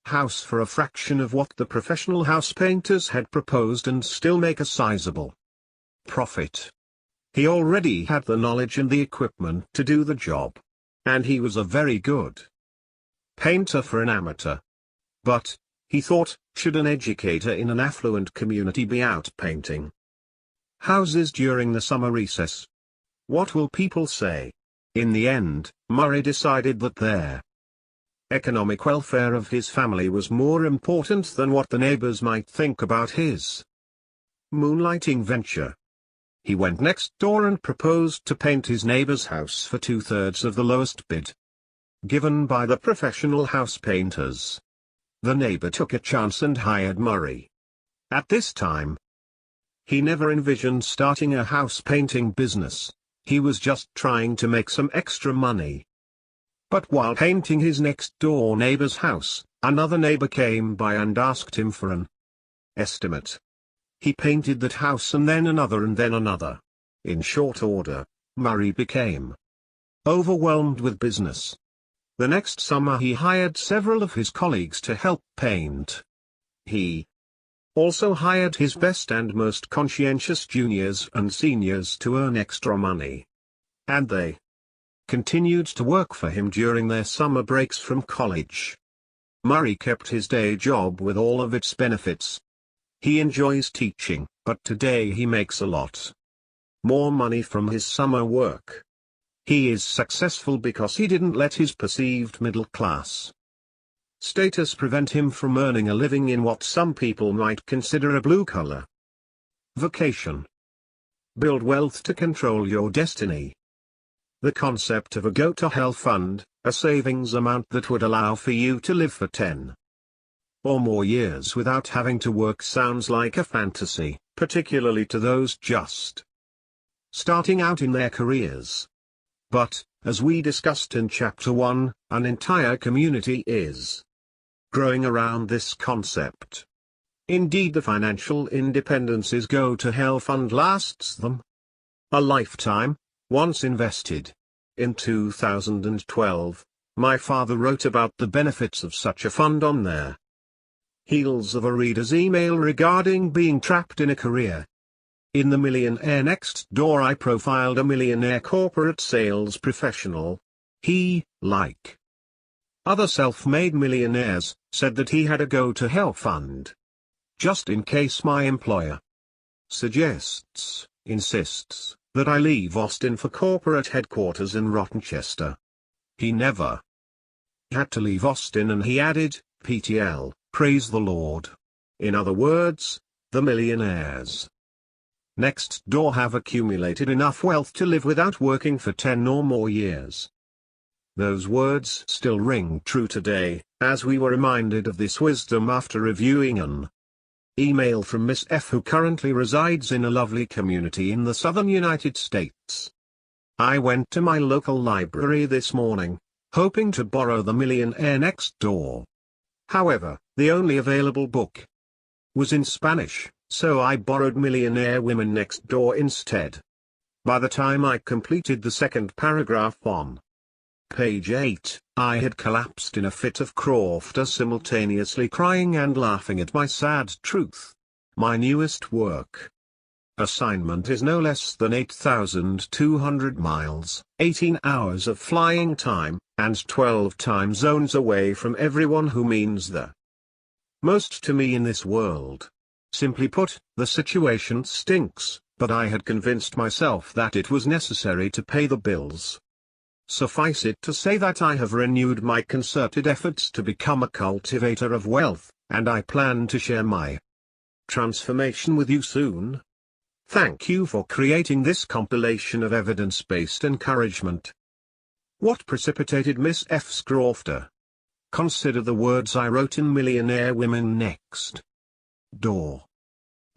house for a fraction of what the professional house painters had proposed and still make a sizable profit. He already had the knowledge and the equipment to do the job. And he was a very good painter for an amateur. But, he thought, should an educator in an affluent community be out painting houses during the summer recess? What will people say? In the end, Murray decided that their economic welfare of his family was more important than what the neighbors might think about his moonlighting venture. He went next door and proposed to paint his neighbor's house for 2/3 of the lowest bid given by the professional house painters. The neighbor took a chance and hired Murray. At this time, he never envisioned starting a house painting business. He was just trying to make some extra money. But while painting his next-door neighbor's house, another neighbor came by and asked him for an estimate. He painted that house and then another and then another. In short order, Murray became overwhelmed with business. The next summer he hired several of his colleagues to help paint. He also hired his best and most conscientious juniors and seniors to earn extra money. And they continued to work for him during their summer breaks from college. Murray kept his day job with all of its benefits. He enjoys teaching, but today he makes a lot more money from his summer work. He is successful because he didn't let his perceived middle-class status prevent him from earning a living in what some people might consider a blue-collar vocation. Build wealth to control your destiny. The concept of a go-to-hell fund, a savings amount that would allow for you to live for 10 or more years without having to work, sounds like a fantasy, particularly to those just starting out in their careers. But, as we discussed in Chapter 1, an entire community is growing around this concept. Indeed, the financial independence's go-to-hell fund lasts them a lifetime, once invested. In 2012, my father wrote about the benefits of such a fund on their heels of a reader's email regarding being trapped in a career. In the Millionaire Next Door, I profiled a millionaire corporate sales professional. He, like other self-made millionaires, said that he had a go-to-hell fund. Just in case my employer insists, that I leave Austin for corporate headquarters in Rochester. He never had to leave Austin, and he added, PTL, praise the Lord. In other words, the millionaires next door have accumulated enough wealth to live without working for 10 or more years. Those words still ring true today, as we were reminded of this wisdom after reviewing an email from Miss F, who currently resides in a lovely community in the southern United States. I went to my local library this morning, hoping to borrow The Millionaire Next Door. However, the only available book was in Spanish, so I borrowed Millionaire Women Next Door instead. By the time I completed the second paragraph on page 8, I had collapsed in a fit of laughter, simultaneously crying and laughing at my sad truth. My newest work assignment is no less than 8,200 miles, 18 hours of flying time, and 12 time zones away from everyone who means the most to me in this world. Simply put, the situation stinks, but I had convinced myself that it was necessary to pay the bills. Suffice it to say that I have renewed my concerted efforts to become a cultivator of wealth, and I plan to share my transformation with you soon. Thank you for creating this compilation of evidence-based encouragement. What precipitated Miss F's laughter? Consider the words I wrote in Millionaire Women Next Door.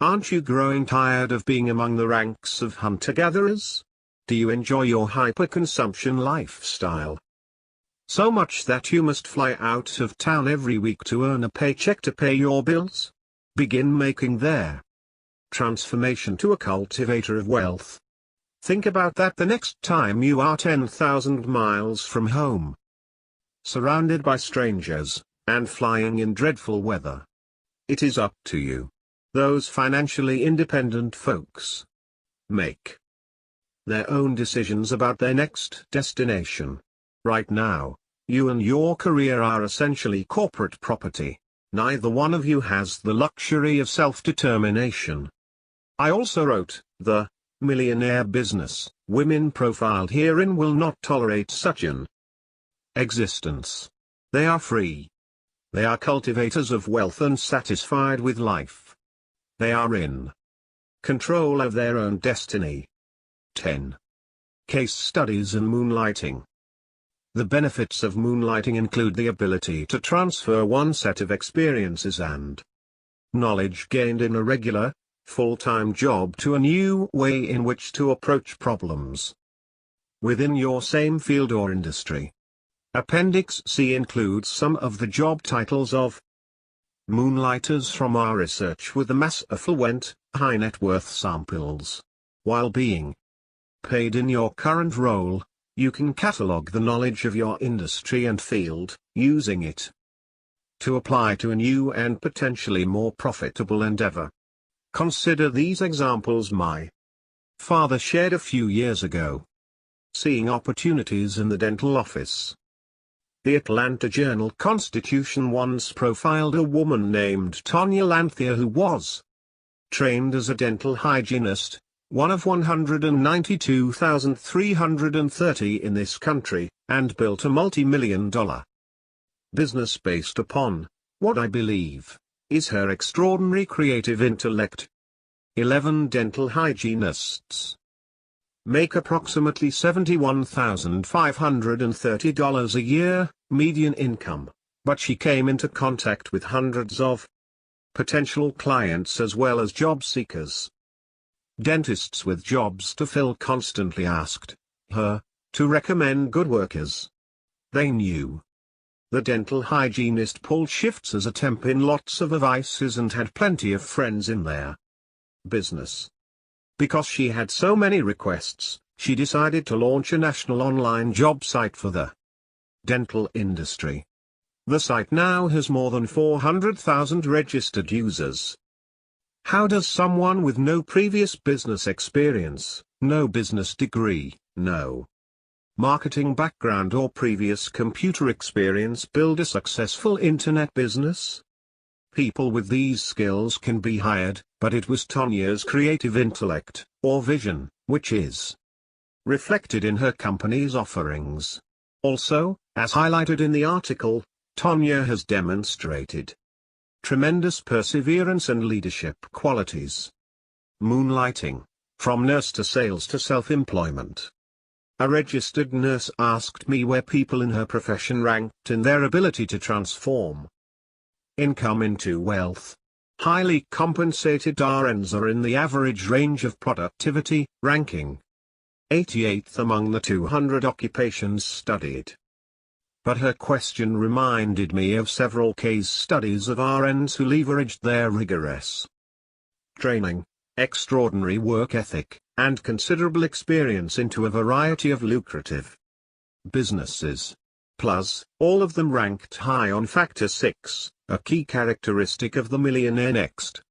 Aren't you growing tired of being among the ranks of hunter-gatherers? Do you enjoy your hyper-consumption lifestyle so much that you must fly out of town every week to earn a paycheck to pay your bills? Begin making their transformation to a cultivator of wealth. Think about that the next time you are 10,000 miles from home, surrounded by strangers, and flying in dreadful weather. It is up to you. Those financially independent folks make their own decisions about their next destination. Right now, you and your career are essentially corporate property. Neither one of you has the luxury of self-determination. I also wrote, the millionaire business women profiled herein will not tolerate such an existence. They are free. They are cultivators of wealth and satisfied with life. They are in control of their own destiny. 10. Case studies in moonlighting. The benefits of moonlighting include the ability to transfer one set of experiences and knowledge gained in a regular, full-time job to a new way in which to approach problems within your same field or industry. Appendix C includes some of the job titles of moonlighters from our research with the mass affluent, high net worth samples. While being paid in your current role, you can catalog the knowledge of your industry and field, using it to apply to a new and potentially more profitable endeavor. Consider these examples my father shared a few years ago. Seeing opportunities in the dental office. The Atlanta Journal-Constitution once profiled a woman named Tonya Lanthea who was trained as a dental hygienist, one of 192,330 in this country, and built a multi-million-dollar business based upon what I believe is her extraordinary creative intellect. 11 dental hygienists make approximately $71,530 a year, median income, but she came into contact with hundreds of potential clients as well as job seekers. Dentists with jobs to fill constantly asked her to recommend good workers. They knew the dental hygienist pulled shifts as a temp in lots of offices and had plenty of friends in their business. Because she had so many requests, she decided to launch a national online job site for the dental industry. The site now has more than 400,000 registered users. How does someone with no previous business experience, no business degree, no marketing background or previous computer experience build a successful internet business? People with these skills can be hired, but it was Tonya's creative intellect, or vision, which is reflected in her company's offerings. Also, as highlighted in the article, Tonya has demonstrated tremendous perseverance and leadership qualities. Moonlighting, from nurse to sales to self-employment. A registered nurse asked me where people in her profession ranked in their ability to transform income into wealth. Highly compensated RNs are in the average range of productivity, ranking 88th among the 200 occupations studied. But her question reminded me of several case studies of RNs who leveraged their rigorous training, extraordinary work ethic, and considerable experience into a variety of lucrative businesses. Plus, all of them ranked high on Factor 6, a key characteristic of the Millionaire Next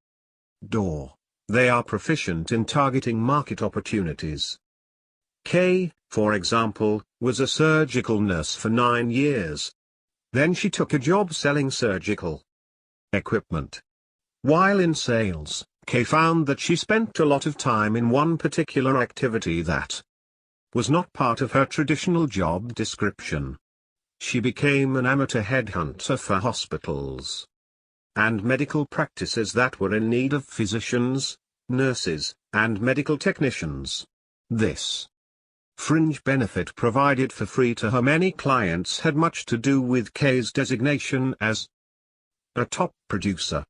Door. They are proficient in targeting market opportunities. Kay, for example, was a surgical nurse for 9 years. Then she took a job selling surgical equipment. While in sales, Kay found that she spent a lot of time in one particular activity that was not part of her traditional job description. She became an amateur headhunter for hospitals and medical practices that were in need of physicians, nurses, and medical technicians. This fringe benefit provided for free to her many clients had much to do with Kay's designation as a top producer.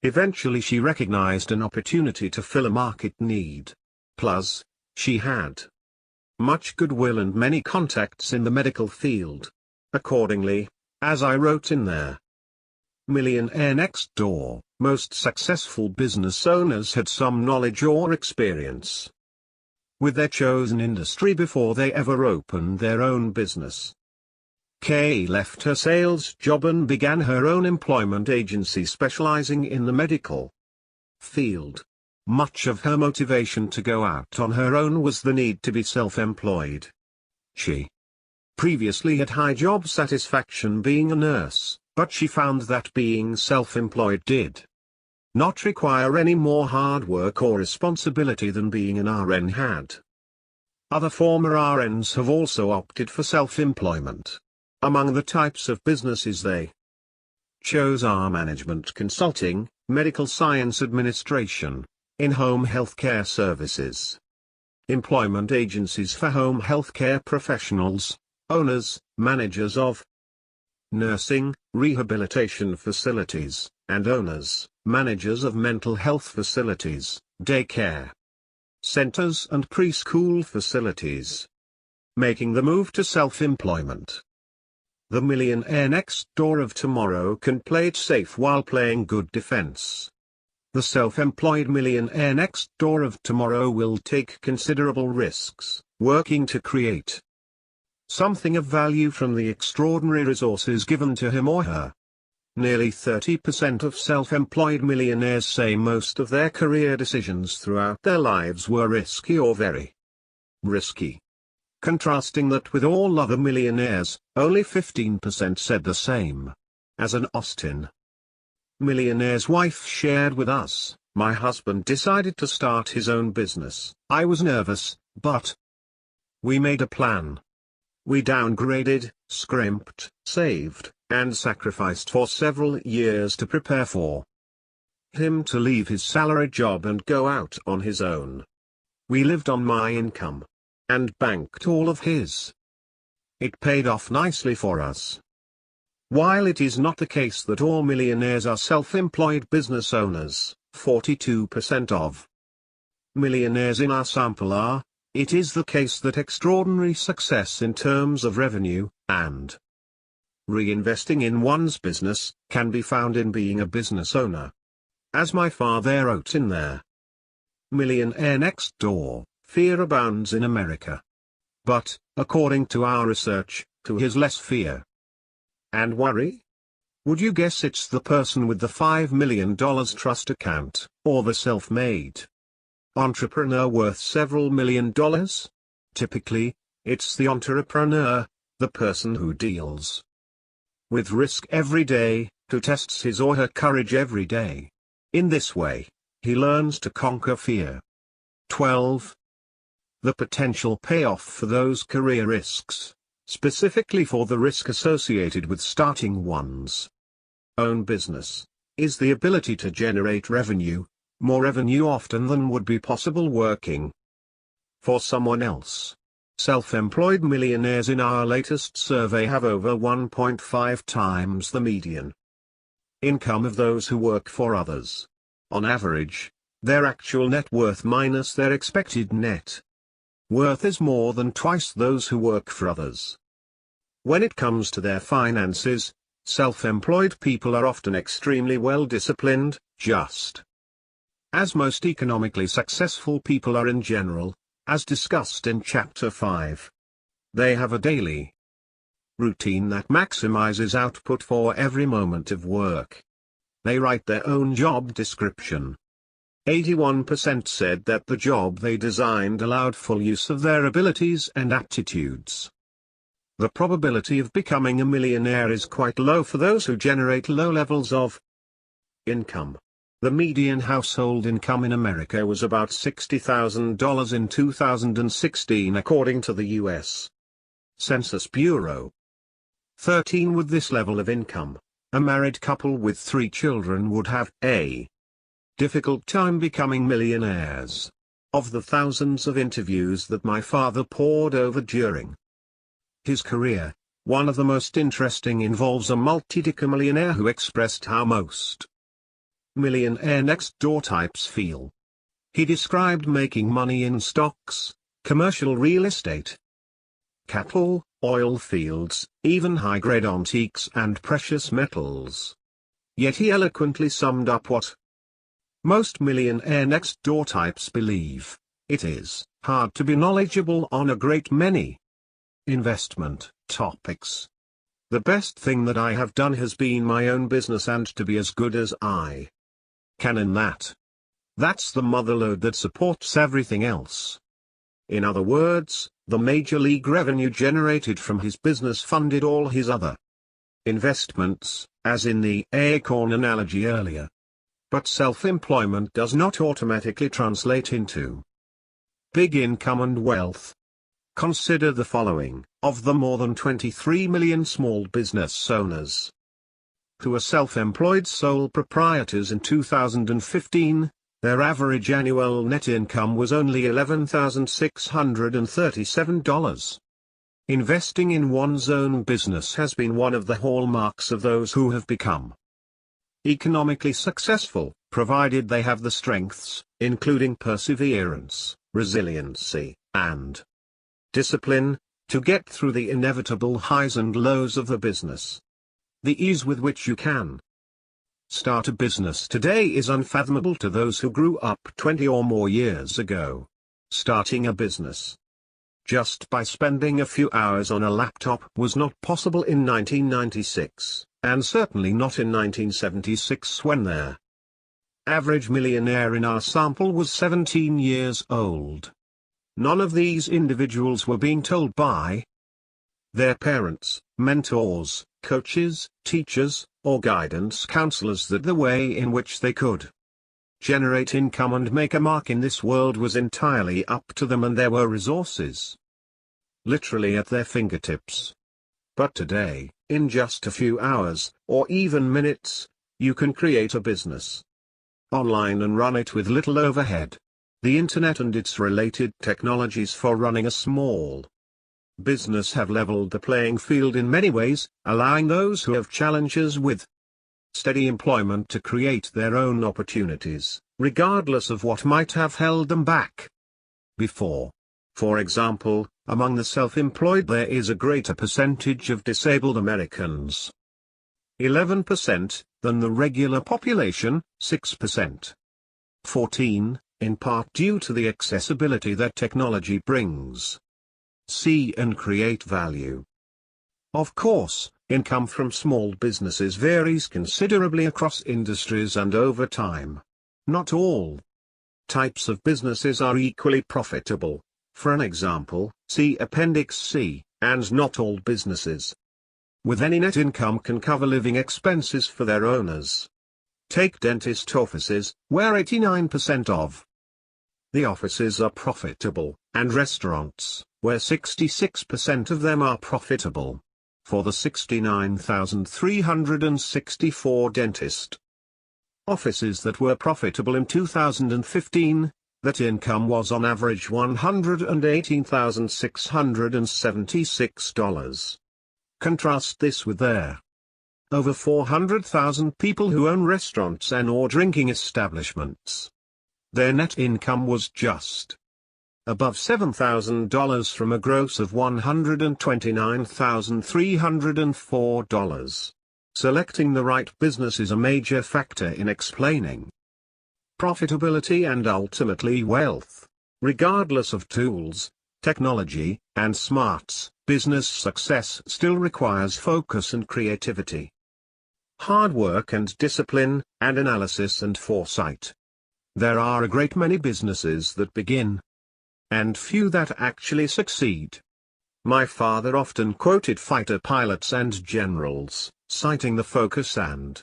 Eventually she recognized an opportunity to fill a market need. Plus, she had much goodwill and many contacts in the medical field. Accordingly, as I wrote in there, Millionaire Next Door, most successful business owners had some knowledge or experience with their chosen industry before they ever opened their own business. Kay left her sales job and began her own employment agency specializing in the medical field. Much of her motivation to go out on her own was the need to be self-employed. She previously had high job satisfaction being a nurse, but she found that being self-employed did not require any more hard work or responsibility than being an RN had. Other former RNs have also opted for self-employment. Among the types of businesses they chose are management consulting, medical science administration, in-home healthcare services, employment agencies for home healthcare professionals, owners, managers of nursing, rehabilitation facilities, and owners, managers of mental health facilities, daycare centers and preschool facilities. Making the move to self-employment. The Millionaire Next Door of tomorrow can play it safe while playing good defense. The self-employed Millionaire Next Door of tomorrow will take considerable risks, working to create something of value from the extraordinary resources given to him or her. Nearly 30% of self-employed millionaires say most of their career decisions throughout their lives were risky or very risky. Contrasting that with all other millionaires, only 15% said the same. As an Austin millionaire's wife shared with us, my husband decided to start his own business. I was nervous, but we made a plan. We downgraded, scrimped, saved, and sacrificed for several years to prepare for him to leave his salary job and go out on his own. We lived on my income. And banked all of his. It paid off nicely for us. While it is not the case that all millionaires are self-employed business owners, 42% of millionaires in our sample are, it is the case that extraordinary success in terms of revenue, and reinvesting in one's business, can be found in being a business owner. As my father wrote in their Millionaire Next Door, fear abounds in America. But, according to our research, who has less fear and worry? Would you guess it's the person with the $5 million trust account, or the self-made entrepreneur worth several $1 million? Typically, it's the entrepreneur, the person who deals with risk every day, who tests his or her courage every day. In this way, he learns to conquer fear. 12. The potential payoff for those career risks, specifically for the risk associated with starting one's own business, is the ability to generate revenue, more revenue often than would be possible working for someone else. Self-employed millionaires in our latest survey have over 1.5 times the median income of those who work for others. On average, their actual net worth minus their expected net worth is more than twice those who work for others. When it comes to their finances, self-employed people are often extremely well disciplined, just as most economically successful people are in general, as discussed in Chapter 5. They have a daily routine that maximizes output for every moment of work. They write their own job description. 81% said that the job they designed allowed full use of their abilities and aptitudes. The probability of becoming a millionaire is quite low for those who generate low levels of income. The median household income in America was about $60,000 in 2016 according to the U.S. Census Bureau. 13. With this level of income, a married couple with 3 children would have a difficult time becoming millionaires. Of the thousands of interviews that my father pored over during his career, one of the most interesting involves a multi-decamillionaire who expressed how most millionaire next door types feel. He described making money in stocks, commercial real estate, cattle, oil fields, even high-grade antiques and precious metals. Yet he eloquently summed up what most millionaire next door types believe: it is hard to be knowledgeable on a great many investment topics. The best thing that I have done has been my own business and to be as good as I can in that. That's the motherlode that supports everything else. In other words, the major league revenue generated from his business funded all his other investments, as in the acorn analogy earlier. But self-employment does not automatically translate into big income and wealth. Consider the following: of the more than 23 million small business owners who are self-employed sole proprietors in 2015, their average annual net income was only $11,637. Investing in one's own business has been one of the hallmarks of those who have become economically successful, provided they have the strengths, including perseverance, resiliency, and discipline, to get through the inevitable highs and lows of the business. The ease with which you can start a business today is unfathomable to those who grew up 20 or more years ago. Starting a business just by spending a few hours on a laptop was not possible in 1996, and certainly not in 1976 when their average millionaire in our sample was 17 years old. None of these individuals were being told by their parents, mentors, coaches, teachers, or guidance counselors that the way in which they could generate income and make a mark in this world was entirely up to them, and there were resources literally at their fingertips. But today, in just a few hours, or even minutes, you can create a business online and run it with little overhead. The internet and its related technologies for running a small business have leveled the playing field in many ways, allowing those who have challenges with steady employment to create their own opportunities, regardless of what might have held them back before. For example, among the self-employed there is a greater percentage of disabled Americans, 11%, than the regular population, 6%. 14, in part due to the accessibility that technology brings. See and create value. Of course, income from small businesses varies considerably across industries and over time. Not all types of businesses are equally profitable. For an example, see Appendix C, and not all businesses with any net income can cover living expenses for their owners. Take dentist offices, where 89% of the offices are profitable, and restaurants, where 66% of them are profitable. For the 69,364 dentist offices that were profitable in 2015, that income was on average $118,676. Contrast this with their over 400,000 people who own restaurants and/or drinking establishments. Their net income was just above $7,000 from a gross of $129,304. Selecting the right business is a major factor in explaining profitability and ultimately wealth. Regardless of tools, technology, and smarts, business success still requires focus and creativity, hard work and discipline, and analysis and foresight. There are a great many businesses that begin, and few that actually succeed. My father often quoted fighter pilots and generals, citing the focus and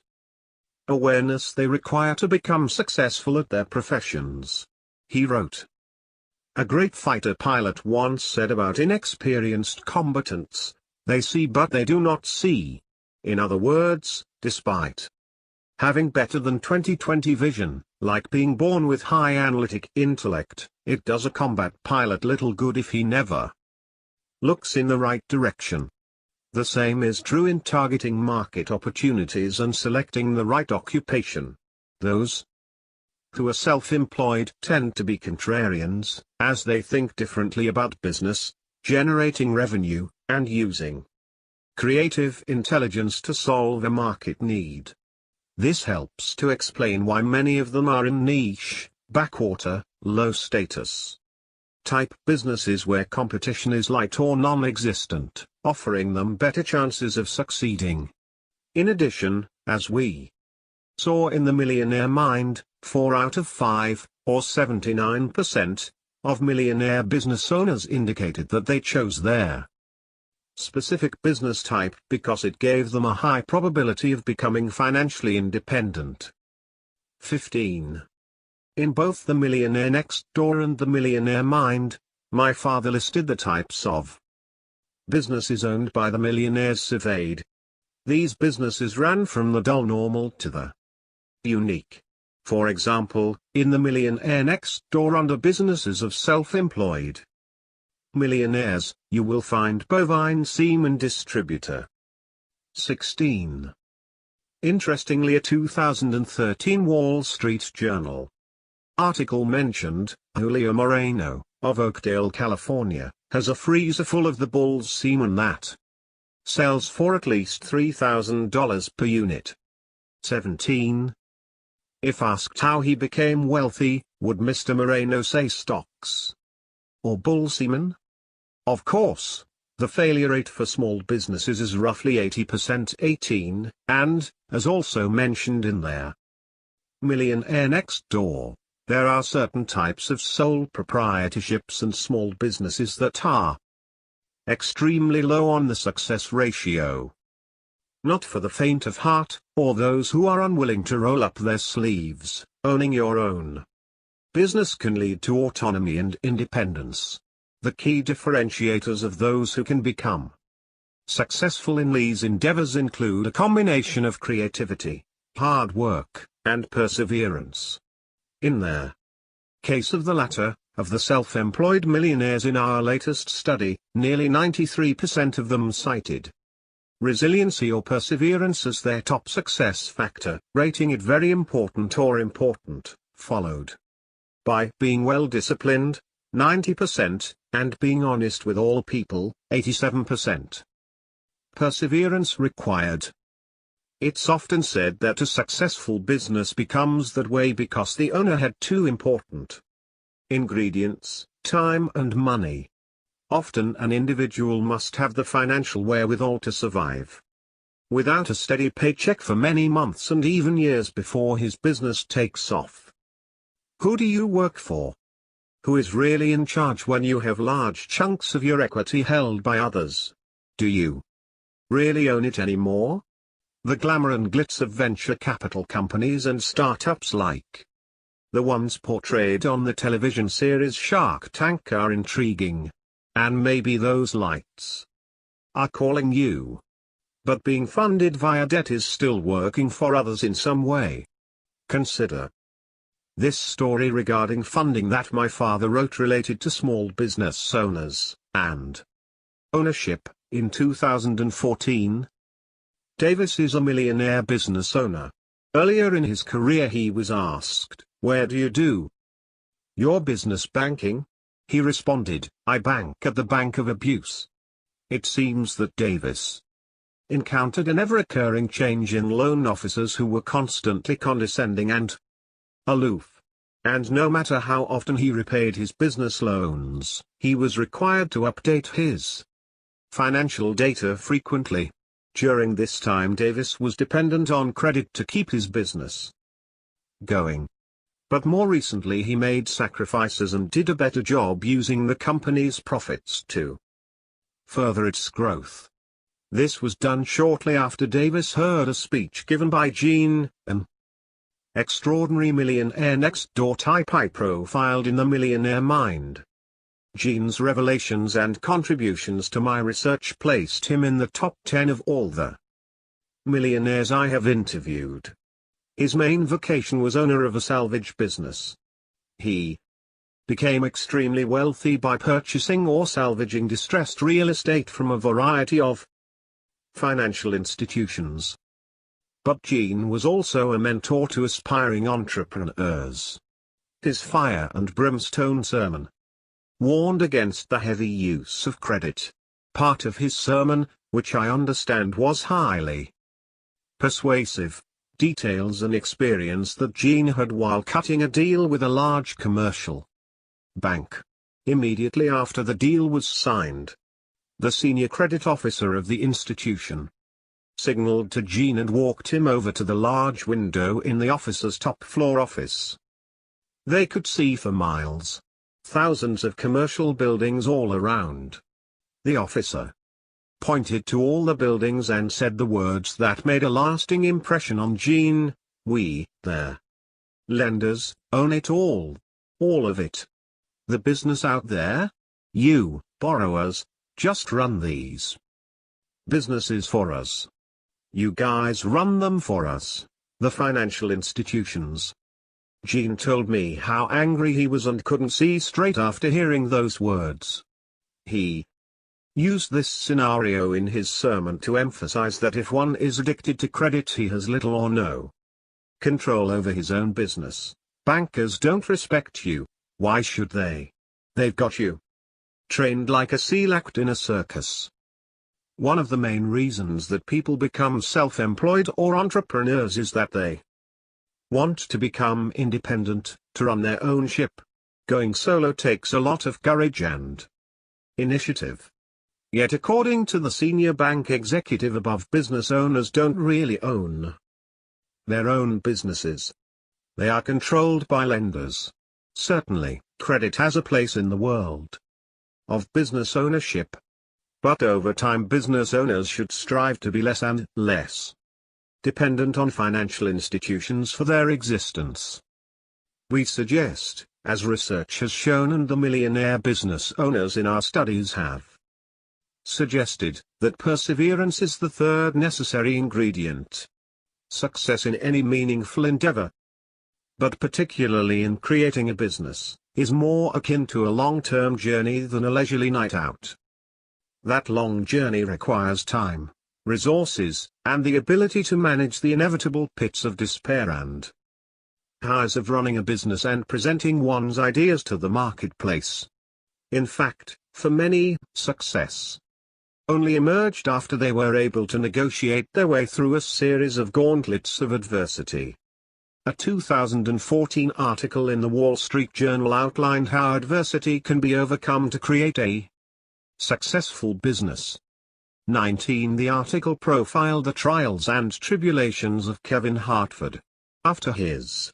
awareness they require to become successful at their professions. He wrote, "A great fighter pilot once said about inexperienced combatants, they see but they do not see. In other words, despite having better than 20/20 vision, like being born with high analytic intellect, it does a combat pilot little good if he never looks in the right direction." The same is true in targeting market opportunities and selecting the right occupation. Those who are self-employed tend to be contrarians, as they think differently about business, generating revenue, and using creative intelligence to solve a market need. This helps to explain why many of them are in niche, backwater, low-status type businesses where competition is light or non-existent, offering them better chances of succeeding. In addition, as we saw in The Millionaire Mind, 4 out of 5, or 79%, of millionaire business owners indicated that they chose their specific business type because it gave them a high probability of becoming financially independent. 15. In both The Millionaire Next Door and The Millionaire Mind, my father listed the types of businesses owned by the millionaires surveyed. These businesses ran from the dull normal to the unique. For example, in The Millionaire Next Door under businesses of self-employed millionaires, you will find bovine semen distributor. 16. Interestingly, a 2013 Wall Street Journal article mentioned, Julio Moreno, of Oakdale, California, has a freezer full of the bull's semen that sells for at least $3,000 per unit. 17. If asked how he became wealthy, would Mr. Moreno say stocks or bull semen? Of course, the failure rate for small businesses is roughly 80%. 18, and, as also mentioned in their Millionaire Next Door, there are certain types of sole proprietorships and small businesses that are extremely low on the success ratio. Not for the faint of heart, or those who are unwilling to roll up their sleeves. Owning your own business can lead to autonomy and independence. The key differentiators of those who can become successful in these endeavors include a combination of creativity, hard work, and perseverance. In their case of the latter, of the self-employed millionaires in our latest study, nearly 93% of them cited resiliency or perseverance as their top success factor, rating it very important or important, followed by being well-disciplined, 90%, and being honest with all people, 87%. Perseverance required. It's often said that a successful business becomes that way because the owner had two important ingredients, time and money. Often an individual must have the financial wherewithal to survive without a steady paycheck for many months and even years before his business takes off. Who do you work for? Who is really in charge when you have large chunks of your equity held by others? Do you really own it anymore? The glamour and glitz of venture capital companies and startups like the ones portrayed on the television series Shark Tank are intriguing. And maybe those lights are calling you. But being funded via debt is still working for others in some way. Consider this story regarding funding that my father wrote related to small business owners and ownership. In 2014, Davis is a millionaire business owner. Earlier in his career he was asked, "Where do you do your business banking?" He responded, "I bank at the Bank of Abuse." It seems that Davis encountered an ever-occurring change in loan officers who were constantly condescending and aloof. And no matter how often he repaid his business loans, he was required to update his financial data frequently. During this time Davis was dependent on credit to keep his business going. But more recently he made sacrifices and did a better job using the company's profits to further its growth. This was done shortly after Davis heard a speech given by Gene, an extraordinary millionaire next door type I profiled in the Millionaire Mind. Gene's revelations and contributions to my research placed him in the top 10 of all the millionaires I have interviewed. His main vocation was owner of a salvage business. He became extremely wealthy by purchasing or salvaging distressed real estate from a variety of financial institutions. But Gene was also a mentor to aspiring entrepreneurs. His fire and brimstone sermon warned against the heavy use of credit. Part of his sermon, which I understand was highly persuasive, details an experience that Gene had while cutting a deal with a large commercial bank. Immediately after the deal was signed, the senior credit officer of the institution signaled to Gene and walked him over to the large window in the officer's top floor office. They could see for miles, thousands of commercial buildings all around. The officer pointed to all the buildings and said the words that made a lasting impression on Gene: "We, their lenders, own it all of it. The business out there? You, borrowers, just run these businesses for us. You guys run them for us, the financial institutions." Gene told me how angry he was and couldn't see straight after hearing those words. He used this scenario in his sermon to emphasize that if one is addicted to credit he has little or no control over his own business. Bankers don't respect you. Why should they? They've got you trained like a seal act in a circus. One of the main reasons that people become self-employed or entrepreneurs is that they want to become independent, to run their own ship. Going solo takes a lot of courage and initiative. Yet according to the senior bank executive above, business owners don't really own their own businesses. They are controlled by lenders. Certainly, credit has a place in the world of business ownership. But over time business owners should strive to be less and less dependent on financial institutions for their existence. We suggest, as research has shown and the millionaire business owners in our studies have suggested, that perseverance is the third necessary ingredient. Success in any meaningful endeavor, but particularly in creating a business, is more akin to a long-term journey than a leisurely night out. That long journey requires time, resources, and the ability to manage the inevitable pits of despair and highs of running a business and presenting one's ideas to the marketplace. In fact, for many, success only emerged after they were able to negotiate their way through a series of gauntlets of adversity. A 2014 article in the Wall Street Journal outlined how adversity can be overcome to create a successful business. 19. The article profiled the trials and tribulations of Kevin Hartford. After his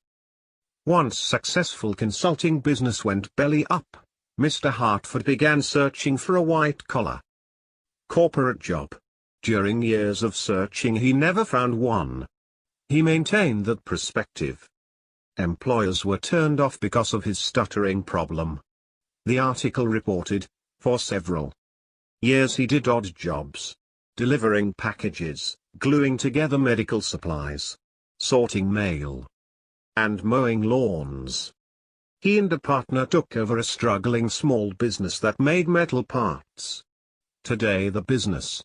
once successful consulting business went belly up, Mr. Hartford began searching for a white-collar corporate job. During years of searching he never found one. He maintained that prospective employers were turned off because of his stuttering problem. The article reported, for several years he did odd jobs, delivering packages, gluing together medical supplies, sorting mail, and mowing lawns. He and a partner took over a struggling small business that made metal parts. Today the business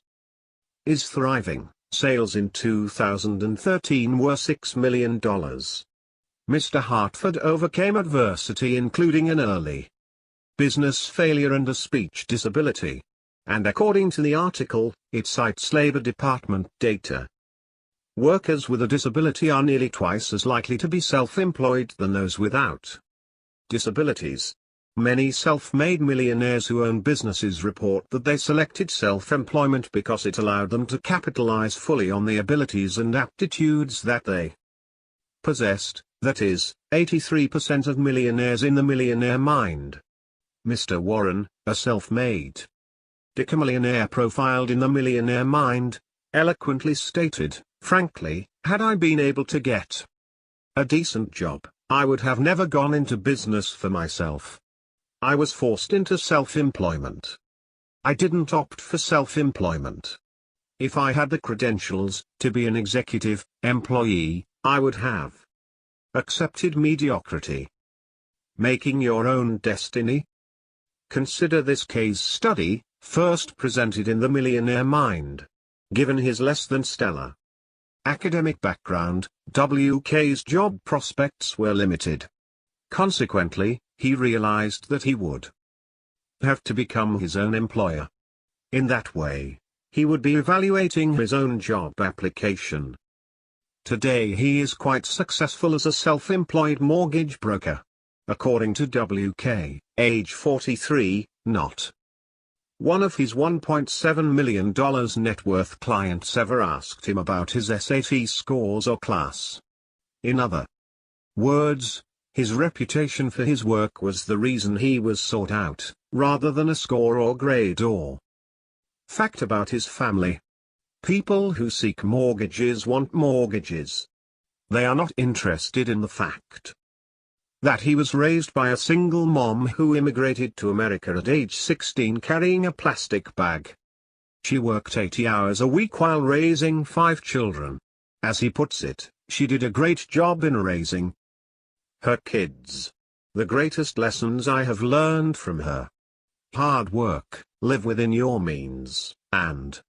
is thriving. Sales in 2013 were $6 million. Mr. Hartford overcame adversity including an early business failure and a speech disability. And according to the article, it cites Labor Department data. Workers with a disability are nearly twice as likely to be self-employed than those without disabilities. Many self-made millionaires who own businesses report that they selected self-employment because it allowed them to capitalize fully on the abilities and aptitudes that they possessed, that is, 83% of millionaires in the Millionaire Mind. Mr. Warren, a self-made millionaire profiled in the Millionaire Mind, eloquently stated, "Frankly, had I been able to get a decent job, I would have never gone into business for myself. I was forced into self-employment. I didn't opt for self-employment. If I had the credentials to be an executive employee, I would have accepted mediocrity." Making your own destiny? Consider this case study, first presented in the Millionaire Mind. Given his less than stellar academic background, WK's job prospects were limited. Consequently, he realized that he would have to become his own employer. In that way, he would be evaluating his own job application. Today he is quite successful as a self-employed mortgage broker. According to WK, age 43, not one of his $1.7 million net worth clients ever asked him about his SAT scores or class. In other words, his reputation for his work was the reason he was sought out, rather than a score or grade or fact about his family. People who seek mortgages want mortgages. They are not interested in the fact that he was raised by a single mom who immigrated to America at age 16 carrying a plastic bag. She worked 80 hours a week while raising 5 children. As he puts it, she did a great job in raising her kids. The greatest lessons I have learned from her: hard work, live within your means, and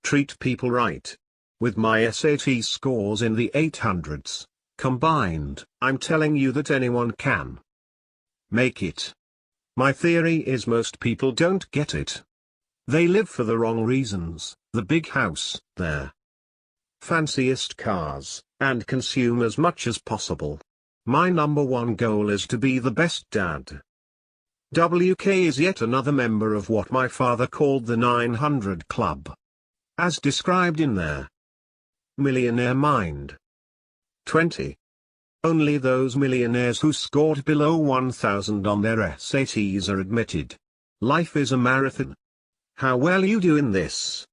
treat people right. With my SAT scores in the 800s, combined, I'm telling you that anyone can make it. My theory is most people don't get it. They live for the wrong reasons: the big house, their fanciest cars, and consume as much as possible. My number one goal is to be the best dad. WK is yet another member of what my father called the 900 Club, as described in their Millionaire Mind. 20. Only those millionaires who scored below 1,000 on their SATs are admitted. Life is a marathon. How well you do in this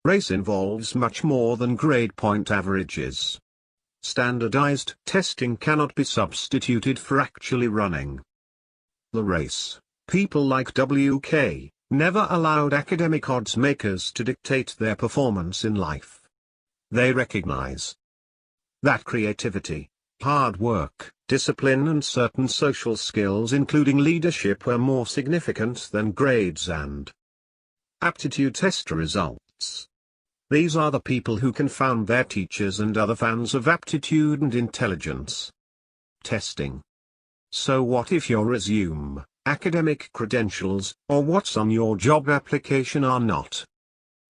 race involves much more than grade point averages. Standardized testing cannot be substituted for actually running the race. People like WK never allowed academic odds makers to dictate their performance in life. They recognize that creativity, hard work, discipline and certain social skills including leadership were more significant than grades and aptitude test results. These are the people who confound their teachers and other fans of aptitude and intelligence. Testing. So what if your resume, academic credentials, or what's on your job application are not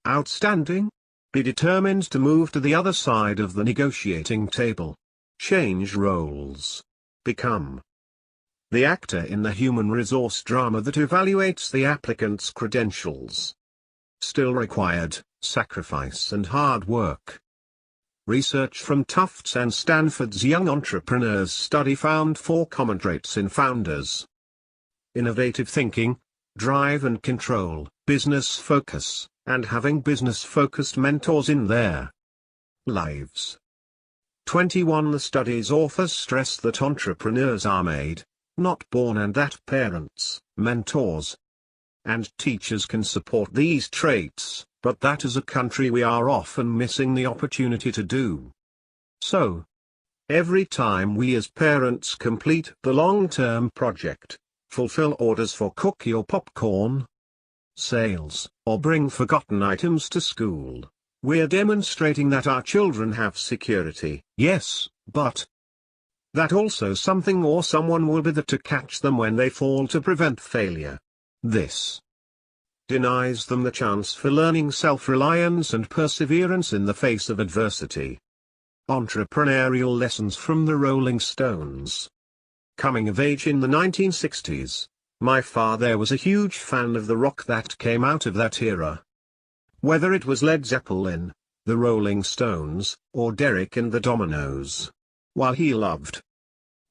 outstanding? Be determined to move to the other side of the negotiating table. Change roles. Become the actor in the human resource drama that evaluates the applicant's credentials. Still required, sacrifice and hard work. Research from Tufts and Stanford's Young Entrepreneurs Study found 4 common traits in founders: innovative thinking, drive and control, business focus, and having business-focused mentors in their lives. 21. The study's authors stress that entrepreneurs are made, not born, and that parents, mentors, and teachers can support these traits, but that as a country we are often missing the opportunity to do so. Every time we as parents complete the long-term project, fulfill orders for cookie or popcorn sales, or bring forgotten items to school, we're demonstrating that our children have security, yes, but that also something or someone will be there to catch them when they fall to prevent failure. This denies them the chance for learning self-reliance and perseverance in the face of adversity. Entrepreneurial lessons from the Rolling Stones. Coming of age in the 1960s, my father was a huge fan of the rock that came out of that era. Whether it was Led Zeppelin, the Rolling Stones, or Derek and the Dominoes. While he loved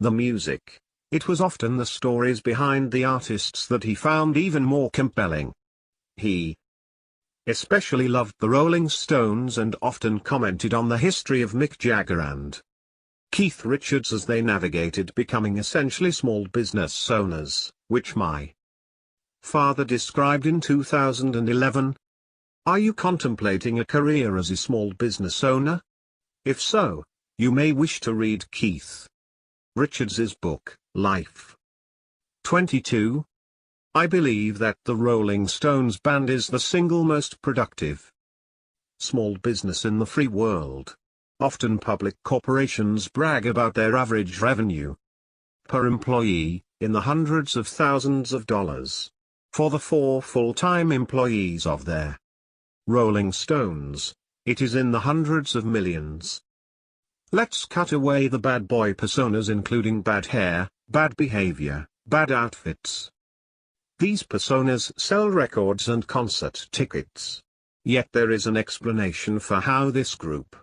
the music, it was often the stories behind the artists that he found even more compelling. He especially loved the Rolling Stones and often commented on the history of Mick Jagger and Keith Richards as they navigated becoming essentially small business owners, which my father described in 2011. Are you contemplating a career as a small business owner? If so, you may wish to read Keith Richards's book, Life. 22. I believe that the Rolling Stones band is the single most productive small business in the free world. Often public corporations brag about their average revenue per employee, in the hundreds of thousands of dollars. For the 4 full-time employees of their Rolling Stones, it is in the hundreds of millions. Let's cut away the bad boy personas, including bad hair, bad behavior, bad outfits. These personas sell records and concert tickets. Yet there is an explanation for how this group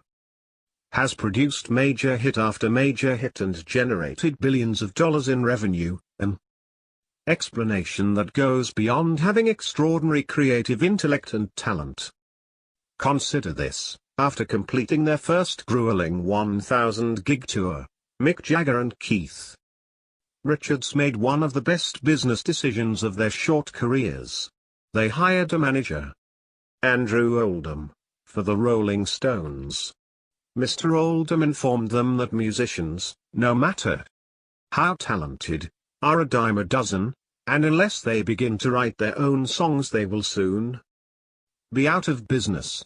has produced major hit after major hit and generated billions of dollars in revenue, an explanation that goes beyond having extraordinary creative intellect and talent. Consider this: after completing their first grueling 1,000-gig tour, Mick Jagger and Keith Richards made one of the best business decisions of their short careers. They hired a manager, Andrew Oldham, for the Rolling Stones. Mr. Oldham informed them that musicians, no matter how talented, are a dime a dozen, and unless they begin to write their own songs they will soon be out of business.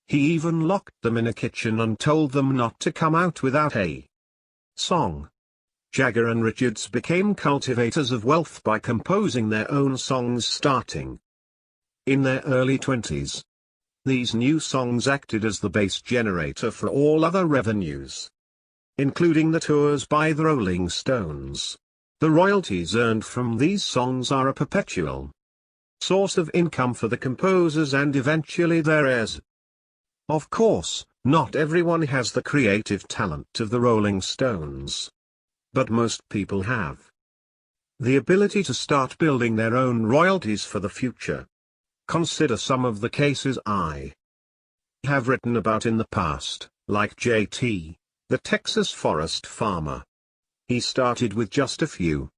He even locked them in a kitchen and told them not to come out without a song. Jagger and Richards became cultivators of wealth by composing their own songs starting in their early 20s. These new songs acted as the base generator for all other revenues, including the tours by the Rolling Stones. The royalties earned from these songs are a perpetual source of income for the composers and eventually their heirs. Of course, not everyone has the creative talent of the Rolling Stones. But most people have the ability to start building their own royalties for the future. Consider some of the cases I have written about in the past, like JT, the Texas forest farmer. He started with just a few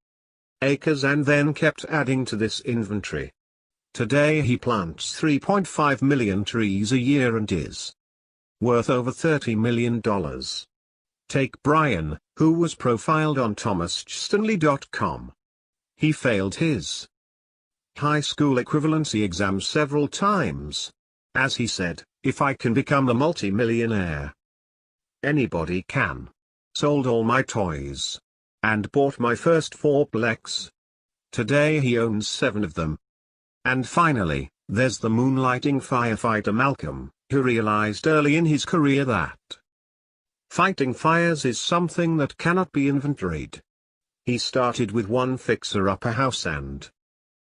acres and then kept adding to this inventory. Today he plants 3.5 million trees a year and is worth over $30 million. Take Brian, who was profiled on thomasstanley.com. He failed his high school equivalency exam several times. As he said, "If I can become a multi-millionaire, anybody can." Sold all my toys. And bought my first fourplex. Today he owns 7 of them. And finally, there's the moonlighting firefighter Malcolm, who realized early in his career that fighting fires is something that cannot be inventoried. He started with one fixer-upper house and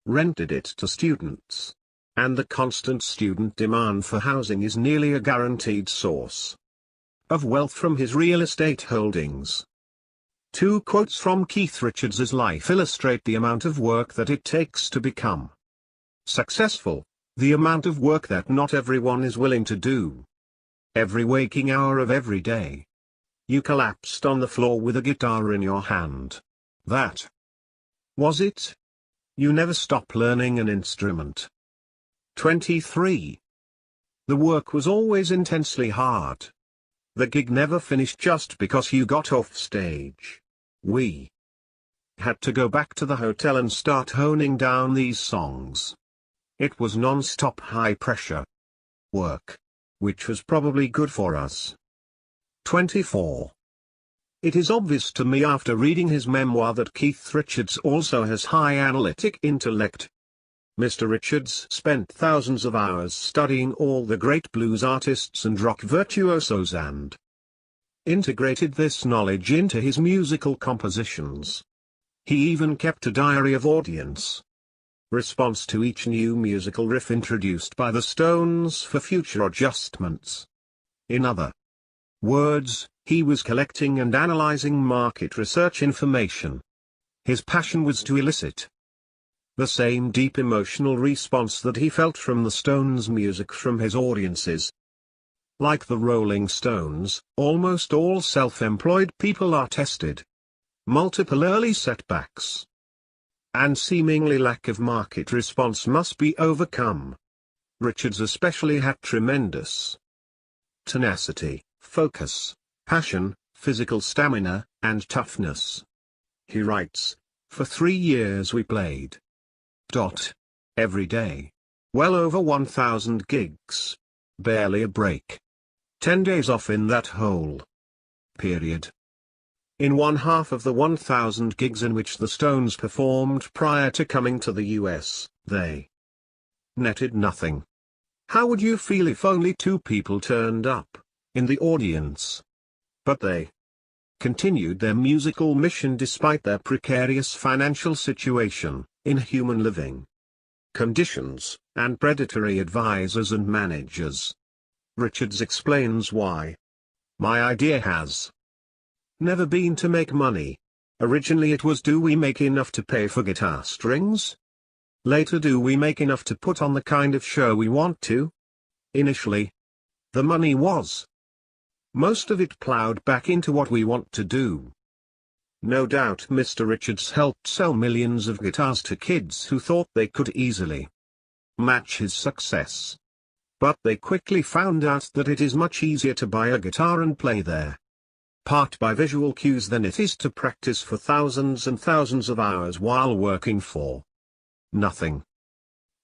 rented it to students. And the constant student demand for housing is nearly a guaranteed source of wealth from his real estate holdings. 2 quotes from Keith Richards' life illustrate the amount of work that it takes to become successful, the amount of work that not everyone is willing to do. Every waking hour of every day, you collapsed on the floor with a guitar in your hand. That was it. You never stop learning an instrument. 23. The work was always intensely hard. The gig never finished just because you got off stage. We had to go back to the hotel and start honing down these songs. It was non-stop high-pressure work, which was probably good for us. 24. It is obvious to me after reading his memoir that Keith Richards also has high analytic intellect. Mr. Richards spent thousands of hours studying all the great blues artists and rock virtuosos and integrated this knowledge into his musical compositions. He even kept a diary of audience response to each new musical riff introduced by the Stones for future adjustments. In other words, he was collecting and analyzing market research information. His passion was to elicit the same deep emotional response that he felt from the Stones' music from his audiences. Like the Rolling Stones, almost all self-employed people are tested. Multiple early setbacks and seemingly lack of market response must be overcome. Richards especially had tremendous tenacity, focus, passion, physical stamina, and toughness. He writes, "For 3 years we played every day. Well over 1,000 gigs. Barely a break. 10 days off in that whole period." In one half of the 1,000 gigs in which the Stones performed prior to coming to the US, they netted nothing. How would you feel if only 2 people turned up in the audience? But they continued their musical mission despite their precarious financial situation, inhuman living conditions, and predatory advisors and managers. Richards explains why. "My idea has never been to make money. Originally it was, do we make enough to pay for guitar strings? Later, do we make enough to put on the kind of show we want to? Initially, the money was most of it plowed back into what we want to do." No doubt Mr. Richards helped sell millions of guitars to kids who thought they could easily match his success. But they quickly found out that it is much easier to buy a guitar and play their part by visual cues than it is to practice for thousands and thousands of hours while working for nothing.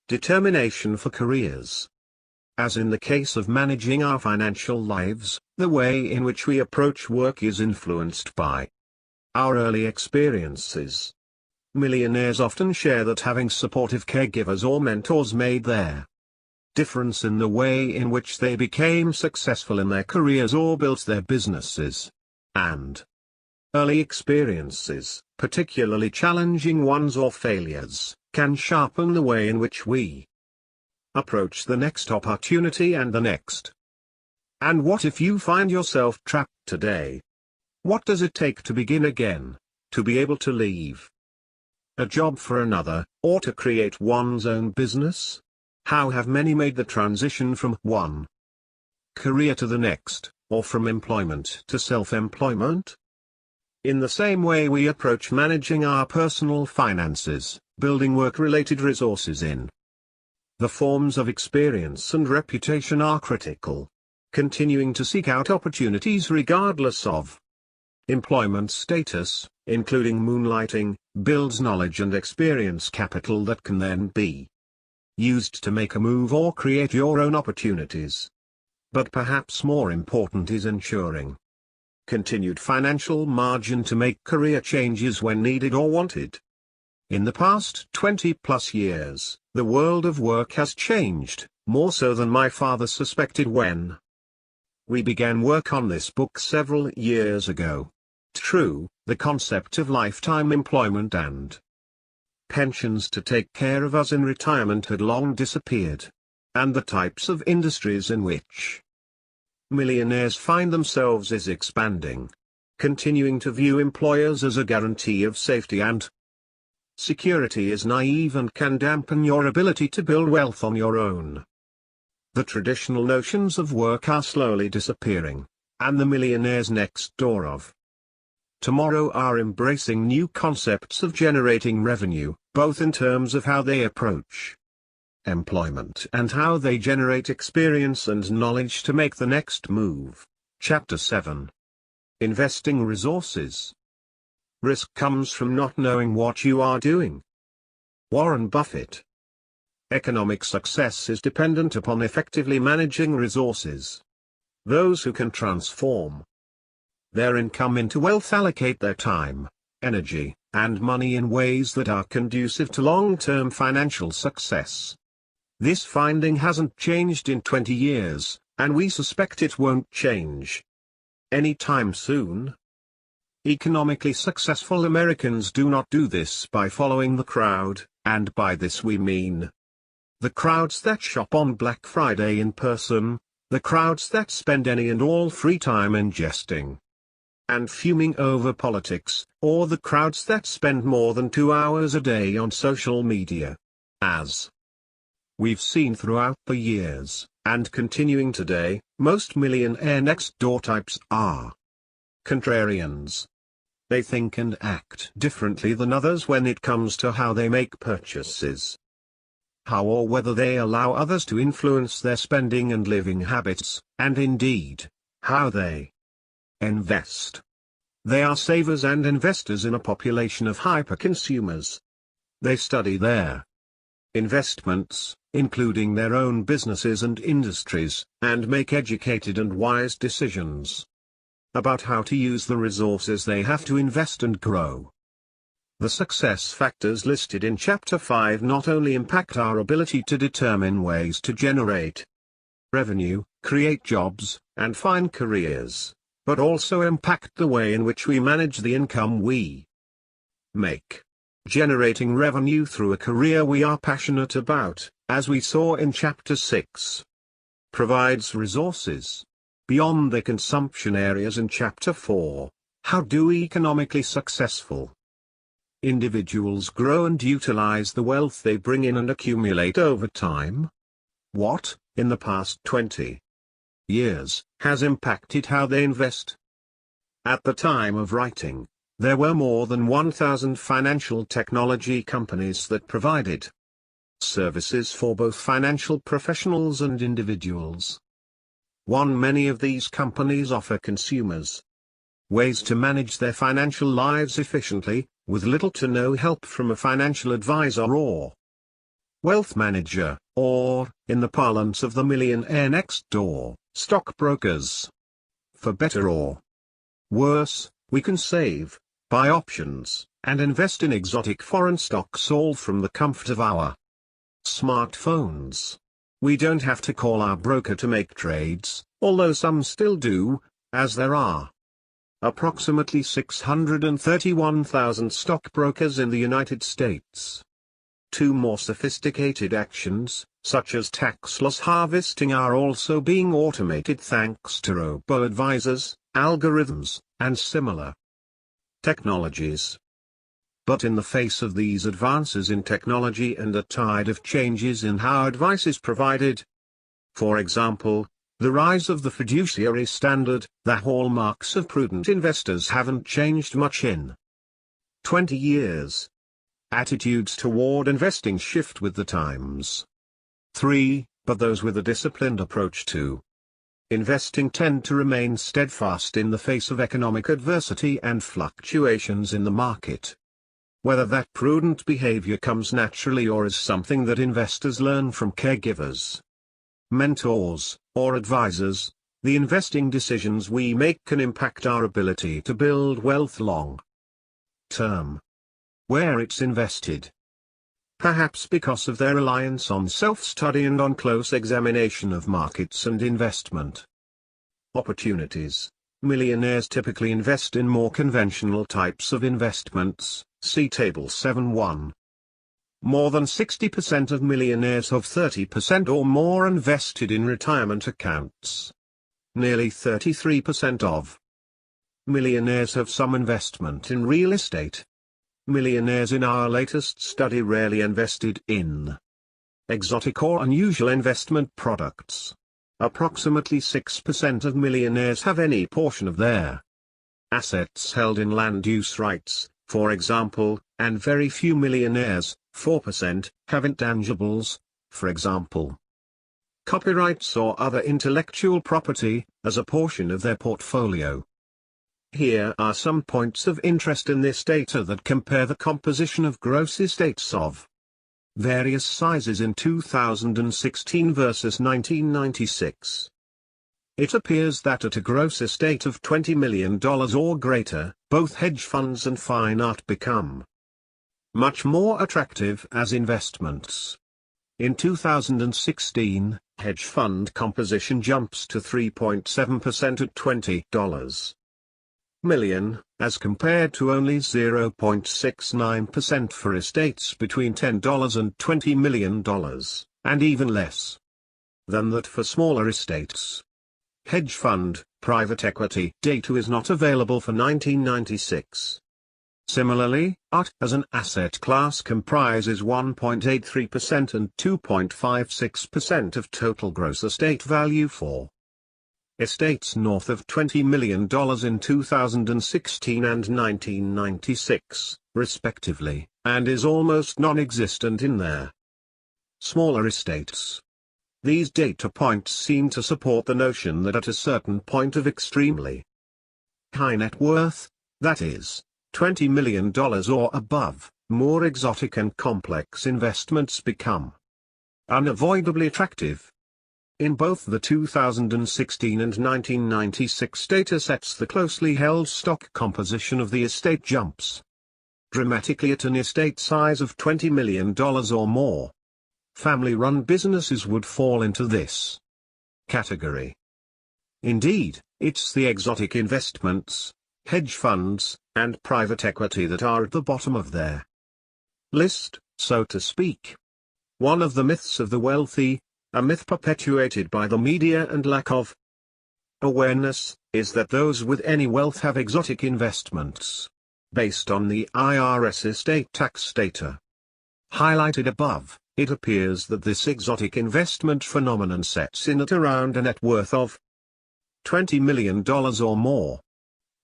Determination for careers. As in the case of managing our financial lives, the way in which we approach work is influenced by our early experiences. Millionaires often share that having supportive caregivers or mentors made their difference in the way in which they became successful in their careers or built their businesses. And early experiences, particularly challenging ones or failures, can sharpen the way in which we approach the next opportunity and the next. And what if you find yourself trapped today? What does it take to begin again, to be able to leave a job for another, or to create one's own business? How have many made the transition from one career to the next, or from employment to self-employment? In the same way we approach managing our personal finances, building work-related resources in the forms of experience and reputation are critical. Continuing to seek out opportunities regardless of employment status, including moonlighting, builds knowledge and experience capital that can then be used to make a move or create your own opportunities. But perhaps more important is ensuring continued financial margin to make career changes when needed or wanted. In the past 20+ years, the world of work has changed, more so than my father suspected when we began work on this book several years ago. True, the concept of lifetime employment and pensions to take care of us in retirement had long disappeared. And the types of industries in which millionaires find themselves is expanding, continuing to view employers as a guarantee of safety and security is naive and can dampen your ability to build wealth on your own. The traditional notions of work are slowly disappearing, and the millionaires next door of tomorrow are embracing new concepts of generating revenue, both in terms of how they approach employment and how they generate experience and knowledge to make the next move. Chapter 7. Investing Resources. Risk comes from not knowing what you are doing. Warren Buffett. Economic success is dependent upon effectively managing resources. Those who can transform their income into wealth allocate their time, energy, and money in ways that are conducive to long-term financial success. This finding hasn't changed in 20 years, and we suspect it won't change anytime soon. Economically successful Americans do not do this by following the crowd, and by this we mean the crowds that shop on Black Friday in person, the crowds that spend any and all free time ingesting and fuming over politics, or the crowds that spend more than 2 hours a day on social media. As we've seen throughout the years, and continuing today, most millionaire next-door types are contrarians. They think and act differently than others when it comes to how they make purchases, how or whether they allow others to influence their spending and living habits, and indeed, how they invest. They are savers and investors in a population of hyper-consumers. They study their investments, including their own businesses and industries, and make educated and wise decisions about how to use the resources they have to invest and grow. The success factors listed in Chapter 5 not only impact our ability to determine ways to generate revenue, create jobs, and find careers, but also impact the way in which we manage the income we make. Generating revenue through a career we are passionate about, as we saw in Chapter 6, provides resources beyond the consumption areas in Chapter 4. How do economically successful individuals grow and utilize the wealth they bring in and accumulate over time? What, in the past 20 years, has impacted how they invest? At the time of writing, there were more than 1,000 financial technology companies that provided services for both financial professionals and individuals. Many of these companies offer consumers ways to manage their financial lives efficiently, with little to no help from a financial advisor or wealth manager, or, in the parlance of the millionaire next door, stockbrokers. For better or worse, we can save, buy options, and invest in exotic foreign stocks all from the comfort of our smartphones. We don't have to call our broker to make trades, although some still do, as there are approximately 631,000 stockbrokers in the United States. Two more sophisticated actions, such as tax loss harvesting, are also being automated thanks to robo-advisors, algorithms, and similar technologies. But in the face of these advances in technology and a tide of changes in how advice is provided, for example, the rise of the fiduciary standard, the hallmarks of prudent investors haven't changed much in 20 years. Attitudes toward investing shift with the times. 3. But those with a disciplined approach to investing tend to remain steadfast in the face of economic adversity and fluctuations in the market. Whether that prudent behavior comes naturally or is something that investors learn from caregivers, mentors, or advisors, the investing decisions we make can impact our ability to build wealth long term. Where it's invested. Perhaps because of their reliance on self-study and on close examination of markets and investment opportunities, millionaires typically invest in more conventional types of investments. See Table 7.1. More than 60% of millionaires have 30% or more invested in retirement accounts. Nearly 33% of millionaires have some investment in real estate. Millionaires in our latest study rarely invested in exotic or unusual investment products. Approximately 6% of millionaires have any portion of their assets held in land use rights, for example, and very few millionaires, 4%, have intangibles, for example, copyrights or other intellectual property, as a portion of their portfolio. Here are some points of interest in this data that compare the composition of gross estates of various sizes in 2016 versus 1996. It appears that at a gross estate of $20 million or greater, both hedge funds and fine art become much more attractive as investments. In 2016, hedge fund composition jumps to 3.7% at $20 million, as compared to only 0.69% for estates between $10 and $20 million, and even less than that for smaller estates. Hedge fund, private equity data is not available for 1996. Similarly, art as an asset class comprises 1.83% and 2.56% of total gross estate value for estates north of $20 million in 2016 and 1996, respectively, and is almost non-existent in their smaller estates. These data points seem to support the notion that at a certain point of extremely high net worth, that is, $20 million or above, more exotic and complex investments become unavoidably attractive. In both the 2016 and 1996 datasets, the closely held stock composition of the estate jumps dramatically at an estate size of $20 million or more. Family-run businesses would fall into this category. Indeed, it's the exotic investments, hedge funds, and private equity that are at the bottom of their list, so to speak. One of the myths of the wealthy, a myth perpetuated by the media and lack of awareness, is that those with any wealth have exotic investments. Based on the IRS estate tax data highlighted above, it appears that this exotic investment phenomenon sets in at around a net worth of $20 million or more.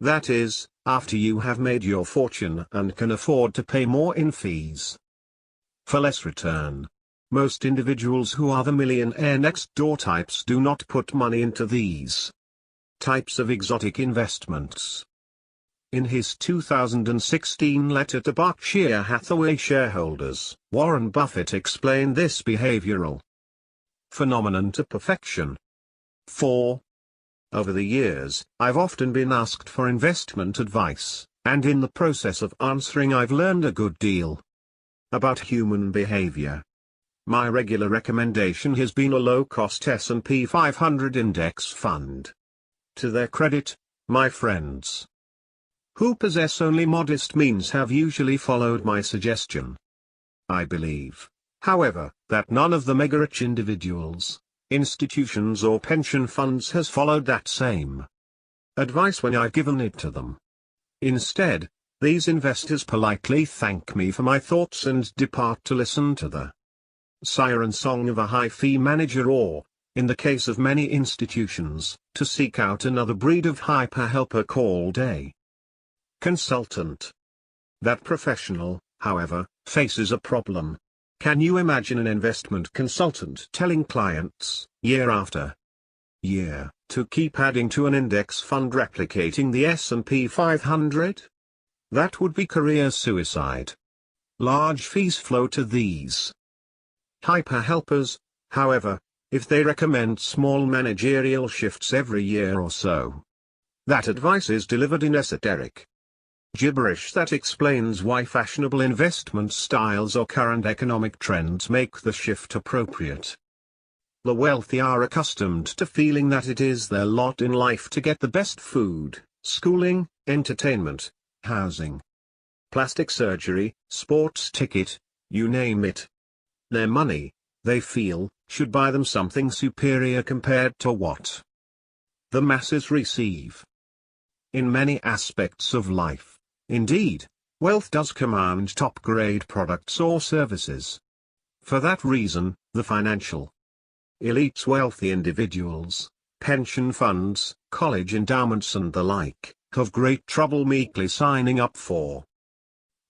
That is, after you have made your fortune and can afford to pay more in fees for less return. Most individuals who are the millionaire next door types do not put money into these types of exotic investments. In his 2016 letter to Berkshire Hathaway shareholders, Warren Buffett explained this behavioral phenomenon to perfection. 4. Over the years, I've often been asked for investment advice, and in the process of answering I've learned a good deal about human behavior. My regular recommendation has been a low-cost S&P 500 index fund. To their credit, my friends who possess only modest means have usually followed my suggestion. I believe, however, that none of the mega-rich individuals, institutions or pension funds has followed that same advice when I've given it to them. Instead, these investors politely thank me for my thoughts and depart to listen to the siren song of a high-fee manager or, in the case of many institutions, to seek out another breed of hyper-helper called a consultant. That professional, however, faces a problem. Can you imagine an investment consultant telling clients, year after year, To keep adding to an index fund replicating the S&P 500? That would be career suicide. Large fees flow to these hyper-helpers, however, if they recommend small managerial shifts every year or so. That advice is delivered in esoteric gibberish that explains why fashionable investment styles or current economic trends make the shift appropriate. The wealthy are accustomed to feeling that it is their lot in life to get the best food, schooling, entertainment, housing, plastic surgery, sports ticket, you name it. Their money, they feel, should buy them something superior compared to what the masses receive. In many aspects of life, indeed, wealth does command top-grade products or services. For that reason, the financial elites, wealthy individuals, pension funds, college endowments and the like, have great trouble meekly signing up for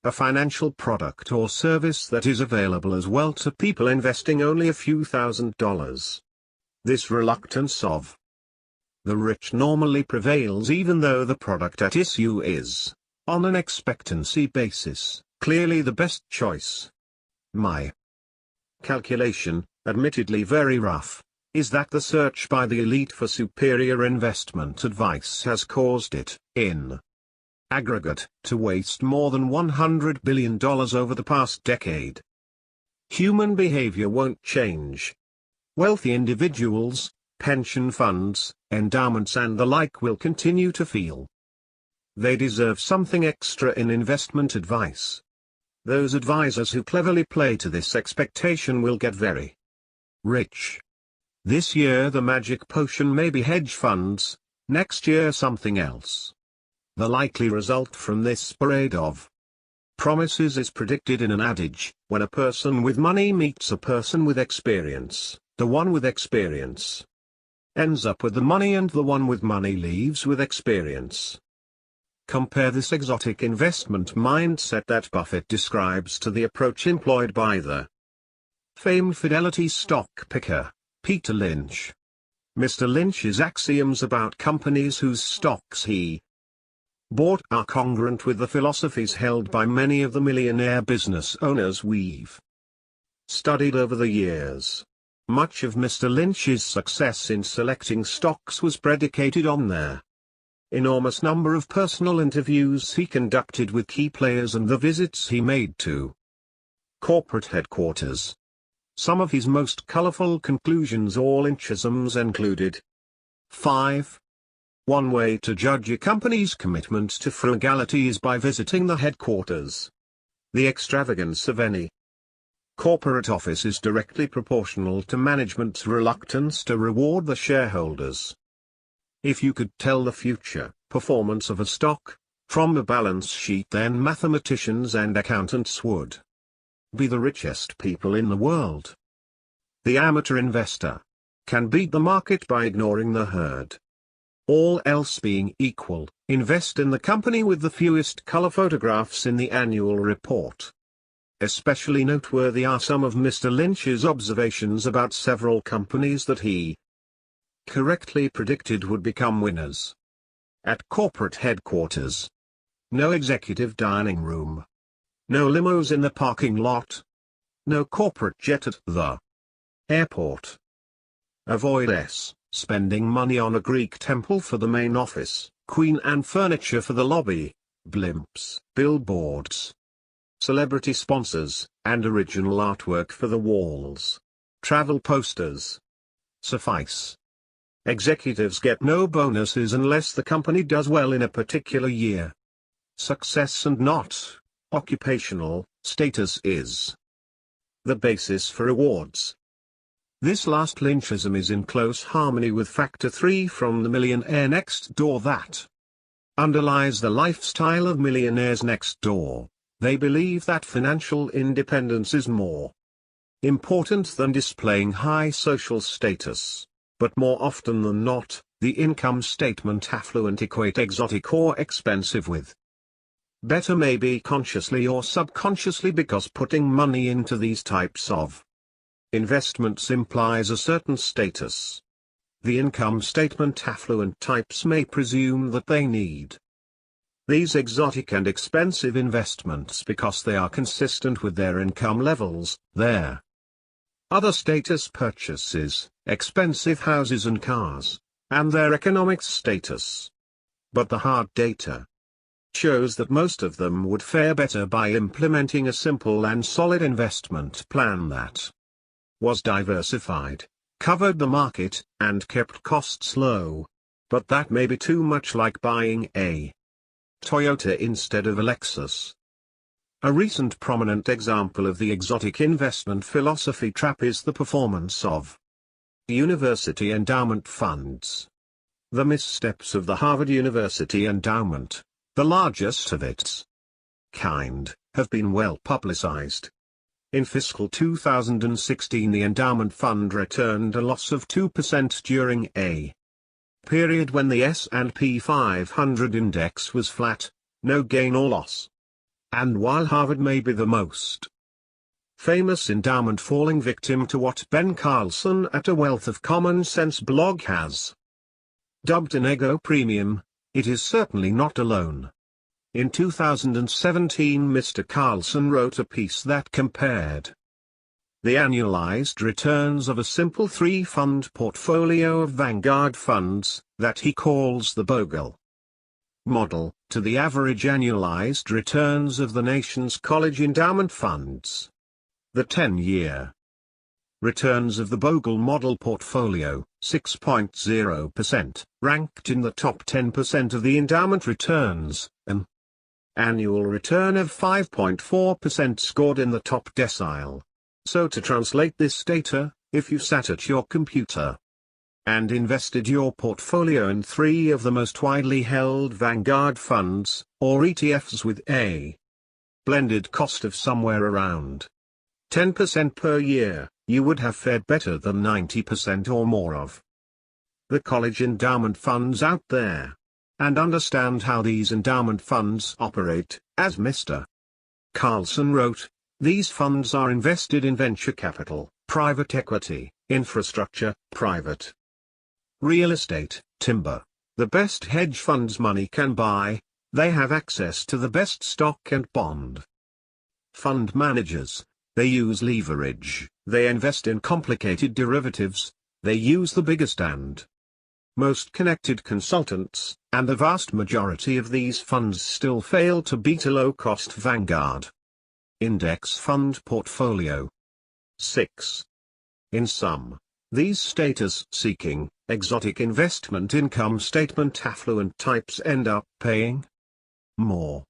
a financial product or service that is available as well to people investing only a few $1,000s. This reluctance of the rich normally prevails even though the product at issue is, on an expectancy basis, clearly the best choice. My calculation, admittedly very rough, is that the search by the elite for superior investment advice has caused it, in aggregate, to waste more than $100 billion over the past decade. Human behavior won't change. Wealthy individuals, pension funds, endowments and the like will continue to feel they deserve something extra in investment advice. Those advisors who cleverly play to this expectation will get very rich. This year the magic potion may be hedge funds, next year something else. The likely result from this parade of promises is predicted in an adage: when a person with money meets a person with experience, the one with experience ends up with the money and the one with money leaves with experience. Compare this exotic investment mindset that Buffett describes to the approach employed by the famed Fidelity stock picker, Peter Lynch. Mr. Lynch's axioms about companies whose stocks he bought are congruent with the philosophies held by many of the millionaire business owners we've studied over the years. Much of Mr. Lynch's success in selecting stocks was predicated on their enormous number of personal interviews he conducted with key players and the visits he made to corporate headquarters. Some of his most colorful conclusions or Lynchisms included: 5. One way to judge a company's commitment to frugality is by visiting the headquarters. The extravagance of any corporate office is directly proportional to management's reluctance to reward the shareholders. If you could tell the future performance of a stock from a balance sheet, then mathematicians and accountants would be the richest people in the world. The amateur investor can beat the market by ignoring the herd. All else being equal, invest in the company with the fewest color photographs in the annual report. Especially noteworthy are some of Mr. Lynch's observations about several companies that he correctly predicted would become winners. At corporate headquarters, no executive dining room, no limos in the parking lot, no corporate jet at the airport. Avoid spending money on a Greek temple for the main office, Queen Anne furniture for the lobby, blimps, billboards, celebrity sponsors, and original artwork for the walls. Travel posters suffice. Executives get no bonuses unless the company does well in a particular year. Success and not occupational status is the basis for awards. This last Lynchism is in close harmony with Factor 3 from the Millionaire Next Door that underlies the lifestyle of millionaires next door. They believe that financial independence is more important than displaying high social status. But more often than not, the income statement affluent equate exotic or expensive with better, maybe consciously or subconsciously, because putting money into these types of investments implies a certain status. the income statement affluent types may presume that they need. These exotic and expensive investments because they are consistent with their income levels, their other status purchases, expensive houses and cars, and their economic status. But the hard data shows that most of them would fare better by implementing a simple and solid investment plan that was diversified, covered the market, and kept costs low. But that may be too much like buying a Toyota instead of a Lexus. A recent prominent example of the exotic investment philosophy trap is the performance of university endowment funds. The missteps of the Harvard University endowment, the largest of its kind, have been well publicized. In fiscal 2016, the endowment fund returned a loss of 2% during a period when the S&P 500 index was flat, no gain or loss. And while Harvard may be the most famous endowment falling victim to what Ben Carlson at A Wealth of Common Sense blog has dubbed an ego premium, it is certainly not alone. In 2017, Mr. Carlson wrote a piece that compared the annualized returns of a simple three-fund portfolio of Vanguard funds, that he calls the Bogle model, to the average annualized returns of the nation's college endowment funds. The 10-year returns of the Bogle model portfolio, 6.0%, ranked in the top 10% of the endowment returns, an annual return of 5.4% scored in the top decile. So to translate this data, if you sat at your computer and invested your portfolio in 3 of the most widely held Vanguard funds, or ETFs with a blended cost of somewhere around 10% per year, you would have fared better than 90% or more of the college endowment funds out there. And understand how these endowment funds operate. As Mr. Carlson wrote, these funds are invested in venture capital, private equity, infrastructure, private real estate, timber, the best hedge funds money can buy. They have access to the best stock and bond fund managers. They use leverage, they invest in complicated derivatives, they use the biggest and most connected consultants, and the vast majority of these funds still fail to beat a low-cost Vanguard index fund portfolio. 6. In sum, these status-seeking, exotic investment income statement affluent types end up paying more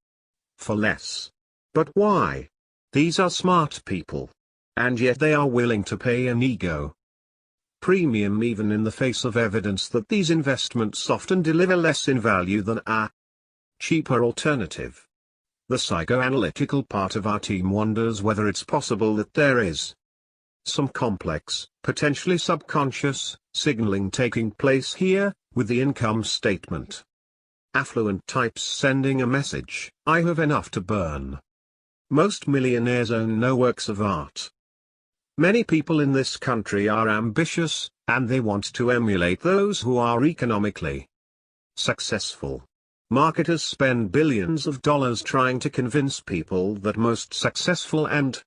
for less. But why? These are smart people. And yet they are willing to pay an ego premium even in the face of evidence that these investments often deliver less in value than a cheaper alternative. The psychoanalytical part of our team wonders whether it's possible that there is some complex, potentially subconscious, signaling taking place here, with the income statement affluent types sending a message, I have enough to burn. Most millionaires own no works of art. Many people in this country are ambitious, and they want to emulate those who are economically successful. Marketers spend billions of dollars trying to convince people that most successful and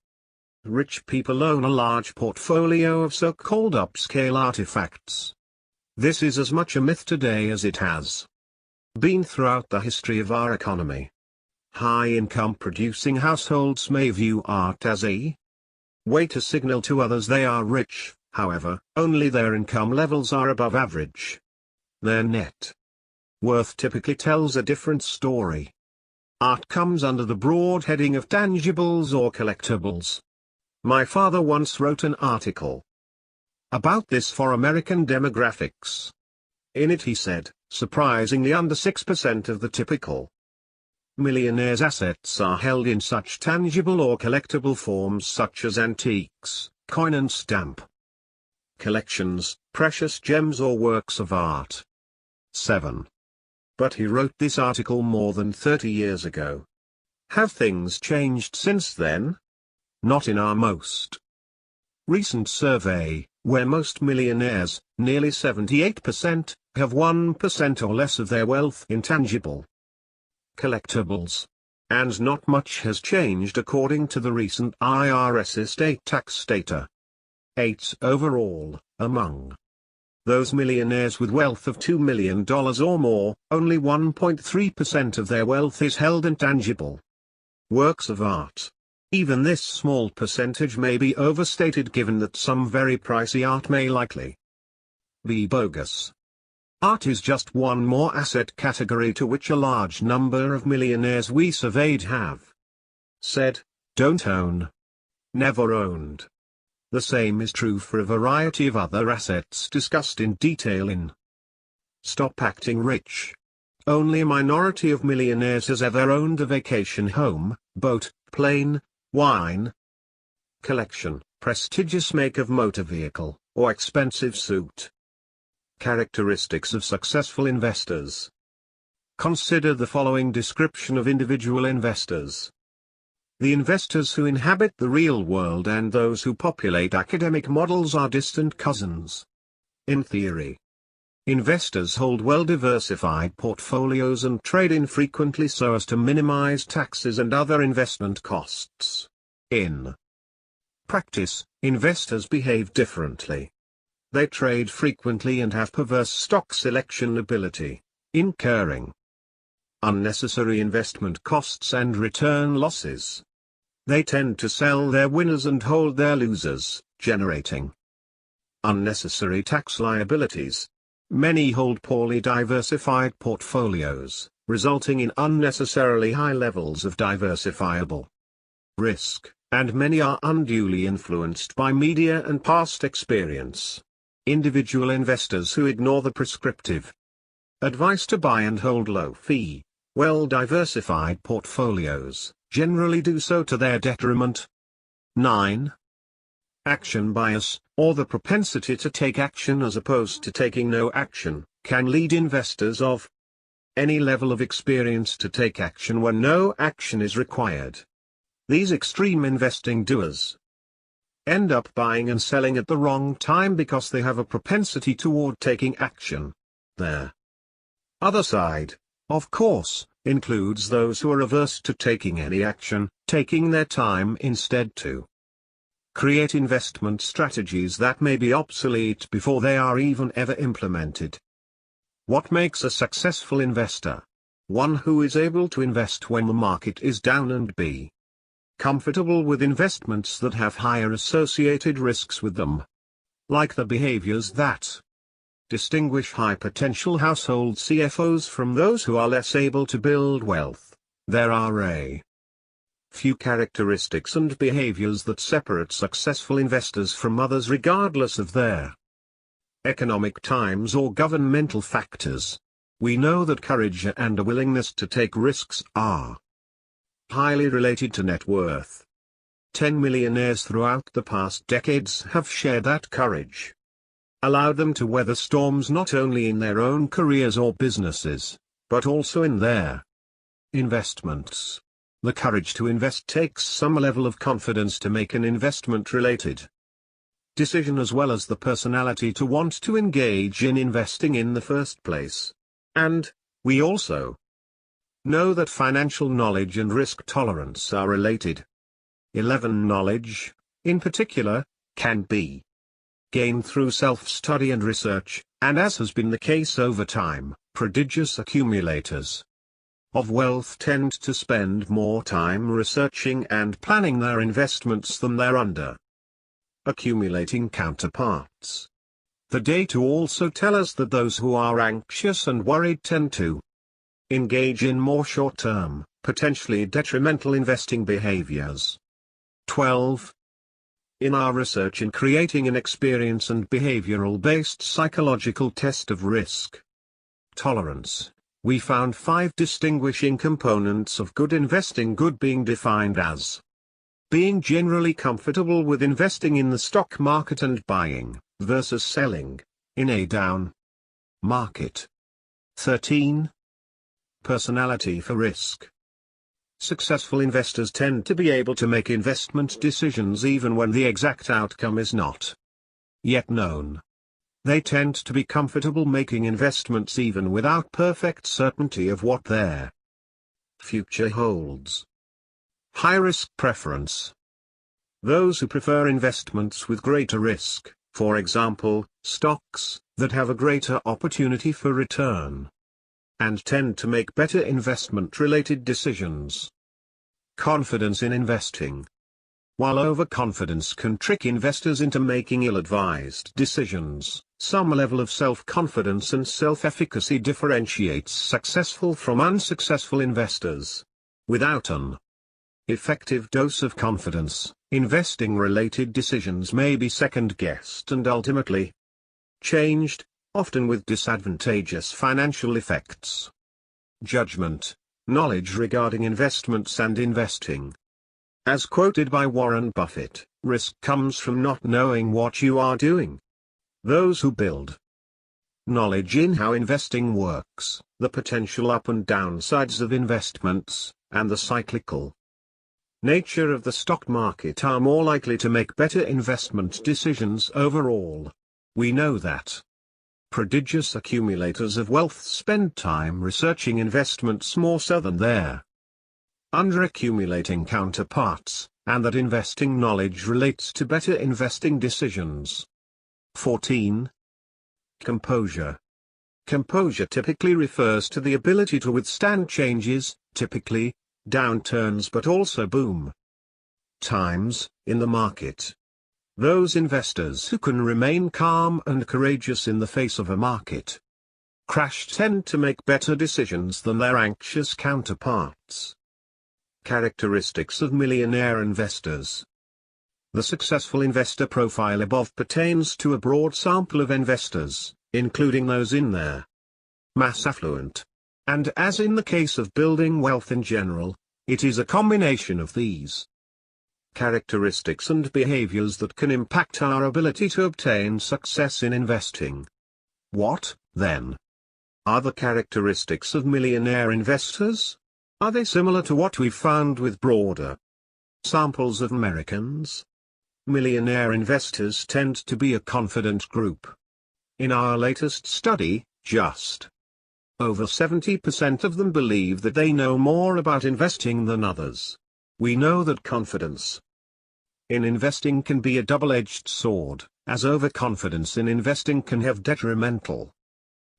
rich people own a large portfolio of so-called upscale artifacts. This is as much a myth today as it has been throughout the history of our economy. High-income producing households may view art as a way to signal to others they are rich, however, only their income levels are above average. Their net worth typically tells a different story. Art comes under the broad heading of tangibles or collectibles. My father once wrote an article about this for American Demographics. In it he said, surprisingly under 6% of the typical millionaire's assets are held in such tangible or collectible forms such as antiques, coin and stamp collections, precious gems or works of art. 7. But he wrote this article more than 30 years ago. Have things changed since then? Not in our most recent survey, where most millionaires, nearly 78%, have 1% or less of their wealth in tangible collectibles. And not much has changed according to the recent IRS estate tax data. 8. Overall, among those millionaires with wealth of $2 million or more, only 1.3% of their wealth is held in tangible works of art. Even this small percentage may be overstated given that some very pricey art may likely be bogus. Art is just one more asset category to which a large number of millionaires we surveyed have said, don't own. Never owned. The same is true for a variety of other assets discussed in detail in Stop Acting Rich. Only a minority of millionaires has ever owned a vacation home, boat, plane, wine collection, prestigious make of motor vehicle, or expensive suit. Characteristics of successful investors. Consider the following description of individual investors. The investors who inhabit the real world and those who populate academic models are distant cousins. In theory, investors hold well-diversified portfolios and trade infrequently so as to minimize taxes and other investment costs. In practice, investors behave differently. They trade frequently and have perverse stock selection ability, incurring unnecessary investment costs and return losses. They tend to sell their winners and hold their losers, generating unnecessary tax liabilities. Many hold poorly diversified portfolios, resulting in unnecessarily high levels of diversifiable risk, and many are unduly influenced by media and past experience. Individual investors who ignore the prescriptive advice to buy and hold low-fee, well-diversified portfolios, generally do so to their detriment. 9. Action bias, or the propensity to take action as opposed to taking no action, can lead investors of any level of experience to take action when no action is required. These extreme investing doers end up buying and selling at the wrong time because they have a propensity toward taking action. Their other side, of course, includes those who are averse to taking any action, taking their time instead to create investment strategies that may be obsolete before they are even ever implemented. What makes a successful investor? One who is able to invest when the market is down and be comfortable with investments that have higher associated risks with them. Like the behaviors that distinguish high-potential household CFOs from those who are less able to build wealth, there are a few characteristics and behaviors that separate successful investors from others regardless of their economic times or governmental factors. We know that courage and a willingness to take risks are highly related to net worth. 10 millionaires throughout the past decades have shared that courage allowed them to weather storms not only in their own careers or businesses, but also in their investments. The courage to invest takes some level of confidence to make an investment-related decision as well as the personality to want to engage in investing in the first place. And we also know that financial knowledge and risk tolerance are related. 11. Knowledge, in particular, can be gained through self-study and research, and as has been the case over time, prodigious accumulators of wealth tend to spend more time researching and planning their investments than their accumulating counterparts. The data also tell us that those who are anxious and worried tend to engage in more short-term, potentially detrimental investing behaviors. 12. In our research in creating an experience and behavioral-based psychological test of risk tolerance, we found 5 distinguishing components of good investing. Good being defined as being generally comfortable with investing in the stock market and buying, versus selling, in a down market. 13. Personality for risk. Successful investors tend to be able to make investment decisions even when the exact outcome is not yet known. They tend to be comfortable making investments even without perfect certainty of what their future holds. High-risk preference. Those who prefer investments with greater risk, for example, stocks, that have a greater opportunity for return, and tend to make better investment-related decisions. Confidence in investing. While overconfidence can trick investors into making ill-advised decisions, some level of self-confidence and self-efficacy differentiates successful from unsuccessful investors. Without an effective dose of confidence, investing-related decisions may be second-guessed and ultimately changed, often with disadvantageous financial effects. Judgment. Knowledge regarding investments and investing. As quoted by Warren Buffett, risk comes from not knowing what you are doing. Those who build knowledge in how investing works, the potential up and downsides of investments, and the cyclical nature of the stock market are more likely to make better investment decisions overall. We know that prodigious accumulators of wealth spend time researching investments more so than their under-accumulating counterparts, and that investing knowledge relates to better investing decisions. 14. Composure. Composure typically refers to the ability to withstand changes, typically downturns but also boom times, in the market. Those investors who can remain calm and courageous in the face of a market crash tend to make better decisions than their anxious counterparts. Characteristics of millionaire investors. The successful investor profile above pertains to a broad sample of investors, including those in their mass affluent. And as in the case of building wealth in general, it is a combination of these characteristics and behaviors that can impact our ability to obtain success in investing. What, then, are the characteristics of millionaire investors? Are they similar to what we've found with broader samples of Americans? Millionaire investors tend to be a confident group. In our latest study, just over 70% of them believe that they know more about investing than others. We know that confidence in investing can be a double-edged sword, as overconfidence in investing can have detrimental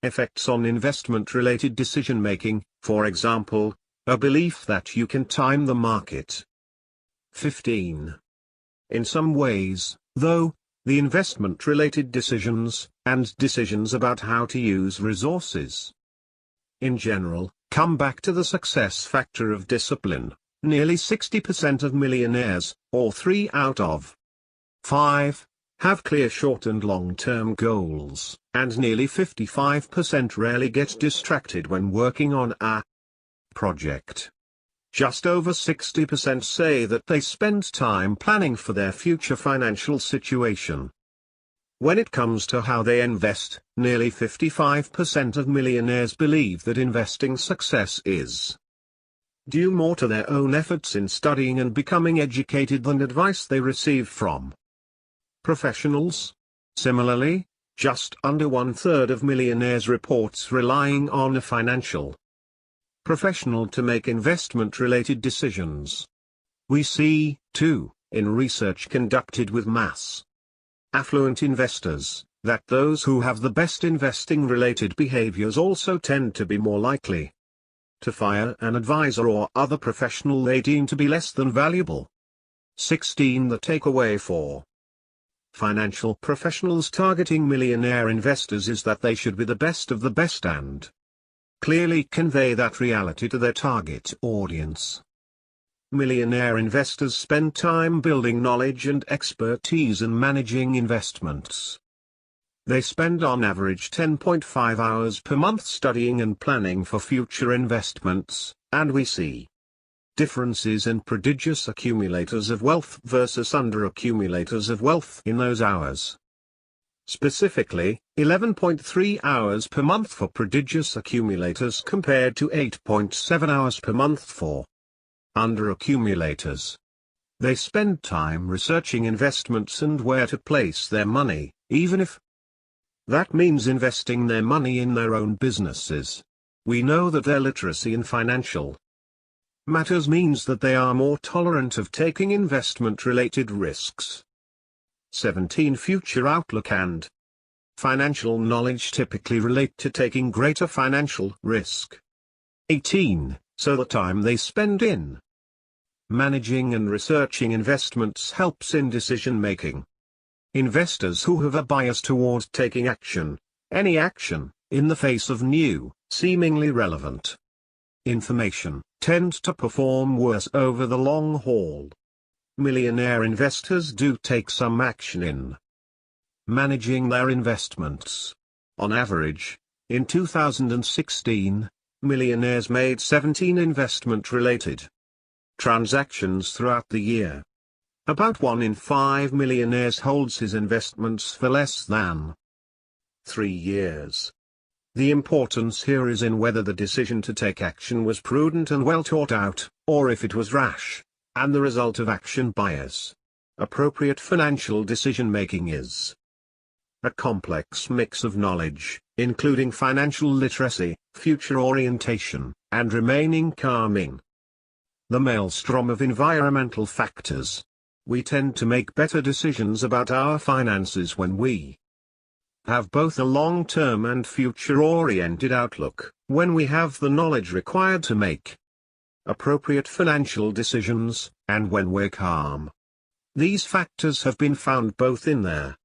effects on investment-related decision-making, for example, a belief that you can time the market. 15. In some ways, though, the investment-related decisions, and decisions about how to use resources in general, come back to the success factor of discipline. Nearly 60% of millionaires, or 3 out of 5, have clear short and long-term goals, and nearly 55% rarely get distracted when working on a project. Just over 60% say that they spend time planning for their future financial situation. When it comes to how they invest, nearly 55% of millionaires believe that investing success is due more to their own efforts in studying and becoming educated than advice they receive from professionals. Similarly, just under 1/3 of millionaires reports relying on a financial professional to make investment-related decisions. We see, too, in research conducted with mass affluent investors, that those who have the best investing-related behaviors also tend to be more likely to fire an advisor or other professional they deem to be less than valuable. 16. The takeaway for financial professionals targeting millionaire investors is that they should be the best of the best and clearly convey that reality to their target audience. Millionaire investors spend time building knowledge and expertise in managing investments. They spend on average 10.5 hours per month studying and planning for future investments, and we see differences in prodigious accumulators of wealth versus under-accumulators of wealth in those hours. Specifically, 11.3 hours per month for prodigious accumulators compared to 8.7 hours per month for under-accumulators. They spend time researching investments and where to place their money, even if that means investing their money in their own businesses. We know that their literacy in financial matters means that they are more tolerant of taking investment-related risks. 17. Future outlook and financial knowledge typically relate to taking greater financial risk. 18. So the time they spend in managing and researching investments helps in decision-making. Investors who have a bias toward taking action, any action, in the face of new, seemingly relevant information, tend to perform worse over the long haul. Millionaire investors do take some action in managing their investments. On average, in 2016, millionaires made 17 investment-related transactions throughout the year. About 1 in 5 millionaires holds his investments for less than 3 years. The importance here is in whether the decision to take action was prudent and well thought out, or if it was rash, and the result of action bias. Appropriate financial decision-making is a complex mix of knowledge, including financial literacy, future orientation, and remaining calm in the maelstrom of environmental factors. We tend to make better decisions about our finances when we have both a long-term and future-oriented outlook, when we have the knowledge required to make appropriate financial decisions, and when we're calm. These factors have been found both in their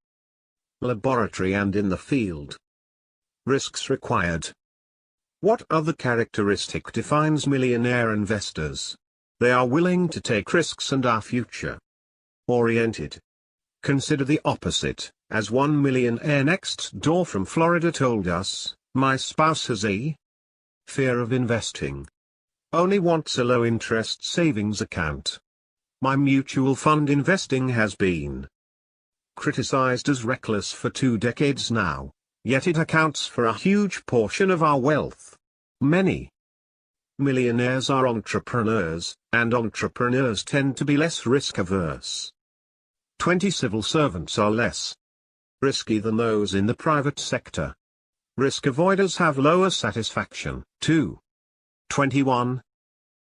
laboratory and in the field. Risks required. What other characteristic defines millionaire investors? They are willing to take risks and are future-oriented. Consider the opposite, as one millionaire next door from Florida told us, "My spouse has a fear of investing. Only wants a low-interest savings account. My mutual fund investing has been criticized as reckless for 2 decades now, yet it accounts for a huge portion of our wealth." Many millionaires are entrepreneurs, and entrepreneurs tend to be less risk-averse. 20. Civil servants are less risky than those in the private sector. Risk avoiders have lower satisfaction, too. 21.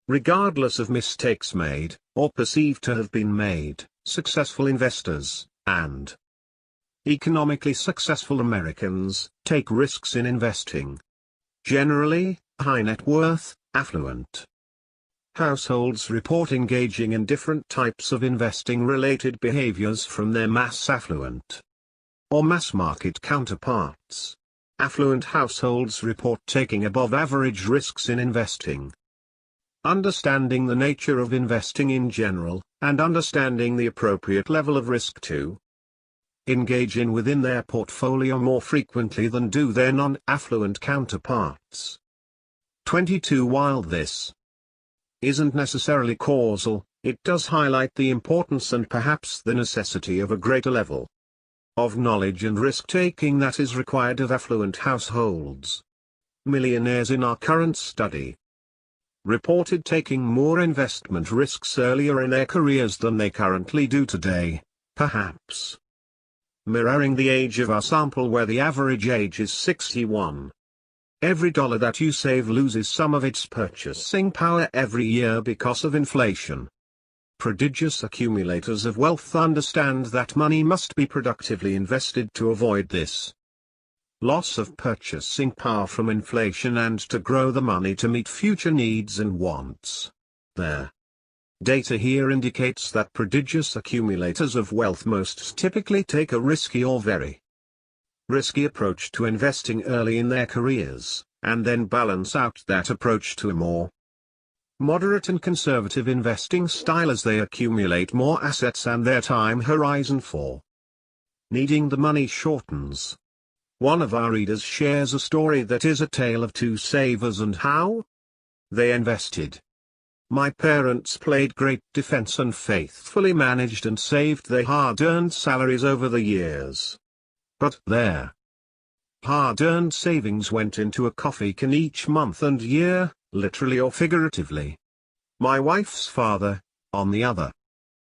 Regardless of mistakes made, or perceived to have been made, successful investors, and economically successful Americans, take risks in investing. Generally, high net worth, affluent households report engaging in different types of investing-related behaviors from their mass affluent or mass-market counterparts. Affluent households report taking above-average risks in investing. Understanding the nature of investing in general, and understanding the appropriate level of risk to engage in within their portfolio more frequently than do their non-affluent counterparts. 22. While this isn't necessarily causal, it does highlight the importance and perhaps the necessity of a greater level of knowledge and risk-taking that is required of affluent households. Millionaires in our current study reported taking more investment risks earlier in their careers than they currently do today, perhaps mirroring the age of our sample where the average age is 61. Every dollar that you save loses some of its purchasing power every year because of inflation. Prodigious accumulators of wealth understand that money must be productively invested to avoid this loss of purchasing power from inflation and to grow the money to meet future needs and wants. Their data here indicates that prodigious accumulators of wealth most typically take a risky or very risky approach to investing early in their careers, and then balance out that approach to a more moderate and conservative investing style as they accumulate more assets and their time horizon for needing the money shortens. One of our readers shares a story that is a tale of 2 savers and how they invested. "My parents played great defense and faithfully managed and saved their hard-earned salaries over the years. But their hard-earned savings went into a coffee can each month and year, literally or figuratively. My wife's father, on the other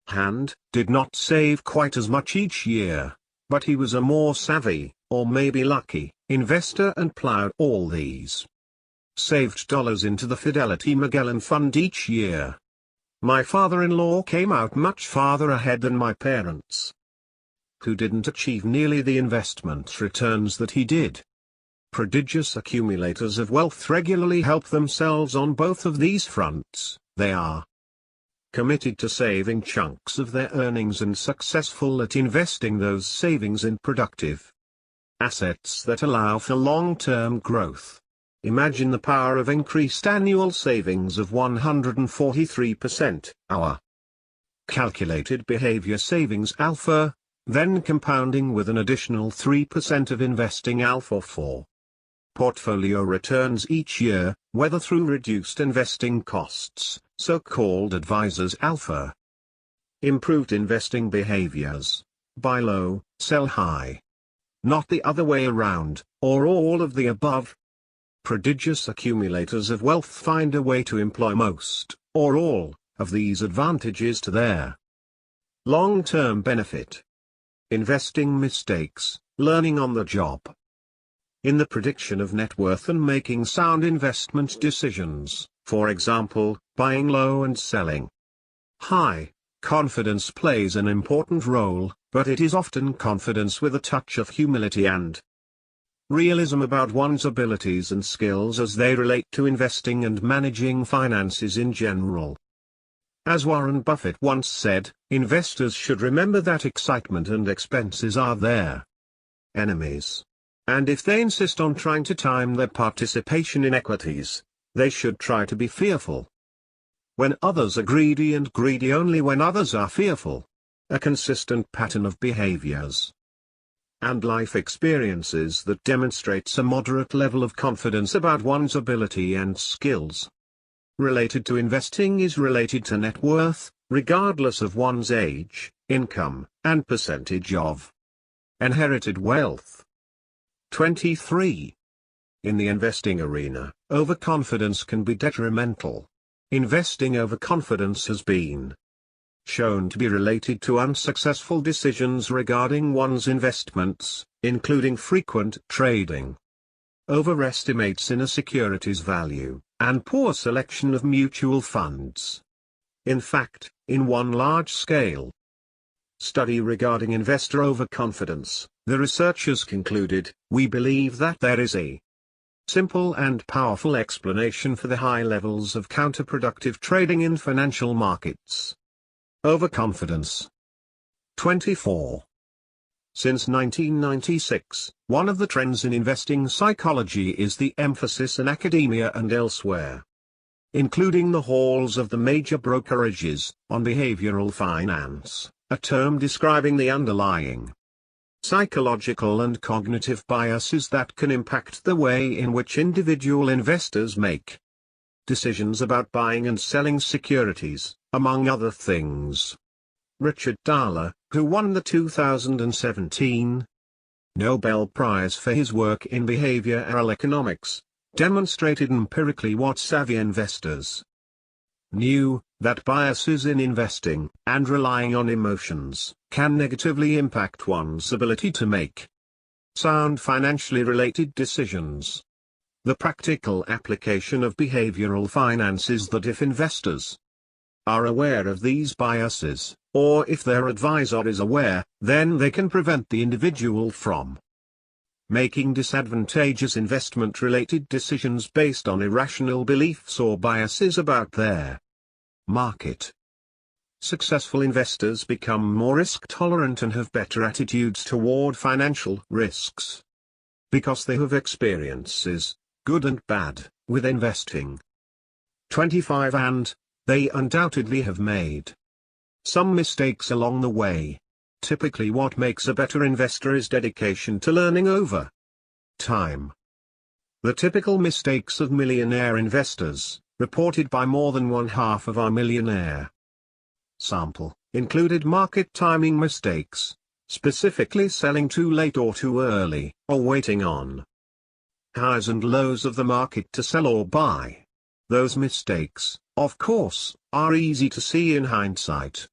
hand, did not save quite as much each year. But he was a more savvy, or maybe lucky, investor and plowed all these saved dollars into the Fidelity Magellan Fund each year. My father-in-law came out much farther ahead than my parents, who didn't achieve nearly the investment returns that he did. Prodigious accumulators of wealth regularly help themselves on both of these fronts. They are committed to saving chunks of their earnings and successful at investing those savings in productive assets that allow for long-term growth. Imagine the power of increased annual savings of 143%, our calculated behavior savings alpha, then compounding with an additional 3% of investing alpha for portfolio returns each year, whether through reduced investing costs, so-called advisors alpha. Improved investing behaviors: buy low, sell high. Not the other way around, or all of the above. Prodigious accumulators of wealth find a way to employ most, or all, of these advantages to their long-term benefit. Investing mistakes: learning on the job. In the prediction of net worth and making sound investment decisions, for example, buying low and selling high, confidence plays an important role, but it is often confidence with a touch of humility and realism about one's abilities and skills as they relate to investing and managing finances in general. As Warren Buffett once said, investors should remember that excitement and expenses are their enemies. And if they insist on trying to time their participation in equities, they should try to be fearful when others are greedy and greedy only when others are fearful. A consistent pattern of behaviors and life experiences that demonstrates a moderate level of confidence about one's ability and skills related to investing is related to net worth, regardless of one's age, income, and percentage of inherited wealth. 23. In the investing arena, overconfidence can be detrimental. Investing overconfidence has been shown to be related to unsuccessful decisions regarding one's investments, including frequent trading, overestimates in a security's value, and poor selection of mutual funds. In fact, in one large-scale study regarding investor overconfidence, the researchers concluded, "We believe that there is a simple and powerful explanation for the high levels of counterproductive trading in financial markets. Overconfidence." 24. Since 1996, one of the trends in investing psychology is the emphasis in academia and elsewhere, including the halls of the major brokerages, on behavioral finance, a term describing the underlying psychological and cognitive biases that can impact the way in which individual investors make decisions about buying and selling securities, among other things. Richard Thaler, who won the 2017 Nobel Prize for his work in behavioral economics, demonstrated empirically what savvy investors knew, that biases in investing, and relying on emotions, can negatively impact one's ability to make sound financially related decisions. The practical application of behavioral finance is that if investors are aware of these biases, or if their advisor is aware, then they can prevent the individual from making disadvantageous investment-related decisions based on irrational beliefs or biases about their market. Successful investors become more risk-tolerant and have better attitudes toward financial risks, because they have experiences, good and bad, with investing. 25. And they undoubtedly have made some mistakes along the way. Typically, what makes a better investor is dedication to learning over time. The typical mistakes of millionaire investors, reported by more than one half of our Millionaire sample, included market timing mistakes, specifically selling too late or too early, or waiting on highs and lows of the market to sell or buy. Those mistakes, of course, are easy to see in hindsight.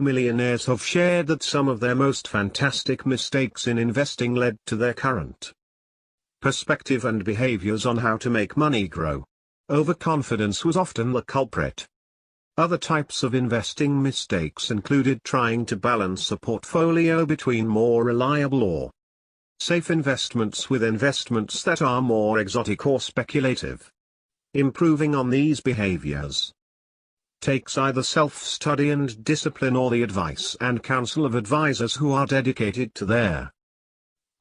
millionaires have shared that some of their most fantastic mistakes in investing led to their current perspective and behaviors on how to make money grow. Overconfidence was often the culprit. Other types of investing mistakes included trying to balance a portfolio between more reliable or safe investments with investments that are more exotic or speculative. Improving on these behaviors takes either self-study and discipline or the advice and counsel of advisors who are dedicated to their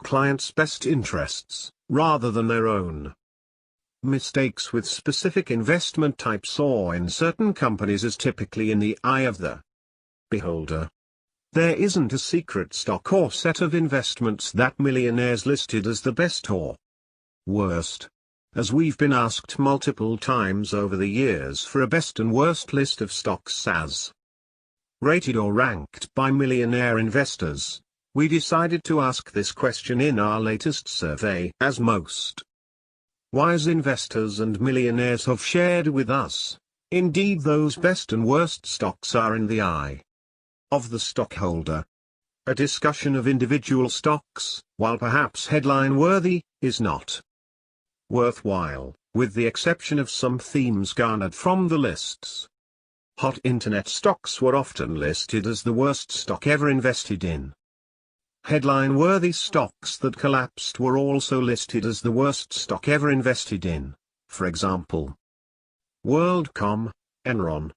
clients' best interests, rather than their own. Mistakes with specific investment types or in certain companies is typically in the eye of the beholder. There isn't a secret stock or set of investments that millionaires listed as the best or worst. As we've been asked multiple times over the years for a best and worst list of stocks as rated or ranked by millionaire investors, we decided to ask this question in our latest survey, as most wise investors and millionaires have shared with us. Indeed, those best and worst stocks are in the eye of the stockholder. A discussion of individual stocks, while perhaps headline-worthy, is not worthwhile, with the exception of some themes garnered from the lists. Hot internet stocks were often listed as the worst stock ever invested in. Headline-worthy stocks that collapsed were also listed as the worst stock ever invested in, for example, WorldCom, Enron.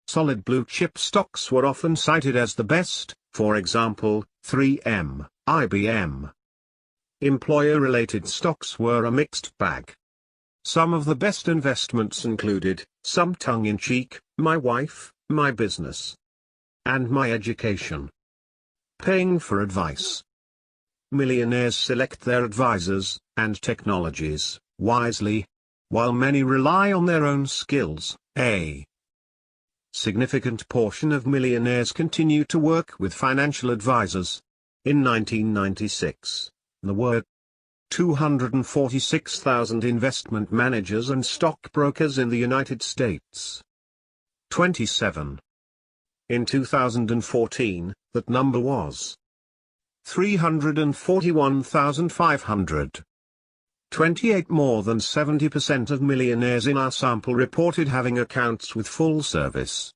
Solid blue-chip stocks were often cited as the best, for example, 3M, IBM. Employer-related stocks were a mixed bag. Some of the best investments included, some tongue-in-cheek, my wife, my business, and my education. Paying for advice. Millionaires select their advisors and technologies wisely. While many rely on their own skills, a significant portion of millionaires continue to work with financial advisors. In 1996, there were 246,000 investment managers and stockbrokers in the United States. 27. In 2014, that number was 341,500. 28. More than 70% of millionaires in our sample reported having accounts with full-service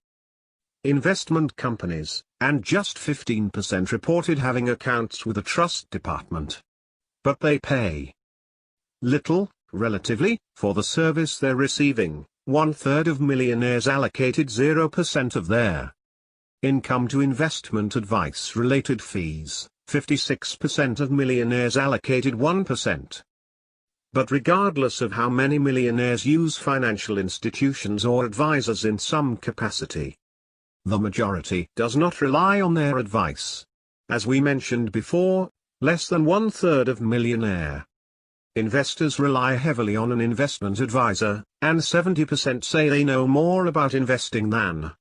investment companies, and just 15% reported having accounts with a trust department. But they pay little, relatively, for the service they're receiving. 1/3 of millionaires allocated 0% of their income to investment advice-related fees. 56% of millionaires allocated 1%. But regardless of how many millionaires use financial institutions or advisors in some capacity, the majority does not rely on their advice. As we mentioned before, less than 1/3 of millionaire investors rely heavily on an investment advisor, and 70% say they know more about investing than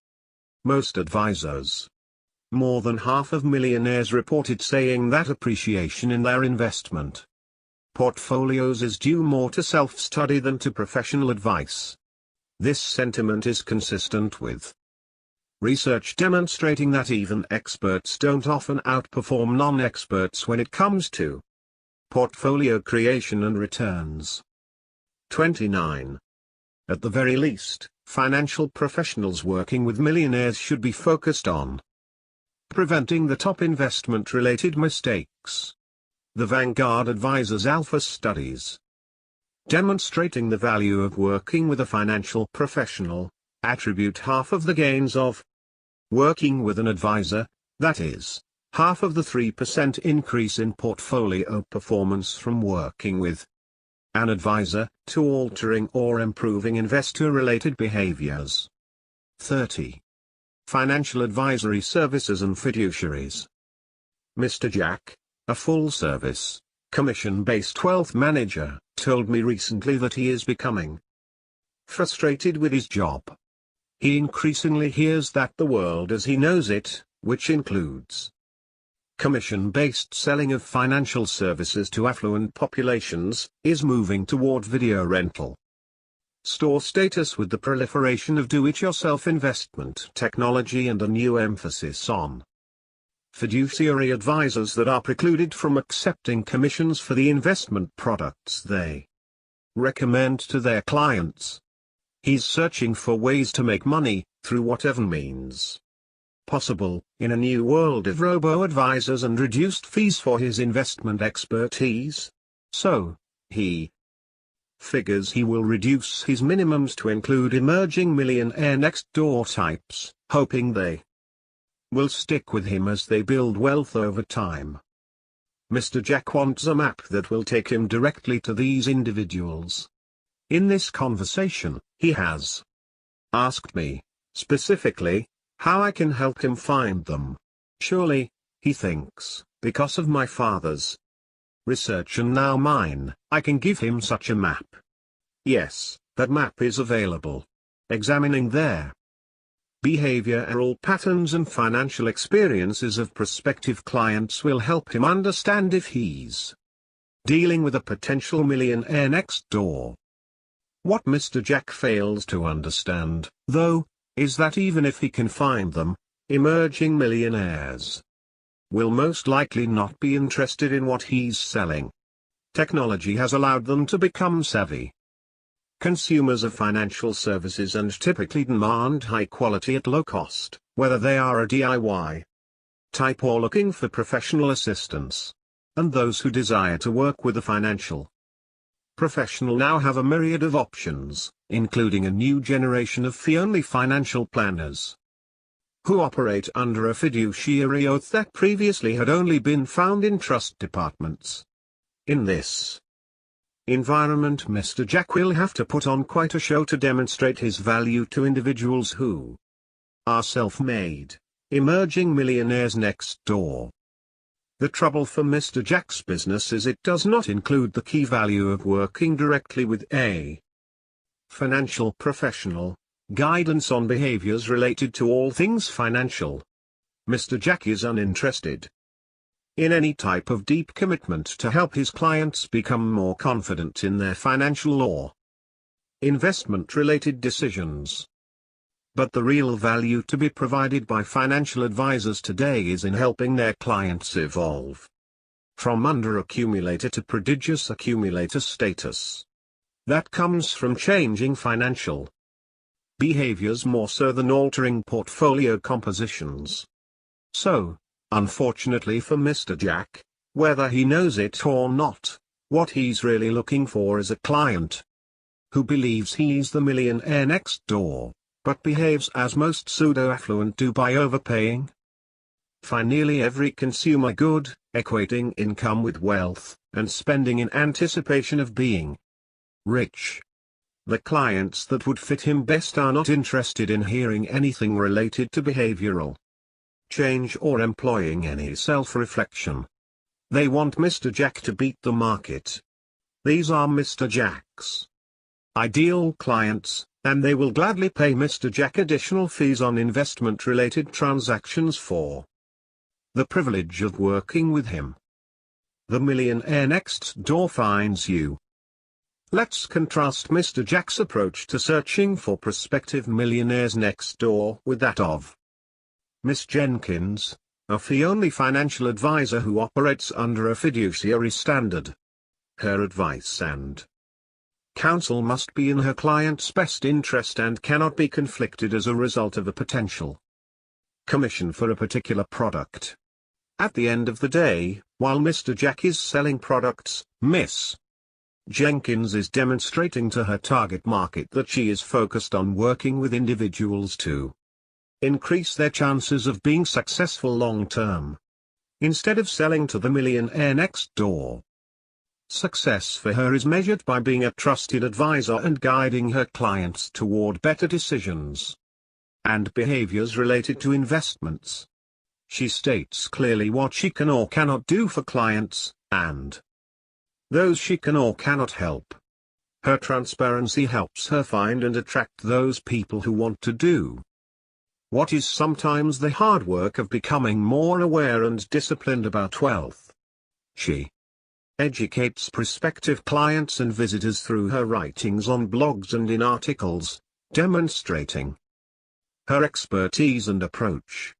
most advisors. More than half of millionaires reported saying that appreciation in their investment portfolios is due more to self-study than to professional advice. This sentiment is consistent with research demonstrating that even experts don't often outperform non-experts when it comes to portfolio creation and returns. 29. At the very least, financial professionals working with millionaires should be focused on preventing the top investment-related mistakes. The Vanguard Advisors Alpha Studies demonstrating the value of working with a financial professional attribute half of the gains of working with an advisor, that is, half of the 3% increase in portfolio performance from working with an advisor, to altering or improving investor-related behaviors. 30. Financial advisory services and fiduciaries. Mr. Jack, a full-service, commission-based wealth manager, told me recently that he is becoming frustrated with his job. He increasingly hears that the world as he knows it, which includes commission-based selling of financial services to affluent populations, is moving toward video rental store status with the proliferation of do-it-yourself investment technology and a new emphasis on fiduciary advisors that are precluded from accepting commissions for the investment products they recommend to their clients. He's searching for ways to make money, through whatever means possible, in a new world of robo-advisors and reduced fees for his investment expertise. So, he figures he will reduce his minimums to include emerging millionaire next-door types, hoping they will stick with him as they build wealth over time. Mr. Jack wants a map that will take him directly to these individuals. In this conversation, he has asked me, specifically, how I can help him find them. Surely, he thinks, because of my father's research and now mine, I can give him such a map. Yes, that map is available. Examining their behavioral patterns and financial experiences of prospective clients will help him understand if he's dealing with a potential millionaire next door. What Mr. Jack fails to understand, though, is that even if he can find them, emerging millionaires will most likely not be interested in what he's selling. Technology has allowed them to become savvy consumers of financial services and typically demand high quality at low cost, whether they are a DIY type or looking for professional assistance. And those who desire to work with a financial professional now have a myriad of options, including a new generation of fee-only financial planners who operate under a fiduciary oath that previously had only been found in trust departments. In this environment, Mr. Jack will have to put on quite a show to demonstrate his value to individuals who are self-made, emerging millionaires next door. The trouble for Mr. Jack's business is it does not include the key value of working directly with a financial professional, guidance on behaviors related to all things financial. Mr. Jack is uninterested in any type of deep commitment to help his clients become more confident in their financial or investment-related decisions. But the real value to be provided by financial advisors today is in helping their clients evolve from under-accumulator to prodigious accumulator status. That comes from changing financial behaviors more so than altering portfolio compositions. So, unfortunately for Mr. Jack, whether he knows it or not, what he's really looking for is a client who believes he's the millionaire next door, but behaves as most pseudo-affluent do by overpaying for nearly every consumer good, equating income with wealth, and spending in anticipation of being rich. The clients that would fit him best are not interested in hearing anything related to behavioral change or employing any self-reflection. They want Mr. Jack to beat the market. These are Mr. Jack's ideal clients, and they will gladly pay Mr. Jack additional fees on investment-related transactions for the privilege of working with him. The millionaire next door finds you. Let's contrast Mr. Jack's approach to searching for prospective millionaires next door with that of Miss Jenkins, a fee-only financial advisor who operates under a fiduciary standard. Her advice and counsel must be in her client's best interest and cannot be conflicted as a result of a potential commission for a particular product. At the end of the day, while Mr. Jack is selling products, Miss Jenkins is demonstrating to her target market that she is focused on working with individuals to increase their chances of being successful long-term, instead of selling to the millionaire next door. Success for her is measured by being a trusted advisor and guiding her clients toward better decisions and behaviors related to investments. She states clearly what she can or cannot do for clients, and those she can or cannot help. Her transparency helps her find and attract those people who want to do what is sometimes the hard work of becoming more aware and disciplined about wealth. She educates prospective clients and visitors through her writings on blogs and in articles, demonstrating her expertise and approach.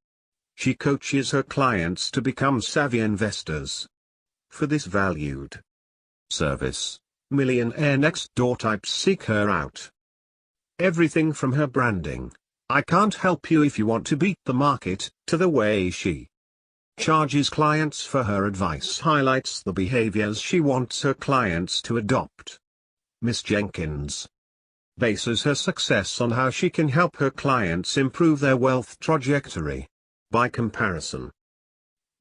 She coaches her clients to become savvy investors. For this valued service, Millionaire Next Door types seek her out. Everything from her branding, "I can't help you if you want to beat the market," to the way she charges clients for her advice highlights the behaviors she wants her clients to adopt. Miss Jenkins bases her success on how she can help her clients improve their wealth trajectory. By comparison,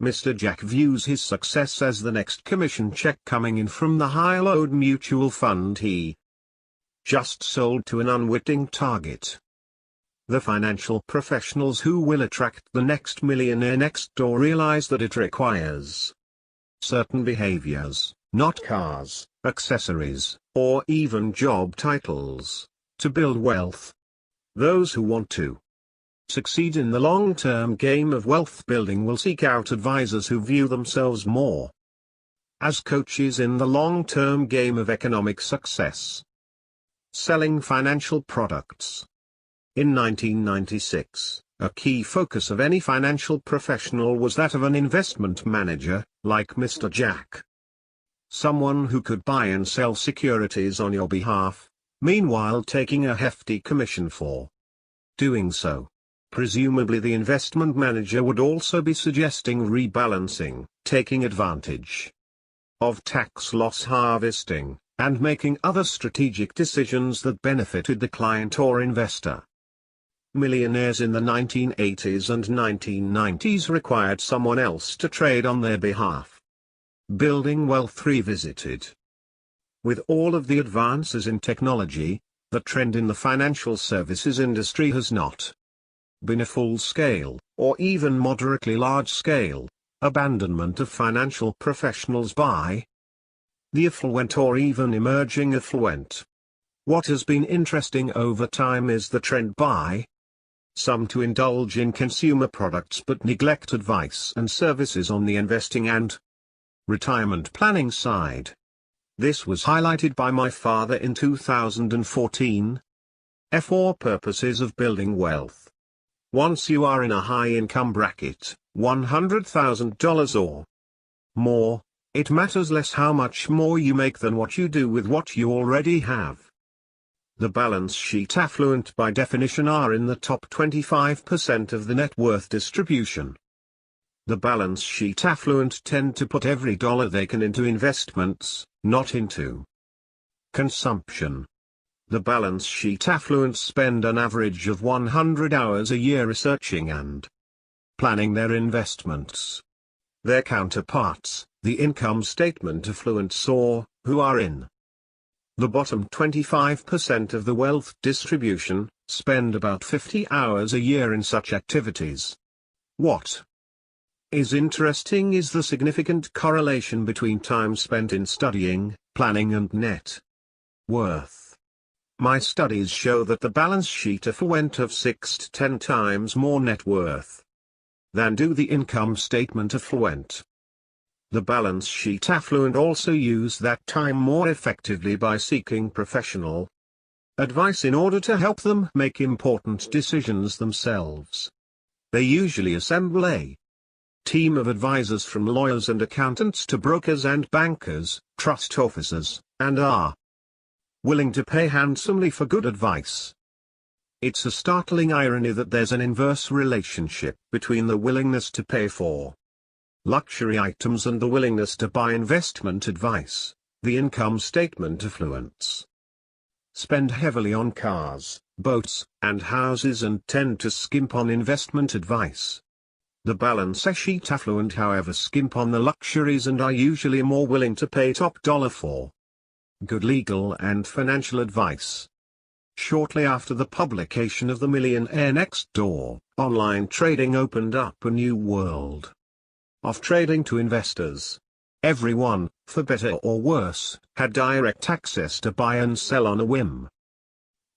Mr. Jack views his success as the next commission check coming in from the high-load mutual fund he just sold to an unwitting target. The financial professionals who will attract the next millionaire next door realize that it requires certain behaviors, not cars, accessories, or even job titles, to build wealth. Those who want to succeed in the long-term game of wealth building will seek out advisors who view themselves more as coaches in the long-term game of economic success. Selling financial products. In 1996, a key focus of any financial professional was that of an investment manager, like Mr. Jack. Someone who could buy and sell securities on your behalf, meanwhile taking a hefty commission for doing so. Presumably the investment manager would also be suggesting rebalancing, taking advantage of tax loss harvesting, and making other strategic decisions that benefited the client or investor. Millionaires in the 1980s and 1990s required someone else to trade on their behalf. Building Wealth Revisited. With all of the advances in technology, the trend in the financial services industry has not been a full-scale, or even moderately large-scale, abandonment of financial professionals by the affluent or even emerging affluent. What has been interesting over time is the trend by some to indulge in consumer products but neglect advice and services on the investing and retirement planning side. This was highlighted by my father in 2014. For purposes of building wealth. Once you are in a high-income bracket, $100,000 or more, it matters less how much more you make than what you do with what you already have. The balance sheet affluent by definition are in the top 25% of the net worth distribution. The balance sheet affluent tend to put every dollar they can into investments, not into consumption. The balance sheet affluent spend an average of 100 hours a year researching and planning their investments. Their counterparts, the income statement affluents or, who are in the bottom 25% of the wealth distribution, spend about 50 hours a year in such activities. What is interesting is the significant correlation between time spent in studying, planning and net worth. My studies show that the balance sheet affluent have 6 to 10 times more net worth than do the income statement affluent. The balance sheet affluent also use that time more effectively by seeking professional advice in order to help them make important decisions themselves. They usually assemble a team of advisors from lawyers and accountants to brokers and bankers, trust officers, and are willing to pay handsomely for good advice. It's a startling irony that there's an inverse relationship between the willingness to pay for luxury items and the willingness to buy investment advice. The income statement affluents spend heavily on cars, boats, and houses and tend to skimp on investment advice. The balance sheet affluent however skimp on the luxuries and are usually more willing to pay top dollar for good legal and financial advice. Shortly after the publication of The Millionaire Next Door, online trading opened up a new world of trading to investors. Everyone, for better or worse, had direct access to buy and sell on a whim.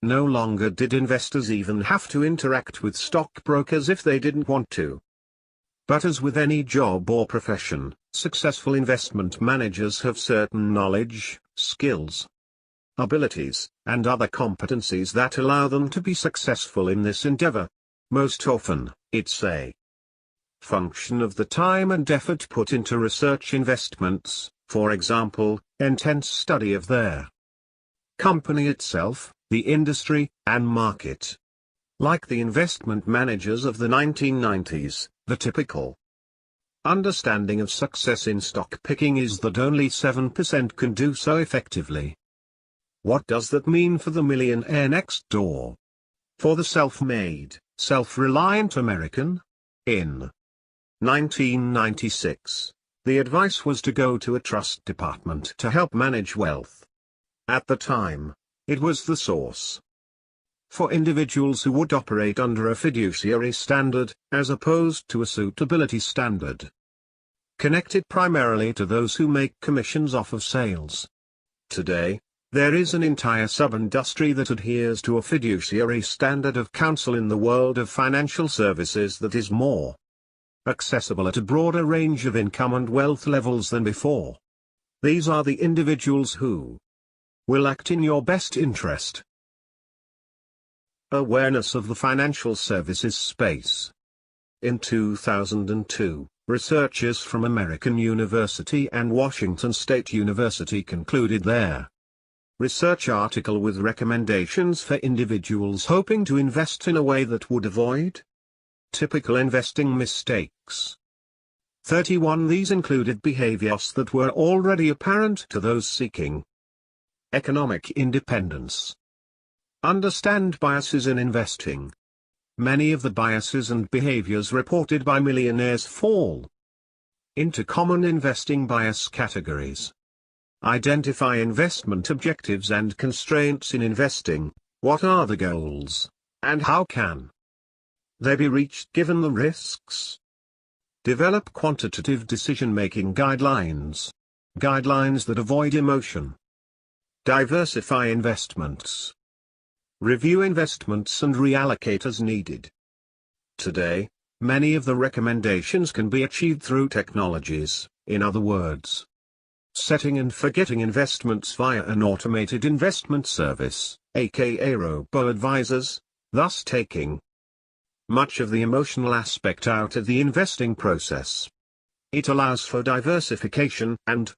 No longer did investors even have to interact with stockbrokers if they didn't want to. But as with any job or profession, successful investment managers have certain knowledge, skills, abilities, and other competencies that allow them to be successful in this endeavor. Most often, it's a function of the time and effort put into research investments, for example, intense study of their company itself, the industry, and market. Like the investment managers of the 1990s, the typical understanding of success in stock picking is that only 7% can do so effectively. What does that mean for the millionaire next door? For the self-made, self-reliant American? In 1996, the advice was to go to a trust department to help manage wealth. At the time, it was the source for individuals who would operate under a fiduciary standard, as opposed to a suitability standard, connected primarily to those who make commissions off of sales. Today, there is an entire sub-industry that adheres to a fiduciary standard of counsel in the world of financial services that is more accessible at a broader range of income and wealth levels than before. These are the individuals who will act in your best interest. Awareness of the financial services space. In 2002, researchers from American University and Washington State University concluded their research article with recommendations for individuals hoping to invest in a way that would avoid typical investing mistakes. 31 these included behaviors that were already apparent to those seeking economic independence. Understand biases in investing. Many of the biases and behaviors reported by millionaires fall into common investing bias categories. Identify investment objectives and constraints in investing. What are the goals, and how can they be reached given the risks? Develop quantitative decision-making guidelines. Guidelines that avoid emotion. Diversify investments. Review investments and reallocate as needed. Today, many of the recommendations can be achieved through technologies, in other words, setting and forgetting investments via an automated investment service, aka robo-advisors, thus taking much of the emotional aspect out of the investing process. It allows for diversification and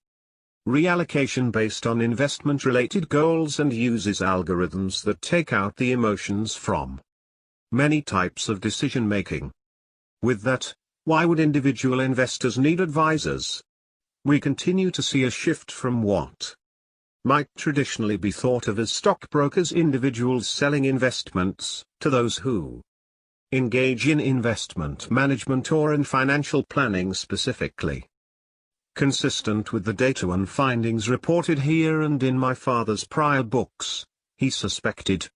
reallocation based on investment-related goals and uses algorithms that take out the emotions from many types of decision-making. With that, why would individual investors need advisors? We continue to see a shift from what might traditionally be thought of as stockbrokers, individuals selling investments, to those who engage in investment management or in financial planning specifically. Consistent with the data and findings reported here and in my father's prior books, he suspected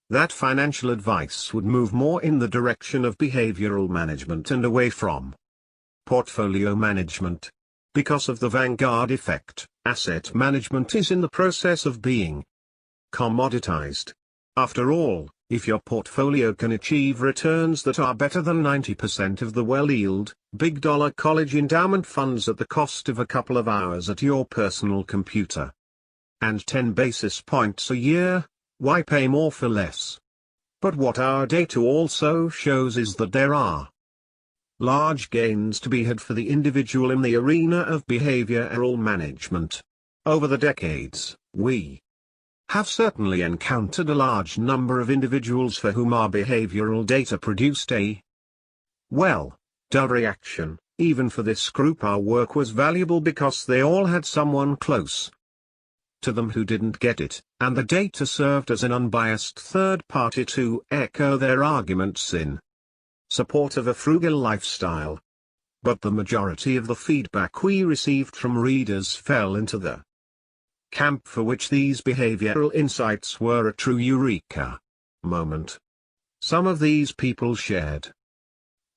that financial advice would move more in the direction of behavioral management and away from portfolio management. Because of the vanguard effect, asset management is in the process of being commoditized. After all, if your portfolio can achieve returns that are better than 90% of the well-yield, big-dollar college endowment funds at the cost of a couple of hours at your personal computer and 10 basis points a year, why pay more for less? But what our data also shows is that there are large gains to be had for the individual in the arena of behavioral management. Over the decades, we have certainly encountered a large number of individuals for whom our behavioral data produced a dull reaction. Even for this group our work was valuable because they all had someone close to them who didn't get it, and the data served as an unbiased third party to echo their arguments in support of a frugal lifestyle. But the majority of the feedback we received from readers fell into the camp for which these behavioral insights were a true eureka moment. Some of these people shared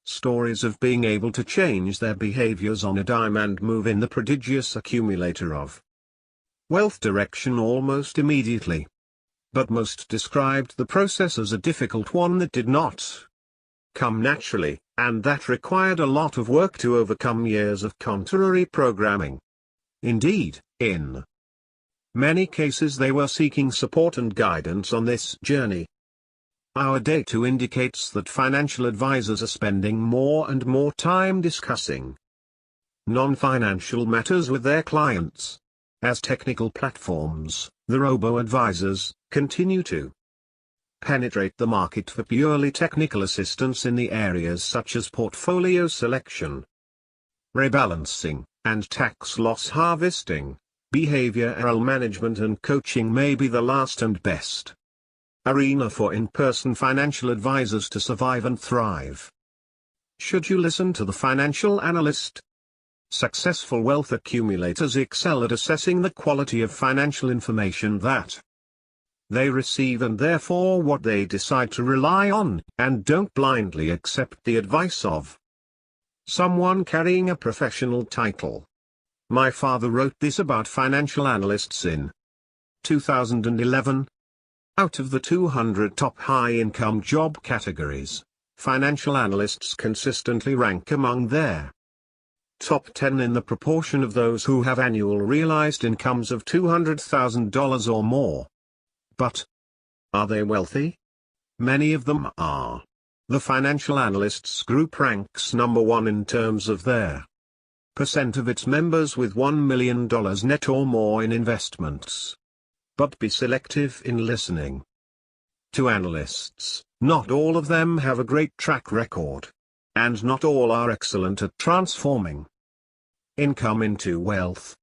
stories of being able to change their behaviors on a dime and move in the prodigious accumulator of wealth direction almost immediately. But most described the process as a difficult one that did not come naturally, and that required a lot of work to overcome years of contrary programming. Indeed, in many cases they were seeking support and guidance on this journey. Our data indicates that financial advisors are spending more and more time discussing non-financial matters with their clients. As technical platforms, the robo-advisors, continue to penetrate the market for purely technical assistance in the areas such as portfolio selection, rebalancing, and tax loss harvesting. Behavioral management and coaching may be the last and best arena for in-person financial advisors to survive and thrive. Should you listen to the financial analyst? Successful wealth accumulators excel at assessing the quality of financial information that they receive and therefore what they decide to rely on, and don't blindly accept the advice of someone carrying a professional title. My father wrote this about financial analysts in 2011. Out of the 200 top high-income job categories, financial analysts consistently rank among their top 10 in the proportion of those who have annual realized incomes of $200,000 or more. But are they wealthy? Many of them are. The financial analysts group ranks number 1 in terms of their percent of its members with $1 million net or more in investments. But be selective in listening to analysts. Not all of them have a great track record. And not all are excellent at transforming income into wealth.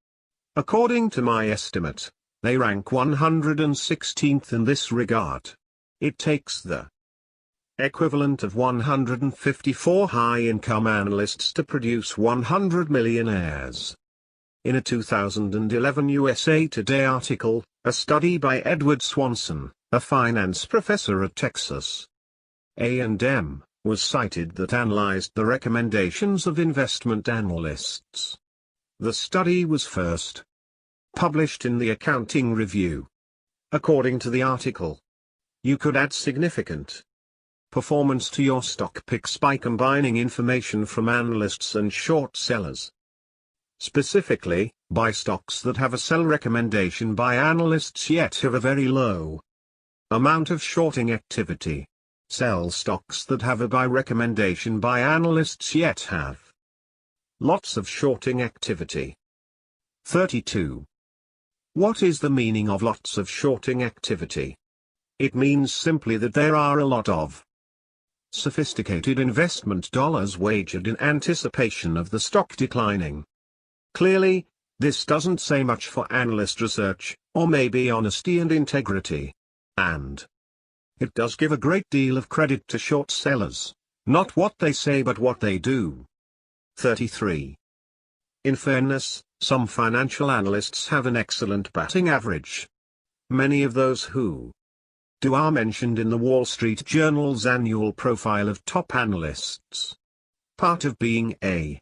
According to my estimate, they rank 116th in this regard. It takes the equivalent of 154 high-income analysts to produce 100 millionaires. In a 2011 USA Today article, a study by Edward Swanson, a finance professor at Texas A&M, was cited that analyzed the recommendations of investment analysts. The study was first published in the Accounting Review. According to the article, you could add significant performance to your stock picks by combining information from analysts and short sellers. Specifically, buy stocks that have a sell recommendation by analysts yet have a very low amount of shorting activity. Sell stocks that have a buy recommendation by analysts yet have lots of shorting activity. 32. What is the meaning of lots of shorting activity? It means simply that there are a lot of sophisticated investment dollars wagered in anticipation of the stock declining. Clearly, this doesn't say much for analyst research, or maybe honesty and integrity. And it does give a great deal of credit to short sellers, not what they say but what they do. 33. In fairness, some financial analysts have an excellent batting average. Many of those who do are mentioned in the Wall Street Journal's annual profile of top analysts. Part of being a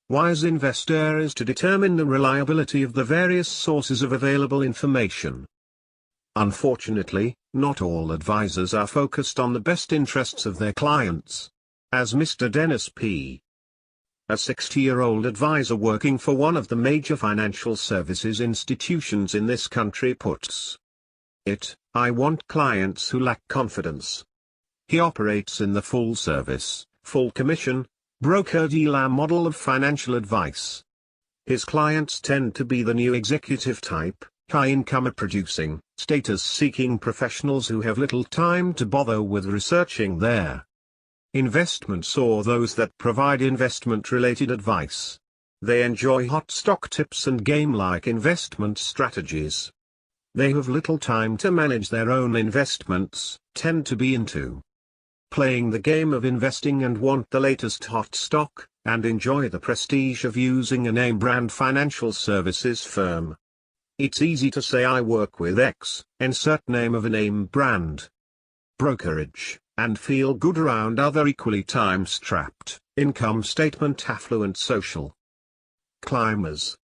wise investor is to determine the reliability of the various sources of available information. Unfortunately, not all advisors are focused on the best interests of their clients. As Mr. Dennis P., a 60-year-old advisor working for one of the major financial services institutions in this country puts it, I want clients who lack confidence. He operates in the full service, full commission, broker-dealer model of financial advice. His clients tend to be the new executive type, high-income producing, status-seeking professionals who have little time to bother with researching their investments or those that provide investment-related advice. They enjoy hot stock tips and game-like investment strategies. They have little time to manage their own investments, tend to be into playing the game of investing and want the latest hot stock, and enjoy the prestige of using a name-brand financial services firm. It's easy to say I work with X, insert name of a name brand brokerage, and feel good around other equally time-strapped, income statement affluent social climbers.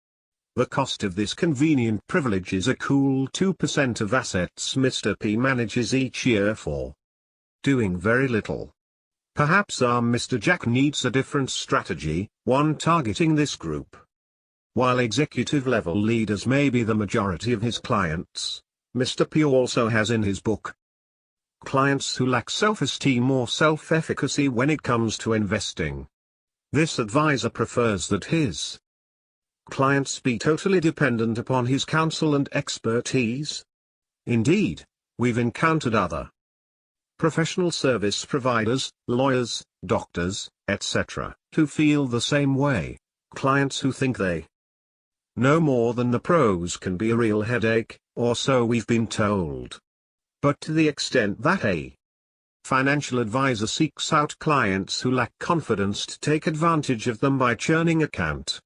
The cost of this convenient privilege is a cool 2% of assets Mr. P manages each year for doing very little. Perhaps our Mr. Jack needs a different strategy, one targeting this group. While executive-level leaders may be the majority of his clients, Mr. P also has in his book clients who lack self-esteem or self-efficacy when it comes to investing. This advisor prefers that his clients be totally dependent upon his counsel and expertise. Indeed, we've encountered other professional service providers, lawyers, doctors, etc., who feel the same way. Clients who think they know more than the pros can be a real headache, or so we've been told. But to the extent that a financial advisor seeks out clients who lack confidence to take advantage of them by churning account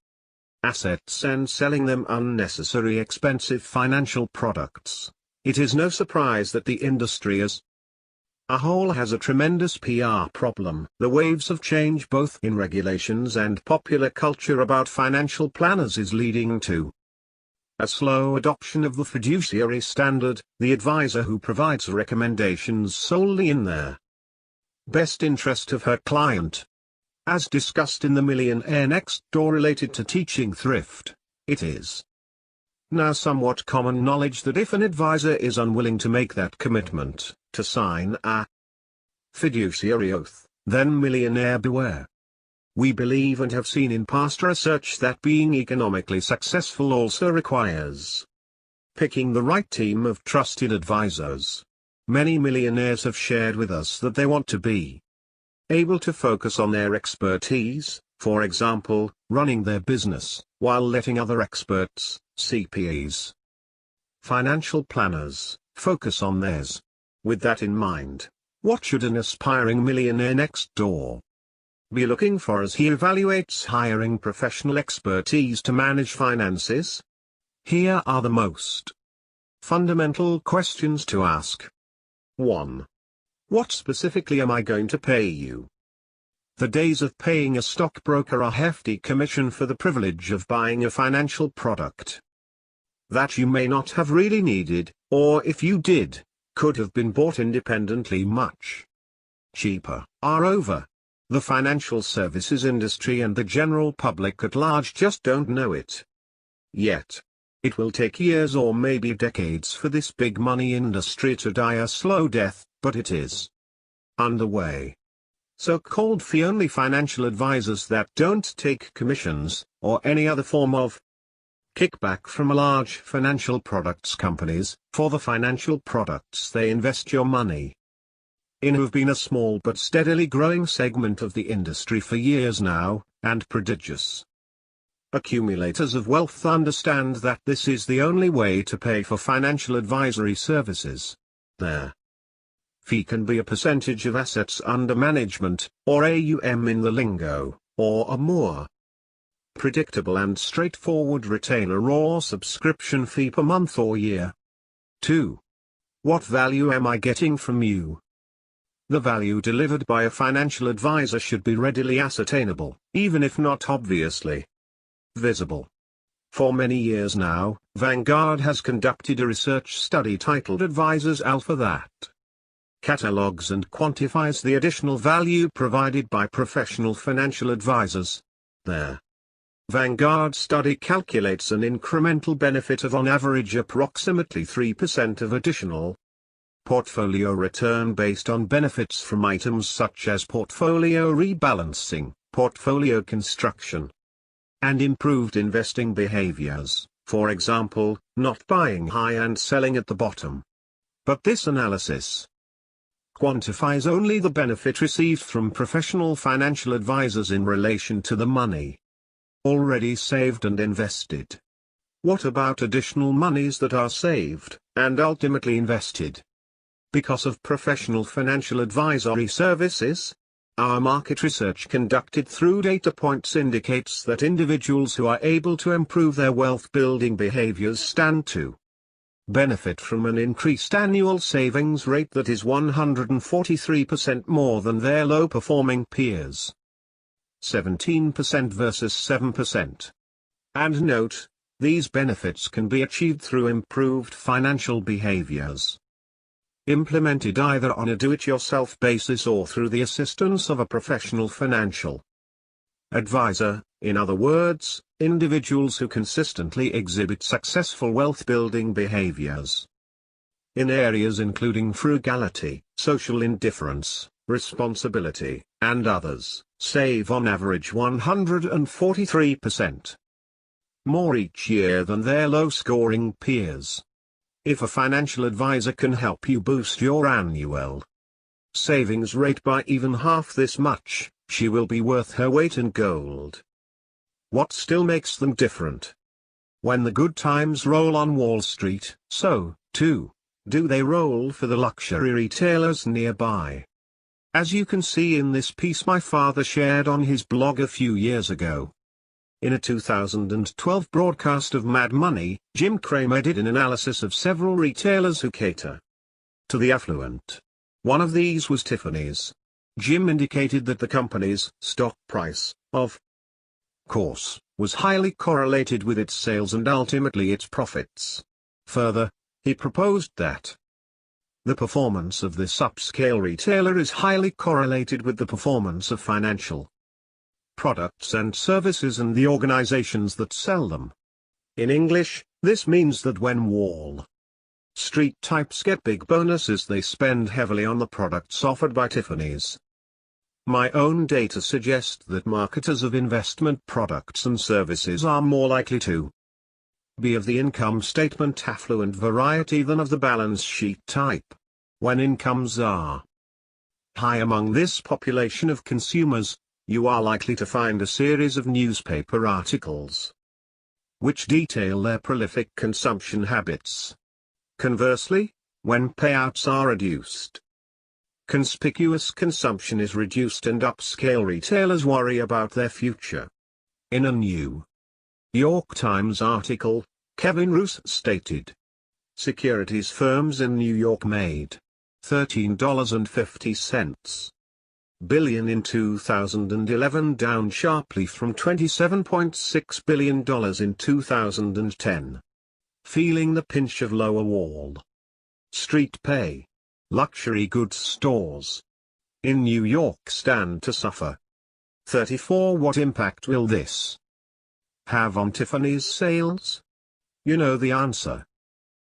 assets and selling them unnecessary expensive financial products, it is no surprise that the industry as a whole has a tremendous PR problem. The waves of change both in regulations and popular culture about financial planners is leading to a slow adoption of the fiduciary standard, the advisor who provides recommendations solely in their best interest of her client. As discussed in the Millionaire Next Door related to teaching thrift, it is now somewhat common knowledge that if an advisor is unwilling to make that commitment, to sign a fiduciary oath, then millionaire beware. We believe and have seen in past research that being economically successful also requires picking the right team of trusted advisors. Many millionaires have shared with us that they want to be able to focus on their expertise, for example, running their business, while letting other experts, CPAs, financial planners, focus on theirs. With that in mind, what should an aspiring millionaire next door be looking for as he evaluates hiring professional expertise to manage finances? Here are the most fundamental questions to ask. 1. What specifically am I going to pay you? The days of paying a stockbroker a hefty commission for the privilege of buying a financial product that you may not have really needed, or if you did, could have been bought independently much cheaper, are over. The financial services industry and the general public at large just don't know it yet. It will take years or maybe decades for this big money industry to die a slow death, but it is underway. So-called fee-only financial advisors that don't take commissions, or any other form of kickback from large financial products companies, for the financial products they invest your money in, have been a small but steadily growing segment of the industry for years now, and prodigious accumulators of wealth understand that this is the only way to pay for financial advisory services. Their fee can be a percentage of assets under management, or AUM in the lingo, or a more predictable and straightforward retainer or subscription fee per month or year. 2. What value am I getting from you? The value delivered by a financial advisor should be readily ascertainable, even if not obviously visible. For many years now, Vanguard has conducted a research study titled Advisors Alpha that catalogs and quantifies the additional value provided by professional financial advisors. Their Vanguard study calculates an incremental benefit of on average approximately 3% of additional portfolio return based on benefits from items such as portfolio rebalancing, portfolio construction, and improved investing behaviors, for example, not buying high and selling at the bottom. But this analysis quantifies only the benefit received from professional financial advisors in relation to the money already saved and invested. What about additional monies that are saved, and ultimately invested because of professional financial advisory services? Our market research conducted through data points indicates that individuals who are able to improve their wealth-building behaviors stand to benefit from an increased annual savings rate that is 143% more than their low-performing peers. 17% versus 7%. And note, these benefits can be achieved through improved financial behaviors. implemented either on a do-it-yourself basis or through the assistance of a professional financial advisor, in other words, individuals who consistently exhibit successful wealth-building behaviors in areas including frugality, social indifference, responsibility, and others, save on average 143% more each year than their low-scoring peers. If a financial advisor can help you boost your annual savings rate by even half this much, she will be worth her weight in gold. What still makes them different? When the good times roll on Wall Street, so, too, do they roll for the luxury retailers nearby. As you can see in this piece my father shared on his blog a few years ago. In a 2012 broadcast of Mad Money, Jim Cramer did an analysis of several retailers who cater to the affluent. One of these was Tiffany's. Jim indicated that the company's stock price, of course, was highly correlated with its sales and ultimately its profits. Further, he proposed that the performance of this upscale retailer is highly correlated with the performance of financial products and services and the organizations that sell them. In English, this means that when Wall Street types get big bonuses, they spend heavily on the products offered by Tiffany's. My own data suggest that marketers of investment products and services are more likely to be of the income statement affluent variety than of the balance sheet type. When incomes are high among this population of consumers, you are likely to find a series of newspaper articles which detail their prolific consumption habits. Conversely, when payouts are reduced, conspicuous consumption is reduced and upscale retailers worry about their future. In a New York Times article, Kevin Roose stated, securities firms in New York made $13.50 billion in 2011, down sharply from $27.6 billion in 2010. Feeling the pinch of lower Wall Street pay, luxury goods stores in New York stand to suffer. 34. What impact will this have on Tiffany's sales? You know the answer.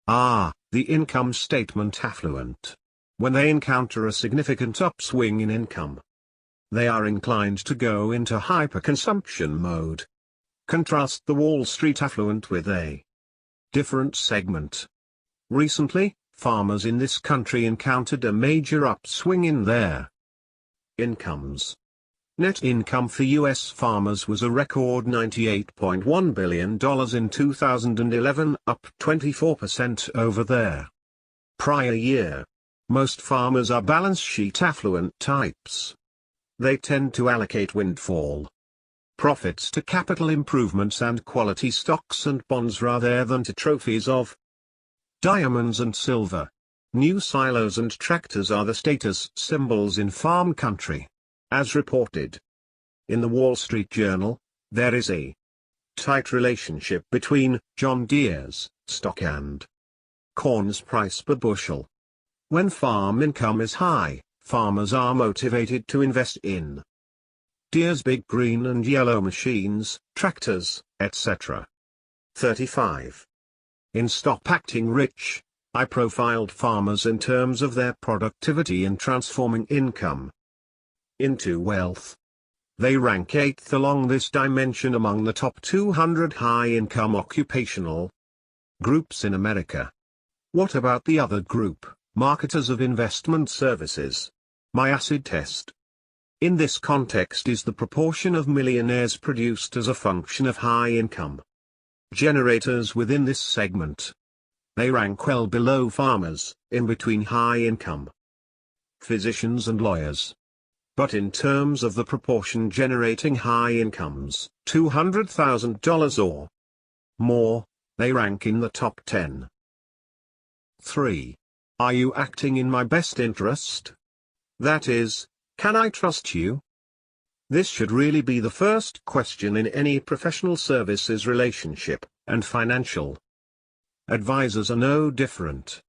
The income statement affluent. When they encounter a significant upswing in income, they are inclined to go into hyperconsumption mode. Contrast the Wall Street affluent with a different segment. Recently, farmers in this country encountered a major upswing in their incomes. Net income for U.S. farmers was a record $98.1 billion in 2011, up 24% over their prior year. Most farmers are balance sheet affluent types. They tend to allocate windfall profits to capital improvements and quality stocks and bonds rather than to trophies of diamonds and silver. New silos and tractors are the status symbols in farm country. As reported in the Wall Street Journal, there is a tight relationship between John Deere's stock and corn's price per bushel. When farm income is high, farmers are motivated to invest in Deere's big green and yellow machines, tractors, etc. 35. In Stop Acting Rich, I profiled farmers in terms of their productivity in transforming income into wealth. They rank 8th along this dimension among the top 200 high-income occupational groups in America. What about the other group, marketers of investment services? My acid test in this context is the proportion of millionaires produced as a function of high income generators within this segment. They rank well below farmers, in between high income physicians and lawyers. But in terms of the proportion generating high incomes, $200,000 or more, they rank in the top 10. 3. Are you acting in my best interest? That is, can I trust you? This should really be the first question in any professional services relationship, and financial advisors are no different.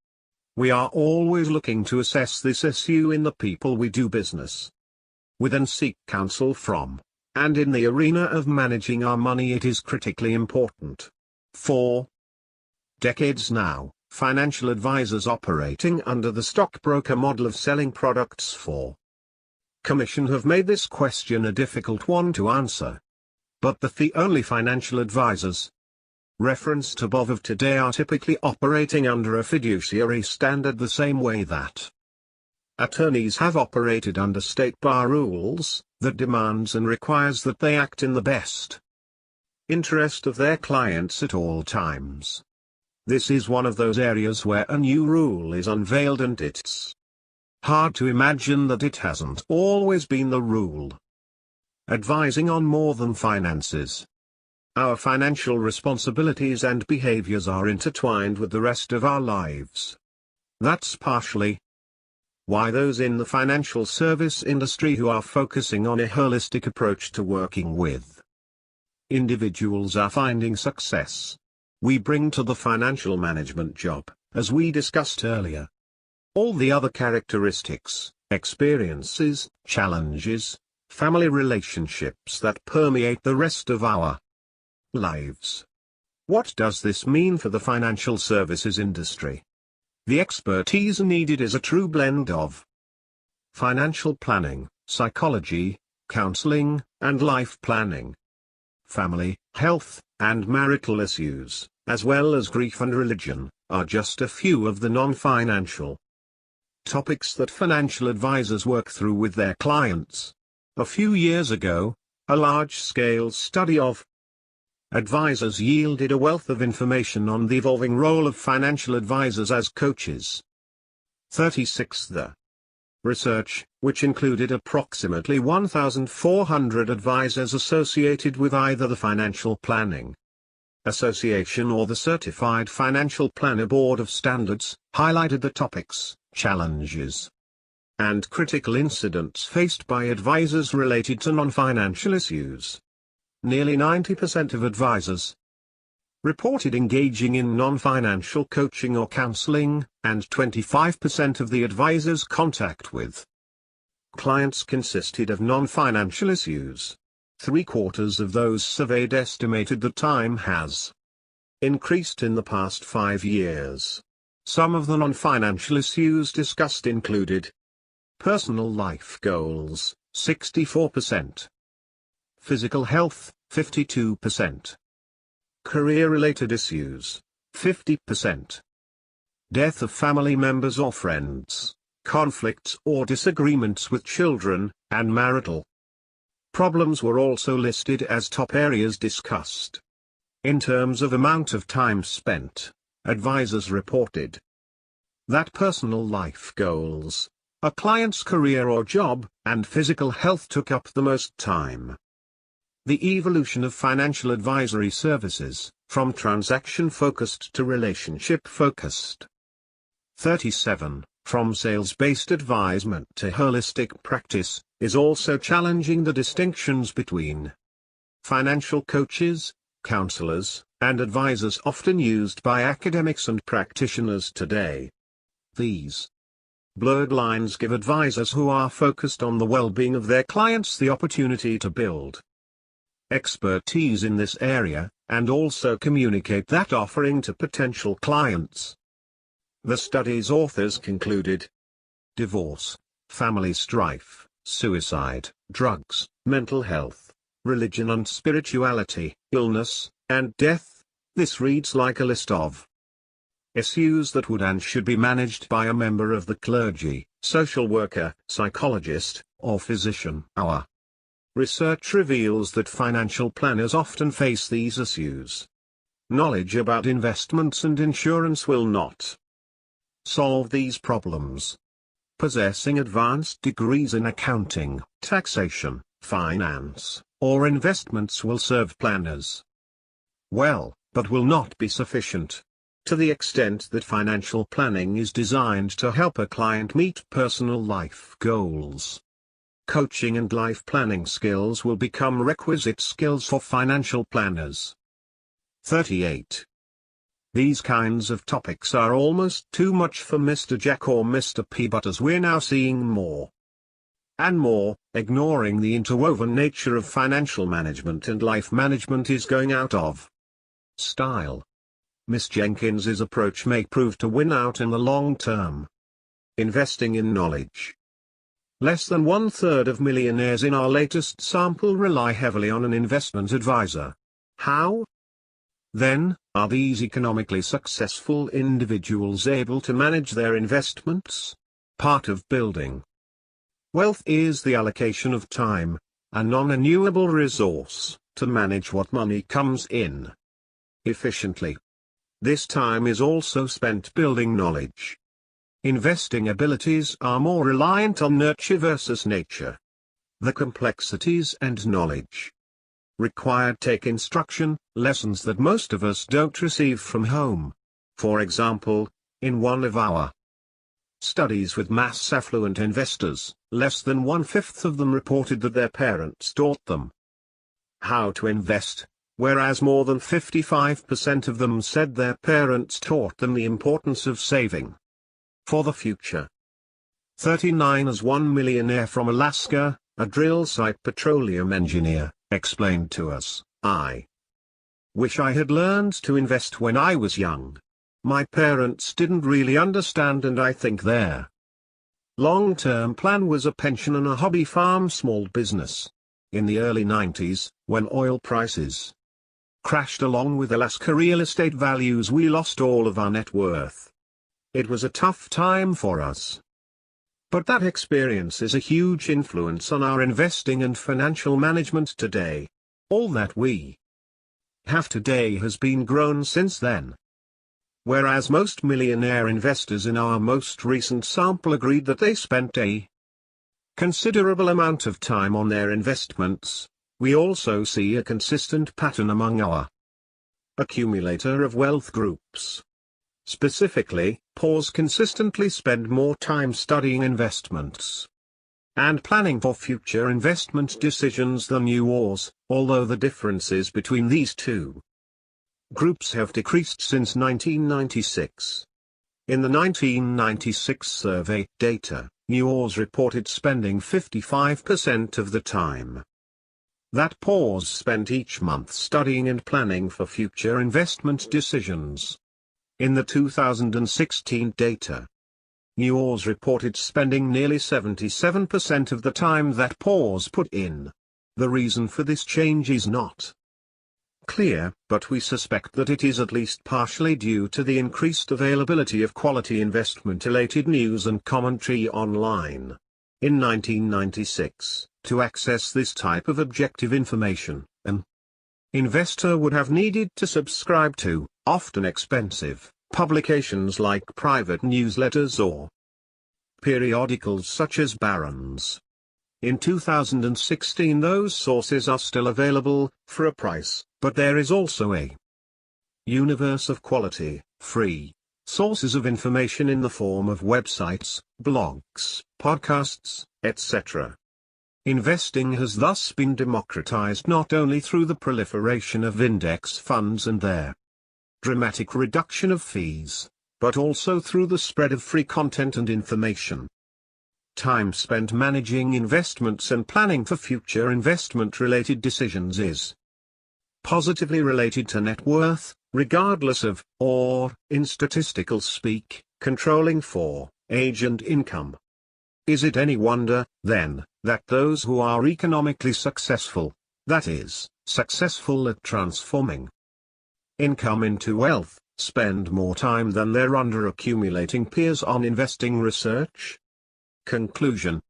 We are always looking to assess this issue in the people we do business with and seek counsel from, and in the arena of managing our money it is critically important. For decades now, financial advisors operating under the stockbroker model of selling products for commission have made this question a difficult one to answer. But the fee-only financial advisors referenced above of today are typically operating under a fiduciary standard the same way that attorneys have operated under state bar rules, that demands and requires that they act in the best interest of their clients at all times. This is one of those areas where a new rule is unveiled and it's hard to imagine that it hasn't always been the rule. Advising on more than finances. Our financial responsibilities and behaviors are intertwined with the rest of our lives. That's partially why those in the financial service industry who are focusing on a holistic approach to working with individuals are finding success. We bring to the financial management job, as we discussed earlier, all the other characteristics, experiences, challenges, family relationships that permeate the rest of our lives. What does this mean for the financial services industry? The expertise needed is a true blend of financial planning, psychology, counseling, and life planning. Family, health, and marital issues, as well as grief and religion, are just a few of the non-financial topics that financial advisors work through with their clients. A few years ago, a large-scale study of advisors yielded a wealth of information on the evolving role of financial advisors as coaches. 36. The research, which included approximately 1,400 advisors associated with either the Financial Planning Association or the Certified Financial Planner Board of Standards, highlighted the topics, challenges, and critical incidents faced by advisors related to non-financial issues. Nearly 90% of advisors reported engaging in non-financial coaching or counseling, and 25% of the advisors' contact with clients consisted of non-financial issues. 3/4 of those surveyed estimated that time has increased in the past 5 years. Some of the non-financial issues discussed included personal life goals, 64%. Physical health, 52%. Career-related issues, 50%. Death of family members or friends, conflicts or disagreements with children, and marital problems were also listed as top areas discussed. In terms of amount of time spent, advisors reported that personal life goals, a client's career or job, and physical health took up the most time. The evolution of financial advisory services, from transaction-focused to relationship-focused. 37. From sales-based advisement to holistic practice, is also challenging the distinctions between financial coaches, counselors, and advisors often used by academics and practitioners today. These blurred lines give advisors who are focused on the well-being of their clients the opportunity to build expertise in this area, and also communicate that offering to potential clients. The study's authors concluded divorce, family strife, suicide, drugs, mental health, religion and spirituality, illness, and death. This reads like a list of issues that would and should be managed by a member of the clergy, social worker, psychologist, or physician. Our research reveals that financial planners often face these issues. Knowledge about investments and insurance will not solve these problems. Possessing advanced degrees in accounting, taxation, finance, or investments will serve planners well, but will not be sufficient. To the extent that financial planning is designed to help a client meet personal life goals, coaching and life planning skills will become requisite skills for financial planners. 38. These kinds of topics are almost too much for Mr. Jack or Mr. P, but as we're now seeing more and more, ignoring the interwoven nature of financial management and life management is going out of style. Miss Jenkins's approach may prove to win out in the long term. Investing in knowledge. Less than 1/3 of millionaires in our latest sample rely heavily on an investment advisor. How? Then, are these economically successful individuals able to manage their investments? Part of building wealth is the allocation of time, a non-renewable resource, to manage what money comes in efficiently. This time is also spent building knowledge. Investing abilities are more reliant on nurture versus nature. The complexities and knowledge required take instruction, lessons that most of us don't receive from home. For example, in one of our studies with mass affluent investors, less than 1/5 of them reported that their parents taught them how to invest, whereas more than 55% of them said their parents taught them the importance of saving for the future. 39 as one millionaire from Alaska, a drill site petroleum engineer, explained to us, "I wish I had learned to invest when I was young. My parents didn't really understand, and I think their long-term plan was a pension and a hobby farm small business." In the early 90s, when oil prices crashed along with Alaska real estate values, we lost all of our net worth. It was a tough time for us. But that experience is a huge influence on our investing and financial management today. All that we have today has been grown since then. Whereas most millionaire investors in our most recent sample agreed that they spent a considerable amount of time on their investments, we also see a consistent pattern among our accumulator of wealth groups. Specifically, PAWs consistently spend more time studying investments and planning for future investment decisions than UOs, although the differences between these two groups have decreased since 1996. In the 1996 survey data, UOs reported spending 55% of the time that PAWs spent each month studying and planning for future investment decisions. In the 2016 data, UOs reported spending nearly 77% of the time that PAWs put in. The reason for this change is not clear, but we suspect that it is at least partially due to the increased availability of quality investment-related news and commentary online. In 1996, to access this type of objective information, an investor would have needed to subscribe to, often expensive, publications like private newsletters or periodicals such as Barron's. In 2016 those sources are still available, for a price, but there is also a universe of quality, free sources of information in the form of websites, blogs, podcasts, etc. Investing has thus been democratized not only through the proliferation of index funds and their dramatic reduction of fees, but also through the spread of free content and information. Time spent managing investments and planning for future investment-related decisions is positively related to net worth, regardless of, or, in statistical speak, controlling for, age and income. Is it any wonder, then, that those who are economically successful, that is, successful at transforming income into wealth, spend more time than their under-accumulating peers on investing research? Conclusion.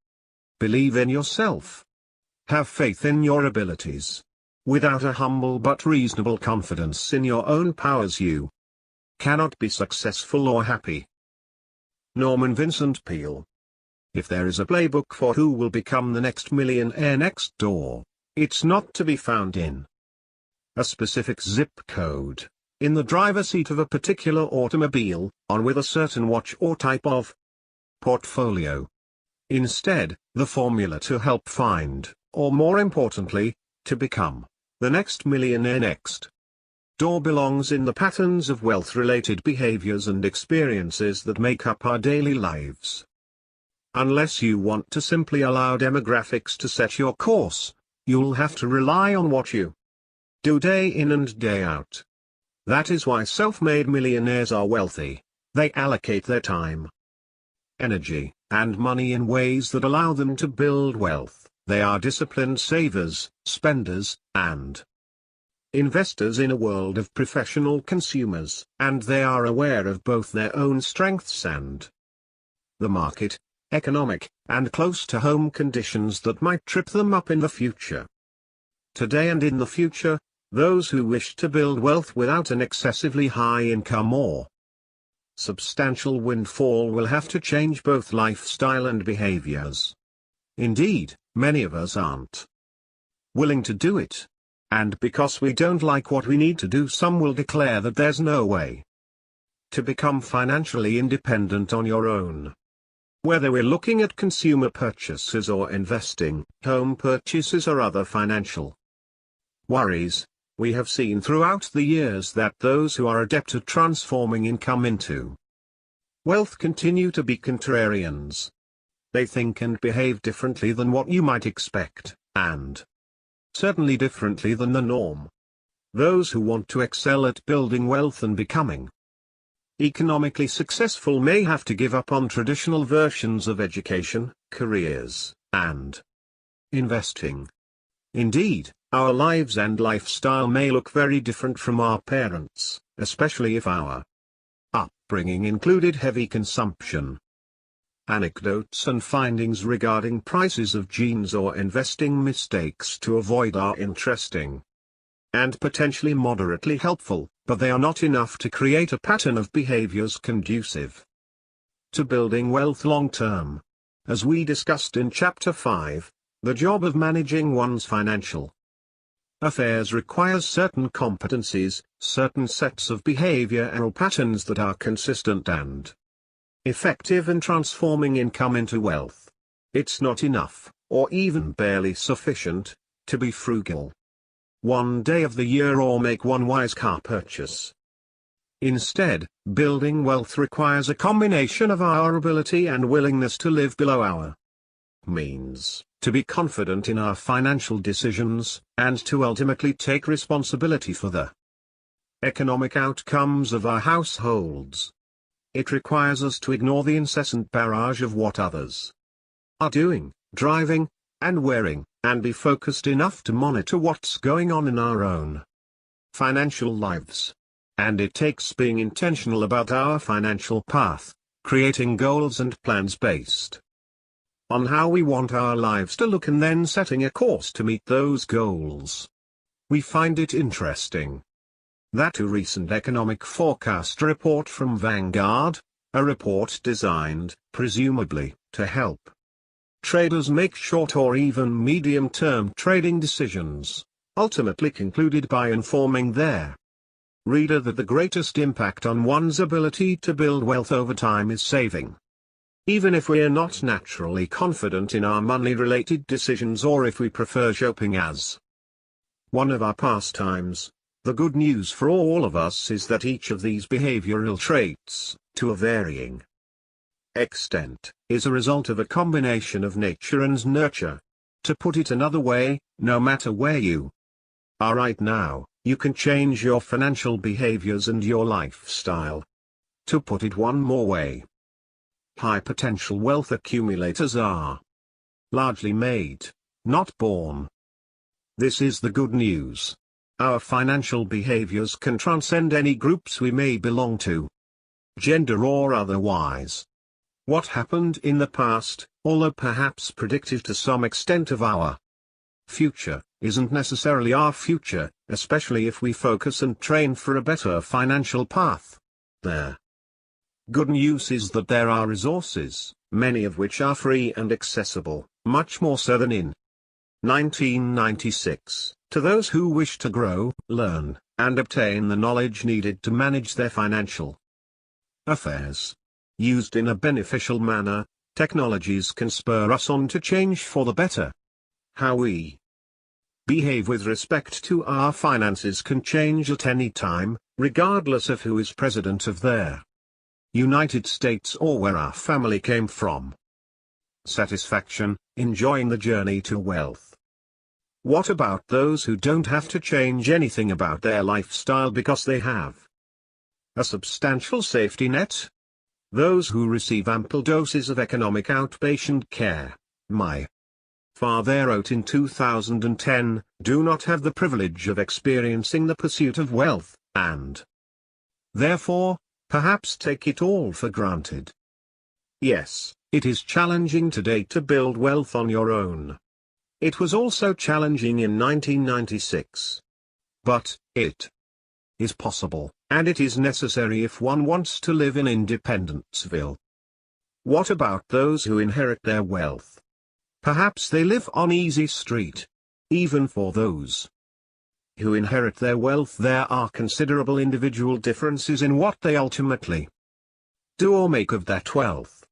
Believe in yourself. Have faith in your abilities. Without a humble but reasonable confidence in your own powers you cannot be successful or happy. Norman Vincent Peale. If there is a playbook for who will become the next millionaire next door, it's not to be found in a specific zip code, in the driver's seat of a particular automobile, on with a certain watch or type of portfolio. Instead, the formula to help find, or more importantly, to become, the next millionaire next Door belongs in the patterns of wealth-related behaviors and experiences that make up our daily lives. Unless you want to simply allow demographics to set your course, you'll have to rely on what you do day in and day out. That is why self-made millionaires are wealthy. They allocate their time, energy, and money in ways that allow them to build wealth. They are disciplined savers, spenders, and investors in a world of professional consumers, and they are aware of both their own strengths and the market, economic, and close-to-home conditions that might trip them up in the future. Today and in the future, those who wish to build wealth without an excessively high income or substantial windfall will have to change both lifestyle and behaviors. Indeed, many of us aren't willing to do it. And because we don't like what we need to do, some will declare that there's no way to become financially independent on your own. Whether we're looking at consumer purchases or investing, home purchases or other financial worries, we have seen throughout the years that those who are adept at transforming income into wealth continue to be contrarians. They think and behave differently than what you might expect, and certainly differently than the norm. Those who want to excel at building wealth and becoming economically successful may have to give up on traditional versions of education, careers, and investing. Indeed, our lives and lifestyle may look very different from our parents', especially if our upbringing included heavy consumption. Anecdotes and findings regarding prices of jeans or investing mistakes to avoid are interesting and potentially moderately helpful, but they are not enough to create a pattern of behaviors conducive to building wealth long term. As we discussed in Chapter 5, the job of managing one's financial affairs requires certain competencies, certain sets of behavioral patterns that are consistent and effective in transforming income into wealth. It's not enough, or even barely sufficient, to be frugal one day of the year or make one wise car purchase. Instead, building wealth requires a combination of our ability and willingness to live below our means, to be confident in our financial decisions, and to ultimately take responsibility for the economic outcomes of our households. It requires us to ignore the incessant barrage of what others are doing, driving, and wearing, and be focused enough to monitor what's going on in our own financial lives. And it takes being intentional about our financial path, creating goals and plans based on how we want our lives to look and then setting a course to meet those goals. We find it interesting that a recent economic forecast report from Vanguard, a report designed, presumably, to help traders make short or even medium-term trading decisions, ultimately concluded by informing their reader that the greatest impact on one's ability to build wealth over time is saving. Even if we are not naturally confident in our money-related decisions, or if we prefer shopping as one of our pastimes, the good news for all of us is that each of these behavioral traits, to a varying extent, is a result of a combination of nature and nurture. To put it another way, no matter where you are right now, you can change your financial behaviors and your lifestyle. To put it one more way, high potential wealth accumulators are largely made, not born. This is the good news. Our financial behaviors can transcend any groups we may belong to, gender or otherwise. What happened in the past, although perhaps predictive to some extent of our future, isn't necessarily our future, especially if we focus and train for a better financial path. The good news is that there are resources, many of which are free and accessible, much more so than in 1996, to those who wish to grow, learn, and obtain the knowledge needed to manage their financial affairs. Used in a beneficial manner, technologies can spur us on to change for the better. How we behave with respect to our finances can change at any time, regardless of who is president of their United States or where our family came from. Satisfaction, enjoying the journey to wealth. What about those who don't have to change anything about their lifestyle because they have a substantial safety net? Those who receive ample doses of economic outpatient care, my father wrote in 2010, do not have the privilege of experiencing the pursuit of wealth, and therefore, perhaps take it all for granted. Yes, it is challenging today to build wealth on your own. It was also challenging in 1996. But, it is possible, and it is necessary if one wants to live in Independenceville. What about those who inherit their wealth? Perhaps they live on Easy Street. Even for those who inherit their wealth, there are considerable individual differences in what they ultimately do or make of that wealth.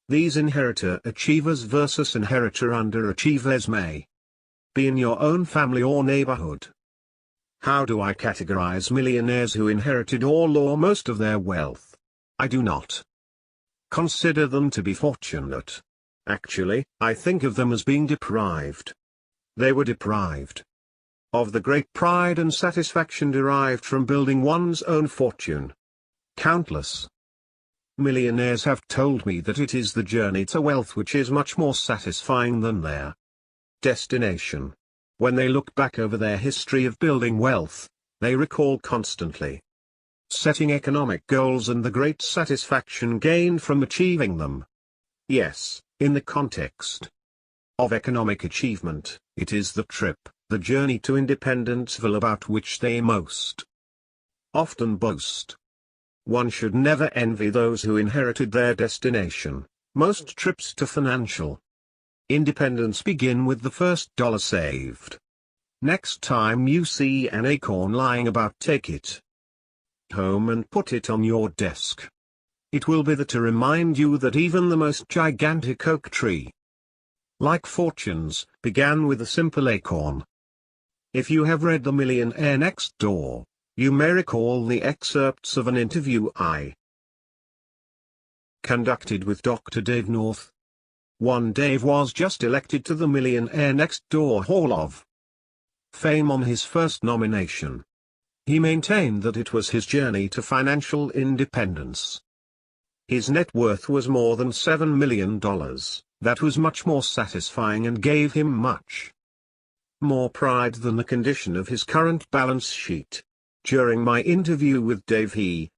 These inheritor achievers versus inheritor underachievers may be in your own family or neighborhood. How do I categorize millionaires who inherited all or most of their wealth? I do not consider them to be fortunate. Actually, I think of them as being deprived. They were deprived of the great pride and satisfaction derived from building one's own fortune. Countless millionaires have told me that it is the journey to wealth which is much more satisfying than their destination. When they look back over their history of building wealth, they recall constantly setting economic goals and the great satisfaction gained from achieving them. Yes, in the context of economic achievement, it is the trip, the journey to Independenceville about which they most often boast. One should never envy those who inherited their destination. Most trips to financial independence begin with the first dollar saved. Next time you see an acorn lying about, take it home and put it on your desk. It will be there to remind you that even the most gigantic oak tree, like fortunes, began with a simple acorn. If you have read The Millionaire Next Door, you may recall the excerpts of an interview I conducted with Dr. Dave North. One Dave was just elected to the Millionaire Next Door Hall of Fame on his first nomination. He maintained that it was his journey to financial independence. His net worth was more than $7 million. That was much more satisfying and gave him much more pride than the condition of his current balance sheet. During my interview with Dave, he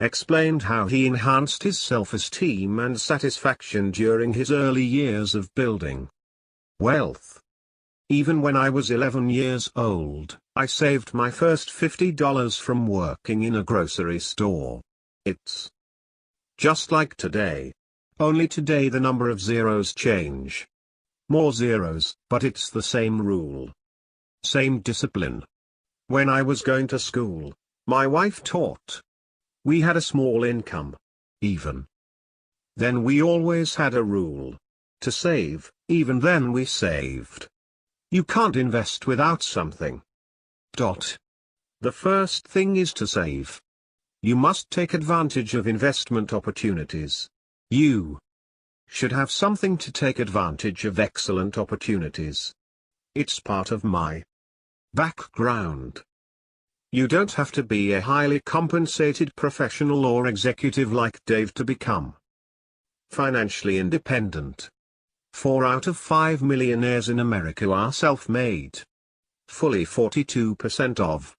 explained how he enhanced his self-esteem and satisfaction during his early years of building wealth. Even when I was 11 years old, I saved my first $50 from working in a grocery store. It's just like today. Only today the number of zeros change. More zeros, but it's the same rule. Same discipline. When I was going to school, my wife taught. We had a small income. Even then we always had a rule. To save, even then we saved. You can't invest without something. The first thing is to save. You must take advantage of investment opportunities. You should have something to take advantage of excellent opportunities. It's part of my background. You don't have to be a highly compensated professional or executive like Dave to become financially independent. 4 out of 5 millionaires in America are self-made. Fully 42% of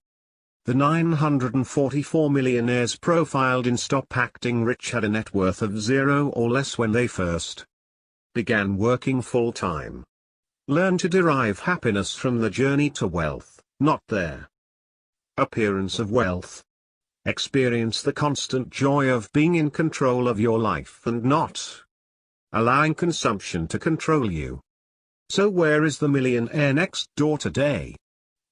the 944 millionaires profiled in Stop Acting Rich had a net worth of 0 or less when they first began working full-time. Learn to derive happiness from the journey to wealth, not their appearance of wealth. Experience the constant joy of being in control of your life and not allowing consumption to control you. So where is the millionaire next door today?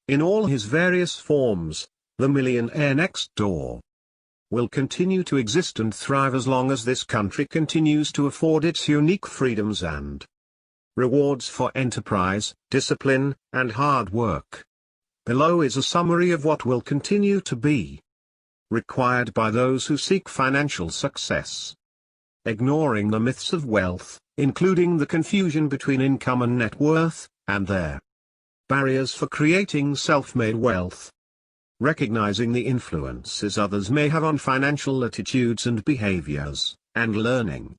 In all his various forms, the millionaire next door will continue to exist and thrive as long as this country continues to afford its unique freedoms and rewards for enterprise, discipline, and hard work. Below is a summary of what will continue to be required by those who seek financial success. Ignoring the myths of wealth, including the confusion between income and net worth, and their barriers for creating self-made wealth. Recognizing the influences others may have on financial attitudes and behaviors, and learning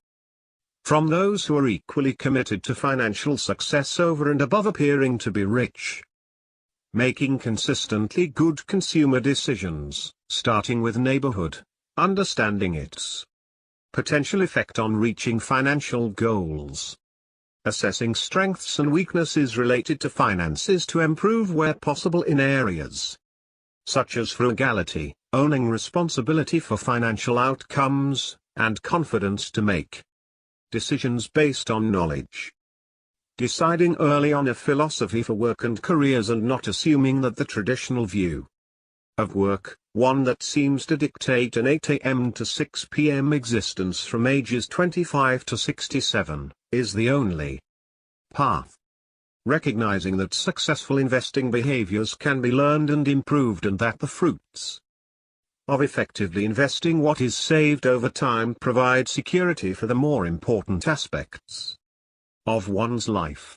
from those who are equally committed to financial success over and above appearing to be rich. Making consistently good consumer decisions, starting with neighborhood, understanding its potential effect on reaching financial goals. Assessing strengths and weaknesses related to finances to improve where possible in areas such as frugality, owning responsibility for financial outcomes, and confidence to make decisions based on knowledge. Deciding early on a philosophy for work and careers and not assuming that the traditional view of work, one that seems to dictate an 8 a.m. to 6 p.m. existence from ages 25 to 67, is the only path. Recognizing that successful investing behaviors can be learned and improved and that the fruits of effectively investing what is saved over time provide security for the more important aspects of one's life.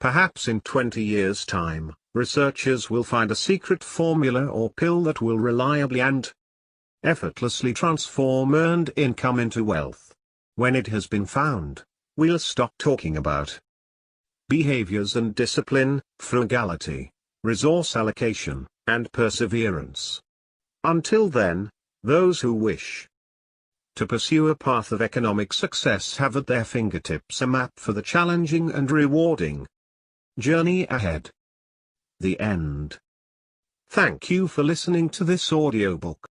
Perhaps in 20 years' time, researchers will find a secret formula or pill that will reliably and effortlessly transform earned income into wealth. When it has been found, we'll stop talking about behaviors and discipline, frugality, resource allocation, and perseverance. Until then, those who wish to pursue a path of economic success have at their fingertips a map for the challenging and rewarding journey ahead. The end. Thank you for listening to this audiobook.